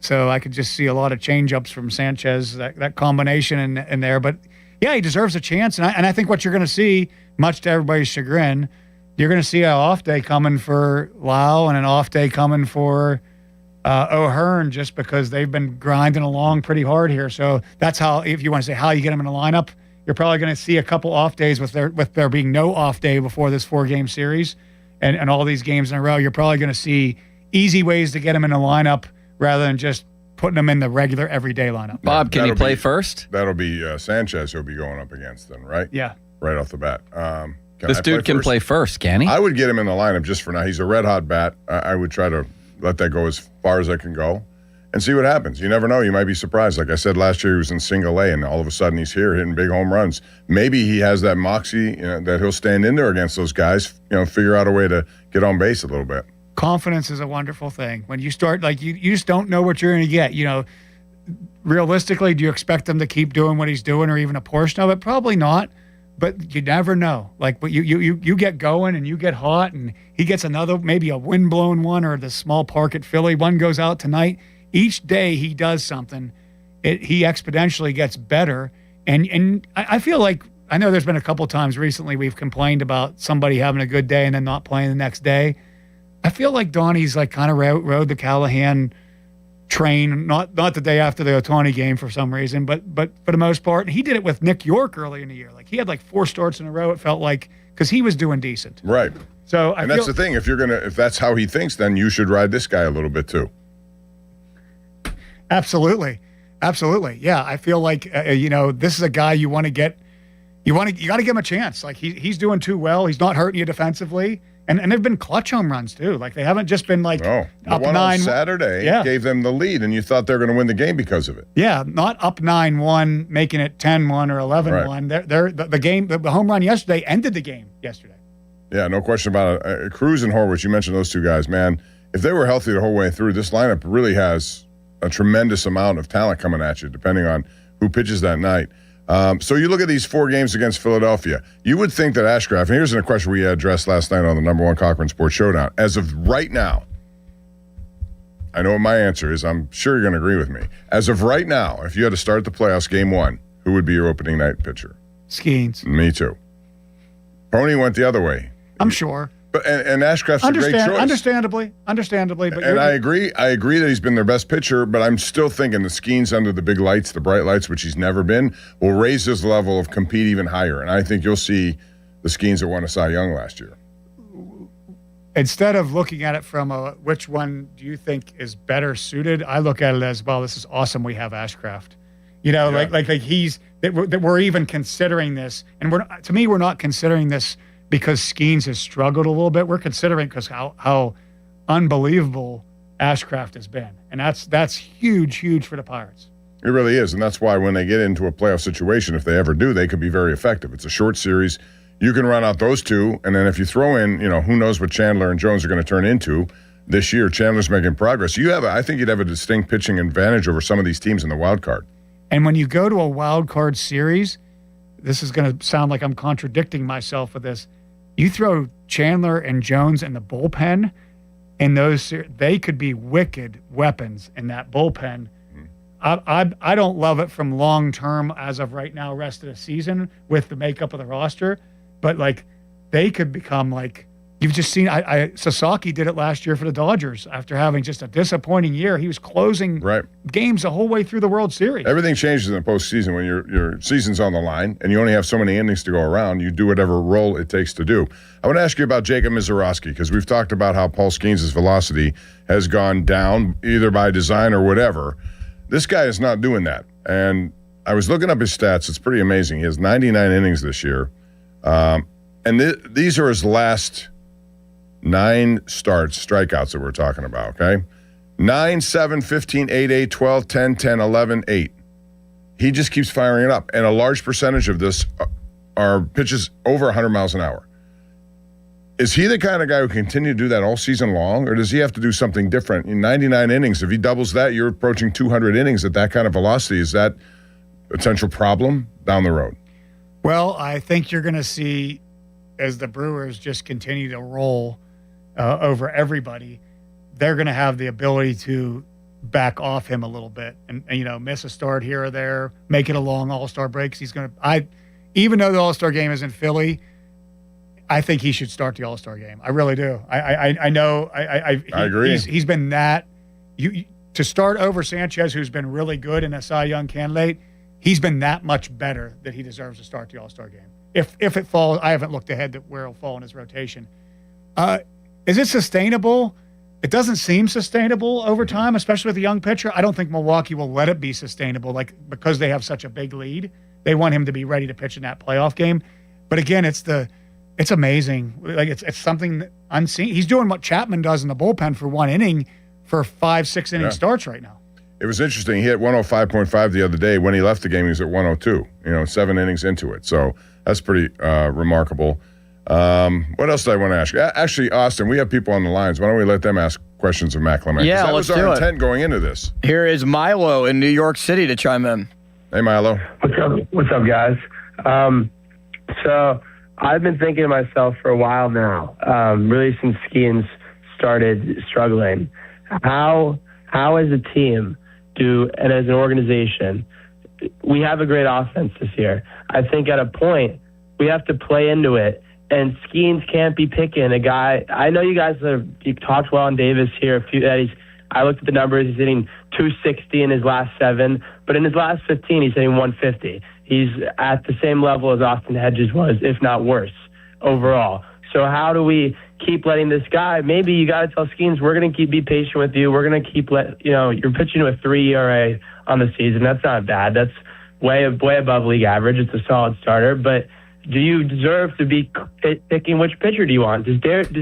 So I could just see a lot of change-ups from Sanchez, that combination in there. But, yeah, he deserves a chance. And I think what you're going to see, much to everybody's chagrin, you're going to see an off day coming for Lau and an off day coming for O'Hearn, just because they've been grinding along pretty hard here. So that's how, if you want to say how you get them in the lineup, You're probably going to see a couple off days with there being no off day before this 4-game series and all these games in a row. You're probably going to see easy ways to get him in the lineup rather than just putting him in the regular everyday lineup.
Bob, can you play first?
That'll be Sanchez who'll be going up against them, right?
Yeah.
Right off the bat.
This dude can play first, can he?
I would get him in the lineup just for now. He's a red-hot bat. I would try to let that go as far as I can go and see what happens. You never know. You might be surprised. Like I said, last year he was in single A, and all of a sudden he's here hitting big home runs. Maybe he has that moxie that he'll stand in there against those guys, figure out a way to get on base a little bit.
Confidence is a wonderful thing. When you start, you just don't know what you're going to get. Realistically, do you expect him to keep doing what he's doing or even a portion of it? Probably not. But you never know. But you get going and you get hot, and he gets another, maybe a wind-blown one or the small park at Philly. One goes out tonight. Each day he does something, he exponentially gets better. And I feel like, I know there's been a couple times recently we've complained about somebody having a good day and then not playing the next day. I feel like Donnie's kind of rode the Callahan train, not the day after the Ohtani game for some reason, but for the most part. And he did it with Nick York early in the year. He had 4 starts in a row, it felt like, because he was doing decent.
Right.
So
that's the thing. If that's how he thinks, then you should ride this guy a little bit too.
Absolutely. Yeah. I feel like, this is a guy you want to get, you got to give him a chance. He's doing too well. He's not hurting you defensively. And they've been clutch home runs too. They haven't just been up
the one
9
on Saturday gave them the lead, and you thought they were going to win the game because of it.
Yeah, not up 9-1, making it 10-1 or 11-1. Right. The game, the home run yesterday ended the game yesterday.
Yeah, no question about it. Cruz and Horwitz, you mentioned those two guys, man. If they were healthy the whole way through, this lineup really has a tremendous amount of talent coming at you, depending on who pitches that night. So you look at these 4 games against Philadelphia. You would think that Ashcraft, and here's a question we addressed last night on the #1 Cochran Sports Showdown. As of right now, I know what my answer is. I'm sure you're going to agree with me. As of right now, if you had to start the playoffs game 1, who would be your opening night pitcher?
Skeens.
Me too. Pony went the other way.
I'm sure.
But and Ashcraft's a great choice.
Understandably. But
I agree that he's been their best pitcher, but I'm still thinking the Skeens under the big lights, the bright lights, which he's never been, will raise his level of compete even higher. And I think you'll see the Skeens that won a Cy Young last year.
Instead of looking at it from which one do you think is better suited, I look at it as, well, this is awesome we have Ashcraft. That we're even considering this. And to me, we're not considering this because Skeens has struggled a little bit. We're considering because how unbelievable Ashcraft has been. And that's huge for the Pirates.
It really is. And that's why when they get into a playoff situation, if they ever do, they could be very effective. It's a short series. You can run out those two. And then if you throw in, who knows what Chandler and Jones are going to turn into this year. Chandler's making progress. I think you'd have a distinct pitching advantage over some of these teams in the wild card.
And when you go to a wild card series, this is going to sound like I'm contradicting myself with this. You throw Chandler and Jones in the bullpen, and they could be wicked weapons in that bullpen. I don't love it from long term as of right now, rest of the season with the makeup of the roster, but they could become you've just seen. Sasaki did it last year for the Dodgers after having just a disappointing year. He was closing games the whole way through the World Series.
Everything changes in the postseason when your season's on the line and you only have so many innings to go around. You do whatever role it takes to do. I want to ask you about Jacob Misiorowski because we've talked about how Paul Skeens' velocity has gone down either by design or whatever. This guy is not doing that. And I was looking up his stats. It's pretty amazing. He has 99 innings this year. And these are his last 9 strikeouts that we're talking about, okay? 9, 7, 15, 8, 8, 12, 10, 10, 11, 8. He just keeps firing it up. And a large percentage of this are pitches over 100 miles an hour. Is he the kind of guy who can continue to do that all season long, or does he have to do something different? In 99 innings, if he doubles that, you're approaching 200 innings at that kind of velocity. Is that a potential problem down the road?
Well, I think you're going to see, as the Brewers just continue to roll over everybody, they're going to have the ability to back off him a little bit and miss a start here or there, make it a long All-Star break. He's going to, even though the All-Star game is in Philly, I think he should start the All-Star game. I really do. I know. I
agree.
He's been that. To start over Sanchez, who's been really good and a Cy Young candidate, he's been that much better that he deserves to start the All-Star game. If it falls, I haven't looked ahead to where it'll fall in his rotation. Is it sustainable? It doesn't seem sustainable over time, especially with a young pitcher. I don't think Milwaukee will let it be sustainable, because they have such a big lead. They want him to be ready to pitch in that playoff game. But again, it's amazing. It's something unseen. He's doing what Chapman does in the bullpen for one inning for 5-6 inning starts right now.
It was interesting. He hit 105.5 the other day. When he left the game, he was at 102, 7 innings into it. So that's pretty remarkable. What else did I want to ask you? Actually, Austin, we have people on the lines. Why don't we let them ask questions of Matt Clement?
Yeah,
that
let's
was our
do it.
intent going into this.
Here is Milo in New York City to chime in.
Hey, Milo.
What's up, guys? So I've been thinking to myself for a while now, really since Skeens started struggling, how as a team and as an organization, we have a great offense this year. I think at a point we have to play into it. And Skeens can't be picking a guy. I know you guys you talked well on Davis here. I looked at the numbers. He's hitting 260 in his last 7, but in his last 15, he's hitting 150. He's at the same level as Austin Hedges was, if not worse, overall. So how do we keep letting this guy? Maybe you got to tell Skeens, we're going to be patient with you. We're going to keep you're pitching to a 3 ERA on the season. That's not bad. That's way above league average. It's a solid starter, but do you deserve to be picking which pitcher do you want? Does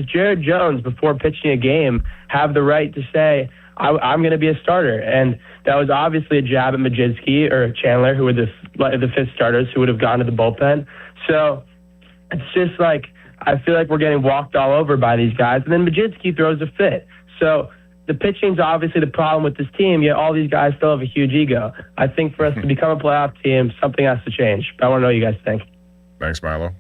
Jared Jones, before pitching a game, have the right to say, I'm going to be a starter? And that was obviously a jab at Majewski or Chandler, who were the 5th starters who would have gone to the bullpen. So it's just I feel like we're getting walked all over by these guys. And then Majewski throws a fit. So the pitching's obviously the problem with this team, yet all these guys still have a huge ego. I think for us to become a playoff team, something has to change. But I want to know what you guys think.
Thanks, Milo.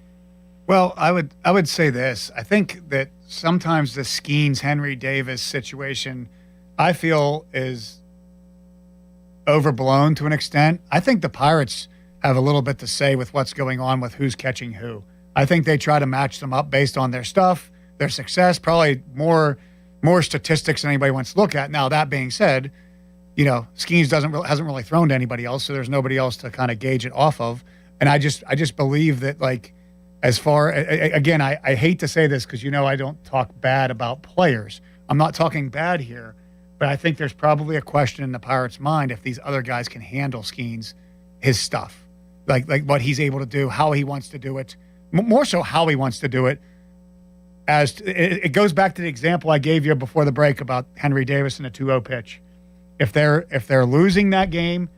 Well, I would say this. I think that sometimes the Skeens Henry Davis situation, I feel, is overblown to an extent. I think the Pirates have a little bit to say with what's going on with who's catching who. I think they try to match them up based on their stuff, their success, probably more statistics than anybody wants to look at. Now, that being said, Skeens hasn't really thrown to anybody else, so there's nobody else to kind of gauge it off of. And I just believe that, as far again, I hate to say this because I don't talk bad about players. I'm not talking bad here, but I think there's probably a question in the Pirates' mind if these other guys can handle Skeens, his stuff, like what he's able to do, how he wants to do it, more so how he wants to do it. It goes back to the example I gave you before the break about Henry Davis and a 2-0 pitch. If they're losing that game,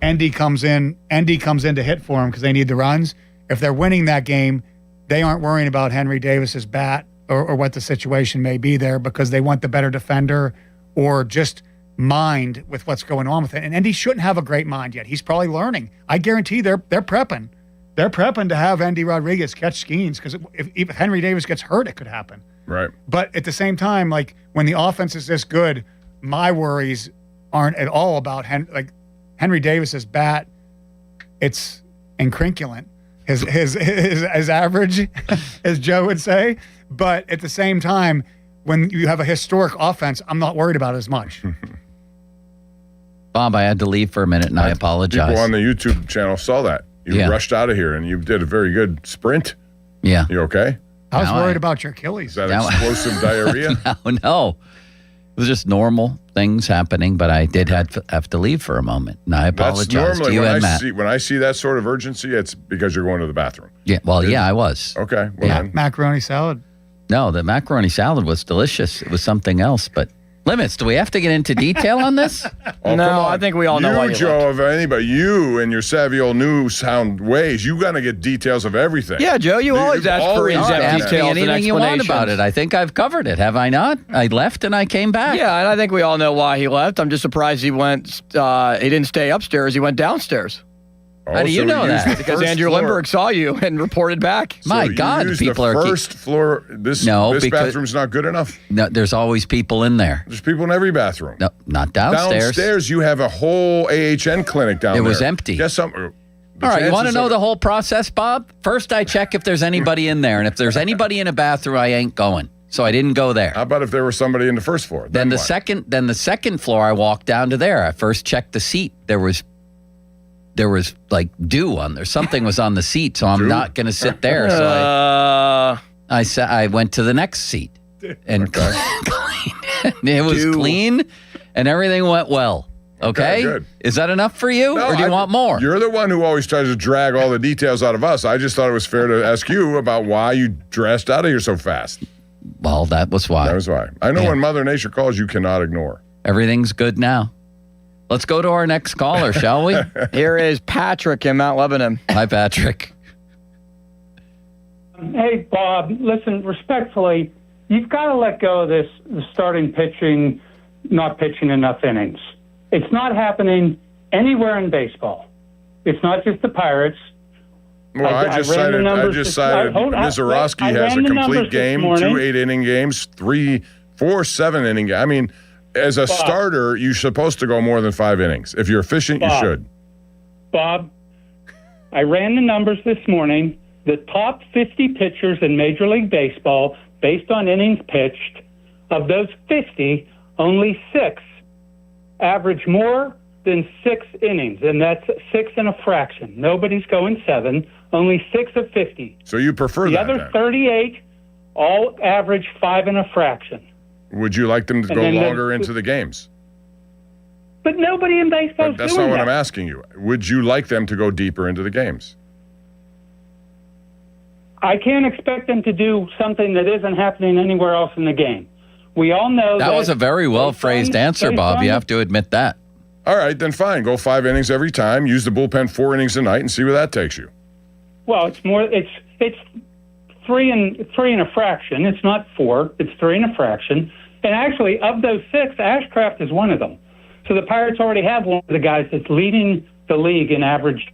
Endy comes in to hit for him because they need the runs. If they're winning that game, they aren't worrying about Henry Davis's bat or what the situation may be there because they want the better defender or just mind with what's going on with it. And Endy shouldn't have a great mind yet. He's probably learning. I guarantee they're prepping. They're prepping to have Endy Rodriguez catch Skeens because if Henry Davis gets hurt, it could happen.
Right.
But at the same time, when the offense is this good, my worries aren't at all about Henry Davis's bat. It's incrinculant. His average, as Joe would say. But at the same time, when you have a historic offense, I'm not worried about it as much.
Bob, I had to leave for a minute, and I apologize.
People on the YouTube channel saw that. You rushed out of here, and you did a very good sprint.
Yeah.
You okay?
I was worried about your Achilles.
Is that explosive diarrhea?
No. It was just normal things happening, but I did have to leave for a moment, and I apologize to you and Matt.
When I see that sort of urgency, it's because you're going to the bathroom.
Yeah, well, yeah, I was.
Okay. Well, then.
Macaroni salad.
No, the macaroni salad was delicious. It was something else, but Limits, do we have to get into detail on this?
No, I think we all know why you
Joe, of anybody, you and your savvy old new sound ways, you got to get details of everything.
Yeah, Joe, you always ask for in-depth details and
anything you want about it. I think I've covered it, have I not? I left and I came back.
Yeah, and I think we all know why he left. I'm just surprised he went. He didn't stay upstairs. He went downstairs.
How do you know that?
Because Andrew Lindbergh saw you and reported back.
My God, people are
first floor. This bathroom's not good enough.
No, there's always people in there.
There's people in every bathroom.
No, not downstairs.
Downstairs, you have a whole AHN clinic down there.
It was empty.
Guess some.
All right, you want to know the whole process, Bob? First, I check if there's anybody in there, and if there's anybody in a bathroom, I ain't going. So I didn't go there.
How about if there was somebody in the first floor?
Then the second floor, I walked down to there. I first checked the seat. There was there was like dew on there. Something was on the seat, so I'm not going to sit there. So I went to the next seat and cleaned. It was clean and everything went well. Okay?
Good.
Is that enough for you, or do you want more?
You're the one who always tries to drag all the details out of us. I just thought it was fair to ask you about why you dressed out of here so fast.
Well, that was why.
That was why. I know when Mother Nature calls, you cannot ignore.
Everything's good now. Let's go to our next caller, shall we?
Here is Patrick in Mount Lebanon.
Hi, Patrick.
Hey, Bob, listen, respectfully, you've got to let go of this starting pitching, not pitching enough innings. It's not happening anywhere in baseball. It's not just the Pirates.
Well, I just cited Mizorowski has a complete game, 2 8-inning games, 3, 4 7-inning games. I mean, as a starter, you're supposed to go more than 5 innings. If you're efficient, you should.
Bob, I ran the numbers this morning. The top 50 pitchers in Major League Baseball, based on innings pitched, of those 50, only 6 average more than 6 innings, and that's 6 and a fraction. Nobody's going 7, only 6 of 50.
So you prefer
the
that?
The other 38 all average 5 and a fraction.
Would you like them to go longer into the games?
But nobody in baseball is doing that.
That's not what I'm asking you. Would you like them to go deeper into the games?
I can't expect them to do something that isn't happening anywhere else in the game. We all know that.
That was a very well-phrased answer, Bob. You have to admit that.
All right, then fine. Go 5 innings every time. Use the bullpen 4 innings a night and see where that takes you.
Well, it's more. It's 3 and a fraction. It's not 4. It's 3 and a fraction. And actually, of those 6, Ashcraft is one of them. So the Pirates already have one of the guys that's leading the league in average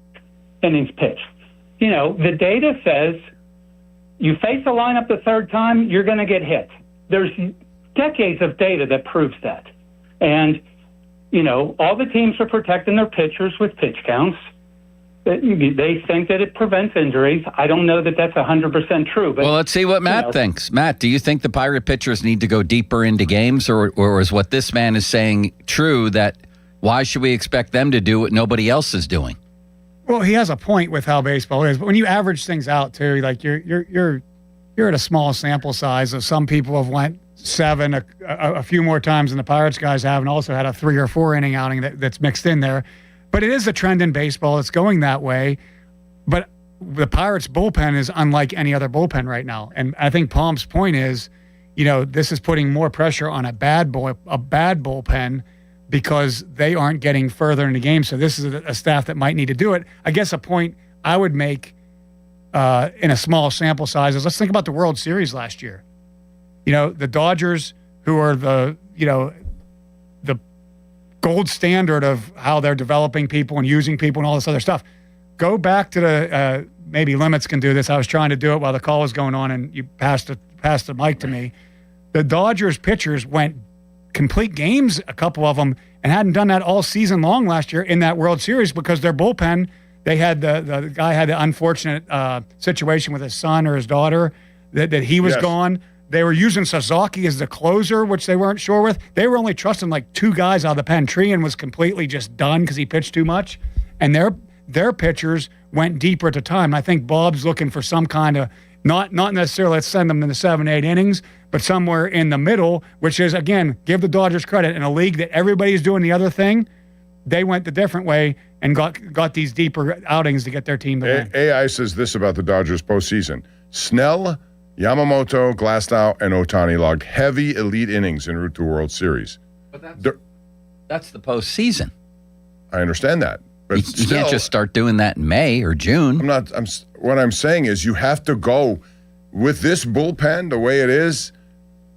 innings pitched. You know, the data says you face a lineup the third time, you're going to get hit. There's decades of data that proves that. And, you know, all the teams are protecting their pitchers with pitch counts. They think that it prevents injuries. I don't know that that's 100% true. But,
well, let's see what Matt thinks. Matt, do you think the Pirate pitchers need to go deeper into games, or is what this man is saying true, that why should we expect them to do what nobody else is doing?
Well, he has a point with how baseball is, but when you average things out too, like you're at a small sample size. So some people have went 7 a few more times than the Pirates guys have, and also had a 3 or 4 inning outing that's mixed in there. But it is a trend in baseball. It's going that way. But the Pirates bullpen is unlike any other bullpen right now. And I think Palm's point is, you know, this is putting more pressure on a bad bullpen because they aren't getting further in the game. So this is a staff that might need to do it. I guess a point I would make in a small sample size is, let's think about the World Series last year. You know, the Dodgers, who are the gold standard of how they're developing people and using people and all this other stuff. Go back to the maybe Limits can do this. I was trying to do it while the call was going on, and you passed the mic to me. The Dodgers pitchers went complete games, a couple of them, and hadn't done that all season long last year in that World Series because their bullpen, they had the guy had the unfortunate situation with his son or his daughter that he was gone. They were using Sasaki as the closer, which they weren't sure with. They were only trusting like 2 guys out of the pen. Trean was completely just done because he pitched too much. And their pitchers went deeper at the time. I think Bob's looking for some kind of, not necessarily let's send them in the 7, 8 innings, but somewhere in the middle, which is, again, give the Dodgers credit. In a league that everybody's doing the other thing, they went the different way and got these deeper outings to get their team to win.
AI says this about the Dodgers postseason. Snell, Yamamoto, Glasnow, and Ohtani logged heavy elite innings en route to World Series.
But that's the postseason.
I understand that. But
you can't just start doing that in May or June.
What I'm saying is you have to go with this bullpen the way it is,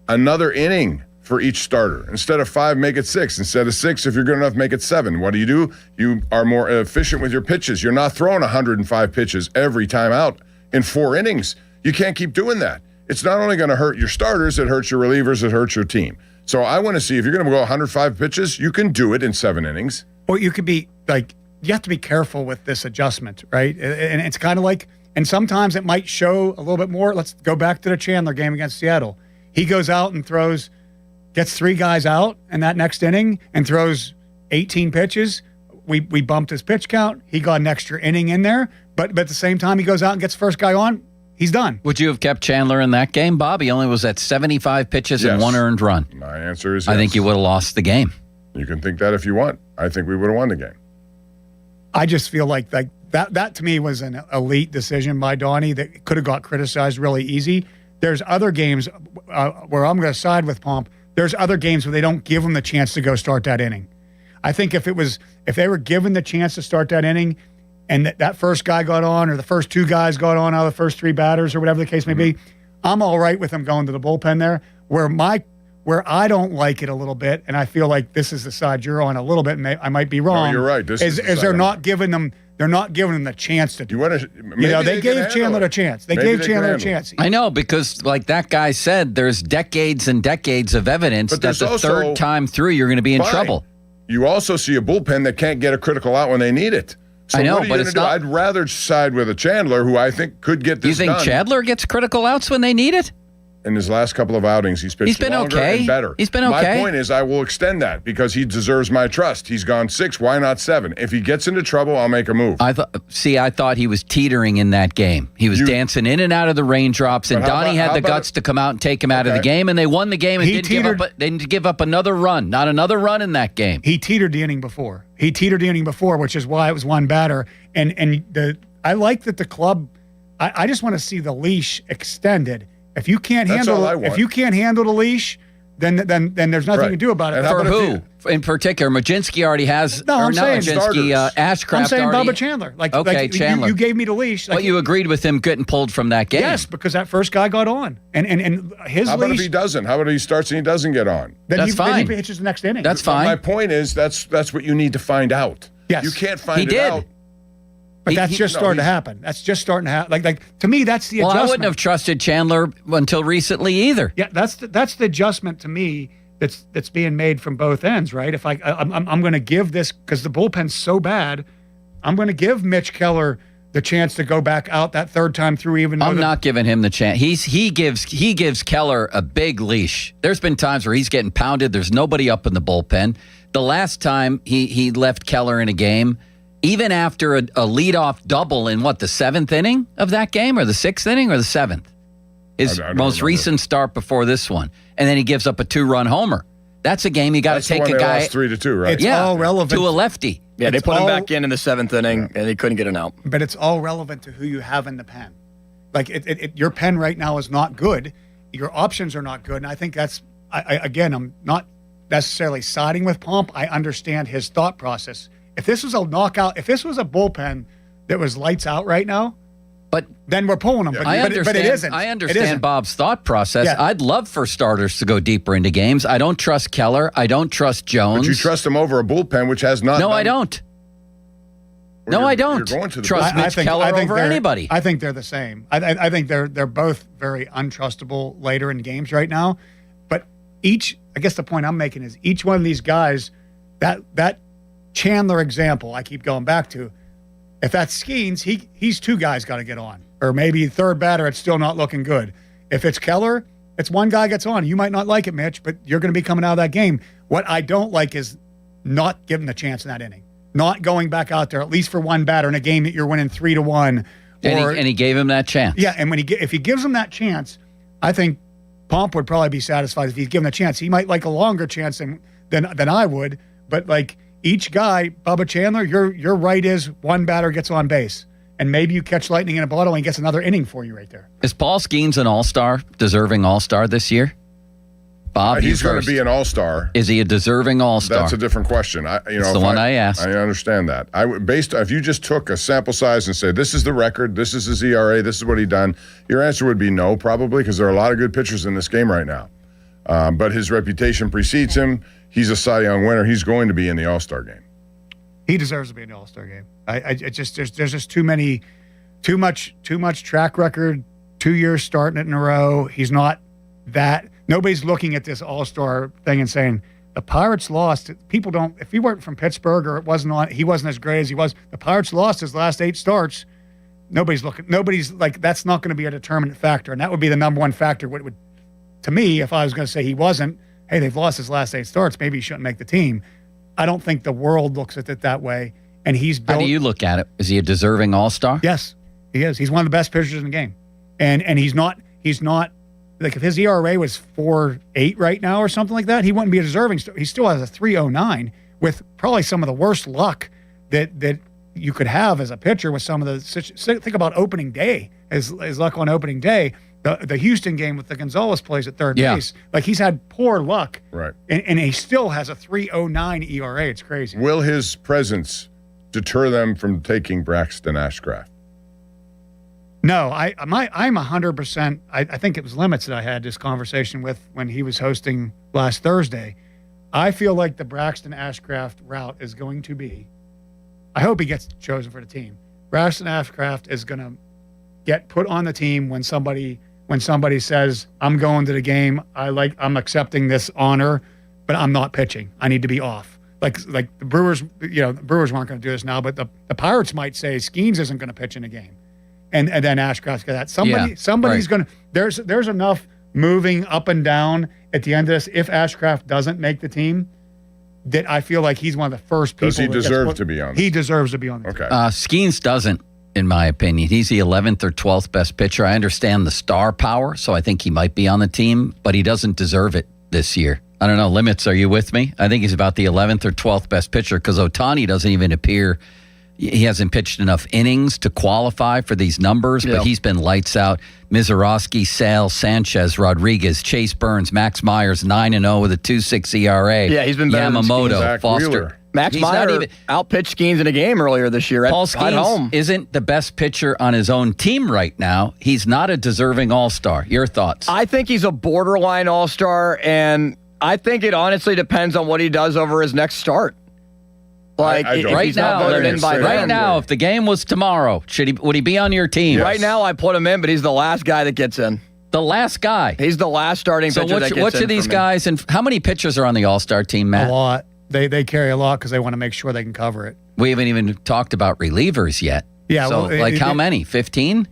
another inning for each starter. Instead of 5, make it 6. Instead of 6, if you're good enough, make it 7. What do? You are more efficient with your pitches. You're not throwing 105 pitches every time out in 4 innings. You can't keep doing that. It's not only going to hurt your starters, it hurts your relievers, it hurts your team. So I want to see if you're going to go 105 pitches, you can do it in 7 innings.
Or you could be like, you have to be careful with this adjustment, right? And it's kind of like, and sometimes it might show a little bit more. Let's go back to the Chandler game against Seattle. He goes out and gets 3 guys out in that next inning and throws 18 pitches. we bumped his pitch count. He got an extra inning in there, but at the same time, he goes out and gets the first guy on. He's done.
Would you have kept Chandler in that game, Bob? He only was at 75 pitches and 1 earned run.
My answer is yes.
I think you would have lost the game.
You can think that if you want. I think we would have won the game.
I just feel like that to me was an elite decision by Donnie that could have got criticized really easy. There's other games where I'm going to side with Pomp. There's other games where they don't give him the chance to go start that inning. I think if they were given the chance to start that inning and that first guy got on or the first 2 guys got on out of the first 3 batters or whatever the case may be, I'm all right with them going to the bullpen there. Where I don't like it a little bit, and I feel like this is the side you're on a little bit, and I might be wrong.
No, you're right.
Is they're not giving them the chance to. They gave Chandler a chance. They gave Chandler a chance.
I know, because like that guy said, there's decades and decades of evidence that the third time through you're going to be in trouble.
You also see a bullpen that can't get a critical out when they need it. So
I know,
what are you
but
going to do? I'd rather side with a Chandler who I think could get this done.
You think Chandler gets critical outs when they need it?
In his last couple of outings, he's pitched longer and better.
He's been okay.
My point is I will extend that because he deserves my trust. He's gone 6. Why not 7? If he gets into trouble, I'll make a move.
I thought he was teetering in that game. He was dancing in and out of the raindrops, and Donnie had the guts to come out and take him out of the game, and they won the game and didn't give up another run. Not another run in that game.
He teetered the inning before. Which is why it was 1 batter. And I like that the club. I just want to see the leash extended. If you can't handle the leash, then there's nothing to do about it.
For who? In particular, Majinski already has.
No, I'm saying
Ashcraft.
I'm saying
already,
Bubba Chandler.
Chandler.
You gave me the leash.
But you agreed with him getting pulled from that game.
Yes, because that first guy got on, and his
How
leash.
about if he doesn't? How about if he starts and he doesn't get on?
That's fine.
Then he pitches the next inning.
That's fine.
My point is that's what you need to find out.
Yes,
you can't find it out.
But that's just starting to happen. That's just starting to happen. Like to me, that's the adjustment.
I wouldn't have trusted Chandler until recently either.
Yeah, that's the adjustment to me that's being made from both ends, right? If I'm going to give this because the bullpen's so bad, I'm going to give Mitch Keller the chance to go back out that third time through. Even though
I'm not giving him the chance. He gives Keller a big leash. There's been times where he's getting pounded. There's nobody up in the bullpen. The last time he left Keller in a game. Even after a leadoff double in the 7th inning of that game, or the 6th inning, or the 7th? His most recent start before this one. And then he gives up a 2-run homer. That's a game you got to take a guy.
That's 3-2, right?
It's all relevant
to a lefty.
Yeah, they put him back in the 7th inning, and he couldn't get an out.
But it's all relevant to who you have in the pen. Like your pen right now is not good. Your options are not good, and I think that's. I'm not necessarily siding with Pomp. I understand his thought process. If this was a knockout, if this was a bullpen that was lights out right now, then we're pulling them.
Yeah.
But it isn't.
I understand Bob's thought process. Yeah. I'd love for starters to go deeper into games. I don't trust Keller. I don't trust Jones.
But you trust him over a bullpen, which has not.
No, I don't. No, I don't.
You're going to
trust Mitch Keller over anybody.
I think they're the same. I think they're both very untrustable later in games right now. But I guess the point I'm making is each one of these guys, that Chandler example I keep going back to, if that's Skeens, he's 2 guys got to get on. Or maybe third batter, it's still not looking good. If it's Keller, it's 1 guy gets on. You might not like it, Mitch, but you're going to be coming out of that game. What I don't like is not giving the chance in that inning. Not going back out there, at least for 1 batter in a game that you're winning 3-1.
And he gave him that chance.
Yeah, and if he gives him that chance, I think Pomp would probably be satisfied if he's given a chance. He might like a longer chance than I would, but like each guy, Bubba Chandler, your right is 1 batter gets on base. And maybe you catch lightning in a bottle and he gets another inning for you right there.
Is Paul Skeens an all-star, deserving all-star this year? Bob,
he's going to be an all-star.
Is he a deserving all-star?
That's a different question.
That's the one I asked.
I understand that. If you just took a sample size and said, this is the record, this is his ERA, this is what he done, your answer would be no, probably, because there are a lot of good pitchers in this game right now. But his reputation precedes him. He's a Cy Young winner. He's going to be in the All-Star game.
He deserves to be in the All-Star game. There's just too much track record. 2 years starting it in a row. He's not that. Nobody's looking at this All-Star thing and saying the Pirates lost. People don't. If he weren't from Pittsburgh or he wasn't as great as he was. The Pirates lost his last 8 starts. Nobody's looking. Nobody's like that's not going to be a determinant factor, and that would be the number one factor. What would, to me, if I was going to say he wasn't. Hey, they've lost his last 8 starts. Maybe he shouldn't make the team. I don't think the world looks at it that way. And he's built.
How do you look at it? Is he a deserving all-star?
Yes, he is. He's one of the best pitchers in the game. And he's not like if his ERA was 4.8 right now or something like that, he wouldn't be a deserving. He still has a 3.09 with probably some of the worst luck that you could have as a pitcher with some of the. Think about opening day, his luck on opening day. The Houston game with the Gonzalez plays at third base. Like he's had poor luck.
Right.
And he still has a 3.09 ERA. It's crazy.
Will his presence deter them from taking Braxton Ashcraft?
No, I'm 100%. I think it was Limits that I had this conversation with when he was hosting last Thursday. I feel like the Braxton Ashcraft route is going to be, I hope he gets chosen for the team. Braxton Ashcraft is going to get put on the team when somebody says, I'm going to the game, I'm accepting this honor, but I'm not pitching. I need to be off. Like the Brewers, the Brewers weren't going to do this now, but the Pirates might say Skeens isn't going to pitch in a game. And then Ashcraft's got that. Somebody's going to, there's enough moving up and down at the end of this. If Ashcraft doesn't make the team, that I feel like he's one of the first people.
Does he deserve to be on
He deserves to be on the
team.
team.
Skeens doesn't, in my opinion. He's the 11th or 12th best pitcher. I understand the star power, so I think he might be on the team, but he doesn't deserve it this year. I don't know. Limits, are you with me? I think he's about the 11th or 12th best pitcher because Ohtani doesn't even appear. He hasn't pitched enough innings to qualify for these numbers, but he's been lights out. Mizorowski, Sale, Sanchez, Rodriguez, Chase Burns, Max Myers, 9-0 with a 2.6 ERA.
Yeah, he's been better
Yamamoto,
than
Foster.
Wheeler. Max
He's
Meyer
not even
outpitched Skeens in a game earlier this year
Paul
at
Skeens
home.
Isn't the best pitcher on his own team right now. He's not a deserving all-star. Your thoughts?
I think he's a borderline all-star, and I think it honestly depends on what he does over his next start. Like
right now, if the game was tomorrow, would he be on your team?
Yes. Right now, I put him in, but he's the last guy that gets in.
The last guy.
He's the last starting pitcher that gets in.
Which of these guys and how many pitchers are on the All-Star team, Matt?
A lot. They carry a lot because they want to make sure they can cover it.
We haven't even talked about relievers yet.
Yeah.
So, how many? 15?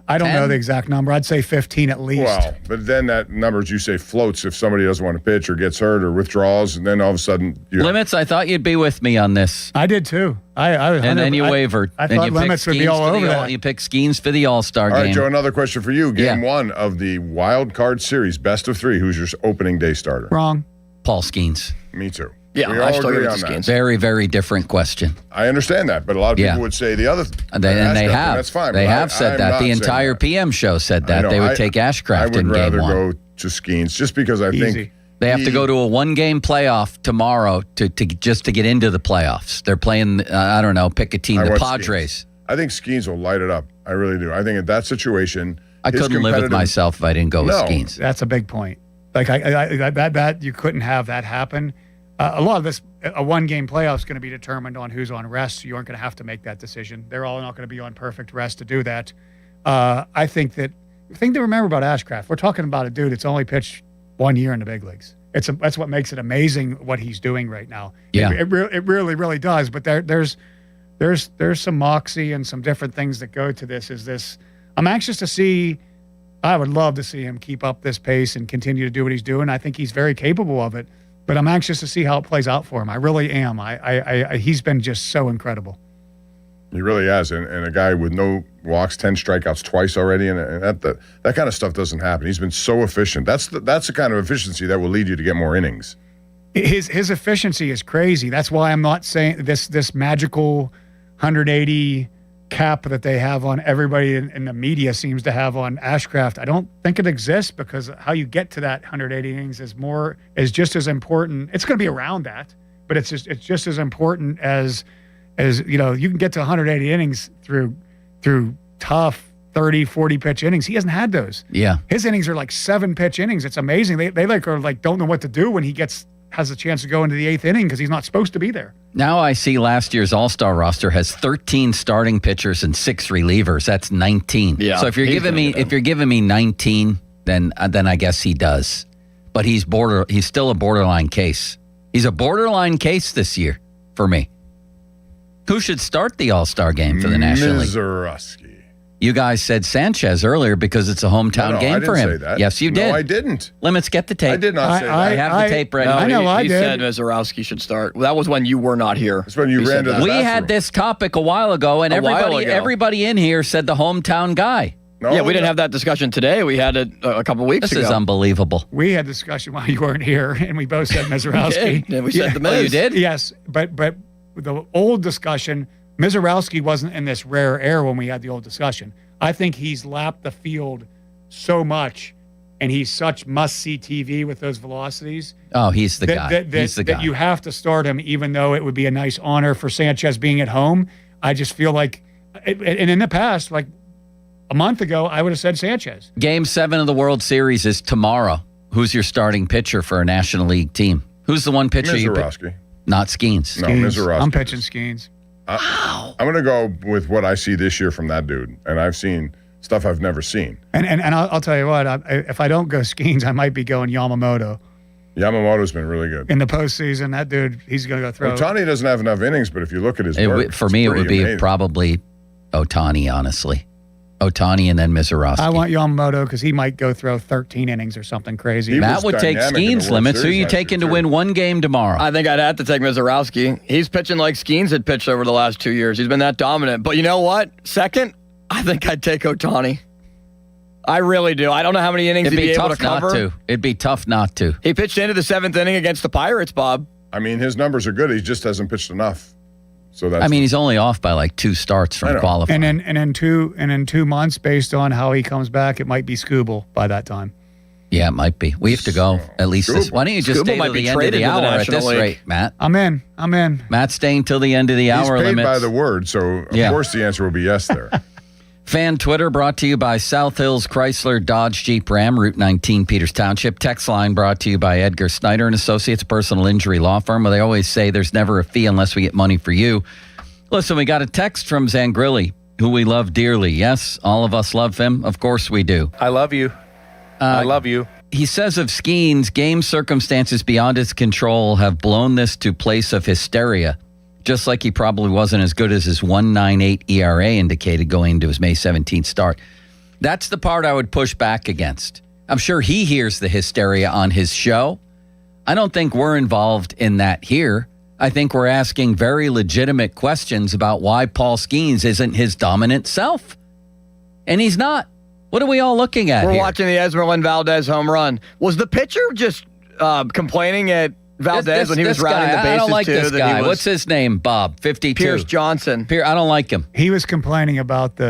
I don't know the exact number. I'd say 15 at least.
Well, but then that number, as you say, floats if somebody doesn't want to pitch or gets hurt or withdraws, and then all of a sudden...
Limits, I thought you'd be with me on this.
I did too.
And then you wavered.
I thought Limits would be all over that.
You picked Skeens for the All-Star game.
All right, Joe, another question for you. Game one of the Wild Card Series, best of three. Who's your opening day starter?
Wrong.
Paul Skeens.
Me too.
Yeah,
we
I
all
still
agree
give it
on
to
that.
Skeens.
Very, very different question.
I understand that, but a lot of people would say the other.
And they have.
That's fine.
They have said that. The entire PM show said that. They would take Ashcraft in game one.
I would rather go to Skeens just because I think
they have to go to a one-game playoff tomorrow to just to get into the playoffs. They're playing, I don't know, pick a team, the Padres.
Skeens. I think Skeens will light it up. I really do. I think in that situation,
I couldn't live with myself if I didn't go with Skeens.
That's a big point. Like that you couldn't have that happen. A lot of this, a one-game playoff is going to be determined on who's on rest. So you aren't going to have to make that decision. They're all not going to be on perfect rest to do that. I think that the thing to remember about Ashcraft, we're talking about a dude that's only pitched 1 year in the big leagues. That's what makes it amazing what he's doing right now.
Yeah,
it really, really does. But there's some moxie and some different things that go to this. I'm anxious to see. I would love to see him keep up this pace and continue to do what he's doing. I think he's very capable of it. But I'm anxious to see how it plays out for him. I really am. He's been just so incredible.
He really has, and a guy with no walks, 10 strikeouts twice already, and that kind of stuff doesn't happen. He's been so efficient. That's the kind of efficiency that will lead you to get more innings.
His efficiency is crazy. That's why I'm not saying this magical 180 cap that they have on everybody in the media seems to have on Ashcraft. I don't think it exists because how you get to that 180 innings is just as important. It's going to be around that, but it's just as important as you can get to 180 innings through tough 30, 40 pitch innings. He hasn't had those.
Yeah.
His innings are like 7 pitch innings. It's amazing. They don't know what to do when he has a chance to go into the 8th inning because he's not supposed to be there.
Now I see last year's All-Star roster has 13 starting pitchers and 6 relievers. That's 19.
Yeah,
so if you're giving me 19, then I guess he does. But he's still a borderline case. He's a borderline case this year for me. Who should start the All-Star game for the National League?
Mizorowski.
You guys said Sanchez earlier because it's a hometown game
I
for
didn't
him.
say that.
Yes, you did.
No, I didn't.
Lemons, get the tape.
I did not say that.
I have the tape ready.
No,
I know I
he
did.
said Mazeroski should start. That was when you were not here.
That's when you
He
ran
said
to
that.
the
We
bathroom.
had this topic a while ago, and
A while ago.
everybody in here said the hometown guy.
No,
Yeah, we didn't have that discussion today. We had it a couple weeks
This
ago.
is unbelievable.
We had discussion while you weren't here, and we both said Mazeroski.
Yeah, we said the Miz.
Oh, you did?
Yes, but the old discussion, Mazeroski wasn't in this rare air when we had the old discussion. I think he's lapped the field so much, and he's such must-see TV with those velocities.
Oh, he's the guy. He's the guy.
That you have to start him, even though it would be a nice honor for Sanchez being at home. I just feel like, and in the past, like a month ago, I would have said Sanchez.
Game 7 of the World Series is tomorrow. Who's your starting pitcher for a National League team? Who's the one pitcher you pick?
Mazeroski.
Not Skeens.
No,
Skeens.
Mazeroski.
I'm pitching Skeens.
I'm going to go with what I see this year from that dude, and I've seen stuff I've never seen.
And I'll tell you what, if I don't go Skeens, I might be going Yamamoto.
Yamamoto's been really good.
In the postseason, that dude, he's going to go throw.
Otani doesn't have enough innings, but if you look at his work,
For me, it would be
amazing.
probably Otani, honestly. Otani and then Mazeroski.
I want Yamamoto because he might go throw 13 innings or something crazy.
Matt would take Skeens limits. Who are you taking to win one game tomorrow?
I think I'd have to take Mazeroski. He's pitching like Skeens had pitched over the last 2 years. He's been that dominant. But you know what? Second, I think I'd take Otani. I really do. I don't know how many innings
It'd
he'd
be
be able
tough
to cover.
not to. It'd be tough not to.
He pitched into the 7th inning against the Pirates, Bob.
I mean, his numbers are good. He just hasn't pitched enough. So that's.
I mean, he's only off by like 2 starts from qualifying.
And in 2 months, based on how he comes back, it might be Scooble by that time.
Yeah, it might be. We have to go at least this. Why don't you just
Scooble
stay
might
till
be
the end of
traded
the
to the
hour at
National
this
League.
rate, Matt?
I'm in.
Matt's staying till the end of the
He's
hour
paid
limits.
by the word, so of course the answer will be yes there.
Fan Twitter brought to you by South Hills Chrysler Dodge Jeep Ram, Route 19, Peters Township. Text line brought to you by Edgar Snyder and Associates, personal injury law firm, where they always say there's never a fee unless we get money for you. Listen, we got a text from Zangrilli, who we love dearly. Yes, all of us love him. Of course we do.
I love you. I love you.
He says of Skeens, game circumstances beyond his control have blown this to place of hysteria, just like he probably wasn't as good as his 1.98 ERA indicated going into his May 17th start. That's the part I would push back against. I'm sure he hears the hysteria on his show. I don't think we're involved in that here. I think we're asking very legitimate questions about why Paul Skeens isn't his dominant self. And he's not. What are we all looking at
We're
here?
watching the Esmeralda Valdez home run. Was the pitcher just complaining at Valdez when he was rounding the bases
I don't like
too,
this
that
guy.
he was
What's his name, Bob? 52.
Pierce Johnson.
I don't like him.
He was complaining about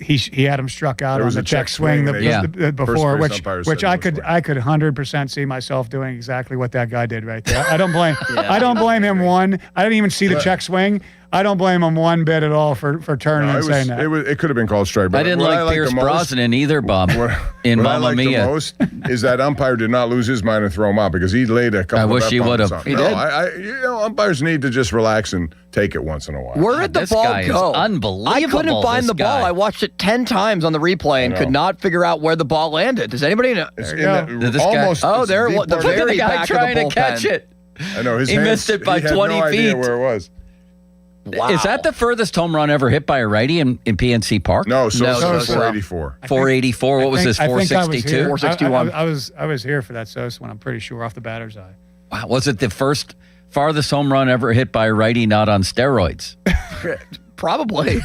he had him struck out
There
on
was
the
a
check swing
they-
before,
First base umpire
which
said
I
it
could
was
I could 100% see myself doing exactly what that guy did right there. I don't blame I don't blame him one. I didn't even see the check swing. I don't blame him one bit at all for turning and saying that.
It could have been called strike. But
I didn't
what
like Pierce
the most-
Brosnan either, Bob. In
what I
Mamma
liked
Mia.
the most is that umpire did not lose his mind and throw him out because he laid a couple
I
of
wish he
F-bombs
would have.
on him.
He
No,
did.
umpires need to just relax and take it once in a while.
Where did the
This
ball
guy is
go?
unbelievable,
I couldn't find
this
the ball.
guy.
I watched it 10 times on the replay and
I know.
could not figure out where the ball landed. Does anybody know?
It's
There you
in
go.
This guy-
almost.
Oh,
it's
there it
deep
was. The
part
Look at
very
the guy
back of the
trying to
bullpen.
catch it.
I know his
He
hands,
missed it by
he had
20
no idea
feet.
where it was.
Wow.
Is that the furthest home run ever hit by a righty in PNC Park?
No, so
No,
it's
so-
484.
484. What was this?
I think I was
462.
here.
461.
I was here for that Sosa one. I'm pretty sure off the batter's eye.
Wow, was it the farthest home run ever hit by a righty not on steroids?
Probably.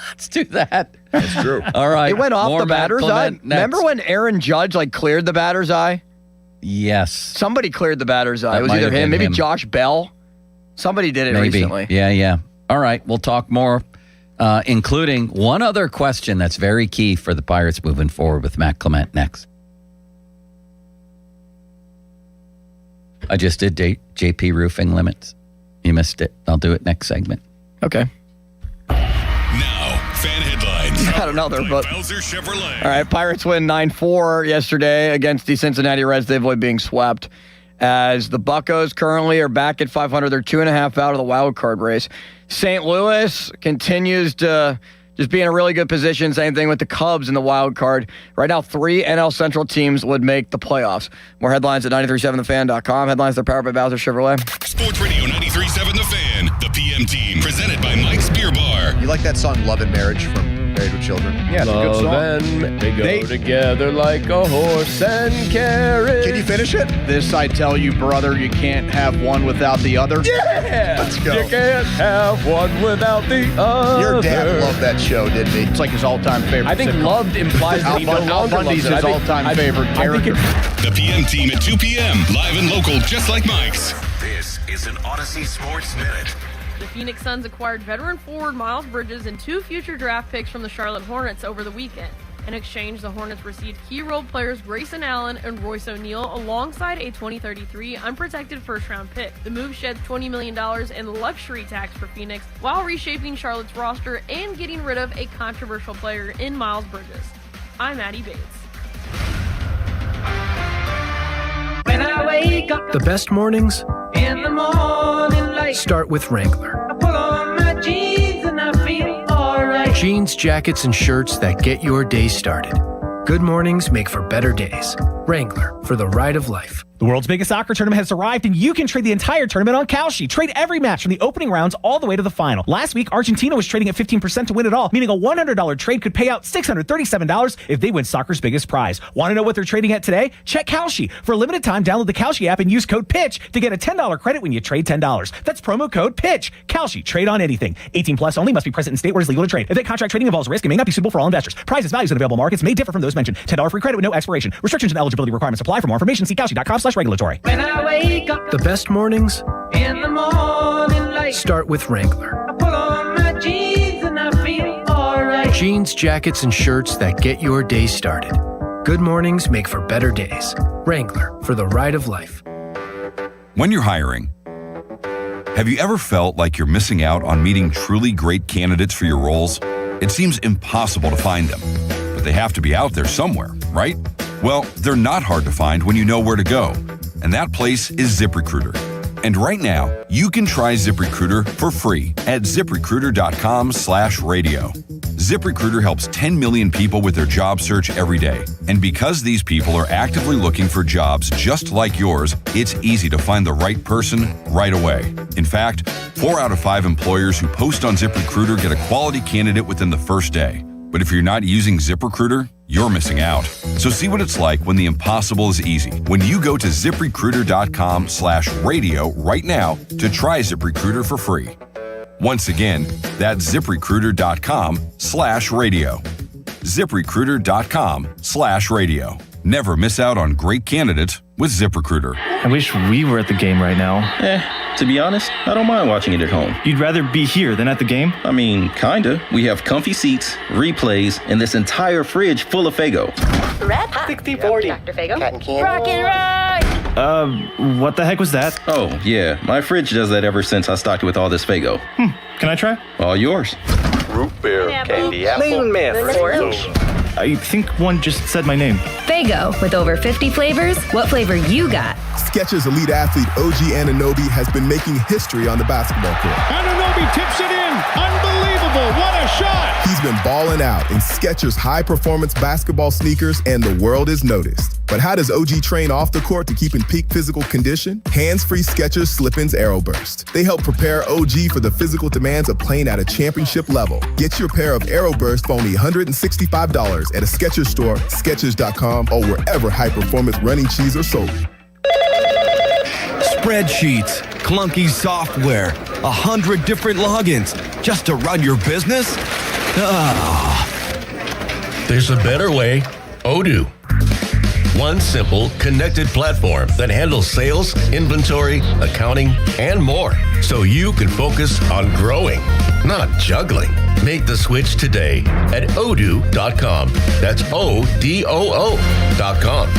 Let's do that.
That's true.
All right.
It went off
more
the
Matt
batter's eye.
Clement next.
Remember when Aaron Judge cleared the batter's eye?
Yes.
Somebody cleared the batter's eye.
That
It was
might
either
have
him,
been
maybe
him.
Josh Bell. Somebody did it
Maybe.
recently.
Yeah. All right. We'll talk more, including one other question that's very key for the Pirates moving forward with Matt Clement next. I just did JP Roofing Limits. You missed it. I'll do it next segment.
Okay.
Now, fan headlines.
Got another, but
Bowser Chevrolet.
all right. Pirates win 9-4 yesterday against the Cincinnati Reds. They avoid being swept. As the Buccos currently are back at 500, they're 2.5 out of the wild card race. St. Louis continues to just be in a really good position. Same thing with the Cubs in the wild card. Right now, 3 NL Central teams would make the playoffs. More headlines at 937thefan.com. Headlines, they're powered by Bowser Chevrolet.
Sports Radio 93.7 The Fan. The PM team. Presented by Mike's Beer Bar.
You like that song Love and Marriage from Married with Children.
Yeah, it's a good song.
And
they go together like a horse and carriage.
Can you finish it?
This I tell you, brother, you can't have one without the other.
Yeah!
Let's go.
You can't have one without the other.
Your dad loved that show, didn't he?
It's like his all-time favorite.
I think
sitcom.
loved implies that he no
Al
longer
Bundy's
loves it.
his all-time favorite character.
The PM team at 2 p.m. Live and local, just like Mike's.
This is an Odyssey Sports Minute.
The Phoenix Suns acquired veteran forward Miles Bridges and 2 future draft picks from the Charlotte Hornets over the weekend. In exchange, the Hornets received key role players Grayson Allen and Royce O'Neal alongside a 2033 unprotected first-round pick. The move sheds $20 million in luxury tax for Phoenix while reshaping Charlotte's roster and getting rid of a controversial player in Miles Bridges. I'm Addie Bates.
When I wake up, the best mornings in the morning light start with Wrangler. I pull on my jeans and I feel alright. Jeans, jackets, and shirts that get your day started. Good mornings make for better days. Wrangler, for the ride of life.
The world's biggest soccer tournament has arrived, and you can trade the entire tournament on Kalshi. Trade every match from the opening rounds all the way to the final. Last week, Argentina was trading at 15% to win it all, meaning a $100 trade could pay out $637 if they win soccer's biggest prize. Want to know what they're trading at today? Check Kalshi. For a limited time, download the Kalshi app and use code PITCH to get a $10 credit when you trade $10. That's promo code PITCH. Kalshi. Trade on anything. 18 plus only. Must be present in state where it's legal to trade. If that contract trading involves risk, it may not be suitable for all investors. Prices, values, and available markets may differ from those mentioned. $10 free credit with no expiration. Restrictions and eligibility requirements apply. For more information, see Kalshi.com/regulatory.
I wake up, the best mornings in the morning light start with Wrangler. I pull on my jeans and I feel alright. Jeans, jackets, and shirts that get your day started. Good mornings make for better days. Wrangler, for the ride of life.
When you're hiring, have you ever felt like you're missing out on meeting truly great candidates for your roles? It seems impossible to find them, but they have to be out there somewhere, right? Well, they're not hard to find when you know where to go. And that place is ZipRecruiter. And right now, you can try ZipRecruiter for free at ZipRecruiter.com/radio. ZipRecruiter helps 10 million people with their job search every day. And because these people are actively looking for jobs just like yours, it's easy to find the right person right away. In fact, 4 out of 5 employers who post on ZipRecruiter get a quality candidate within the first day. But if you're not using ZipRecruiter, you're missing out. So see what it's like when the impossible is easy. When you go to ZipRecruiter.com/radio right now to try ZipRecruiter for free. Once again, that's ZipRecruiter.com/radio. ZipRecruiter.com/radio. Never miss out on great candidates with ZipRecruiter.
I wish we were at the game right now.
To be honest, I don't mind watching it at home.
You'd rather be here than at the game?
I mean, kinda. We have comfy seats, replays, and this entire fridge full of Faygo.
Red Hot. 60-40. Dr. Faygo. Cotton candy. Rock and roll.
What the heck was that?
Oh, yeah. My fridge does that ever since I stocked it with all this Faygo.
Can I try?
All yours.
Root beer,
candy apple. Orange.
I think one just said my name.
Faygo, with over 50 flavors. What flavor you got?
Skechers elite athlete OG Anunoby has been making history on the basketball court.
Anunoby tips it in. Unbelievable. What a shot.
He's been balling out in Skechers high-performance basketball sneakers, and the world is noticed. But how does OG train off the court to keep in peak physical condition? Hands-free Skechers Slip-ins AeroBurst. They help prepare OG for the physical demands of playing at a championship level. Get your pair of AeroBurst for only $165 at a Skechers store, Skechers.com, or wherever high-performance running shoes are sold.
Spreadsheets, clunky software, 100 different logins just to run your business?
There's a better way. Odoo. One simple, connected platform that handles sales, inventory, accounting, and more, so you can focus on growing, not juggling. Make the switch today at odoo.com. That's ODOO.com.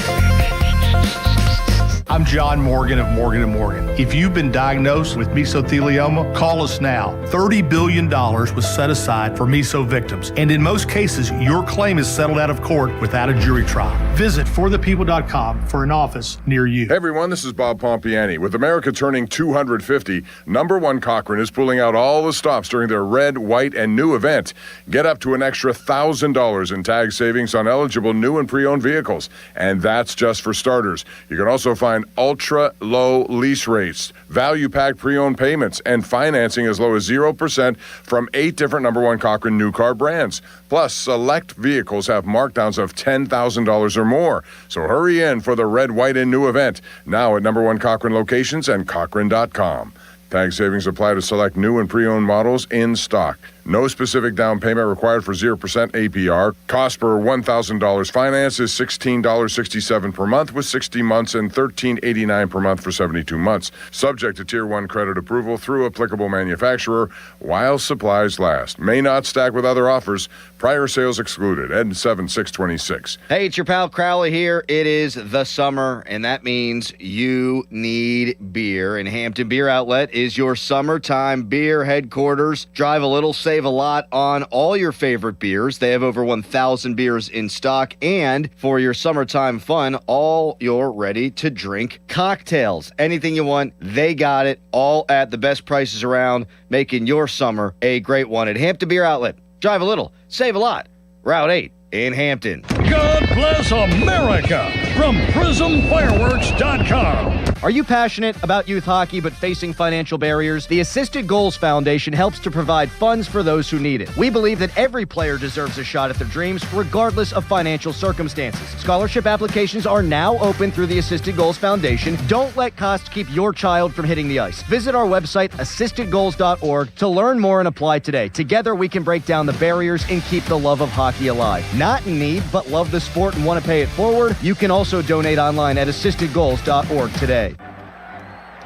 I'm John Morgan of Morgan & Morgan. If you've been diagnosed with mesothelioma, call us now. $30 billion was set aside for meso victims, and in most cases, your claim is settled out of court without a jury trial. Visit forthepeople.com for an office near you.
Hey everyone, this is Bob Pompiani. With America turning 250, Number One Cochrane is pulling out all the stops during their red, white, and new event. Get up to an extra $1,000 in tag savings on eligible new and pre-owned vehicles, and that's just for starters. You can also find find ultra-low lease rates, value-pack pre-owned payments, and financing as low as 0% from 8 different number one Cochrane new car brands. Plus, select vehicles have markdowns of $10,000 or more. So hurry in for the Red, White, and New event, now at number one Cochrane locations and Cochrane.com. Tag savings apply to select new and pre-owned models in stock. No specific down payment required for 0% APR. Cost per $1,000 finance is $16.67 per month with 60 months and $13.89 per month for 72 months. Subject to Tier 1 credit approval through applicable manufacturer while supplies last. May not stack with other offers. Prior sales excluded. Ed 7626.
Hey, it's your pal Crowley here. It is the summer, and that means you need beer. And Hampton Beer Outlet is your summertime beer headquarters. Drive a little, save a lot on all your favorite beers. They have over 1,000 beers in stock. And for your summertime fun, all your ready-to-drink cocktails. Anything you want, they got it. All at the best prices around, making your summer a great one at Hampton Beer Outlet. Drive a little, save a lot. Route 8 in Hampton.
God bless America from PrismFireworks.com.
Are you passionate about youth hockey but facing financial barriers? The Assisted Goals Foundation helps to provide funds for those who need it. We believe that every player deserves a shot at their dreams, regardless of financial circumstances. Scholarship applications are now open through the Assisted Goals Foundation. Don't let costs keep your child from hitting the ice. Visit our website, assistedgoals.org, to learn more and apply today. Together, we can break down the barriers and keep the love of hockey alive. Not in need, but love the sport and want to pay it forward? You can also donate online at assistedgoals.org today.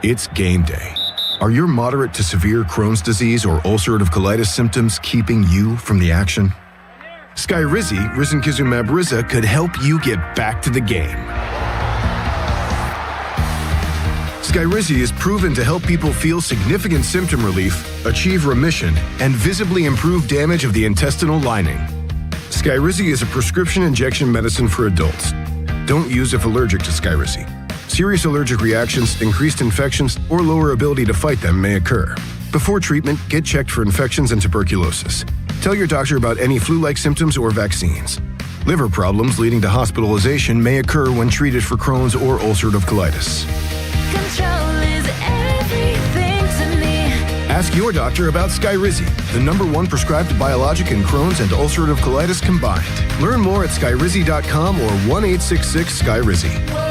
It's game day. Are your moderate to severe Crohn's disease or ulcerative colitis symptoms keeping you from the action? Skyrizi, risankizumab Riza, could help you get back to the game. Skyrizi is proven to help people feel significant symptom relief, achieve remission, and visibly improve damage of the intestinal lining. Skyrizi is a prescription injection medicine for adults. Don't use if allergic to Skyrizi. Serious allergic reactions, increased infections, or lower ability to fight them may occur. Before treatment, get checked for infections and tuberculosis. Tell your doctor about any flu-like symptoms or vaccines. Liver problems leading to hospitalization may occur when treated for Crohn's or ulcerative colitis.
Control is everything to me.
Ask your doctor about Skyrizi, the #1 prescribed biologic in Crohn's and ulcerative colitis combined. Learn more at skyrizi.com or 1-866-SKYRIZI.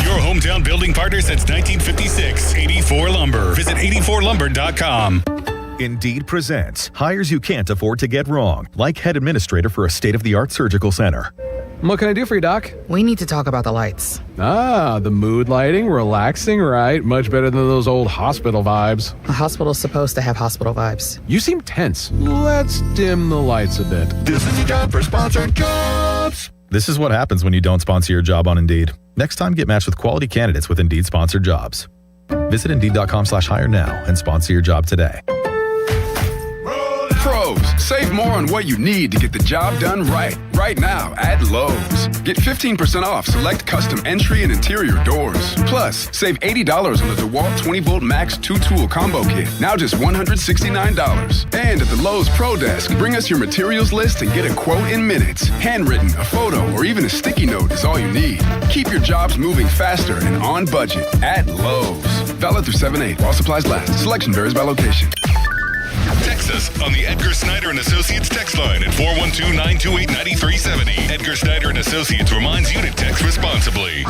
Your hometown building partner since 1956, 84 Lumber. Visit 84lumber.com.
Indeed presents hires you can't afford to get wrong, like head administrator for a state-of-the-art surgical center.
What can I do for you, Doc?
We need to talk about the lights.
Ah, the mood lighting, relaxing, right? Much better than those old hospital vibes.
A hospital's supposed to have hospital vibes.
You seem tense. Let's dim the lights a bit.
This is your job for sponsored jobs. This is what happens when you don't sponsor your job on Indeed. Next time, get matched with quality candidates with Indeed sponsored jobs. Visit Indeed.com/hire now and sponsor your job today.
Pros, save more on what you need to get the job done right. Right now at Lowe's. Get 15% off select custom entry and interior doors. Plus, save $80 on the DeWalt 20-volt Max 2-tool combo kit. Now just $169. And at the Lowe's Pro Desk, bring us your materials list and get a quote in minutes. Handwritten, a photo, or even a sticky note is all you need. Keep your jobs moving faster and on budget at Lowe's. Valid through 7/8 while supplies last. Selection varies by location.
Text us on the Edgar Snyder and Associates text line at 412-928-9370. Edgar Snyder and Associates reminds you to text responsibly.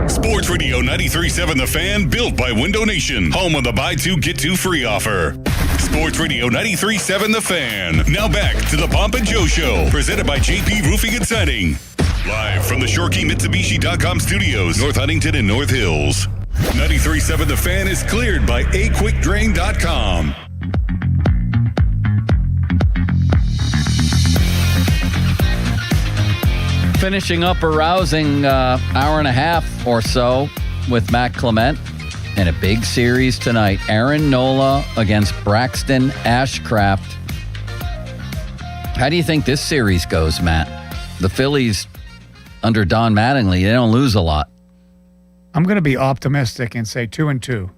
Sports Radio 93.7 The Fan, built by Window Nation. Home of the buy two, get two free offer. Sports Radio 93.7 The Fan. Now back to the Pomp and Joe Show, presented by JP Roofing and Siding. Live from the ShoreKeyMitsubishi.com studios, North Huntington and North Hills. 93.7 The Fan is cleared by AQuickDrain.com.
Finishing up a rousing hour and a half or so with Matt Clement and a big series tonight. Aaron Nola against Braxton Ashcraft. How do you think this series goes, Matt? The Phillies under Don Mattingly, they don't lose a lot.
I'm going to be optimistic and say 2-2.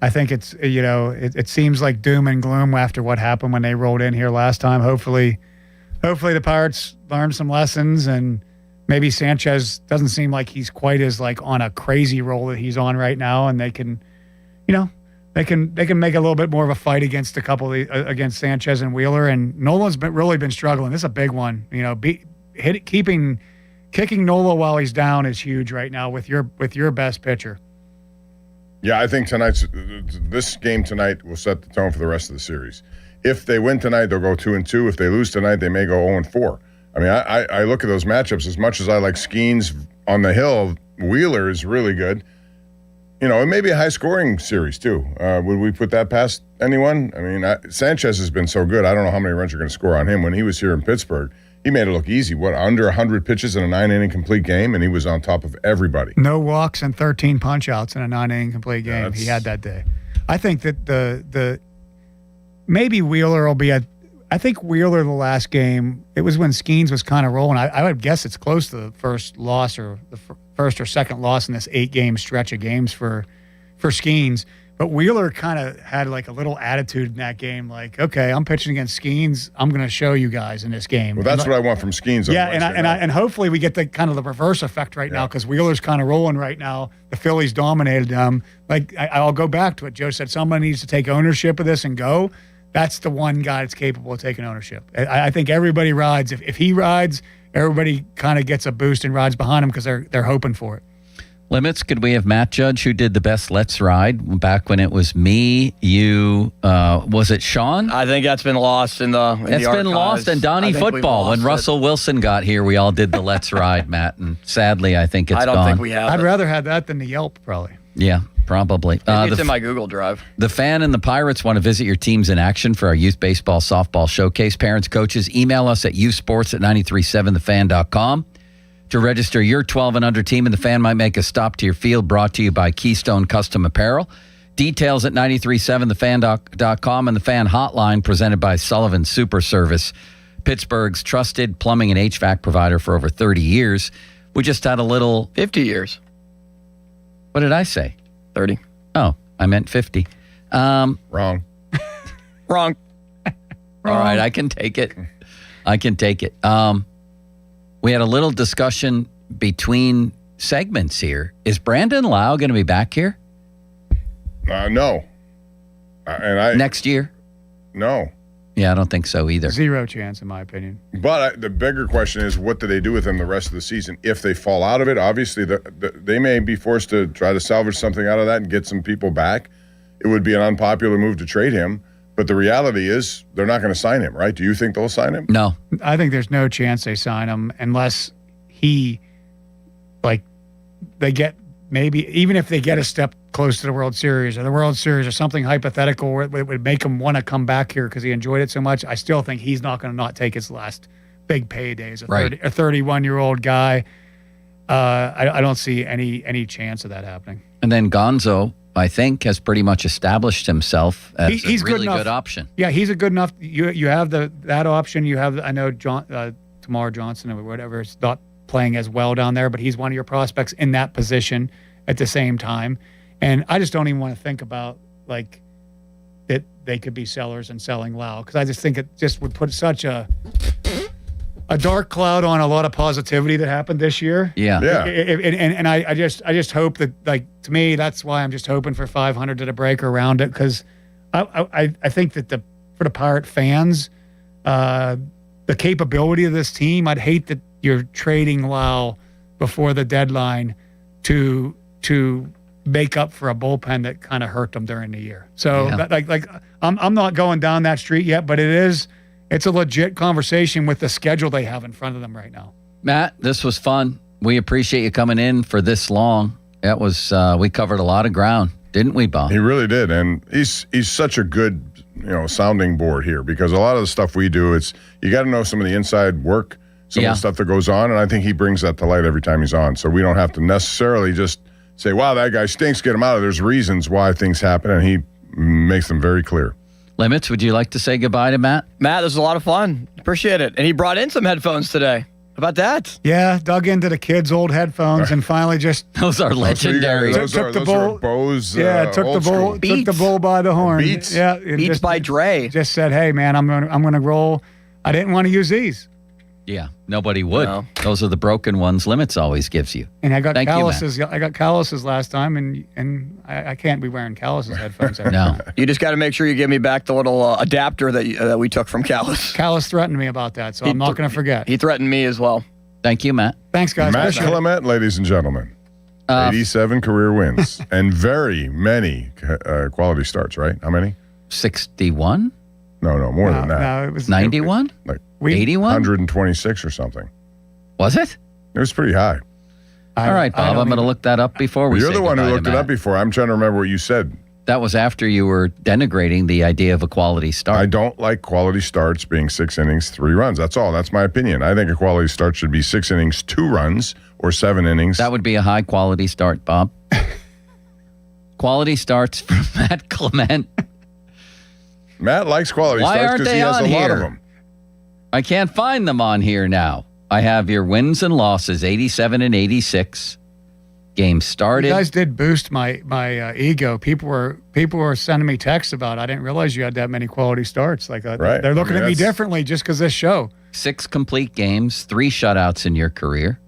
I think it's, it seems like doom and gloom after what happened when they rolled in here last time. Hopefully the Pirates learn some lessons and maybe Sanchez doesn't seem like he's quite as like on a crazy roll that he's on right now, and they can, they can make a little bit more of a fight against against Sanchez and Wheeler. And Nola's really been struggling. This is a big one. Kicking Nola while he's down is huge right now with your best pitcher.
Yeah, I think this game tonight will set the tone for the rest of the series. If they win tonight, they'll go 2-2. If they lose tonight, they may go 0-4. I mean, I look at those matchups. As much as I like Skeens on the hill, Wheeler is really good. It may be a high-scoring series, too. Would we put that past anyone? I mean, Sanchez has been so good. I don't know how many runs you're going to score on him. When he was here in Pittsburgh, he made it look easy. Under 100 pitches in a 9-inning complete game, and he was on top of everybody.
No walks and 13 punch-outs in a 9-inning complete game. He had that day. I think that maybe Wheeler will be I think Wheeler the last game, it was when Skeens was kind of rolling. I would guess it's close to the first loss or the first or second loss in this 8-game stretch of games for Skeens. But Wheeler kind of had like a little attitude in that game, like, okay, I'm pitching against Skeens. I'm going to show you guys in this game.
Well, that's what I want from Skeens.
Yeah, and hopefully we get the kind of the reverse effect right now because Wheeler's kind of rolling right now. The Phillies dominated them. Like I'll go back to what Joe said. Someone needs to take ownership of this and go. That's the one guy that's capable of taking ownership. I think everybody rides. If he rides, everybody kind of gets a boost and rides behind him because they're hoping for it.
Limits, could we have Matt Judge, who did the best Let's Ride back when it was me, you, was it Sean?
I think that's been lost in the
It's been lost in Donnie football. When Russell Wilson got here, we all did the Let's Ride, Matt, and sadly, I think it's gone.
I don't think we have
I'd rather have that than the Yelp, probably.
Yeah, probably.
Maybe it's in my Google Drive.
The Fan and the Pirates want to visit your teams in action for our youth baseball, softball showcase. Parents, coaches, email us at youthsports@937thefan.com. To register your 12 and under team, and the Fan might make a stop to your field, brought to you by Keystone Custom Apparel. Details at 937thefan.com and the Fan Hotline presented by Sullivan Super Service, Pittsburgh's trusted plumbing and HVAC provider for over 30 years. We just had a little...
50 years.
What did I say?
30.
Oh, I meant 50.
Wrong.
Wrong.
All right, I can take it. We had a little discussion between segments here. Is Brandon Lau going to be back here?
No.
Next year?
No.
Yeah, I don't think so either.
Zero chance, in my opinion.
But the bigger question is, what do they do with him the rest of the season? If they fall out of it, obviously they may be forced to try to salvage something out of that and get some people back. It would be an unpopular move to trade him. But the reality is they're not going to sign him, right? Do you think they'll sign him?
No.
I think there's no chance they sign him unless they get maybe, even if they get a step close to the World Series or something hypothetical where it would make him want to come back here because he enjoyed it so much. I still think he's not going to not take his last big payday as a 31-year-old guy. I don't see any chance of that happening.
And then Gonzo, I think, has pretty much established himself as a really good option.
Yeah, he's a good enough. You have that option. You have, I know, Tamar Johnson or whatever is not playing as well down there, but he's one of your prospects in that position at the same time. And I just don't even want to think about like that they could be sellers and selling Lau because I just think it just would put such a dark cloud on a lot of positivity that happened this year.
Yeah.
And I just hope that, like, to me, that's why I'm just hoping for 500 to the break around it because I think that for the Pirate fans, the capability of this team, I'd hate that you're trading Lau before the deadline to make up for a bullpen that kind of hurt them during the year. So I'm not going down that street yet, but it's a legit conversation with the schedule they have in front of them right now.
Matt, this was fun. We appreciate you coming in for this long. That was we covered a lot of ground, didn't we, Bob?
He really did, and he's such a good sounding board here because a lot of the stuff we do, it's you got to know some of the inside work, some of the stuff that goes on, and I think he brings that to light every time he's on. So we don't have to necessarily just say, "Wow, that guy stinks. Get him out of." There's reasons why things happen, and he makes them very clear.
Limits, would you like to say goodbye to Matt?
Matt, this was a lot of fun. Appreciate it. And he brought in some headphones today. How about that?
Yeah, dug into the kids' old headphones and finally just...
Those are legendary.
Those are Bose.
Yeah, took the bull by the horn.
Beats.
Yeah, Beats by Dre.
Just said, hey, man, I'm gonna roll. I didn't want to use these.
Yeah, nobody would.
No.
Those are the broken ones Limits always gives you.
And I got
Thank you, Matt.
calluses. I got calluses last time, and I can't be wearing calluses headphones. Every
No.
time.
You just got to make sure you give me back the little adapter that we took from Callus.
Callus threatened me about that, so I'm not going to forget.
He threatened me as well.
Thank you, Matt.
Thanks, guys.
Matt
Appreciate it.
Clement, ladies and gentlemen. 87 career wins and very many quality starts, right? How many?
61?
No, more than that.
No, it was
91?
Like
81?
126 or something.
Was it?
It was pretty high.
All right, Bob, I'm going to look that up before we
You're
say
the one who
goodbye to
looked it
Matt.
up before. I'm trying to remember what you said.
That was after you were denigrating the idea of a quality start.
I don't like quality starts being 6 innings, 3 runs. That's all. That's my opinion. I think a quality start should be 6 innings, 2 runs, or 7 innings.
That would be a high quality start, Bob. Quality starts from Matt Clement.
Matt likes quality
Why
starts
aren't
because
they
he has
on
a lot of
here?
them.
I can't find them on here now. I have your wins and losses, 87 and 86. Game started.
You guys did boost my ego. People were sending me texts about. I didn't realize you had that many quality starts. Like
Right.
they're looking
I mean,
at me
that's-
differently just because this show.
6 complete games, 3 shutouts in your career.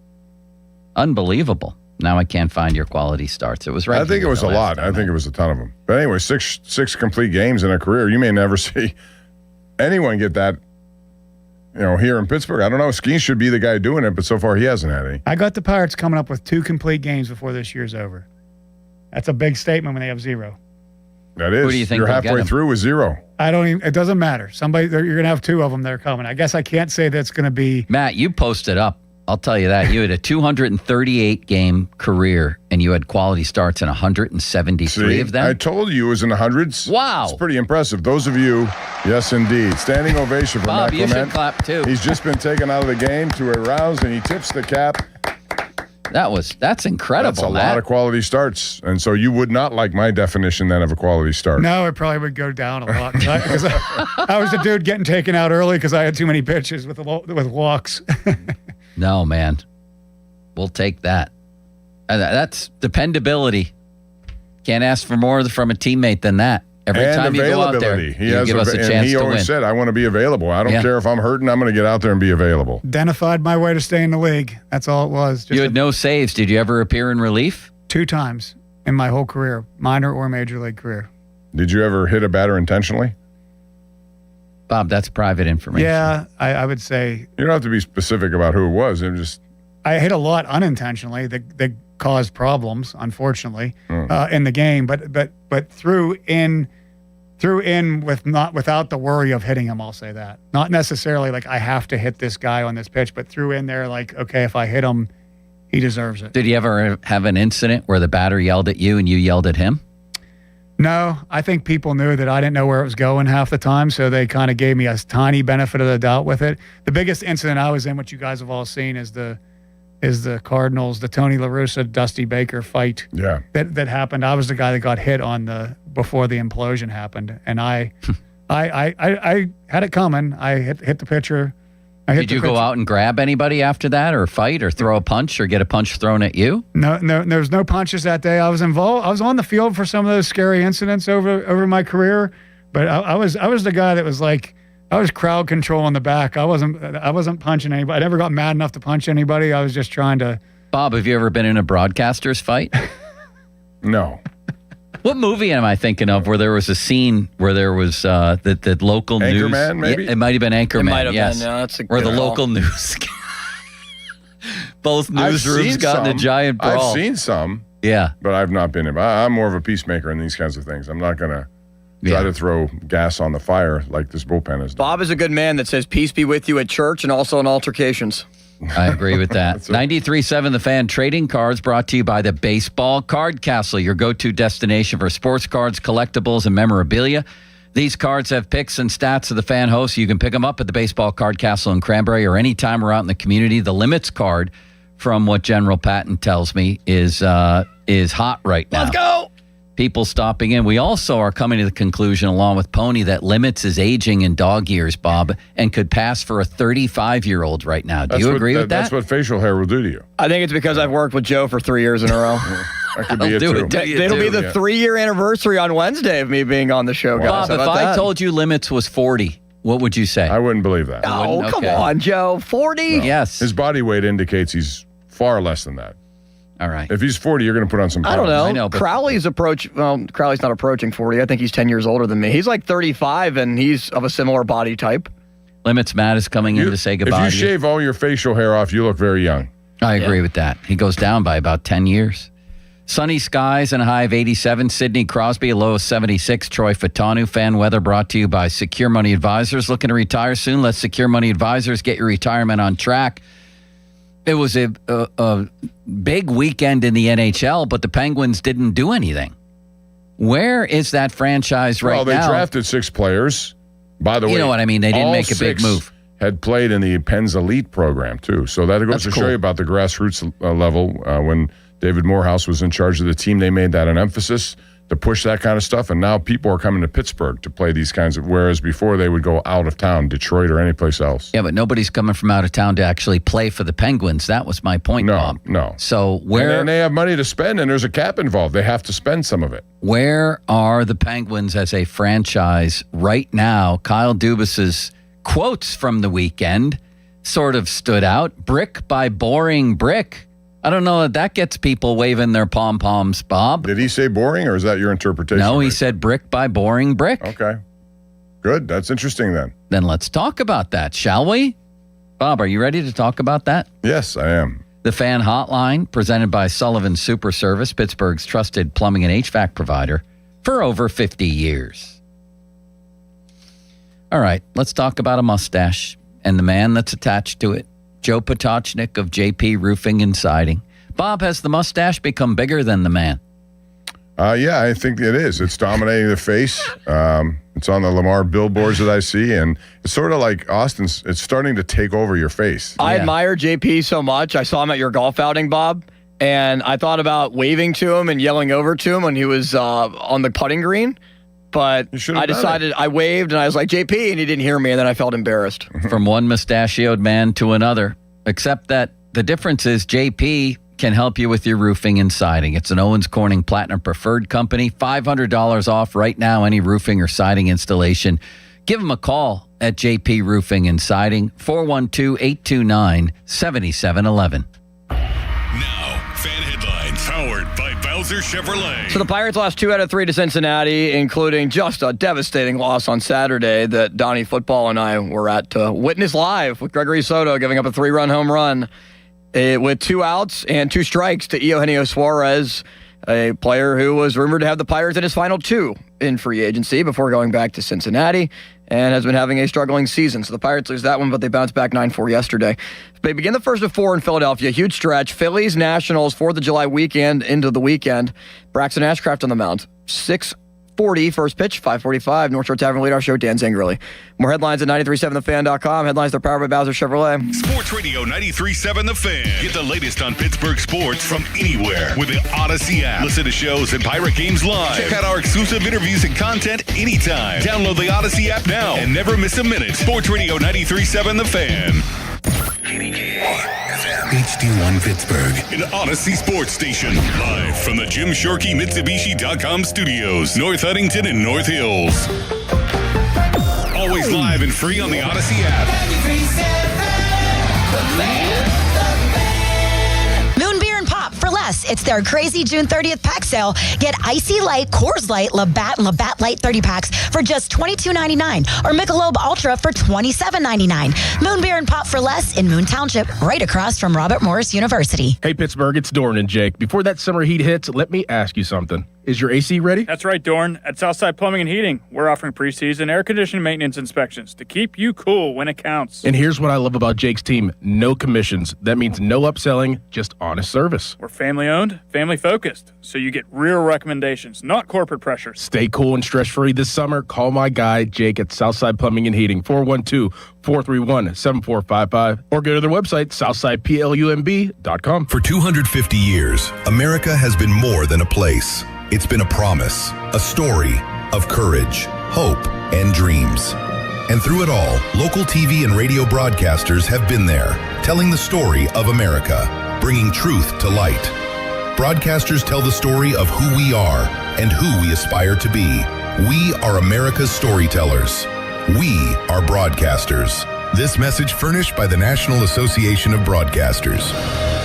Unbelievable. Now I can't find your quality starts. It was right.
I think it was a lot. I think it was a ton of them. But anyway, six complete games in a career. You may never see anyone get that. Here in Pittsburgh, I don't know. Skeens should be the guy doing it, but so far he hasn't had any.
I got the Pirates coming up with 2 complete games before this year's over. That's a big statement when they have 0.
That is.
Who do you think
You're
will
halfway
get him?
through with 0.
I don't even. It doesn't matter. You're going to have 2 of them that are coming. I guess I can't say that's going to be.
Matt, you posted up. I'll tell you that. You had a 238 game career and you had quality starts in 173
See,
of them.
I told you it was in the hundreds.
Wow.
It's pretty impressive. Those of you, yes, indeed. Standing ovation for
Bob,
Matt
you should
Clement.
clap too.
He's just been taken out of the game to a rouse, and he tips the cap.
That's incredible,
That's a
Matt.
lot of quality starts. And so you would not like my definition then of a quality start.
No, it probably would go down a lot because I was the dude getting taken out early because I had too many pitches with walks.
No, man. We'll take that. That's dependability. Can't ask for more from a teammate than that. Every
and
time you go out there,
availability.
you give us a chance
he
to
always
win.
said, I want to be available. I don't
Yeah.
care if I'm hurting. I'm going to get out there and be available.
Identified my way to stay in the league. That's all it was.
You had no saves. Did you ever appear in relief?
2 times in my whole career, minor or major league career.
Did you ever hit a batter intentionally?
Bob, that's private information.
Yeah, I would say
You don't have to be specific about who it was. It just
I hit a lot unintentionally that caused problems, unfortunately, in the game. But threw in without the worry of hitting him. I'll say that. Not necessarily like I have to hit this guy on this pitch, but threw in there like, okay, if I hit him, he deserves it.
Did you ever have an incident where the batter yelled at you and you yelled at him?
No, I think people knew that I didn't know where it was going half the time, so they kind of gave me a tiny benefit of the doubt with it. The biggest incident I was in, which you guys have all seen, is the Cardinals, the Tony La Russa, Dusty Baker fight.
Yeah.
That happened. I was the guy that got hit before the implosion happened, and I had it coming. I hit the pitcher.
Did you go out and grab anybody after that, or fight, or throw a punch, or get a punch thrown at you?
No, there was no punches that day. I was involved. I was on the field for some of those scary incidents over my career, but I was the guy that was like, I was crowd control in the back. I wasn't punching anybody. I never got mad enough to punch anybody. I was just trying to.
Bob, have you ever been in a broadcaster's fight?
No.
What movie am I thinking of where there was a scene where there was the local news?
Anchorman, maybe?
Yeah, it might have been Anchorman.
It might have
yes.
been. Yeah, that's a
where the
good call.
local news. Both
I've
newsrooms
seen
got in a
some.
giant brawl.
I've seen some,
Yeah.
but I've not been. I'm more of a peacemaker in these kinds of things. I'm not going to try to throw gas on the fire like this bullpen is.
Bob is a good man that says peace be with you at church and also in altercations.
I agree with that. 93.7 The Fan trading cards brought to you by the Baseball Card Castle, your go-to destination for sports cards, collectibles, and memorabilia. These cards have pics and stats of the fan hosts. You can pick them up at the Baseball Card Castle in Cranberry or anytime we're out in the community. The Limits card, from what General Patton tells me, is hot right now.
Let's go!
People stopping in. We also are coming to the conclusion, along with Pony, that Limits is aging in dog years, Bob, and could pass for a 35-year-old right now. Do you agree with that?
That's what facial hair will do to you.
I think it's because I've worked with Joe for 3 years in a row.
That could be it too.
It'll be the 3-year anniversary on Wednesday of me being on the show, guys.
Bob,
How
if
about
I
that?
told you Limits was 40 What would you say?
I wouldn't believe that.
Oh, come on, Joe. 40?
No.
Yes.
His body weight indicates he's far less than that.
All right.
If he's 40, you're going to put on some pounds.
I don't know. Crowley's Crowley's not approaching 40. I think he's 10 years older than me. He's like 35, and he's of a similar body type.
Limits Matt is coming in to say goodbye.
If you shave all your facial hair off, you look very young.
I agree with that. He goes down by about 10 years. Sunny skies and a high of 87. Sidney Crosby, a low of 76. Troy Fatanu. Fan weather brought to you by Secure Money Advisors. Looking to retire soon? Let Secure Money Advisors get your retirement on track. It was a big weekend in the NHL, but the Penguins didn't do anything. Where is that franchise right now?
Well, they drafted 6 players. By the way,
you know what I mean? They didn't make a big move.
Had played in the Pens Elite program, too. So that goes to show you about the grassroots level. When David Morehouse was in charge of the team, they made that an emphasis to push that kind of stuff. And now people are coming to Pittsburgh to play these kinds of, whereas before they would go out of town, Detroit or anyplace else.
Yeah, but nobody's coming from out of town to actually play for the Penguins. That was my point, Bob.
No.
So where...
And they have money to spend, and there's a cap involved. They have to spend some of it.
Where are the Penguins as a franchise right now? Kyle Dubas's quotes from the weekend sort of stood out. Brick by boring brick. I don't know that gets people waving their pom-poms, Bob.
Did he say boring, or is that your interpretation?
No, he said brick by boring brick.
Okay. Good. That's interesting then.
Then let's talk about that, shall we? Bob, are you ready to talk about that?
Yes, I am.
The Fan Hotline, presented by Sullivan Super Service, Pittsburgh's trusted plumbing and HVAC provider for over 50 years. All right, let's talk about a mustache and the man that's attached to it. Joe Potochnik of JP Roofing and Siding. Bob, has the mustache become bigger than the man?
Yeah, I think it is. It's dominating the face. It's on the Lamar billboards that I see, and it's sort of like Austin's. It's starting to take over your face.
I admire JP so much. I saw him at your golf outing, Bob, and I thought about waving to him and yelling over to him when he was on the putting green. But I decided, I waved and I was like, JP, and he didn't hear me, and then I felt embarrassed.
From one mustachioed man to another, except that the difference is JP can help you with your roofing and siding. It's an Owens Corning Platinum Preferred Company. $500 off right now, any roofing or siding installation. Give them a call at JP Roofing and Siding, 412-829-7711.
Fan headlines powered by Bowser Chevrolet.
So the Pirates lost 2 out of 3 to Cincinnati, including just a devastating loss on Saturday that Donnie Football and I were at to witness live, with Gregory Soto giving up a 3-run home run with 2 outs and 2 strikes to Eugenio Suarez, a player who was rumored to have the Pirates in his final 2 in free agency before going back to Cincinnati, and has been having a struggling season. So the Pirates lose that one, but they bounced back 9-4 yesterday. They begin the first of 4 in Philadelphia. Huge stretch. Phillies, Nationals, 4th of July weekend into the weekend. Braxton Ashcraft on the mound. 6:40 first pitch, 5:45. North Shore Tavern leadoff show, Dan Zangerli. More headlines at 937thefan.com. Headlines are powered by Bowser Chevrolet.
Sports Radio 93.7 The Fan. Get the latest on Pittsburgh sports from anywhere with the Odyssey app. Listen to shows and Pirate Games live. Check out our exclusive interviews and content anytime. Download the Odyssey app now and never miss a minute. Sports Radio 93.7 The Fan. HD1 Pittsburgh, an Odyssey sports station. Live from the Jim Shorkey Mitsubishi.com studios, North Huntington and North Hills. Always live and free on the Odyssey app.
Moon Beer and Pop for less. It's their crazy June 30th pack sale. Get Icy Light, Coors Light, Labatt, and Labatt Light 30 packs for just $22.99 or Michelob Ultra for $27.99. Moon Beer and Pop for less in Moon Township, right across from Robert Morris University.
Hey, Pittsburgh, it's Dorn and Jake. Before that summer heat hits, let me ask you something. Is your AC ready?
That's right, Dorn. At Southside Plumbing and Heating, we're offering preseason air conditioning maintenance inspections to keep you cool when it counts.
And here's what I love about Jake's team. No commissions. That means no upselling, just honest service.
We're family-owned, family-focused, so you get real recommendations, not corporate pressure.
Stay cool and stress-free this summer. Call my guy, Jake, at Southside Plumbing and Heating, 412-431-7455, or go to their website, southsideplumb.com.
For 250 years, America has been more than a place. It's been a promise, a story of courage, hope, and dreams. And through it all, local TV and radio broadcasters have been there, telling the story of America, bringing truth to light. Broadcasters tell the story of who we are and who we aspire to be. We are America's storytellers. We are broadcasters. This message furnished by the National Association of Broadcasters.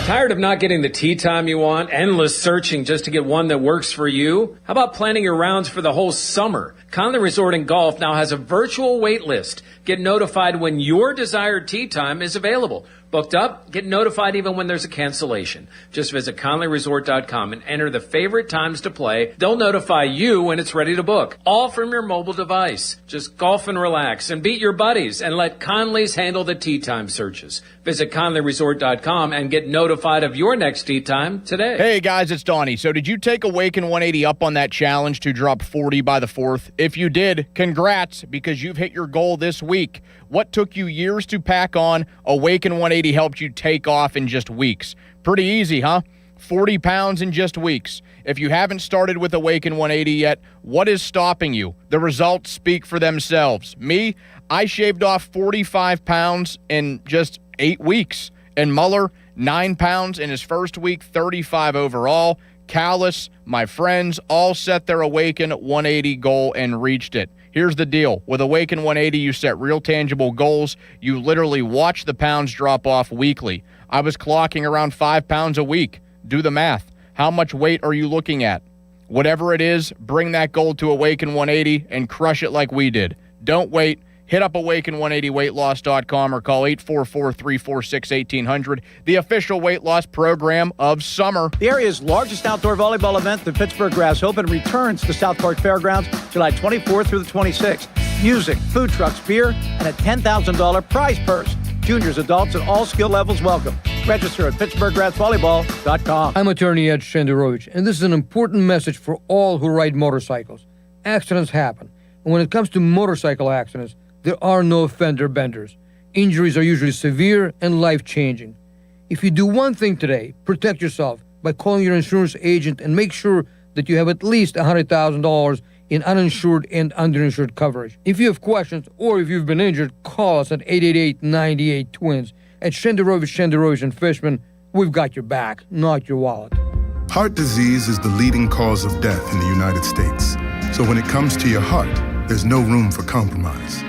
Tired of not getting the tee time you want? Endless searching just to get one that works for you? How about planning your rounds for the whole summer? Conley Resort and Golf now has a virtual wait list. Get notified when your desired tee time is available. Booked up? Get notified even when there's a cancellation. Just visit ConleyResort.com and enter the favorite times to play. They'll notify you when it's ready to book. All from your mobile device. Just golf and relax and beat your buddies and let Conley's handle the tee time searches. Visit ConleyResort.com and get notified of your next tee time today.
Hey guys, it's Donnie. So did you take Awaken 180 up on that challenge to drop 40 by the 4th? If you did, congrats, because you've hit your goal this week. What took you years to pack on, Awaken 180 helped you take off in just weeks. Pretty easy, huh? 40 pounds in just weeks. If you haven't started with Awaken 180 yet, what is stopping you? The results speak for themselves. Me, I shaved off 45 pounds in just 8 weeks. And Muller, 9 pounds in his first week, 35 overall. Callis, my friends, all set their Awaken 180 goal and reached it. Here's the deal. With Awaken 180, you set real tangible goals. You literally watch the pounds drop off weekly. I was clocking around 5 pounds a week. Do the math. How much weight are you looking at? Whatever it is, bring that goal to Awaken 180 and crush it like we did. Don't wait. Hit up Awaken180weightloss.com or call 844-346-1800, the official weight loss program of summer.
The area's largest outdoor volleyball event, the Pittsburgh Grass Open, returns to South Park Fairgrounds July 24th through the 26th. Music, food trucks, beer, and a $10,000 prize purse. Juniors, adults, and all skill levels welcome. Register at PittsburghGrassVolleyball.com.
I'm attorney Ed Shenderovich, and this is an important message for all who ride motorcycles. Accidents happen, and when it comes to motorcycle accidents, there are no fender benders. Injuries are usually severe and life-changing. If you do one thing today, protect yourself by calling your insurance agent and make sure that you have at least $100,000 in uninsured and underinsured coverage. If you have questions or if you've been injured, call us at 888-98-TWINS. At Shenderovich and Fishman, we've got your back, not your wallet.
Heart disease is the leading cause of death in the United States. So when it comes to your heart, there's no room for compromise.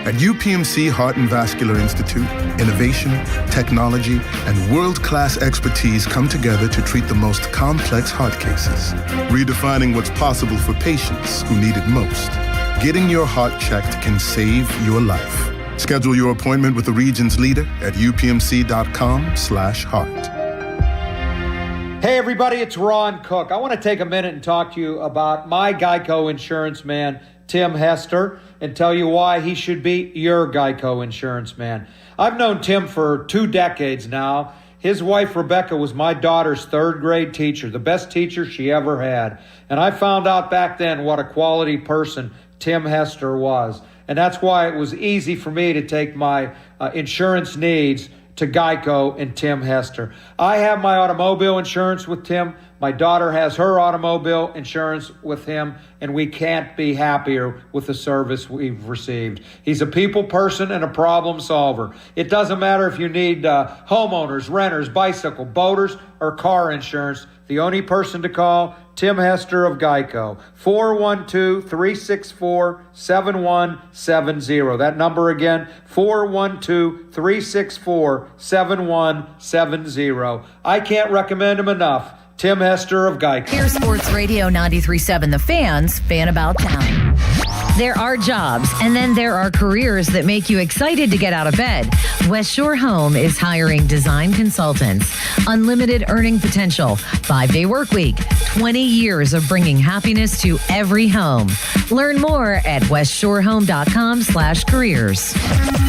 At UPMC Heart and Vascular Institute, innovation, technology, and world-class expertise come together to treat the most complex heart cases, redefining what's possible for patients who need it most. Getting your heart checked can save your life. Schedule your appointment with the region's leader at upmc.com/heart.
Hey everybody, it's Ron Cook. I want to take a minute and talk to you about my Geico insurance man, Tim Hester, and tell you why he should be your Geico insurance man. I've known Tim for 2 decades now. His wife, Rebecca, was my daughter's 3rd grade teacher, the best teacher she ever had. And I found out back then what a quality person Tim Hester was. And that's why it was easy for me to take my insurance needs to Geico and Tim Hester. I have my automobile insurance with Tim. My daughter has her automobile insurance with him, and we can't be happier with the service we've received. He's a people person and a problem solver. It doesn't matter if you need homeowners, renters, bicycle, boaters, or car insurance. The only person to call, Tim Hester of Geico, 412-364-7170. That number again, 412-364-7170. I can't recommend him enough. Tim Hester of Geico.
Here's Sports Radio 93.7 The Fan's Fan About Town. There are jobs, and then there are careers that make you excited to get out of bed. West Shore Home is hiring design consultants. Unlimited earning potential, 5-day work week, 20 years of bringing happiness to every home. Learn more at westshorehome.com/careers.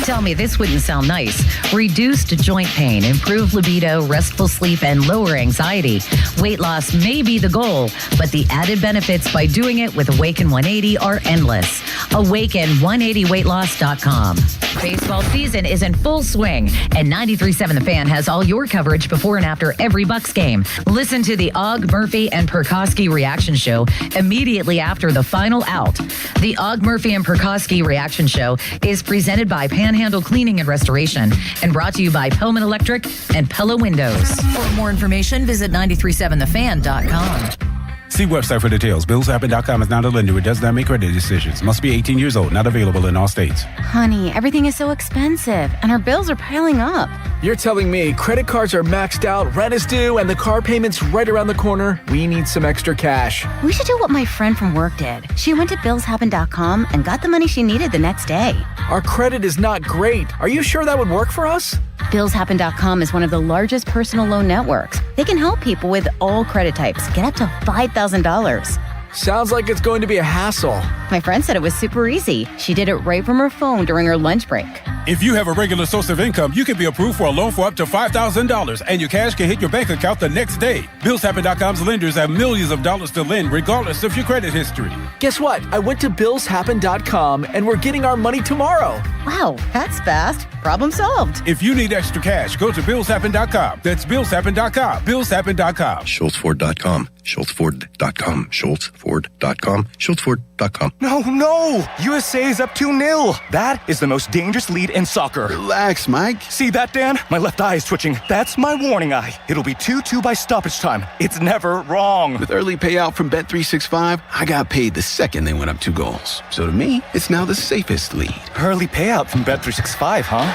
Tell me this wouldn't sound nice. Reduced joint pain, improved libido, restful sleep, and lower anxiety. Weight loss may be the goal, but the added benefits by doing it with Awaken 180 are endless. Awaken180weightloss.com. Baseball season is in full swing, and 93.7 The Fan has all your coverage before and after every Bucks game. Listen to the Og, Murphy, and Perkowski reaction show immediately after the final out. The Og, Murphy, and Perkowski reaction show is presented by Panhandle Cleaning and Restoration and brought to you by Pellman Electric and Pella Windows. For more information, visit 937thefan.com.
See website for details. BillsHappen.com is not a lender. It does not make credit decisions. Must be 18 years old. Not available in all states.
Honey, everything is so expensive, and our bills are piling up.
You're telling me credit cards are maxed out, rent is due, and the car payment's right around the corner? We need some extra cash.
We should do what my friend from work did. She went to BillsHappen.com and got the money she needed the next day.
Our credit is not great. Are you sure that would work for us?
BillsHappen.com is one of the largest personal loan networks. They can help people with all credit types get up to $5,000.
Sounds like it's going to be a hassle.
My friend said it was super easy. She did it right from her phone during her lunch break.
If you have a regular source of income, you can be approved for a loan for up to $5,000, and your cash can hit your bank account the next day. BillsHappen.com's lenders have millions of dollars to lend, regardless of your credit history.
Guess what? I went to BillsHappen.com, and we're getting our money tomorrow.
Wow, that's fast. Problem solved.
If you need extra cash, go to BillsHappen.com. That's BillsHappen.com. BillsHappen.com.
SchultzFord.com. SchultzFord.com. SchultzFord.com. SchultzFord.com.
No! USA is up 2-0. That is the most dangerous lead in soccer.
Relax, Mike.
See that, Dan? My left eye is twitching. That's my warning eye. It'll be 2-2 by stoppage time. It's never wrong.
With early payout from Bet365, I got paid the second they went up 2 goals. So to me, it's now the safest lead.
Early payout from Bet365, huh?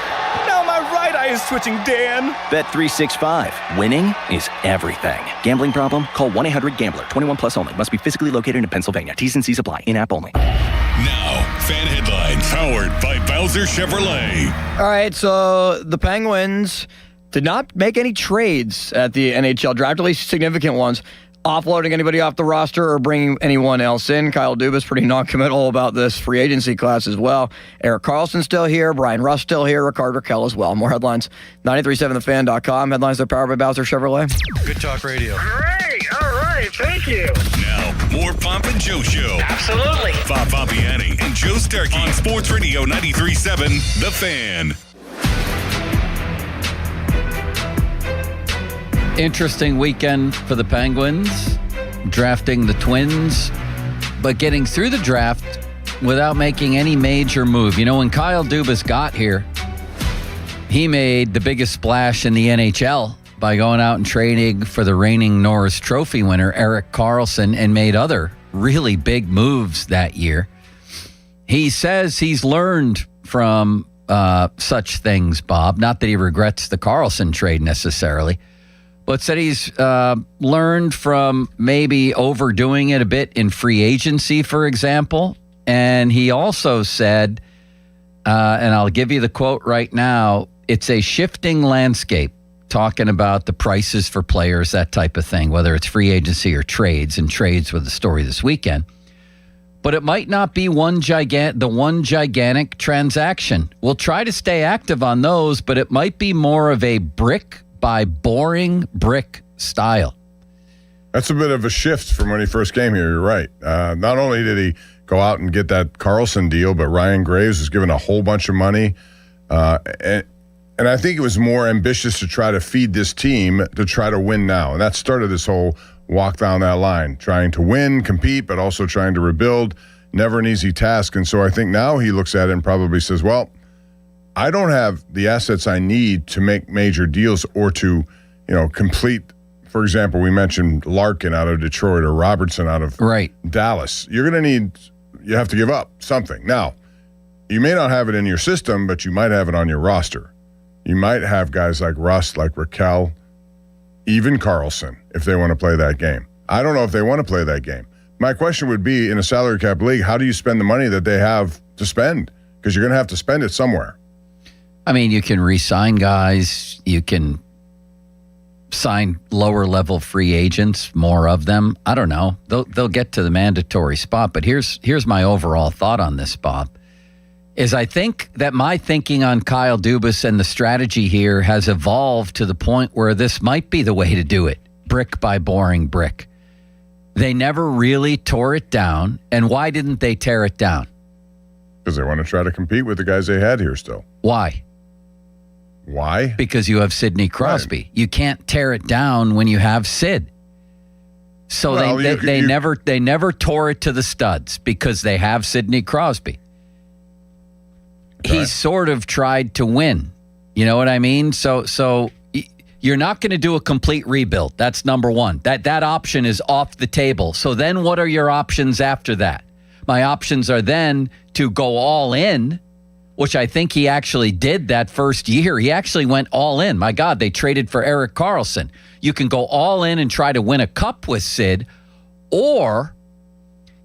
Now my right eye is twitching, Dan.
Bet365. Winning is everything. Gambling problem? Call 1-800-GAMBLER. 21 plus only. Must be physically located in Pennsylvania. T's and C's apply. In-app only.
Now, fan headlines powered by Bowser Chevrolet.
All right, so the Penguins did not make any trades at the NHL draft, at least significant ones, offloading anybody off the roster or bringing anyone else in. Kyle Dubas pretty non-committal about this free agency class as well. Erik Karlsson still here. Brian Rust still here. Rickard Rakell as well. More headlines, 937thefan.com. Headlines are powered by Bowser Chevrolet.
Good talk radio.
Great. All right. Thank you.
Now, more Pomp and Joe Show.
Absolutely.
Bob Pompiani and Joe Starkey on Sports Radio 93.7 The Fan.
Interesting weekend for the Penguins, drafting the Twins, but getting through the draft without making any major move. You know, when Kyle Dubas got here, he made the biggest splash in the NHL by going out and trading for the reigning Norris Trophy winner, Erik Karlsson, and made other really big moves that year. He says he's learned from such things, Bob. Not that he regrets the Karlsson trade necessarily, but said he's learned from maybe overdoing it a bit in free agency, for example. And he also said, and I'll give you the quote right now, it's a shifting landscape, talking about the prices for players, that type of thing, whether it's free agency or trades, and trades with the story this weekend. But it might not be the one gigantic transaction. We'll try to stay active on those, but it might be more of a brick by boring brick style.
That's a bit of a shift from when he first came here. You're right. Not only did he go out and get that Karlsson deal, but Ryan Graves was given a whole bunch of money. And I think it was more ambitious to try to feed this team to try to win now. And that started this whole walk down that line, trying to win, compete, but also trying to rebuild. Never an easy task. And so I think now he looks at it and probably says, well, I don't have the assets I need to make major deals or to, complete. For example, we mentioned Larkin out of Detroit or Robertson out of Dallas. You have to give up something. Now, you may not have it in your system, but you might have it on your roster. You might have guys like Rust, like Rakell, even Karlsson, if they want to play that game. I don't know if they want to play that game. My question would be, in a salary cap league, how do you spend the money that they have to spend? Because you're going to have to spend it somewhere.
I mean, you can re-sign guys. You can sign lower-level free agents, more of them. I don't know. They'll get to the mandatory spot. But here's my overall thought on this, Bob, is I think that my thinking on Kyle Dubas and the strategy here has evolved to the point where this might be the way to do it, brick by boring brick. They never really tore it down. And why didn't they tear it down?
Because they want to try to compete with the guys they had here still.
Why? Because you have Sidney Crosby. Right. You can't tear it down when you have Sid. So they never tore it to the studs because they have Sidney Crosby. Okay. He sort of tried to win. You know what I mean? So You're not going to do a complete rebuild. That's number one. That option is off the table. So then what are your options after that? My options are then to go all in, which I think he actually did that first year. He actually went all in. My God, they traded for Erik Karlsson. You can go all in and try to win a cup with Sid, or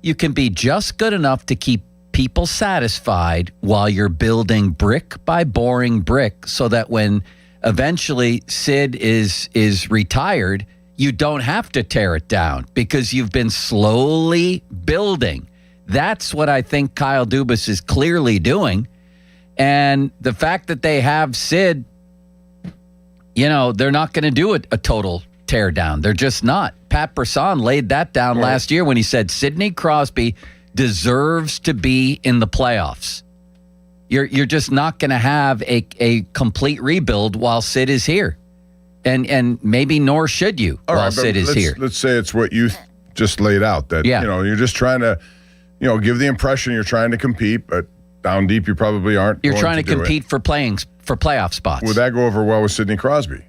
you can be just good enough to keep people satisfied while you're building brick by boring brick so that when eventually Sid is retired, you don't have to tear it down because you've been slowly building. That's what I think Kyle Dubas is clearly doing. And the fact that they have Sid, they're not going to do a total tear down. They're just not. Pat Brisson laid that down last year when he said Sidney Crosby deserves to be in the playoffs. You're just not going to have a complete rebuild while Sid is here. And maybe nor should you while Sid is here.
Let's say it's what you just laid out, that you're just trying to give the impression you're trying to compete, but down deep you probably aren't.
You're trying to compete for playoff spots.
Would that go over well with Sidney Crosby?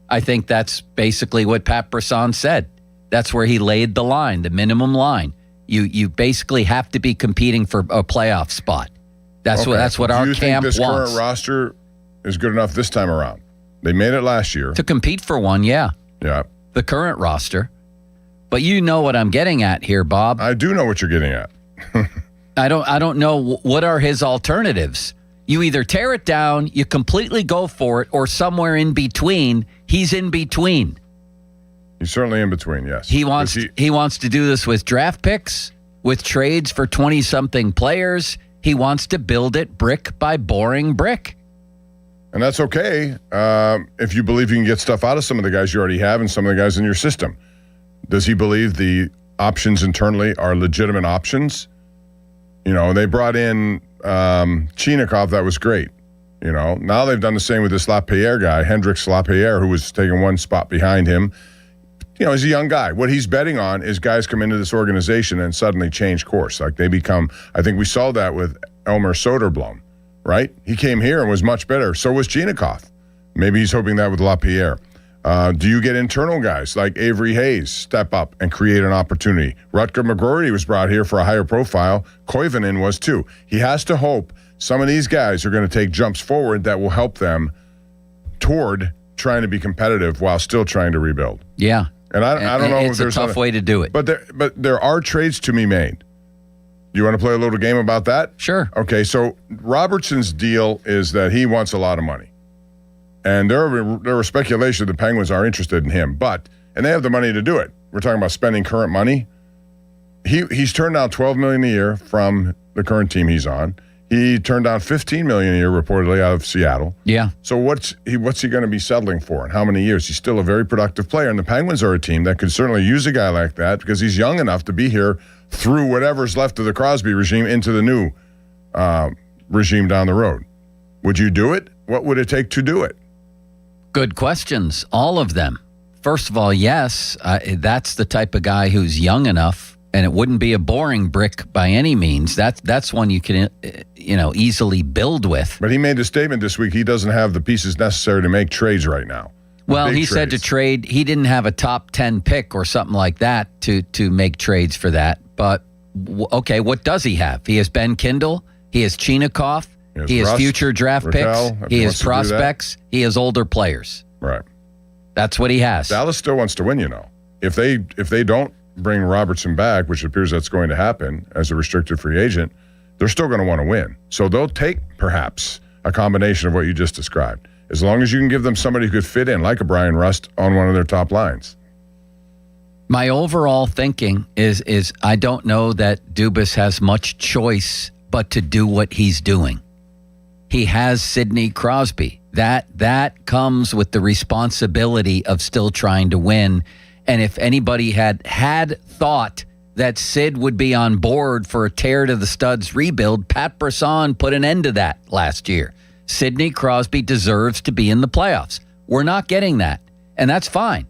I think that's basically what Pat Brisson said. That's where he laid the line, the minimum line. You basically have to be competing for a playoff spot. That's what our camp wants. Do you think this current roster is good enough this time around? They made it last year. To compete for one, yeah.
Yeah.
The current roster. But you know what I'm getting at here, Bob.
I do know what you're getting at.
I don't know what are his alternatives. You either tear it down, you completely go for it, or somewhere in between. He's in between.
He's certainly in between, yes.
He wants to do this with draft picks, with trades for 20-something players. He wants to build it brick by boring brick.
And that's okay if you believe you can get stuff out of some of the guys you already have and some of the guys in your system. Does he believe the options internally are legitimate options? They brought in Chinakhov. That was great. Now they've done the same with this Lapierre guy, Hendrix Lapierre, who was taking one spot behind him. He's a young guy. What he's betting on is guys come into this organization and suddenly change course. Like they become, I think we saw that with Elmer Soderblom, right? He came here and was much better. So was Chinakhov. Maybe he's hoping that with Lapierre. Do you get internal guys like Avery Hayes step up and create an opportunity? Rutger McGroarty was brought here for a higher profile. Koivunen was too. He has to hope some of these guys are going to take jumps forward that will help them toward trying to be competitive while still trying to rebuild.
Yeah.
And I don't know if there's
a tough way to do it.
But there are trades to be made. You want to play a little game about that?
Sure.
Okay, so Robertson's deal is that he wants a lot of money. And there was speculation the Penguins are interested in him, and they have the money to do it. We're talking about spending current money. He's turned down $12 million a year from the current team he's on. He turned down $15 million a year reportedly out of Seattle.
Yeah.
So what's he going to be settling for, and how many years? He's still a very productive player, and the Penguins are a team that could certainly use a guy like that because he's young enough to be here through whatever's left of the Crosby regime into the new regime down the road. Would you do it? What would it take to do it?
Good questions, all of them. First of all, yes, that's the type of guy who's young enough, and it wouldn't be a boring brick by any means. That's one you can, easily build with.
But he made a statement this week. He doesn't have the pieces necessary to make trades right now.
Well, he said to trade. He didn't have a top 10 pick or something like that to make trades for that. But okay, what does he have? He has Ben Kindle. He has Chinakhov. He has future draft picks. He has prospects. He has older players.
Right.
That's what he has.
Dallas still wants to win, If they don't bring Robertson back, which appears that's going to happen as a restricted free agent, they're still going to want to win. So they'll take perhaps a combination of what you just described, as long as you can give them somebody who could fit in, like a Brian Rust, on one of their top lines.
My overall thinking is I don't know that Dubas has much choice but to do what he's doing. He has Sidney Crosby. That comes with the responsibility of still trying to win. And if anybody had thought that Sid would be on board for a tear to the studs rebuild, Pat Brisson put an end to that last year. Sidney Crosby deserves to be in the playoffs. We're not getting that, and that's fine.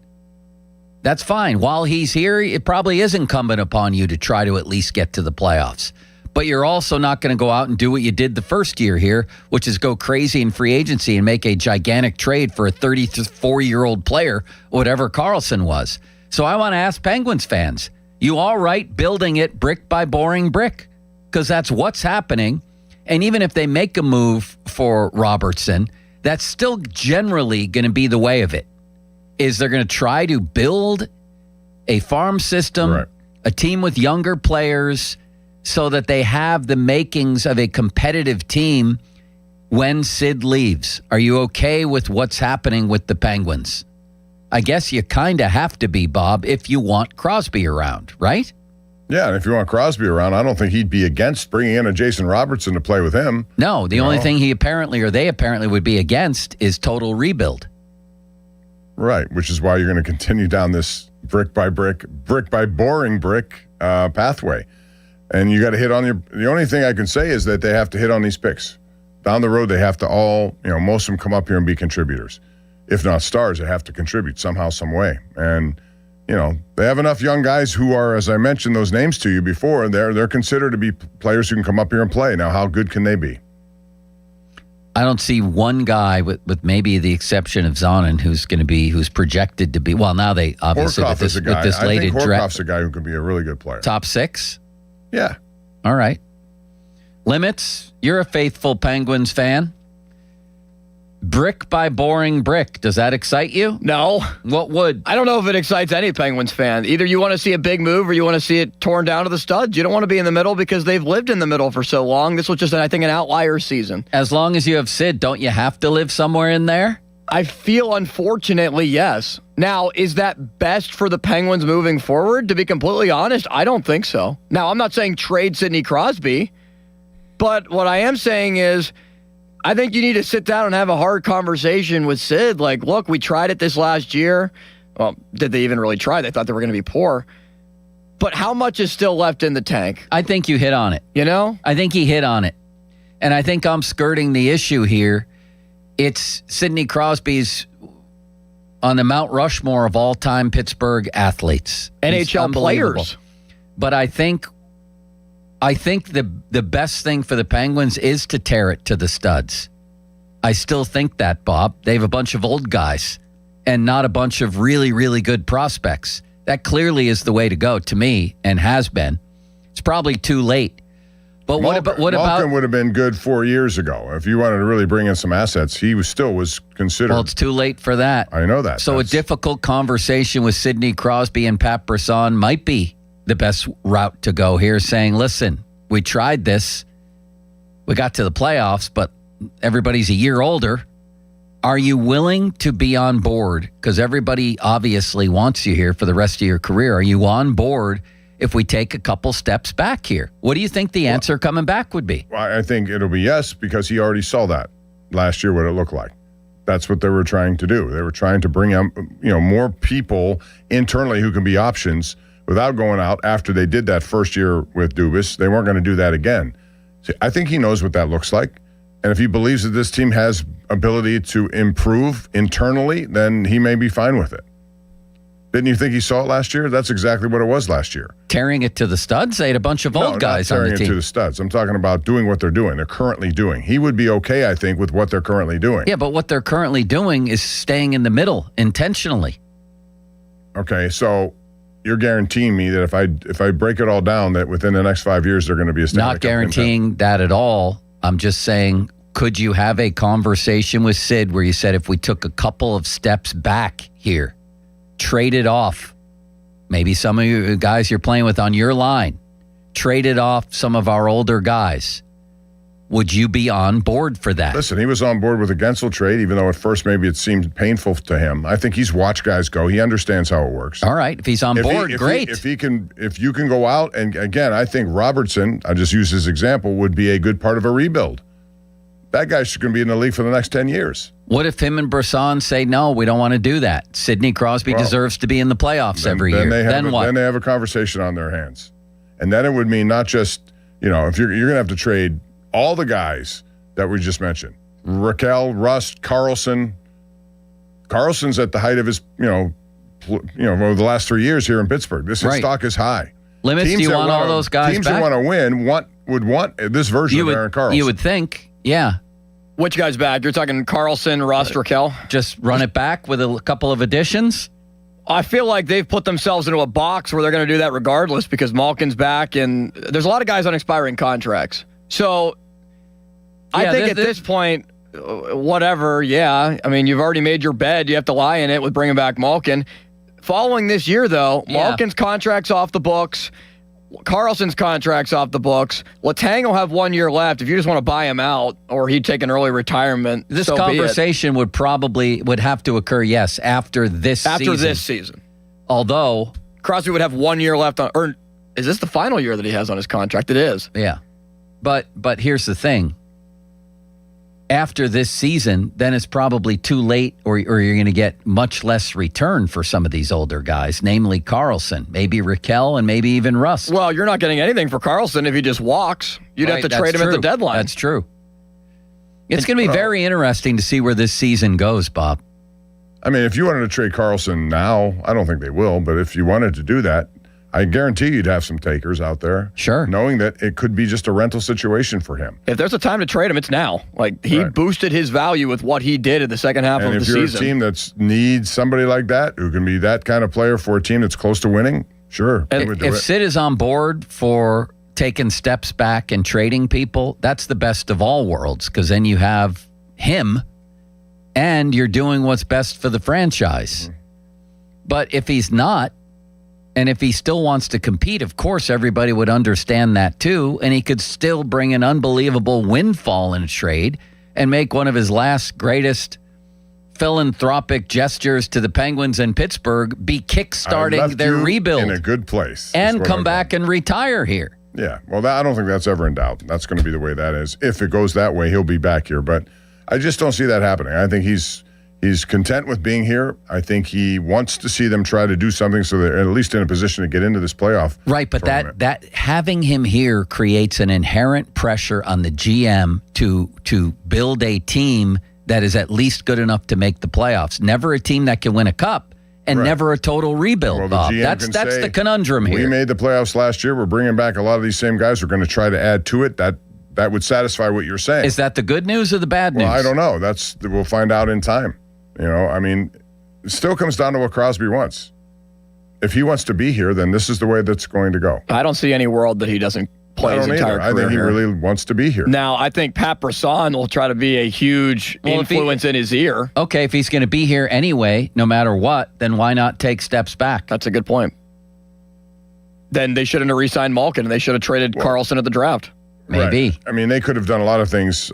That's fine. While he's here, it probably is incumbent upon you to try to at least get to the playoffs. But you're also not going to go out and do what you did the first year here, which is go crazy in free agency and make a gigantic trade for a 34-year-old player, whatever Carlson was. So I want to ask Penguins fans, you all right building it brick by boring brick? Because that's what's happening. And even if they make a move for Robertson, that's still generally going to be the way of it. Is they're going to try to build a farm system, a team with younger players, so that they have the makings of a competitive team when Sid leaves. Are you okay with what's happening with the Penguins? I guess you kind of have to be, Bob, if you want Crosby around, right?
Yeah, and if you want Crosby around, I don't think he'd be against bringing in a Jason Robertson to play with him.
No, the only thing they apparently would be against is total rebuild.
Right, which is why you're going to continue down this brick by boring brick pathway. And you got to hit on the only thing I can say is that they have to hit on these picks. Down the road, they have to all, most of them come up here and be contributors. If not stars, they have to contribute somehow, some way. And, they have enough young guys who are, as I mentioned those names to you before, they're considered to be players who can come up here and play. Now, how good can they be?
I don't see one guy with maybe the exception of Zonin who's projected to be, well, now they obviously
Horkoff
with this
I
late
think Horkoff's
draft.
a guy who could be a really good player.
Top 6?
Yeah.
All right. Limits, you're a faithful Penguins fan. Brick by boring brick. Does that excite you?
No.
What would?
I don't know if it excites any Penguins fan. Either you want to see a big move or you want to see it torn down to the studs. You don't want to be in the middle because they've lived in the middle for so long. This was just, I think, an outlier season.
As long as you have Sid, don't you have to live somewhere in there?
I feel, unfortunately, yes. Now, is that best for the Penguins moving forward? To be completely honest, I don't think so. Now, I'm not saying trade Sidney Crosby, but what I am saying is I think you need to sit down and have a hard conversation with Sid. Like, look, we tried it this last year. Well, did they even really try? They thought they were going to be poor. But how much is still left in the tank?
I think you hit on it.
I
think he hit on it. And I think I'm skirting the issue here. It's Sidney Crosby's on the Mount Rushmore of all-time Pittsburgh athletes.
NHL players.
But I think the best thing for the Penguins is to tear it to the studs. I still think that, Bob. They have a bunch of old guys and not a bunch of really, really good prospects. That clearly is the way to go to me and has been. It's probably too late. But
Malkin would have been good 4 years ago. If you wanted to really bring in some assets, he was considered.
Well, it's too late for that.
I know that.
So a difficult conversation with Sidney Crosby and Pat Brisson might be the best route to go here, saying, listen, we tried this. We got to the playoffs, but everybody's a year older. Are you willing to be on board? Because everybody obviously wants you here for the rest of your career. Are you on board if we take a couple steps back here? What do you think the answer coming back would be?
Well, I think it'll be yes, because he already saw that last year, what it looked like. That's what they were trying to do. They were trying to bring up, more people internally who can be options without going out after they did that first year with Dubas. They weren't going to do that again. So I think he knows what that looks like. And if he believes that this team has ability to improve internally, then he may be fine with it. Didn't you think he saw it last year? That's exactly what it was last year.
Tearing it to the studs? They had a bunch of old guys on the team.
Not tearing it to the studs. I'm talking about doing what they're doing. They're currently doing. He would be okay, I think, with what they're currently doing.
Yeah, but what they're currently doing is staying in the middle intentionally.
Okay, so you're guaranteeing me that if I break it all down, that within the next 5 years they're going to be a Stanley Cup contender.
Not guaranteeing that at all. I'm just saying, could you have a conversation with Sid where you said if we took a couple of steps back here, traded off maybe some of you guys you're playing with on your line, traded off some of our older guys, would you be on board for that?
Listen, he was on board with the Gensel trade, even though at first maybe it seemed painful to him. I think he's watched guys go. He understands how it works.
All right. If he's on board, great.
If you can go out, and again, I think Robertson, I just use his example, would be a good part of a rebuild. That guy's going to be in the league for the next 10 years.
What if him and Brisson say, no, we don't want to do that? Sidney Crosby deserves to be in the playoffs every year. Then what?
Then they have a conversation on their hands. And then it would mean not just, if you're going to have to trade all the guys that we just mentioned. Raquel, Rust, Carlson. Carlson's at the height of his, over the last 3 years here in Pittsburgh. His stock is high.
Limits, do you want all those guys
back? Teams
that
want to win want would want this version of Aaron Carlson.
You would think, yeah.
Which guy's back? You're talking Carlson, Rust, Raquel?
Just run it back with a couple of additions?
I feel like they've put themselves into a box where they're going to do that regardless because Malkin's back, and there's a lot of guys on expiring contracts. So I think at this point, whatever, yeah. I mean, you've already made your bed. You have to lie in it with bringing back Malkin. Following this year, though, Malkin's contract's off the books. Carlson's contract's off the books. Letang will have 1 year left. If you just want to buy him out or he'd take an early retirement,
this conversation would have to occur, yes, after this
season.
Although
Crosby would have 1 year left on, or is this the final year that he has on his contract? It is.
Yeah. But here's the thing. After this season, then it's probably too late or you're going to get much less return for some of these older guys, namely Carlson, maybe Raquel, and maybe even Russ.
Well, you're not getting anything for Carlson if he just walks. You'd have to trade him at the deadline.
That's true. It's going to be very interesting to see where this season goes, Bob.
I mean, if you wanted to trade Carlson now, I don't think they will, but if you wanted to do that, I guarantee you'd have some takers out there.
Sure.
Knowing that it could be just a rental situation for him.
If there's a time to trade him, it's now. Like, he boosted his value with what he did in the second half of the season.
And if you're a team that needs somebody like that, who can be that kind of player for a team that's close to winning, sure.
And if Sid is on board for taking steps back and trading people, that's the best of all worlds, because then you have him and you're doing what's best for the franchise. Mm-hmm. But if he's not, and if he still wants to compete, of course, everybody would understand that too. And he could still bring an unbelievable windfall in a trade and make one of his last greatest philanthropic gestures to the Penguins and Pittsburgh be kickstarting their rebuild.
In a good place.
And come back and retire here.
Yeah. Well, I don't think that's ever in doubt. That's going to be the way that is. If it goes that way, he'll be back here. But I just don't see that happening. I think he's content with being here. I think he wants to see them try to do something so they're at least in a position to get into this playoff.
Right, but that having him here creates an inherent pressure on the GM to build a team that is at least good enough to make the playoffs. Never a team that can win a cup, and never a total rebuild,
well,
Bob. That's the conundrum here.
We made the playoffs last year. We're bringing back a lot of these same guys. We're going to try to add to it. That would satisfy what you're saying.
Is that the good news or the bad news?
Well, I don't know. We'll find out in time. You know, I mean, it still comes down to what Crosby wants. If he wants to be here, then this is the way that's going to go.
I don't see any world that he doesn't play his entire career.
I think he
here.
really wants to be here.
Now, I think Pat Brisson will try to be a huge influence in his ear.
Okay, if he's going to be here anyway, no matter what, then why not take steps back?
That's a good point. Then they shouldn't have re-signed Malkin, and they should have traded Carlson at the draft.
Maybe.
Right. I mean, they could have done a lot of things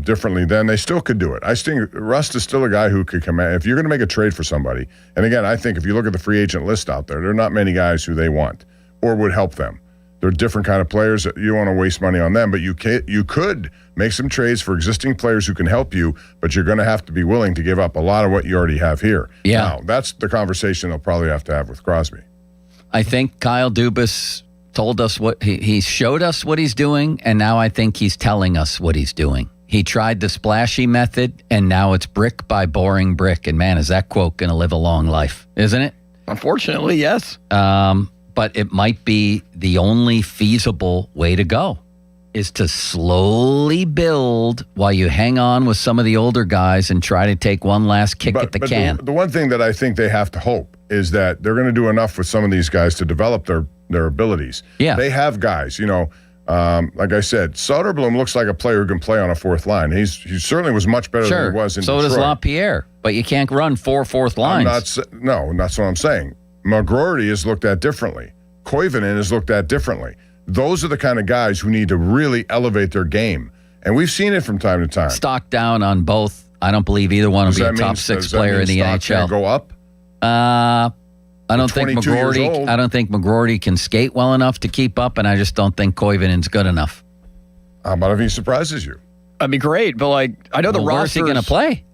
differently then. They still could do it. I think Rust is still a guy who could come out. If you're going to make a trade for somebody, and again, I think if you look at the free agent list out there are not many guys who they want or would help them. They're different kind of players. You don't want to waste money on them, but you could make some trades for existing players who can help you, but you're going to have to be willing to give up a lot of what you already have here.
Yeah.
Now, that's the conversation they'll probably have to have with Crosby.
I think Kyle Dubas told us what he showed us what he's doing, and now I think he's telling us what he's doing. He tried the splashy method, and now it's brick by boring brick. And man, is that quote going to live a long life, isn't it?
Unfortunately, yes.
But it might be the only feasible way to go, is to slowly build while you hang on with some of the older guys and try to take one last kick at the can.
The one thing that I think they have to hope is that they're going to do enough with some of these guys to develop their abilities.
Yeah.
They have guys, like I said, Soderblom looks like a player who can play on a fourth line. He certainly was much better than he was in Detroit.
So does LaPierre, but you can't run fourth lines.
No, that's what I'm saying. McGroarty is looked at differently. Koivunen is looked at differently. Those are the kind of guys who need to really elevate their game. And we've seen it from time to time.
Stock down on both. I don't believe either one will be a top six player in the NHL.
Go up?
I don't think McGroarty can skate well enough to keep up, and I just don't think Koivunen's good enough.
How about if he surprises you?
That'd be great, but I know the roster.
Where's he going to play?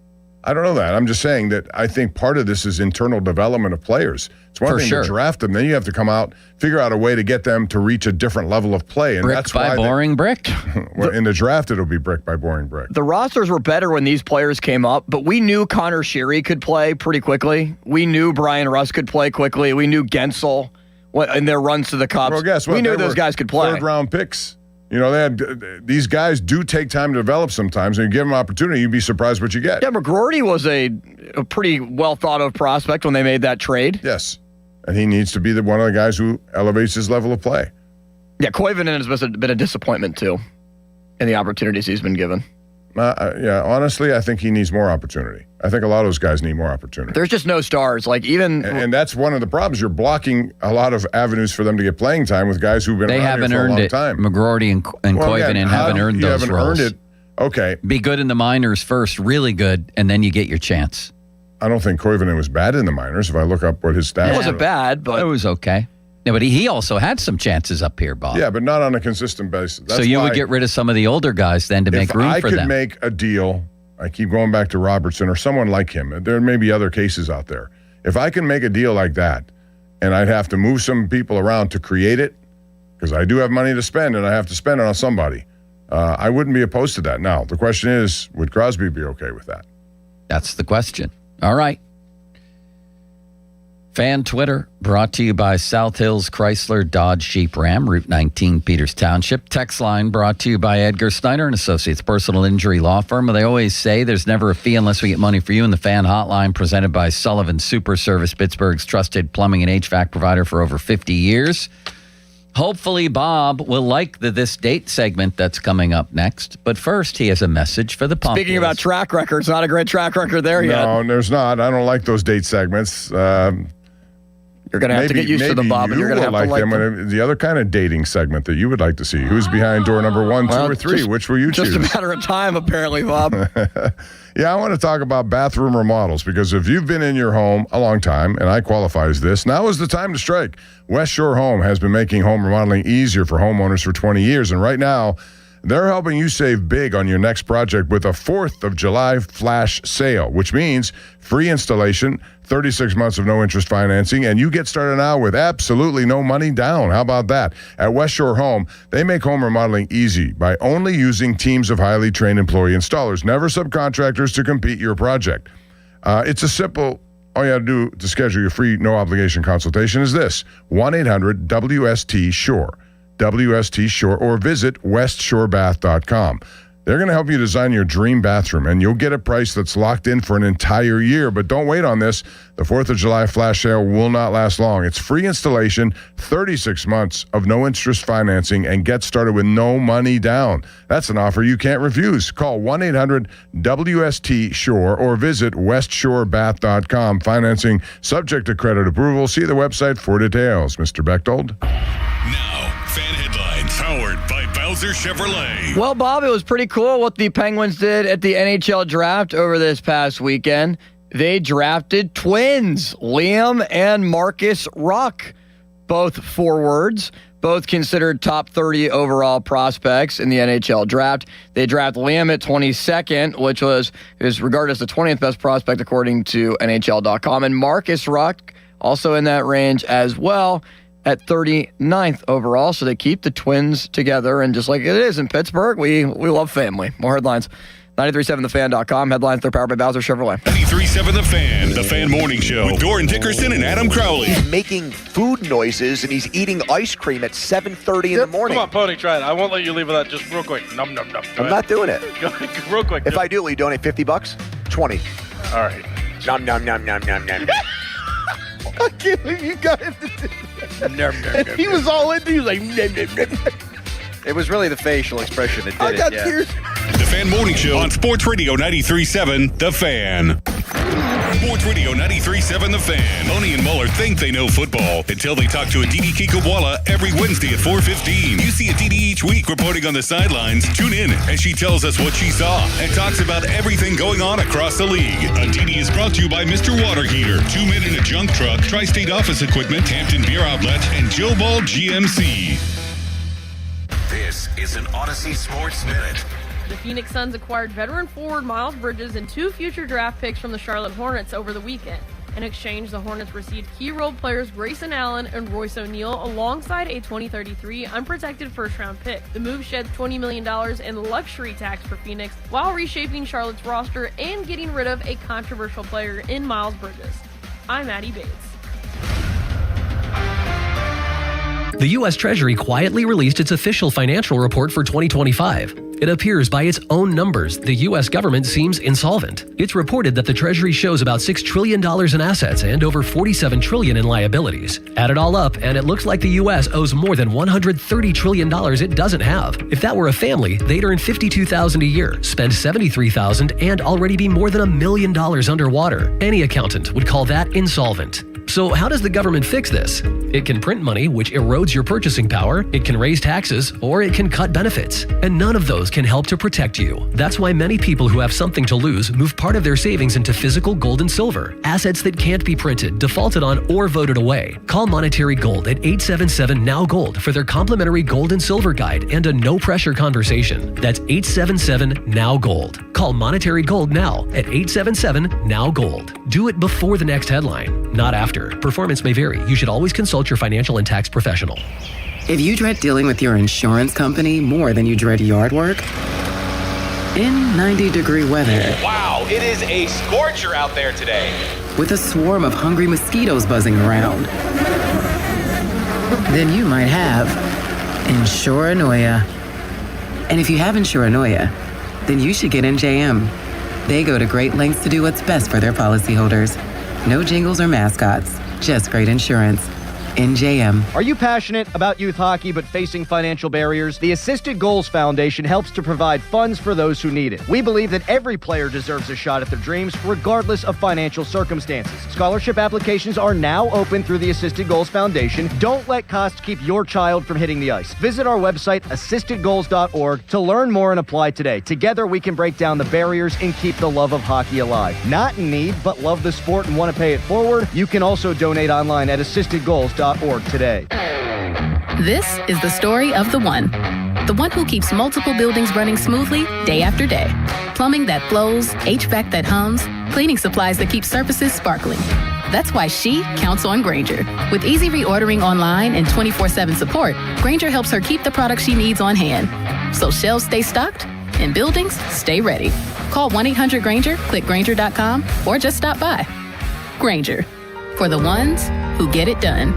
I don't know that. I'm just saying that I think part of this is internal development of players. It's one thing to draft them, then you have to come out, figure out a way to get them to reach a different level of play. And
brick
that's
by
why
boring brick?
Well, in the draft, it'll be brick by boring brick.
The rosters were better when these players came up, but we knew Connor Sheary could play pretty quickly. We knew Brian Rust could play quickly. We knew Gensel in their runs to the Cups.
Well, guess what?
We knew those guys could play.
Third-round picks You know, these guys do take time to develop sometimes, and you give them opportunity, you'd be surprised what you get.
Yeah, McGroarty was a pretty well thought of prospect when they made that trade.
Yes, and he needs to be one of the guys who elevates his level of play.
Yeah, Koivunen has been a disappointment too in the opportunities he's been given.
Yeah, honestly, I think he needs more opportunity. I think a lot of those guys need more opportunity.
There's just no stars. Like even,
and that's one of the problems. You're blocking a lot of avenues for them to get playing time with guys who've been around here for a long time.
McGroarty and Koivunen haven't earned those roles.
Earned it. Okay,
be good in the minors first, really good, and then you get your chance.
I don't think Koivunen was bad in the minors. If I look up what his stats,
it wasn't bad, but
it was okay. Yeah, but he also had some chances up here, Bob.
Yeah, but not on a consistent basis. That's
so you would get rid of some of the older guys then to make room for them.
If I could make a deal, I keep going back to Robertson or someone like him. There may be other cases out there. If I can make a deal like that, and I'd have to move some people around to create it, because I do have money to spend and I have to spend it on somebody, I wouldn't be opposed to that. Now, the question is, would Crosby be okay with that?
That's the question. All right. Fan Twitter brought to you by South Hills Chrysler Dodge Jeep Ram, Route 19, Peters Township. Text line brought to you by Edgar Snyder and Associates, personal injury law firm. They always say there's never a fee unless we get money for you. And the Fan Hotline presented by Sullivan Super Service, Pittsburgh's trusted plumbing and HVAC provider for over 50 years. Hopefully, Bob will like this date segment that's coming up next. But first, he has a message for the Pumpkins.
Speaking about track records, not a great track record there yet.
No, there's not. I don't like those date segments.
You're going to have to get used to them, Bob, and you're going to have to like them.
The other kind of dating segment that you would like to see. Who's behind door number 1, 2, or 3? Which will you choose?
Just a matter of time, apparently, Bob.
Yeah, I want to talk about bathroom remodels because if you've been in your home a long time, and I qualify as this, now is the time to strike. West Shore Home has been making home remodeling easier for homeowners for 20 years, and right now, they're helping you save big on your next project with a 4th of July flash sale, which means free installation, 36 months of no interest financing, and you get started now with absolutely no money down. How about that? At West Shore Home, they make home remodeling easy by only using teams of highly trained employee installers, never subcontractors to complete your project. It's a simple, all you have to do to schedule your free no obligation consultation is this, 1-800-WST-SHORE. WST Shore, or visit westshorebath.com. They're going to help you design your dream bathroom, and you'll get a price that's locked in for an entire year. But don't wait on this. The 4th of July flash sale will not last long. It's free installation, 36 months of no interest financing, and get started with no money down. That's an offer you can't refuse. Call 1-800-WST-SHORE or visit westshorebath.com. Financing subject to credit approval. See the website for details. Mr. Bechtold.
Now, Fan Headlines, powered by Bowser Chevrolet.
Well, Bob, it was pretty cool what the Penguins did at the NHL draft over this past weekend. They drafted twins, Liam and Marcus Ruck, both forwards, both considered top 30 overall prospects in the NHL draft. They drafted Liam at 22nd, which is regarded as the 20th best prospect according to NHL.com, and Marcus Ruck also in that range as well, at 39th overall, so they keep the twins together. And just like it is in Pittsburgh, we love family. More headlines, 937thefan.com. Headlines, they're powered by Bowser Chevrolet.
93.7 The Fan, The Fan Morning Show with Doran Dickerson and Adam Crowley.
He's making food noises and he's eating ice cream at 7:30 in the morning.
Come on, Pony, try it. I won't let you leave with that just real quick. Num, num, num.
I'm not doing it.
Go real quick.
If I do, will you donate $50? 20.
All right.
Num, num, num, num, num, num.
I can't believe you guys did that. He was all into it. He was like, nom, nom, nom.
It was really the facial expression that did
I got
it.
tears.
The Fan Morning Show on Sports Radio 93.7 The Fan. Sports Radio 93.7 The Fan. Tony and Muller think they know football until they talk to Aditi Kikawala every Wednesday at 4:15. You see Aditi each week reporting on the sidelines. Tune in as she tells us what she saw and talks about everything going on across the league. Aditi is brought to you by Mr. Water Heater, 2 Men in a Junk Truck, Tri-State Office Equipment, Hampton Beer Outlet, and Joe Ball GMC.
This is an Odyssey Sports Minute.
The Phoenix Suns acquired veteran forward Miles Bridges and 2 future draft picks from the Charlotte Hornets over the weekend. In exchange, the Hornets received key role players Grayson Allen and Royce O'Neal alongside a 2033 unprotected first-round pick. The move sheds $20 million in luxury tax for Phoenix while reshaping Charlotte's roster and getting rid of a controversial player in Miles Bridges. I'm Addie Bates.
The U.S. Treasury quietly released its official financial report for 2025. It appears by its own numbers, the U.S. government seems insolvent. It's reported that the Treasury shows about $6 trillion in assets and over $47 trillion in liabilities. Add it all up, and it looks like the U.S. owes more than $130 trillion it doesn't have. If that were a family, they'd earn $52,000 a year, spend $73,000, and already be more than $1 million underwater. Any accountant would call that insolvent. So how does the government fix this? It can print money, which erodes your purchasing power, it can raise taxes, or it can cut benefits. And none of those can help to protect you. That's why many people who have something to lose move part of their savings into physical gold and silver, assets that can't be printed, defaulted on, or voted away. Call Monetary Gold at 877-NOW-GOLD for their complimentary gold and silver guide and a no-pressure conversation. That's 877-NOW-GOLD. Call Monetary Gold now at 877-NOW-GOLD. Do it before the next headline, not after. Performance may vary. You should always consult your financial and tax professional.
If you dread dealing with your insurance company more than you dread yard work, in 90-degree weather.
Wow, it is a scorcher out there today.
With a swarm of hungry mosquitoes buzzing around. Then you might have Insuranoia. And if you have Insuranoia, then you should get NJM. They go to great lengths to do what's best for their policyholders. No jingles or mascots, just great insurance. NJM.
Are you passionate about youth hockey but facing financial barriers? The Assisted Goals Foundation helps to provide funds for those who need it. We believe that every player deserves a shot at their dreams, regardless of financial circumstances. Scholarship applications are now open through the Assisted Goals Foundation. Don't let costs keep your child from hitting the ice. Visit our website, assistedgoals.org, to learn more and apply today. Together, we can break down the barriers and keep the love of hockey alive. Not in need, but love the sport and want to pay it forward? You can also donate online at assistedgoals.org today.
This is the story of the one who keeps multiple buildings running smoothly day after day. Plumbing that flows, HVAC that hums, cleaning supplies that keep surfaces sparkling. That's why she counts on Grainger. With easy reordering online and 24/7 support, Grainger helps her keep the products she needs on hand. So shelves stay stocked and buildings stay ready. Call 1-800-GRAINGER, click Grainger.com, or just stop by. Grainger, for the ones who get it done.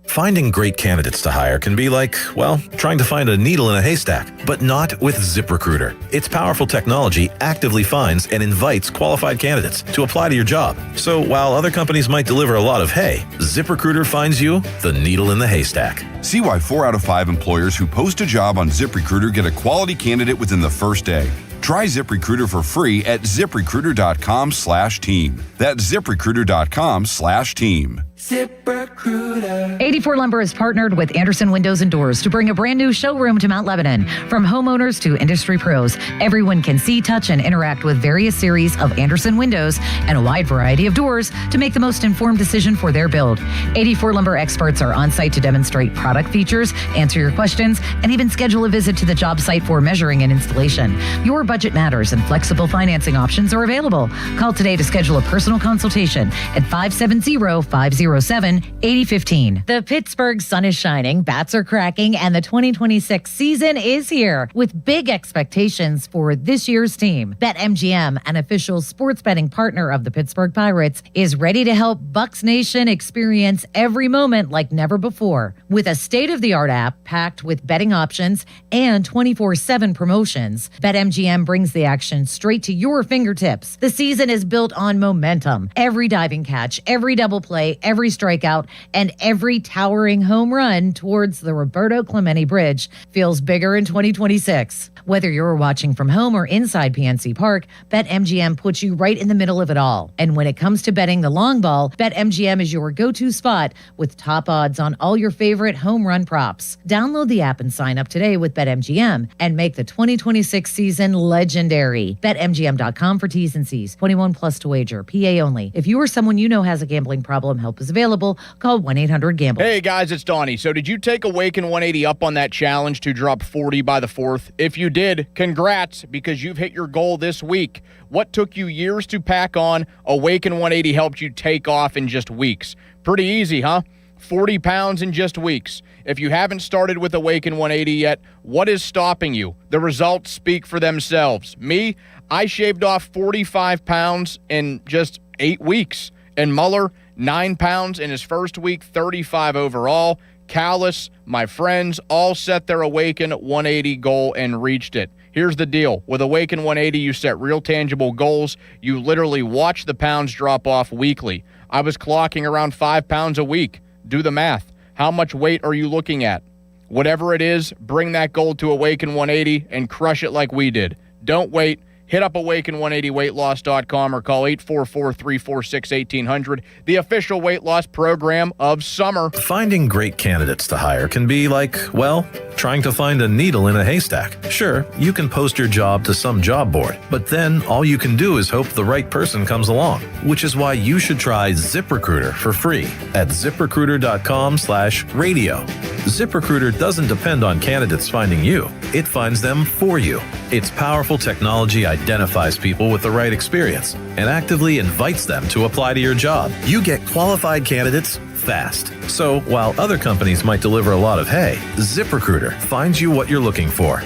Finding great candidates to hire can be like, well, trying to find a needle in a haystack, but not with ZipRecruiter. Its powerful technology actively finds and invites qualified candidates to apply to your job. So while other companies might deliver a lot of hay, ZipRecruiter finds you the needle in the haystack.
See why 4 out of 5 employers who post a job on ZipRecruiter get a quality candidate within the first day. Try ZipRecruiter for free at ZipRecruiter.com/team. That's ZipRecruiter.com/team.
ZipRecruiter. 84 Lumber has partnered with Anderson Windows and Doors to bring a brand new showroom to Mount Lebanon. From homeowners to industry pros, everyone can see, touch, and interact with various series of Anderson windows and a wide variety of doors to make the most informed decision for their build. 84 Lumber experts are on site to demonstrate product features, answer your questions, and even schedule a visit to the job site for measuring and installation. Your budget matters and flexible financing options are available. Call today to schedule a personal consultation at 570-507-8015. The Pittsburgh sun is shining, bats are cracking, and the 2026 season is here with big expectations for this year's team. BetMGM, an official sports betting partner of the Pittsburgh Pirates, is ready to help Bucs Nation experience every moment like never before. With a state-of-the-art app packed with betting options and 24/7 promotions, BetMGM brings the action straight to your fingertips. The season is built on momentum. Every diving catch, every double play, every strikeout, and every towering home run towards the Roberto Clemente Bridge feels bigger in 2026. Whether you're watching from home or inside PNC Park, BetMGM puts you right in the middle of it all. And when it comes to betting the long ball, BetMGM is your go-to spot with top odds on all your favorite home run props. Download the app and sign up today with BetMGM and make the 2026 season legendary. BetMGM.com for T's and C's. 21 plus to wager. PA only. If you or someone you know has a gambling problem, help is available. Call 1-800-GAMBLE.
Hey guys, it's Donnie. So did you take Awaken 180 up on that challenge to drop 40 by the 4th? If you did, congrats, because you've hit your goal this week. What took you years to pack on, Awaken 180 helped you take off in just weeks. Pretty easy, huh? 40 pounds in just weeks. If you haven't started with Awaken 180 yet, what is stopping you? The results speak for themselves. Me, I shaved off 45 pounds in just 8 weeks. And Mueller, 9 pounds in his first week, 35 overall. Callis, my friends, all set their Awaken 180 goal and reached it. Here's the deal. With Awaken 180, you set real tangible goals. You literally watch the pounds drop off weekly. I was clocking around 5 pounds a week. Do the math. How much weight are you looking at? Whatever it is, bring that goal to Awaken 180 and crush it like we did. Don't wait. Hit up Awaken180weightloss.com or call 844-346-1800, the official weight loss program of summer.
Finding great candidates to hire can be like, well, trying to find a needle in a haystack. Sure, you can post your job to some job board, but then all you can do is hope the right person comes along, which is why you should try ZipRecruiter for free at ZipRecruiter.com/radio. ZipRecruiter doesn't depend on candidates finding you. It finds them for you. Its powerful technology identifies people with the right experience and actively invites them to apply to your job. You get qualified candidates fast. So while other companies might deliver a lot of hay, ZipRecruiter finds you what you're looking for.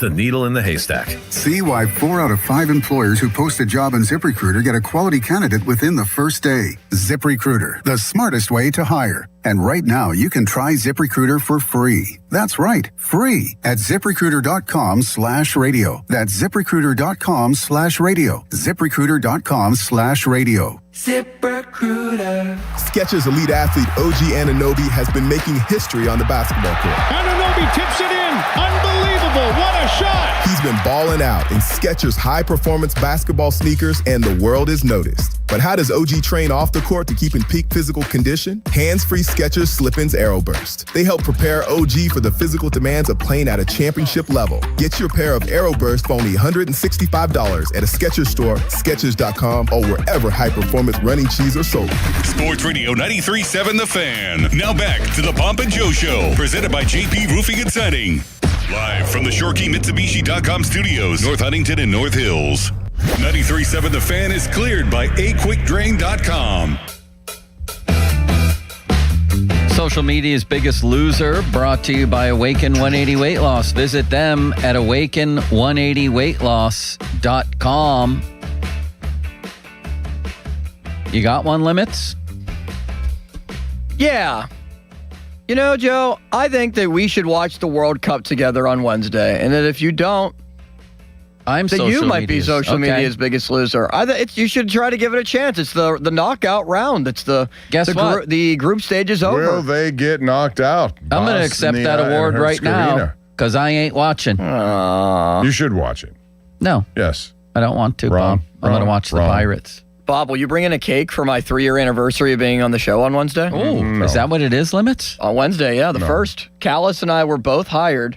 The needle in the haystack.
See why 4 out of 5 employers who post a job on ZipRecruiter get a quality candidate within the first day. ZipRecruiter, the smartest way to hire. And right now, you can try ZipRecruiter for free. That's right, free at ZipRecruiter.com/radio. That's ZipRecruiter.com/radio. ZipRecruiter.com/radio.
ZipRecruiter. Skechers elite athlete OG Anunoby has been making history on the basketball court.
Anunoby tips it in. Unbelievable. What a shot.
He's been balling out in Skechers high-performance basketball sneakers, and the world is noticed. But how does OG train off the court to keep in peak physical condition? Hands-free Skechers Slip-ins Aeroburst. They help prepare OG for the physical demands of playing at a championship level. Get your pair of Aeroburst for only $165 at a Skechers store, Skechers.com, or wherever high-performance running shoes are sold.
Sports Radio 93.7 The Fan. Now back to the Pomp and Joe Show, presented by JP Roofing and Siding. Live from the ShoreKeyMitsubishi.com studios, North Huntington and North Hills. 93.7 The Fan is cleared by AQuickDrain.com.
Social media's biggest loser, brought to you by Awaken 180 Weight Loss. Visit them at Awaken180weightloss.com. You got one, Limits?
Yeah. You know, Joe, I think that we should watch the World Cup together on Wednesday, and that if you don't, you might be social media's biggest loser. You should try to give it a chance. It's the knockout round. It's the group stage is over.
Will they get knocked out?
I'm going to accept that award right now because I ain't watching.
You should watch it.
No.
Yes.
I don't want to, Bob. I'm going to watch the Pirates.
Bob, will you bring in a cake for my 3-year anniversary of being on the show on Wednesday?
No. Is that what it is, Limits?
On Wednesday, yeah, the first. Callis and I were both hired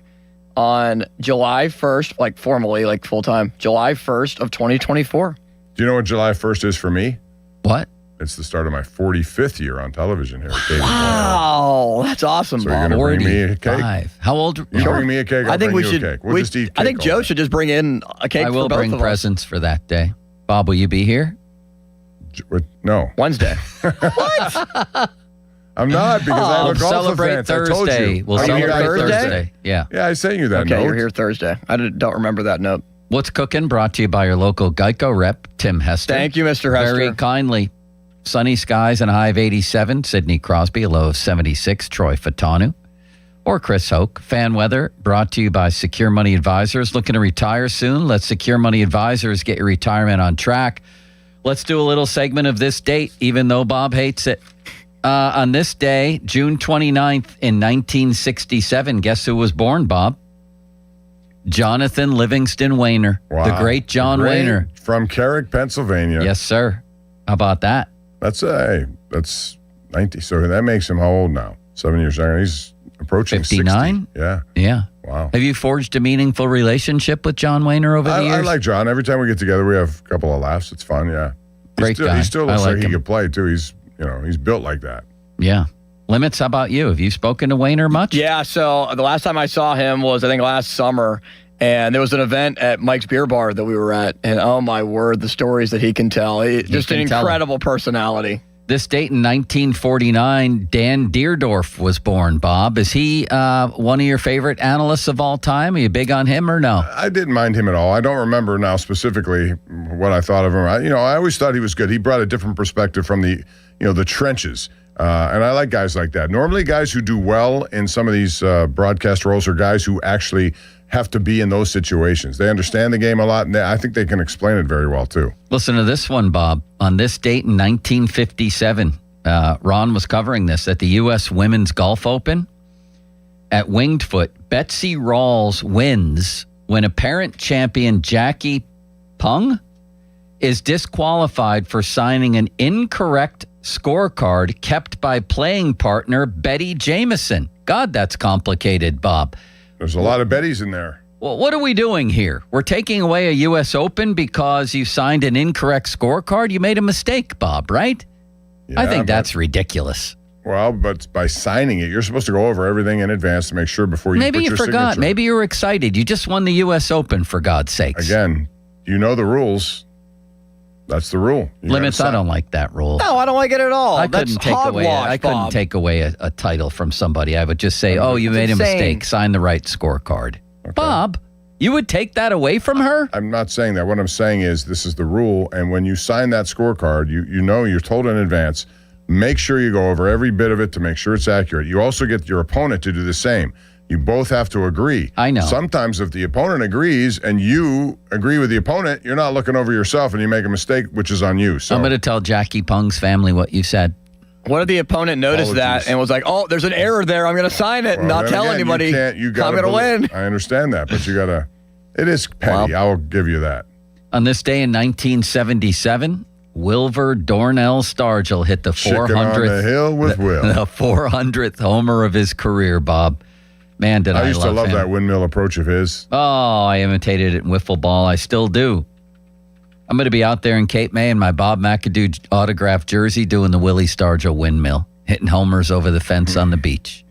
on July 1st, like formally, like full-time, July 1st of 2024.
Do you know what July 1st is for me?
What?
It's the start of my 45th year on television here at KBPL.
Wow, that's awesome,
So
Bob.
you're going to bring me a cake?
How old?
You bring me a cake, I'll bring you a cake. We'll just eat cake.
I think Joe should just bring in a cake for both of us.
I will bring presents for that day. Bob, will you be here?
No.
Wednesday.
What? I'm not, because I have a golf
celebrate
event.
Thursday.
I told you.
We'll celebrate Thursday. Yeah.
Yeah, I sent you that note.
Okay, you're here Thursday. I don't remember that note.
What's Cooking? Brought to you by your local Geico rep, Tim Hester.
Thank you, Mr. Hester.
Very kindly. Sunny skies and a high of 87. Sidney Crosby, a low of 76. Troy Fatanu. Or Chris Hoke. Fan weather brought to you by Secure Money Advisors. Looking to retire soon? Let Secure Money Advisors get your retirement on track. Let's do a little segment of this date, even though Bob hates it. On this day, June 29th in 1967, guess who was born, Bob? Jonathan Livingston Wainer.
Wow.
The great John Wainer.
From Carrick, Pennsylvania.
Yes, sir. How about that?
That's 90. So that makes him how old now? 7 years younger. He's approaching
59?
60. Yeah.
Yeah.
Wow.
Have you forged a meaningful relationship with John Wainer over the years?
I like John. Every time we get together, we have a couple of laughs. It's fun, yeah.
Great guy.
He still looks
I like
like he
him.
could play, too. He's built like that.
Yeah. Limits, how about you? Have you spoken to Wainer much?
Yeah, so the last time I saw him was, I think, last summer. And there was an event at Mike's Beer Bar that we were at. And oh, my word, the stories that he can tell. Just an incredible personality.
This date in 1949, Dan Deerdorf was born, Bob. Is he one of your favorite analysts of all time? Are you big on him or no?
I didn't mind him at all. I don't remember now specifically what I thought of him. I always thought he was good. He brought a different perspective from the trenches And I like guys like that. Normally, guys who do well in some of these broadcast roles are guys who actually have to be in those situations. They understand the game a lot, and I think they can explain it very well, too.
Listen to this one, Bob. On this date in 1957, Ron was covering this at the U.S. Women's Golf Open. At Winged Foot, Betsy Rawls wins when apparent champion Jackie Pung is disqualified for signing an incorrect scorecard kept by playing partner Betty Jamieson. God, that's complicated, Bob.
There's a lot of Bettys in there.
Well, what are we doing here? We're taking away a U.S. Open because you signed an incorrect scorecard? You made a mistake, Bob, right? I think that's ridiculous.
Well, but by signing it, you're supposed to go over everything in advance to make sure before you
Maybe
put
you
your
forgot.
signature.
Maybe you were excited. You just won the U.S. Open, for God's sakes.
Again, you know the rules. That's the rule.
Limits, I don't like that rule.
No, I don't like it at all.
I
That's
couldn't take away.
hogwash,
I couldn't
Bob.
take away a title from somebody. I would just say, "Oh, you made a
insane.
mistake. Sign the right scorecard." Okay. Bob, you would take that away from her?
I'm not saying that. What I'm saying is this is the rule, and when you sign that scorecard, you know you're told in advance. Make sure you go over every bit of it to make sure it's accurate. You also get your opponent to do the same. You both have to agree.
I know.
Sometimes if the opponent agrees and you agree with the opponent, you're not looking over yourself and you make a mistake, which is on you. So
I'm going to tell Jackie Pung's family what you said.
What if the opponent noticed that and was like, "Oh, there's an error there. I'm going to sign it and not
then
tell
again,
anybody.
You
I'm going to win."
I understand that, but you got to. It is petty. I'll give you that.
On this day in 1977, Wilver Dornell Stargell hit the
Chicken
400th
on the hill with Will.
the 400th homer of his career, Bob. Man, did I
used to love
him.
that windmill approach of his.
Oh, I imitated it in wiffle ball. I still do. I'm going to be out there in Cape May in my Bob McAdoo autographed jersey doing the Willie Stargell windmill, hitting homers over the fence on the beach.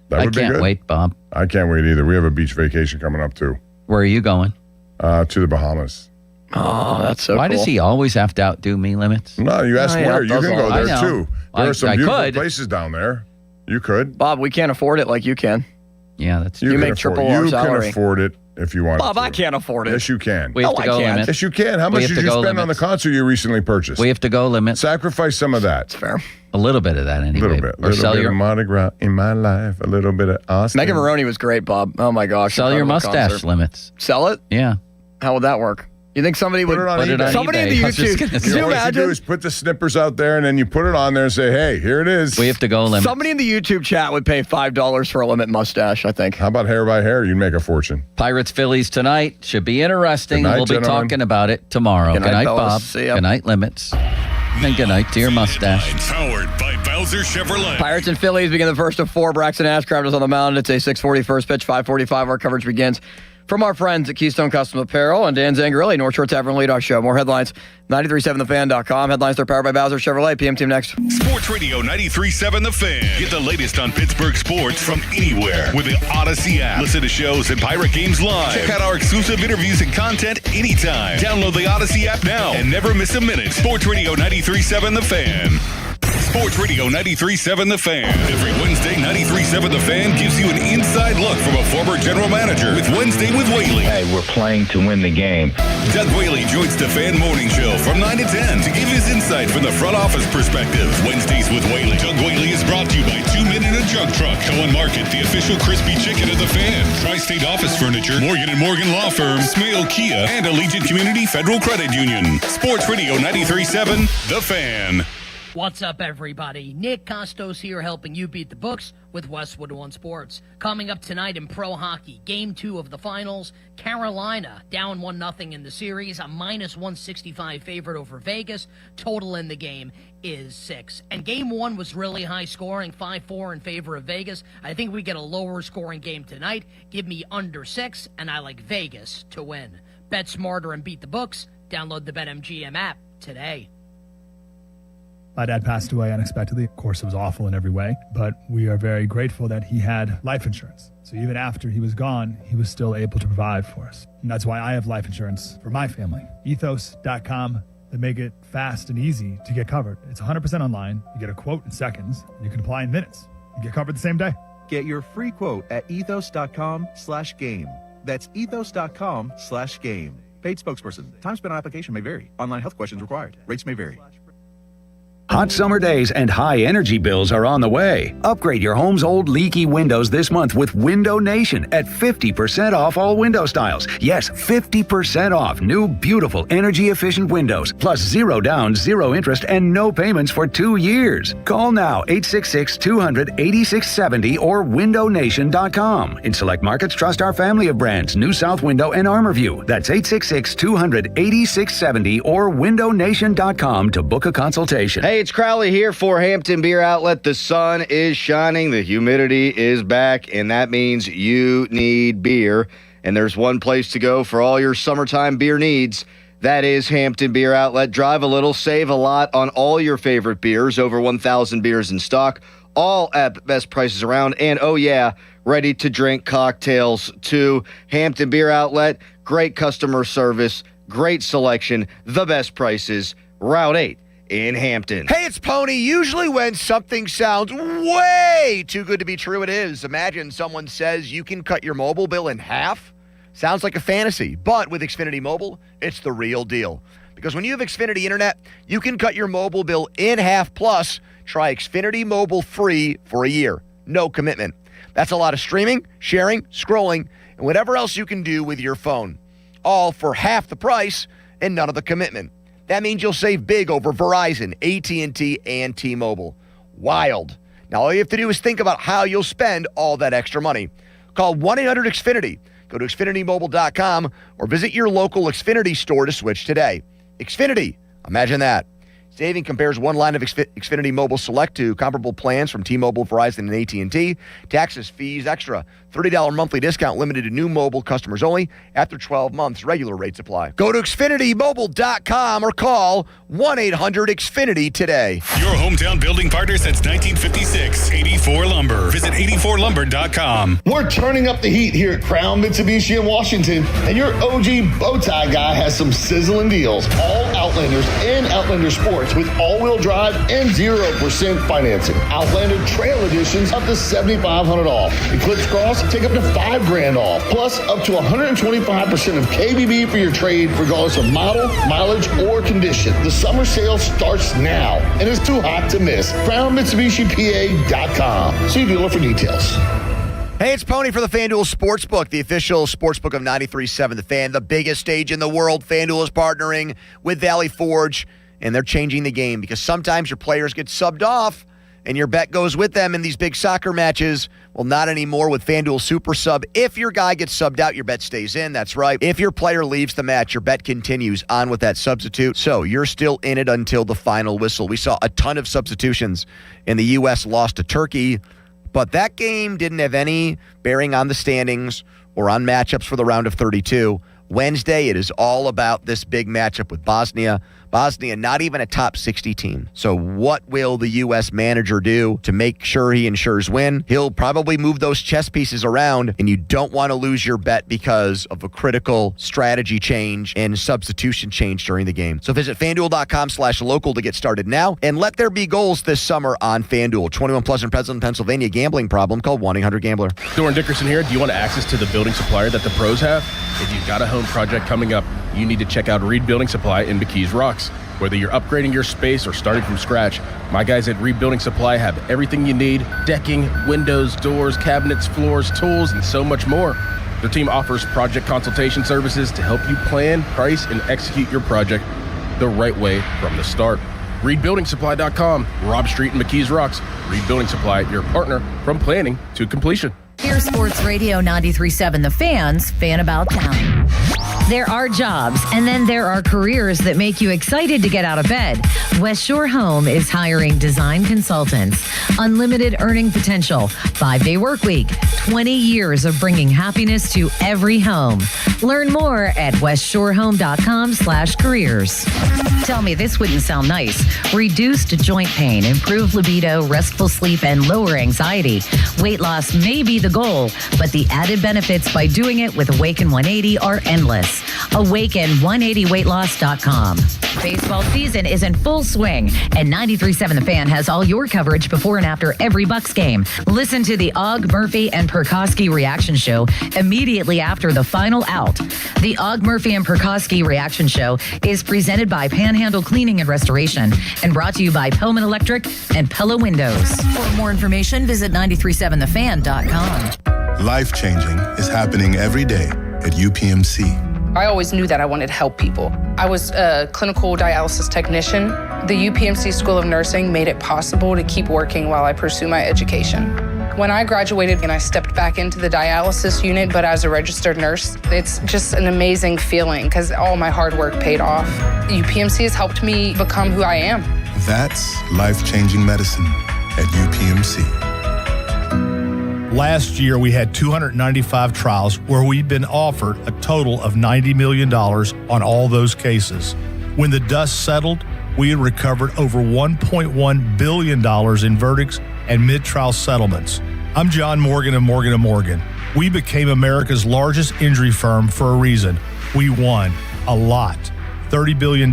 That
I
would be
can't
good.
wait, Bob.
I can't wait either. We have a beach vacation coming up too.
Where are you going?
To the Bahamas.
Oh, that's so
Why
cool.
does he always have to outdo me, Limits?
No, you asked where. You can go
I
there
know.
too. There are some
I
beautiful
could.
places down there. You could.
Bob, we can't afford it like you can.
Yeah, that's
You
can
make
afford-
triple our
You
salary.
can afford it if you want.
Bob, I can't afford it.
Yes, you can.
We have to go, Limits.
Yes, you can. How
We
much
have
did
to
you
go,
spend on the
Limits.
concert you recently purchased?
We have to go, Limits.
Sacrifice some of that.
It's fair.
A little bit of that anyway.
A little bit.
Or sell
bit
your
of Mardi Gras in my life. A little bit of Austin.
Megan Maroney was great, Bob. Oh my gosh.
sell your
incredible
mustache,
concert.
Limits.
Sell it?
Yeah.
How would that work? You think somebody would
Put it on
Put it
eBay.
on
somebody in
eBay.
the
I was just
YouTube?
gonna
Can
say.
you
What you do
imagine?
is put the snippers out there and then you put it on there and say, hey, here it is.
We have to go, Limits.
Somebody in the YouTube chat would pay $5 for a limit mustache, I think.
How about hair by hair? You'd make a fortune.
Pirates Phillies tonight should be interesting.
Good night,
We'll be
gentlemen.
talking about it tomorrow.
Good
Good
night,
night,
fellas.
Bob.
See ya.
Good night, Limits. And good night to your mustache.
Powered by Bowser Chevrolet.
Pirates and Phillies begin the first of four. Braxton Ashcraft is on the mound. It's a 6:40 first pitch, 5:45. Our coverage begins from our friends at Keystone Custom Apparel and Dan Zangarelli, North Shore Tavern Lead Our Show. More headlines, 937thefan.com. Headlines are powered by Bowser Chevrolet. PM Team next.
Sports Radio 93.7 The Fan. Get the latest on Pittsburgh sports from anywhere with the Odyssey app. Listen to shows and Pirate games live. Check out our exclusive interviews and content anytime. Download the Odyssey app now and never miss a minute. Sports Radio 93.7 The Fan. Sports Radio 93.7 The Fan. Every Wednesday, 93.7 The Fan gives you an inside look from a former general manager with Wednesday with Whaley.
Hey, we're playing to win the game.
Doug Whaley joins the Fan Morning Show from 9 to 10 to give his insight from the front office perspective. Wednesdays with Whaley. Doug Whaley is brought to you by 2 Men in a Jug Truck. Cohen Market, the official crispy chicken of the Fan. Tri-State Office Furniture, Morgan & Morgan Law Firm, Smale Kia, and Allegiant Community Federal Credit Union. Sports Radio 93.7 The Fan.
What's up, everybody? Nick Costos here, helping you beat the books with Westwood One Sports. Coming up tonight in pro hockey, Game 2 of the finals, Carolina down 1-0 in the series, a -165 favorite over Vegas. Total in the game is 6. And Game 1 was really high scoring, 5-4 in favor of Vegas. I think we get a lower scoring game tonight. Give me under 6, and I like Vegas to win. Bet smarter and beat the books. Download the BetMGM app today.
My dad passed away unexpectedly. Of course, it was awful in every way, but we are very grateful that he had life insurance. So even after he was gone, he was still able to provide for us. And that's why I have life insurance for my family. Ethos.com. They make it fast and easy to get covered. It's 100% online. You get a quote in seconds, and you can apply in minutes. You get covered the same day.
Get your free quote at ethos.com/game. That's ethos.com/game. Paid spokesperson. Time spent on application may vary. Online health questions required. Rates may vary.
Hot summer days and high energy bills are on the way. Upgrade your home's old leaky windows this month with Window Nation at 50% off all window styles. Yes, 50% off new, beautiful, energy-efficient windows. Plus 0 down, 0 interest, and no payments for 2 years. Call now, 866-200-8670 or windownation.com. In select markets, trust our family of brands, New South Window and ArmorView. That's 866-200-8670 or windownation.com to book a consultation.
Hey, it's Crowley here for Hampton Beer Outlet. The sun is shining, the humidity is back, and that means you need beer. And there's one place to go for all your summertime beer needs. That is Hampton Beer Outlet. Drive a little, save a lot on all your favorite beers. Over 1,000 beers in stock, all at the best prices around. And, oh yeah, ready-to-drink cocktails too. Hampton Beer Outlet, great customer service, great selection, the best prices. Route 8. In Hampton.
Hey, it's Pony. Usually when something sounds way too good to be true, it is. Imagine someone says you can cut your mobile bill in half. Sounds like a fantasy, but with Xfinity Mobile, it's the real deal. Because when you have Xfinity Internet, you can cut your mobile bill in half. Plus, try Xfinity Mobile free for a year. No commitment. That's a lot of streaming, sharing, scrolling, and whatever else you can do with your phone. All for half the price and none of the commitment. That means you'll save big over Verizon, AT&T, and T-Mobile. Wild. Now, all you have to do is think about how you'll spend all that extra money. Call 1-800-XFINITY. Go to XfinityMobile.com or visit your local Xfinity store to switch today. Xfinity. Imagine that. Saving compares one line of Xfinity Mobile Select to comparable plans from T-Mobile, Verizon, and AT&T. Taxes, fees, extra. $30 monthly discount limited to new mobile customers only. After 12 months, regular rates apply. Go to XfinityMobile.com or call 1-800-XFINITY today.
Your hometown building partner since 1956, 84 Lumber. Visit 84lumber.com.
We're turning up the heat here at Crown Mitsubishi in Washington, and your OG bow tie guy has some sizzling deals. All Outlanders and Outlander Sports with all-wheel drive and 0% financing. Outlander Trail Editions up to $7,500 off. Eclipse Cross, take up to $5,000 off. Plus up to 125% of KBB for your trade, regardless of model, mileage, or condition. The summer sale starts now, and it's too hot to miss. CrownMitsubishiPA.com. See dealer for details.
Hey, it's Pony for the FanDuel Sportsbook, the official sportsbook of 93.7 The Fan, the biggest stage in the world. FanDuel is partnering with Valley Forge, and they're changing the game because sometimes your players get subbed off and your bet goes with them in these big soccer matches. Well, not anymore with FanDuel Super Sub. If your guy gets subbed out, your bet stays in. That's right. If your player leaves the match, your bet continues on with that substitute. So you're still in it until the final whistle. We saw a ton of substitutions, and the U.S. lost to Turkey. But that game didn't have any bearing on the standings or on matchups for the round of 32. Wednesday, it is all about this big matchup with Bosnia. Bosnia, not even a top 60 team. So what will the U.S. manager do to make sure he ensures win? He'll probably move those chess pieces around, and you don't want to lose your bet because of a critical strategy change and substitution change during the game. So visit FanDuel.com/local to get started now, and let there be goals this summer on FanDuel. 21 plus in Pleasanton, Pennsylvania. Gambling problem? Call 1-800-GAMBLER.
Doran Dickerson here. Do you want access to the building supplier that the pros have? If you've got a home project coming up, you need to check out Reed Building Supply in McKees Rocks. Whether you're upgrading your space or starting from scratch, my guys at Reed Building Supply have everything you need: decking, windows, doors, cabinets, floors, tools, and so much more. Their team offers project consultation services to help you plan, price, and execute your project the right way from the start. ReedBuildingSupply.com, Robb Street in McKees Rocks. Reed Building Supply, your partner from planning to completion.
Here's Sports Radio 93.7 The Fan's Fan About Town. There are jobs, and then there are careers that make you excited to get out of bed. West Shore Home is hiring design consultants. Unlimited earning potential, 5-day work week, 20 years of bringing happiness to every home. Learn more at westshorehome.com/careers. Tell me this wouldn't sound nice. Reduced joint pain, improved libido, restful sleep, and lower anxiety. Weight loss may be the goal, but the added benefits by doing it with Awaken 180 are endless. loss. Awaken180weightloss.com. Baseball season is in full swing, and 93.7 The Fan has all your coverage before and after every Bucks game. Listen to the Og, Murphy, and Perkowski reaction show immediately after the final out. The Og, Murphy, and Perkowski reaction show is presented by Panhandle Cleaning and Restoration and brought to you by Pellman Electric and Pella Windows. For more information, visit 937thefan.com.
Life-changing is happening every day at UPMC.
I always knew that I wanted to help people. I was a clinical dialysis technician. The UPMC School of Nursing made it possible to keep working while I pursue my education. When I graduated and I stepped back into the dialysis unit, but as a registered nurse, it's just an amazing feeling because all my hard work paid off. UPMC has helped me become who I am.
That's life-changing medicine at UPMC.
Last year, we had 295 trials where we'd been offered a total of $90 million on all those cases. When the dust settled, we had recovered over $1.1 billion in verdicts and mid-trial settlements. I'm John Morgan of Morgan & Morgan. We became America's largest injury firm for a reason. We won a lot, $30 billion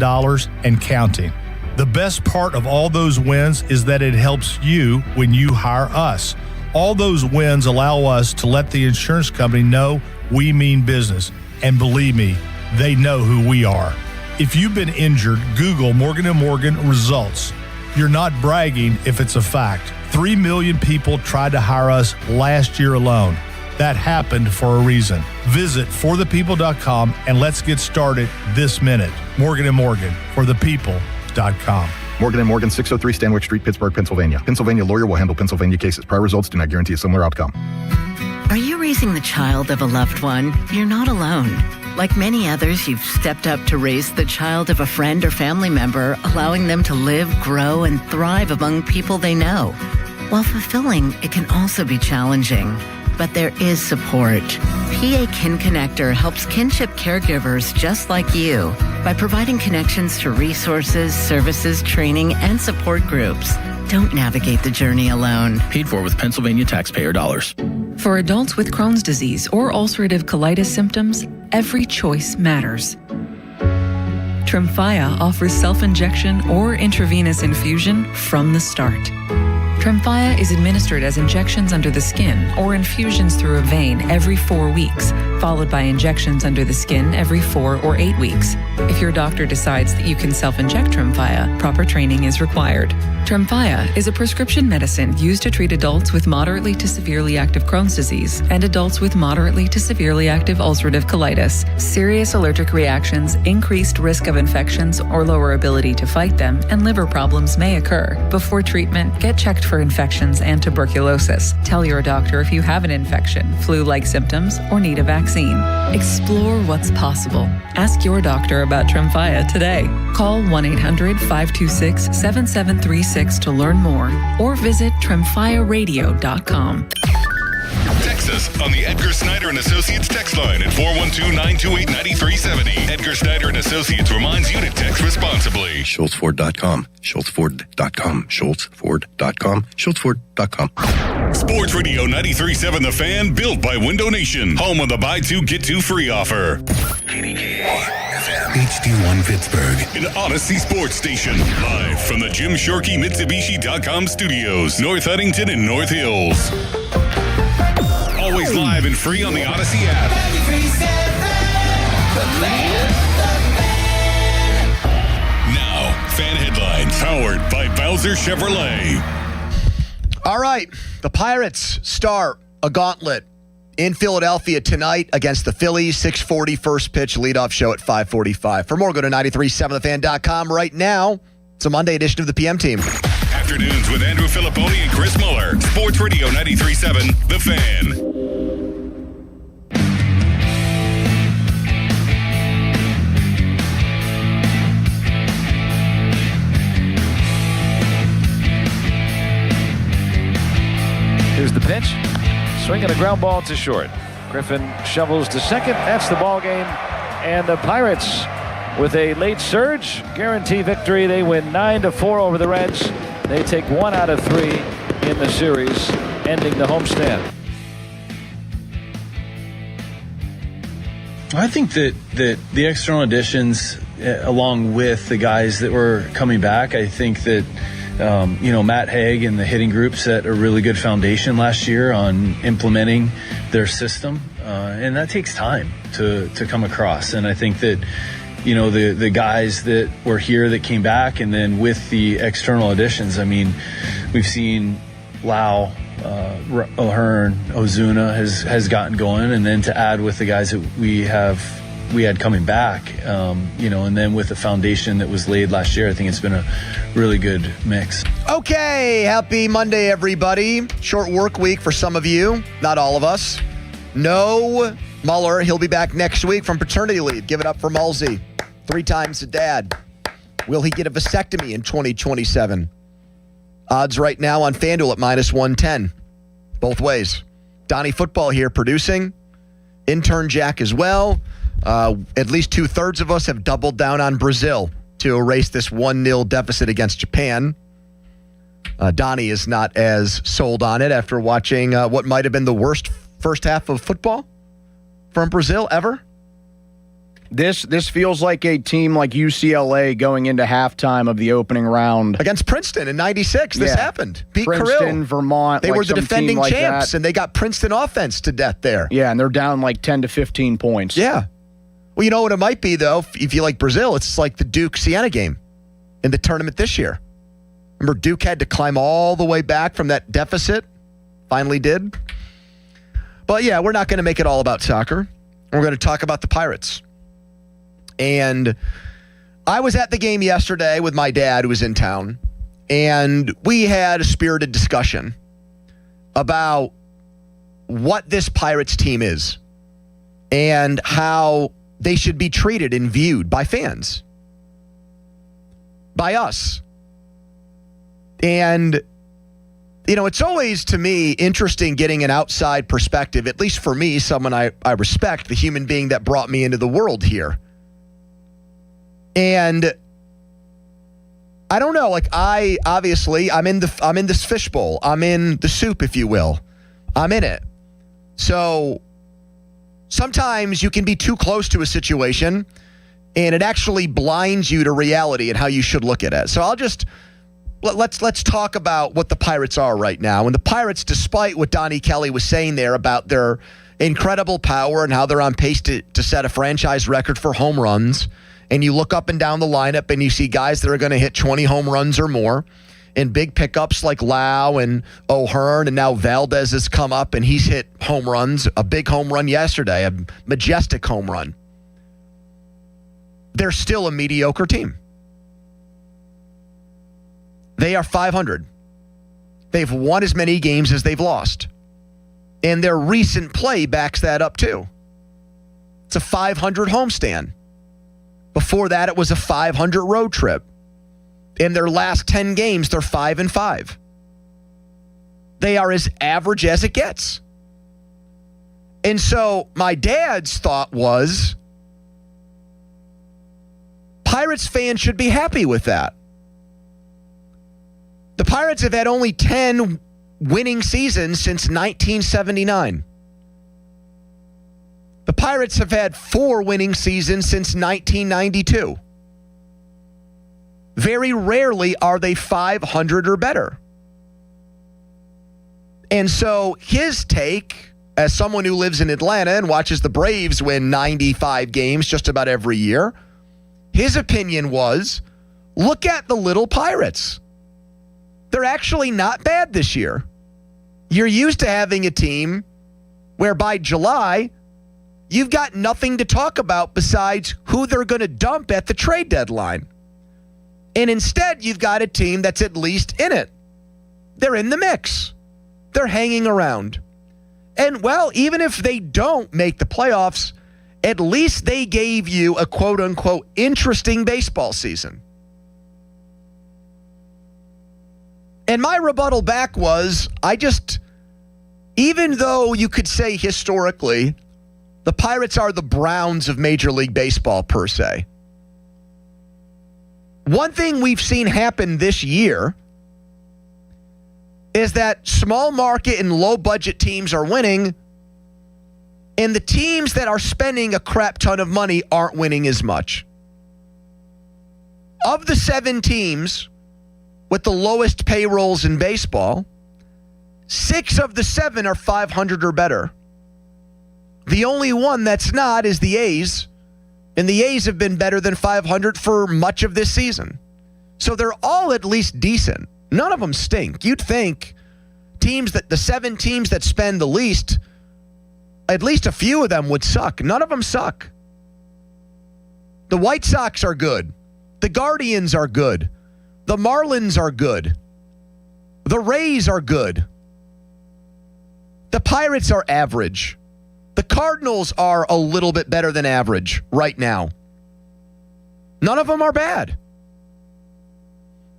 and counting. The best part of all those wins is that it helps you when you hire us. All those wins allow us to let the insurance company know we mean business. And believe me, they know who we are. If you've been injured, Google Morgan & Morgan results. You're not bragging if it's a fact. 3 million people tried to hire us last year alone. That happened for a reason. Visit forthepeople.com and let's get started this minute. Morgan & Morgan, forthepeople.com.
Morgan & Morgan, 603 Stanwyck Street, Pittsburgh, Pennsylvania. Pennsylvania lawyer will handle Pennsylvania cases. Prior results do not guarantee a similar outcome.
Are you raising the child of a loved one? You're not alone. Like many others, you've stepped up to raise the child of a friend or family member, allowing them to live, grow, and thrive among people they know. While fulfilling, it can also be challenging. But there is support. PA Kin Connector helps kinship caregivers just like you by providing connections to resources, services, training, and support groups. Don't navigate the journey alone.
Paid for with Pennsylvania taxpayer dollars.
For adults with Crohn's disease or ulcerative colitis symptoms, every choice matters. Tremfya offers self-injection or intravenous infusion from the start. Tremfya is administered as injections under the skin or infusions through a vein every 4 weeks, followed by injections under the skin every 4 or 8 weeks. If your doctor decides that you can self-inject Tremfya, proper training is required. Tremfya is a prescription medicine used to treat adults with moderately to severely active Crohn's disease and adults with moderately to severely active ulcerative colitis. Serious allergic reactions, increased risk of infections or lower ability to fight them, and liver problems may occur. Before treatment, get checked for infections and tuberculosis. Tell your doctor if you have an infection, flu-like symptoms, or need a vaccine. Explore what's possible. Ask your doctor about Tremfya today. Call 1-800-526-7736 to learn more or visit tremfyaradio.com.
Text us on the Edgar Snyder and Associates text line at 412-928-9370. Edgar Snyder and Associates reminds you to text responsibly.
SchultzFord.com. SchultzFord.com. SchultzFord.com. SchultzFord.com.
Sports Radio 93.7 The Fan, built by Window Nation. Home of the buy two, get two free offer. HD1 Pittsburgh. An Odyssey Sports Station. Live from the Jim Shorkey Mitsubishi.com studios. North Huntington and North Hills. Always live and free on the Odyssey app. Now, fan headlines powered by Bowser Chevrolet.
All right, the Pirates start a gauntlet in Philadelphia tonight against the Phillies. 6:40 first pitch, leadoff show at 5:45. For more, go to 937thefan.com right now. It's a Monday edition of the PM Team.
Afternoons with Andrew Filipponi and Chris Muller. Sports Radio 93.7 The Fan.
Here's the pitch. Swinging a ground ball to short. Griffin shovels to second. That's the ball game. And the Pirates, with a late surge, guarantee victory. They win 9-4 over the Reds. They take 1 out of 3 in the series, ending the homestand.
I think that the external additions, along with the guys that were coming back, I think that Matt Haig and the hitting group set a really good foundation last year on implementing their system, and that takes time to come across. And I think that the guys that were here that came back, and then with the external additions, I mean, we've seen Lau, O'Hearn, Ozuna has gotten going, and then to add with the guys that we had coming back, and then with the foundation that was laid last year, I think it's been a really good mix.
Okay, happy Monday, everybody. Short work week for some of you, not all of us. No Muller, he'll be back next week from paternity leave. Give it up for Mulsey. 3 times a dad. Will he get a vasectomy in 2027? Odds right now on FanDuel at -110. Both ways. Donnie Football here producing. Intern Jack as well. At least 2/3 of us have doubled down on Brazil to erase this 1-0 deficit against Japan. Donnie is not as sold on it after watching what might have been the worst first half of football from Brazil ever.
This feels like a team like UCLA going into halftime of the opening round.
Against Princeton in 96, this happened. Beat
Princeton,
Kirill.
Vermont.
They were the defending
like
champs, and they got Princeton offense to death there.
Yeah, and they're down like 10 to 15 points.
Yeah. Well, you know what it might be, though? If you like Brazil, it's like the Duke-Siena game in the tournament this year. Remember, Duke had to climb all the way back from that deficit. Finally did. But yeah, we're not going to make it all about soccer. We're going to talk about the Pirates. And I was at the game yesterday with my dad, who was in town, and we had a spirited discussion about what this Pirates team is and how they should be treated and viewed by fans, by us. And, it's always, to me, interesting getting an outside perspective, at least for me, someone I respect, the human being that brought me into the world here. And I don't know, I'm in this fishbowl. I'm in the soup, if you will. I'm in it. So sometimes you can be too close to a situation and it actually blinds you to reality and how you should look at it. So let's talk about what the Pirates are right now. And the Pirates, despite what Donnie Kelly was saying there about their incredible power and how they're on pace to set a franchise record for home runs, and you look up and down the lineup and you see guys that are going to hit 20 home runs or more, and big pickups like Lau and O'Hearn, and now Valdez has come up and he's hit home runs, a big home run yesterday, a majestic home run. They're still a mediocre team. They are 500. They've won as many games as they've lost. And their recent play backs that up too. It's a 500 homestand. Before that, it was a 500 road trip. In their last 10 games, they're 5-5. They are as average as it gets. And so my dad's thought was, Pirates fans should be happy with that. The Pirates have had only 10 winning seasons since 1979. The Pirates have had 4 winning seasons since 1992. Very rarely are they 500 or better. And so his take, as someone who lives in Atlanta and watches the Braves win 95 games just about every year, his opinion was, look at the little Pirates. They're actually not bad this year. You're used to having a team where by July, you've got nothing to talk about besides who they're going to dump at the trade deadline. And instead, you've got a team that's at least in it. They're in the mix. They're hanging around. And, well, even if they don't make the playoffs, at least they gave you a quote-unquote interesting baseball season. And my rebuttal back was, even though you could say historically, the Pirates are the Browns of Major League Baseball per se. One thing we've seen happen this year is that small market and low budget teams are winning And the teams that are spending a crap ton of money aren't winning as much. Of the 7 teams with the lowest payrolls in baseball, 6 of the 7 are 500 or better. The only one that's not is the A's, and the A's have been better than 500 for much of this season. So they're all at least decent. None of them stink. You'd think the 7 teams that spend the least, at least a few of them would suck. None of them suck. The White Sox are good. The Guardians are good. The Marlins are good. The Rays are good. The Pirates are average. The Cardinals are a little bit better than average right now. None of them are bad.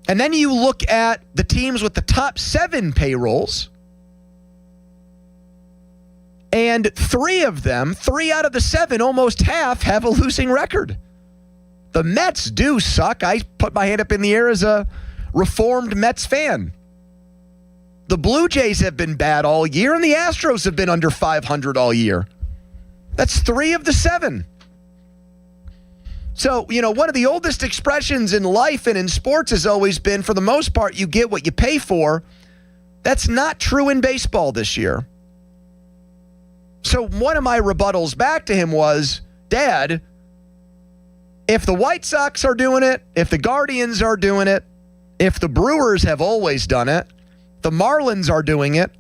And then you look at the teams with the top 7 payrolls, and 3 of them, 3 out of the 7, almost half, have a losing record. The Mets do suck. I put my hand up in the air as a reformed Mets fan. The Blue Jays have been bad all year, and the Astros have been under 500 all year. That's 3 of the 7. So, one of the oldest expressions in life and in sports has always been, for the most part, you get what you pay for. That's not true in baseball this year. So one of my rebuttals back to him was, Dad, if the White Sox are doing it, if the Guardians are doing it, if the Brewers have always done it, the Marlins are doing it,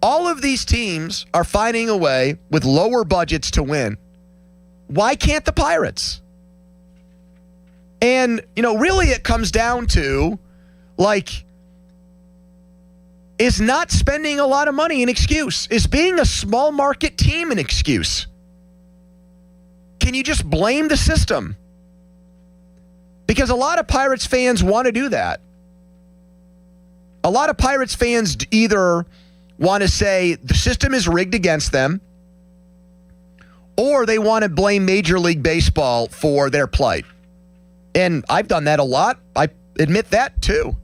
all of these teams are finding a way with lower budgets to win. Why can't the Pirates? And, really it comes down to, is not spending a lot of money an excuse? Is being a small market team an excuse? Can you just blame the system? Because a lot of Pirates fans want to do that. A lot of Pirates fans either want to say the system is rigged against them, or they want to blame Major League Baseball for their plight. And I've done that a lot. I admit that too.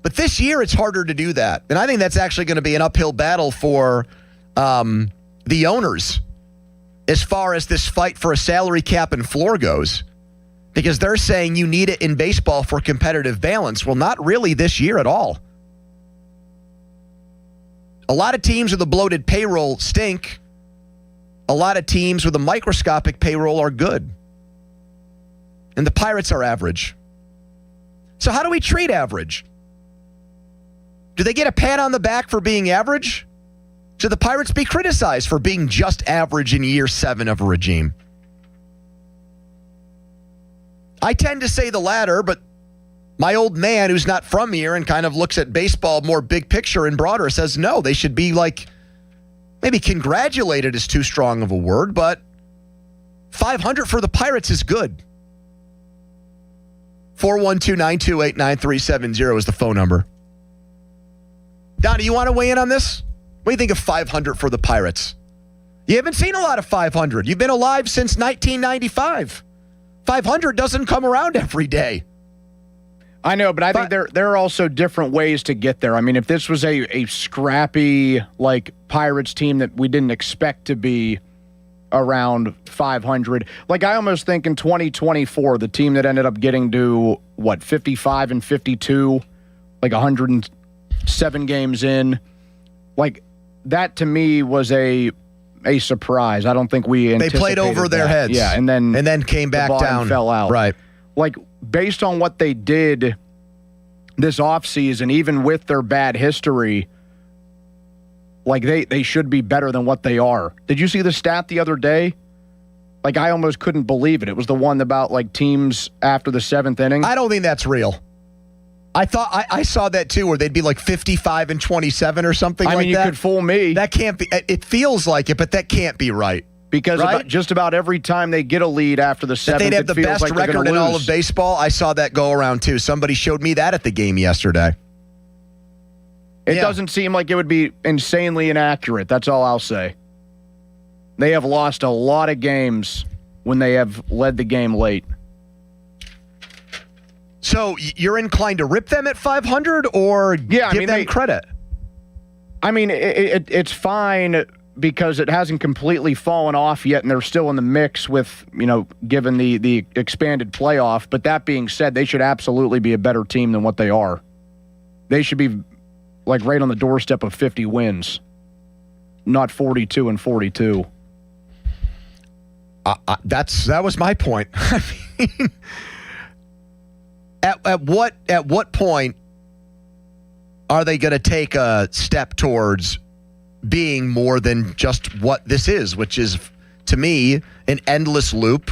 But this year, it's harder to do that. And I think that's actually going to be an uphill battle for the owners as far as this fight for a salary cap and floor goes. Because they're saying you need it in baseball for competitive balance. Well, not really this year at all. A lot of teams with a bloated payroll stink. A lot of teams with a microscopic payroll are good. And the Pirates are average. So how do we treat average? Do they get a pat on the back for being average? Should the Pirates be criticized for being just average in year 7 of a regime? I tend to say the latter, but my old man who's not from here and kind of looks at baseball more big picture and broader says no, they should be maybe congratulated is too strong of a word, but 500 for the Pirates is good. 412-928-9370 is the phone number. Donnie, you want to weigh in on this? What do you think of 500 for the Pirates? You haven't seen a lot of 500. You've been alive since 1995. 500 doesn't come around every day.
I know, but I think there are also different ways to get there. I mean, if this was a scrappy, Pirates team that we didn't expect to be around 500, I almost think in 2024, the team that ended up getting to, 55 and 52, 107 games in, that to me was a surprise. I don't think we anticipated
They played over their heads.
Yeah, and then
came back down.
Fell out.
Right.
Based on what they did this offseason, even with their bad history, they should be better than what they are. Did you see the stat the other day? I almost couldn't believe it. It was the one about teams after the 7th inning.
I don't think that's real. I thought I saw that too, where they'd be 55 and 27 or something like that.
You could fool me.
That can't be. It feels like it, but that can't be right.
Because just about every time they get a lead after the 7th,
they'd have the best record in all of baseball. I saw that go around too. Somebody showed me that at the game yesterday.
It doesn't seem like it would be insanely inaccurate. That's all I'll say. They have lost a lot of games when they have led the game late.
So you're inclined to rip them at 500 or give them credit?
I mean, it's fine because it hasn't completely fallen off yet, and they're still in the mix with, given the expanded playoff. But that being said, they should absolutely be a better team than what they are. They should be like right on the doorstep of 50 wins, not 42-42.
That was my point. I mean, at what point are they going to take a step towards being more than just what this is, which is, to me, an endless loop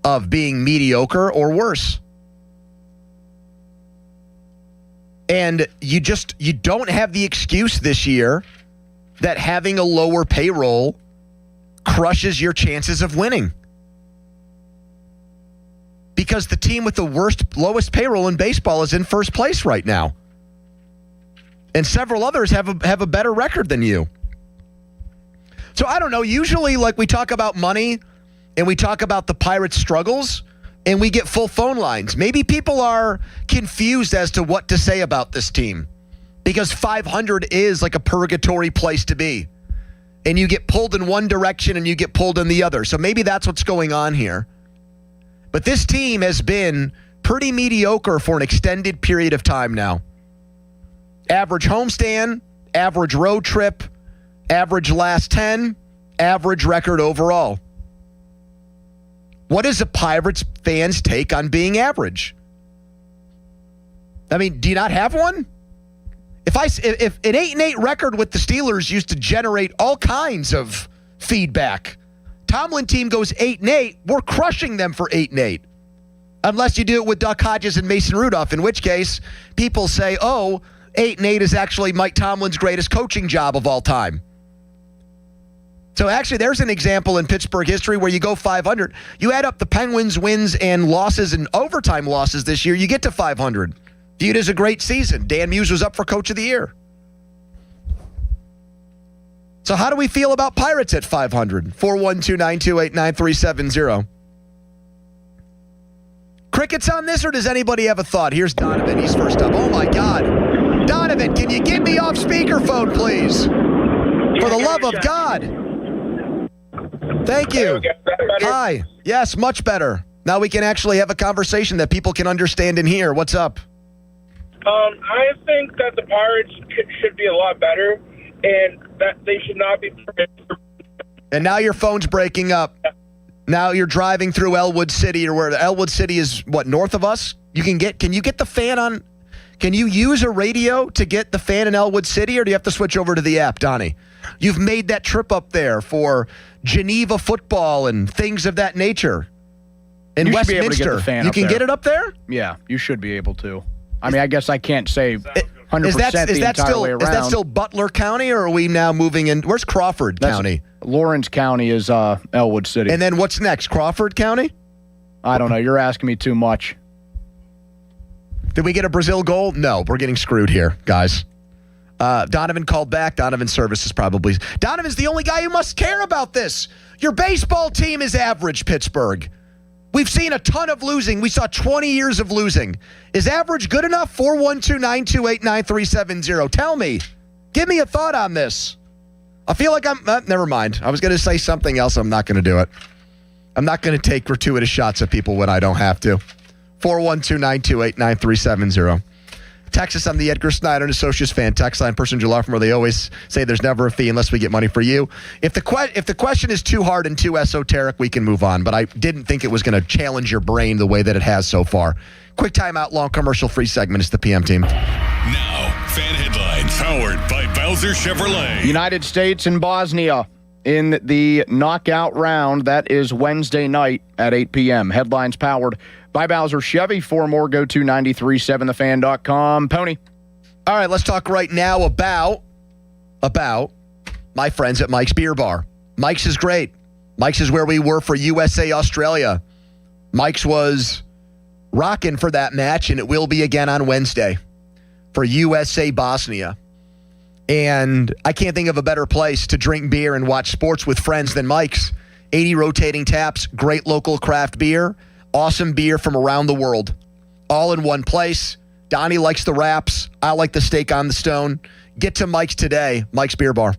of being mediocre or worse? And you don't have the excuse this year that having a lower payroll crushes your chances of winning. Because the team with the lowest payroll in baseball is in first place right now. And several others have a better record than you. So I don't know. Usually, like, we talk about money and we talk about the Pirates' struggles and we get full phone lines. Maybe people are confused as to what to say about this team because 500 is like a purgatory place to be. And you get pulled in one direction and you get pulled in the other. So maybe that's what's going on here. But this team has been pretty mediocre for an extended period of time now. Average homestand, average road trip, average last 10, average record overall. What is a Pirates fan's take on being average? I mean, do you not have one? If an 8-8 record with the Steelers used to generate all kinds of feedback, Tomlin team goes 8-8, we're crushing them for 8-8. Unless you do it with Duck Hodges and Mason Rudolph, in which case people say, 8-8 is actually Mike Tomlin's greatest coaching job of all time. So actually, there's an example in Pittsburgh history where you go 500. You add up the Penguins' wins and losses and overtime losses this year, you get to 500. Viewed as a great season. Dan Muse was up for Coach of the Year. So how do we feel about Pirates at 500? 412-928-9370. Crickets on this, or does anybody have a thought? Here's Donovan. He's first up. Oh, my God. Donovan, can you get me off speakerphone, please? For the love of God. Thank you. Hi. Yes, much better. Now we can actually have a conversation that people can understand and hear. What's up?
I think that the Pirates should be a lot better, and that they should not be.
And now your phone's breaking up. Now you're driving through Elwood City, or where Elwood City is, what, north of us? Can you get the fan on? Can you use a radio to get the fan in Elwood City, or do you have to switch over to the app, Donnie? You've made that trip up there for Geneva football and things of that nature. In Westminster, you can get it up there?
Yeah, you should be able to. I mean, I guess I can't say 100% the entire way around.
Is that still Butler County, or are we now moving in? Where's Crawford County?
Lawrence County is Elwood City.
And then what's next? Crawford County?
I don't know. You're asking me too much.
Did we get a Brazil goal? No, we're getting screwed here, guys. Donovan called back. Donovan's service is probably... Donovan's the only guy who must care about this. Your baseball team is average, Pittsburgh. We've seen a ton of losing. We saw 20 years of losing. Is average good enough? 412-928-9370. Tell me. Give me a thought on this. I feel like never mind. I was going to say something else. I'm not going to do it. I'm not going to take gratuitous shots at people when I don't have to. 412-928-9370. Text us on the Edgar Snyder and Associates fan text line. Person July from where they always say there's never a fee unless we get money for you. If the question is too hard and too esoteric, we can move on. But I didn't think it was going to challenge your brain the way that it has so far. Quick timeout, long commercial-free segment. It's the PM team.
Now, fan headlines powered by Bowser Chevrolet.
United States and Bosnia in the knockout round. That is Wednesday night at 8 p.m. Headlines powered by Bowser Chevy. For more, go to 937thefan.com. Pony.
All right, let's talk right now about my friends at Mike's Beer Bar. Mike's is great. Mike's is where we were for USA Australia. Mike's was rocking for that match, and it will be again on Wednesday for USA Bosnia. And I can't think of a better place to drink beer and watch sports with friends than Mike's. 80 rotating taps, great local craft beer, awesome beer from around the world, all in one place. Donnie likes the wraps. I like the steak on the stone. Get to Mike's today. Mike's Beer Bar.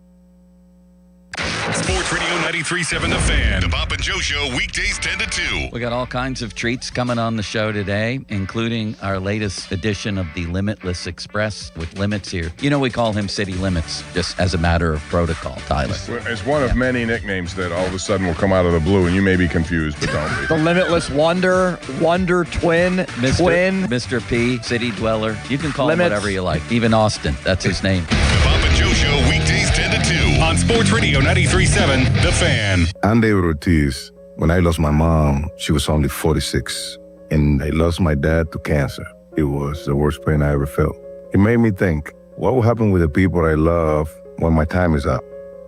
Sports Radio 93.7 The Fan. The Bob and Joe Show, weekdays 10 to 2.
We got all kinds of treats coming on the show today, including our latest edition of the Limitless Express with Limits here. You know, we call him City Limits just as a matter of protocol, Tyler.
It's one of many nicknames that all of a sudden will come out of the blue, and you may be confused, but don't be.
The Limitless Wonder, Wonder Twin, Twin.
Mr. P, City Dweller. You can call him whatever you like. Even Austin, that's his name.
The Bob and Joe Show, weekdays 10 to 2 on Sports Radio 93.7 The Fan.
I'm David Ortiz. When I lost my mom, she was only 46, and I lost my dad to cancer. It was the worst pain I ever felt. It made me think, what will happen with the people I love when my time is up?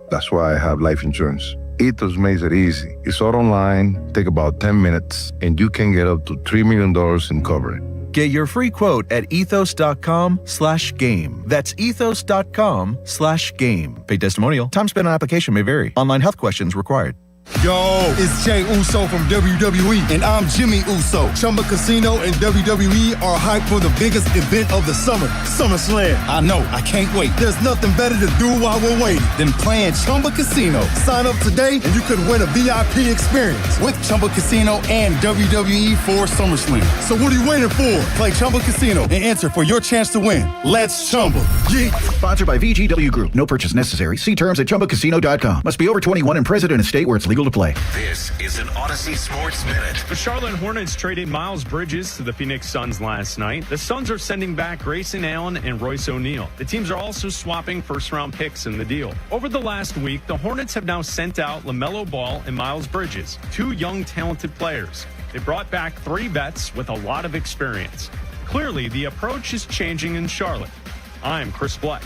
That's why I have life insurance. Ethos makes it easy. It's all online, take about 10 minutes, and you can get up to $3 million in coverage.
Get your free quote at ethos.com/game. That's ethos.com/game. Paid testimonial. Time spent on application may vary. Online health questions required.
Yo, it's Jay Uso from WWE, and I'm Jimmy Uso. Chumba Casino and WWE are hyped for the biggest event of the summer, SummerSlam. I know, I can't wait. There's nothing better to do while we're waiting than playing Chumba Casino. Sign up today, and you could win a VIP experience with Chumba Casino and WWE for SummerSlam. So what are you waiting for? Play Chumba Casino and enter for your chance to win. Let's Chumba. Yeah.
Sponsored by VGW Group. No purchase necessary. See terms at ChumbaCasino.com. Must be over 21 and present in a state where it's legal to play.
This is an Odyssey Sports Minute.
The Charlotte Hornets traded Miles Bridges to the Phoenix Suns last night. The Suns are sending back Grayson Allen and Royce O'Neal. The teams are also swapping first-round picks in the deal. Over the last week, the Hornets have now sent out LaMelo Ball and Miles Bridges, two young, talented players. They brought back three vets with a lot of experience. Clearly, the approach is changing in Charlotte. I'm Chris Black.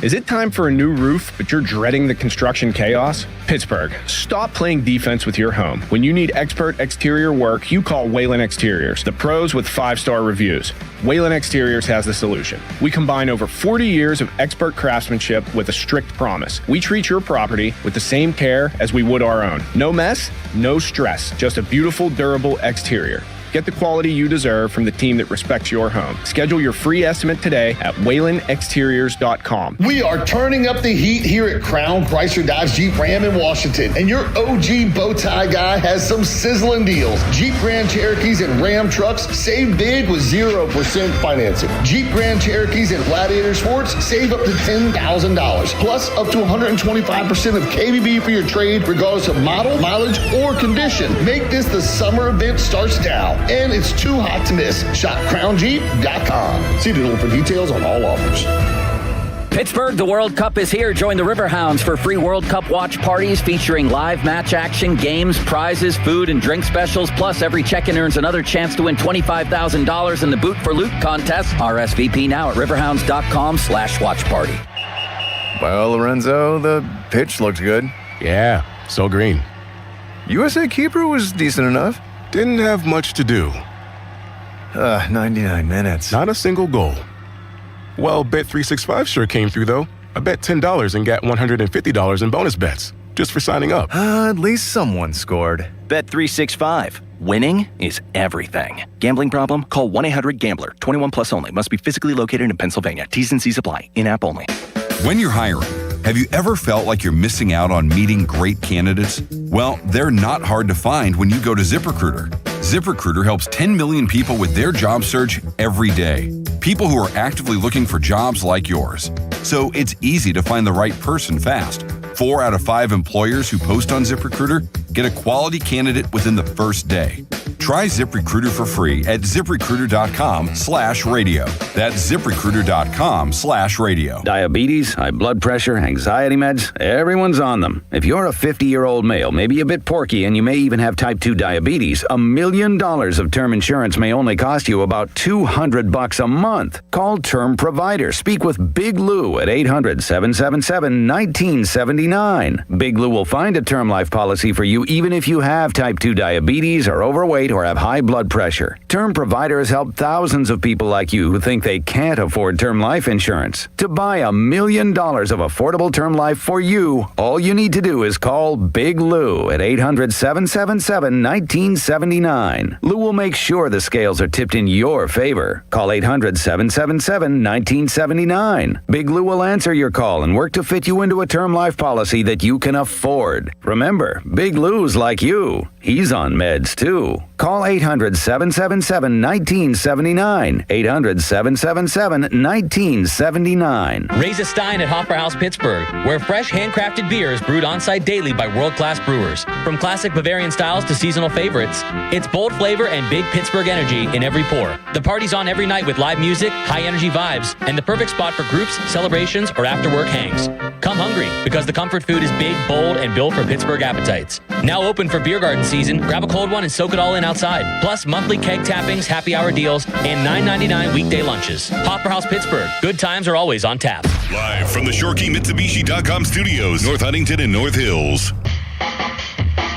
Is it time for a new roof, but you're dreading the construction chaos? Pittsburgh, stop playing defense with your home. When you need expert exterior work, you call Whalen Exteriors, the pros with 5-star reviews. Whalen Exteriors has the solution. We combine over 40 years of expert craftsmanship with a strict promise. We treat your property with the same care as we would our own. No mess, no stress, just a beautiful, durable exterior. Get the quality you deserve from the team that respects your home. Schedule your free estimate today at WhalenExteriors.com.
We are turning up the heat here at Crown Chrysler Dodge Jeep Ram in Washington, and your OG bow tie guy has some sizzling deals. Jeep Grand Cherokees and Ram trucks save big with 0% financing. Jeep Grand Cherokees and Gladiator Sports save up to $10,000, plus up to 125% of KBB for your trade, regardless of model, mileage, or condition. Make this the summer event starts now. And it's too hot to miss. Shop CrownJeep.com. See dealer for details on all offers.
Pittsburgh, the World Cup is here. Join the Riverhounds for free World Cup watch parties featuring live match action, games, prizes, food, and drink specials. Plus, every check-in earns another chance to win $25,000 in the Boot for Loot contest. RSVP now at riverhounds.com/watch party.
Well, Lorenzo, the pitch looked good.
Yeah, so green.
USA keeper was decent enough.
Didn't have much to do.
99 minutes.
Not a single goal. Well, Bet365 sure came through, though. I bet $10 and got $150 in bonus bets just for signing up.
At least someone scored.
Bet365. Winning is everything. Gambling problem? Call 1-800-GAMBLER. 21 plus only. Must be physically located in Pennsylvania. T's and C's apply. In-app only.
When you're hiring, have you ever felt like you're missing out on meeting great candidates? Well, they're not hard to find when you go to ZipRecruiter. ZipRecruiter helps 10 million people with their job search every day. People who are actively looking for jobs like yours. So it's easy to find the right person fast. 4 out of 5 employers who post on ZipRecruiter get a quality candidate within the first day. Try ZipRecruiter for free at ZipRecruiter.com/radio. That's ZipRecruiter.com/radio.
Diabetes, high blood pressure, anxiety meds, everyone's on them. If you're a 50-year-old male, maybe a bit porky, and you may even have type 2 diabetes, $1 million of term insurance may only cost you about $200 a month. Call Term Provider. Speak with Big Lou at 800-777-1979. Big Lou will find a term life policy for you even if you have type 2 diabetes, are overweight, or have high blood pressure. Term providers help thousands of people like you who think they can't afford term life insurance. To buy $1 million of affordable term life for you, all you need to do is call Big Lou at 800-777-1979. Lou will make sure the scales are tipped in your favor. Call 800-777-1979. Big Lou will answer your call and work to fit you into a term life policy that you can afford. Remember, Big Lou's like you. He's on meds too. Call 800-777-1979. 800-777-1979.
Raise a Stein at Hoffer House Pittsburgh, where fresh handcrafted beer is brewed on-site daily by world-class brewers. From classic Bavarian styles to seasonal favorites, it's bold flavor and big Pittsburgh energy in every pour. The party's on every night with live music, high-energy vibes, and the perfect spot for groups, celebrations, or after-work hangs. Come hungry, because the comfort food is big, bold, and built for Pittsburgh appetites. Now open for beer garden season, grab a cold one and soak it all in outside. Plus monthly keg tappings, happy hour deals, and $9.99 weekday lunches. Hoffer House Pittsburgh. Good times are always on tap.
Live from the ShoreKeyMitsubishi.com studios, North Huntington and North Hills.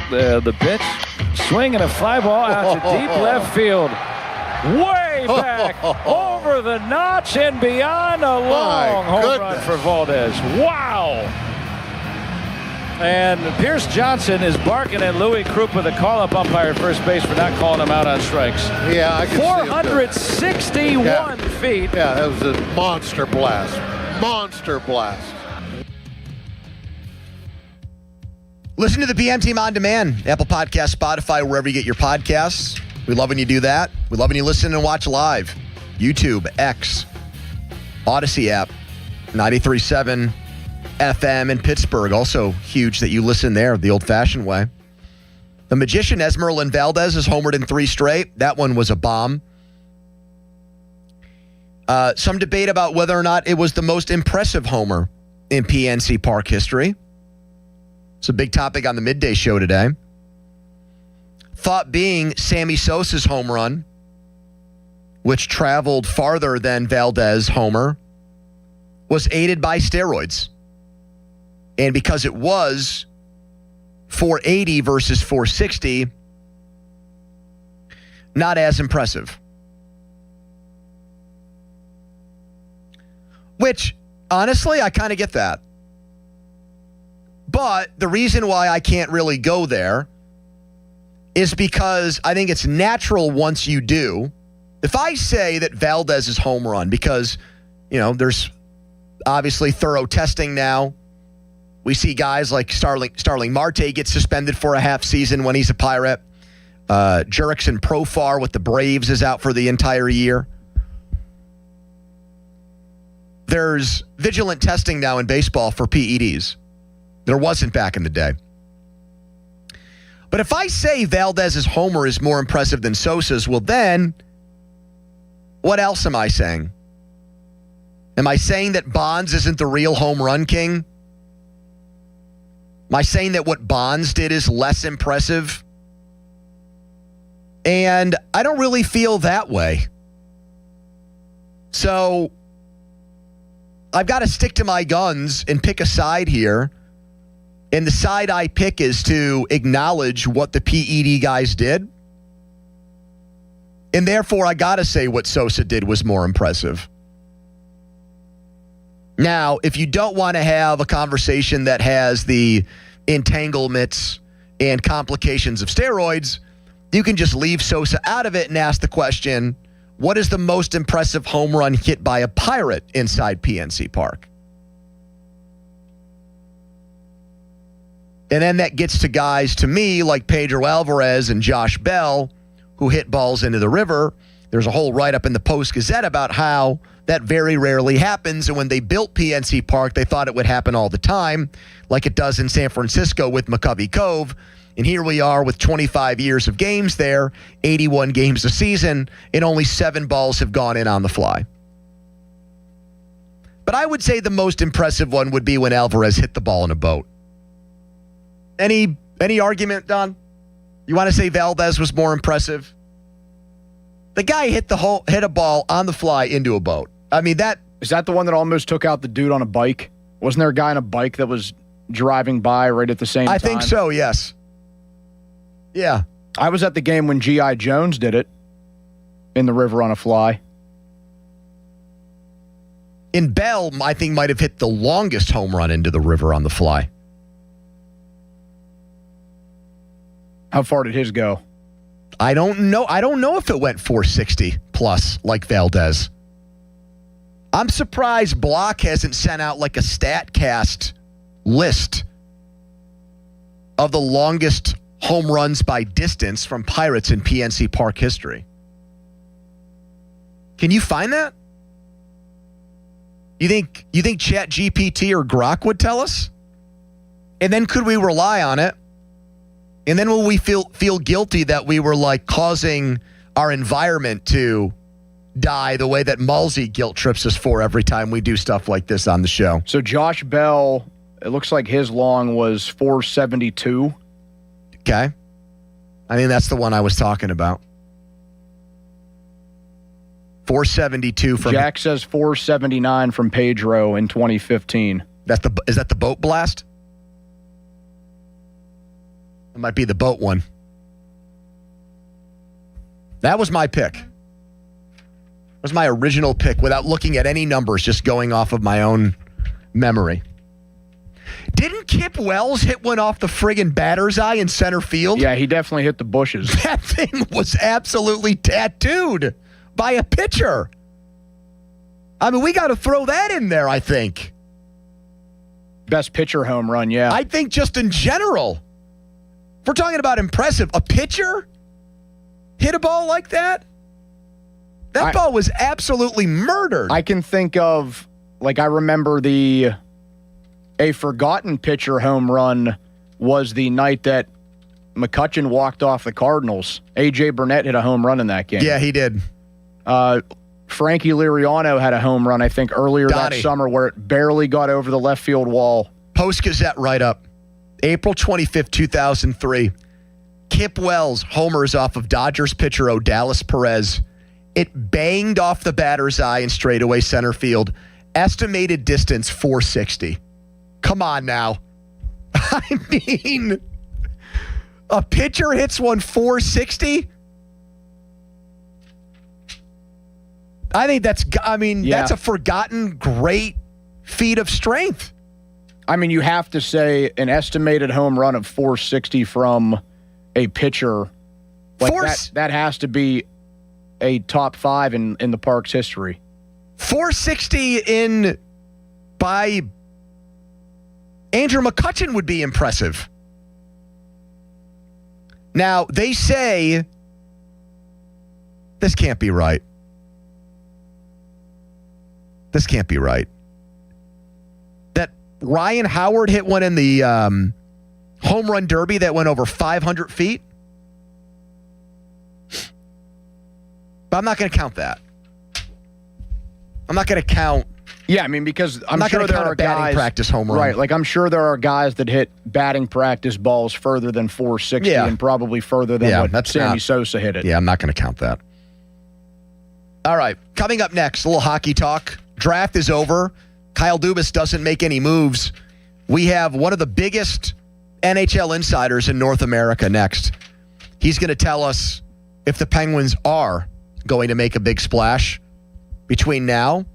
The pitch, swing and a fly ball out to deep left field. Way back, over the notch and beyond, a long home run for Valdez. Wow! And Pierce Johnson is barking at Louis Krupa, the call-up umpire at first base, for not calling him out on strikes.
Yeah, I can
461 feet.
Yeah, that was a monster blast. Monster blast.
Listen to the PM Team on demand. Apple Podcasts, Spotify, wherever you get your podcasts. We love when you do that. We love when you listen and watch live. YouTube, X, Odyssey app, 93.7 FM in Pittsburgh. Also huge that you listen there the old-fashioned way. The Magician, Esmeralda Valdez, has homered in 3 straight. That one was a bomb. Some debate about whether or not it was the most impressive homer in PNC Park history. It's a big topic on the midday show today. Thought being Sammy Sosa's home run, which traveled farther than Valdez' homer, was aided by steroids. And because it was 480 versus 460, not as impressive. Which, honestly, I kind of get that. But the reason why I can't really go there is because I think it's natural once you do. If I say that Valdez's home run, because, you know, there's obviously thorough testing now. We see guys like Starling Marte get suspended for a half season when he's a Pirate. Jurickson Profar with the Braves is out for the entire year. There's vigilant testing now in baseball for PEDs. There wasn't back in the day. But if I say Valdez's homer is more impressive than Sosa's, well then, what else am I saying? Am I saying that Bonds isn't the real home run king? Am I saying that what Bonds did is less impressive? And I don't really feel that way. So I've got to stick to my guns and pick a side here. And the side I pick is to acknowledge what the PED guys did. And therefore, I got to say what Sosa did was more impressive. Now, if you don't want to have a conversation that has the entanglements and complications of steroids, you can just leave Sosa out of it and ask the question, what is the most impressive home run hit by a Pirate inside PNC Park? And then that gets to guys, to me, like Pedro Alvarez and Josh Bell, who hit balls into the river. There's a whole write-up in the Post-Gazette about how that very rarely happens. And when they built PNC Park, they thought it would happen all the time, like it does in San Francisco with McCovey Cove. And here we are with 25 years of games there, 81 games a season, and only 7 balls have gone in on the fly. But I would say the most impressive one would be when Alvarez hit the ball in a boat. Any argument, Don? You want to say Valdez was more impressive? The guy hit a ball on the fly into a boat. I mean, that...
Is that the one that almost took out the dude on a bike? Wasn't there a guy on a bike that was driving by right at the same time?
I think so, yes. Yeah.
I was at the game when G.I. Jones did it in the river on a fly.
In Bell, I think might have hit the longest home run into the river on the fly.
How far did his go?
I don't know. I don't know if it went 460 plus like Valdez. I'm surprised Block hasn't sent out like a StatCast list of the longest home runs by distance from Pirates in PNC Park history. Can you find that? You think ChatGPT or Grok would tell us? And then could we rely on it? And then will we feel guilty that we were like causing our environment to die the way that Mulsey guilt trips us for every time we do stuff like this on the show?
So Josh Bell, it looks like his long was 472.
Okay. I think that's the one I was talking about. 472 from
Jack says 479 from Pedro in 2015.
Is that the boat blast? It might be the boat one. That was my pick. That was my original pick without looking at any numbers, just going off of my own memory. Didn't Kip Wells hit one off the friggin' batter's eye in center field?
Yeah, he definitely hit the bushes.
That thing was absolutely tattooed by a pitcher. I mean, we got to throw that in there, I think.
Best pitcher home run, yeah.
I think just in general. If we're talking about impressive, a pitcher hit a ball like that? That ball was absolutely murdered.
I can think of, like, I remember a forgotten pitcher home run was the night that McCutchen walked off the Cardinals. A.J. Burnett hit a home run in that game.
Yeah, he did.
Frankie Liriano had a home run, I think, earlier that summer where it barely got over the left field wall.
Post-Gazette write-up. April 25th, 2003. Kip Wells homers off of Dodgers pitcher Odalis Perez. It banged off the batter's eye in straightaway center field. Estimated distance 460. Come on now. I mean, a pitcher hits one 460? I think that's a forgotten great feat of strength.
I mean, you have to say an estimated home run of 460 from a pitcher. Like that has to be a top 5 in the Park's history.
460 by Andrew McCutchen would be impressive. Now, they say this can't be right. This can't be right. That Ryan Howard hit one in the home run derby that went over 500 feet. But I'm not going to count that. I'm not going to count.
Yeah, I mean, because I'm
not
sure there are guys
practice home run.
Right, like I'm sure there are guys that hit batting practice balls further than 460 and probably further than what Sammy Sosa hit it.
Yeah, I'm not going to count that. All right, coming up next, a little hockey talk. Draft is over. Kyle Dubas doesn't make any moves. We have one of the biggest NHL insiders in North America next. He's going to tell us if the Penguins are going to make a big splash between now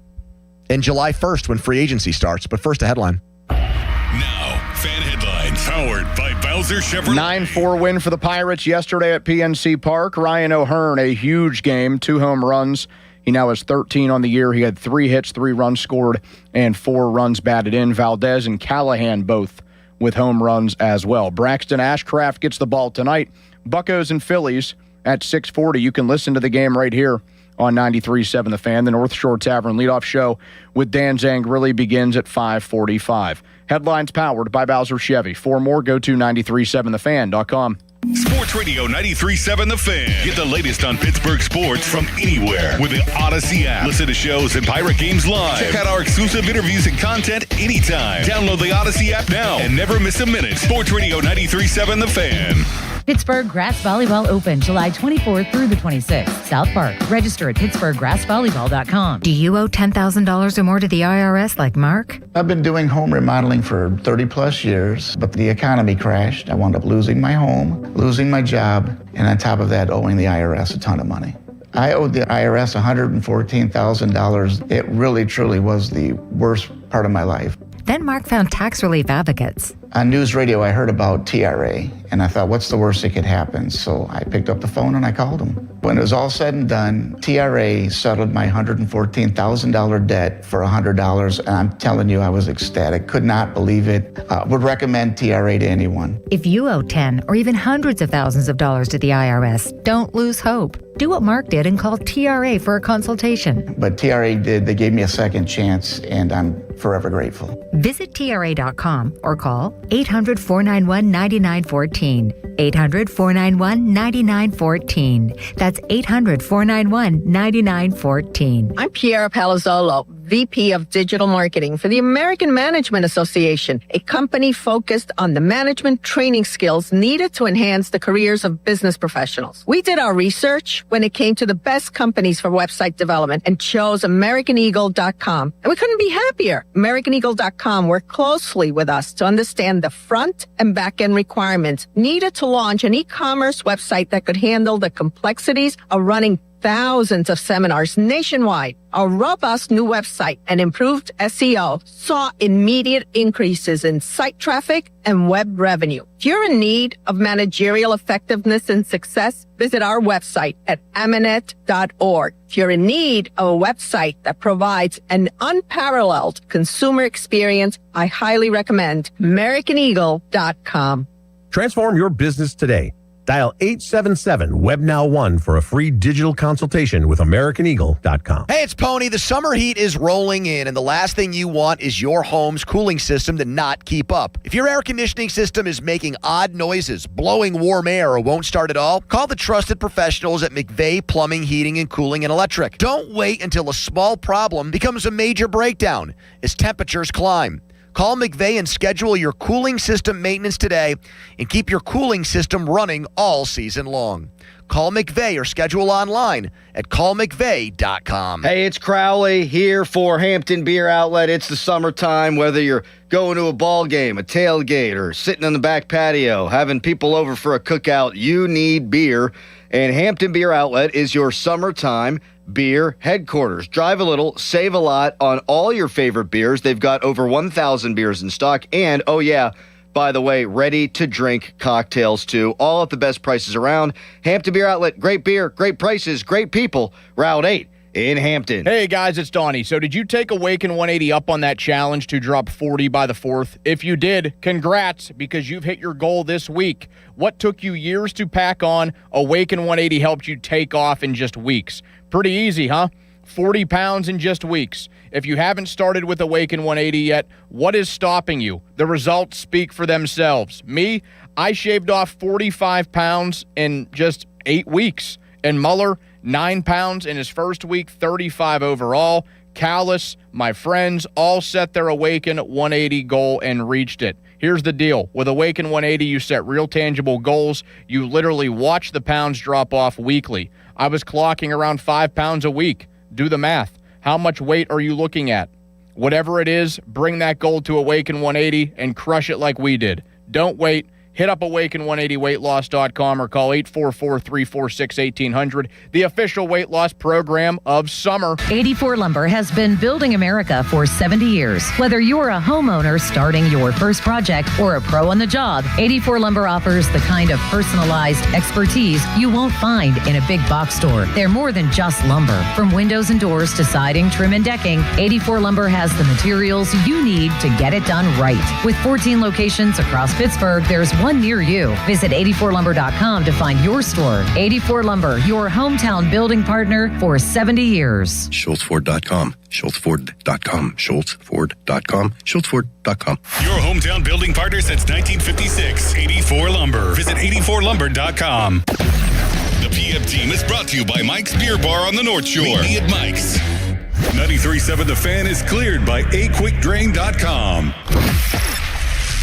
and July 1st when free agency starts. But first, a headline.
Now, fan headlines powered by Bowser Chevrolet.
9-4 win for the Pirates yesterday at PNC Park. Ryan O'Hearn, a huge game, 2 home runs. He now has 13 on the year. He had 3 hits, 3 runs scored, and 4 runs batted in. Valdez and Callahan both with home runs as well. Braxton Ashcraft gets the ball tonight. Buccos and Phillies at 6:40. You can listen to the game right here on 93.7 The Fan. The North Shore Tavern leadoff show with Dan Zangrilli begins at 5:45. Headlines powered by Bowser Chevy. For more, go to 937thefan.com.
Sports Radio 93.7 The Fan. Get the latest on Pittsburgh sports from anywhere with the Odyssey app. Listen to shows and Pirate Games live. Check out our exclusive interviews and content anytime. Download the Odyssey app now and never miss a minute. Sports Radio 93.7 The Fan.
Pittsburgh Grass Volleyball Open, July 24th through the 26th. South Park. Register at pittsburghgrassvolleyball.com.
Do you owe $10,000 or more to the IRS like Mark?
I've been doing home remodeling for 30 plus years, but the economy crashed. I wound up losing my home, losing
losing my job, and on top of that, owing the IRS a ton of money. I owed the IRS $114,000. It really, truly was the worst part of my life.
Then Mark found tax relief advocates.
On news radio, I heard about TRA, and I thought, what's the worst that could happen? So I picked up the phone and I called them. When it was all said and done, TRA settled my $114,000 debt for $100, and I'm telling you, I was ecstatic. Could not believe it. Would recommend TRA to anyone.
If you owe 10 or even hundreds of thousands of dollars to the IRS, don't lose hope. Do what Mark did and call TRA for a consultation.
But TRA did. They gave me a second chance, and I'm forever grateful.
Visit TRA.com or call 800-491-9914. 800-491-9914. That's 800-491-9914.
I'm Piera Palazzolo, VP of Digital Marketing for the American Management Association, a company focused on the management training skills needed to enhance the careers of business professionals. We did our research when it came to the best companies for website development and chose AmericanEagle.com. And we couldn't be happier. AmericanEagle.com worked closely with us to understand the front and back end requirements needed to launch an e-commerce website that could handle the complexities of running thousands of seminars nationwide. Our robust new website and improved SEO saw immediate increases in site traffic and web revenue. If you're in need of managerial effectiveness and success, visit our website at Amanet.org. If you're in need of a website that provides an unparalleled consumer experience, I highly recommend AmericanEagle.com.
Transform your business today. Dial 877-WebNow1 for a free digital consultation with AmericanEagle.com.
Hey, it's Pony. The summer heat is rolling in, and the last thing you want is your home's cooling system to not keep up. If your air conditioning system is making odd noises, blowing warm air, or won't start at all, call the trusted professionals at McVeigh Plumbing, Heating, and Cooling and Electric. Don't wait until a small problem becomes a major breakdown as temperatures climb. Call McVeigh and schedule your cooling system maintenance today and keep your cooling system running all season long. Call McVeigh or schedule online at callmcveigh.com.
Hey, it's Crowley here for Hampton Beer Outlet. It's the summertime, whether you're going to a ball game, a tailgate, or sitting on the back patio, having people over for a cookout, you need beer. And Hampton Beer Outlet is your summertime beer headquarters. Drive a little, save a lot on all your favorite beers. They've got over 1,000 beers in stock. And, oh yeah, by the way, ready-to-drink cocktails, too. All at the best prices around. Hampton Beer Outlet, great beer, great prices, great people. Route 8 in Hampton.
Hey, guys, it's Donnie. So did you take Awaken 180 up on that challenge to drop 40 by the 4th? If you did, congrats, because you've hit your goal this week. What took you years to pack on, Awaken 180 helped you take off in just weeks. Pretty easy, huh? 40 pounds in just weeks. If you haven't started with Awaken 180 yet, what is stopping you? The results speak for themselves. Me, I shaved off 45 pounds in just 8 weeks. And Muller, 9 pounds in his first week, 35 overall. Callis, my friends, all set their Awaken 180 goal and reached it. Here's the deal. With Awaken 180, you set real tangible goals. You literally watch the pounds drop off weekly. I was clocking around 5 pounds a week. Do the math. How much weight are you looking at? Whatever it is, bring that goal to Awaken 180 and crush it like we did. Don't wait. Hit up Awaken180weightloss.com or call 844-346-1800, the official weight loss program of summer.
84 Lumber has been building America for 70 years. Whether you're a homeowner starting your first project or a pro on the job, 84 Lumber offers the kind of personalized expertise you won't find in a big box store. They're more than just lumber. From windows and doors to siding, trim, and decking, 84 Lumber has the materials you need to get it done right. With 14 locations across Pittsburgh, there's one near you. Visit 84lumber.com to find your store. 84 Lumber, your hometown building partner for 70 years.
SchultzFord.com. SchultzFord.com. SchultzFord.com. SchultzFord.com.
Your hometown building partner since 1956. 84 Lumber. Visit 84lumber.com. The PM team is brought to you by Mike's Beer Bar on the North Shore. Meet me at Mike's. 93.7 The Fan is cleared by aquickdrain.com.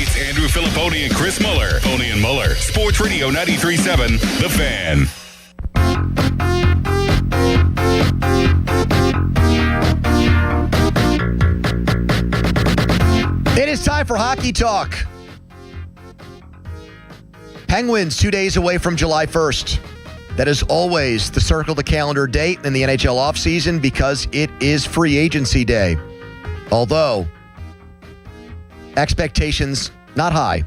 It's Andrew Filipponi and Chris Muller. Pony and Muller. Sports Radio 93.7 The Fan.
It is time for Hockey Talk. Penguins 2 days away from July 1st. That is always the circle the calendar date in the NHL offseason because it is free agency day. Although, expectations not high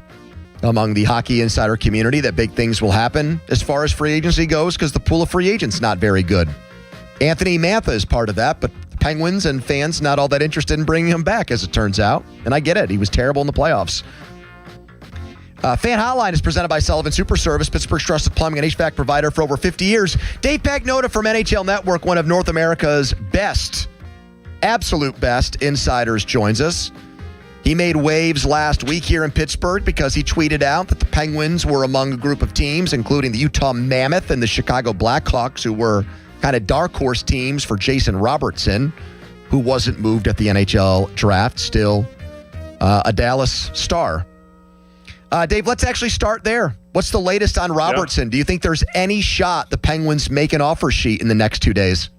among the hockey insider community that big things will happen as far as free agency goes because the pool of free agents not very good. Anthony Mantha is part of that, but the Penguins and fans not all that interested in bringing him back, as it turns out. And I get it. He was terrible in the playoffs. Fan Hotline is presented by Sullivan Super Service, Pittsburgh's trusted plumbing and HVAC provider for over 50 years. Dave Pagnotta from NHL Network, one of North America's best, absolute best insiders, joins us. He made waves last week here in Pittsburgh because he tweeted out that the Penguins were among a group of teams, including the Utah Mammoth and the Chicago Blackhawks, who were kind of dark horse teams for Jason Robertson, who wasn't moved at the NHL draft, still a Dallas Star. Dave, let's actually start there. What's the latest on Robertson? Do you think there's any shot the Penguins make an offer sheet in the next 2 days?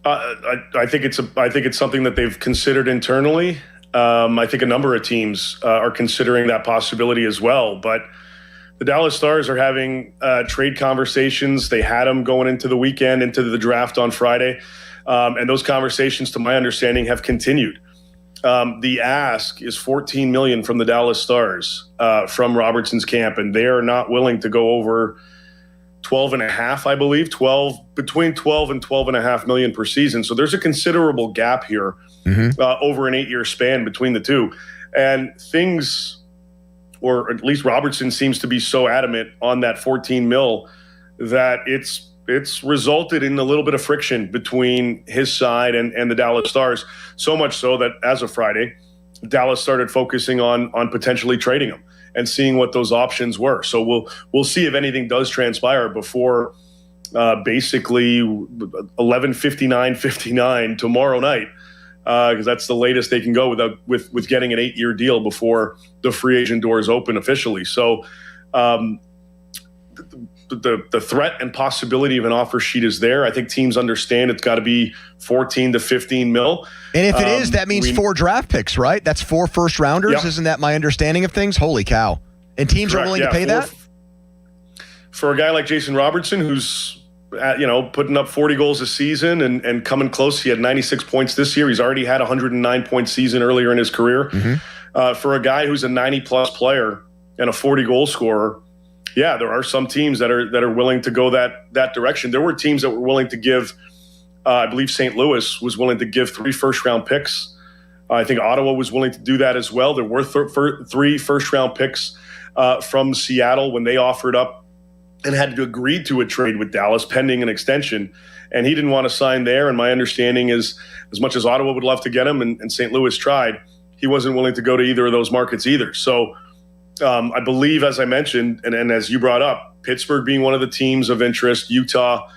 I think it's something that they've considered internally. I think a number of teams are considering that possibility as well. But the Dallas Stars are having trade conversations. They had them going into the weekend, into the draft on Friday. And those conversations, to my understanding, have continued. The ask is $14 million from the Dallas Stars from Robertson's camp, and they are not willing to go over 12.5, I believe, between 12 and 12.5 million per season. So there's a considerable gap here over an 8-year span between the two. And things, or at least Robertson seems to be so adamant on that 14 mil that it's resulted in a little bit of friction between his side and the Dallas Stars. So much so that as of Friday, Dallas started focusing on potentially trading him and seeing what those options were. So we'll see if anything does transpire before basically 11:59 tomorrow night, because that's the latest they can go with getting an 8-year deal before the free agent doors open officially. So the threat and possibility of an offer sheet is there. I think teams understand it's got to be 14 to 15 mil.
And if it is, that means 4 draft picks, right? That's 4 first rounders. Yep. Isn't that my understanding of things? Holy cow. And teams
Correct.
are willing to pay that?
For a guy like Jason Robertson, who's putting up 40 goals a season and coming close. He had 96 points this year. He's already had a 109-point season earlier in his career. For a guy who's a 90-plus player and a 40-goal scorer, yeah, there are some teams that are willing to go that direction. There were teams that were willing to give, I believe St. Louis was willing to give 3 first-round picks. I think Ottawa was willing to do that as well. There were 3 first-round picks from Seattle when they offered up and had to agree to a trade with Dallas pending an extension. And he didn't want to sign there. And my understanding is, as much as Ottawa would love to get him and St. Louis tried, he wasn't willing to go to either of those markets either. So I believe, as I mentioned, and as you brought up, Pittsburgh being one of the teams of interest, Utah,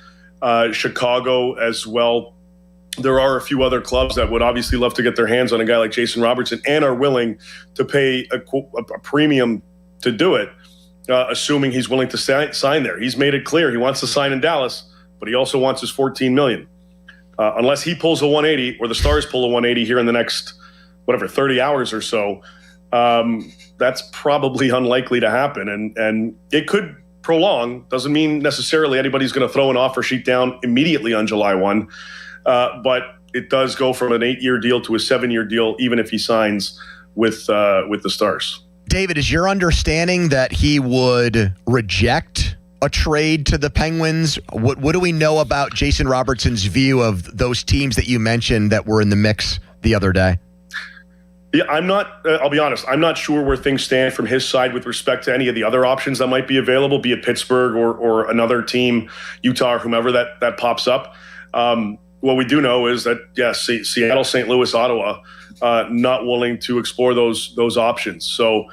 Chicago as well. There are a few other clubs that would obviously love to get their hands on a guy like Jason Robertson and are willing to pay a premium to do it, assuming he's willing to sign there. He's made it clear he wants to sign in Dallas, but he also wants his $14 million. Unless he pulls a 180 or the Stars pull a 180 here in the next, 30 hours or so, that's probably unlikely to happen. And it could prolong. Doesn't mean necessarily anybody's going to throw an offer sheet down immediately on July 1. But it does go from an 8-year deal to a 7-year deal, even if he signs with the Stars.
David, is your understanding that he would reject a trade to the Penguins? What do we know about Jason Robertson's view of those teams that you mentioned that were in the mix the other day?
Yeah, I'm not, I'll be honest, I'm not sure where things stand from his side with respect to any of the other options that might be available, be it Pittsburgh or another team, Utah or whomever that pops up. What we do know is that, yes, Seattle, St. Louis, Ottawa, not willing to explore those options. So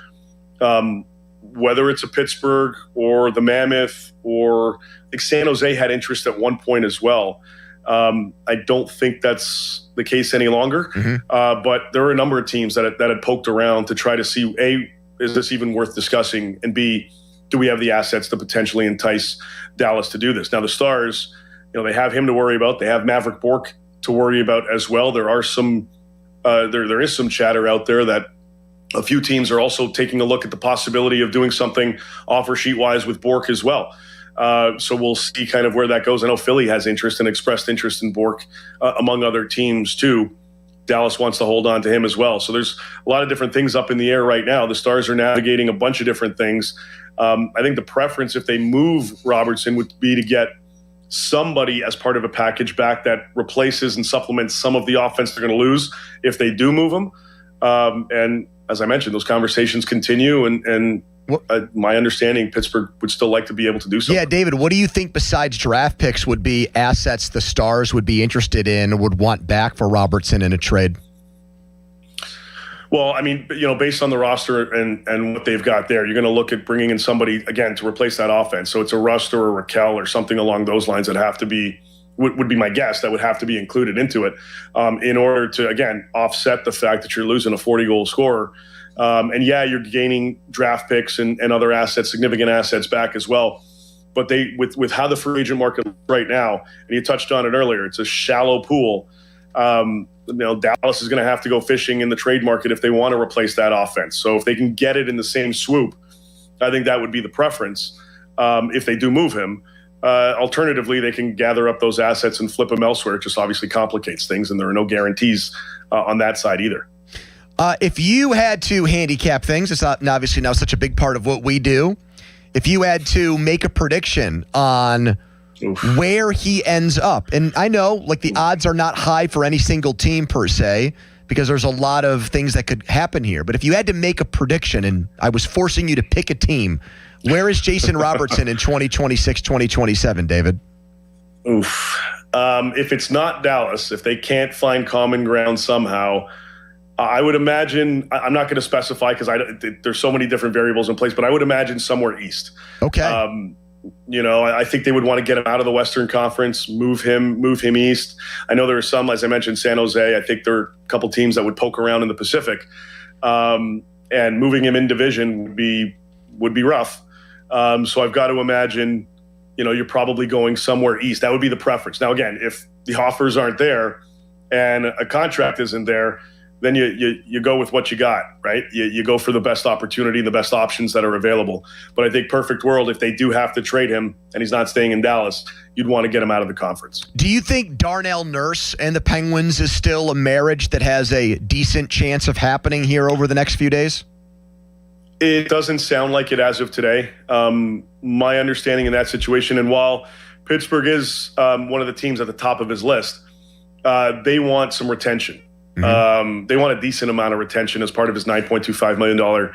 whether it's a Pittsburgh or the Mammoth or I think San Jose had interest at one point as well. I don't think that's the case any longer. But there are a number of teams that had poked around to try to see, A, is this even worth discussing? And B, do we have the assets to potentially entice Dallas to do this? Now, the Stars, they have him to worry about. They have Maverick Bourque to worry about as well. There are some, there is some chatter out there that a few teams are also taking a look at the possibility of doing something offer sheet wise with Bourque as well. So we'll see kind of where that goes. I know Philly has interest and expressed interest in Bourque, among other teams too. Dallas wants to hold on to him as well. So there's a lot of different things up in the air right now. The Stars are navigating a bunch of different things. I think the preference, if they move Robertson, would be to get somebody as part of a package back that replaces and supplements some of the offense they're going to lose if they do move him. And as I mentioned, those conversations continue, and my understanding, Pittsburgh would still like to be able to do so.
Yeah, David, what do you think besides draft picks would be assets the Stars would be interested in or would want back for Robertson in a trade?
Well, I mean, based on the roster and what they've got there, you're going to look at bringing in somebody, again, to replace that offense. So it's a Rust or a Raquel or something along those lines that have to be, would be my guess, that would have to be included into it in order to, again, offset the fact that you're losing a 40-goal scorer. And yeah, you're gaining draft picks and other assets, significant assets back as well. But with how the free agent market right now, and you touched on it earlier, it's a shallow pool. Dallas is going to have to go fishing in the trade market if they want to replace that offense. So if they can get it in the same swoop, I think that would be the preference if they do move him. Alternatively, they can gather up those assets and flip them elsewhere. It just obviously complicates things, and there are no guarantees on that side either.
If you had to handicap things, it's not obviously now such a big part of what we do. If you had to make a prediction on where he ends up, and I know like the odds are not high for any single team per se, because there's a lot of things that could happen here. But if you had to make a prediction and I was forcing you to pick a team, where is Jason Robertson in 2026, 2027, David?
If it's not Dallas, if they can't find common ground somehow, I would imagine, I'm not going to specify because there's so many different variables in place, but I would imagine somewhere east.
Okay.
I think they would want to get him out of the Western Conference, move him east. I know there are some, as I mentioned, San Jose. I think there are a couple teams that would poke around in the Pacific, and moving him in division would be rough. So I've got to imagine, you're probably going somewhere east. That would be the preference. Now, again, if the offers aren't there and a contract isn't there, then you go with what you got, right? You go for the best opportunity, the best options that are available. But I think perfect world, if they do have to trade him and he's not staying in Dallas, you'd want to get him out of the conference.
Do you think Darnell Nurse and the Penguins is still a marriage that has a decent chance of happening here over the next few days?
It doesn't sound like it as of today. My understanding in that situation, and while Pittsburgh is one of the teams at the top of his list, they want some retention. Mm-hmm. They want a decent amount of retention as part of his $9.25 million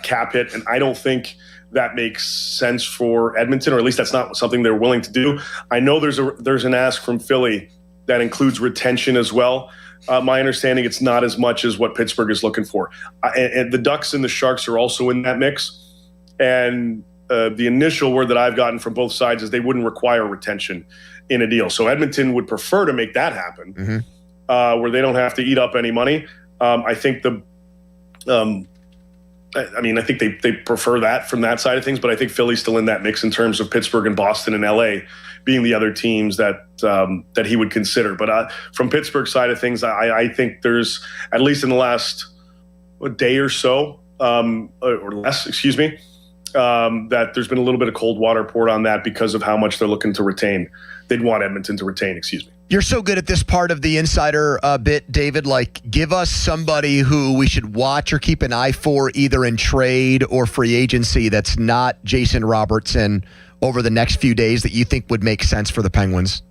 cap hit. And I don't think that makes sense for Edmonton, or at least that's not something they're willing to do. I know there's an ask from Philly that includes retention as well. My understanding, it's not as much as what Pittsburgh is looking for. And the Ducks and the Sharks are also in that mix. And the initial word that I've gotten from both sides is they wouldn't require retention in a deal. So Edmonton would prefer to make that happen. Mm-hmm. Where they don't have to eat up any money. I think I think they prefer that from that side of things, but I think Philly's still in that mix in terms of Pittsburgh and Boston and LA being the other teams that he would consider. But from Pittsburgh's side of things, I think there's, at least in the last day or so, or less, that there's been a little bit of cold water poured on that because of how much they're looking to retain. They'd want Edmonton to retain,
You're so good at this part of the insider bit, David. Like, give us somebody who we should watch or keep an eye for, either in trade or free agency, that's not Jason Robertson over the next few days that you think would make sense for the Penguins.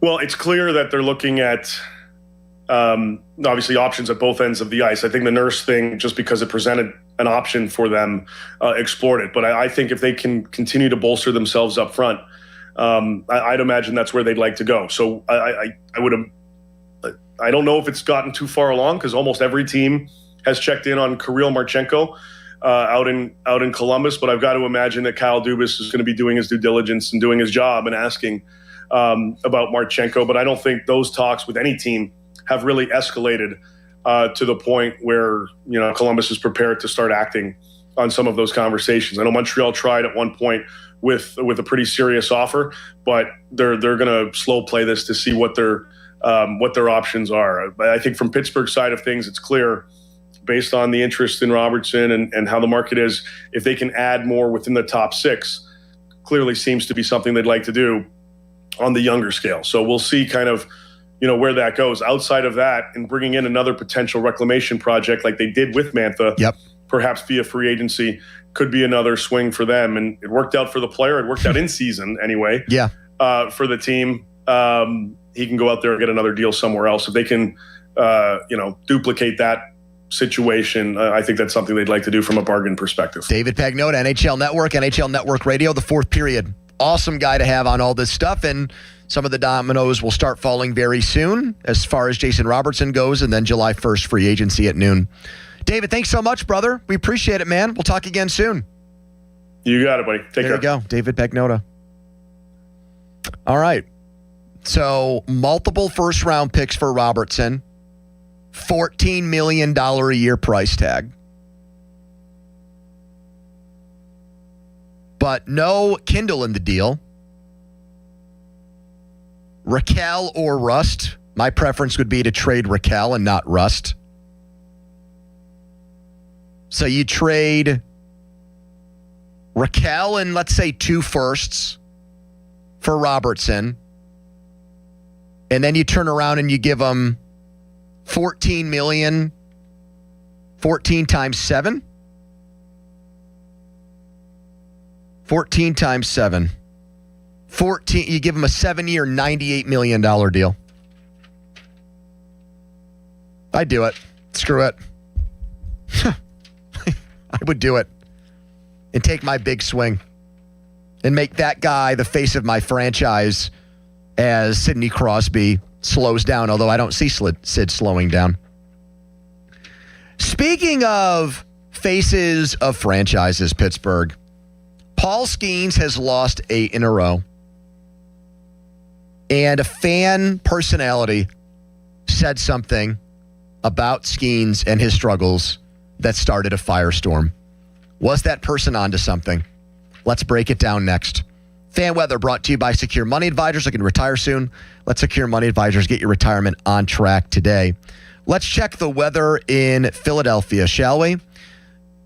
Well, it's clear that they're looking at obviously options at both ends of the ice. I think the Nurse thing, just because it presented an option for them, explored it. But I think if they can continue to bolster themselves up front, I'd imagine that's where they'd like to go. So I don't know if it's gotten too far along, because almost every team has checked in on Kirill Marchenko out in Columbus. But I've got to imagine that Kyle Dubas is going to be doing his due diligence and doing his job and asking about Marchenko. But I don't think those talks with any team have really escalated to the point where Columbus is prepared to start acting on some of those conversations. I know Montreal tried at one point with a pretty serious offer, but they're going to slow play this to see what their what their options are. But I think from Pittsburgh's side of things, it's clear based on the interest in Robertson and how the market is, if they can add more within the top 6, clearly seems to be something they'd like to do on the younger scale. So we'll see kind of, where that goes. Outside of that, and bringing in another potential reclamation project like they did with Mantha, perhaps via free agency, could be another swing for them. And it worked out for the player. It worked out in season anyway.
Yeah.
For the team, he can go out there and get another deal somewhere else. If they can, duplicate that situation, I think that's something they'd like to do from a bargain perspective.
David Pagnotta, NHL Network Radio, the fourth period. Awesome guy to have on all this stuff, and some of the dominoes will start falling very soon as far as Jason Robertson goes, and then July 1st, free agency at noon. David, thanks so much, brother. We appreciate it, man. We'll talk again soon.
You got it, buddy. Take care.
There you go, David Pagnotta. All right. So, multiple first-round picks for Robertson. $14 million a year price tag. But no Kindle in the deal. Raquel or Rust. My preference would be to trade Raquel and not Rust. So you trade Raquel and let's say 2 firsts for Robertson. And then you turn around and you give them $14 million, 14 times 7. 14 times 7. 14, you give him a 7-year, $98 million deal. I'd do it. Screw it. I would do it. And take my big swing. And make that guy the face of my franchise as Sidney Crosby slows down, although I don't see Sid slowing down. Speaking of faces of franchises, Pittsburgh, Paul Skeens has lost 8 in a row. And a fan personality said something about Skeens and his struggles that started a firestorm. Was that person onto something? Let's break it down next. Fan Weather brought to you by Secure Money Advisors. Looking to retire soon? Let Secure Money Advisors get your retirement on track today. Let's check the weather in Philadelphia, shall we?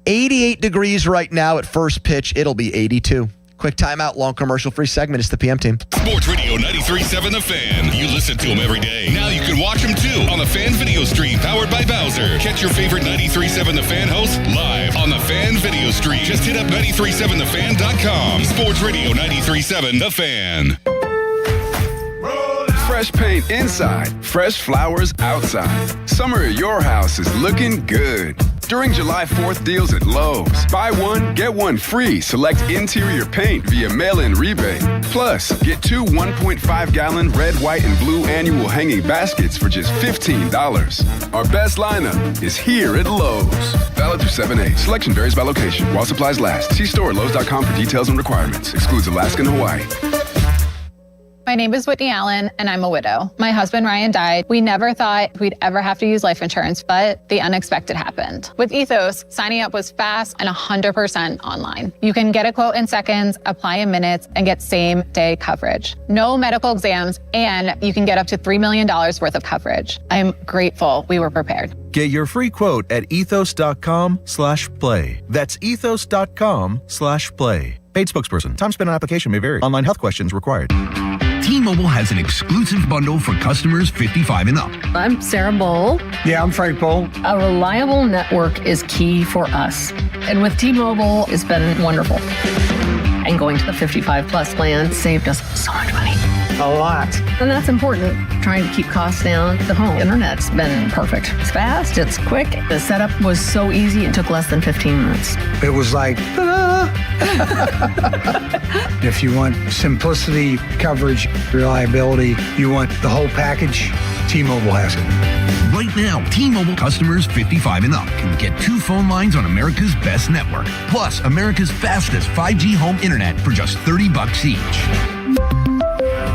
88 degrees right now at first pitch. It'll be 82. Quick timeout, long commercial-free segment. It's the PM Team.
Sports Radio 93.7 The Fan. You listen to them every day. Now you can watch them too on the Fan Video Stream powered by Bowser. Catch your favorite 93.7 The Fan host live on the Fan Video Stream. Just hit up 937thefan.com. Sports Radio 93.7 The Fan.
Fresh paint inside, fresh flowers outside. Summer at your house is looking good. During July 4th deals at Lowe's. Buy one, get one free. Select interior paint via mail-in rebate. Plus, get 2 1.5-gallon red, white, and blue annual hanging baskets for just $15. Our best lineup is here at Lowe's. Valid through 7/8. Selection varies by location. While supplies last. See store at Lowe's.com for details and requirements. Excludes Alaska and Hawaii.
My name is Whitney Allen, and I'm a widow. My husband, Ryan, died. We never thought we'd ever have to use life insurance, but the unexpected happened. With Ethos, signing up was fast and 100% online. You can get a quote in seconds, apply in minutes, and get same-day coverage. No medical exams, and you can get up to $3 million worth of coverage. I'm grateful we were prepared.
Get your free quote at ethos.com/play. That's ethos.com/play. Paid spokesperson. Time spent on application may vary. Online health questions required.
T-Mobile has an exclusive bundle for customers 55 and up.
I'm Sarah Bowl.
Yeah, I'm Frank Bowl.
A reliable network is key for us. And with T-Mobile, it's been wonderful. And going to the 55 plus plan saved us so much money.
A lot.
And that's important. Trying to keep costs down. The home internet's been perfect. It's fast, it's quick. The setup was so easy, it took less than 15 minutes.
It was like, if you want simplicity, coverage, reliability, you want the whole package, T-Mobile has it.
Right now, T-Mobile customers 55 and up can get 2 phone lines on America's best network, plus America's fastest 5G home internet for just $30 each.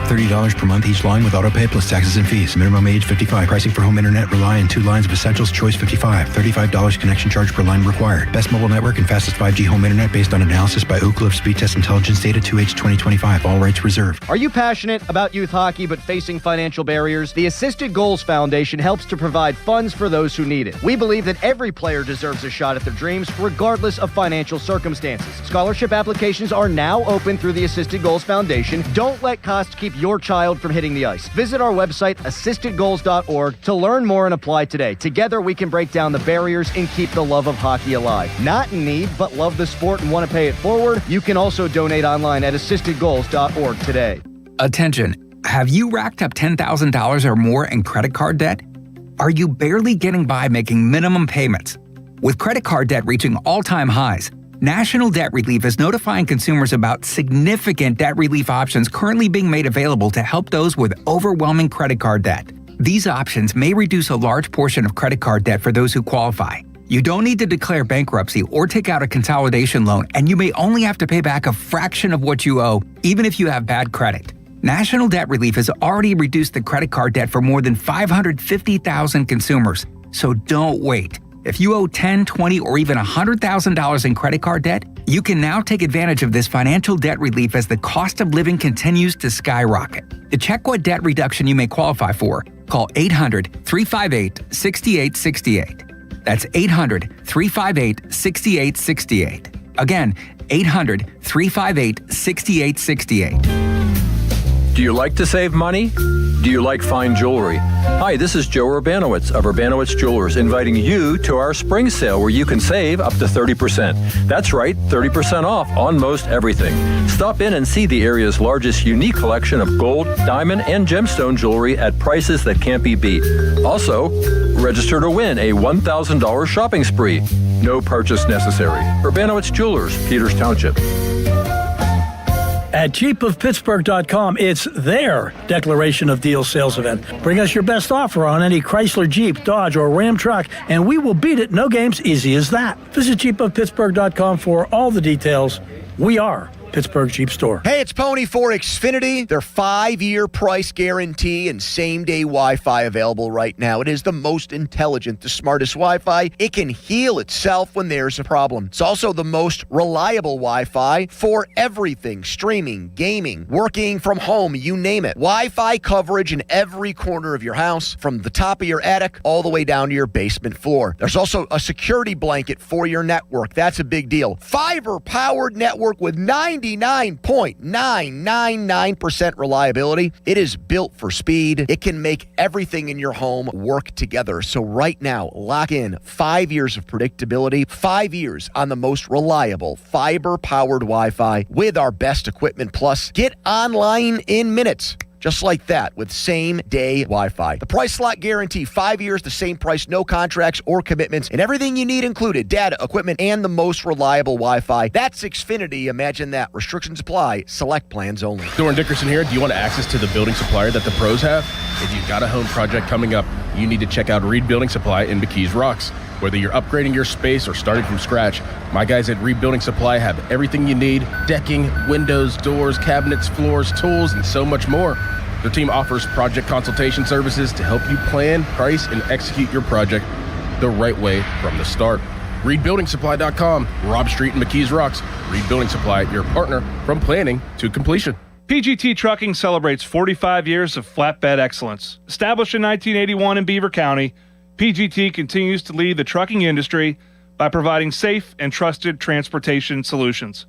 $30 per month each line with autopay plus taxes and fees. Minimum age 55. Pricing for home internet rely on 2 lines of essentials. Choice 55. $35 connection charge per line required. Best mobile network and fastest 5G home internet based on analysis by Ookla of Speed Test Intelligence data 2H 2025. All rights reserved.
Are you passionate about youth hockey but facing financial barriers? The Assisted Goals Foundation helps to provide funds for those who need it. We believe that every player deserves a shot at their dreams, regardless of financial circumstances. Scholarship applications are now open through the Assisted Goals Foundation. Don't let costs keep your child from hitting the ice. Visit our website, assistedgoals.org, to learn more and apply today. Together, we can break down the barriers and keep the love of hockey alive. Not in need, but love the sport and want to pay it forward? You can also donate online at assistedgoals.org today.
Attention. Have you racked up $10,000 or more in credit card debt? Are you barely getting by making minimum payments? With credit card debt reaching all-time highs, National Debt Relief is notifying consumers about significant debt relief options currently being made available to help those with overwhelming credit card debt. These options may reduce a large portion of credit card debt for those who qualify. You don't need to declare bankruptcy or take out a consolidation loan, and you may only have to pay back a fraction of what you owe, even if you have bad credit. National Debt Relief has already reduced the credit card debt for more than 550,000 consumers, so don't wait. If you owe $10,000, $20,000, or even $100,000 in credit card debt, you can now take advantage of this financial debt relief as the cost of living continues to skyrocket. To check what debt reduction you may qualify for, call 800-358-6868. That's 800-358-6868. Again, 800-358-6868.
Do you like to save money? Do you like fine jewelry? Hi, this is Joe Urbanowitz of Urbanowitz Jewelers, inviting you to our spring sale where you can save up to 30%. That's right, 30% off on most everything. Stop in and see the area's largest unique collection of gold, diamond, and gemstone jewelry at prices that can't be beat. Also, register to win a $1,000 shopping spree. No purchase necessary. Urbanowitz Jewelers, Peters Township.
At JeepofPittsburgh.com, it's their Declaration of Deal sales event. Bring us your best offer on any Chrysler, Jeep, Dodge, or Ram truck, and we will beat it. No games, easy as that. Visit JeepofPittsburgh.com for all the details. We are Pittsburgh Jeep Store.
Hey, it's Pony for Xfinity. Their 5-year price guarantee and same-day Wi-Fi available right now. It is the most intelligent, the smartest Wi-Fi. It can heal itself when there's a problem. It's also the most reliable Wi-Fi for everything. Streaming, gaming, working from home, you name it. Wi-Fi coverage in every corner of your house, from the top of your attic all the way down to your basement floor. There's also a security blanket for your network. That's a big deal. Fiber-powered network with 99.999% reliability. It is built for speed. It can make everything in your home work together. So right now, lock in 5 years of predictability, 5 years on the most reliable fiber-powered Wi-Fi with our best equipment. Plus, get online in minutes. Just like that, with same-day Wi-Fi. The price lock guarantee, 5 years, the same price, no contracts or commitments, and everything you need included, data, equipment, and the most reliable Wi-Fi. That's Xfinity. Imagine that. Restrictions apply. Select plans only.
Doran Dickerson here. Do you want access to the building supplier that the pros have? If you've got a home project coming up, you need to check out Reed Building Supply in McKees Rocks. Whether you're upgrading your space or starting from scratch, my guys at Reed Building Supply have everything you need: decking, windows, doors, cabinets, floors, tools, and so much more. Their team offers project consultation services to help you plan, price, and execute your project the right way from the start. ReedBuildingSupply.com, Robb Street in McKees Rocks. Reed Building Supply, your partner from planning to completion.
PGT Trucking celebrates 45 years of flatbed excellence. Established in 1981 in Beaver County, PGT continues to lead the trucking industry by providing safe and trusted transportation solutions.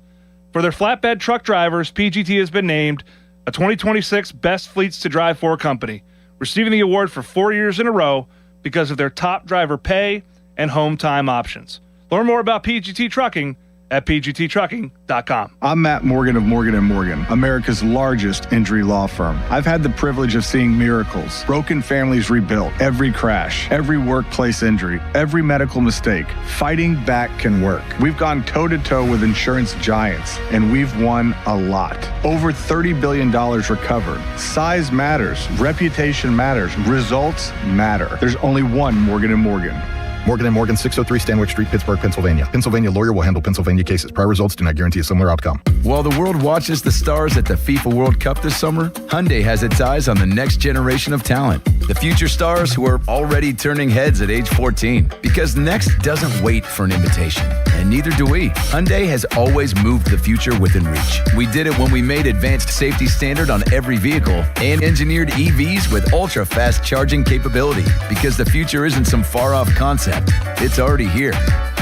For their flatbed truck drivers, PGT has been named a 2026 Best Fleets to Drive For company, receiving the award for 4 years in a row because of their top driver pay and home time options. Learn more about PGT Trucking at pgttrucking.com.
I'm Matt Morgan of Morgan & Morgan, America's largest injury law firm. I've had the privilege of seeing miracles, broken families rebuilt, every crash, every workplace injury, every medical mistake. Fighting back can work. We've gone toe-to-toe with insurance giants, and we've won a lot. Over $30 billion recovered. Size matters. Reputation matters. Results matter. There's only one Morgan & Morgan.
Morgan & Morgan, 603 Stanwick Street, Pittsburgh, Pennsylvania. Pennsylvania lawyer will handle Pennsylvania cases. Prior results do not guarantee a similar outcome.
While the world watches the stars at the FIFA World Cup this summer, Hyundai has its eyes on the next generation of talent. The future stars who are already turning heads at age 14. Because next doesn't wait for an invitation. And neither do we. Hyundai has always moved the future within reach. We did it when we made advanced safety standard on every vehicle and engineered EVs with ultra-fast charging capability. Because the future isn't some far-off concept. It's already here.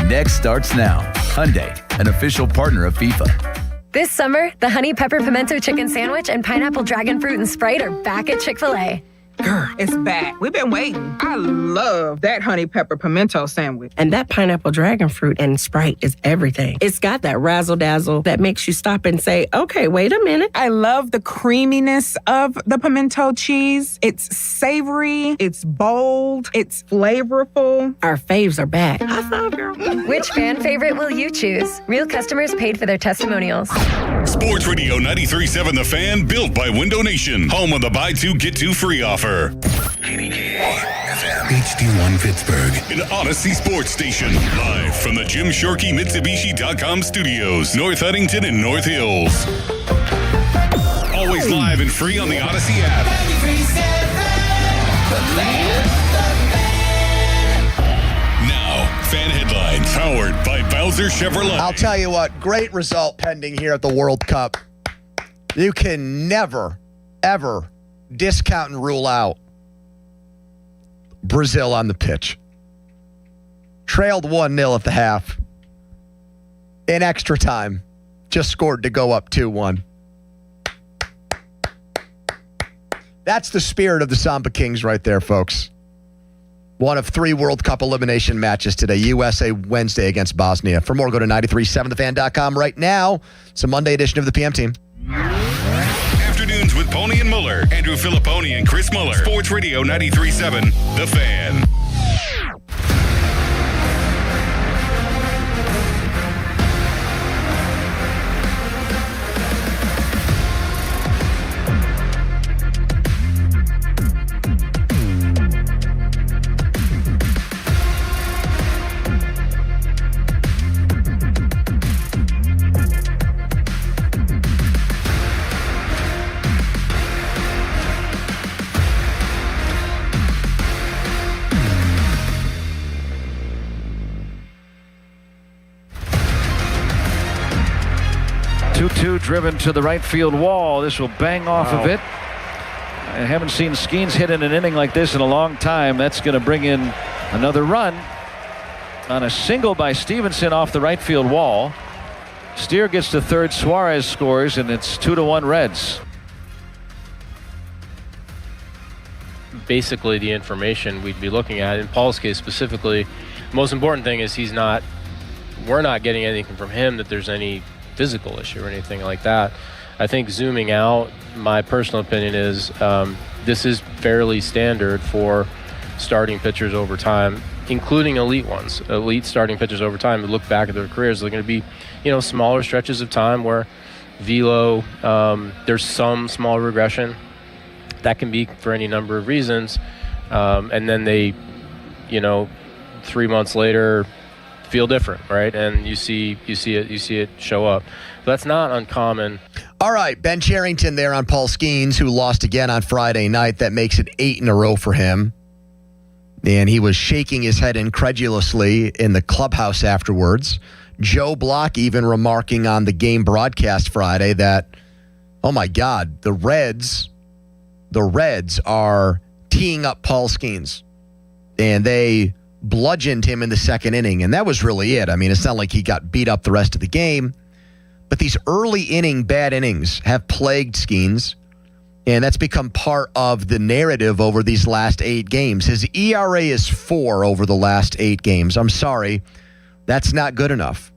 Next starts now. Hyundai, an official partner of FIFA.
This summer, the Honey Pepper Pimento Chicken Sandwich and Pineapple Dragon Fruit and Sprite are back at Chick-fil-A.
Girl, it's back. We've been waiting. I love that honey pepper pimento sandwich.
And that pineapple dragon fruit and Sprite is everything. It's got that razzle-dazzle that makes you stop and say, okay, wait a minute.
I love the creaminess of the pimento cheese. It's savory, it's bold, it's flavorful.
Our faves are back.
I saw, girl.
Which fan favorite will you choose? Real customers paid for their testimonials.
Sports Radio 93.7 The Fan, built by Window Nation. Home of the buy two, get two free offer.
HD1 Pittsburgh.
An Odyssey Sports Station. Live from the Jim Shorkey Mitsubishi.com studios. North Huntington and North Hills. Always live and free on the Odyssey app. Now, fan headlines powered by Bowser Chevrolet.
I'll tell you what, great result pending here at the World Cup. You can never, ever discount and rule out Brazil on the pitch. Trailed 1-0 at the half. In extra time, just scored to go up 2-1. That's the spirit of the Samba Kings right there, folks. One of 3 World Cup elimination matches today. USA Wednesday against Bosnia. For more, go to 937thefan.com right now. It's a Monday edition of the PM Team.
Afternoons with Pony and Muller. Andrew Filipponi and Chris Muller. Sports Radio 93.7 The Fan.
Driven to the right field wall. This will bang off of it. I haven't seen Skeens hit in an inning like this in a long time. That's going to bring in another run on a single by Stevenson off the right field wall. Steer gets to third. Suarez scores, and it's 2-1 Reds.
Basically, the information we'd be looking at in Paul's case specifically, the most important thing is we're not getting anything from him that there's any physical issue or anything like that. I think zooming out, my personal opinion is this is fairly standard for starting pitchers over time, including elite ones. Elite starting pitchers over time who look back at their careers, they're going to be, smaller stretches of time where velo, there's some small regression. That can be for any number of reasons. And then they, 3 months later, feel different, right? And you see it show up. But that's not uncommon.
All right, Ben Cherington there on Paul Skeens, who lost again on Friday night. That makes it 8 in a row for him. And he was shaking his head incredulously in the clubhouse afterwards. Joe Block even remarking on the game broadcast Friday that, oh my God, the Reds are teeing up Paul Skeens. And they bludgeoned him in the second inning, and that was really it. I mean, it's not like he got beat up the rest of the game, but these early inning bad innings have plagued Skeens, and that's become part of the narrative over these last 8 games. His ERA is 4 over the last 8 games. I'm sorry, that's not good enough.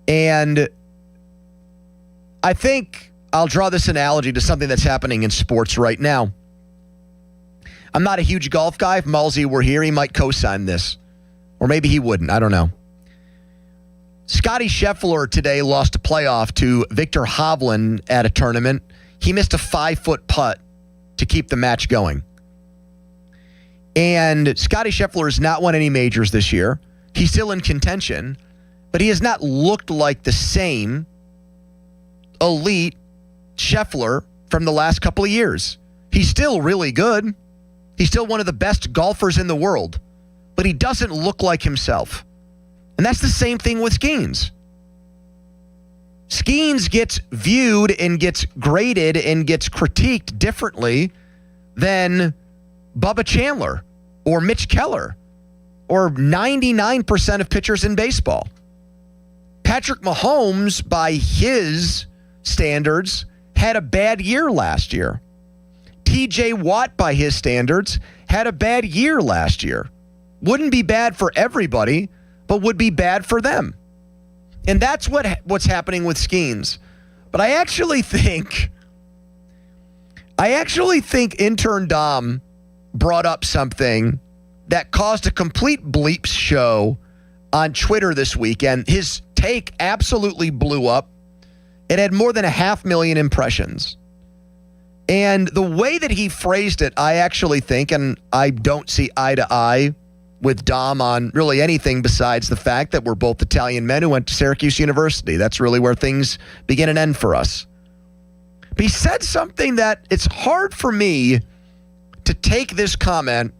And I think I'll draw this analogy to something that's happening in sports right now. I'm not a huge golf guy. If Malsey were here, he might co-sign this. Or maybe he wouldn't. I don't know. Scotty Scheffler today lost a playoff to Victor Hovland at a tournament. He missed a 5-foot putt to keep the match going. And Scotty Scheffler has not won any majors this year. He's still in contention, but he has not looked like the same elite Scheffler from the last couple of years. He's still really good. He's still one of the best golfers in the world, but he doesn't look like himself. And that's the same thing with Skeens. Skeens gets viewed and gets graded and gets critiqued differently than Bubba Chandler or Mitch Keller or 99% of pitchers in baseball. Patrick Mahomes, by his standards, had a bad year last year. TJ Watt, by his standards, had a bad year last year. Wouldn't be bad for everybody, but would be bad for them. And that's what's happening with Skeens. But I actually think intern Dom brought up something that caused a complete bleeps show on Twitter this weekend. His take absolutely blew up. It had more than 500,000 impressions. And the way that he phrased it, I actually think, and I don't see eye to eye with Dom on really anything besides the fact that we're both Italian men who went to Syracuse University. That's really where things begin and end for us. But he said something that it's hard for me to take this comment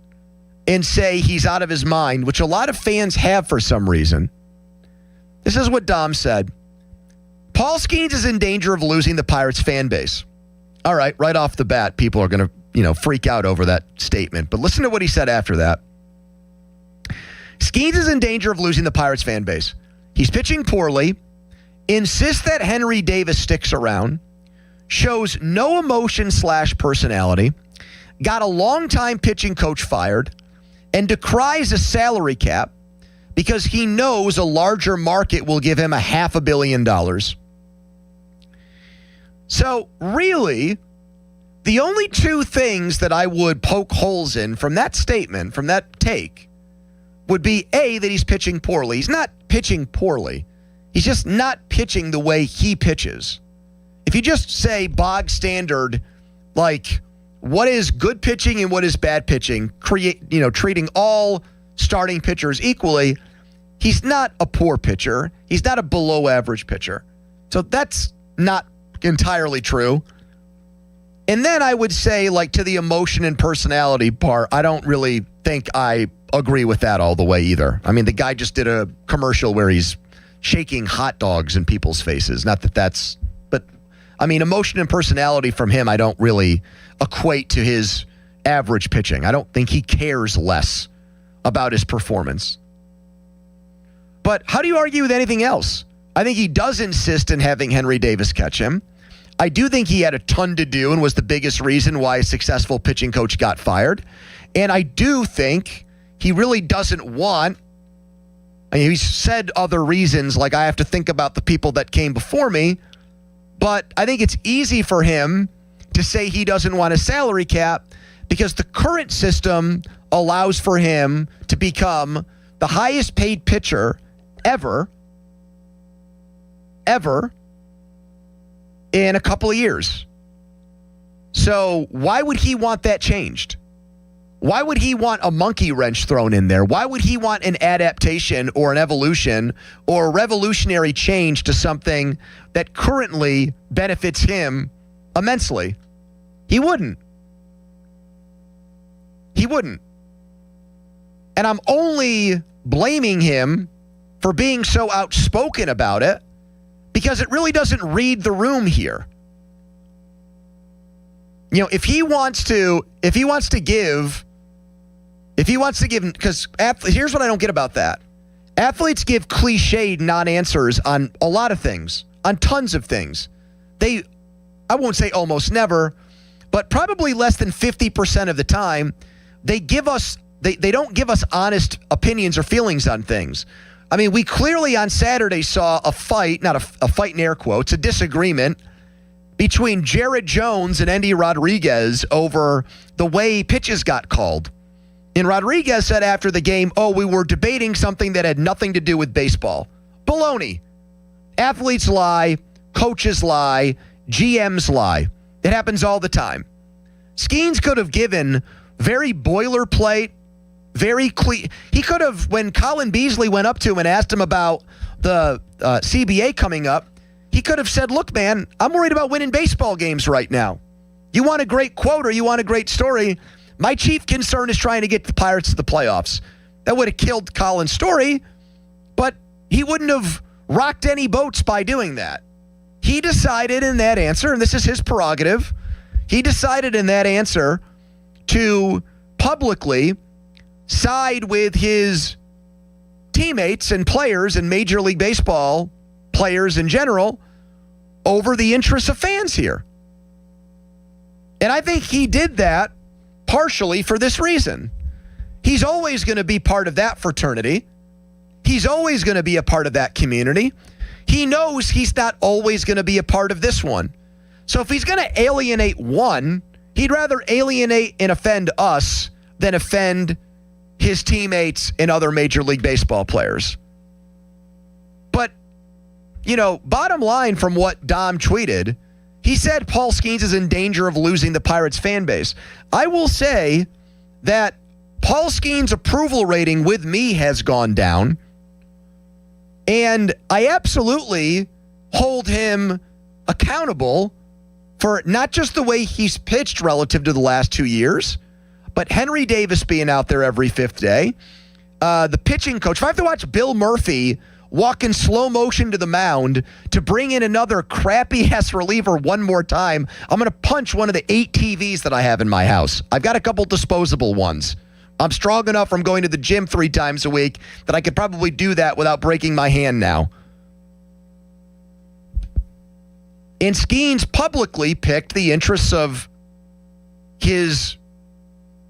and say he's out of his mind, which a lot of fans have for some reason. This is what Dom said. Paul Skeens is in danger of losing the Pirates fan base. All right off the bat, people are going to, freak out over that statement. But listen to what he said after that. Skeens is in danger of losing the Pirates fan base. He's pitching poorly, insists that Henry Davis sticks around, shows no emotion/personality, got a longtime pitching coach fired, and decries a salary cap because he knows a larger market will give him $500 million. So really, the only two things that I would poke holes in from that statement, from that take, would be A, that he's pitching poorly. He's not pitching poorly. He's just not pitching the way he pitches. If you just say bog standard, like what is good pitching and what is bad pitching, treating all starting pitchers equally, he's not a poor pitcher. He's not a below average pitcher. So that's not entirely true. And then I would say, like, to the emotion and personality part, I don't really think I agree with that all the way either. I mean, the guy just did a commercial where he's shaking hot dogs in people's faces. Not that that's, but I mean, emotion and personality from him, I don't really equate to his average pitching. I don't think he cares less about his performance. But how do you argue with anything else? I think he does insist in having Henry Davis catch him. I do think he had a ton to do and was the biggest reason why a successful pitching coach got fired. And I do think he really doesn't want, he's said other reasons, like I have to think about the people that came before me, but I think it's easy for him to say he doesn't want a salary cap because the current system allows for him to become the highest paid pitcher ever in a couple of years. So why would he want that changed? Why would he want a monkey wrench thrown in there? Why would he want an adaptation or an evolution or a revolutionary change to something that currently benefits him immensely? He wouldn't. He wouldn't. And I'm only blaming him for being so outspoken about it because it really doesn't read the room here. If he wants to give, because here's what I don't get about that. Athletes give cliched non-answers on a lot of things, on tons of things. I won't say almost never, but probably less than 50% of the time, they don't give us honest opinions or feelings on things. I mean, we clearly on Saturday saw a fight, not a fight in air quotes, a disagreement between Jared Jones and Endy Rodriguez over the way pitches got called. And Rodriguez said after the game, we were debating something that had nothing to do with baseball. Baloney. Athletes lie, coaches lie, GMs lie. It happens all the time. Skeens could have given very boilerplate, very clear. He could have, when Colin Beasley went up to him and asked him about the CBA coming up, he could have said, look, man, I'm worried about winning baseball games right now. You want a great quote or you want a great story? My chief concern is trying to get the Pirates to the playoffs. That would have killed Colin's story, but he wouldn't have rocked any boats by doing that. He decided in that answer, and this is his prerogative, he decided in that answer to publicly side with his teammates and players and Major League Baseball players in general over the interests of fans here. And I think he did that partially for this reason. He's always going to be part of that fraternity. He's always going to be a part of that community. He knows he's not always going to be a part of this one. So if he's going to alienate one, he'd rather alienate and offend us than offend his teammates and other Major League Baseball players. But, bottom line from what Dom tweeted, he said Paul Skeens is in danger of losing the Pirates fan base. I will say that Paul Skeens' approval rating with me has gone down, and I absolutely hold him accountable for not just the way he's pitched relative to the last 2 years, but Henry Davis being out there every fifth day. The pitching coach, if I have to watch Bill Murphy walk in slow motion to the mound to bring in another crappy-ass reliever one more time, I'm going to punch one of the 8 TVs that I have in my house. I've got a couple disposable ones. I'm strong enough from going to the gym 3 times a week that I could probably do that without breaking my hand now. And Skeens publicly picked the interests of his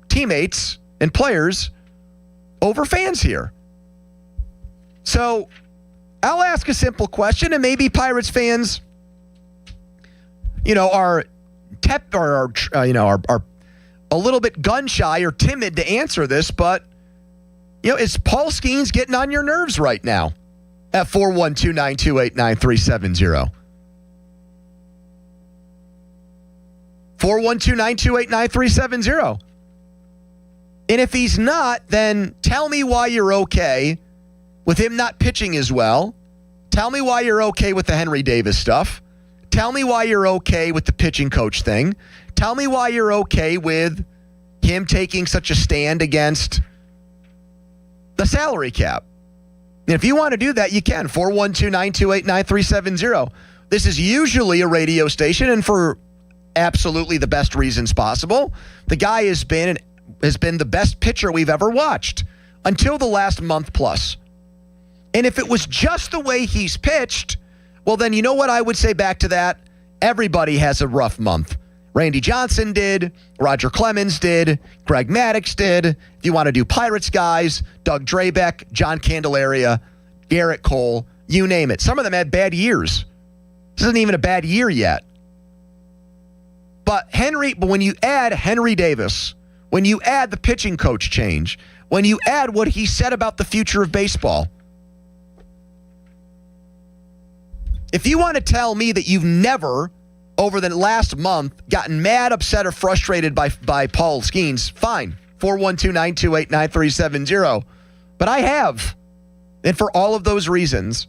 teammates and players over fans here. So I'll ask a simple question, and maybe Pirates fans, are a little bit gun shy or timid to answer this, but is Paul Skeens getting on your nerves right now? At 412-928-9370. 412-928-9370. And if he's not, then tell me why you're okay with him not pitching as well. Tell me why you're okay with the Henry Davis stuff. Tell me why you're okay with the pitching coach thing. Tell me why you're okay with him taking such a stand against the salary cap. And if you want to do that, you can. 412-928-9370. This is usually a radio station, and for absolutely the best reasons possible. The guy has been the best pitcher we've ever watched until the last month plus. And if it was just the way he's pitched, well, then you know what I would say back to that? Everybody has a rough month. Randy Johnson did, Roger Clemens did, Greg Maddux did. If you want to do Pirates guys, Doug Drabeck, John Candelaria, Garrett Cole, you name it. Some of them had bad years. This isn't even a bad year yet. But when you add Henry Davis, when you add the pitching coach change, when you add what he said about the future of baseball, if you want to tell me that you've never, over the last month, gotten mad, upset, or frustrated by Paul Skeens, fine. 412-928-9370. But I have. And for all of those reasons.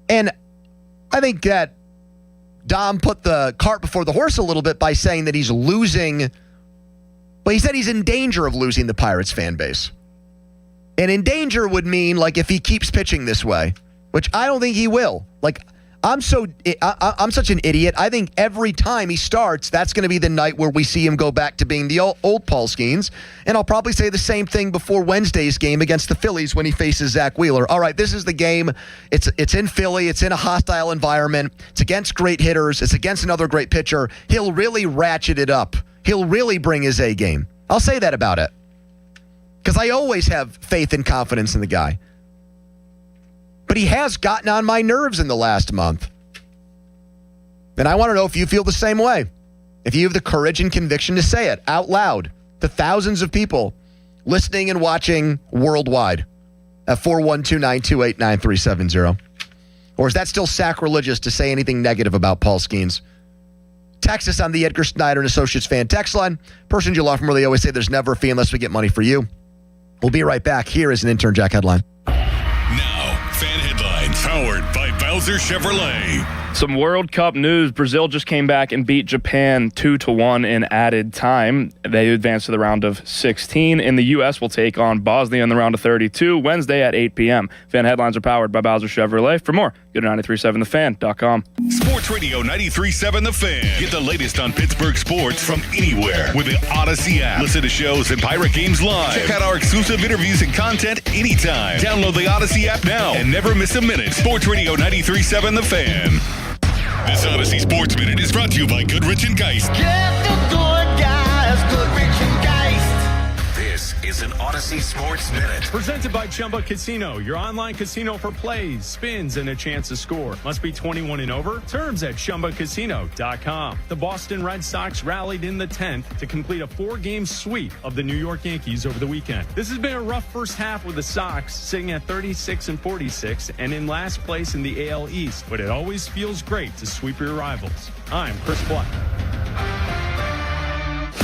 And I think that Dom put the cart before the horse a little bit by saying that he's losing. But he said he's in danger of losing the Pirates fan base. And in danger would mean like if he keeps pitching this way, which I don't think he will. I'm such an idiot. I think every time he starts, that's going to be the night where we see him go back to being the old Paul Skeens. And I'll probably say the same thing before Wednesday's game against the Phillies when he faces Zach Wheeler. All right, this is the game. It's in Philly. It's in a hostile environment. It's against great hitters. It's against another great pitcher. He'll really ratchet it up. He'll really bring his A game. I'll say that about it. Because I always have faith and confidence in the guy. But he has gotten on my nerves in the last month. And I want to know if you feel the same way. If you have the courage and conviction to say it out loud to thousands of people listening and watching worldwide at 412-928-9370. Or is that still sacrilegious to say anything negative about Paul Skeens? Text us on the Edgar Snyder and Associates fan text line. Person you love from where they always say there's never a fee unless we get money for you. We'll be right back. Here is an Intern Jack headline.
Now, fan headlines powered by Bowser Chevrolet.
Some World Cup news. Brazil just came back and beat Japan 2-1 in added time. They advanced to the round of 16. In the U.S., will take on Bosnia in the round of 32 Wednesday at 8 p.m. Fan headlines are powered by Bowser Chevrolet. For more, go to 937thefan.com.
Sports Radio 93.7 The Fan. Get the latest on Pittsburgh sports from anywhere with the Odyssey app. Listen to shows and Pirate Games live. Check out our exclusive interviews and content anytime. Download the Odyssey app now and never miss a minute. Sports Radio 93.7 The Fan. This Odyssey Sports Minute is brought to you by Goodrich & Geist.
Get the good guys, Goodrich & Geist.
This is an Odyssey Sports Minute.
Presented by Chumba Casino, your online casino for plays, spins, and a chance to score. Must be 21 and over. Terms at ChumbaCasino.com. The Boston Red Sox rallied in the 10th to complete a 4-game sweep of the New York Yankees over the weekend. This has been a rough first half with the Sox sitting at 36-46 and in last place in the AL East, but it always feels great to sweep your rivals. I'm Chris Black.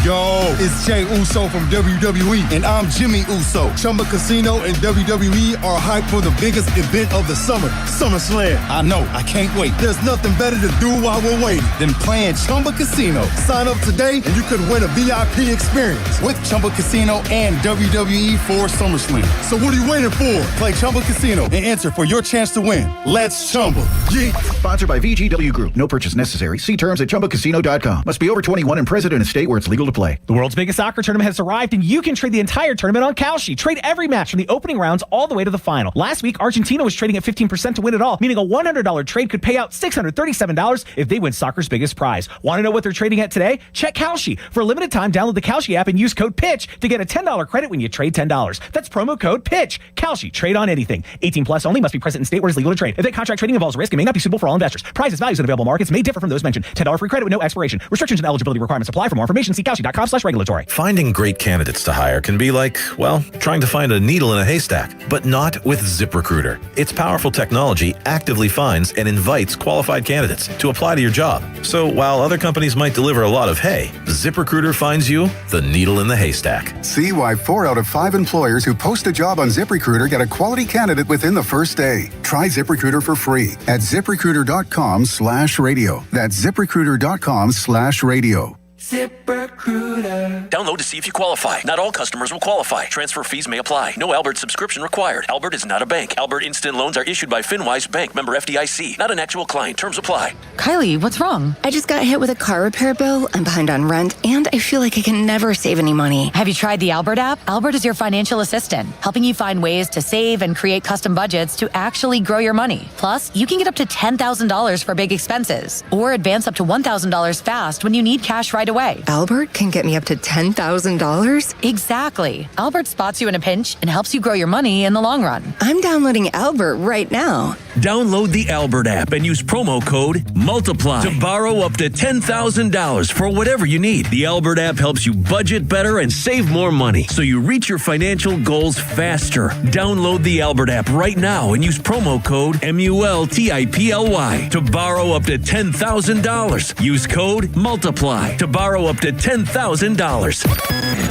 Yo, it's Jay Uso from WWE, and I'm Jimmy Uso. Chumba Casino and WWE are hyped for the biggest event of the summer, SummerSlam. I know, I can't wait. There's nothing better to do while we're waiting than playing Chumba Casino. Sign up today, and you could win a VIP experience with Chumba Casino and WWE for SummerSlam. So what are you waiting for? Play Chumba Casino and enter for your chance to win. Let's Chumba. Yeah.
Sponsored by VGW Group. No purchase necessary. See terms at ChumbaCasino.com. Must be over 21 and present in a state where it's legal to play.
The world's biggest soccer tournament has arrived, and you can trade the entire tournament on Kalshi. Trade every match from the opening rounds all the way to the final. Last week, Argentina was trading at 15% to win it all, meaning a $100 trade could pay out $637 if they win soccer's biggest prize. Want to know what they're trading at today? Check Kalshi. For a limited time, download the Kalshi app and use code PITCH to get a $10 credit when you trade $10. That's promo code PITCH. Kalshi. Trade on anything. 18 plus only. Must be present in state where it's legal to trade. Event contract trading involves risk and may not be suitable for all investors. Prizes, values, and available markets may differ from those mentioned. $10 free credit with no expiration. Restrictions and eligibility requirements apply. For more information, see Kalshi.com/regulatory.
Finding great candidates to hire can be like, well, trying to find a needle in a haystack, but not with ZipRecruiter. Its powerful technology actively finds and invites qualified candidates to apply to your job. So while other companies might deliver a lot of hay, ZipRecruiter finds you the needle in the haystack.
See why 4 out of 5 employers who post a job on ZipRecruiter get a quality candidate within the first day. Try ZipRecruiter for free at ZipRecruiter.com/radio. That's ZipRecruiter.com/radio.
ZipRecruiter. Download to see if you qualify. Not all customers will qualify. Transfer fees may apply. No Albert subscription required. Albert is not a bank. Albert Instant Loans are issued by FinWise Bank, member FDIC. Not an actual client. Terms apply.
Kylie, what's wrong? I just got hit with a car repair bill. I'm behind on rent, and I feel like I can never save any money.
Have you tried the Albert app? Albert is your financial assistant, helping you find ways to save and create custom budgets to actually grow your money. Plus, you can get up to $10,000 for big expenses, or advance up to $1,000 fast when you need cash right away.
Albert can get me up to $10,000?
Exactly. Albert spots you in a pinch and helps you grow your money in the long run.
I'm downloading Albert right now.
Download the Albert app and use promo code MULTIPLY to borrow up to $10,000 for whatever you need. The Albert app helps you budget better and save more money so you reach your financial goals faster. Download the Albert app right now and use promo code MULTIPLY to borrow up to $10,000. Use code MULTIPLY to borrow up to $10,000.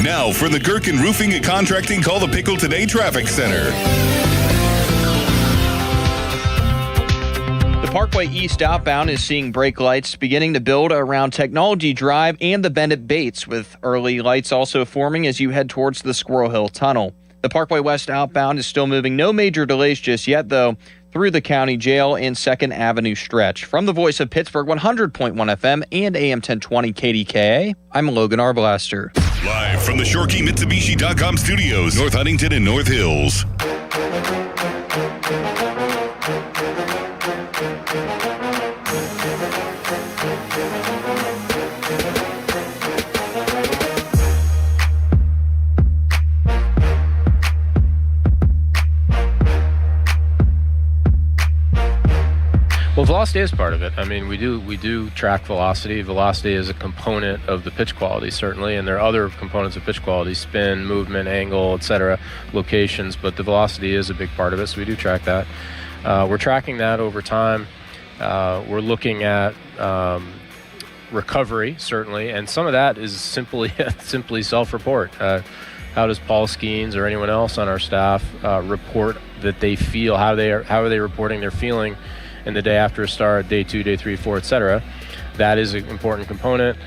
Now from the Gherkin Roofing and Contracting Call the Pickle Today Traffic Center.
The Parkway East outbound is seeing brake lights beginning to build around Technology Drive and the Bennett Bates, with early lights also forming as you head towards the Squirrel Hill Tunnel. The Parkway West outbound is still moving. No major delays just yet, though, through the County Jail and 2nd Avenue stretch. From the voice of Pittsburgh, 100.1 FM and AM 1020 KDKA, I'm Logan Arblaster.
Live from the ShoreKeyMitsubishi.com studios, North Huntington and North Hills.
Well, velocity is part of it. I mean, we do track velocity. Velocity is a component of the pitch quality, certainly, and there are other components of pitch quality: spin, movement, angle, etc., locations. But the velocity is a big part of it, so we do track that. We're tracking that over time. We're looking at recovery, certainly, and some of that is simply self-report. How does Paul Skeens or anyone else on our staff report that they feel? How are they reporting their feeling in the day after a start, day 2, day 3, 4, etc.? That is an important component.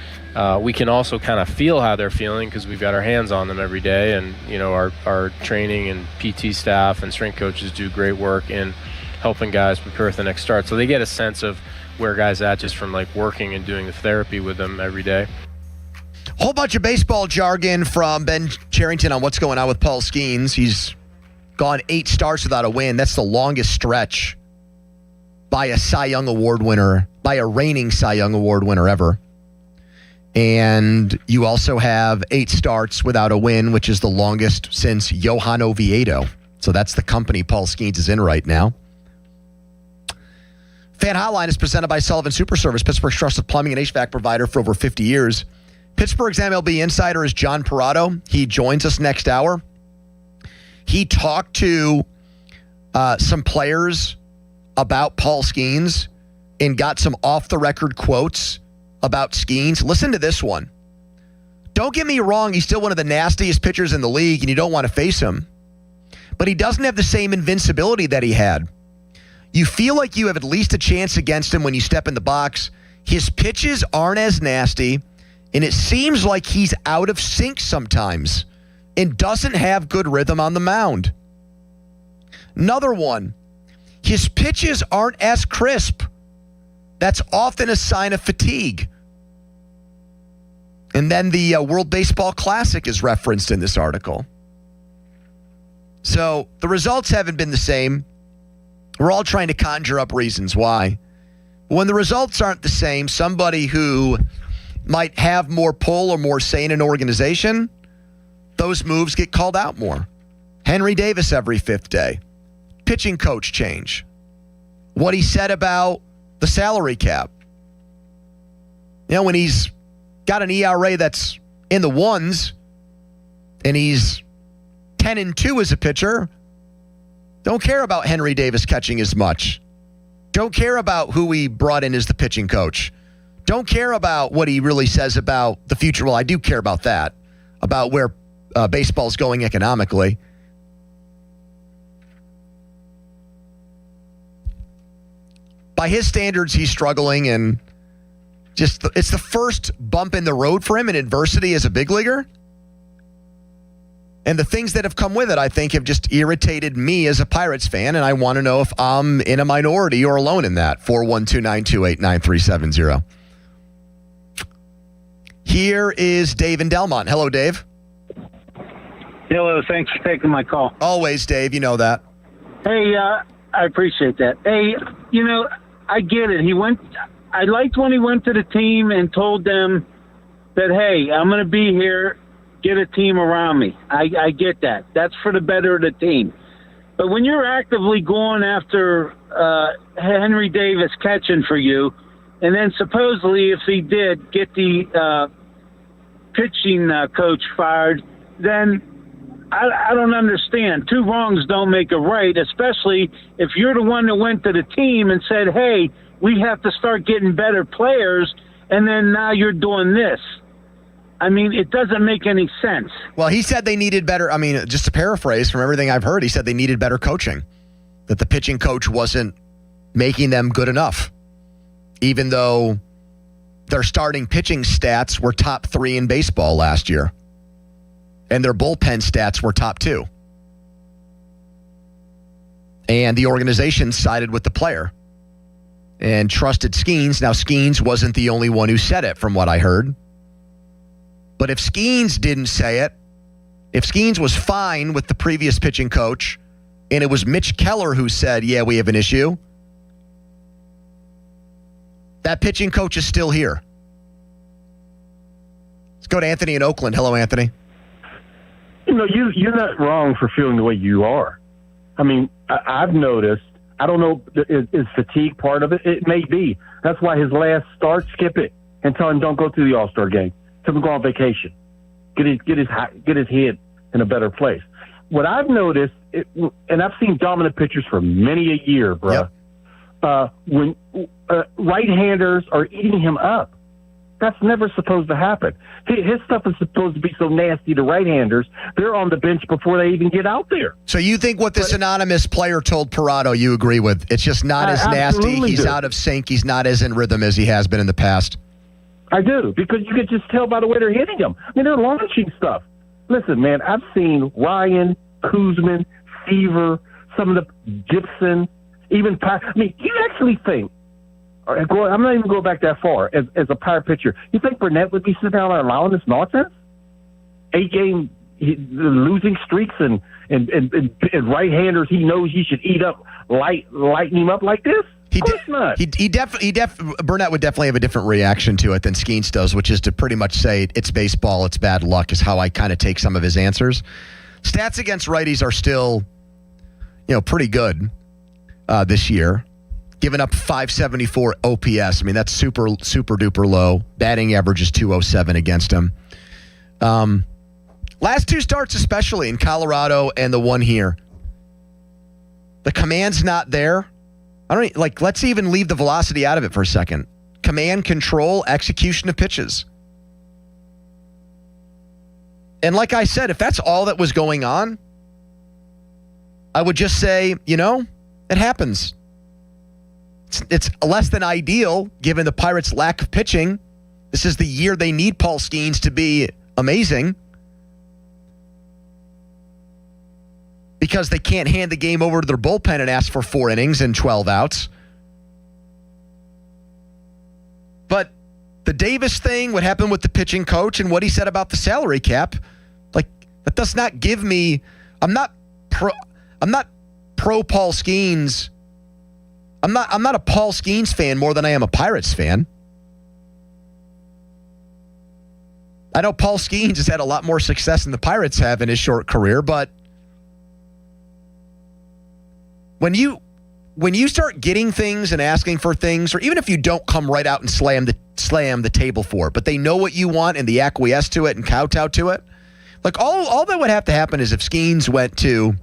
We can also kind of feel how they're feeling because we've got our hands on them every day, and our training and PT staff and strength coaches do great work in helping guys prepare for the next start. So they get a sense of where guys at just from like working and doing the therapy with them every day.
Whole bunch of baseball jargon from Ben Cherington on what's going on with Paul Skeens. He's gone 8 starts without a win. That's the longest stretch by a Cy Young Award winner, by a reigning Cy Young Award winner ever. And you also have 8 starts without a win, which is the longest since Johan Oviedo. So that's the company Paul Skeens is in right now. Fan Hotline is presented by Sullivan Super Service, Pittsburgh's trusted plumbing and HVAC provider for over 50 years. Pittsburgh's MLB insider is John Parado. He joins us next hour. He talked to some players about Paul Skeens and got some off-the-record quotes about Skeens. Listen to this one. Don't get me wrong, he's still one of the nastiest pitchers in the league, and you don't want to face him. But he doesn't have the same invincibility that he had. You feel like you have at least a chance against him when you step in the box. His pitches aren't as nasty, and it seems like he's out of sync sometimes and doesn't have good rhythm on the mound. Another one, his pitches aren't as crisp. That's often a sign of fatigue. And then the World Baseball Classic is referenced in this article. So the results haven't been the same. We're all trying to conjure up reasons why. But when the results aren't the same, somebody who might have more pull or more say in an organization, those moves get called out more. Henry Davis every 5th day. Pitching coach change. What he said about the salary cap. When he's got an ERA that's in the 1s and he's 10-2 as a pitcher, don't care about Henry Davis catching as much. Don't care about who he brought in as the pitching coach. Don't care about what he really says about the future. Well, I do care about that, about where baseball's going economically. By his standards, he's struggling, and it's the first bump in the road for him in adversity as a big leaguer. And the things that have come with it, I think, have just irritated me as a Pirates fan, and I want to know if I'm in a minority or alone in that. 412-928-9370. Here is Dave in Delmont. Hello, Dave.
Hello, thanks for taking my call.
Always, Dave. You know that.
Hey, I appreciate that. Hey, I get it. I liked when he went to the team and told them that, hey, I'm going to be here, get a team around me. I get that. That's for the better of the team. But when you're actively going after Henry Davis catching for you, and then supposedly if he did get the pitching coach fired, then I don't understand. 2 wrongs don't make a right, especially if you're the one that went to the team and said, hey, we have to start getting better players, and then now you're doing this. I mean, it doesn't make any sense.
Well, he said they needed better. I mean, just to paraphrase from everything I've heard, he said they needed better coaching, that the pitching coach wasn't making them good enough, even though their starting pitching stats were top 3 in baseball last year, and their bullpen stats were top 2. And the organization sided with the player and trusted Skeens. Now, Skeens wasn't the only one who said it, from what I heard. But if Skeens didn't say it, if Skeens was fine with the previous pitching coach, and it was Mitch Keller who said, yeah, we have an issue, that pitching coach is still here. Let's go to Anthony in Oakland. Hello, Anthony.
You're not wrong for feeling the way you are. I mean, I've noticed, I don't know, is fatigue part of it? It may be. That's why his last start, skip it and tell him don't go to the All-Star game. Tell him to go on vacation. Get his head in a better place. What I've noticed, and I've seen dominant pitchers for many a year, bro. Yep. When right-handers are eating him up. That's never supposed to happen. His stuff is supposed to be so nasty to right-handers, they're on the bench before they even get out there.
So you think what this anonymous player told Parado you agree with? It's just not as nasty. He's out of sync. He's not as in rhythm as he has been in the past.
I do, because you could just tell by the way they're hitting him. I mean, they're launching stuff. Listen, man, I've seen Ryan, Kuzman, Seaver, some of the Gibson, even you actually think, I'm not even going back that far as a Pirate pitcher. You think Burnett would be sitting down and allowing this nonsense? 8-game losing streaks and right-handers he knows he should eat up, lighten him up like this? Of course not.
Burnett would definitely have a different reaction to it than Skeens does, which is to pretty much say it's baseball, it's bad luck, is how I kind of take some of his answers. Stats against righties are still, pretty good this year. Giving up 574 OPS. I mean, that's super, super duper low. Batting average is 207 against him. Last two starts, especially in Colorado and the one here. The command's not there. Let's even leave the velocity out of it for a second. Command, control, execution of pitches. And like I said, if that's all that was going on, I would just say, it happens. It's less than ideal given the Pirates' lack of pitching. This is the year they need Paul Skeens to be amazing because they can't hand the game over to their bullpen and ask for 4 innings and 12 outs. But the Davis thing, what happened with the pitching coach and what he said about the salary cap, that does not give me. I'm not pro Paul Skeens. I'm not a Paul Skeens fan more than I am a Pirates fan. I know Paul Skeens has had a lot more success than the Pirates have in his short career, but when you start getting things and asking for things, or even if you don't come right out and slam the table for it, but they know what you want and they acquiesce to it and kowtow to it, all that would have to happen is if Skeens went to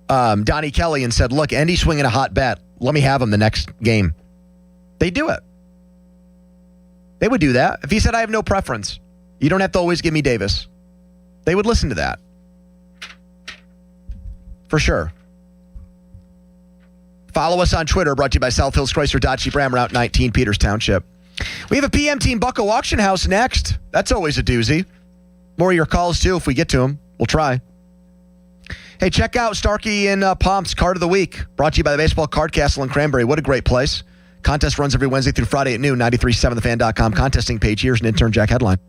Donnie Kelly and said, look, Endy's swinging a hot bat. Let me have him the next game. They do it. They would do that. If he said, I have no preference, you don't have to always give me Davis, they would listen to that. For sure. Follow us on Twitter, brought to you by South Hills Chrysler Dodge Jeep Ram, Route 19, Peters Township. We have a PM Team Bucko Auction House next. That's always a doozy. More of your calls, too, if we get to them. We'll try. Hey, check out Starkey and Pomp's Card of the Week, brought to you by the Baseball Card Castle in Cranberry. What a great place. Contest runs every Wednesday through Friday at noon, 937thefan.com. Contesting page. Here's an Intern Jack headline.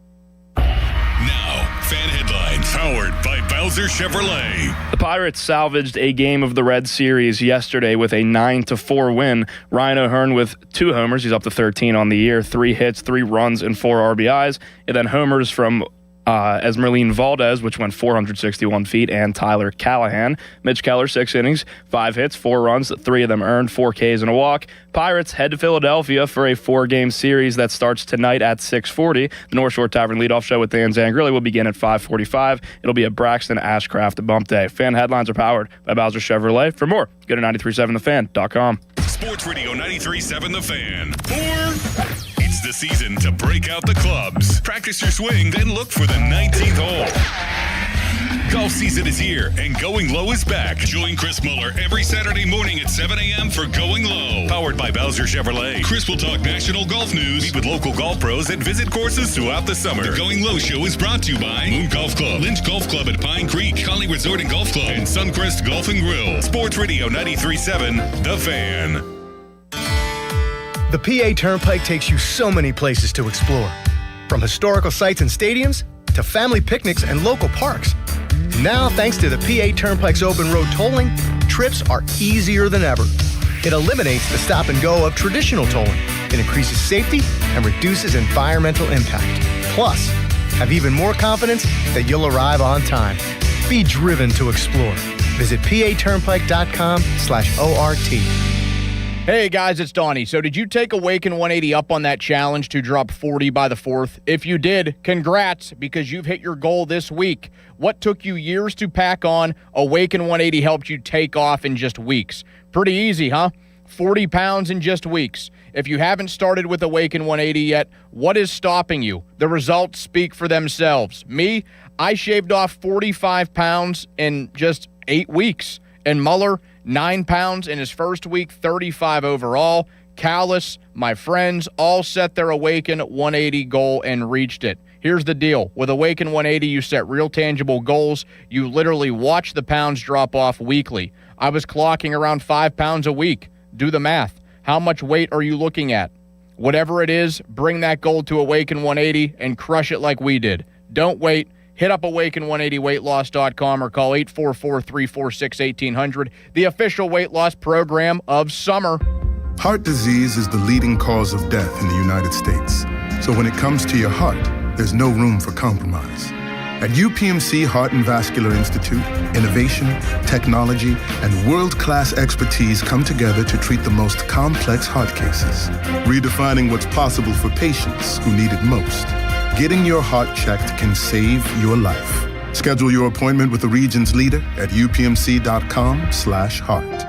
Now, Fan Headlines, powered by Bowser Chevrolet.
The Pirates salvaged a game of the Red Series yesterday with a 9-4 win. Ryan O'Hearn with 2 homers. He's up to 13 on the year, 3 hits, 3 runs, and 4 RBIs. And then homers from Esmeralyn Valdez, which went 461 feet, and Tyler Callahan. Mitch Keller, 6 innings, 5 hits, 4 runs, 3 of them earned, 4 Ks and a walk. Pirates head to Philadelphia for a 4-game series that starts tonight at 6:40. The North Shore Tavern leadoff show with Dan Zangrilli will begin at 5:45. It'll be a Braxton Ashcraft bump day. Fan headlines are powered by Bowser Chevrolet. For more, go to 937thefan.com.
Sports Radio 93.7 The Fan. It's the season to break out the clubs. Practice your swing, then look for the 19th hole. Golf season is here, and Going Low is back. Join Chris Muller every Saturday morning at 7 a.m. for Going Low. Powered by Bowser Chevrolet. Chris will talk national golf news, meet with local golf pros, and visit courses throughout the summer. The Going Low show is brought to you by Moon Golf Club, Lynch Golf Club at Pine Creek, Conley Resort and Golf Club, and Suncrest Golf and Grill. Sports Radio 93.7 The Fan.
The PA Turnpike takes you so many places to explore, from historical sites and stadiums to family picnics and local parks. Now, thanks to the PA Turnpike's open road tolling, trips are easier than ever. It eliminates the stop and go of traditional tolling. It increases safety and reduces environmental impact. Plus, have even more confidence that you'll arrive on time. Be driven to explore. Visit paturnpike.com/ORT.
Hey guys, it's Donnie. So did you take Awaken 180 up on that challenge to drop 40 by the 4th? If you did, congrats, because you've hit your goal this week. What took you years to pack on, Awaken 180 helped you take off in just weeks. Pretty easy, huh? 40 pounds in just weeks. If you haven't started with Awaken 180 yet, what is stopping you? The results speak for themselves. Me, I shaved off 45 pounds in just 8 weeks. And Muller, 9 pounds in his first week, 35 overall. Callis, my friends, all set their Awaken 180 goal and reached it. Here's the deal. With Awaken 180, you set real tangible goals. You literally watch the pounds drop off weekly. I was clocking around 5 pounds a week. Do the math. How much weight are you looking at? Whatever it is, bring that goal to Awaken 180 and crush it like we did. Don't wait. Hit up Awaken180weightloss.com or call 844-346-1800, the official weight loss program of summer.
Heart disease is the leading cause of death in the United States. So when it comes to your heart, there's no room for compromise. At UPMC Heart and Vascular Institute, innovation, technology, and world-class expertise come together to treat the most complex heart cases, redefining what's possible for patients who need it most. Getting your heart checked can save your life. Schedule your appointment with the region's leader at upmc.com/heart.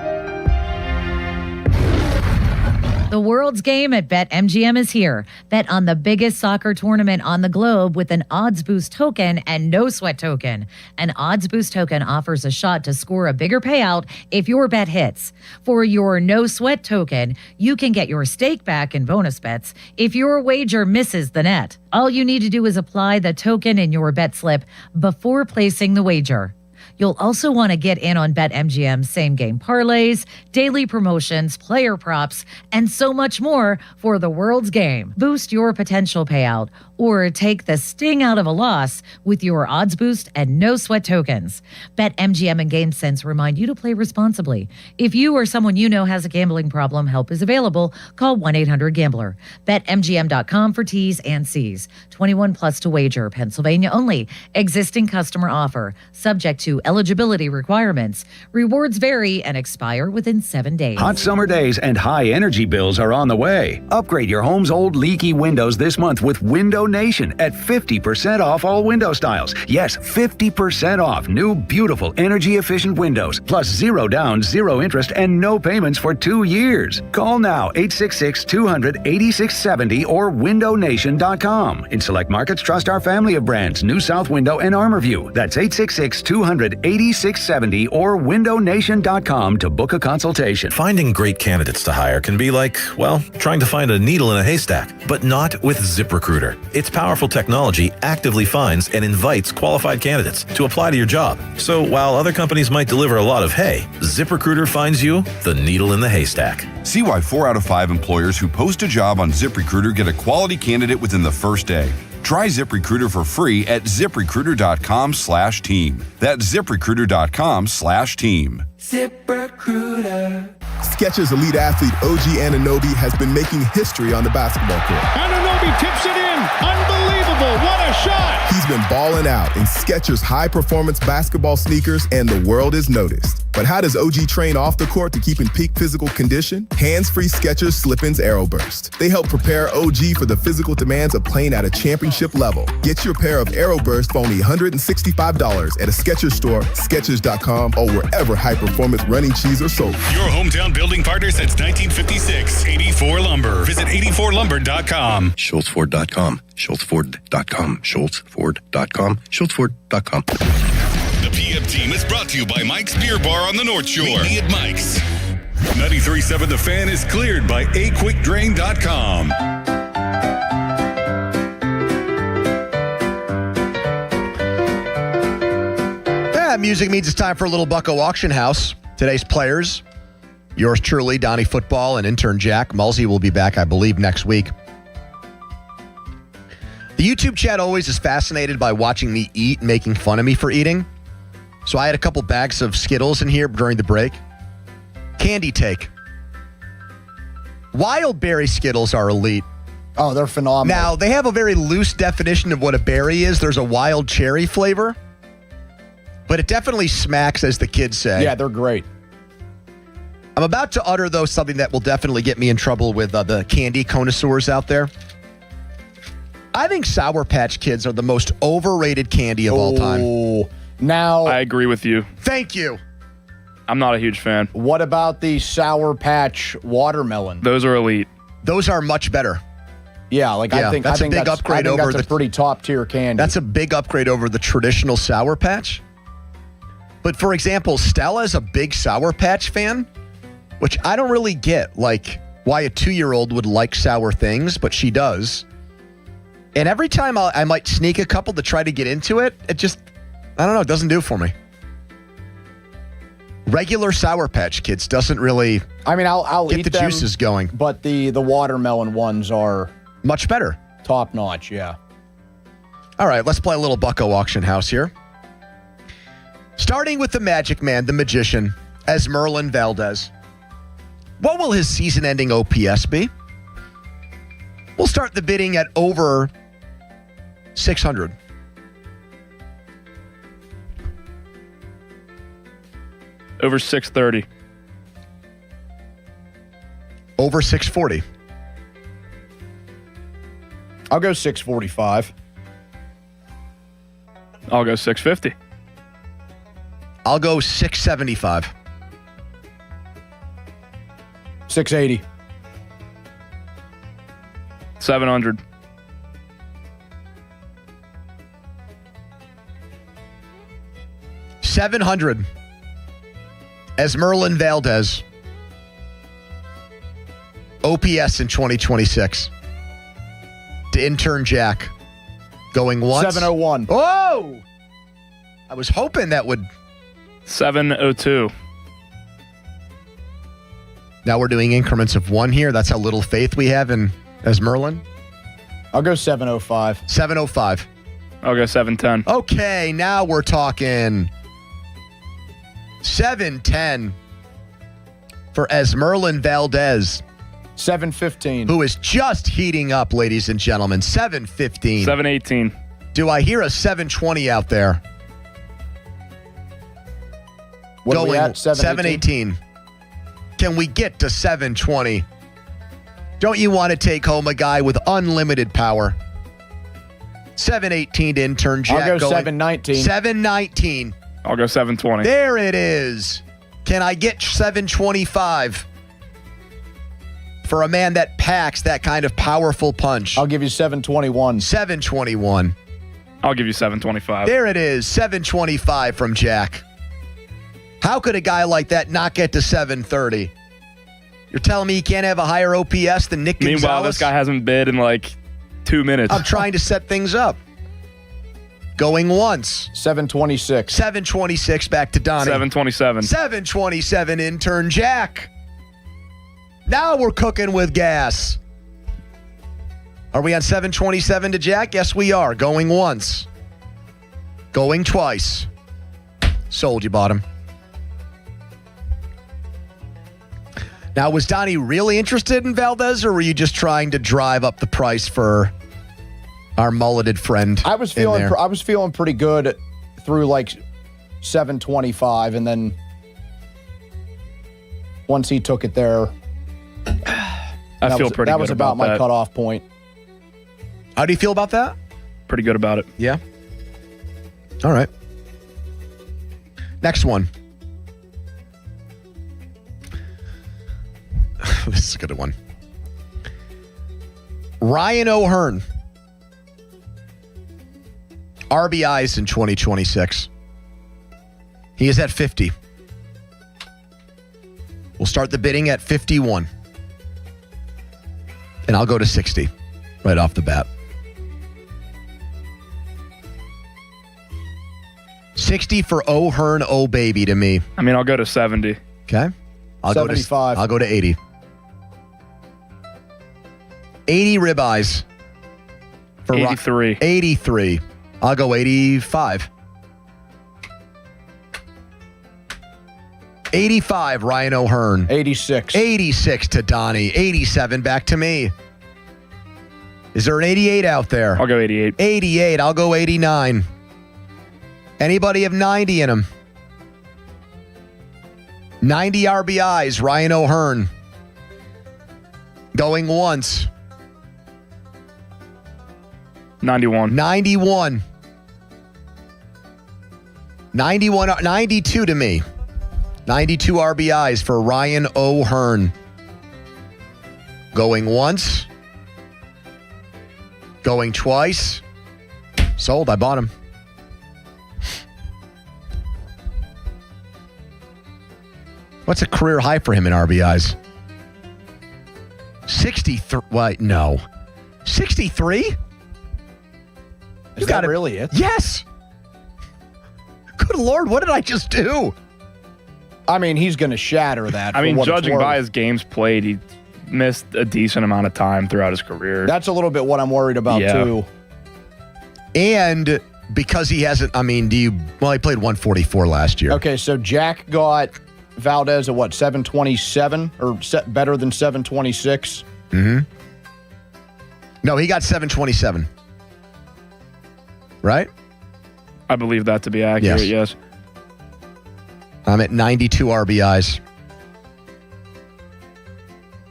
The world's game at BetMGM is here. Bet on the biggest soccer tournament on the globe with an Odds Boost token and no sweat token. An Odds Boost token offers a shot to score a bigger payout if your bet hits. For your no sweat token, you can get your stake back in bonus bets if your wager misses the net. All you need to do is apply the token in your bet slip before placing the wager. You'll also want to get in on BetMGM's same-game parlays, daily promotions, player props, and so much more for the world's game. Boost your potential payout or take the sting out of a loss with your Odds Boost and No Sweat tokens. BetMGM and GameSense remind you to play responsibly. If you or someone you know has a gambling problem, help is available. Call 1-800-GAMBLER. BetMGM.com for T's and C's. 21 plus to wager. Pennsylvania only. Existing customer offer. Subject to eligibility requirements. Rewards vary and expire within 7 days.
Hot summer days and high energy bills are on the way. Upgrade your home's old leaky windows this month with Window Nation at 50% off all window styles. Yes, 50% off new beautiful energy efficient windows. Plus 0 down, 0 interest, and no payments for 2 years. Call now 866-200-8670 or windownation.com. In select markets, trust our family of brands, New South Window and ArmorView. That's 866-200-8670 or windownation.com to book a consultation.
Finding great candidates to hire can be like, well, trying to find a needle in a haystack, but not with ZipRecruiter. Its powerful technology actively finds and invites qualified candidates to apply to your job. So while other companies might deliver a lot of hay, ZipRecruiter finds you the needle in the haystack.
See why 4 out of 5 employers who post a job on ZipRecruiter get a quality candidate within the first day. Try ZipRecruiter for free at ZipRecruiter.com/team. That's ZipRecruiter.com/team.
ZipRecruiter. Skechers elite athlete OG Anunoby has been making history on the basketball court.
Anunoby tips it in. Unbelievable. What a shot.
He's been balling out in Skechers high-performance basketball sneakers, and the world is noticed. But how does OG train off the court to keep in peak physical condition? Hands-free Skechers Slip-ins Aeroburst. They help prepare OG for the physical demands of playing at a championship level. Get your pair of Aeroburst for only $165 at a Skechers store, Skechers.com, or wherever high-performance running shoes are sold.
Your hometown building partner since 1956, 84 Lumber. Visit 84lumber.com.
SchultzFord.com. SchultzFord.com. SchultzFord.com. SchultzFord.com.
The PM team is brought to you by Mike's Beer Bar on the North Shore. Meet me at Mike's. 93.7 The Fan is cleared by aquickdrain.com.
That music means it's time for a little Bucko Auction House. Today's players, yours truly, Donnie Football, and intern Jack. Mulsey will be back, I believe, next week. The YouTube chat always is fascinated by watching me eat and making fun of me for eating. So I had a couple bags of Skittles in here during the break. Candy take. Wild berry Skittles are elite.
Oh, they're phenomenal.
Now, they have a very loose definition of what a berry is. There's a wild cherry flavor. But it definitely smacks, as the kids say.
Yeah, they're great.
I'm about to utter, though, something that will definitely get me in trouble with the candy connoisseurs out there. I think Sour Patch Kids are the most overrated candy of all time.
Now,
I agree with you.
Thank you.
I'm not a huge fan.
What about the Sour Patch watermelon?
Those are elite.
Those are much better.
Yeah, I think
that's a big upgrade over
the pretty top tier candy.
That's a big upgrade over the traditional Sour Patch. But for example, Stella is a big Sour Patch fan, which I don't really get, like why a 2-year-old would like sour things, but she does. And every time I might sneak a couple to try to get into it, it just, I don't know, it doesn't do it for me. Regular Sour Patch Kids doesn't really
I'll
get
eat
the
them,
juices going.
But the watermelon ones are
much better.
Top notch, yeah.
All right, let's play a little Bucko Auction House here. Starting with the Magic Man, the Magician, Esmerlin Valdez. What will his season-ending OPS be? We'll start the bidding at over 600.
Over 630.
Over 640.
I'll go 645.
I'll go 650.
I'll go 675.
680.
700.
$700. Esmerlin Valdez. OPS in 2026. To intern Jack. Going once.
701.
Oh! I was hoping that would.
702.
Now we're doing increments of 1 here. That's how little faith we have in Esmerlin.
I'll go 705.
705.
I'll go 710.
Okay, now we're talking 710 for Esmerlin Valdez.
715.
Who is just heating up, ladies and gentlemen. 715.
718.
Do I hear a 720 out there?
What are we at?
718. Can we get to 720? Don't you want to take home a guy with unlimited power? 718 to intern Jack.
I'll go 719.
719.
I'll go 720.
There it is. Can I get 725 for a man that packs that kind of powerful punch?
I'll give you 721.
721.
I'll give you 725.
There it is. 725 from Jack. How could a guy like that not get to 730? You're telling me he can't have a higher OPS than Nick Gonzalez?
Meanwhile, this guy hasn't bid in like 2 minutes.
I'm trying to set things up. Going once.
726.
726 back to Donnie.
727.
727 intern Jack. Now we're cooking with gas. Are we on 727 to Jack? Yes, we are. Going once. Going twice. Sold you, bottom. Now, was Donnie really interested in Valdez, or were you just trying to drive up the price for our mulleted friend?
I was feeling pretty good through like 725, and then once he took it there,
I feel pretty good.
That was about my
that.
cutoff point.
How do you feel about that?
Pretty good about it.
Yeah. All right. Next one. This is a good one. Ryan O'Hearn. RBIs in 2026. He is at 50. We'll start the bidding at 51. And I'll go to 60 right off the bat. 60 for O'Hearn, oh baby to me.
I mean, I'll go to 70.
Okay. I'll
75.
I'll go to 80. 80 ribeyes. For
83.
83. I'll go 85. 85, Ryan O'Hearn.
86.
86 to Donnie. 87 back to me. Is there an 88 out there?
I'll go 88.
88. I'll go 89. Anybody have 90 in him? 90 RBIs, Ryan O'Hearn. Going once.
91.
91. 92 to me. 92 RBIs for Ryan O'Hearn. Going once. Going twice. Sold. I bought him. What's a career high for him in RBIs? 63. Wait, no. 63?
Is that really it?
Yes. Good Lord, what did I just do?
I mean, he's going to shatter that.
I mean, judging by his games played, he missed a decent amount of time throughout his career.
That's a little bit what I'm worried about, too.
And because he hasn't, I mean, he played 144 last year.
Okay, so Jack got Valdez at what, 727 or better than 726?
Mm-hmm. No, he got 727. Right?
I believe that to be accurate, yes.
I'm at 92 RBIs.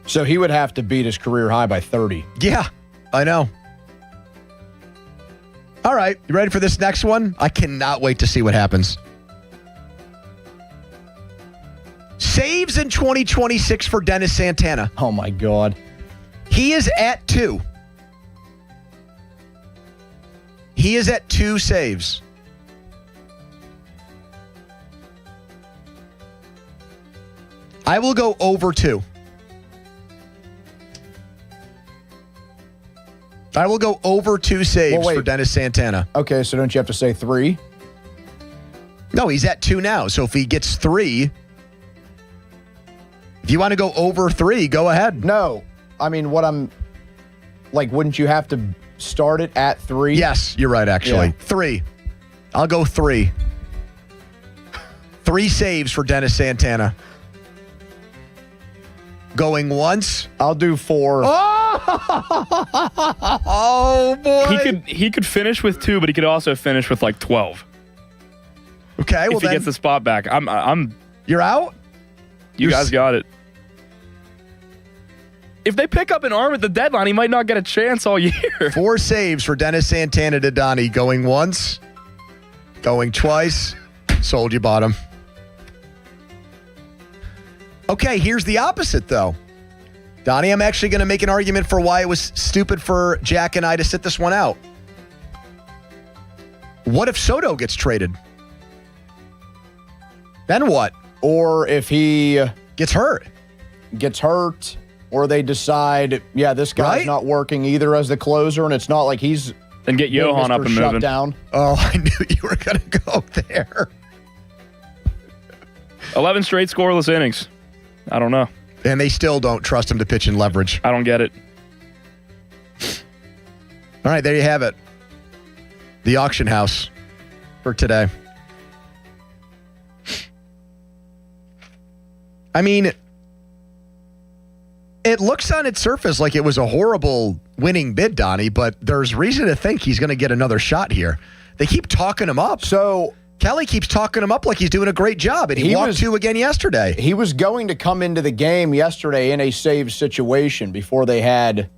So he would have to beat his career high by 30.
Yeah, I know. All right, you ready for this next one? I cannot wait to see what happens. Saves in 2026 for Dennis Santana.
Oh, my God.
He is at 2. He is at 2 saves. I will go over 2. I will go over 2 saves for Dennis Santana.
Okay, so don't you have to say 3?
No, he's at 2 now. So if he gets 3, if you want to go over 3, go ahead.
No. I mean, wouldn't you have to start it at 3?
Yes, you're right, actually.
Yeah.
3. I'll go 3. 3 saves for Dennis Santana. Going once.
I'll do 4.
Oh boy.
He could finish with 2, but he could also finish with 12.
Okay, well
if he gets the spot back. I'm
You're out?
You guys got it. If they pick up an arm at the deadline, he might not get a chance all year.
4 saves for Dennis Santana to Donnie. Going once. Going twice. Sold, you bought him. Okay, here's the opposite, though. Donnie, I'm actually going to make an argument for why it was stupid for Jack and I to sit this one out. What if Soto gets traded? Then what?
Or if he
gets hurt.
Or they decide, this guy's not working either as the closer, and it's not like he's...
Then get Johan up and moving.
Down.
Oh, I knew you were going to go there.
11 straight scoreless innings. I don't know.
And they still don't trust him to pitch in leverage.
I don't get it.
All right, there you have it. The auction house for today. I mean, it looks on its surface like it was a horrible winning bid, Donnie, but there's reason to think he's going to get another shot here. They keep talking him up.
So
Kelly keeps talking him up like he's doing a great job, and he walked 2 again yesterday.
He was going to come into the game yesterday in a save situation before they had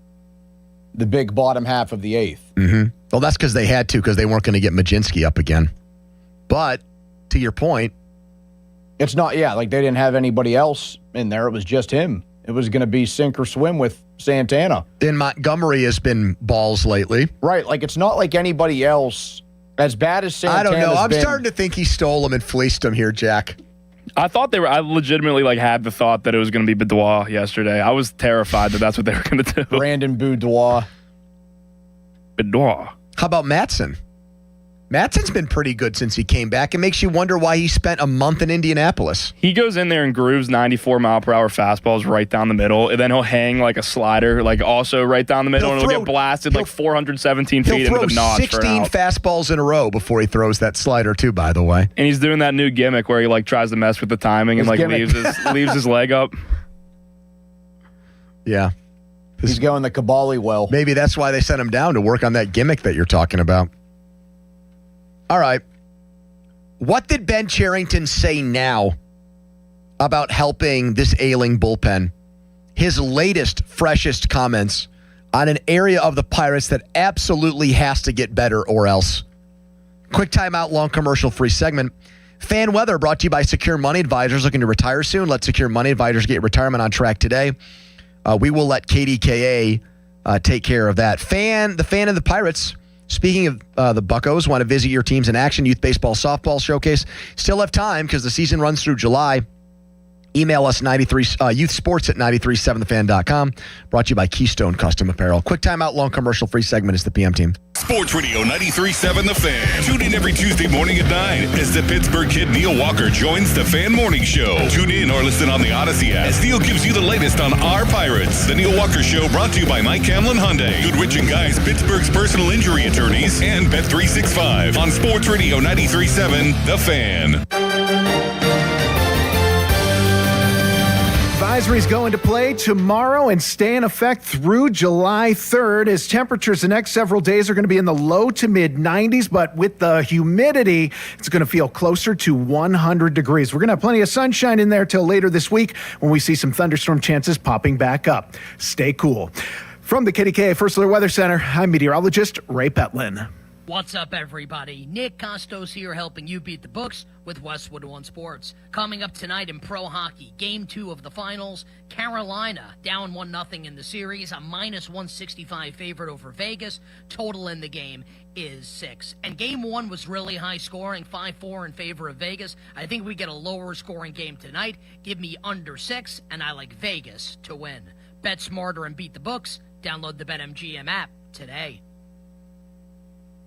the big bottom half of the 8th.
Mm-hmm. Well, that's because they had to, because they weren't going to get Majinski up again. But, to your point,
it's not, they didn't have anybody else in there. It was just him. It was going to be sink or swim with Santana.
And Montgomery has been balls lately.
Right, it's not like anybody else... As bad as Santana's
I don't know. I'm starting to think he stole him and fleeced him here, Jack.
I legitimately had the thought that it was going to be Boudoir yesterday. I was terrified that that's what they were going to do.
Brandon Boudoir.
Boudoir.
How about Mattson? Mattson's been pretty good since he came back. It makes you wonder why he spent a month in Indianapolis.
He goes in there and grooves 94-mile-per-hour fastballs right down the middle, and then he'll hang like a slider, also right down the middle, and he'll get blasted 417 feet into the notch.
He'll throw 16 fastballs in a row before he throws that slider, too, by the way.
And he's doing that new gimmick where he tries to mess with the timing and leaves his leg up.
Yeah.
He's going the Kabali well.
Maybe that's why they sent him down to work on that gimmick that you're talking about. All right. What did Ben Cherington say now about helping this ailing bullpen? His latest, freshest comments on an area of the Pirates that absolutely has to get better or else. Quick timeout, long commercial-free segment. Fan weather brought to you by Secure Money Advisors. Looking to retire soon? Let Secure Money Advisors get retirement on track today. We will let KDKA take care of that. The fan of the Pirates. Speaking of the Buccos, want to visit your teams in action, youth baseball, softball showcase. Still have time because the season runs through July. Email us youthsports@937thefan.com. Brought to you by Keystone Custom Apparel. Quick timeout, long commercial-free segment is the PM team.
Sports Radio 93.7 The Fan. Tune in every Tuesday morning at 9 as the Pittsburgh kid Neil Walker joins the Fan Morning Show. Tune in or listen on the Odyssey app as Neil gives you the latest on our Pirates. The Neil Walker Show brought to you by Mike Camlin Hyundai, Goodrich & Guys, Pittsburgh's personal injury attorneys, and Bet365 on Sports Radio 93.7 The Fan.
Advisories go into play tomorrow and stay in effect through July 3rd as temperatures the next several days are going to be in the low to mid 90s, but with the humidity, it's going to feel closer to 100 degrees. We're going to have plenty of sunshine in there till later this week when we see some thunderstorm chances popping back up. Stay cool. From the KDKA First Alert Weather Center, I'm meteorologist Ray Petlin.
What's up, everybody? Nick Costos here helping you beat the books with Westwood One Sports. Coming up tonight in pro hockey, Game 2 of the finals, Carolina down 1-0 in the series, a -165 favorite over Vegas. Total in the game is 6. And Game 1 was really high scoring, 5-4 in favor of Vegas. I think we get a lower scoring game tonight. Give me under 6, and I like Vegas to win. Bet smarter and beat the books. Download the BetMGM app today.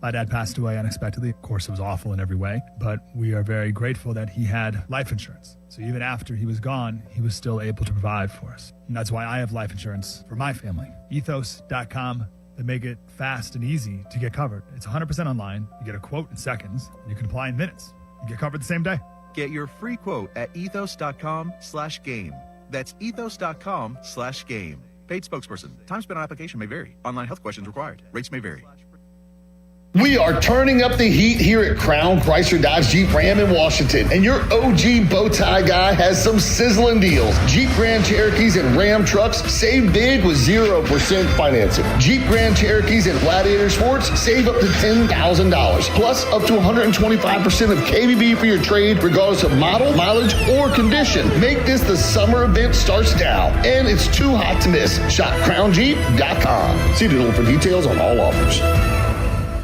My dad passed away unexpectedly. Of course, it was awful in every way, but we are very grateful that he had life insurance. So even after he was gone, he was still able to provide for us. And that's why I have life insurance for my family. Ethos.com. They make it fast and easy to get covered. It's 100% online. You get a quote in seconds. And you can apply in minutes. You get covered the same day.
Get your free quote at ethos.com/game. That's ethos.com/game. Paid spokesperson. Time spent on application may vary. Online health questions required. Rates may vary.
We are turning up the heat here at Crown Chrysler Dodge Jeep Ram in Washington, and your OG bow tie guy has some sizzling deals. Jeep Grand Cherokees and Ram trucks save big with 0% financing. Jeep Grand Cherokees and Gladiator Sports save up to $10,000, plus up to 125% of KBB for your trade, regardless of model, mileage, or condition. Make this the summer event starts now, and it's too hot to miss. Shop crownjeep.com. See dealer for details on all offers.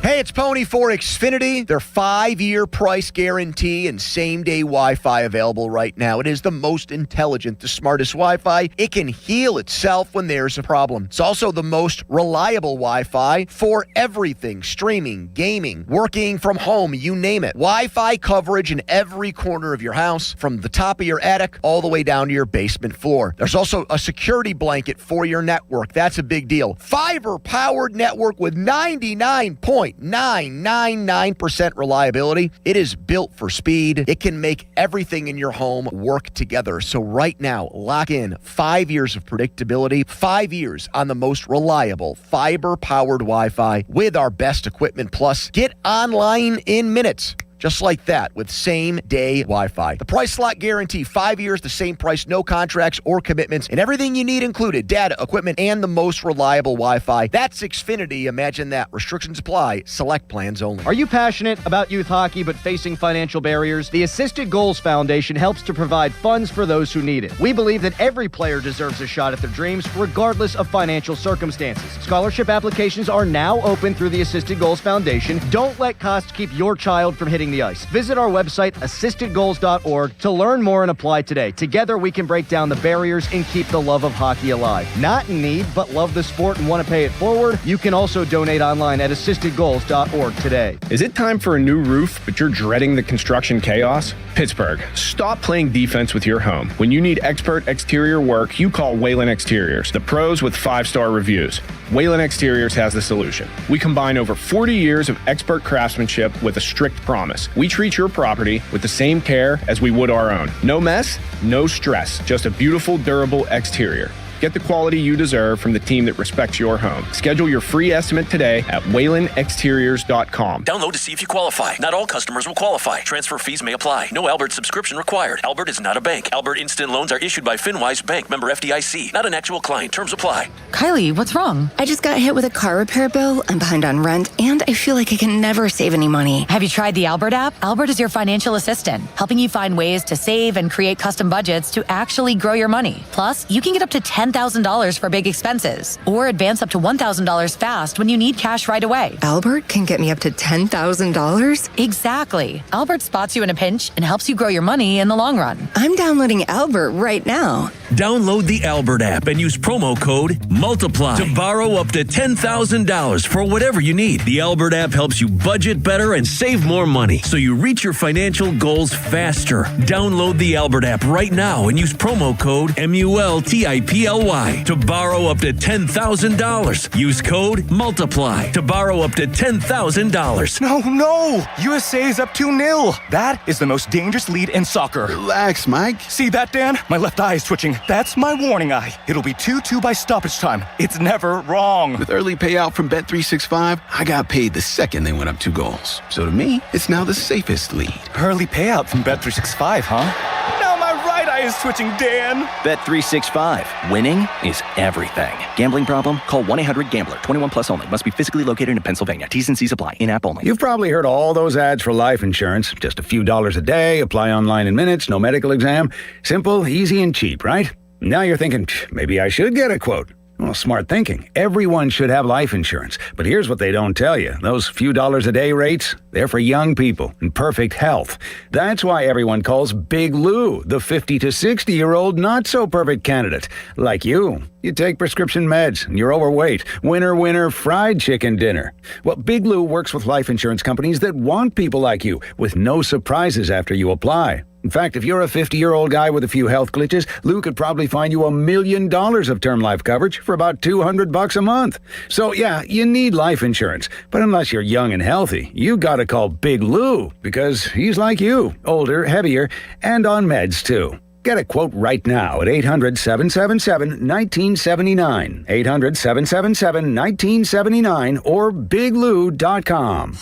Hey, it's Pony for Xfinity. Their 5-year price guarantee and same-day Wi-Fi available right now. It is the most intelligent, the smartest Wi-Fi. It can heal itself when there's a problem. It's also the most reliable Wi-Fi for everything. Streaming, gaming, working from home, you name it. Wi-Fi coverage in every corner of your house, from the top of your attic all the way down to your basement floor. There's also a security blanket for your network. That's a big deal. Fiber-powered network with 99.999% reliability. It is built for speed. It can make everything in your home work together. So right now, lock in 5 years of predictability, 5 years on the most reliable fiber-powered Wi-Fi with our best equipment. Plus, get online in minutes. Just like that, with same-day Wi-Fi. The price slot guarantee, 5 years, the same price, no contracts or commitments, and everything you need included, data, equipment, and the most reliable Wi-Fi. That's Xfinity. Imagine that. Restrictions apply. Select plans only.
Are you passionate about youth hockey but facing financial barriers? The Assisted Goals Foundation helps to provide funds for those who need it. We believe that every player deserves a shot at their dreams, regardless of financial circumstances. Scholarship applications are now open through the Assisted Goals Foundation. Don't let costs keep your child from hitting the ice. Visit our website, assistedgoals.org, to learn more and apply today. Together, we can break down the barriers and keep the love of hockey alive. Not in need, but love the sport and want to pay it forward? You can also donate online at assistedgoals.org today.
Is it time for a new roof, but you're dreading the construction chaos? Pittsburgh, stop playing defense with your home. When you need expert exterior work, you call Whalen Exteriors, the pros with 5-star reviews. Whalen Exteriors has the solution. We combine over 40 years of expert craftsmanship with a strict promise. We treat your property with the same care as we would our own. No mess, no stress, just a beautiful, durable exterior. Get the quality you deserve from the team that respects your home. Schedule your free estimate today at WhalenExteriors.com.
Download to see if you qualify. Not all customers will qualify. Transfer fees may apply. No Albert subscription required. Albert is not a bank. Albert Instant Loans are issued by FinWise Bank, member FDIC. Not an actual client. Terms apply.
Kylie, what's wrong?
I just got hit with a car repair bill. I'm behind on rent, and I feel like I can never save any money.
Have you tried the Albert app? Albert is your financial assistant, helping you find ways to save and create custom budgets to actually grow your money. Plus, you can get up to $10,000 $10,000 for big expenses, or advance up to $1,000 fast when you need cash right away.
Albert can get me up to $10,000?
Exactly. Albert spots you in a pinch and helps you grow your money in the long run.
I'm downloading Albert right now.
Download the Albert app and use promo code MULTIPLY to borrow up to $10,000 for whatever you need. The Albert app helps you budget better and save more money so you reach your financial goals faster. Download the Albert app right now and use promo code MULTIPLY to borrow up to $10,000. Use code MULTIPLY to borrow up to $10,000.
No! USA is up 2-0. That is the most dangerous lead in soccer.
Relax, Mike.
See that, Dan? My left eye is twitching. That's my warning eye. It'll be 2-2 by stoppage time. It's never wrong.
With early payout from Bet365, I got paid the second they went up 2 goals. So to me, it's now the safest lead.
Early payout from Bet365, huh? Now my right eye is twitching, Dan.
Bet365. Winning is everything. Gambling problem? Call 1-800-GAMBLER. 21 plus only. Must be physically located in Pennsylvania. T's and C's apply. In-app only.
You've probably heard all those ads for life insurance. Just a few dollars a day, apply online in minutes, no medical exam. Simple, easy, and cheap, right? Now you're thinking, maybe I should get a quote. Well, smart thinking. Everyone should have life insurance. But here's what they don't tell you. Those few dollars a day rates, they're for young people in perfect health. That's why everyone calls Big Lou the 50 to 60-year-old not-so-perfect candidate. Like you. You take prescription meds, and you're overweight. Winner, fried chicken dinner. Well, Big Lou works with life insurance companies that want people like you, with no surprises after you apply. In fact, if you're a 50-year-old guy with a few health glitches, Lou could probably find you $1 million of term life coverage for about $200 a month. So yeah, you need life insurance. But unless you're young and healthy, you gotta call Big Lou, because he's like you, older, heavier, and on meds too. Get a quote right now at 800-777-1979, 800-777-1979, or biglou.com.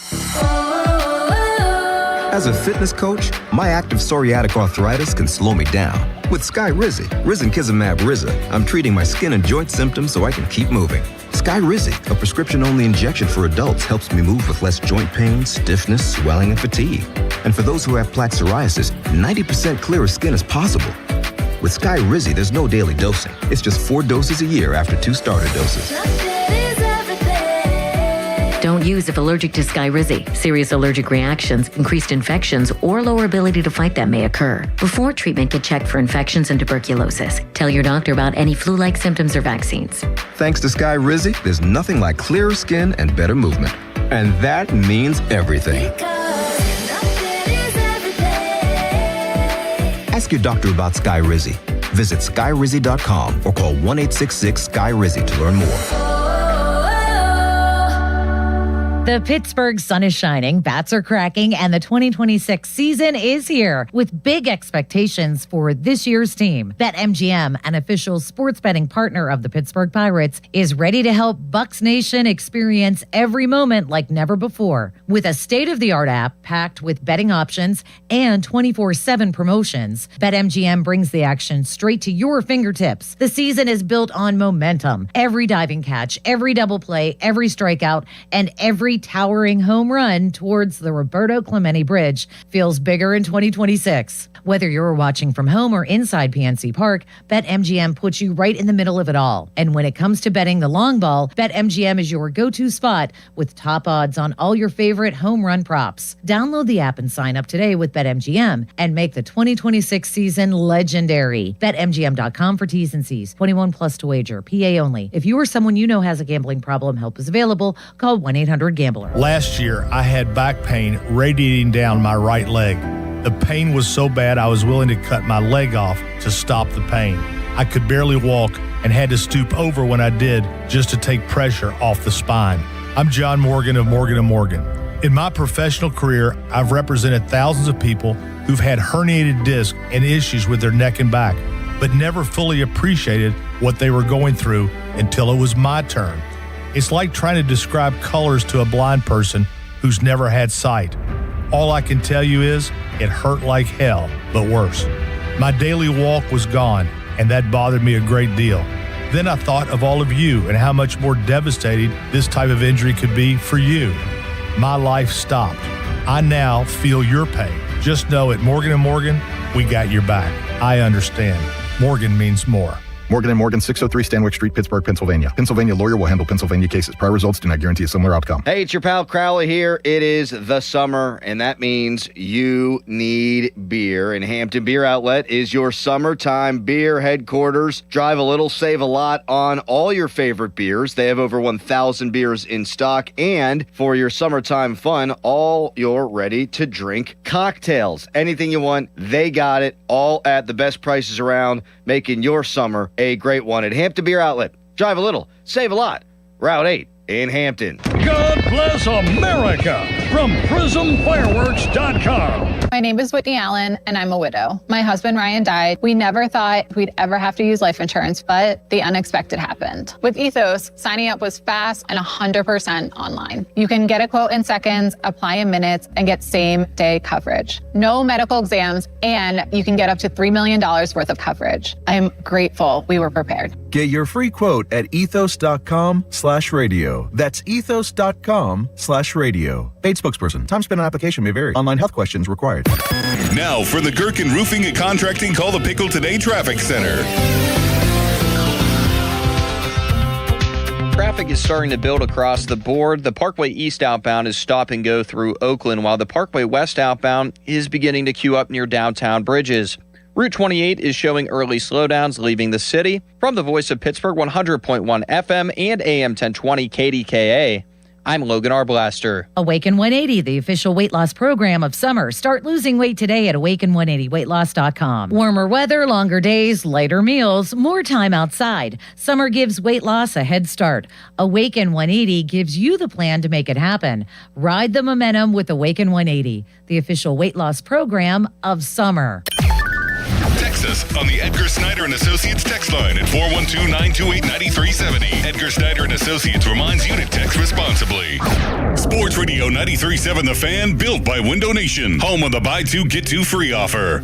As a fitness coach, my active psoriatic arthritis can slow me down. With Skyrizi, risankizumab Riza, I'm treating my skin and joint symptoms so I can keep moving. Skyrizi, a prescription-only injection for adults, helps me move with less joint pain, stiffness, swelling, and fatigue. And for those who have plaque psoriasis, 90% clearer skin is possible. With Skyrizi, there's no daily dosing. It's just 4 doses a year after 2 starter doses.
Don't use if allergic to Skyrizi. Serious allergic reactions, increased infections, or lower ability to fight them may occur. Before treatment, get checked for infections and tuberculosis. Tell your doctor about any flu-like symptoms or vaccines.
Thanks to Skyrizi, there's nothing like clearer skin and better movement. And that means everything. Ask your doctor about Skyrizi. Visit Skyrizi.com or call 1-866-SKY-RIZI to learn more.
The Pittsburgh sun is shining, bats are cracking, and the 2026 season is here with big expectations for this year's team. BetMGM, an official sports betting partner of the Pittsburgh Pirates, is ready to help Bucs Nation experience every moment like never before. With a state-of-the-art app packed with betting options and 24/7 promotions, BetMGM brings the action straight to your fingertips. The season is built on momentum. Every diving catch, every double play, every strikeout, and every towering home run towards the Roberto Clemente Bridge feels bigger in 2026. Whether you're watching from home or inside PNC Park, BetMGM puts you right in the middle of it all. And when it comes to betting the long ball, BetMGM is your go-to spot with top odds on all your favorite home run props. Download the app and sign up today with BetMGM and make the 2026 season legendary. BetMGM.com for T's and C's. 21 plus to wager. PA only. If you or someone you know has a gambling problem, help is available. Call 1-800-GAMBLER.
Last year, I had back pain radiating down my right leg. The pain was so bad I was willing to cut my leg off to stop the pain. I could barely walk and had to stoop over when I did just to take pressure off the spine. I'm John Morgan of Morgan & Morgan. In my professional career, I've represented thousands of people who've had herniated discs and issues with their neck and back, but never fully appreciated what they were going through until it was my turn. It's like trying to describe colors to a blind person who's never had sight. All I can tell you is it hurt like hell, but worse. My daily walk was gone, and that bothered me a great deal. Then I thought of all of you and how much more devastating this type of injury could be for you. My life stopped. I now feel your pain. Just know at Morgan & Morgan, we got your back. I understand. Morgan means more.
Morgan & Morgan, 603 Stanwyck Street, Pittsburgh, Pennsylvania. Pennsylvania lawyer will handle Pennsylvania cases. Prior results do not guarantee a similar outcome.
Hey, it's your pal Crowley here. It is the summer, and that means you need beer. And Hampton Beer Outlet is your summertime beer headquarters. Drive a little, save a lot on all your favorite beers. They have over 1,000 beers in stock. And for your summertime fun, all your ready-to-drink cocktails. Anything you want, they got it. All at the best prices around, making your summer a great one at Hampton Beer Outlet. Drive a little, save a lot. Route 8 in Hampton.
God bless America from PrismFireworks.com.
My name is Whitney Allen, and I'm a widow. My husband, Ryan, died. We never thought we'd ever have to use life insurance, but the unexpected happened. With Ethos, signing up was fast and 100% online. You can get a quote in seconds, apply in minutes, and get same-day coverage. No medical exams, and you can get up to $3 million worth of coverage. I'm grateful we were prepared.
Get your free quote at ethos.com/radio. That's ethos.com/radio. Paid spokesperson. Time spent on application may vary. Online health questions required.
Now for the Gherkin Roofing and Contracting Call the Pickle Today Traffic Center.
Traffic is starting to build across the board. The Parkway East outbound is stop and go through Oakland, while the Parkway West outbound is beginning to queue up near downtown Bridges. Route 28 is showing early slowdowns leaving the city. From the Voice of Pittsburgh, 100.1 FM and AM 1020 KDKA, I'm Logan Arblaster.
Awaken 180, the official weight loss program of summer. Start losing weight today at awaken180weightloss.com. Warmer weather, longer days, lighter meals, more time outside. Summer gives weight loss a head start. Awaken 180 gives you the plan to make it happen. Ride the momentum with Awaken 180, the official weight loss program of summer.
Text us on the Edgar Snyder and Associates text line at 412-928-9370. Edgar Snyder and Associates reminds you to text responsibly. Sports Radio 93.7 The Fan, built by Window Nation, home of the buy two, get two free offer.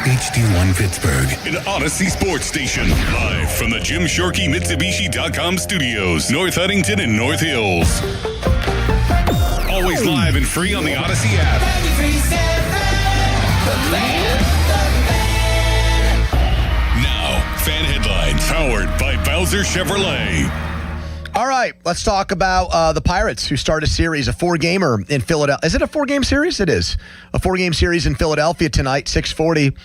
HD1 Pittsburgh, an Odyssey sports station, live from the Jim Shorkey Mitsubishi.com studios, North Huntington and North Hills. Always live and free on the Odyssey app. Now, fan headlines powered by Bowser Chevrolet.
All right, let's talk about the Pirates, who start a series, a four-gamer in Philadelphia. Is it a four-game series? It is. A four-game series in Philadelphia tonight, 6:40.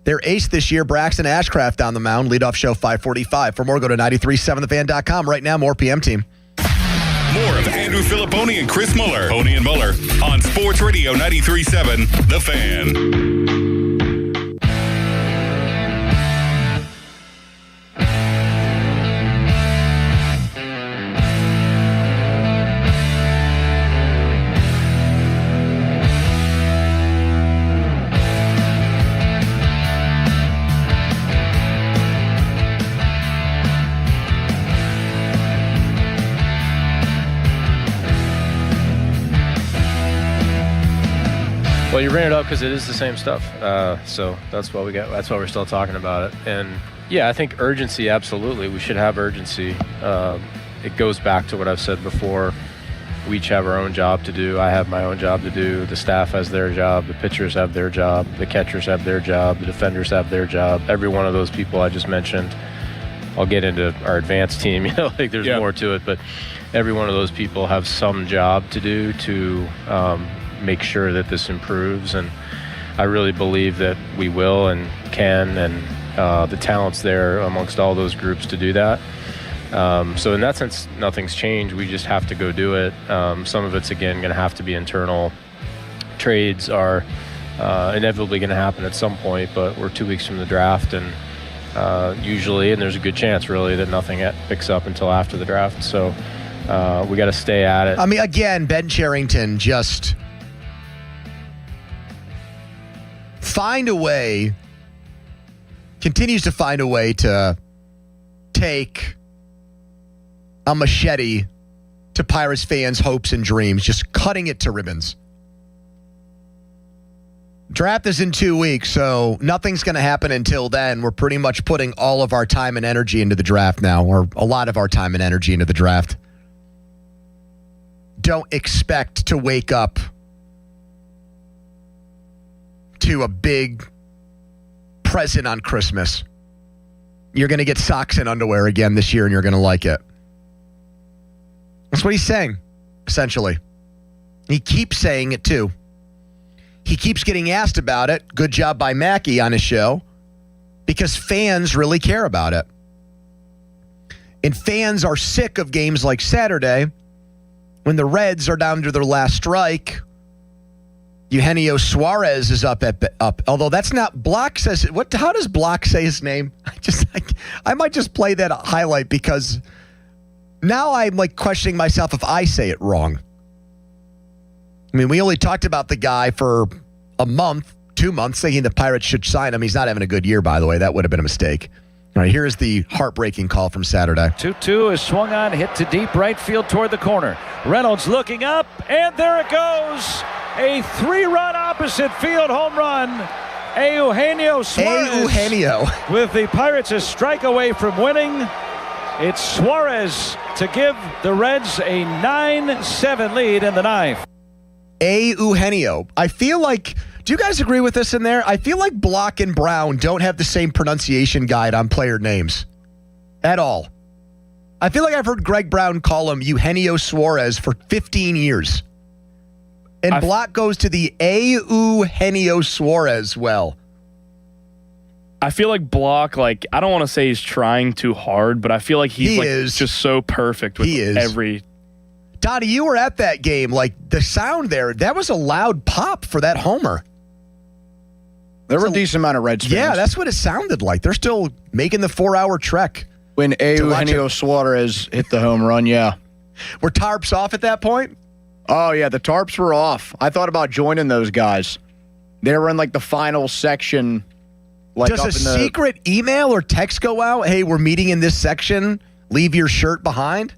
Their ace this year, Braxton Ashcraft, on the mound. Leadoff show, 5:45. For more, go to 937thefan.com. Right now, more PMTeam.
More of Andrew Filipponi and Chris Muller, Pony and Muller, on Sports Radio 93.7 The Fan.
Well, you bring it up because it is the same stuff. So that's what we got. That's why we're still talking about it. And yeah, I think urgency, absolutely. We should have urgency. It goes back to what I've said before. We each have our own job to do. I have my own job to do. The staff has their job. The pitchers have their job. The catchers have their job. The defenders have their job. Every one of those people I just mentioned, I'll get into our advanced team. Like there's more to it, but every one of those people have some job to do to make sure that this improves, and I really believe that we will and can, and the talent's there amongst all those groups to do that. So in that sense, nothing's changed. We just have to go do it. Some of it's, again, going to have to be internal. Trades are inevitably going to happen at some point, but we're 2 weeks from the draft, and usually, and there's a good chance, really, that nothing picks up until after the draft. So we got to stay at it.
I mean, again, Ben Cherington just continues to find a way to take a machete to Pirates fans' hopes and dreams, just cutting it to ribbons. Draft is in 2 weeks, so nothing's going to happen until then. We're pretty much putting all of our time and energy into the draft now, or a lot of our time and energy into the draft. Don't expect to wake up to a big present on Christmas. you're going to get socks and underwear again this year, and you're going to like it. That's what he's saying, essentially. He keeps saying it, too. He keeps getting asked about it. Good job by Mackey on his show, because fans really care about it. And fans are sick of games like Saturday when the Reds are down to their last strike. Eugenio Suarez is up. Although that's not Block says it. How does Block say his name? I might just play that highlight because now I'm like questioning myself if I say it wrong. I mean, we only talked about the guy for a month, 2 months, thinking the Pirates should sign him. He's not having a good year, by the way. That would have been a mistake. All right, here's the heartbreaking call from Saturday.
2-2 is swung on, hit to deep right field toward the corner. Reynolds looking up, and there it goes. A 3-run opposite field home run. Eugenio Suarez with the Pirates a strike away from winning. It's Suarez to give the Reds a 9-7 lead in the ninth.
Eugenio. I feel like, do you guys agree with this in there? I feel like Block and Brown don't have the same pronunciation guide on player names at all. I feel like I've heard Greg Brown call him Eugenio Suarez for 15 years. And Block goes to the Eugenio Suarez well.
I feel like Block, I don't want to say he's trying too hard, but I feel like he's just so perfect with every...
Donnie, you were at that game. The sound there, that was a loud pop for that homer.
There were a decent amount of Reds fans.
Yeah, that's what it sounded like. They're still making the 4-hour trek.
When Eugenio Suarez hit the home run, yeah.
Were tarps off at that point?
Oh, yeah, the tarps were off. I thought about joining those guys. They were in, the final section.
Does a secret email or text go out? Hey, we're meeting in this section. Leave your shirt behind?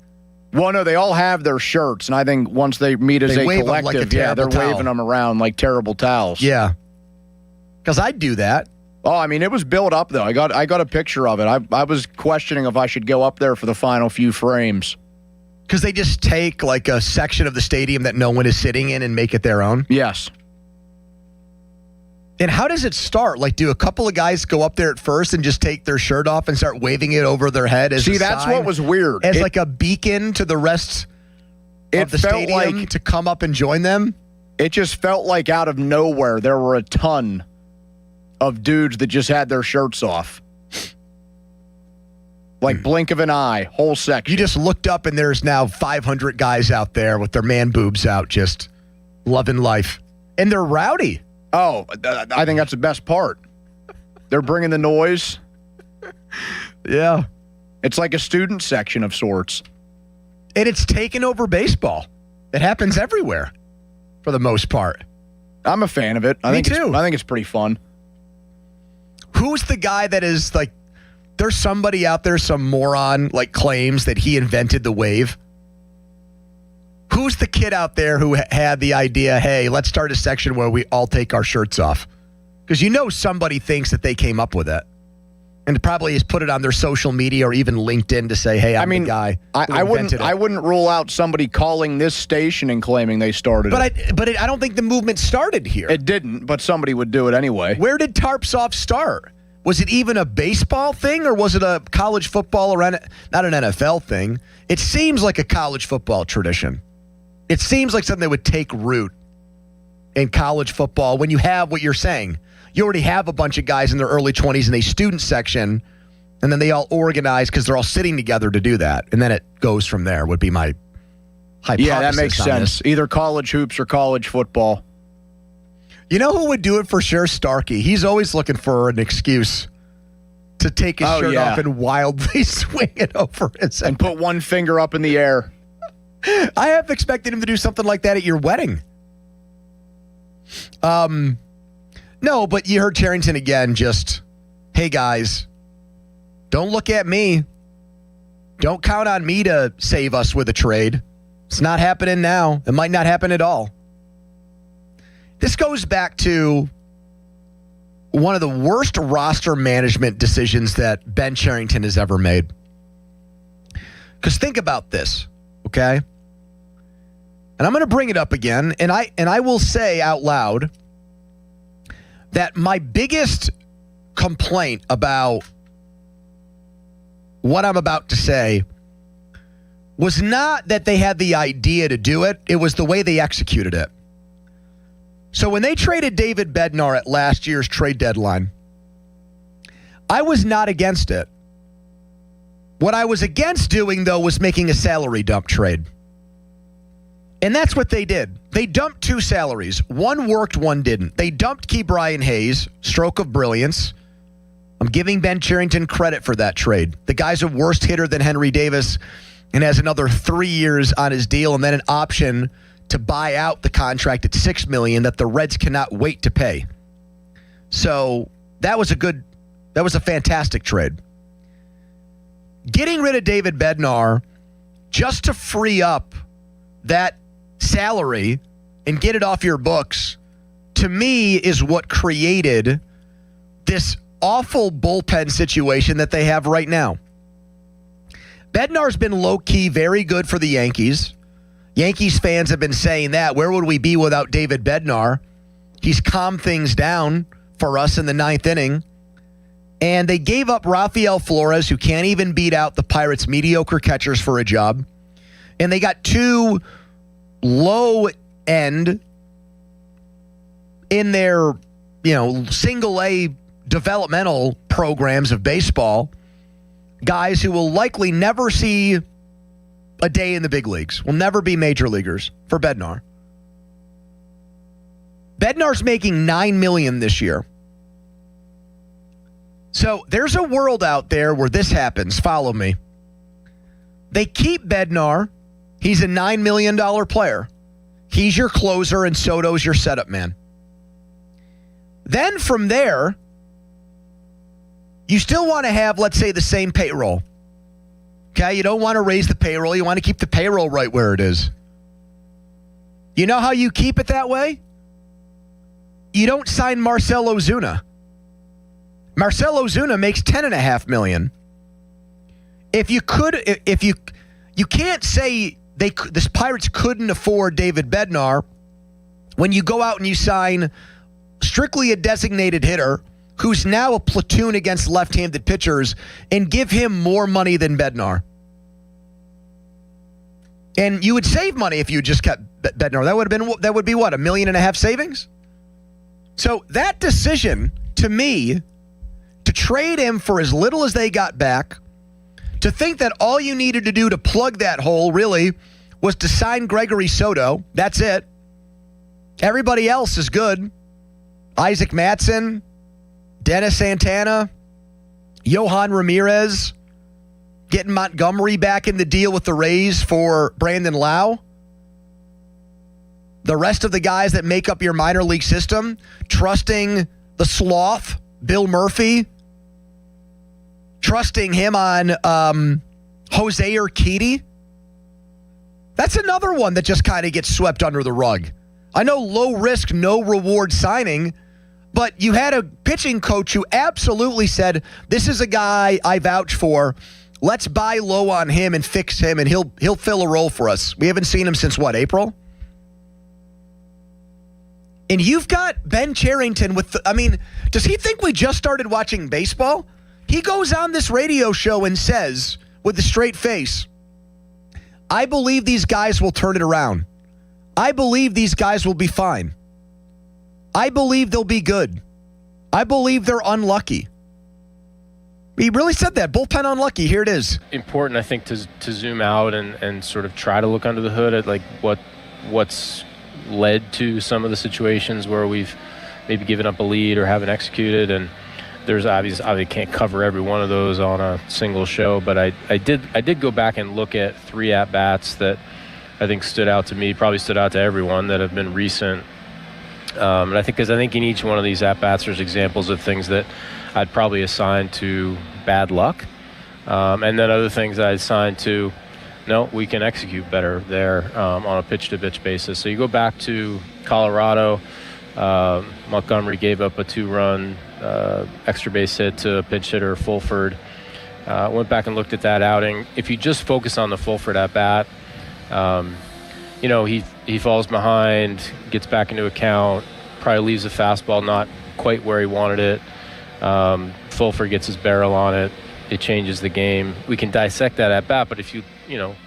Well, no, they all have their shirts, and I think once they meet as a collective, they're waving them around like terrible towels.
Yeah. Because I'd do that.
Oh, I mean, it was built up, though. I got a picture of it. I was questioning if I should go up there for the final few frames.
Because they just take, a section of the stadium that no one is sitting in and make it their own?
Yes.
And how does it start? Do a couple of guys go up there at first and just take their shirt off and start waving it over their head as a
that's
sign?
what was weird.
As a beacon to the rest of the stadium to come up and join them?
It just felt like out of nowhere there were a ton of dudes that just had their shirts off. Blink of an eye, whole section.
You just looked up and there's now 500 guys out there with their man boobs out, just loving life. And they're rowdy.
Oh, I think that's the best part. They're bringing the noise.
Yeah.
It's like a student section of sorts.
And it's taken over baseball. It happens everywhere for the most part.
I'm a fan of it.
Me too.
I think it's pretty fun.
Who's the guy that is there's somebody out there, some moron, claims that he invented the wave? Who's the kid out there who had the idea, hey, let's start a section where we all take our shirts off? Because somebody thinks that they came up with it. And probably has put it on their social media or even LinkedIn to say, hey, I'm the guy
I wouldn't rule out somebody calling this station and claiming they started it.
But I don't think the movement started here.
It didn't, but somebody would do it anyway.
Where did Tarps Off start? Was it even a baseball thing or was it a college football or not an NFL thing? It seems like a college football tradition. It seems like something that would take root in college football when you have what you're saying. You already have a bunch of guys in their early 20s in a student section, and then they all organize because they're all sitting together to do that. And then it goes from there, would be my hypothesis.
Yeah, that makes sense. Either college hoops or college football.
You know who would do it for sure? Starkey. He's always looking for an excuse to take his shirt off and wildly swing it over his head.
And put one finger up in the air.
I have expected him to do something like that at your wedding. No, but you heard Cherington again just, hey guys, don't look at me. Don't count on me to save us with a trade. It's not happening now. It might not happen at all. This goes back to one of the worst roster management decisions that Ben Cherington has ever made. Because think about this, okay? And I'm going to bring it up again, and I will say out loud that my biggest complaint about what I'm about to say was not that they had the idea to do it. It was the way they executed it. So when they traded David Bednar at last year's trade deadline, I was not against it. What I was against doing, though, was making a salary dump trade. And that's what they did. They dumped 2 salaries. One worked, one didn't. They dumped Ke'Bryan Hayes, stroke of brilliance. I'm giving Ben Cherington credit for that trade. The guy's a worse hitter than Henry Davis and has another 3 years on his deal and then an option to buy out the contract at $6 million that the Reds cannot wait to pay. So that was a fantastic trade. Getting rid of David Bednar just to free up that salary and get it off your books, to me, is what created this awful bullpen situation that they have right now. Bednar's been low-key very good for the Yankees. Yankees fans have been saying that. Where would we be without David Bednar? He's calmed things down for us in the 9th inning. And they gave up Rafael Flores, who can't even beat out the Pirates' mediocre catchers for a job. And they got 2 low-end in their, single-A developmental programs of baseball, guys who will likely never see a day in the big leagues, will never be major leaguers for Bednar. Bednar's making $9 million this year. So there's a world out there where this happens. Follow me. They keep Bednar. He's a $9 million player. He's your closer and Soto's your setup man. Then from there, you still want to have, let's say, the same payroll. Okay, you don't want to raise the payroll. You want to keep the payroll right where it is. You know how you keep it that way? You don't sign Marcell Ozuna. Marcell Ozuna makes $10.5 million. If you can't say the Pirates couldn't afford David Bednar when you go out and you sign strictly a designated hitter who's now a platoon against left-handed pitchers and give him more money than Bednar. And you would save money if you just kept Bednar. That would be what, $1.5 million savings? So that decision, to me, to trade him for as little as they got back, to think that all you needed to do to plug that hole really was to sign Gregory Soto. That's it. Everybody else is good. Isaac Matson, Dennis Santana, Johan Ramirez, getting Montgomery back in the deal with the Rays for Brandon Lau. The rest of the guys that make up your minor league system, trusting the sloth, Bill Murphy, trusting him on Jose Urquidy. That's another one that just kind of gets swept under the rug. I know low risk, no reward signing, but you had a pitching coach who absolutely said, this is a guy I vouch for. Let's buy low on him and fix him, and he'll fill a role for us. We haven't seen him since what, April? And you've got Ben Cherington does he think we just started watching baseball? He goes on this radio show and says, with a straight face, I believe these guys will turn it around. I believe these guys will be fine. I believe they'll be good. I believe they're unlucky. He really said that. Bullpen unlucky. Here it is.
Important, I think, to zoom out and sort of try to look under the hood at like what's led to some of the situations where we've maybe given up a lead or haven't executed. And there's obviously can't cover every one of those on a single show, but I did go back and look at 3 at-bats that I think stood out to me, probably stood out to everyone, that have been recent. And I think in each one of these at-bats there's examples of things that I'd probably assign to bad luck, and then other things I'd assign to, no, we can execute better there on a pitch-to-pitch basis. So you go back to Colorado, Montgomery gave up a 2-run extra base hit to a pinch hitter, Fulford. Went back and looked at that outing. If you just focus on the Fulford at-bat, he falls behind, gets back into account, probably leaves the fastball not quite where he wanted it. Fulford gets his barrel on it, it changes the game. We can dissect that at bat, but if you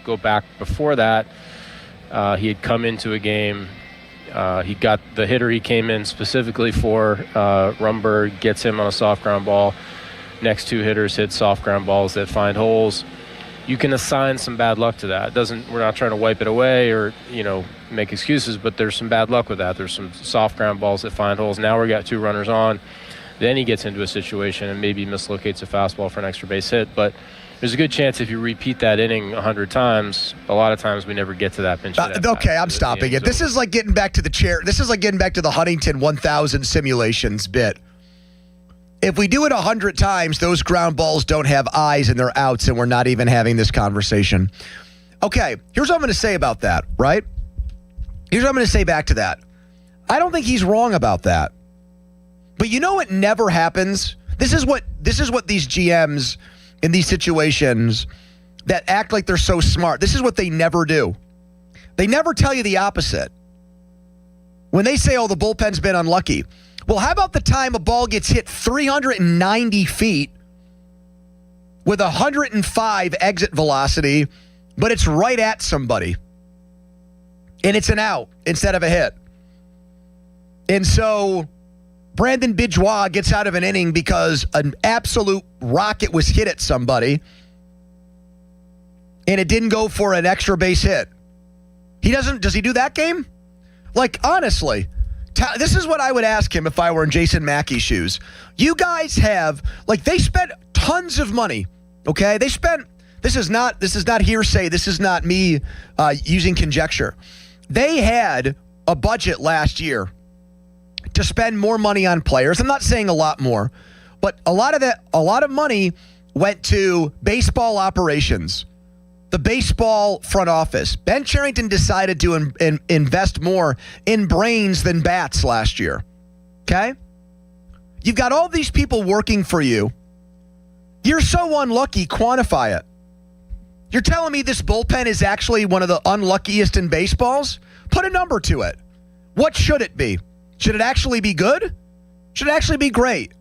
go back before that, he had come into a game. He got the hitter he came in specifically for. Rumberg gets him on a soft ground ball. Next two hitters hit soft ground balls that find holes. You can assign some bad luck to that. We're not trying to wipe it away or make excuses, but there's some bad luck with that. There's some soft ground balls that find holes. Now we got two runners on. Then he gets into a situation and maybe mislocates a fastball for an extra base hit. But there's a good chance if you repeat that inning 100 times, a lot of times we never get to that pinch.
Okay, I'm stopping it. This is like getting back to the chair. This is like getting back to the Huntington 1000 simulations bit. If we do it 100 times, those ground balls don't have eyes and they're outs, and we're not even having this conversation. Okay, here's what I'm going to say about that, right? Here's what I'm going to say back to that. I don't think he's wrong about that. But you know what never happens? This is what these GMs in these situations that act like they're so smart, this is what they never do. They never tell you the opposite. When they say, oh, the bullpen's been unlucky. Well, how about the time a ball gets hit 390 feet with 105 exit velocity, but it's right at somebody, and it's an out instead of a hit? And so Brandon Bijois gets out of an inning because an absolute rocket was hit at somebody, and it didn't go for an extra base hit. Does he do that game? Like, honestly, this is what I would ask him if I were in Jason Mackey's shoes. You guys have, they spent tons of money, okay? They spent, this is not hearsay. This is not me using conjecture. They had a budget last year to spend more money on players. I'm not saying a lot more, but a lot of money went to baseball operations, the baseball front office. Ben Cherington decided to invest more in brains than bats last year. Okay? You've got all these people working for you. You're so unlucky, quantify it. You're telling me this bullpen is actually one of the unluckiest in baseballs? Put a number to it. What should it be? Should it actually be good? Should it actually be great?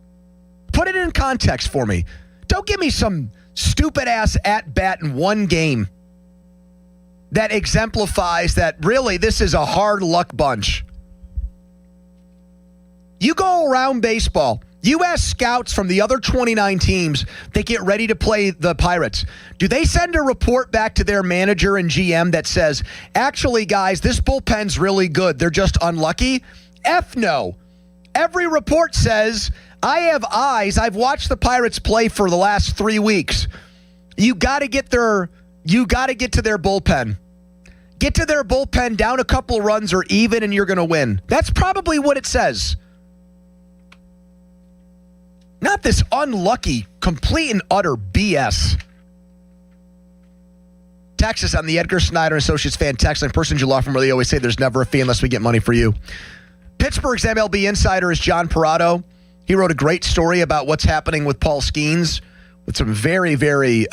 Put it in context for me. Don't give me some stupid-ass at-bat in one game that exemplifies that really this is a hard luck bunch. You go around baseball. You ask scouts from the other 29 teams that get ready to play the Pirates. Do they send a report back to their manager and GM that says, actually, guys, this bullpen's really good. They're just unlucky? F no. Every report says, I have eyes. I've watched the Pirates play for the last 3 weeks. You got to get to their bullpen. Get to their bullpen, down a couple runs or even, and you're going to win. That's probably what it says. Not this unlucky, complete and utter BS. Text us on the Edgar Snyder Associates fan text line. Person you love from where they always say there's never a fee unless we get money for you. Pittsburgh's MLB insider is John Parado. He wrote a great story about what's happening with Paul Skeens with some very, very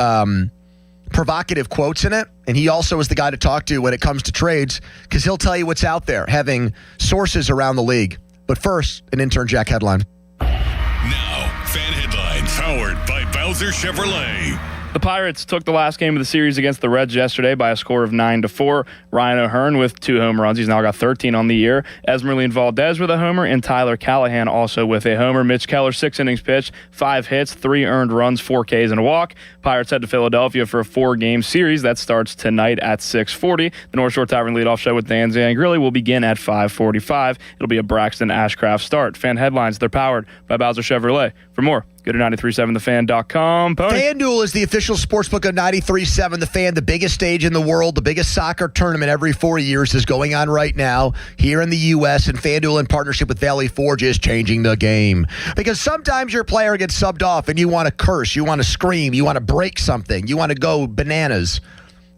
provocative quotes in it. And he also is the guy to talk to when it comes to trades because he'll tell you what's out there, having sources around the league. But first, an Intern Jack headline.
Now, fan headlines powered by Bowser Chevrolet.
The Pirates took the last game of the series against the Reds yesterday by a score of 9-4. Ryan O'Hearn with 2 home runs. He's now got 13 on the year. Esmeralyn Valdez with a homer, and Tyler Callahan also with a homer. Mitch Keller, 6 innings pitched, 5 hits, 3 earned runs, 4 Ks, and a walk. Pirates head to Philadelphia for a 4-game series that starts tonight at 6:40. The North Shore Tavern leadoff show with Dan Zangrilli will begin at 5:45. It'll be a Braxton Ashcraft start. Fan headlines, they're powered by Bowser Chevrolet. For more, go to 937thefan.com.
FanDuel is the official sportsbook of 93.7 The Fan. The biggest stage in the world, the biggest soccer tournament every 4 years is going on right now here in the U.S., and FanDuel in partnership with Valley Forge is changing the game. Because sometimes your player gets subbed off and you want to curse, you want to scream, you want to break something, you want to go bananas.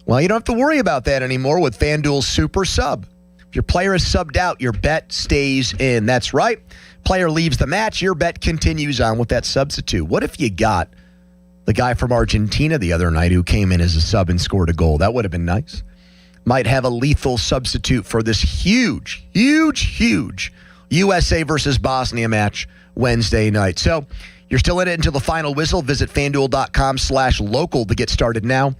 Well, you don't have to worry about that anymore with FanDuel's Super Sub. If your player is subbed out, your bet stays in. That's right. Player leaves the match, your bet continues on with that substitute. What if you got the guy from Argentina the other night who came in as a sub and scored a goal? That would have been nice. Might have a lethal substitute for this huge, huge, huge USA versus Bosnia match Wednesday night. So You're still in it until the final whistle. Visit FanDuel.com/local to get started now.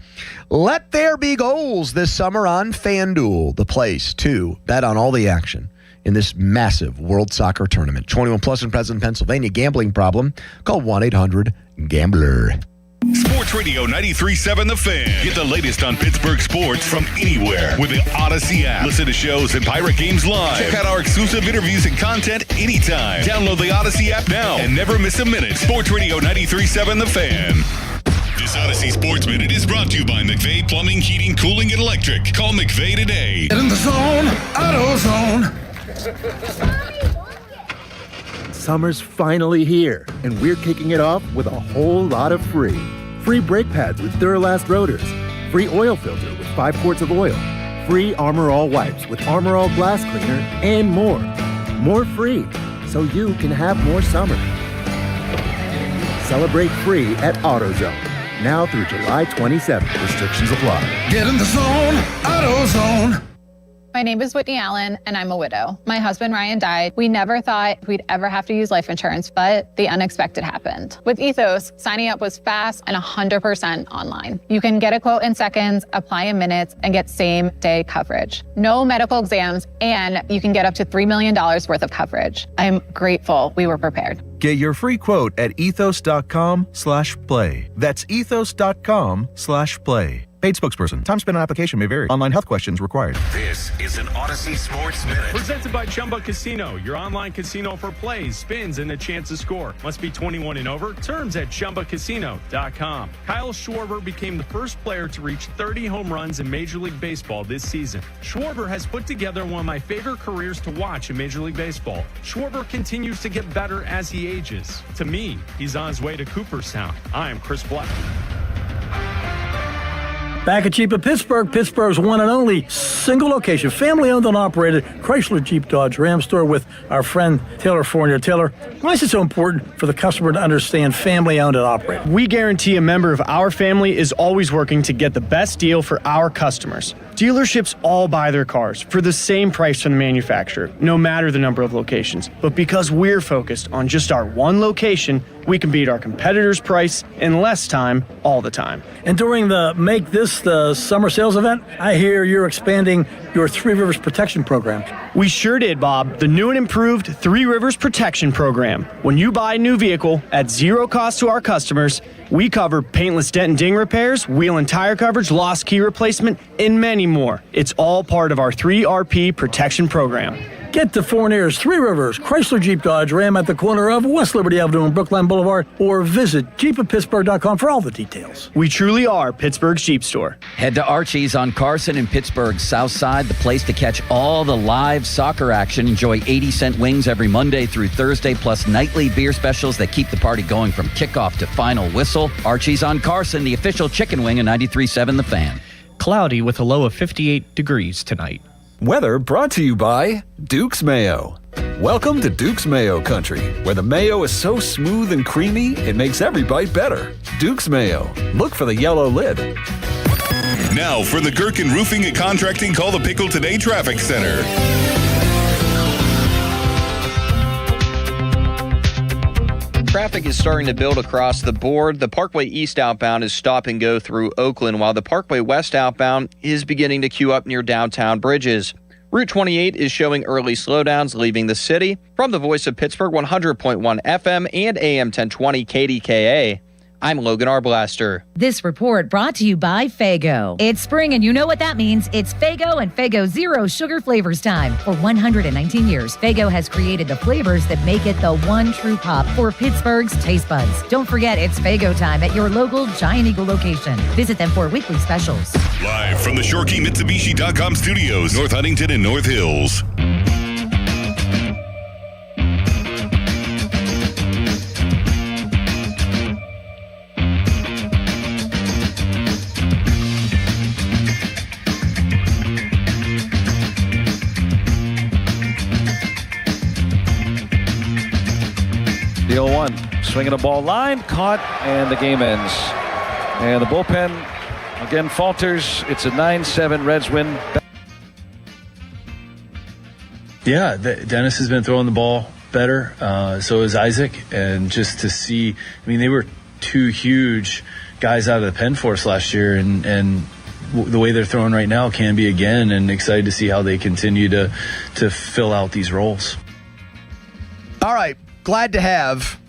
Let there be goals this summer on FanDuel, the place to bet on all the action in this massive World Soccer tournament. 21 plus and present in Pennsylvania. Gambling problem? Call 1-800-GAMBLER.
Sports Radio 93.7 The Fan. Get the latest on Pittsburgh sports from anywhere with the Odyssey app. Listen to shows and Pirate Games live. Check out our exclusive interviews and content anytime. Download the Odyssey app now and never miss a minute. Sports Radio 93.7 The Fan. This Odyssey Sports Minute is brought to you by McVeigh Plumbing, Heating, Cooling, and Electric. Call McVeigh today.
Get in the zone, AutoZone.
Summer's finally here, and we're kicking it off with a whole lot of free. Free brake pads with Duralast rotors. Free oil filter with 5 quarts of oil. Free Armor All wipes with Armor All glass cleaner, and more. More free, so you can have more summer. Celebrate free at AutoZone. Now through July 27th. Restrictions apply.
Get in the zone, AutoZone.
My name is Whitney Allen, and I'm a widow. My husband, Ryan, died. We never thought we'd ever have to use life insurance, but the unexpected happened. With Ethos, signing up was fast and 100% online. You can get a quote in seconds, apply in minutes, and get same-day coverage. No medical exams, and you can get up to $3 million worth of coverage. I'm grateful we were prepared.
Get your free quote at ethos.com/play. That's ethos.com/play. Paid spokesperson. Time spent on application may vary. Online health questions required.
This is an Odyssey Sports Minute.
Presented by Chumba Casino, your online casino for plays, spins, and a chance to score. Must be 21 and over. Terms at ChumbaCasino.com. Kyle Schwarber became the first player to reach 30 home runs in Major League Baseball this season. Schwarber has put together one of my favorite careers to watch in Major League Baseball. Schwarber continues to get better as he ages. To me, he's on his way to Cooperstown. I am Chris Black.
Back at Jeep of Pittsburgh, Pittsburgh's one and only single location, family-owned and operated Chrysler Jeep Dodge Ram store with our friend Taylor Fournier. Taylor, why is it so important for the customer to understand family-owned and operated?
We guarantee a member of our family is always working to get the best deal for our customers. Dealerships all buy their cars for the same price from the manufacturer, no matter the number of locations. But because we're focused on just our one location, we can beat our competitors' price in less time all the time.
And during the Make This the Summer Sales event, I hear you're expanding your Three Rivers Protection Program.
We sure did, Bob. The new and improved Three Rivers Protection Program. When you buy a new vehicle at zero cost to our customers, we cover paintless dent and ding repairs, wheel and tire coverage, lost key replacement, and many more. It's all part of our 3RP Protection Program.
Get to Fournier's Three Rivers Chrysler Jeep Dodge Ram at the corner of West Liberty Avenue and Brookline Boulevard, or visit jeepofpittsburgh.com for all the details.
We truly are Pittsburgh's Jeep store.
Head to Archie's on Carson in Pittsburgh's South Side, the place to catch all the live soccer action. Enjoy 80-cent wings every Monday through Thursday, plus nightly beer specials that keep the party going from kickoff to final whistle. Archie's on Carson, the official chicken wing of 93.7 The Fan.
Cloudy with a low of 58 degrees tonight.
Weather brought to you by Duke's Mayo. Welcome to Duke's Mayo Country, where the mayo is so smooth and creamy, it makes every bite better. Duke's Mayo. Look for the yellow lid.
Now for the Gherkin Roofing and Contracting Call the Pickle Today Traffic Center.
Traffic is starting to build across the board. The Parkway East outbound is stop and go through Oakland, while the Parkway West outbound is beginning to queue up near downtown Bridges. Route 28 is showing early slowdowns leaving the city. From the Voice of Pittsburgh 100.1 FM and AM 1020 KDKA, I'm Logan Arblaster.
This report brought to you by Faygo. It's spring, and you know what that means. It's Faygo and Faygo Zero Sugar Flavors time. For 119 years, Faygo has created the flavors that make it the one true pop for Pittsburgh's taste buds. Don't forget, it's Faygo time at your local Giant Eagle location. Visit them for weekly specials.
Live from the ShoreKeyMitsubishi.com studios, North Huntington and North Hills.
The 0-1, swinging a ball line, caught, and the game ends. And the bullpen, again, falters. It's a 9-7 Reds win.
Yeah, Dennis has been throwing the ball
better. So is Isaac. And just to see, I mean, they were two huge guys out of the Penn Force last year, and the way they're throwing right now can be again, and excited to see how they continue to fill out these roles.
All right. Glad to have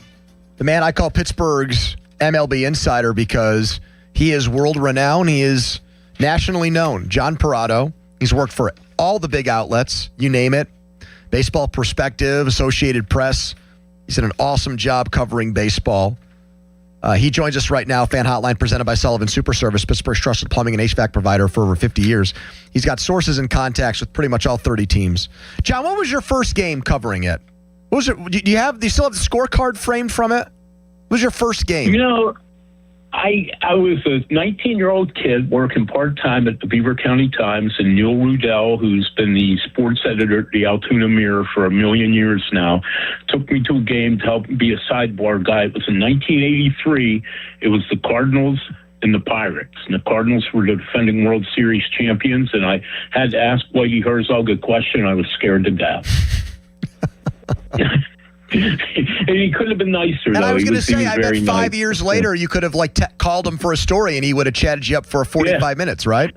the man I call Pittsburgh's MLB insider because he is world-renowned. He is nationally known. John Parado. He's worked for all the big outlets, you name it. Baseball Perspective, Associated Press. He's done an awesome job covering baseball. He joins us right now, Fan Hotline, presented by Sullivan Super Service, Pittsburgh's trusted plumbing and HVAC provider for over 50 years. He's got sources and contacts with pretty much all 30 teams. John, what was your first game covering it? What was it? Do you still have the scorecard framed from it? What was your first game?
You know, I was a 19-year-old kid working part-time at the Beaver County Times, and Neil Rudell, who's been the sports editor at the Altoona Mirror for a million years now, took me to a game to help be a sidebar guy. It was in 1983. It was the Cardinals and the Pirates. And the Cardinals were the defending World Series champions, and I had to ask Whitey Herzog a question. I was scared to death. And he couldn't have been nicer.
And
though.
I was
He
going to say, I bet 5
nice.
years later, you could have called him for a story, and he would have chatted you up for 45 minutes, right?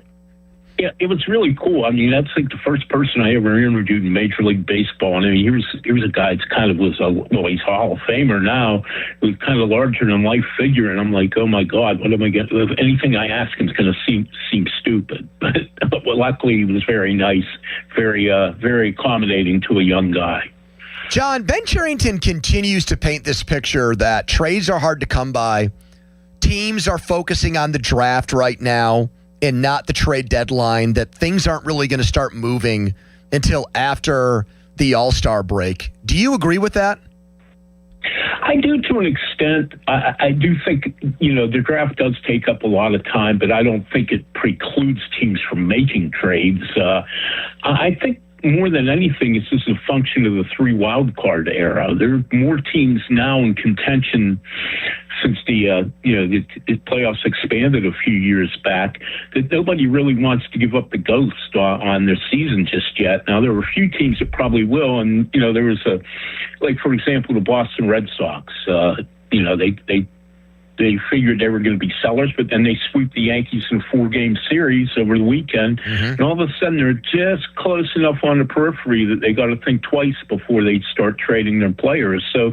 Yeah, it was really cool. I mean, that's like the first person I ever interviewed in Major League Baseball. And I mean, here's a guy that kind of was he's a Hall of Famer now. He was kind of larger than life figure, and I'm like, oh my God, what am I getting? If anything I ask him is going to seem stupid. But luckily, he was very nice, very accommodating to a young guy.
John, Ben Cherington continues to paint this picture that trades are hard to come by. Teams are focusing on the draft right now and not the trade deadline, that things aren't really going to start moving until after the All-Star break. Do you agree with that?
I do to an extent. I do think, the draft does take up a lot of time, but I don't think it precludes teams from making trades. I think more than anything, it's just a function of the 3 wild card era. There are more teams now in contention since the playoffs expanded a few years back, that nobody really wants to give up the ghost on their season just yet. Now, there are a few teams that probably will, and there was for example, the Boston Red Sox. They figured they were going to be sellers, but then they sweep the Yankees in a 4-game series over the weekend. Mm-hmm. And all of a sudden, they're just close enough on the periphery that they got to think twice before they start trading their players. So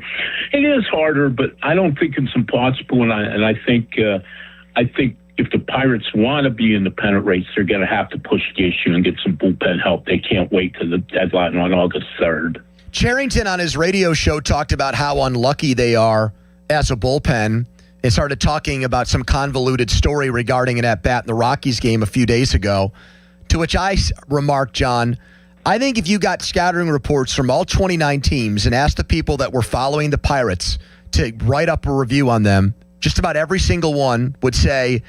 it is harder, but I don't think it's impossible. And I think if the Pirates want to be in the pennant race, they're going to have to push the issue and get some bullpen help. They can't wait to the deadline on August 3rd.
Cherington on his radio show talked about how unlucky they are as a bullpen. It started talking about some convoluted story regarding an at-bat in the Rockies game a few days ago, to which I remarked, John, I think if you got scattering reports from all 29 teams and asked the people that were following the Pirates to write up a review on them, just about every single one would say,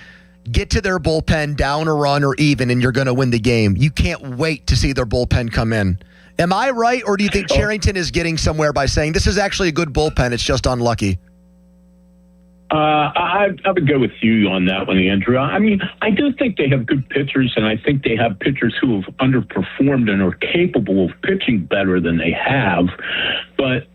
get to their bullpen down a run or even, and you're going to win the game. You can't wait to see their bullpen come in. Am I right, or do you think Cherington is getting somewhere by saying this is actually a good bullpen, it's just unlucky?
I would go with you on that one, Andrew. I mean, I do think they have good pitchers, and I think they have pitchers who have underperformed and are capable of pitching better than they have. But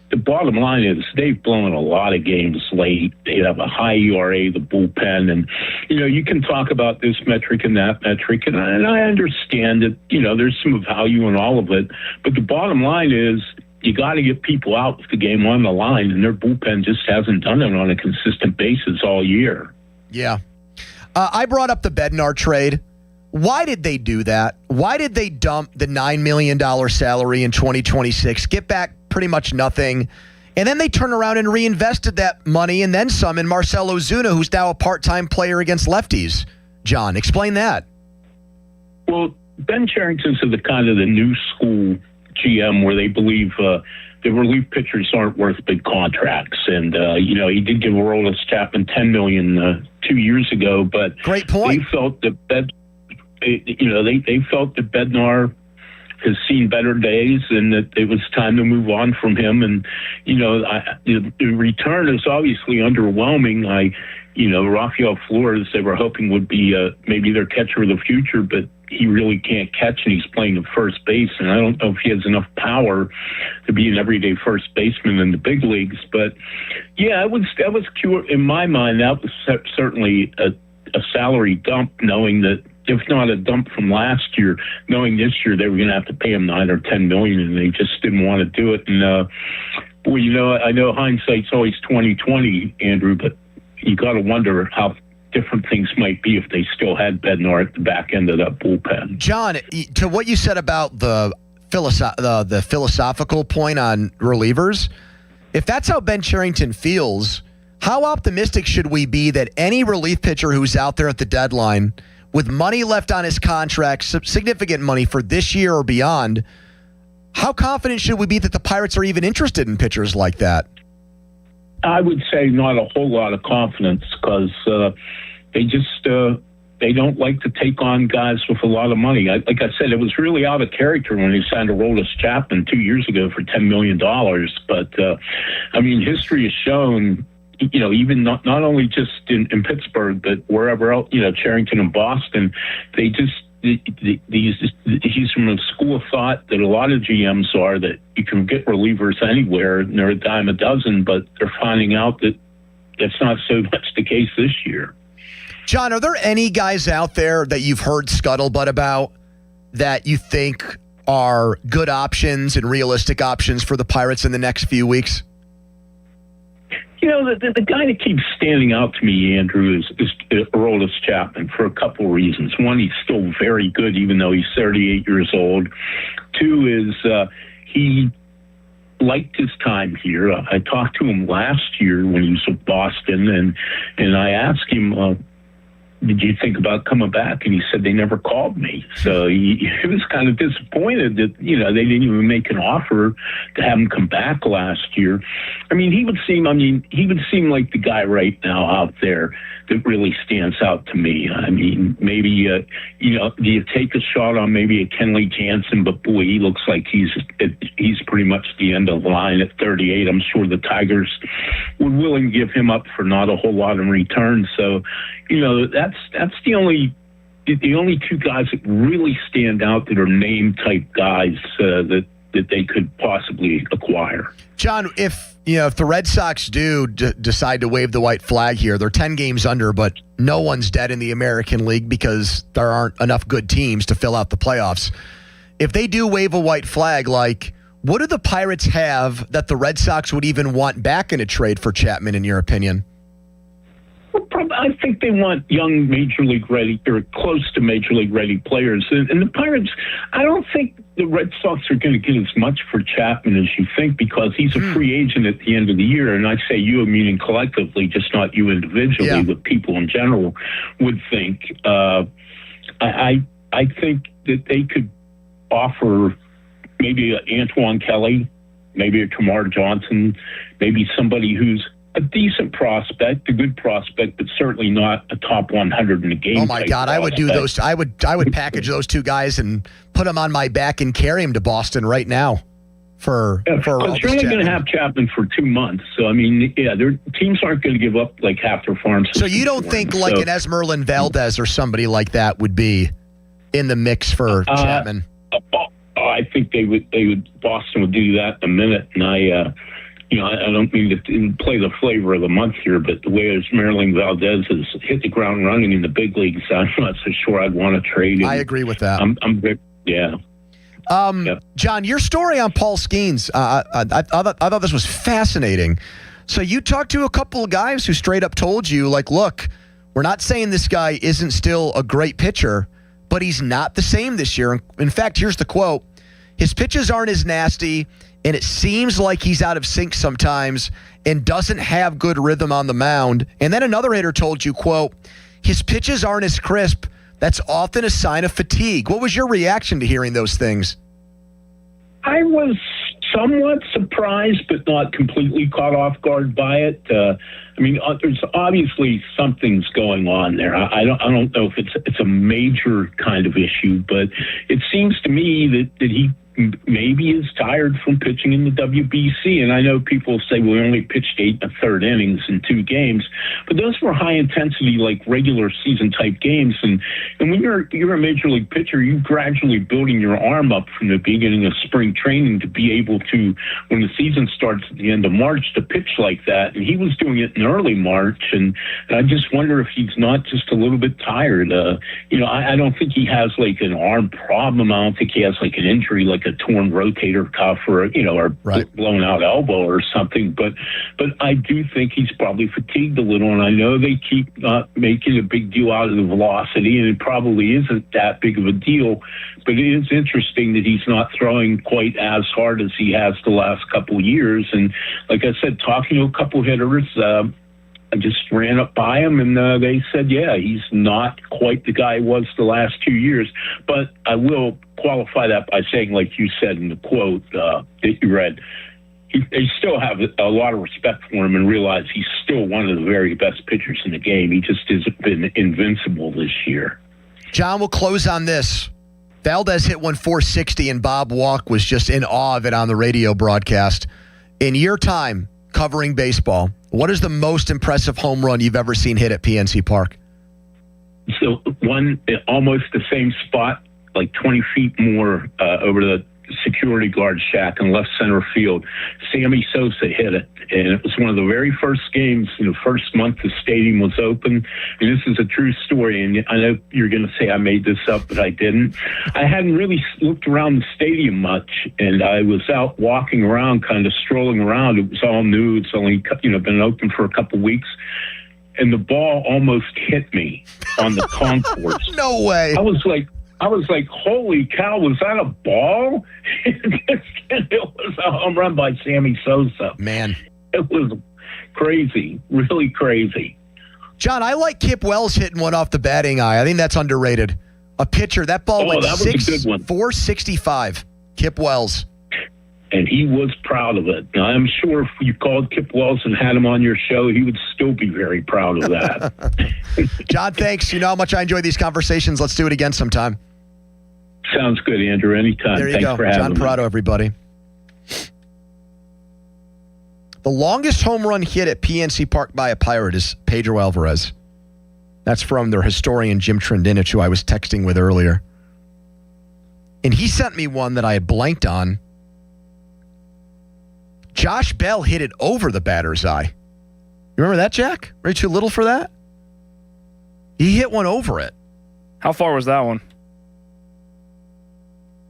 the bottom line is they've blown a lot of games late. They have a high ERA, the bullpen, and, you can talk about this metric and that metric, and I understand that, there's some value in all of it. But the bottom line is, you got to get people out with the game on the line, and their bullpen just hasn't done it on a consistent basis all year.
Yeah. I brought up the Bednar trade. Why did they do that? Why did they dump the $9 million salary in 2026, get back pretty much nothing, and then they turn around and reinvested that money and then some in Marcell Ozuna, who's now a part-time player against lefties? John, explain that.
Well, Ben Cherington's the kind of the new school GM where they believe the relief pitchers aren't worth big contracts. And, he did give Aroldis Chapman $10 million 2 years ago, but
great point.
They felt that they felt that Bednar has seen better days and that it was time to move on from him. And, the return is obviously underwhelming. Rafael Flores, they were hoping would be maybe their catcher of the future, but he really can't catch, and he's playing at first base, and I don't know if he has enough power to be an everyday first baseman in the big leagues. But yeah, that was in my mind. That was certainly a salary dump, knowing that, if not a dump from last year, knowing this year they were going to have to pay him $9 or $10 million, and they just didn't want to do it. And I know hindsight's always 20/20, Andrew, but you got to wonder how different things might be if they still had Bednar at the back end of that bullpen.
John, to what you said about the philosophical point on relievers, if that's how Ben Cherington feels, how optimistic should we be that any relief pitcher who's out there at the deadline with money left on his contract, significant money for this year or beyond, how confident should we be that the Pirates are even interested in pitchers like that?
I would say not a whole lot of confidence, because they don't like to take on guys with a lot of money. Like I said, it was really out of character when he signed Aroldis Chapman 2 years ago for $10 million. But, history has shown, even not only just in Pittsburgh, but wherever else, Cherington and Boston, they just, he's from a school of thought that a lot of GMs are, that you can get relievers anywhere, and they're a dime a dozen, but they're finding out that that's not so much the case this year.
John, are there any guys out there that you've heard scuttlebutt about that you think are good options and realistic options for the Pirates in the next few weeks?
The guy that keeps standing out to me, Andrew, is Aroldis Chapman, for a couple of reasons. One, he's still very good, even though he's 38 years old. Two is he liked his time here. I talked to him last year when he was with Boston, and I asked him, did you think about coming back? And he said, they never called me. So he was kind of disappointed that, they didn't even make an offer to have him come back last year. He would seem like the guy right now out there that really stands out to me. Maybe, do you take a shot on maybe a Kenley Jansen? But boy, he looks like he's pretty much the end of the line at 38. I'm sure the Tigers would willing to give him up for not a whole lot in return. So, that's the only two guys that really stand out that are name type guys that they could possibly acquire.
John, if the Red Sox do decide to wave the white flag here, they're 10 games under, but no one's dead in the American League because there aren't enough good teams to fill out the playoffs. If they do wave a white flag, what do the Pirates have that the Red Sox would even want back in a trade for Chapman, in your opinion?
I think they want young Major League ready, or close to Major League ready players. And the Pirates, I don't think the Red Sox are going to get as much for Chapman as you think, because he's a free agent at the end of the year. And I say you, meaning collectively, just not you individually, what people in general would think. I think that they could offer maybe Antoine Kelly, maybe a Kamar Johnson, maybe somebody who's a decent prospect, a good prospect, but certainly not a top 100 in the game.
Oh my God, I would do those. I would package those two guys and put them on my back and carry them to Boston right now. Because
you're only going to have Chapman for 2 months, so their teams aren't going to give up like half their farm system.
So you don't think an Esmeralda Valdez or somebody like that would be in the mix for Chapman?
I think they would. Boston would do that in a minute, and I don't mean to play the flavor of the month here, but the way Esmeralda Valdez has hit the ground running in the big leagues, I'm not so sure I'd want to trade him.
I agree with that. John, your story on Paul Skeens, I thought this was fascinating. So you talked to a couple of guys who straight up told you, look, we're not saying this guy isn't still a great pitcher, but he's not the same this year. In fact, here's the quote. His pitches aren't as nasty, and it seems like he's out of sync sometimes and doesn't have good rhythm on the mound. And then another hitter told you, quote, his pitches aren't as crisp. That's often a sign of fatigue. What was your reaction to hearing those things?
I was somewhat surprised, but not completely caught off guard by it. There's obviously something's going on there. I don't know if it's a major kind of issue, but it seems to me that he maybe is tired from pitching in the WBC. And I know people say we only pitched 8 1/3 innings in 2 games, but those were high intensity, like regular season type games. And when you're a major league pitcher, you're gradually building your arm up from the beginning of spring training to be able to, when the season starts at the end of March, to pitch like that. And he was doing it in early March. And I just wonder if he's not just a little bit tired. I don't think he has like an arm problem. I don't think he has like an injury, like a torn rotator cuff or blown out elbow or something. But I do think he's probably fatigued a little. And I know they keep making a big deal out of the velocity, and it probably isn't that big of a deal. But it is interesting that he's not throwing quite as hard as he has the last couple of years. And like I said, talking to a couple hitters, I just ran up by him, and they said, yeah, he's not quite the guy he was the last 2 years. But I will qualify that by saying, like you said in the quote that you read, they still have a lot of respect for him and realize he's still one of the very best pitchers in the game. He just hasn't been invincible this year.
John, we'll close on this. Valdez hit one 460, and Bob Walk was just in awe of it on the radio broadcast. In your time covering baseball, what is the most impressive home run you've ever seen hit at PNC Park?
So one, almost the same spot, like 20 feet more over the security guard shack in left center field. Sammy Sosa hit it, and it was one of the very first games in the first month the stadium was open. And this is a true story, and I know you're going to say I made this up, but I didn't. I hadn't really looked around the stadium much, and I was out walking around, kind of strolling around. It was all new. It's only been open for a couple weeks. And the ball almost hit me on the concourse.
No way.
I was like, holy cow, was that a ball? It was a home run by Sammy Sosa.
Man.
It was crazy, really crazy.
John, I like Kip Wells hitting one off the batting eye. I think that's underrated. A pitcher, that ball went
that was a good one.
465. Kip Wells.
And he was proud of it. Now, I'm sure if you called Kip Wells and had him on your show, he would still be very proud of that.
John, thanks. You know how much I enjoy these conversations. Let's do it again sometime.
Sounds good, Andrew. Anytime.
There you
Thanks
go.
for having
John
me.
Parado, everybody. The longest home run hit at PNC Park by a Pirate is Pedro Alvarez. That's from their historian, Jim Trendinich, who I was texting with earlier. And he sent me one that I had blanked on. Josh Bell hit it over the batter's eye. You remember that, Jack? Were you too little for that? He hit one over it.
How far was that one?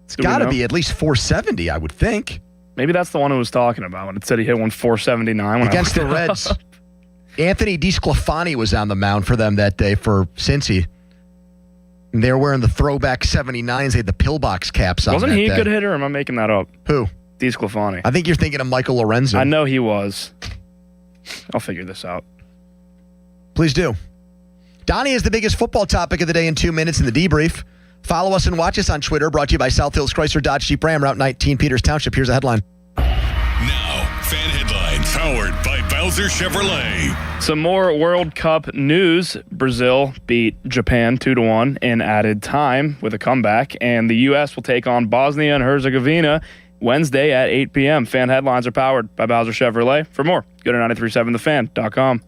It's got to be at least 470, I would think.
Maybe that's the one who was talking about when it said he hit one 479.
Against the Reds. Anthony DeSclafani was on the mound for them that day for Cincy. And they were wearing the throwback 79s. They had the pillbox caps on.
Wasn't he a good hitter, or am I making that up?
Who?
DeSclafani.
I think you're thinking of Michael Lorenzo.
I know he was. I'll figure this out.
Please do. Donnie is the biggest football topic of the day in 2 minutes in the debrief. Follow us and watch us on Twitter, brought to you by South Hills Chrysler Dodge Jeep Ram, Route 19, Peters Township. Here's a headline.
Now, fan headlines powered by Bowser Chevrolet.
Some more World Cup news. Brazil beat Japan 2-1 in added time with a comeback, and the U.S. will take on Bosnia and Herzegovina Wednesday at 8 p.m. Fan headlines are powered by Bowser Chevrolet. For more, go to 937thefan.com.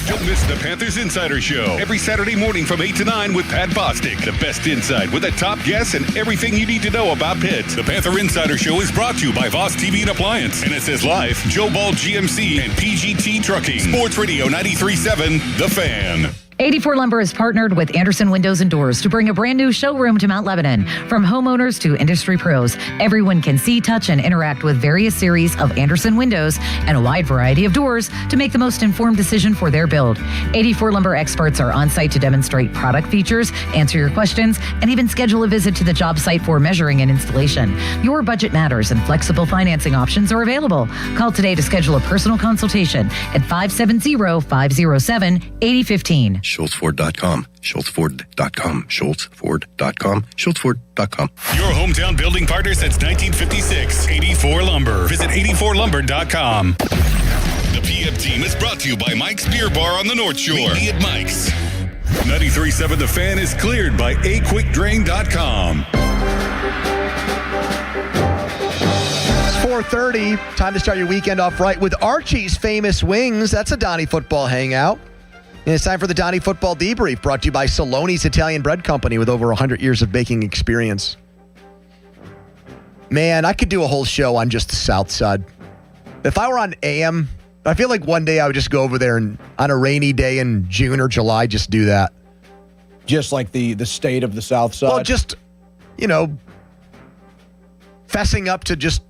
Don't miss the Panthers Insider Show every Saturday morning from 8 to 9 with Pat Bostic. The best insight with the top guests and everything you need to know about Pitt. The Panther Insider Show is brought to you by Voss TV and Appliance, NSS Life, Joe Ball GMC, and PGT Trucking. Sports Radio 93.7, The Fan.
84 Lumber has partnered with Anderson Windows and Doors to bring a brand new showroom to Mount Lebanon. From homeowners to industry pros, everyone can see, touch, and interact with various series of Anderson windows and a wide variety of doors to make the most informed decision for their build. 84 Lumber experts are on site to demonstrate product features, answer your questions, and even schedule a visit to the job site for measuring and installation. Your budget matters, and flexible financing options are available. Call today to schedule a personal consultation at 570-507-8015.
SchultzFord.com, SchultzFord.com, SchultzFord.com, SchultzFord.com.
Your hometown building partner since 1956, 84 Lumber. Visit 84lumber.com. The PM team is brought to you by Mike's Beer Bar on the North Shore. Meet me at Mike's. 93.7 The Fan is cleared by aquickdrain.com.
4:30, time to start your weekend off right with Archie's Famous Wings. That's a Donnie Football hangout. And it's time for the Donnie Football Debrief, brought to you by Saloni's Italian Bread Company with over 100 years of baking experience. Man, I could do a whole show on just the South Side. If I were on AM, I feel like one day I would just go over there and on a rainy day in June or July, just do that.
Just like the state of the South Side?
Well, just, fessing up to just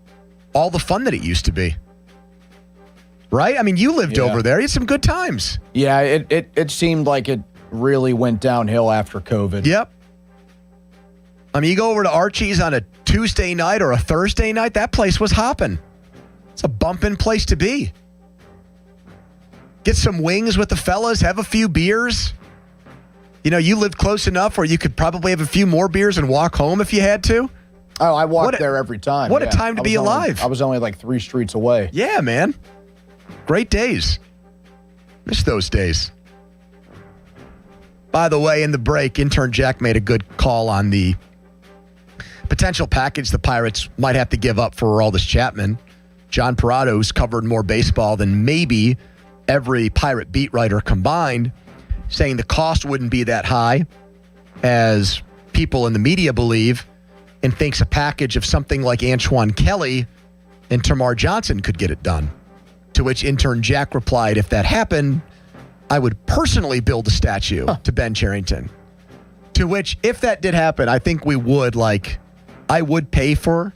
all the fun that it used to be. Right? I mean, you lived over there. You had some good times.
Yeah, it seemed like it really went downhill after COVID.
Yep. I mean, you go over to Archie's on a Tuesday night or a Thursday night, that place was hopping. It's a bumping place to be. Get some wings with the fellas, have a few beers. You lived close enough where you could probably have a few more beers and walk home if you had to.
Oh, I walked there every time.
What a time to be alive.
I was only like 3 streets away.
Yeah, man. Great days. Miss those days. By the way, in the break, intern Jack made a good call on the potential package the Pirates might have to give up for Aroldis Chapman. John Parato's covered more baseball than maybe every Pirate beat writer combined, saying the cost wouldn't be that high as people in the media believe, and thinks a package of something like Antoine Kelly and Tamar Johnson could get it done. To which intern Jack replied, if that happened, I would personally build a statue to Ben Cherington. To which, if that did happen, I think we would, I would pay for,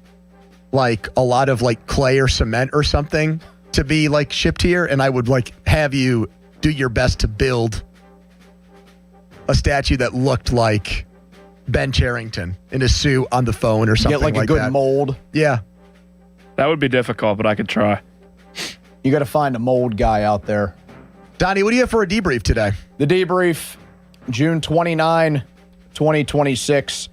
a lot of, clay or cement or something to be, shipped here, and I would, have you do your best to build a statue that looked like Ben Cherington in a suit on the phone or something like that.
Get, a good mold.
Yeah.
That would be difficult, but I could try.
You got to find a mold guy out there.
Donnie, what do you have for a debrief today?
The debrief, June 29, 2026.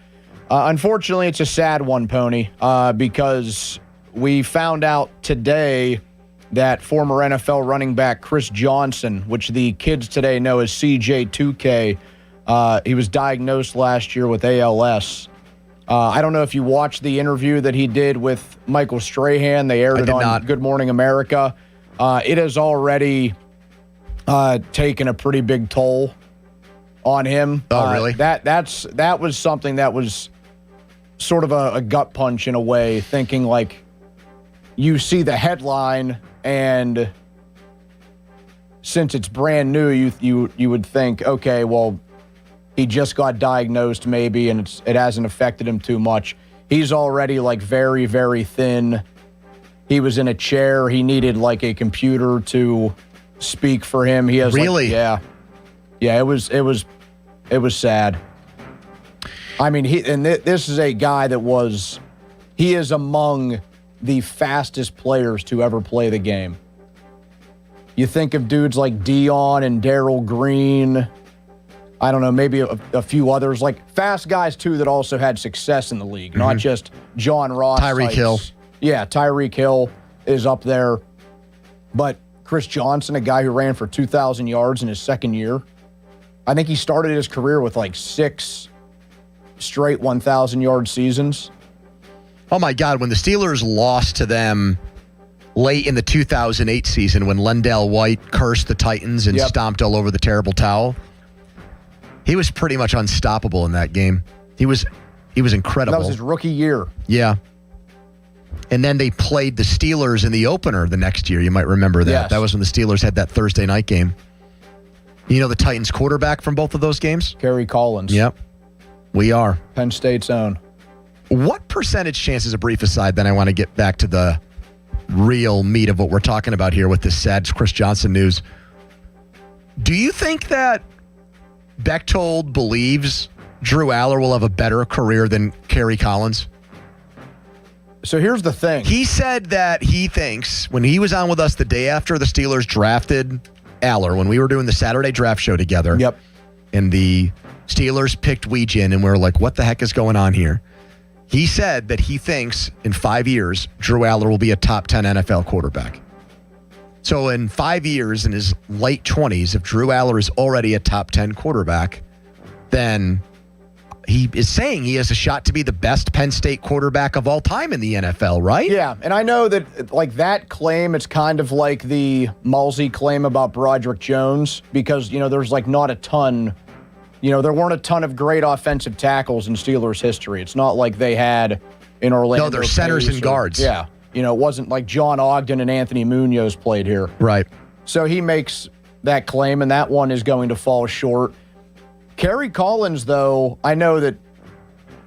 Unfortunately, it's a sad one, Pony, because we found out today that former NFL running back Chris Johnson, which the kids today know as CJ2K, he was diagnosed last year with ALS. I don't know if you watched the interview that he did with Michael Strahan. They aired it on Good Morning America. It has already taken a pretty big toll on him.
Oh, really?
That was something that was sort of a gut punch in a way, thinking you see the headline, and since it's brand new, you would think, okay, well, he just got diagnosed maybe, and it hasn't affected him too much. He's already very, very thin. He was in a chair. He needed a computer to speak for him. He has
really,
yeah. It was sad. I mean, this is a guy that he is among the fastest players to ever play the game. You think of dudes like Dion and Darryl Green. I don't know, maybe a few others, fast guys too that also had success in the league, not just John Ross.
Tyreek Hill.
Yeah, Tyreek Hill is up there. But Chris Johnson, a guy who ran for 2,000 yards in his second year. I think he started his career with 6 straight 1,000-yard seasons.
Oh, my God. When the Steelers lost to them late in the 2008 season, when Lendell White cursed the Titans and stomped all over the terrible towel, he was pretty much unstoppable in that game. He was incredible.
That was his rookie year.
Yeah. And then they played the Steelers in the opener the next year. You might remember that.
Yes.
That was when the Steelers had that Thursday night game. You know the Titans quarterback from both of those games?
Kerry Collins.
Yep. We are.
Penn State's own.
What percentage chance, as a brief aside, then I want to get back to the real meat of what we're talking about here with this sad Chris Johnson news. Do you think that Bechtold believes Drew Aller will have a better career than Kerry Collins?
So here's the thing.
He said that he thinks, when he was on with us the day after the Steelers drafted Aller, when we were doing the Saturday draft show together.
Yep.
And the Steelers picked Weegin, and we were like, what the heck is going on here? He said that he thinks in 5 years, Drew Aller will be a top 10 NFL quarterback. So in 5 years, in his late 20s, if Drew Aller is already a top 10 quarterback, then he is saying he has a shot to be the best Penn State quarterback of all time in the NFL, right?
Yeah, and I know that like that claim, it's kind of like the Mulsey claim about Broderick Jones because, there's like not a ton, there weren't a ton of great offensive tackles in Steelers history. It's not like they had in Orlando.
No, they're centers and guards.
Yeah. It wasn't like John Ogden and Anthony Munoz played here.
Right.
So he makes that claim, and that one is going to fall short. Kerry Collins, though, I know that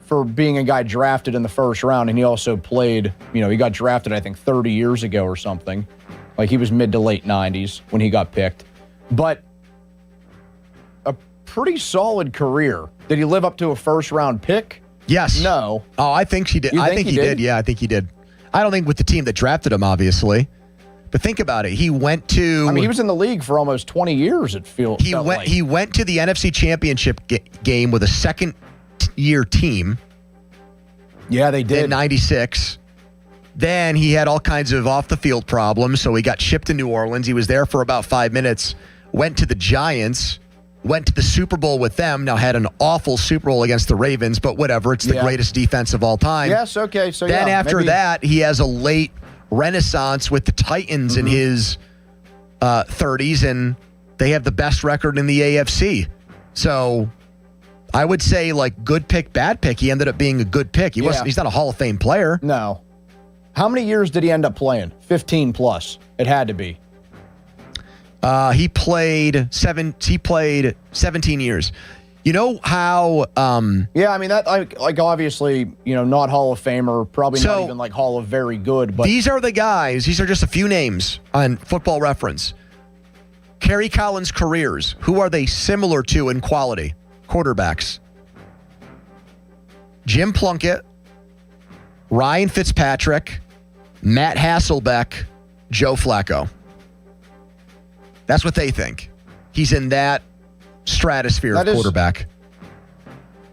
for being a guy drafted in the first round, and he also played, he got drafted, I think, 30 years ago or something. Like, he was mid to late 90s when he got picked. But a pretty solid career. Did he live up to a first-round pick?
Yes.
No.
Oh, I think he did.
You
I
think
think he did. Yeah, I think he did. I don't think with the team that drafted him, obviously. But think about it. He went to...
he was in the league for almost 20 years, it feels like.
He went to the NFC Championship game with a second-year team.
Yeah, they did.
In 96. Then he had all kinds of off-the-field problems, so he got shipped to New Orleans. He was there for about 5 minutes, went to the Giants, went to the Super Bowl with them, now had an awful Super Bowl against the Ravens, but whatever. It's the greatest defense of all time.
Yes, okay. So
then after that, he has a late renaissance with the Titans in his 30s, and they have the best record in the AFC. So I would say like good pick, bad pick. He ended up being a good pick. He's not a Hall of Fame player.
No. How many years did he end up playing? 15 plus. It had to be.
He played 17 years. You know how?
That like obviously, not Hall of Famer, probably not even like Hall of Very Good. But
these are the guys. These are just a few names on Football Reference. Kerry Collins' careers. Who are they similar to in quality? Quarterbacks. Jim Plunkett, Ryan Fitzpatrick, Matt Hasselbeck, Joe Flacco. That's what they think. He's in that stratosphere of quarterback.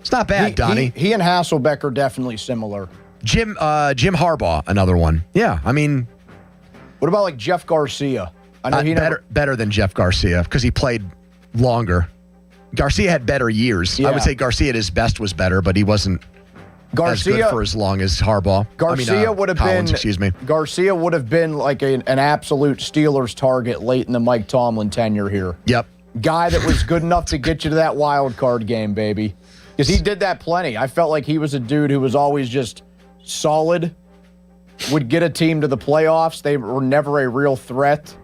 It's not bad, Donnie.
He and Hasselbeck are definitely similar.
Jim Harbaugh, another one. Yeah,
what about like Jeff Garcia? I know he
better than Jeff Garcia because he played longer. Garcia had better years.
Yeah.
I would say Garcia at his best was better, but he wasn't as good for as long as Harbaugh.
Garcia would have
Collins,
been.
Excuse me.
Garcia would have been like an absolute Steelers target late in the Mike Tomlin tenure here.
Yep.
Guy that was good enough to get you to that wild card game, baby. Because he did that plenty. I felt like he was a dude who was always just solid, would get a team to the playoffs. They were never a real threat,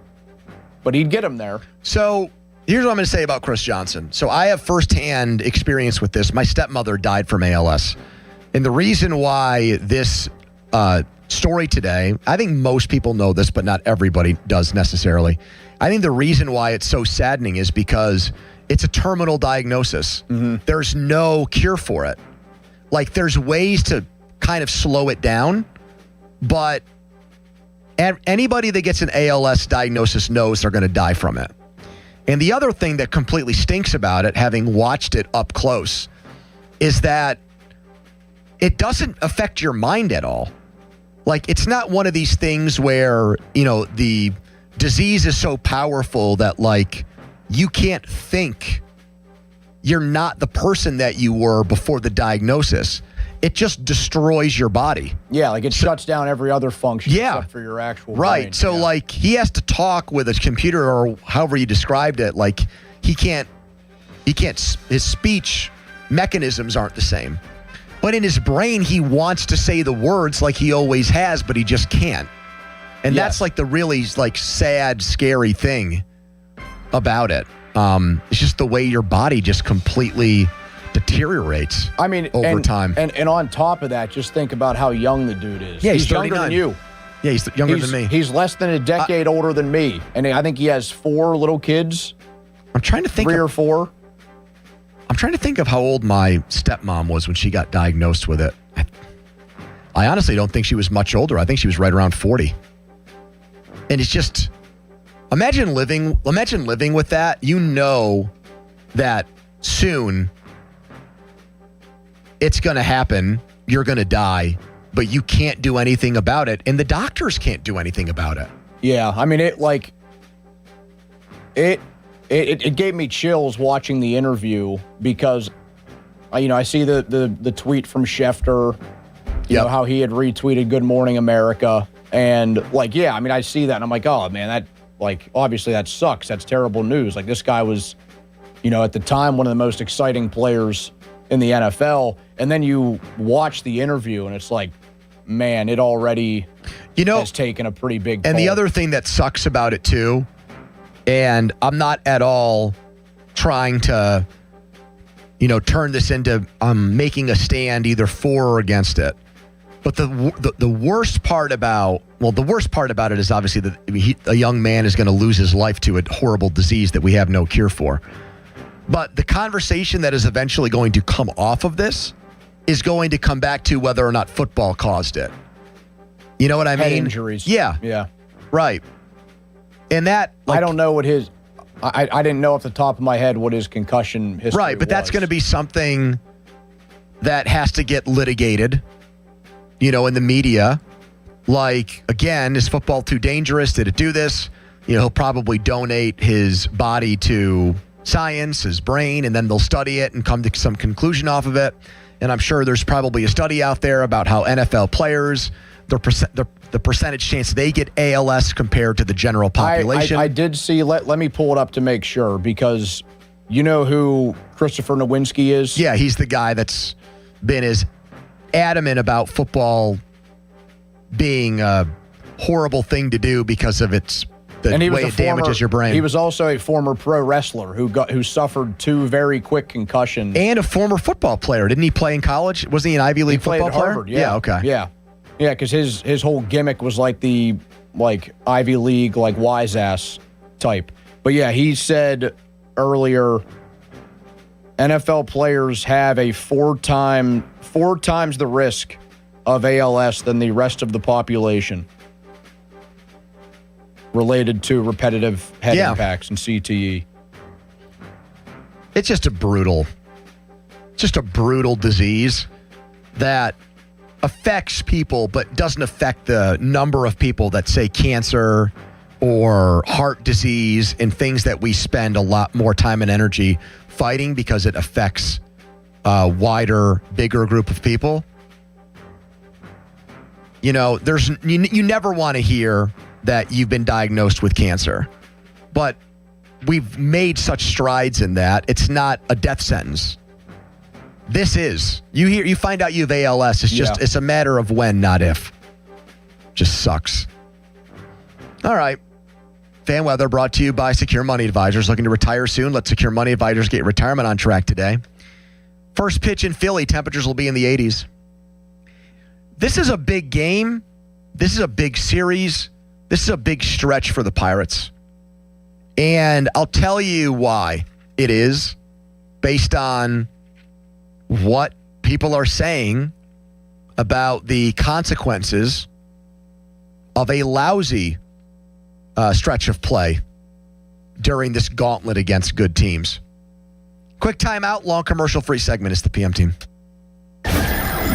but he'd get them there.
So here's what I'm going to say about Chris Johnson. So I have firsthand experience with this. My stepmother died from ALS. And the reason why this story today, I think most people know this, but not everybody does necessarily. I think the reason why it's so saddening is because it's a terminal diagnosis. There's no cure for it. Like, there's ways to kind of slow it down, but anybody that gets an ALS diagnosis knows they're going to die from it. And the other thing that completely stinks about it, having watched it up close, is that it doesn't affect your mind at all. Like, it's not one of these things where, the disease is so powerful that, like, you can't think you're not the person that you were before the diagnosis. It just destroys your body.
Yeah, like it shuts down every other function except for your actual brain.
So, like, he has to talk with a computer or however you described it. Like, he can't, his speech mechanisms aren't the same. But in his brain, he wants to say the words like he always has, but he just can't. And that's like the really like sad, scary thing about it. It's just the way your body just completely deteriorates. Over time.
And on top of that, just think about how young the dude is.
Yeah, he's
younger than you.
Yeah, he's younger than me.
He's less than a decade older than me, and I think he has 4 little kids.
I'm trying to think
3 or 4.
I'm trying to think of how old my stepmom was when she got diagnosed with it. I honestly don't think she was much older. I think she was right around 40. And it's just, imagine living with that. You know that soon it's going to happen. You're going to die, but you can't do anything about it. And the doctors can't do anything about it.
Yeah. It gave me chills watching the interview because I see the tweet from Schefter, you know, how he had retweeted Good Morning America. And, I see that, and I'm like, oh, man, that, obviously that sucks. That's terrible news. This guy was, at the time, one of the most exciting players in the NFL. And then you watch the interview, and it's like, man, it already has taken a pretty big toll.
And the other thing that sucks about it, too, and I'm not at all trying to, turn this into making a stand either for or against it. But the worst part about it is obviously that a young man is going to lose his life to a horrible disease that we have no cure for. But the conversation that is eventually going to come off of this is going to come back to whether or not football caused it. You know what I mean?
Head injuries.
Yeah. Right. And that...
I don't know what his... I didn't know off the top of my head what his concussion history was.
Right, but that's going to be something that has to get litigated, in the media. Again, is football too dangerous? Did it do this? He'll probably donate his body to science, his brain, and then they'll study it and come to some conclusion off of it. And I'm sure there's probably a study out there about how NFL players, the percentage chance they get ALS compared to the general population.
I did see, let me pull it up to make sure, because you know who Christopher Nowinski is?
Yeah, he's the guy that's been as adamant about football being a horrible thing to do because of the way it damages your brain.
He was also a former pro wrestler who suffered 2 very quick concussions.
And a former football player. Didn't he play in college? Wasn't he an Ivy League football player?
Harvard, yeah.
Okay.
Yeah, because his whole gimmick was the Ivy League wise ass type. But yeah, he said earlier, NFL players have a 4 times the risk of ALS than the rest of the population related to repetitive head impacts and CTE.
It's just a brutal disease that affects people, but doesn't affect the number of people that say cancer or heart disease and things that we spend a lot more time and energy fighting because it affects a wider, bigger group of people. You never want to hear that you've been diagnosed with cancer, but we've made such strides in that it's not a death sentence. This is. You find out you have ALS. It's a matter of when, not if. Just sucks. All right. Fan weather brought to you by Secure Money Advisors. Looking to retire soon? Let Secure Money Advisors get your retirement on track today. First pitch in Philly. Temperatures will be in the 80s. This is a big game. This is a big series. This is a big stretch for the Pirates. And I'll tell you why it is based on what people are saying about the consequences of a lousy stretch of play during this gauntlet against good teams. Quick timeout, long commercial-free segment. It's the PM Team.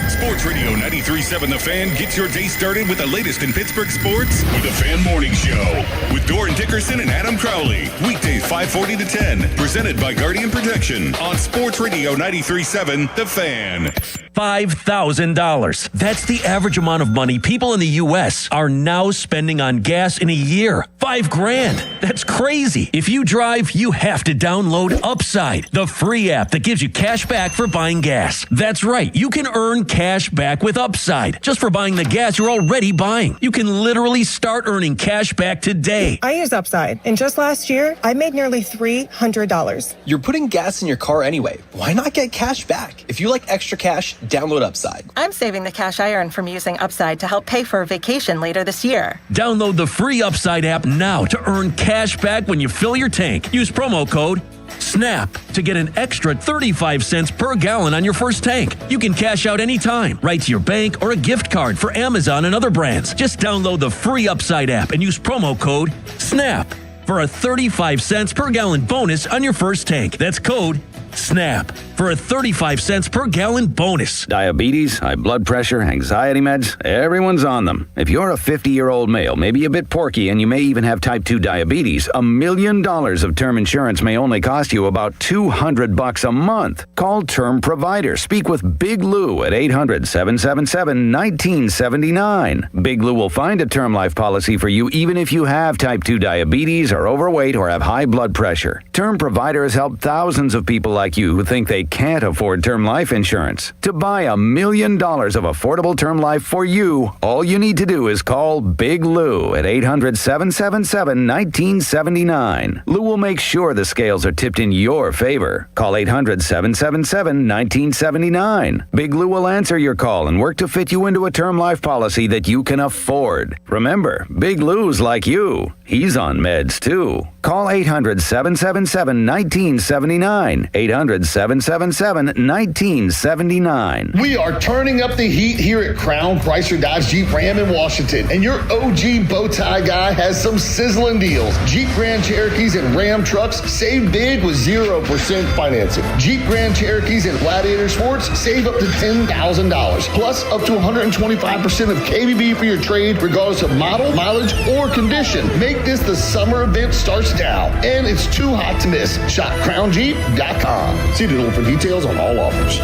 Sports Radio 93.7 The Fan gets your day started with the latest in Pittsburgh sports with the Fan Morning Show with Doran Dickerson and Adam Crowley. Weekdays 5:40 to 10. Presented by Guardian Protection on Sports Radio 93.7 The Fan.
$5,000. That's the average amount of money people in the U.S. are now spending on gas in a year. $5,000. That's crazy. If you drive, you have to download Upside, the free app that gives you cash back for buying gas. That's right. You can earn cash back with Upside just for buying the gas you're already buying. You can literally start earning cash back today.
I use Upside, and just last year, I made nearly $300.
You're putting gas in your car anyway. Why not get cash back? If you like extra cash, download Upside.
I'm saving the cash I earn from using Upside to help pay for a vacation later this year.
Download the free Upside app now to earn cash back when you fill your tank. Use promo code SNAP to get an extra 35 cents per gallon on your first tank. You can cash out anytime, right to your bank or a gift card for Amazon and other brands. Just download the free Upside app and use promo code SNAP for a 35 cents per gallon bonus on your first tank. That's code SNAP. for a 35 cents per gallon bonus.
Diabetes, high blood pressure, anxiety meds, everyone's on them. If you're a 50-year-old male, maybe a bit porky, and you may even have type 2 diabetes, $1 million of term insurance may only cost you about $200 a month. Call Term Provider. Speak with Big Lou at 800-777-1979. Big Lou will find a term life policy for you even if you have type 2 diabetes, are overweight, or have high blood pressure. Term Provider has helped thousands of people like you who think they can't afford term life insurance. To buy $1 million of affordable term life for you, all you need to do is call Big Lou at 800-777-1979. Lou will make sure the scales are tipped in your favor. Call 800-777-1979. Big Lou will answer your call and work to fit you into a term life policy that you can afford. Remember, Big Lou's like you. He's on meds too. Call 800-777-1979. 800-777-1979.
We are turning up the heat here at Crown Chrysler Dodge Jeep Ram in Washington, and your OG bow tie guy has some sizzling deals. Jeep Grand Cherokees and Ram trucks save big with 0% financing. Jeep Grand Cherokees and Gladiator Sports save up to $10,000, plus up to 125% of KBB for your trade, regardless of model, mileage, or condition. Make this the summer event starts now, and it's too hot to miss. Shop crownjeep.com. See the deal for details on all offers.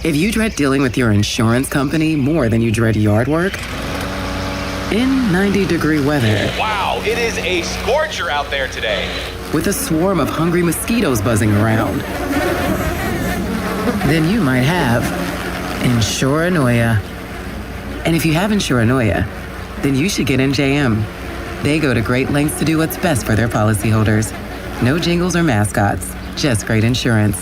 If you dread dealing with your insurance company more than you dread yard work, in 90-degree weather,
wow, it is a scorcher out there today,
with a swarm of hungry mosquitoes buzzing around, then you might have Insuranoia. And if you have Insuranoia, then you should get NJM. They go to great lengths to do what's best for their policyholders. No jingles or mascots, just great insurance.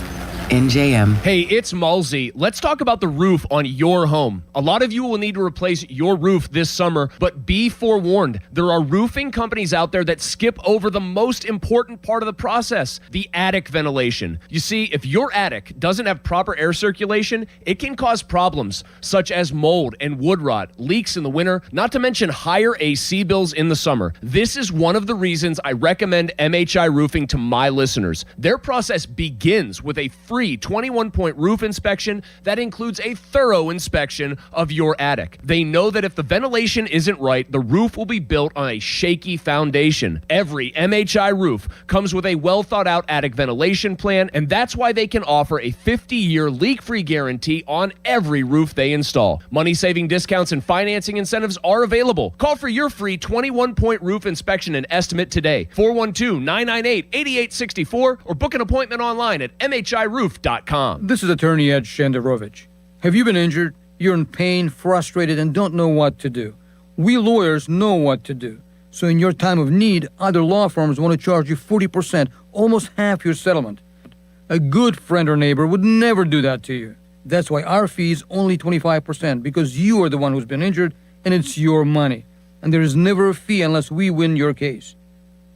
NJM.
Hey, it's Mulsey. Let's talk about the roof on your home. A lot of you will need to replace your roof this summer, but be forewarned. There are roofing companies out there that skip over the most important part of the process, the attic ventilation. You see, if your attic doesn't have proper air circulation, it can cause problems such as mold and wood rot, leaks in the winter, not to mention higher AC bills in the summer. This is one of the reasons I recommend MHI Roofing to my listeners. Their process begins with a free 21-point roof inspection that includes a thorough inspection of your attic. They know that if the ventilation isn't right, the roof will be built on a shaky foundation. Every MHI roof comes with a well-thought-out attic ventilation plan, and that's why they can offer a 50-year leak-free guarantee on every roof they install. Money-saving discounts and financing incentives are available. Call for your free 21-point roof inspection and estimate today. 412-998-8864 or book an appointment online at MHIRoof.com.
This is attorney Ed Shenderovich. Have you been injured? You're in pain, frustrated, and don't know what to do. We lawyers know what to do. So in your time of need, other law firms want to charge you 40%, almost half your settlement. A good friend or neighbor would never do that to you. That's why our fee is only 25%, because you are the one who's been injured, and it's your money. And there is never a fee unless we win your case.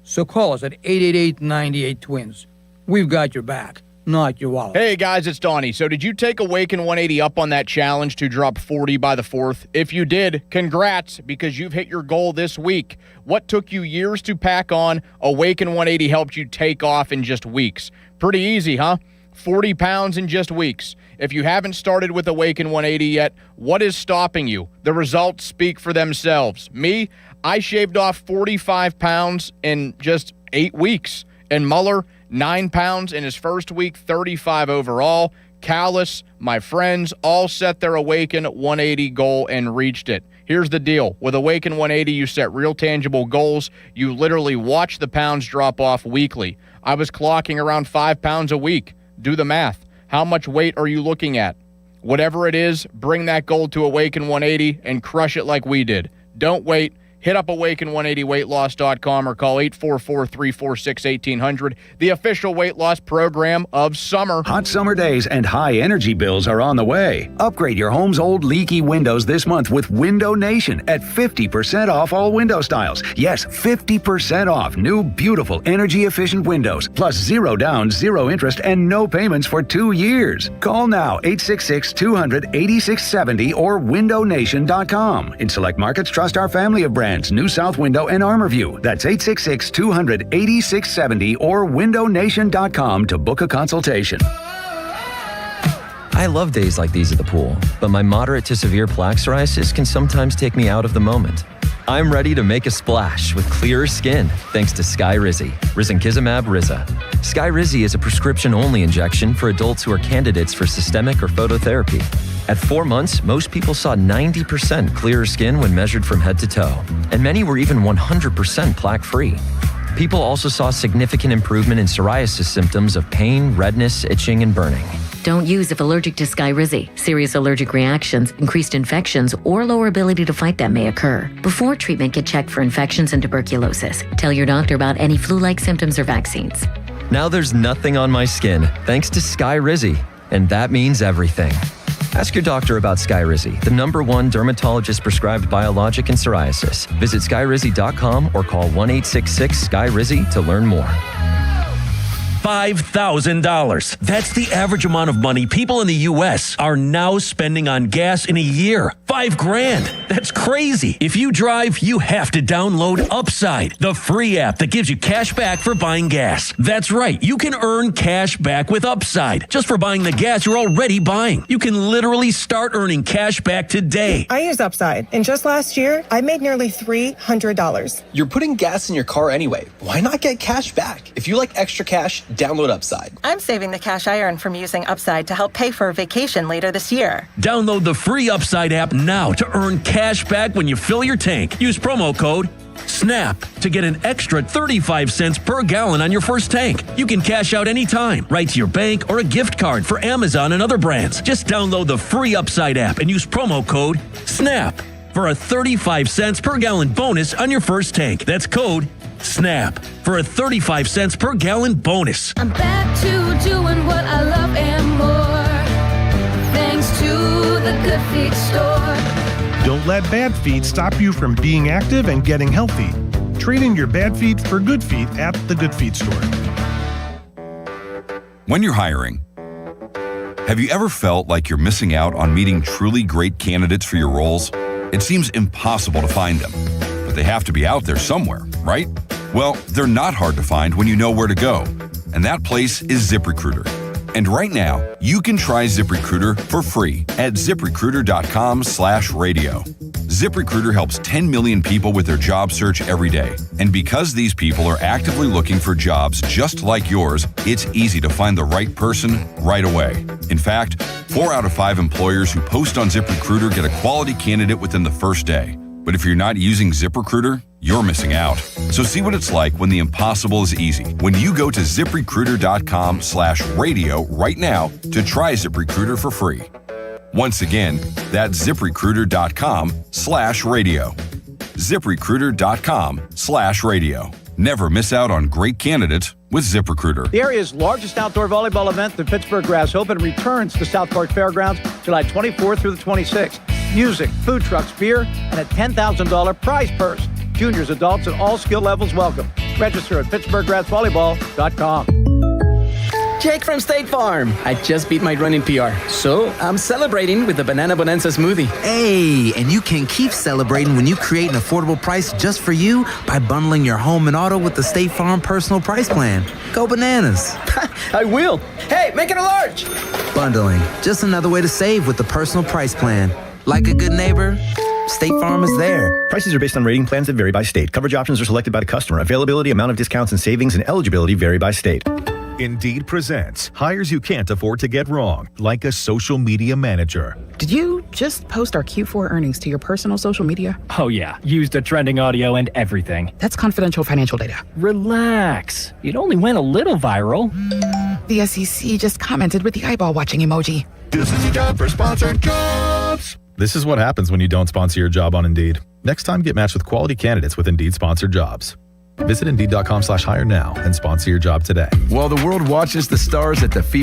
So call us at 888-98-TWINS. We've got your back. Not your wallet.
Hey guys, it's Donnie. So did you take Awaken 180 up on that challenge to drop 40 by the 4th? If you did, congrats, because you've hit your goal this week. What took you years to pack on, Awaken 180 helped you take off in just weeks. Pretty easy, huh? 40 pounds in just weeks. If you haven't started with Awaken 180 yet, what is stopping you? The results speak for themselves. Me, I shaved off 45 pounds in just 8 weeks. And Muller, 9 pounds in his first week, 35 overall. Callis, my friends, all set their Awaken 180 goal and reached it. Here's the deal. With Awaken 180, you set real tangible goals. You literally watch the pounds drop off weekly. I was clocking around 5 pounds a week. Do the math. How much weight are you looking at? Whatever it is, bring that goal to Awaken 180 and crush it like we did. Don't wait. Hit up Awaken180weightloss.com or call 844-346-1800, the official weight loss program of summer.
Hot summer days and high energy bills are on the way. Upgrade your home's old leaky windows this month with Window Nation at 50% off all window styles. Yes, 50% off new, beautiful, energy-efficient windows, plus 0 down, 0 interest, and no payments for 2 years. Call now, 866-200-8670 or windownation.com. In select markets, trust our family of brands brands, New South Window and ArmorView. That's 866-200-8670 or windownation.com to book a consultation.
I love days like these at the pool, but my moderate to severe plaque psoriasis can sometimes take me out of the moment. I'm ready to make a splash with clearer skin thanks to Skyrizi, risankizumab Riza. Skyrizi is a prescription-only injection for adults who are candidates for systemic or phototherapy. At 4 months, most people saw 90% clearer skin when measured from head to toe, and many were even 100% plaque-free. People also saw significant improvement in psoriasis symptoms of pain, redness, itching, and burning.
Don't use if allergic to Skyrizi. Serious allergic reactions, increased infections, or lower ability to fight them may occur. Before treatment, get checked for infections and tuberculosis. Tell your doctor about any flu-like symptoms or vaccines.
Now there's nothing on my skin thanks to Skyrizi, and that means everything. Ask your doctor about Skyrizi, the #1 dermatologist-prescribed biologic in psoriasis. Visit Skyrizi.com or call 1-866-SKYRIZI to learn more.
$5,000. That's the average amount of money people in the U.S. are now spending on gas in a year. $5,000. That's crazy. If you drive, you have to download Upside, the free app that gives you cash back for buying gas. That's right. You can earn cash back with Upside just for buying the gas you're already buying. You can literally start earning cash back today.
I use Upside, and just last year, I made nearly $300.
You're putting gas in your car anyway. Why not get cash back? If you like extra cash, download Upside.
I'm saving the cash I earn from using Upside to help pay for a vacation later this year.
Download the free Upside app now to earn cash back when you fill your tank. Use promo code SNAP to get an extra 35 cents per gallon on your first tank. You can cash out anytime, right to your bank or a gift card for Amazon and other brands. Just download the free Upside app and use promo code SNAP for a 35 cents per gallon bonus on your first tank. That's code SNAP for a 35 cents per gallon bonus.
I'm back to doing what I love and more, thanks to the Good Feet store.
Don't let bad feet stop you from being active and getting healthy. Trade in your bad feet for good feet at the Good Feet store.
When you're hiring, have you ever felt like you're missing out on meeting truly great candidates for your roles? It seems impossible to find them, but they have to be out there somewhere, right? Well, they're not hard to find when you know where to go, and that place is ZipRecruiter. And right now, you can try ZipRecruiter for free at ZipRecruiter.com/radio. ZipRecruiter helps 10 million people with their job search every day. And because these people are actively looking for jobs just like yours, it's easy to find the right person right away. In fact, 4 out of 5 employers who post on ZipRecruiter get a quality candidate within the first day. But if you're not using ZipRecruiter, you're missing out. So see what it's like when the impossible is easy. When you go to ZipRecruiter.com/radio right now to try ZipRecruiter for free. Once again, that's ZipRecruiter.com/radio. ZipRecruiter.com/radio. Never miss out on great candidates with ZipRecruiter.
The area's largest outdoor volleyball event, the Pittsburgh Grass Open, returns to South Park Fairgrounds July 24th through the 26th. Music, food trucks, beer, and a $10,000 prize purse. Juniors, adults, and all skill levels welcome. Register at PittsburghGrassVolleyball.com.
Jake from State Farm. I just beat my running PR, so I'm celebrating with the Banana Bonanza smoothie.
Hey, and you can keep celebrating when you create an affordable price just for you by bundling your home and auto with the State Farm Personal Price Plan. Go bananas.
I will. Hey, make it a large.
Bundling, just another way to save with the Personal Price Plan. Like a good neighbor, State Farm is there.
Prices are based on rating plans that vary by state. Coverage options are selected by the customer. Availability, amount of discounts and savings, and eligibility vary by state.
Indeed presents hires you can't afford to get wrong, like a social media manager.
Did you just post our Q4 earnings to your personal social media?
Oh yeah, used the trending audio and everything.
That's confidential financial data.
Relax. It only went a little viral.
The SEC just commented with the eyeball watching emoji.
This is your job for sponsored jobs. This is what happens when you don't sponsor your job on Indeed. Next time, get matched with quality candidates with Indeed sponsored jobs. Visit Indeed.com/hire now and sponsor your job today.
While the world watches the stars at the FIFA